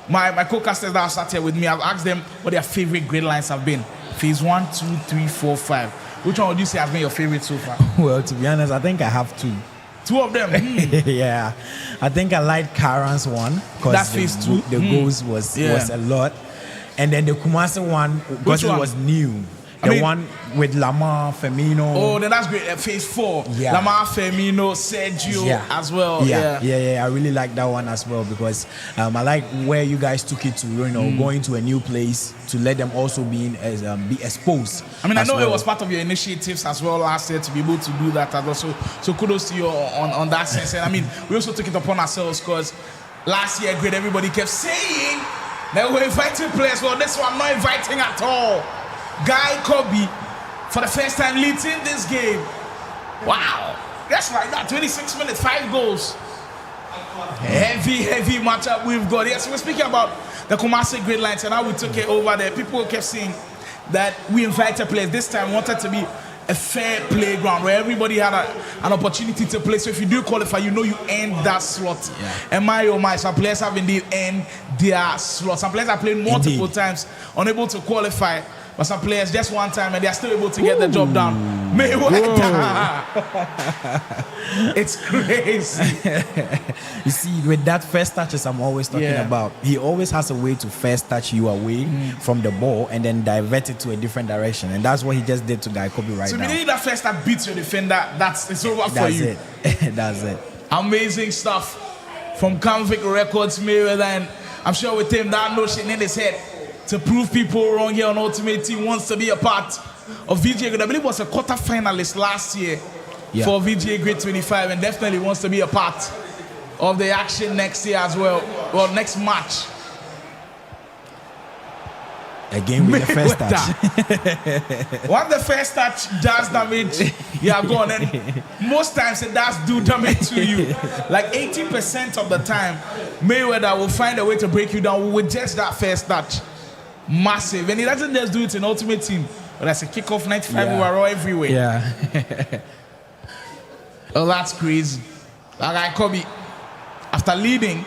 my co-casters that have sat here with me, I've asked them what their favorite Gridlines have been. Phase 1, 2, 3, 4, 5. Which one would you say has been your favorite so far? Well, to be honest, I think I have two. Two of them? Yeah. I think I liked Karan's one. That's Phase 2. The goals was a lot. And then the Kumasi one, because it was new. The one with Lamar, Firmino. Oh, then that's great. Phase 4. Yeah. Lamar, Firmino, Sergio as well. Yeah. I really like that one as well because I like where you guys took it to, going to a new place to let them also be exposed. I mean, I know it was part of your initiatives as well last year to be able to do that as well. So kudos to you on that sense. And I mean, we also took it upon ourselves because last year, Grid, everybody kept saying that we're inviting players. Well, this one I'm not inviting at all. Guy Kobe, for the first time, leads in this game. Wow. That's like that. 26 minutes, 5 goals. Heavy matchup we've got. Yes, we're speaking about the Kumasi Gridlines and how we took it over there. People kept saying that we invited players. This time wanted to be a fair playground where everybody had an opportunity to play. So if you do qualify, you earned that slot. Yeah. And my, some players have indeed earned their slot. Some players have played multiple times, unable to qualify. But some players just one time and they're still able to get the job done. Mayweather. It's crazy. You see, with that first touches I'm always talking about, he always has a way to first touch you away from the ball and then divert it to a different direction. And that's what he just did to Guy Kobe right now. So if you need that first that beats your defender, it's over for you. That's it. Amazing stuff from Convict Records, Mayweather, and I'm sure with him that notion in his head to prove people wrong here on Ultimate Team wants to be a part of VGA Grid. I believe was a quarter finalist last year for VGA Grid 25 and definitely wants to be a part of the action next year as well. Well, next match. Again with the first touch. Once the first touch does damage, go on. And most times it does do damage to you. Like 80% of the time, Mayweather will find a way to break you down with just that first touch. Massive. And he doesn't just do it in Ultimate Team, but that's a kickoff 95 overall everywhere. Yeah. Oh, that's crazy. That guy Kobe, after leading,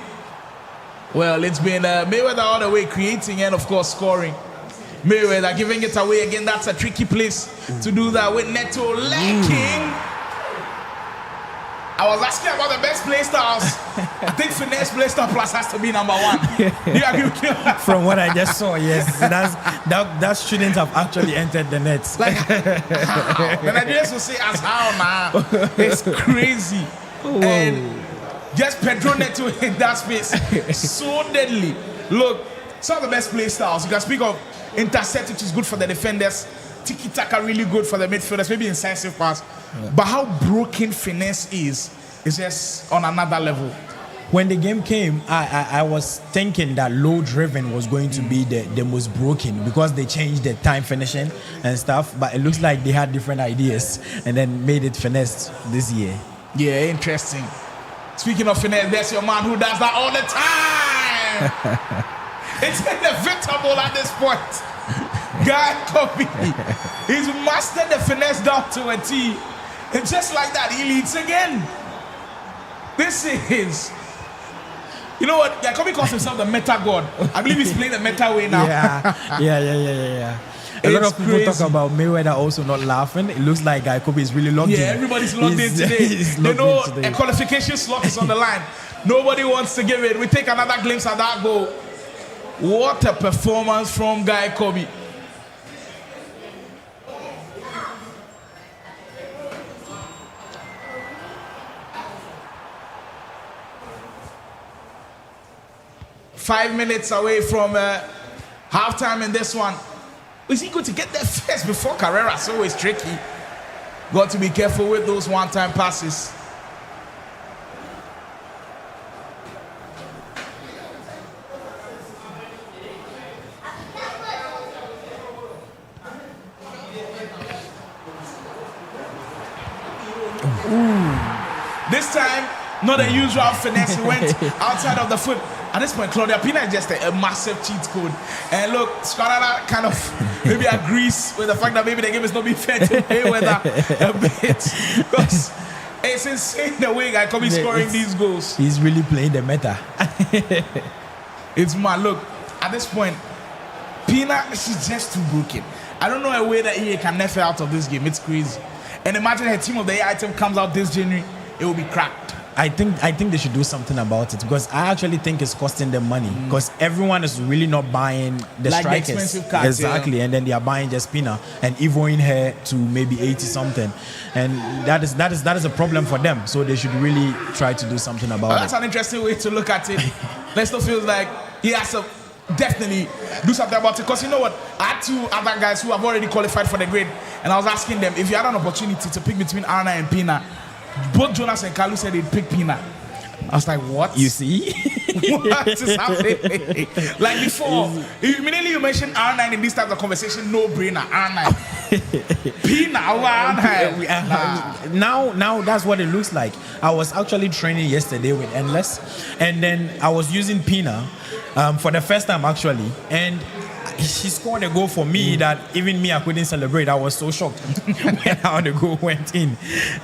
well, it's been Mayweather all the way creating and of course scoring. Mayweather giving it away again. That's a tricky place to do that with Neto lacking. I was asking about the best play styles. I think finesse play style plus has to be number 1. Do you agree with me? From what I just saw, yes. That shouldn't have actually entered the net. Like, how? The Nigerians will say, as how now? It's crazy. Whoa. And just Pedro Neto in that space. So deadly. Look, some of the best play styles. You can speak of intercept, which is good for the defenders. Tiki-taka really good for the midfielders. Maybe incisive pass. But how broken finesse is just on another level. When the game came, I was thinking that low driven was going to be the most broken because they changed the time finishing and stuff. But it looks like they had different ideas and then made it finesse this year. Yeah, interesting. Speaking of finesse, there's your man who does that all the time. It's inevitable at this point. Guy Kobe, he's mastered the finesse down to a T. And just like that, he leads again. This is, you know what? Guy Kobe calls himself the meta god. I believe he's playing the meta way now. Yeah. A lot of people talk about Mayweather also not laughing. It looks like Guy Kobe is really locked in. Yeah, everybody's locked in today. They know a qualification slot is on the line. Nobody wants to give it. We take another glimpse at that goal. What a performance from Guy Kobe. Five minutes away from halftime in this one. Is he going to get there first before Carrera? So it's tricky. Got to be careful with those one-time passes. This time, not the usual finesse. He went outside of the foot. At this point, Claudia Pina is just a massive cheat code. And look, Scarlett kind of maybe agrees with the fact that maybe the game is not being fair to Mayweather a bit. Because it's insane the way Guy Kobe scoring these goals. He's really playing the meta. It's mad. Look, at this point, Pina, she's just too broken. I don't know a way that he can never out of this game. It's crazy. And imagine her team of the year item comes out this January, it will be cracked. I think they should do something about it, because I actually think it's costing them money, because everyone is really not buying the like strikers. The expensive cards, exactly, and then they are buying just Pina and evoing her to maybe 80 something, and that is a problem for them. So they should really try to do something about it. That's an interesting way to look at it. Leicester feels like he has to definitely do something about it, because you know what? I had two other guys who have already qualified for the grid, and I was asking them if you had an opportunity to pick between Arna and Pina. Both Jonas and Kalu said they'd pick Pina. I was like, what? You see? What is happening? Like before, immediately you mentioned R9 in this type of conversation, no brainer. R9. Pina, R9. Now that's what it looks like. I was actually training yesterday with Endless, and then I was using Pina for the first time actually, and she scored a goal for me that even me, I couldn't celebrate. I was so shocked when how the goal went in.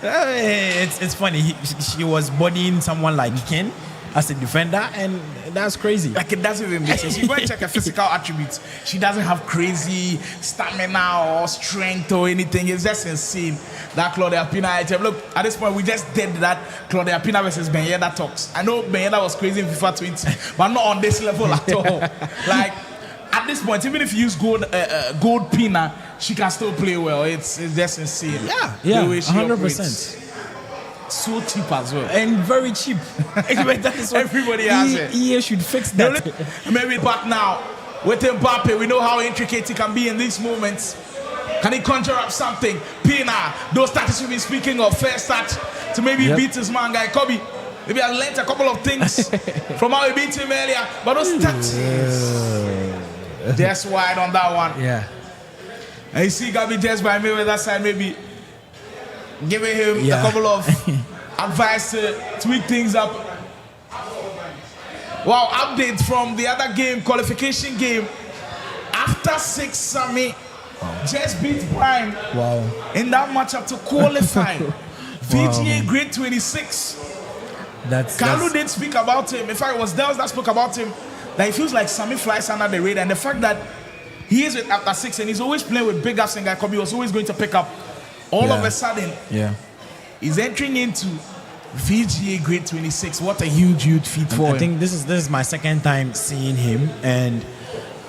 It's funny. She was bodying someone like Ken as a defender, and that's crazy. Like, it doesn't even make sense. You go and check her physical attributes. She doesn't have crazy stamina or strength or anything. It's just insane. That Claudia Pina item. Look, at this point, we just did that Claudia Pina versus Ben Yedder talks. I know Ben Yedder was crazy in FIFA 20, but not on this level at all. Like, at this point, even if you use gold Pina, she can still play well. It's just insane. Yeah, 100%. So cheap as well. And very cheap. Everybody has it. EA should fix that. Maybe back now with Mbappe, we know how intricate he can be in these moments. Can he conjure up something? Pina, those tactics we've been speaking of, first touch to maybe beat his man guy Kobe. Maybe I learned a couple of things from how he beat him earlier, but those tactics. Just wide on that one. Yeah. And you see Gabby just by me with that side, maybe giving him a couple of advice to tweak things up. Wow, update from the other game, qualification game. After 6, Sammy just beat Prime in that matchup to qualify. VGA GRID 26. Kalu didn't speak about him. In fact, it was Dels that spoke about him. That it feels like Sammy flies under the radar, and the fact that he is with after 6 and he's always playing with big ups and Guy Kobe was always going to pick up. All of a sudden, he's entering into VGA GRID 26. What a huge feat for him. I think this is my second time seeing him, and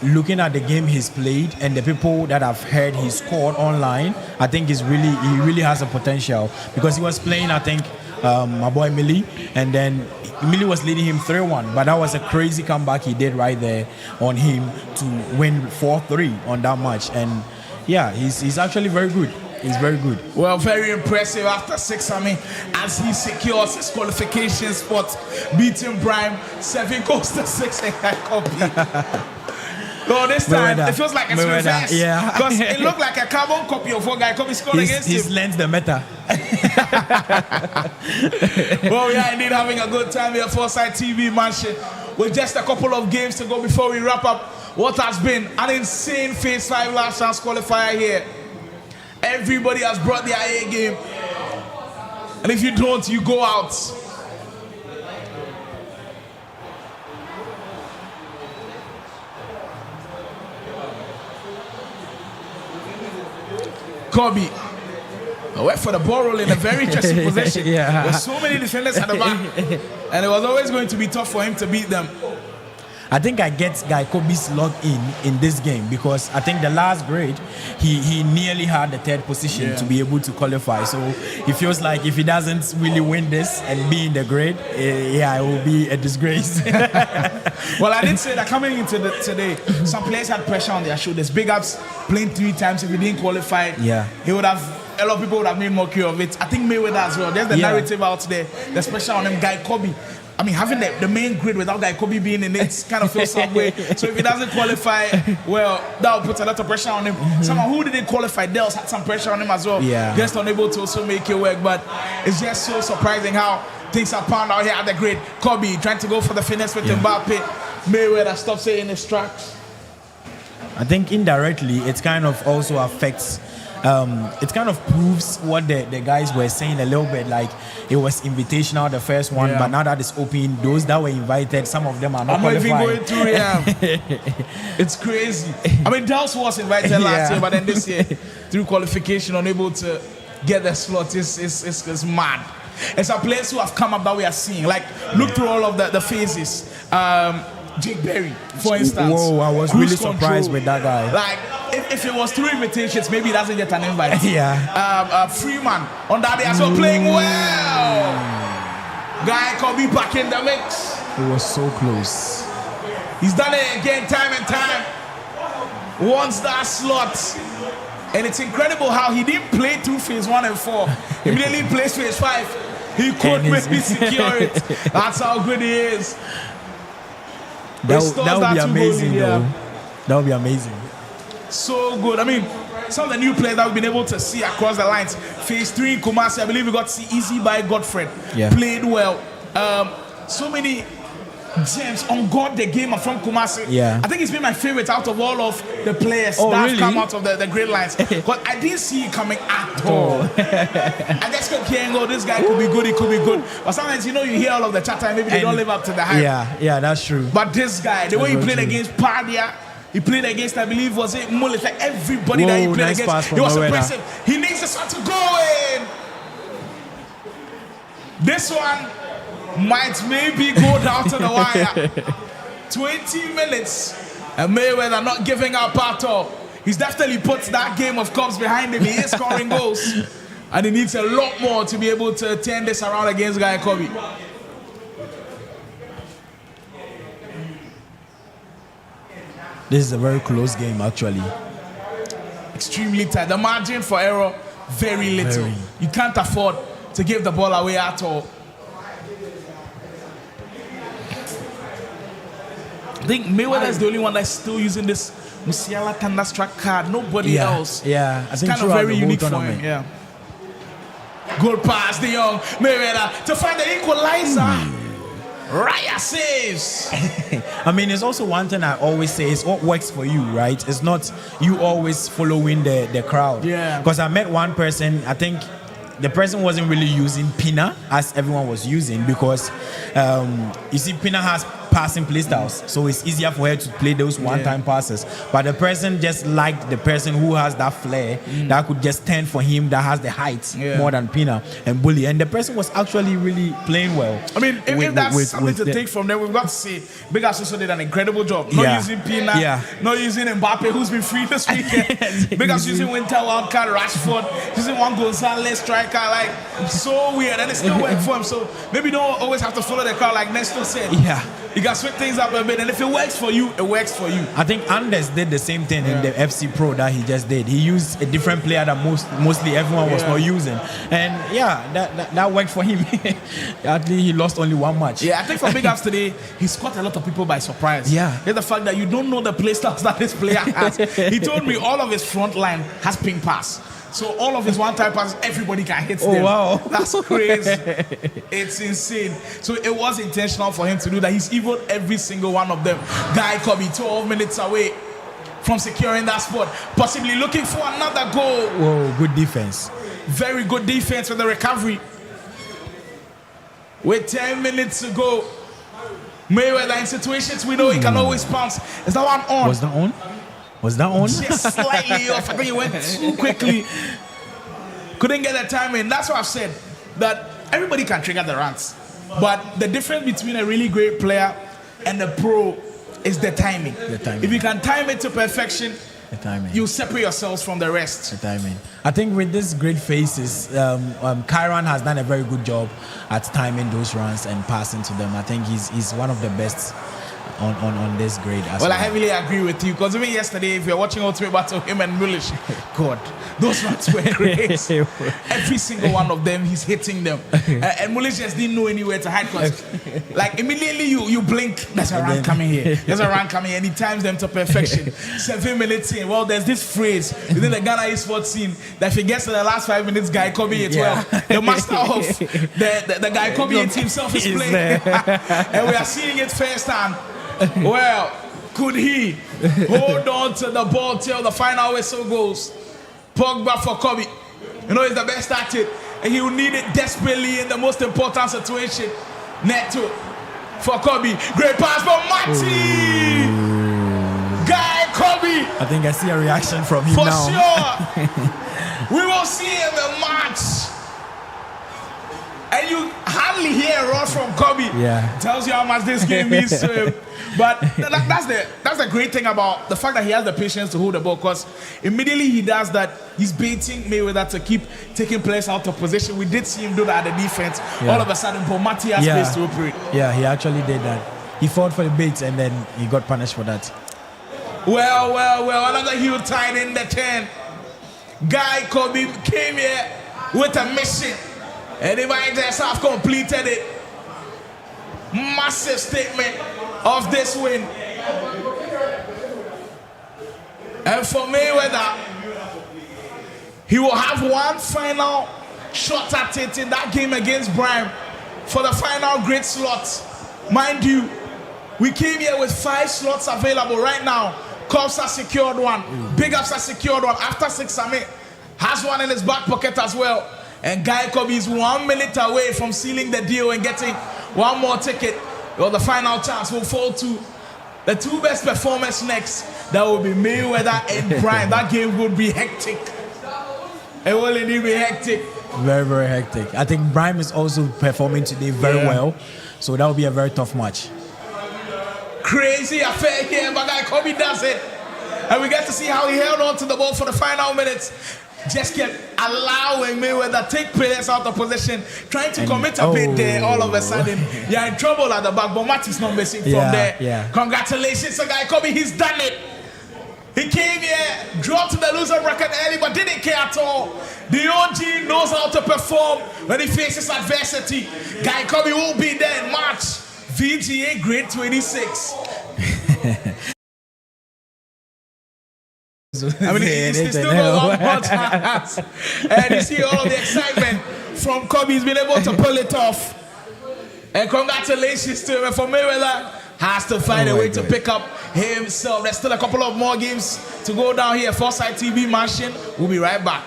looking at the game he's played and the people that I've heard he scored online, I think he really has a potential, because he was playing, I think, my boy Millie, and then Millie was leading him 3-1, but that was a crazy comeback he did right there on him to win 4-3 on that match. And yeah, he's actually very good. He's very good. Well, very impressive after 6, I mean, as he secures his qualification spot, beating Prime 7 goals to 6 and Guy Kobe. So this time, it feels like it's reversed. Yeah. Because it looked like a carbon copy of what Guy Kobe scored against him. He's learned the meta. Well, we are indeed having a good time here at Foresight TV Mansion with just a couple of games to go before we wrap up what has been an insane Phase 5 last chance qualifier here. Everybody has brought their A game. And if you don't, you go out. Kobe went for the ball roll in a very interesting position. With so many defenders at the back. And it was always going to be tough for him to beat them. I think I get Guy Kobe's luck in this game, because I think the last grade he nearly had the 3rd position to be able to qualify. So it feels like if he doesn't really win this and be in the grade, it will be a disgrace. Well, I did say that coming into today, some players had pressure on their shoulders. Big ups playing 3 times. If he didn't qualify, he would have. A lot of people would have made mockery of it. I think Mayweather as well. There's the narrative out there. The pressure on him. Guy Kobe I mean, having the main grid without Guy Kobe being in it kind of feels some way. So if he doesn't qualify, well, that will put a lot of pressure on him. Someone who didn't qualify, Dels had some pressure on him as well. Yeah. Just unable to also make it work. But it's just so surprising how things are pounded out here at the grid. Kobe trying to go for the finesse with Mbappe. Mayweather stops it in his tracks. I think indirectly, it kind of also affects. It kind of proves what the guys were saying a little bit, like it was invitational, the first one, but now that it's open, those that were invited, some of them are not qualified. I'm not even going through, It's crazy. I mean, Dels was invited last year, but then this year, through qualification, unable to get the slot is mad. It's a players who have come up that we are seeing. Like, look through all of the phases. Jake Berry, for instance. Whoa, I was really surprised with that guy. Like, if it was 3 invitations, maybe he doesn't get an invite. Freeman on that day as well, playing well. Guy Kobe back in the mix. It was so close. He's done it again, time and time. Wants that slot. And it's incredible how he didn't play through phase 1 and 4. He immediately plays phase 5. He could maybe secure it. That's how good he is. That would be amazing, though. That would be amazing. So good. I mean, some of the new players that we've been able to see across the lines. Phase 3 in Kumasi, I believe we got to see Easy by Godfred. Played well. So many gems on God the game from Kumasi. I think he's been my favorite out of all of the players that have come out of the Gridlines. But I didn't see it coming at all. I just kept hearing, oh, this guy could be good, he could be good. But sometimes, you hear all of the chatter and maybe they don't live up to the hype. Yeah, that's true. But this guy, the way he played against Padia, he played against, I believe, was it Mullet? Like everybody that he played against, he was impressive. He needs this one to go in. This one might maybe go down to the wire. 20 minutes and Mayweather not giving up at all. He's definitely put that game of cups behind him. He is scoring goals and he needs a lot more to be able to turn this around against Guy Kobe. This is a very close game, actually. Extremely tight. The margin for error, very little. You can't afford to give the ball away at all. I think Mayweather is the only one that's still using this Musiala Thunderstruck card. Nobody else. Yeah, I think it's kind of very unique for him. Yeah. Good pass, De Jong. Mayweather to find the equalizer. Raya saves. I mean, it's also one thing I always say is what works for you, right? It's not you always following the crowd. Yeah. Because I met one person, I think the person wasn't really using Pina as everyone was using because you see Pina has passing play styles, so it's easier for her to play those one-time passes. But the person just liked the person who has that flair that could just stand for him, that has the height more than Pina and Bully. And the person was actually really playing well. I mean, if that's something to take from there, we've got to say Big Ass also did an incredible job. Not using Pina, not using Mbappe, who's been free this weekend. Big Ass using Winter Wildcard, Rashford, using one Gonzalez striker, like so weird, and it still worked for him. So maybe don't always have to follow the crowd, like Nestor said. You can switch things up a bit, and if it works for you, it works for you. I think Anders did the same thing in the FC Pro that he just did. He used a different player that mostly everyone was not using, and that worked for him. Actually, he lost only one match. I think for Big Ups today, he's caught a lot of people by surprise. It's the fact that you don't know the play styles that this player has. He told me all of his front line has ping pass. So all of his one-time passes, everybody can hit them. Wow. That's crazy. It's insane. So it was intentional for him to do that. He's eviled every single one of them. Guy Kobe, 12 minutes away from securing that spot. Possibly looking for another goal. Whoa, good defense. Very good defense with the recovery. With 10 minutes to go. Mayweather in situations we know he can always bounce. Is that one on? Was that on? Was that on? Just slightly off. I think he went too quickly. Couldn't get the time in. That's why I've said that everybody can trigger the runs. But the difference between a really great player and a pro is the timing. If you can time it to perfection, you separate yourselves from the rest. The timing. I think with these great faces, Kyran has done a very good job at timing those runs and passing to them. I think he's one of the best on this grade. Well, I heavily agree with you because even yesterday, if you're watching Ultimate Battle, him and Mulish, God, those ones were great. Every single one of them, he's hitting them. And Mulish just didn't know anywhere to hide because, like, immediately you blink, there's a run coming here. There's a run coming, and he times them to perfection. 7 minutes in. Well, there's this phrase within the Ghana esports scene that if he gets to the last 5 minutes, Guy Kobe it well. The master of the Guy Kobe it himself is playing. And we are seeing it firsthand. Well, could he hold on to the ball till the final whistle goes? Pogba for Kobe. You know, he's the best at it. And he will need it desperately in the most important situation. Neto for Kobe. Great pass for Mati. Guy Kobe. I think I see a reaction from him for now. For sure. We will see him in match. And you hardly hear a run from Kobe. Yeah. Tells you how much this game means to him. But that's the great thing about the fact that he has the patience to hold the ball, because immediately he does that, he's baiting Mayweather to keep taking players out of position. We did see him do that at the defense. Yeah. All of a sudden, Mati has space to operate. Yeah, he actually did that. He fought for the baits and then he got punished for that. Well, another huge tight in the 10. Guy Kobe came here with a mission. And the Vikings have completed it. Massive statement of this win. And for Mayweather, he will have one final shot at it in that game against Bryan for the final great slot. Mind you, we came here with 5 slots available right now. Cobbs has secured one. Big Ups has secured one. After 6, Samit has one in his back pocket as well. And Guy Kobe is 1 minute away from sealing the deal and getting one more ticket. Well, the final chance will fall to the 2 best performers next. That will be Mayweather and Bryan. That game would be hectic. It will indeed be hectic. Very, very hectic. I think Bryan is also performing today very well. So that will be a very tough match. Crazy affair here, but Guy Kobe does it. And we get to see how he held on to the ball for the final minutes. Just kept allowing Mayweather take players out of position, trying to commit a bit there. All of a sudden, you're in trouble at the back, but Matt is not missing from there. Yeah. Congratulations to Guy Kobe, he's done it. He came here, dropped the loser bracket early, but didn't care at all. The OG knows how to perform when he faces adversity. Guy Kobe will be there in March. VGA GRID 26. I mean, he's still got one more chance. And you see all of the excitement from Kobe. He's been able to pull it off. And congratulations to him. And for Mayweather, has to find a way to pick up himself. There's still a couple of more games to go down here. Foresight TV Mansion. We'll be right back.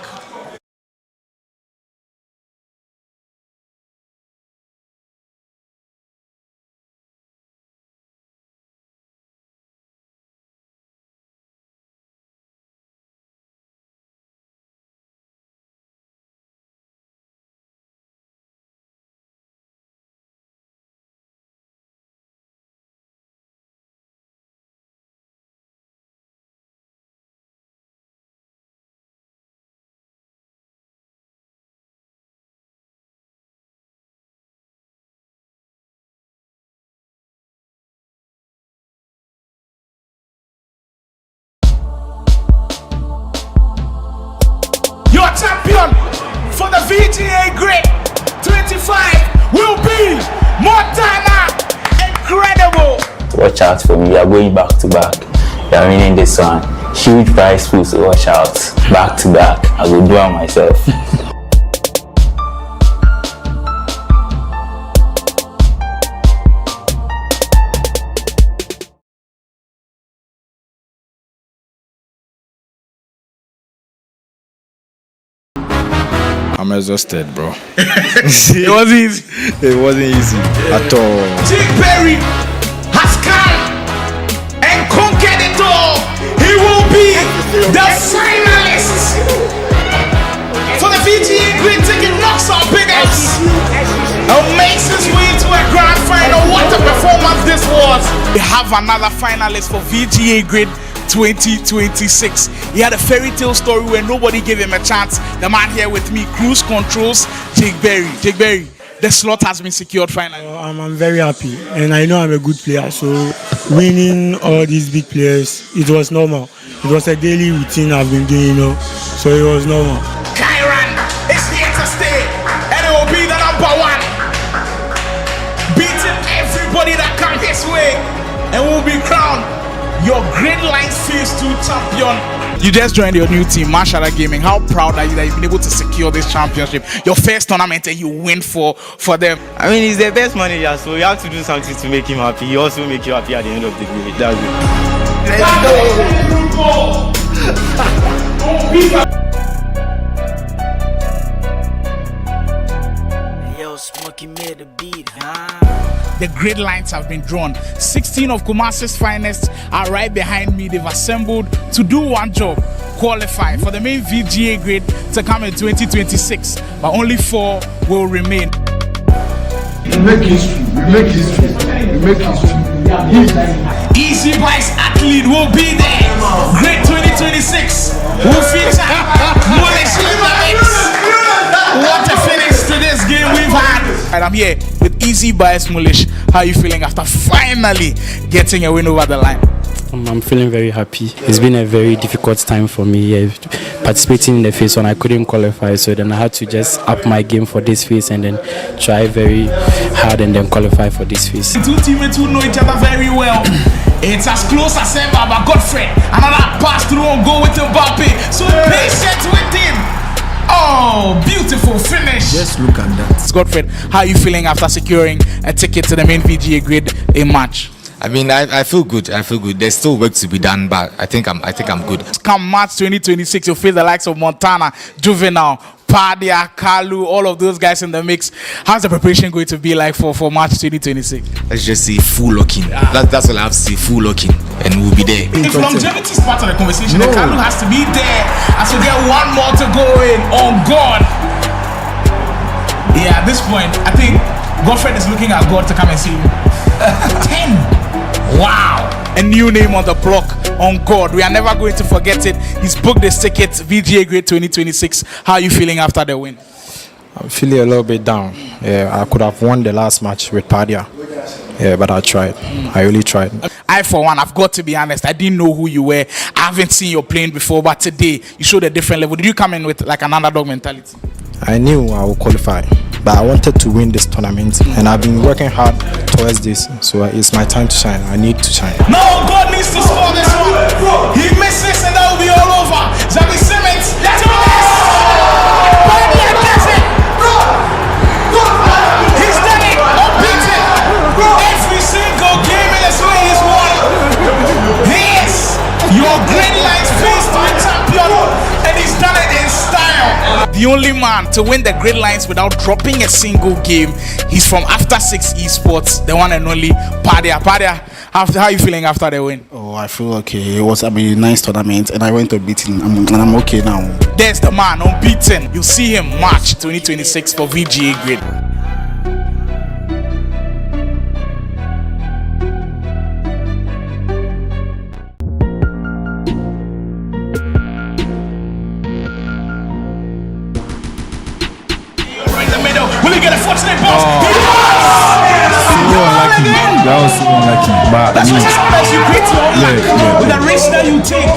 Your champion for the VGA GRID 25 will be Montana Incredible. Watch out for me. We are going back to back. We are winning this one. Huge prize pool, so watch out. Back to back. I will do it myself. I'm exhausted, bro. It wasn't easy. It wasn't easy at all. Jake Berry has come and conquered it all. He will be the finalist for the VGA GRID ticket. Knocks out Big Ups and makes his way to a grand final. What a performance this was. We have another finalist for VGA GRID 2026. He had a fairy tale story where nobody gave him a chance. The man here with me, Cruise Controls, Jake Berry. Jake Berry, the slot has been secured finally. I'm very happy, and I know I'm a good player, so winning all these big players, it was normal. It was a daily routine I've been doing, so it was normal. Kyran is here to stay, and it will be the #1. Beating everybody that comes his way, and will be crowned your Gridlines Phase 2 champion. You just joined your new team, Mashada Gaming. How proud are you that you've been able to secure this championship? Your first tournament and you win for them. I mean, he's the best manager, so you have to do something to make him happy. He also make you happy at the end of the day. That's it. Yo, Smokey made the beat, The grid lines have been drawn. 16 of Kumasi's finest are right behind me. They've assembled to do one job: qualify for the main VGA grid to come in 2026. But only 4 will remain. We make history. We make history. We make history. Easy Vice Athlete will be there. Grid 2026 will feature Molesh Limamex. What a finish to this game we've had. And I'm here with Easy Bias Mulish. How are you feeling after finally getting a win over the line? I'm feeling very happy. It's been a very difficult time for me. Participating in the phase 1, I couldn't qualify, so then I had to just up my game for this phase and then try very hard and then qualify for this phase. Two teammates who know each other very well. It's as close as ever, but Godfrey, another pass through and go with Mbappe. So patient with him. Oh, beautiful finish. Just look at that. Godfrey, how are you feeling after securing a ticket to the main VGA grid in March? I mean, I feel good. I feel good. There's still work to be done, but I think I'm good. Come March 2026, you'll face the likes of Montana, Juvenile, Padia, Kalu, all of those guys in the mix. How's the preparation going to be like for March 2026? Let's just say full locking. That's all I have to say, full locking, and we'll be there. If longevity is part of the conversation, then Kalu has to be there as we get one more to go in. Oh God! Yeah, at this point, I think Godfrey is looking at God to come and see him. 10. Wow! A new name on the block on God. We are never going to forget it. He's booked the ticket, VGA Grid 2026. How are you feeling after the win? I'm feeling a little bit down. Yeah, I could have won the last match with Padia. Yeah, but I tried. I really tried. I, for one, I've got to be honest, I didn't know who you were. I haven't seen you playing before, but today you showed a different level. Did you come in with like an underdog mentality? I knew I would qualify, but I wanted to win this tournament, and I've been working hard towards this, so it's my time to shine. I need to shine. No, God needs to score this one. He misses and that will be all over. Xavi Simmons, let's go! Padia gets it! He's done it! Unbeaten! Every single game in his way he's won. He is your Gridlines Phase 2 champion, and he's done it in style. The only man to win the Gridlines without dropping a single game. He's from After 6 Esports, the one and only Padia. Padia, how are you feeling after the win? Oh, I feel okay. It was a nice tournament, and I went to beat him, and I'm okay now. There's the man, unbeaten. You'll see him March 2026 for VGA Grid. That was so unlucky. But that's what happens. You create your own luck with the risk that you take.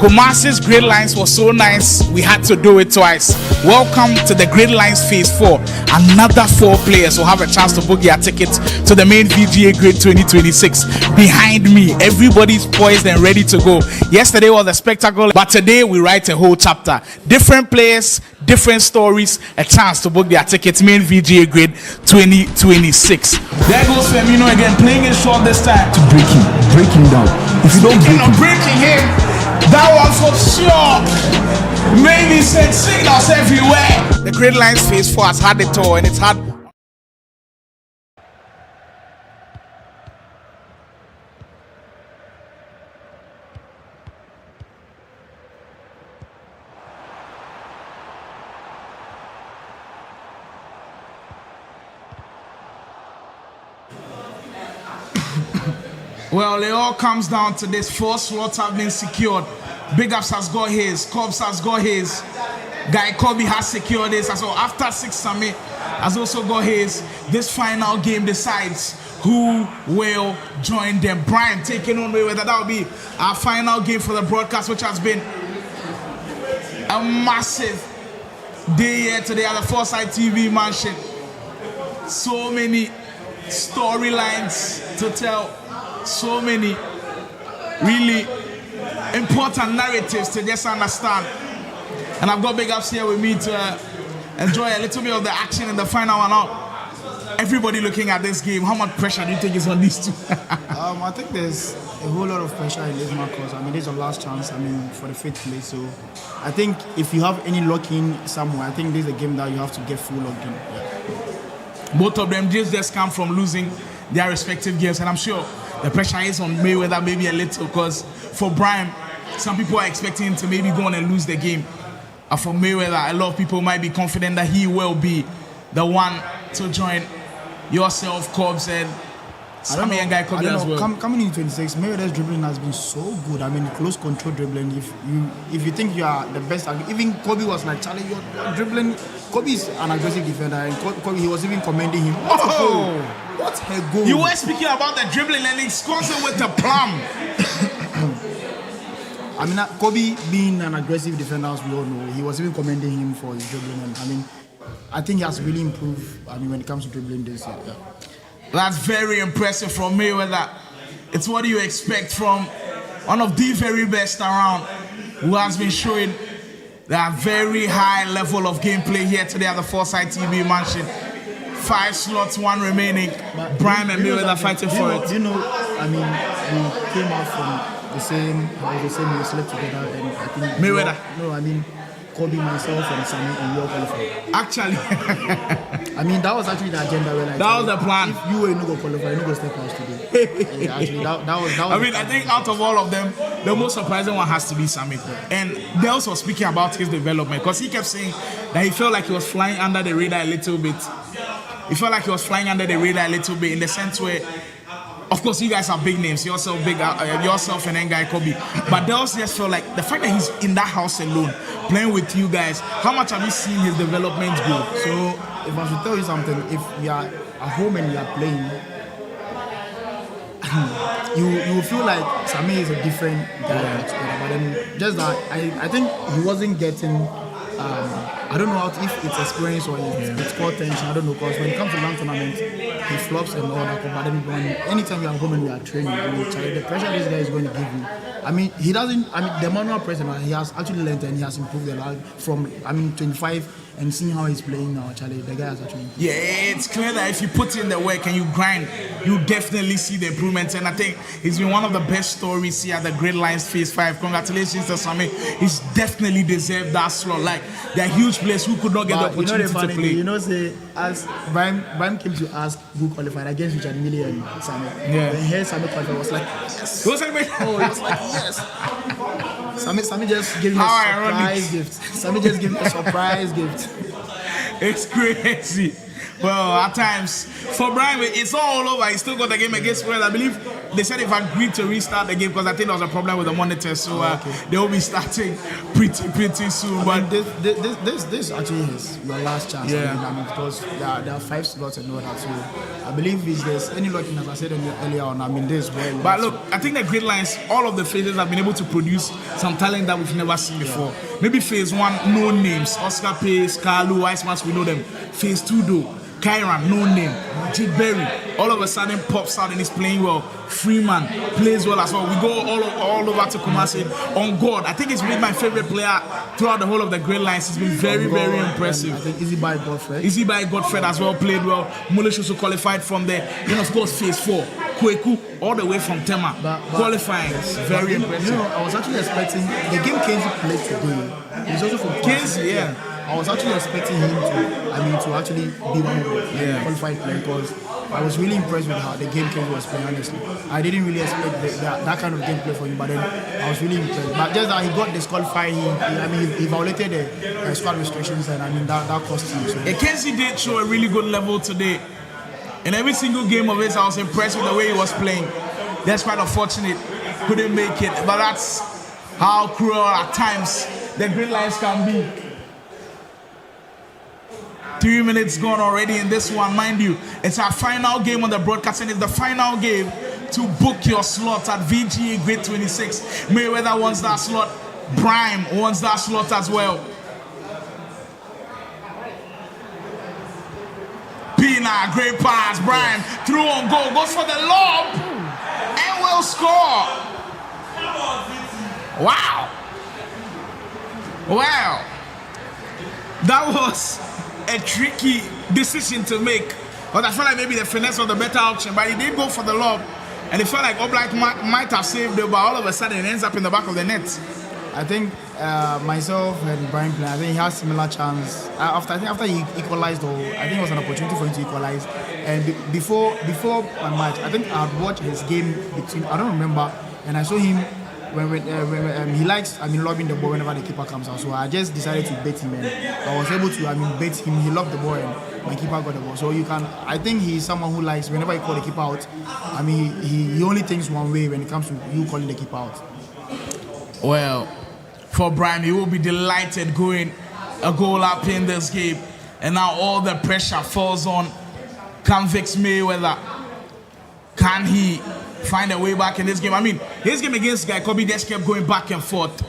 Kumasi's Gridlines was so nice, we had to do it twice. Welcome to the Gridlines Phase 4. Another 4 players will have a chance to book their tickets to the main VGA Grid 2026. Behind me, everybody's poised and ready to go. Yesterday was a spectacle, but today we write a whole chapter. Different players, different stories, a chance to book their tickets, main VGA Grid 2026. There goes Firmino again, playing it short this time. To break him down. If you don't breaking him, that one for sure. Maybe send signals everywhere. The Gridlines Phase 4 has had it all, and it's had. Well, it all comes down to this. 4 slots have been secured. Big Ups has got his. Cobbs has got his. Guy Kobe has secured his. So after 6 Summit has also got his. This final game decides who will join them. Brian taking on Mayweather. That will be our final game for the broadcast, which has been a massive day here today at the Foresight TV mansion. So many storylines to tell, so many really important narratives to just understand. And I've got big ups here with me to enjoy a little bit of the action in the final one out. Everybody looking at this game, how much pressure do you think is on these two? I think there's a whole lot of pressure in this Marcos. I mean, this is your last chance, for the 5th place. So I think if you have any lock in somewhere, I think this is a game that you have to get full locked in. Yeah. Both of them just come from losing their respective games, and I'm sure the pressure is on Mayweather maybe a little, because for Brian, some people are expecting him to maybe go on and lose the game. And for Mayweather, a lot of people might be confident that he will be the one to join yourself, Cobbs, and Sammy and Guy Kobe as well. Coming in 26, Mayweather's dribbling has been so good. I mean, close control dribbling. If you think you are the best, even Kobe was like, Charlie, you're dribbling. Kobe is an aggressive defender, and Kobe, he was even commending him. What a goal! You were speaking about the dribbling, and he scores it with the plum. I mean, Kobe being an aggressive defender, as we all know, he was even commending him for his dribbling. And I mean, I think he has really improved. I mean, when it comes to dribbling this year. Yeah. That's very impressive from Mayweather. It's what you expect from one of the very best around, who has been showing that very high level of gameplay here today at the Foresight TV mansion. 5 slots, 1 remaining. Brian and Mayweather fighting for it. You know, I mean, we came out from the same, we slept together, and I think Mayweather. No, I mean, Kobe, myself, and Sammy, and we all qualified. Actually, I mean, that was actually the agenda. That was the plan. If you were not going to qualify, you're not going to step out today. Yeah, actually, that was I mean, I think out of all of them, the most surprising one has to be Sammy. And Dels was speaking about his development, because he kept saying that he felt like he was flying under the radar a little bit. He felt like he was flying under the radar a little bit, in the sense where, of course, you guys are big names, yourself and then Guy Kobe. But Dels just felt like the fact that he's in that house alone, playing with you guys, how much have you seen his development go? So, if I should tell you something, if you are at home and you are playing, you will feel like Sammy is a different guy altogether. But then, just that, I think he wasn't getting. I don't know if it's experience or it's core tension. I don't know, because when it comes to land tournament, he flops and all that. But then anytime we are home and we are training, the pressure this guy is going to give you. I mean, he doesn't. I mean, the manual pressure, he has actually learned and he has improved a lot from 25 and seeing how he's playing now. Charlie, the guy has actually improved. Yeah, it's clear that if you put in the work and you grind, you definitely see the improvements. And I think he's been one of the best stories here at the Gridlines Phase 5. Congratulations to Sammy. He's definitely deserved that slot. Like, they're huge players who could not get the opportunity to play. You know, say, as Brian came to ask who qualified against Richard Millie and Sammy. Yeah. When he heard Sammy qualified, was like, yes. He was like, oh, he was like, yes. Sammy just gave me a surprise gift. Sammy just gave me a surprise gift. It's crazy. Well, at times, for Brian, it's all over. He still got the game against Wales. I believe they said they've agreed to restart the game, because I think there was a problem with the monitor, so they will be starting pretty soon. But this actually is your last chance. Yeah. I mean, because there are 5 slots and all that. So I believe if there's any luck, as I said earlier on, I mean, this well. But look, I think the Gridlines, all of the phases have been able to produce some talent that we've never seen before. Maybe phase 1, no names. Oscar Pace, Carlo, Iceman, we know them. Phase 2, though. Kyran, no name. Jake Berry, all of a sudden pops out and is playing well. Freeman plays well as well. We go all over to Kumasi. On God, I think he's been my favorite player throughout the whole of the Gridlines. He's been very, very impressive. I think Easy by Godfred. Easy by Godfred as well, played well. Mulish also qualified from there. Then of course phase 4, Kweku, all the way from Tema, qualifying. Very impressive. You know, I was actually expecting the game Kenzie played today. He's also from Kenzie, yeah. I was actually expecting him to actually be one of the qualified players, because I was really impressed with how the game Kenzie was playing, honestly. I didn't really expect that kind of gameplay for him, but then I was really impressed. But just that he got disqualified, he violated the squad restrictions, and I mean that cost him. So. Kenzie did show a really good level today. In every single game of his, I was impressed with the way he was playing. That's quite unfortunate, couldn't make it, but that's how cruel at times the Gridlines can be. 3 minutes gone already in this one, mind you. It's our final game on the broadcast, and it's the final game to book your slot at VGA GRID 26. Mayweather wants that slot. Prime wants that slot as well. Pina, great pass. Brian through on goal, goes for the lob and will score. Wow. Wow. That was a tricky decision to make. But I felt like maybe the finesse was the better option. But he did go for the lob. And it felt like Oblak might have saved it, but all of a sudden it ends up in the back of the net. I think myself and Brian playing, I think he has similar chance. After he equalized, though, I think it was an opportunity for him to equalize. And before my match, I think I'd watched his game between, I don't remember, and I saw him when he likes, lobbing the ball whenever the keeper comes out. So I just decided to bet him, and I was able to, bet him. He lobbed the ball, and my keeper got the ball. So I think he's someone who likes, whenever you call the keeper out, he only thinks one way when it comes to you calling the keeper out. Well, for Brian, he will be delighted going a goal up in this game. And now all the pressure falls on Convicts Mayweather. Can he find a way back in this game? His game against Guy Kobe just kept going back and forth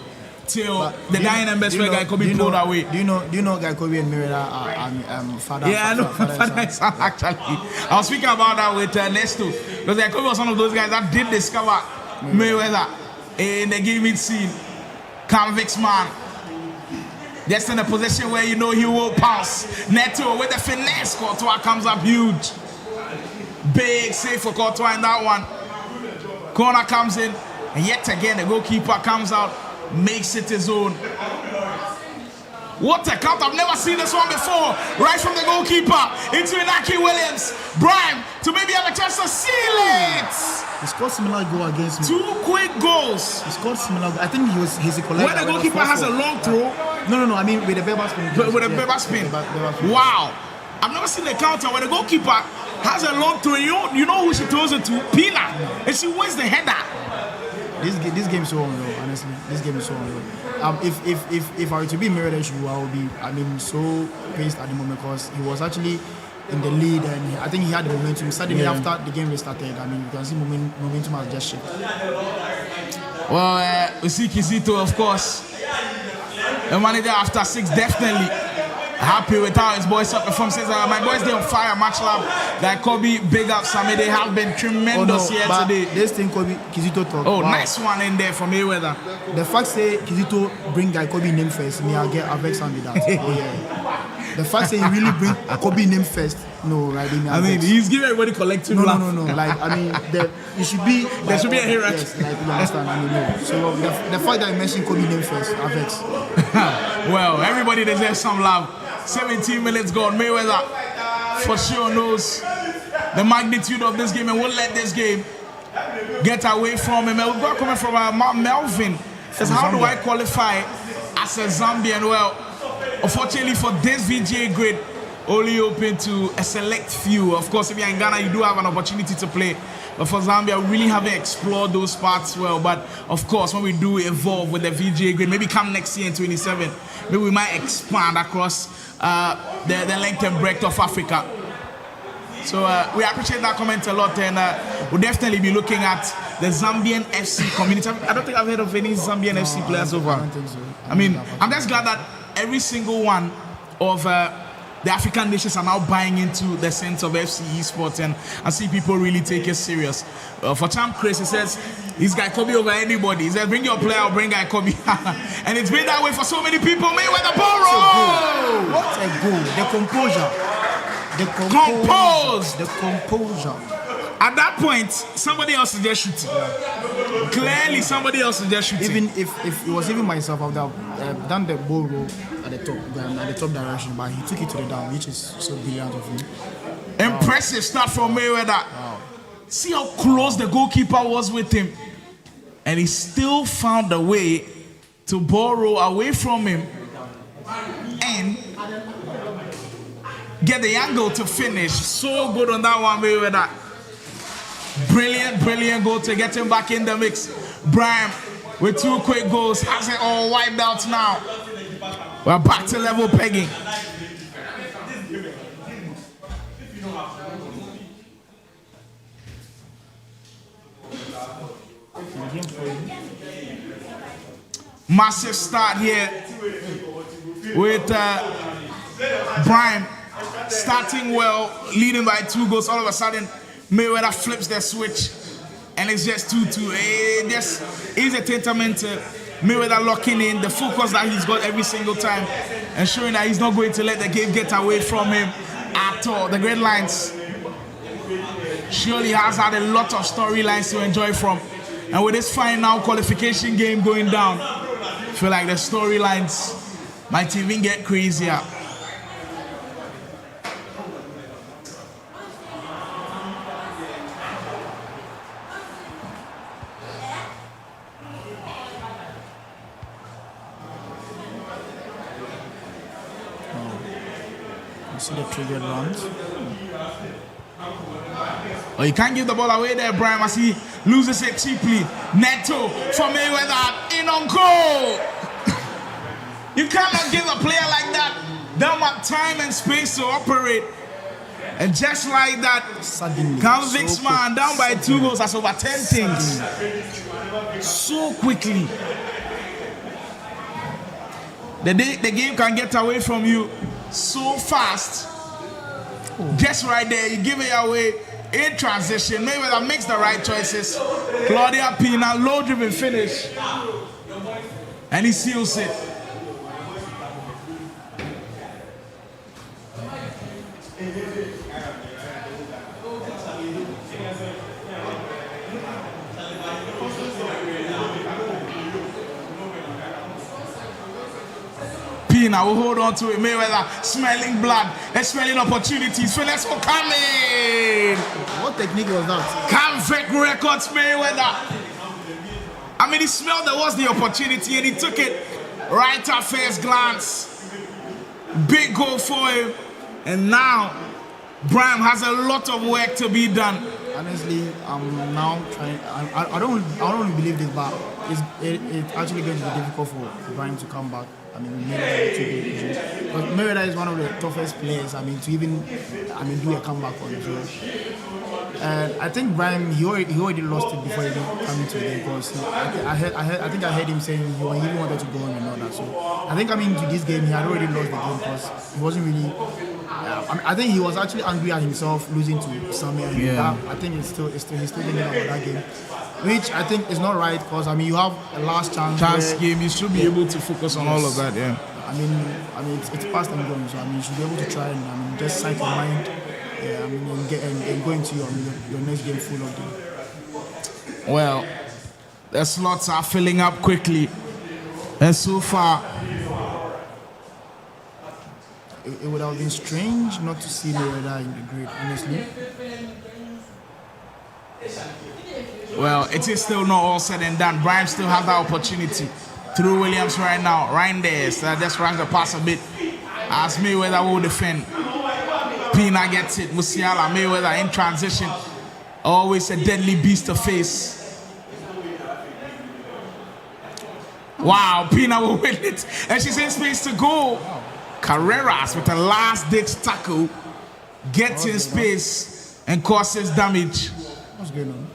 till the dying and best friend Guy Kobe pulled away. Do you know Guy Kobe and Mayweather are father? Yeah, I know. Father and son, actually. I was speaking about that with Nesto. Because Guy Kobe was one of those guys that did discover Mayweather in the gaming scene. Convicts man. Just in a position where you know he will pounce. Neto with the finesse, Courtois comes up huge. Big save for Courtois in that one. Corner comes in, and yet again the goalkeeper comes out, makes it his own. What a count! I've never seen this one before. Right from the goalkeeper into Inaki Williams. Brian to maybe have a chance to seal it. He scored similar goal against me. 2 quick goals. He scored similar. I think his equalizer. When the goalkeeper has a long throw. No. With a Beber spin. With a Beber spin. Wow. I've never seen a counter where the goalkeeper has a long throw. You know who she throws it to? Pina. And she wins the header. This game is so unreal, honestly. This game is so unreal. If I were to be Mayweather shoe, I would be so pissed at the moment because he was actually in the lead and I think he had the momentum. Suddenly after the game restarted, you can see momentum has just shifted. Well, we see Kizito, of course. The manager after 6 definitely happy with how his boys up perform. Says my boys they on fire, match lab. Like Kobe, big up Sammy, they have been tremendous here today. This thing Kobe Kizito talk. Oh, wow. Nice one in there from Mayweather. The fact say Kizito bring Guy Kobe name first, me I get avec Sammy that. Oh yeah. The fact say he really bring Kobe name first. No, right? He's giving everybody collective laugh. No. There should be a hierarchy. Yes, you understand. No. So the fact that I mentioned Kobe name first, Avex. Well, everybody deserves some love. 17 minutes gone. Mayweather for sure knows the magnitude of this game and won't let this game get away from him. We've got coming from Melvin. Says, how do I qualify as a Zambian? Well, unfortunately for this VGA grid, only open to a select few. Of course, if you're in Ghana, you do have an opportunity to play. But for Zambia, we really haven't explored those parts well. But of course, when we do evolve with the VGA grid, maybe come next year in 27, maybe we might expand across the length and breadth of Africa. So we appreciate that comment a lot, and we'll definitely be looking at the Zambian FC community. I don't think I've heard of any Zambian FC players so far. I don't think so. I'm just glad that every single one of the African nations are now buying into the sense of FC esports, and I see people really take it serious. For Champ Chris, he says, he's Guy Kobe over anybody. He says, bring your player, I'll bring Guy Kobe. And it's been that way for so many people. Mayweather ball roll! What a goal. The composure. At that point, somebody else is just shooting. Clearly, somebody else is just shooting. Even if it was even myself, I would have done the ball roll at the top direction, but he took it to the down, which is so brilliant of him. Impressive start from Mayweather. Wow. See how close the goalkeeper was with him, and he still found a way to ball roll away from him and get the angle to finish. So good on that one, Mayweather. Brilliant goal to get him back in the mix. Brian with 2 quick goals has it all wiped out now. We're back to level pegging. Massive start here with Brian starting well, leading by 2 goals. All of a sudden, Mayweather flips the switch, and it's just 2-2. It just is a testament to Mayweather locking in the focus that he's got every single time, and showing that he's not going to let the game get away from him at all. The Gridlines surely has had a lot of storylines to enjoy from, and with this final qualification game going down, I feel like the storylines might even get crazier. See the triggered runs. Oh, you can't give the ball away there, Brian, as he loses it cheaply. Neto for Mayweather in on goal. You cannot give a player like that much time and space to operate. And just like that, Calvix man down by 2 goals, that's over 10 things. So quickly. The game can get away from you so fast. Just right there, you give it away in transition. Mayweather makes the right choices. Claudia Pina, low driven finish, and he seals it. Pina will hold on to it. Mayweather smelling blood and smelling opportunities. Finesse will come in. What technique was that? Canvec records Mayweather. I mean, he smelled there was the opportunity and he took it right at first glance. Big goal for him. And now, Brian has a lot of work to be done. Honestly, I'm now trying. I don't really believe this, but it's actually going to be difficult for Brian to come back. I mean, Mayweather is one of the toughest players. I mean, to even do a comeback on the field. And I think Brian, he already lost it before even coming to the game, because I think I heard him saying he even wanted to go on and all that. So I think coming into this game, he had already lost the game because he wasn't really. I think he was actually angry at himself losing to Samuel. Yeah. I think he's still thinking about that game, which I think is not right, because I mean you have a last chance game. You should be able to focus on all of that. Yeah. I mean it's past and gone, so I mean you should be able to try and just set your mind. Yeah, I mean and go into your next game full of them. Well, the slots are filling up quickly, and so far. It would have been strange not to see Mayweather in the grid, honestly. Well, it is still not all said and done. Brian still has that opportunity through Williams right now. Right there, so just runs the pass a bit as Mayweather will defend. Pina gets it. Musiala, Mayweather in transition. Always a deadly beast to face. Wow, Pina will win it. And she's in space to go. Carreras with a last ditch tackle gets in space and causes damage. What's going on?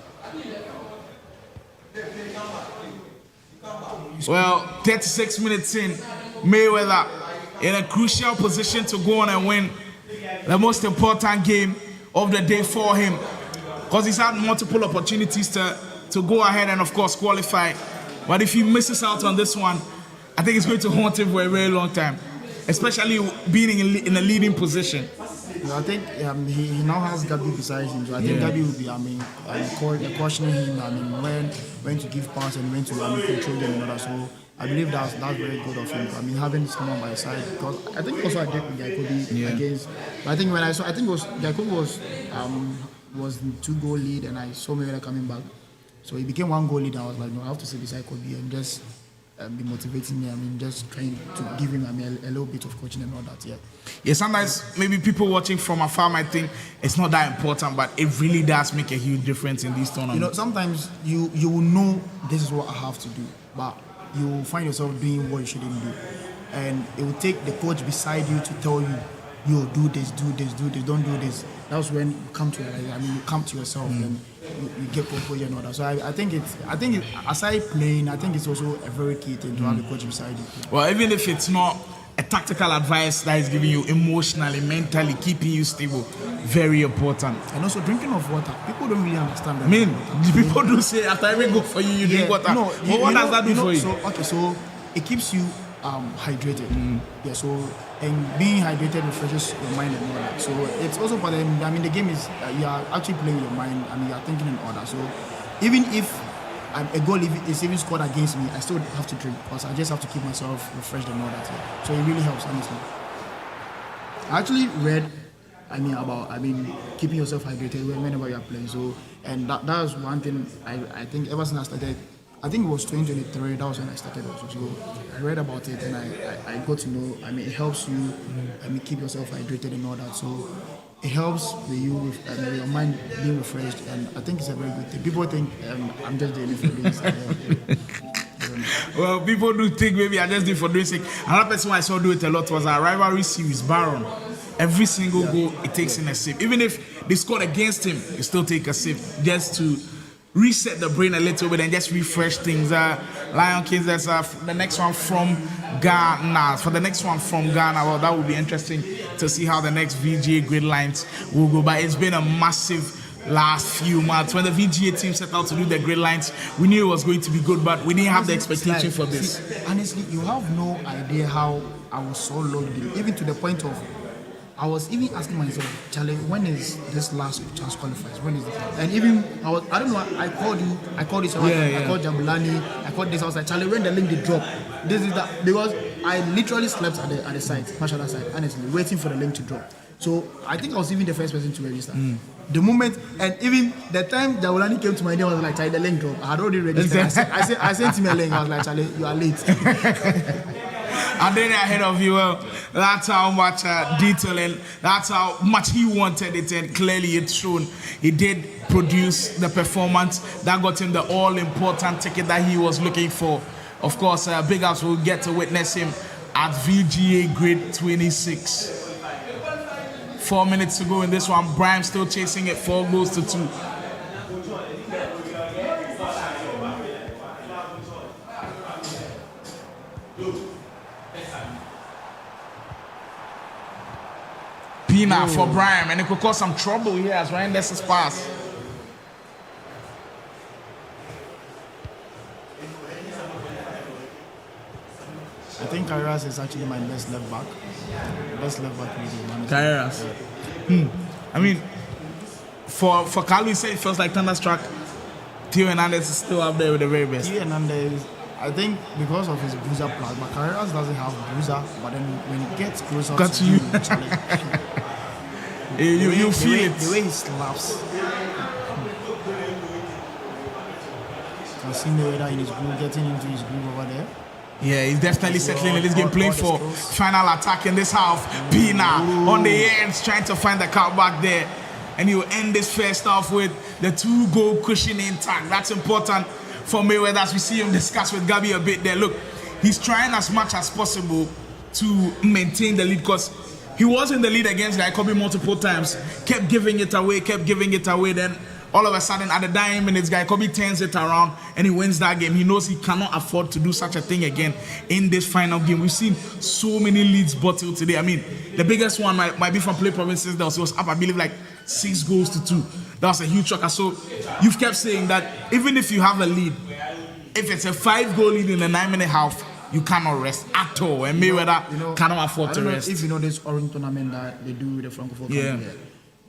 Well, 36 minutes in, Mayweather in a crucial position to go on and win the most important game of the day for him, because he's had multiple opportunities to go ahead and of course qualify. But if he misses out on this one, I think it's going to haunt him for a very long time, especially being in a leading position. I think he now has Gabi beside him, so I think Gabi will be, cautioning him, when to give pass and when to control them and all that. So I believe that's very good of him. I mean, having someone by his side, because I think also I did with Jacobi against. But I think when I saw, I think it was Jacobi was 2-goal lead, and I saw Mayweather coming back, so he became 1-goal lead. I was like, no, I have to sit beside Kobe and just be motivating me. I mean, just trying to give him a little bit of coaching and all that. Yeah, sometimes maybe people watching from afar might think it's not that important, but it really does make a huge difference in these tournaments. You know, sometimes you will know this is what I have to do, but you will find yourself doing what you shouldn't do, and it will take the coach beside you to tell you, do this, don't do this. That's when you come to yourself and you get composure and all that. So I think aside playing, I think it's also a very key thing to have a coach beside you. Well, even if it's not a tactical advice that is giving you emotionally, mentally, keeping you stable, very important. And also drinking of water. People don't really understand that. I mean, people do say after every goal for you, drink water. No, but what does that do for you? So it keeps you hydrated. Yeah, so and being hydrated refreshes your mind and all that. So it's also for them. I mean, the game is you are actually playing your mind and you are thinking in order. So even if a goal is even scored against me, I still have to drink because I just have to keep myself refreshed and all that. So it really helps, honestly. I actually read, about keeping yourself hydrated whenever you are playing. So and that was one thing I think ever since I started. I think it was 2023. That was when I started also. So I read about it and I got to know. It helps you. Keep yourself hydrated and all that. So it helps with you with your mind being refreshed, and I think it's a very good thing. People think I'm just doing it for this. Well, people do think maybe I just do it for doing sake. Another person I saw do it a lot was our rivalry series, Baron. Every single goal, it takes in a sip. Even if they scored against him, you still take a sip just to reset the brain a little bit and just refresh things. Lion Kings, that's the next one from Ghana. For the next one from Ghana, well, that will be interesting to see how the next VGA Gridlines will go. But it's been a massive last few months. When the VGA team set out to do the Gridlines, we knew it was going to be good, but we didn't have the expectation for this. Honestly, you have no idea how I was so logged in, even to the point of I was even asking myself, Charlie, when is this last chance qualifiers? When is it? And even I don't know. I called you. I called this. I called Jabulani. I called this. I was like, Charlie, when the link did drop, this is that, because I literally slept at the site, Mashallah site, honestly, waiting for the link to drop. So I think I was even the first person to register. The moment, and even the time Jabulani came to my name, I was like, Charlie, the link dropped. I had already registered. I sent him a link. I was like, Charlie, you are late. And then ahead of you, well, that's how much detail and that's how much he wanted it, and clearly it's shown. He did produce the performance that got him the all-important ticket that he was looking for. Of course, big ups will get to witness him at VGA GRID 26. 4 minutes to go in this one. Brian still chasing it, 4 goals to 2. Pina for Brian, and it could cause some trouble here as Ryan lets his pass. I think Carreras is actually my best left back. Really. Carreras. I mean, for Carlo, he said it feels like Thunderstruck. Theo Hernandez is still up there with the very best. Theo Hernandez, I think because of his bruiser plasma, Carreras doesn't have bruiser, but then when it gets closer to you, you feel it. The way he slaps. I've seen the way that in his groove, getting into his groove over there. Yeah, he's definitely settling in this game, playing for final attack in this half. Pina on the ends, trying to find the cut back there. And he will end this first half with the 2-goal cushion intact. That's important for Mayweather, as we see him discuss with Gabby a bit there. Look, he's trying as much as possible to maintain the lead because he was in the lead against Jacoby multiple times, kept giving it away. Then all of a sudden, at the dying minutes, Jacoby turns it around and he wins that game. He knows he cannot afford to do such a thing again in this final game. We've seen so many leads bottled today. I mean, the biggest one might be from Play Provinces. That was up, I believe, like 6 goals to 2. That was a huge shocker. So you've kept saying that even if you have a lead, if it's a 5-goal lead in a 9-minute half, you cannot rest at all. And Mayweather cannot afford to rest. If you know this orange tournament that they do with the Francophone country,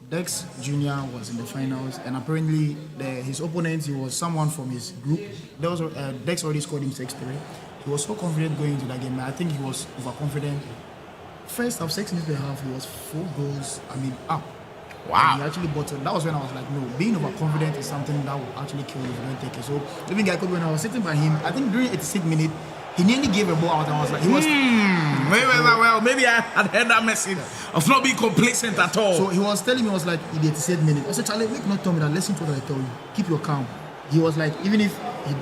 Dex Jr. was in the finals, and apparently his opponent, he was someone from his group. Dex already scored him 6-3. He was so confident going into that game. I think he was overconfident. First half, 6 minutes and a half, he was 4 goals, up. Wow. And he actually bottled. That was when I was like, no, being overconfident is something that will actually kill you if you don't take it. So even Jacob, when I was sitting by him, I think during 86 minutes, he nearly gave a ball out and I was like, maybe I had heard that message of not being complacent at all. So he was telling me, I was like, in the 86 minutes. I said, Charlie, make not tell me that, listen to what I tell you. Keep your calm. He was like, even if he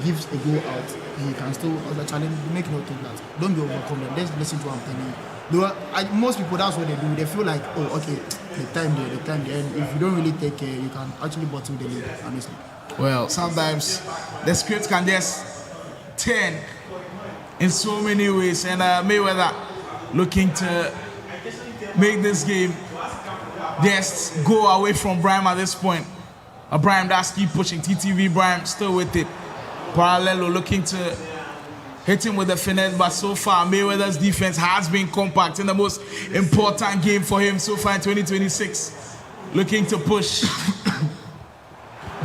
gives a goal out, he can still challenge. Make note of that. Don't be overconfident. Let's listen to what I'm telling you. Most people, that's what they do. They feel like, oh, okay, the time there. And if you don't really take care, you can actually bottle the lead, honestly. Well, sometimes the script can just turn in so many ways. And Mayweather looking to make this game just go away from Brahim at this point. Brahim that's keep pushing. TTV Brahim still with it. Parallelo looking to hit him with the finesse, but so far Mayweather's defense has been compact in the most important game for him so far in 2026. Looking to push.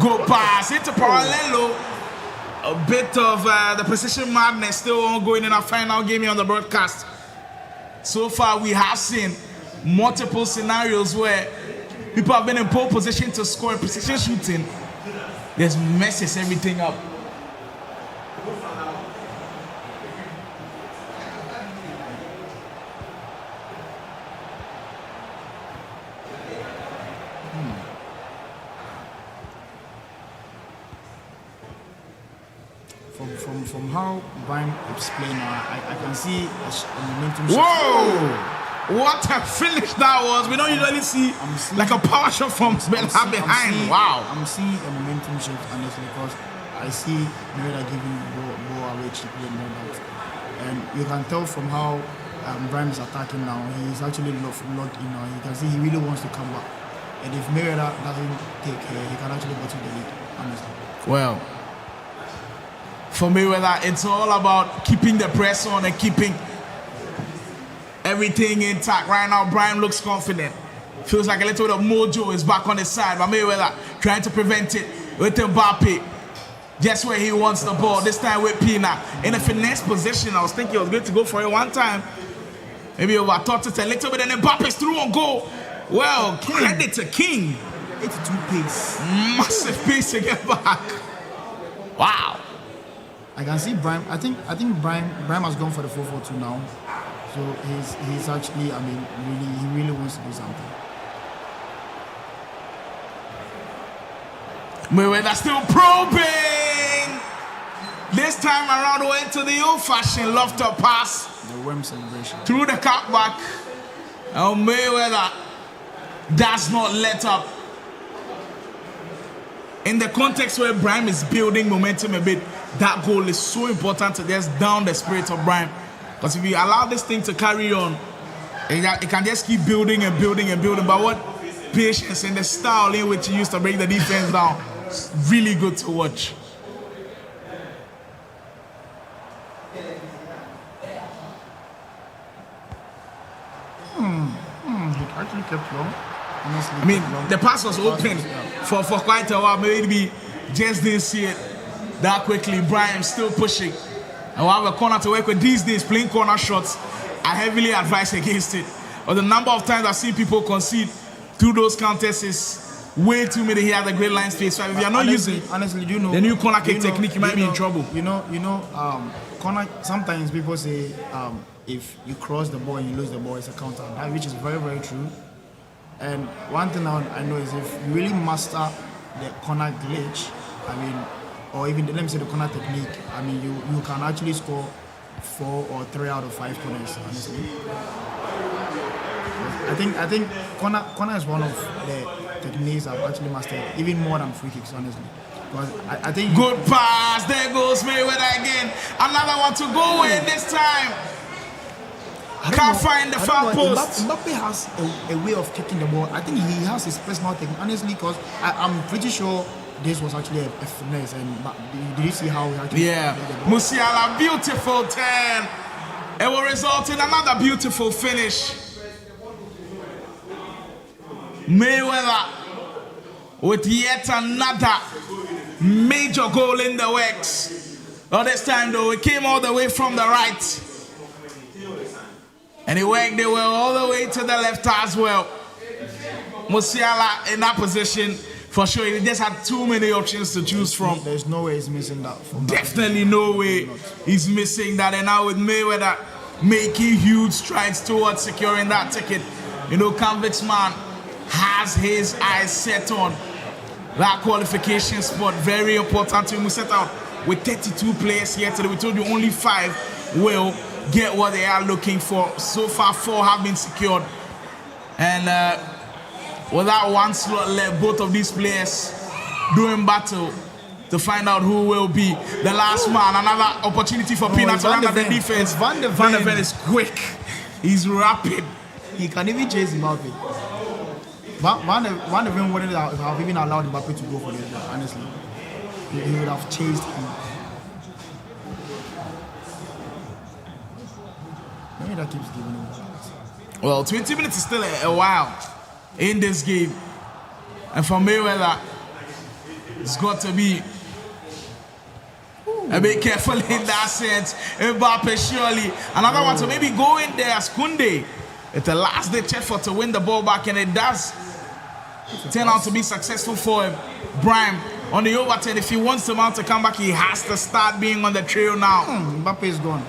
Go pass into Parallelo. A bit of the precision madness still ongoing in our final game here on the broadcast. So far we have seen multiple scenarios where people have been in pole position to score precision shooting. Just messes everything up. From how Brian explained, I can see a momentum shift. Whoa! What a finish that was! We don't usually see like a power shot from behind. Wow! I'm seeing a momentum shift, honestly, because I see Mayweather giving ball away cheaply and all that. And you can tell from how Brian is attacking now, he's actually locked in now. You can see he really wants to come back. And if Mayweather doesn't take care, he can actually go to the lead, honestly. Well, for Mayweather, it's all about keeping the press on and keeping everything intact. Right now, Brian looks confident. Feels like a little bit of mojo is back on his side, but Mayweather trying to prevent it with Mbappe. Just where he wants the ball, this time with Pina. In a finesse position, I was thinking he was going to go for it one time. Maybe overthought it a little bit, and Mbappe's through on goal. Well, credit to King. 82 pace. Massive pace to get back. Wow. I can see Brian. I think Brian has gone for the 4-4-2 now. So he's actually, I mean, he really wants to do something. Mayweather still probing. This time around went to the old-fashioned lofted pass. The worm celebration. Through the cutback. And Mayweather does not let up. In the context where Brian is building momentum a bit, that goal is so important to just down the spirit of Brian. Because if you allow this thing to carry on, it can just keep building and building and building. But what patience and the style in which he used to bring the defense down, it's really good to watch. He actually kept long. Honestly, I mean, the pass was open for quite a while. Maybe just didn't see it that quickly. Brian still pushing. And we'll have a corner to work with these days. Playing corner shots, I heavily advise against it. But the number of times I've seen people concede through those contests is way too many here at the Gridlines phase 5. If you're not using you know, the new corner kick technique, you might be in trouble. Corner. Sometimes people say if you cross the ball and you lose the ball, it's a counter. That which is very, very true. And one thing I know is if you really master the corner glitch, I mean, or even let me say the corner technique, I mean, you can actually score 4 or 3 out of 5 corners, honestly. I think corner is one of the techniques I've actually mastered, even more than free kicks, honestly. Because I think good pass, there goes Mayweather again. Another one to go in this time. Can't find the far post. Mbappe has a way of kicking the ball. I think he has his personal technique, honestly, because I'm pretty sure this was actually a finesse. And did you see how he actually the ball? Musiala, beautiful turn. It will result in another beautiful finish. Mayweather with yet another major goal in the works. Well, this time though, it came all the way from the right. And he worked it well all the way to the left as well. Musiala in that position, for sure, he just had too many options to choose from. There's no way he's missing that. Definitely no way he's missing that. And now with Mayweather making huge strides towards securing that ticket, you know, Convict's man has his eyes set on that qualification spot. Very important to him. We set out with 32 players here today. We told you only 5 will get what they are looking for. So far, 4 have been secured. And without one slot left, both of these players doing battle to find out who will be the last man. Another opportunity for Peanut to run at the defense. Van de Ven is quick. He's rapid. He can even chase Mbappe. Van de Ven wouldn't have even allowed Mbappe to go for this, honestly. He would have chased him. Maybe that keeps giving him. Well, 20 minutes is still a while in this game. And for Mayweather, it's got to be a bit careful in that sense. Mbappe surely. Another one to maybe go in there as Koundé. It's a last-ditch effort to win the ball back, and it does turn out to be successful for him. Brahim on the overturn. If he wants the man to come back, he has to start being on the trail now. Mbappe is gone.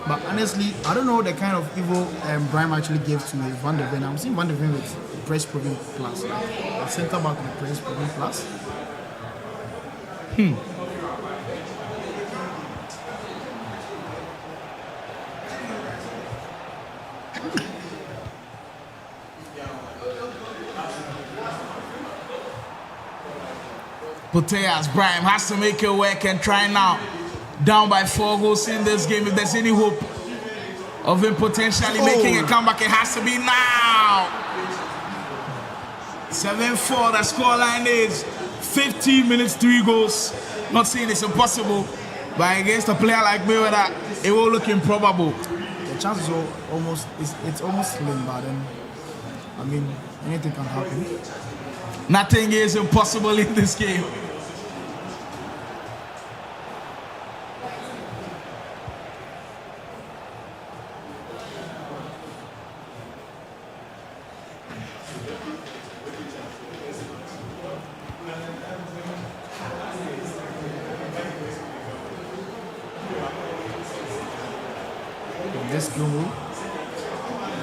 But honestly, I don't know the kind of evil Brahim actually gave to Van de Ven. I'm seeing Van de Ven with press proving plus. Like center back with press proving plus. Putellas, Brahim has to make it work and try now. Down by 4 goals in this game. If there's any hope of him potentially making a comeback, it has to be now. 7-4, the scoreline is 15 minutes, 3 goals. Not saying it's impossible, but against a player like Mayweather, it will look improbable. The chances are almost, it's almost slim, but then, I mean, anything can happen. Nothing is impossible in this game.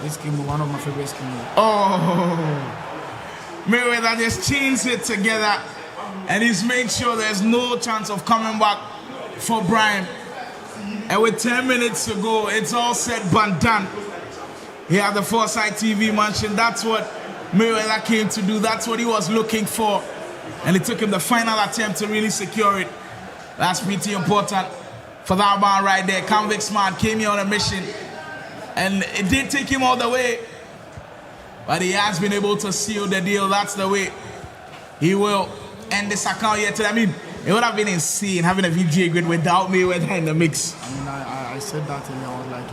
This game, one of my favorite schemes. Mayweather just chains it together, and he's made sure there's no chance of coming back for Brahim. And with 10 minutes to go, it's all said but done. Here at the Foresight TV mansion, that's what Mayweather came to do. That's what he was looking for, and it took him the final attempt to really secure it. That's pretty important for that man right there. Convict Smart came here on a mission, and it did take him all the way, but he has been able to seal the deal. That's the way he will end this account here today. I mean, it would have been insane having a VGA grid without Mayweather in the mix. I mean, I said that and I was like,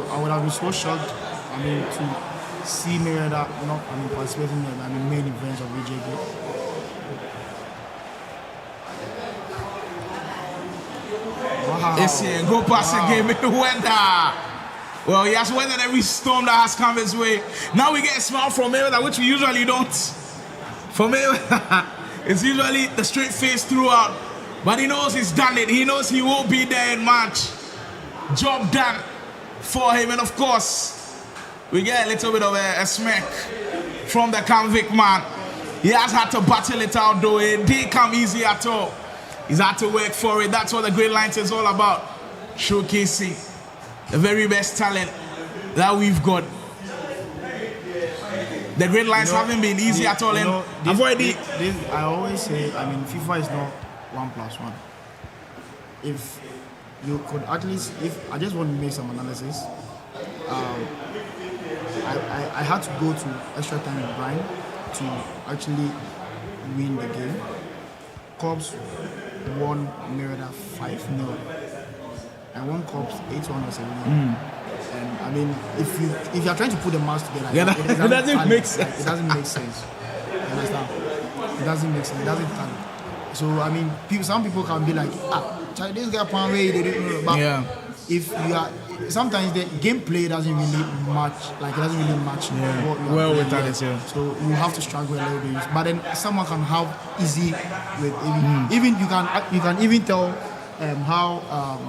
I would have been so shocked. I mean, to see Mayweather not, participating in main events of VGA grid. Wow. It's here. Go pass again. Mayweather. Well, he has weathered every storm that has come his way. Now we get a smile from Mayweather, which we usually don't. For Mayweather, it's usually the straight face throughout. But he knows he's done it. He knows he will be there in March. Job done for him. And of course, we get a little bit of a smack from the convict man. He has had to battle it out, though. It didn't come easy at all. He's had to work for it. That's what the Gridlines is all about. Showcasing the very best talent that we've got. The Gridlines haven't been easy at all. I always say, I mean, FIFA is not 1+1. If you could at least, if I just want to make some analysis, I had to go to extra time with Brian to actually win the game. Cubs won Mayweather 5-0. I won Cubs 8-1 or 7-0. And I mean, if you're trying to put the maths together, it doesn't make sense. It doesn't make sense. You understand? It doesn't make sense. It doesn't tally. So I mean, some people can be like, this guy Panway, they didn't know. But if you are, sometimes the gameplay doesn't really match. Like it doesn't really match what you well are with playing. others. Yeah. So you have to struggle a little bit. But then someone can have easy with even you can even tell how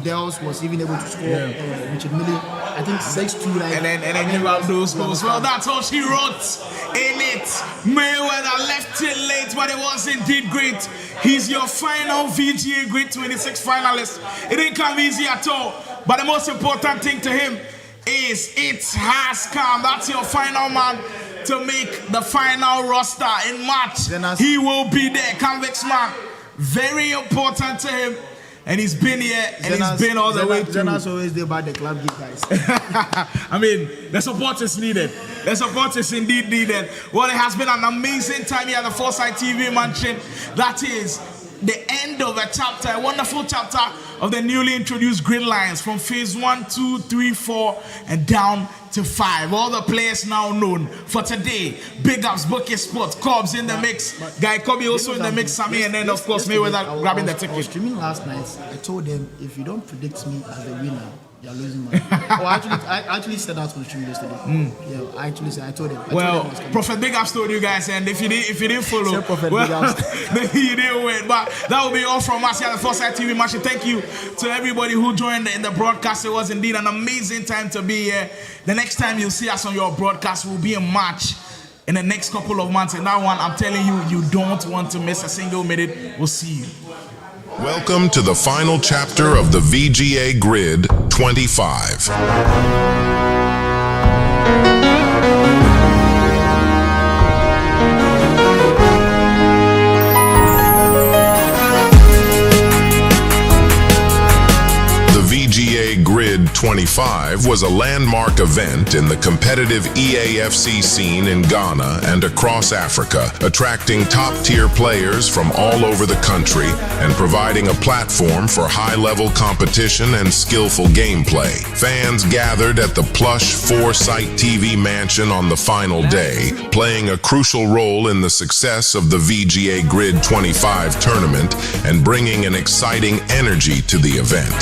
Dels was even able to score Richard Mille, I think 6-2. Like, and then give out those goals. Well, that's all she wrote in it. Mayweather left it late, but it was indeed great. He's your final VGA GRID 26 finalist. It didn't come easy at all, but the most important thing to him is it has come. That's your final man to make the final roster in March. He will be there, Convicts man. Very important to him. And he's been here, and he's been all the way through. Zena's always there by the club gig, guys. I mean, the support is needed. The support is indeed needed. Well, it has been an amazing time here at the Foresight TV Mansion. That is the end of a chapter, a wonderful chapter of the newly introduced Gridlines from phase 1, 2, 3, 4, and down to 5. All the players now known for today. Big ups, Bookie Sports, Cobbs in the mix, Guy Kobe also in the mix, Sammy, and then of course Mayweather grabbing the ticket. I was streaming last night. I told them, if you don't predict me as the winner, you're losing money. I actually said that on stream yesterday. Yeah, I actually said, I told them. Prophet Big Ups told you guys, and if you didn't follow, then you didn't win. But that will be all from us here at the Foresight TV Match. Thank you to everybody who joined in the broadcast. It was indeed an amazing time to be here. The next time you'll see us on your broadcast will be in March. In the next couple of months, and that one, I'm telling you, you don't want to miss a single minute. We'll see you. Welcome to the final chapter of the VGA GRID 25. VGA GRID 25 was a landmark event in the competitive EAFC scene in Ghana and across Africa, attracting top-tier players from all over the country and providing a platform for high-level competition and skillful gameplay. Fans gathered at the plush Foresight TV Mansion on the final day, playing a crucial role in the success of the VGA GRID 25 tournament and bringing an exciting energy to the event.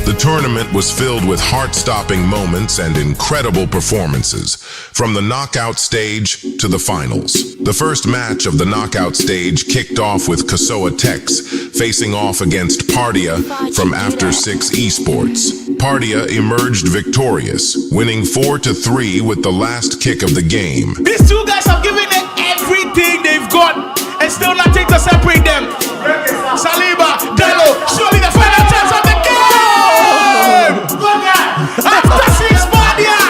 The tournament was filled with heart-stopping moments and incredible performances, from the knockout stage to the finals. The first match of the knockout stage kicked off with Kasoa Tex facing off against Pardia from After 6 Esports. Pardia emerged victorious, winning 4-3 with the last kick of the game. These two guys have given it everything they've got, and still nothing to separate them. Saliba, Dello, surely the final chance of the game! After 6 Pardia!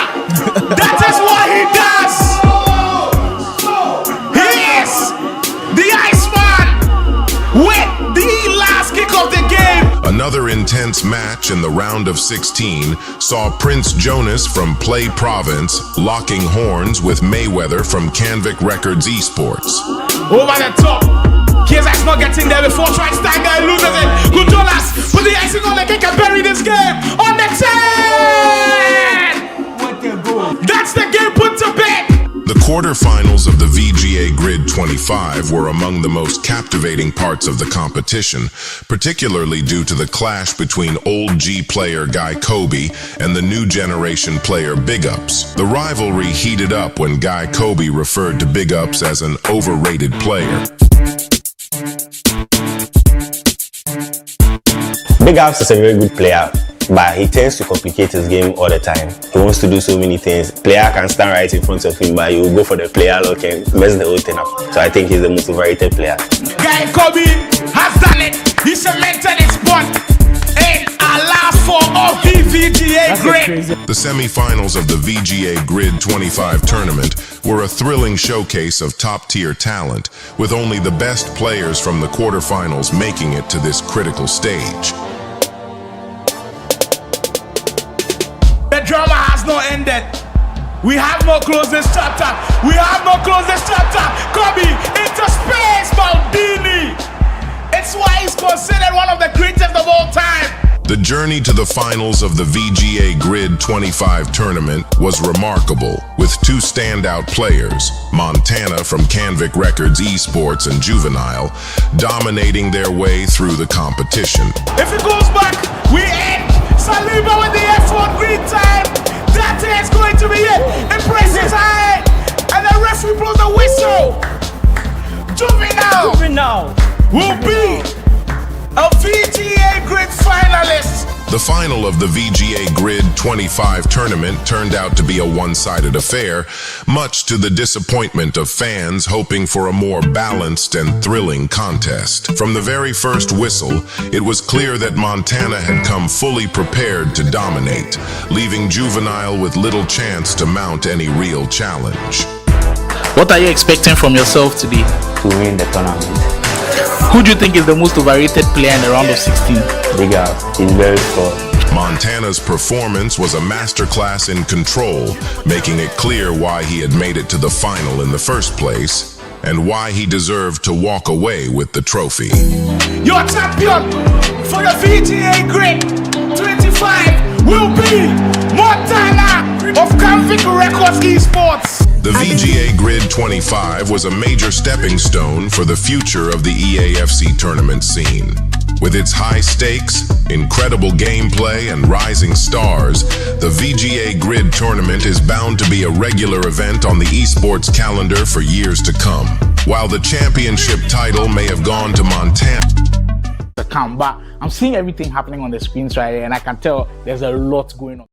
That is what he does! He is the Iceman with the last kick of the game! Another intense match in the round of 16 saw Prince Jonas from Play Province locking horns with Mayweather from Canvic Records Esports. Over the top. KSI's not getting there before trying to stand guy loses it. Kutolas put the icing on the cake and bury this game on the 10! What a goal. That's the game put to bed. The quarterfinals of the VGA GRID 25 were among the most captivating parts of the competition, particularly due to the clash between old G player Guy Kobe and the new generation player Big Ups. The rivalry heated up when Guy Kobe referred to Big Ups as an overrated player. Big Ups is a very good player, but he tends to complicate his game all the time. He wants to do so many things. Player can stand right in front of him, but he will go for the player lock and mess the whole thing up. So I think he's the most overrated player. Guy Kobe has done it. He cemented his spot in our last 4 of the VGA GRID. The semi-finals of the VGA GRID 25 tournament were a thrilling showcase of top-tier talent, with only the best players from the quarterfinals making it to this critical stage. The drama has not ended. We have not closed this chapter. We have not closed this chapter. Kobe into space, Maldini. It's why he's considered one of the greatest of all time. The journey to the finals of the VGA GRID 25 tournament was remarkable, with two standout players, Montana from Canvic Records Esports and Juvenile, dominating their way through the competition. If it goes back, we end. Saliba with the F1 green time. That is going to be it. Impressive time. And the referee blows the whistle. Juvenile will be a VGA GRID finalist. The final of the VGA GRID 25 tournament turned out to be a one-sided affair, much to the disappointment of fans hoping for a more balanced and thrilling contest. From the very first whistle, it was clear that Montana had come fully prepared to dominate, leaving Juvenile with little chance to mount any real challenge. What are you expecting from yourself today? To win the tournament. Who do you think is the most overrated player in the round of 16? Big up. He's very strong. Montana's performance was a masterclass in control, making it clear why he had made it to the final in the first place and why he deserved to walk away with the trophy. Your champion for the VGA GRID 25 will be Montana of Canvic Records Esports. The VGA GRID 25 was a major stepping stone for the future of the EAFC tournament scene. With its high stakes, incredible gameplay, and rising stars, the VGA GRID tournament is bound to be a regular event on the esports calendar for years to come. While the championship title may have gone to Montana, But I'm seeing everything happening on the screens right here, and I can tell there's a lot going on.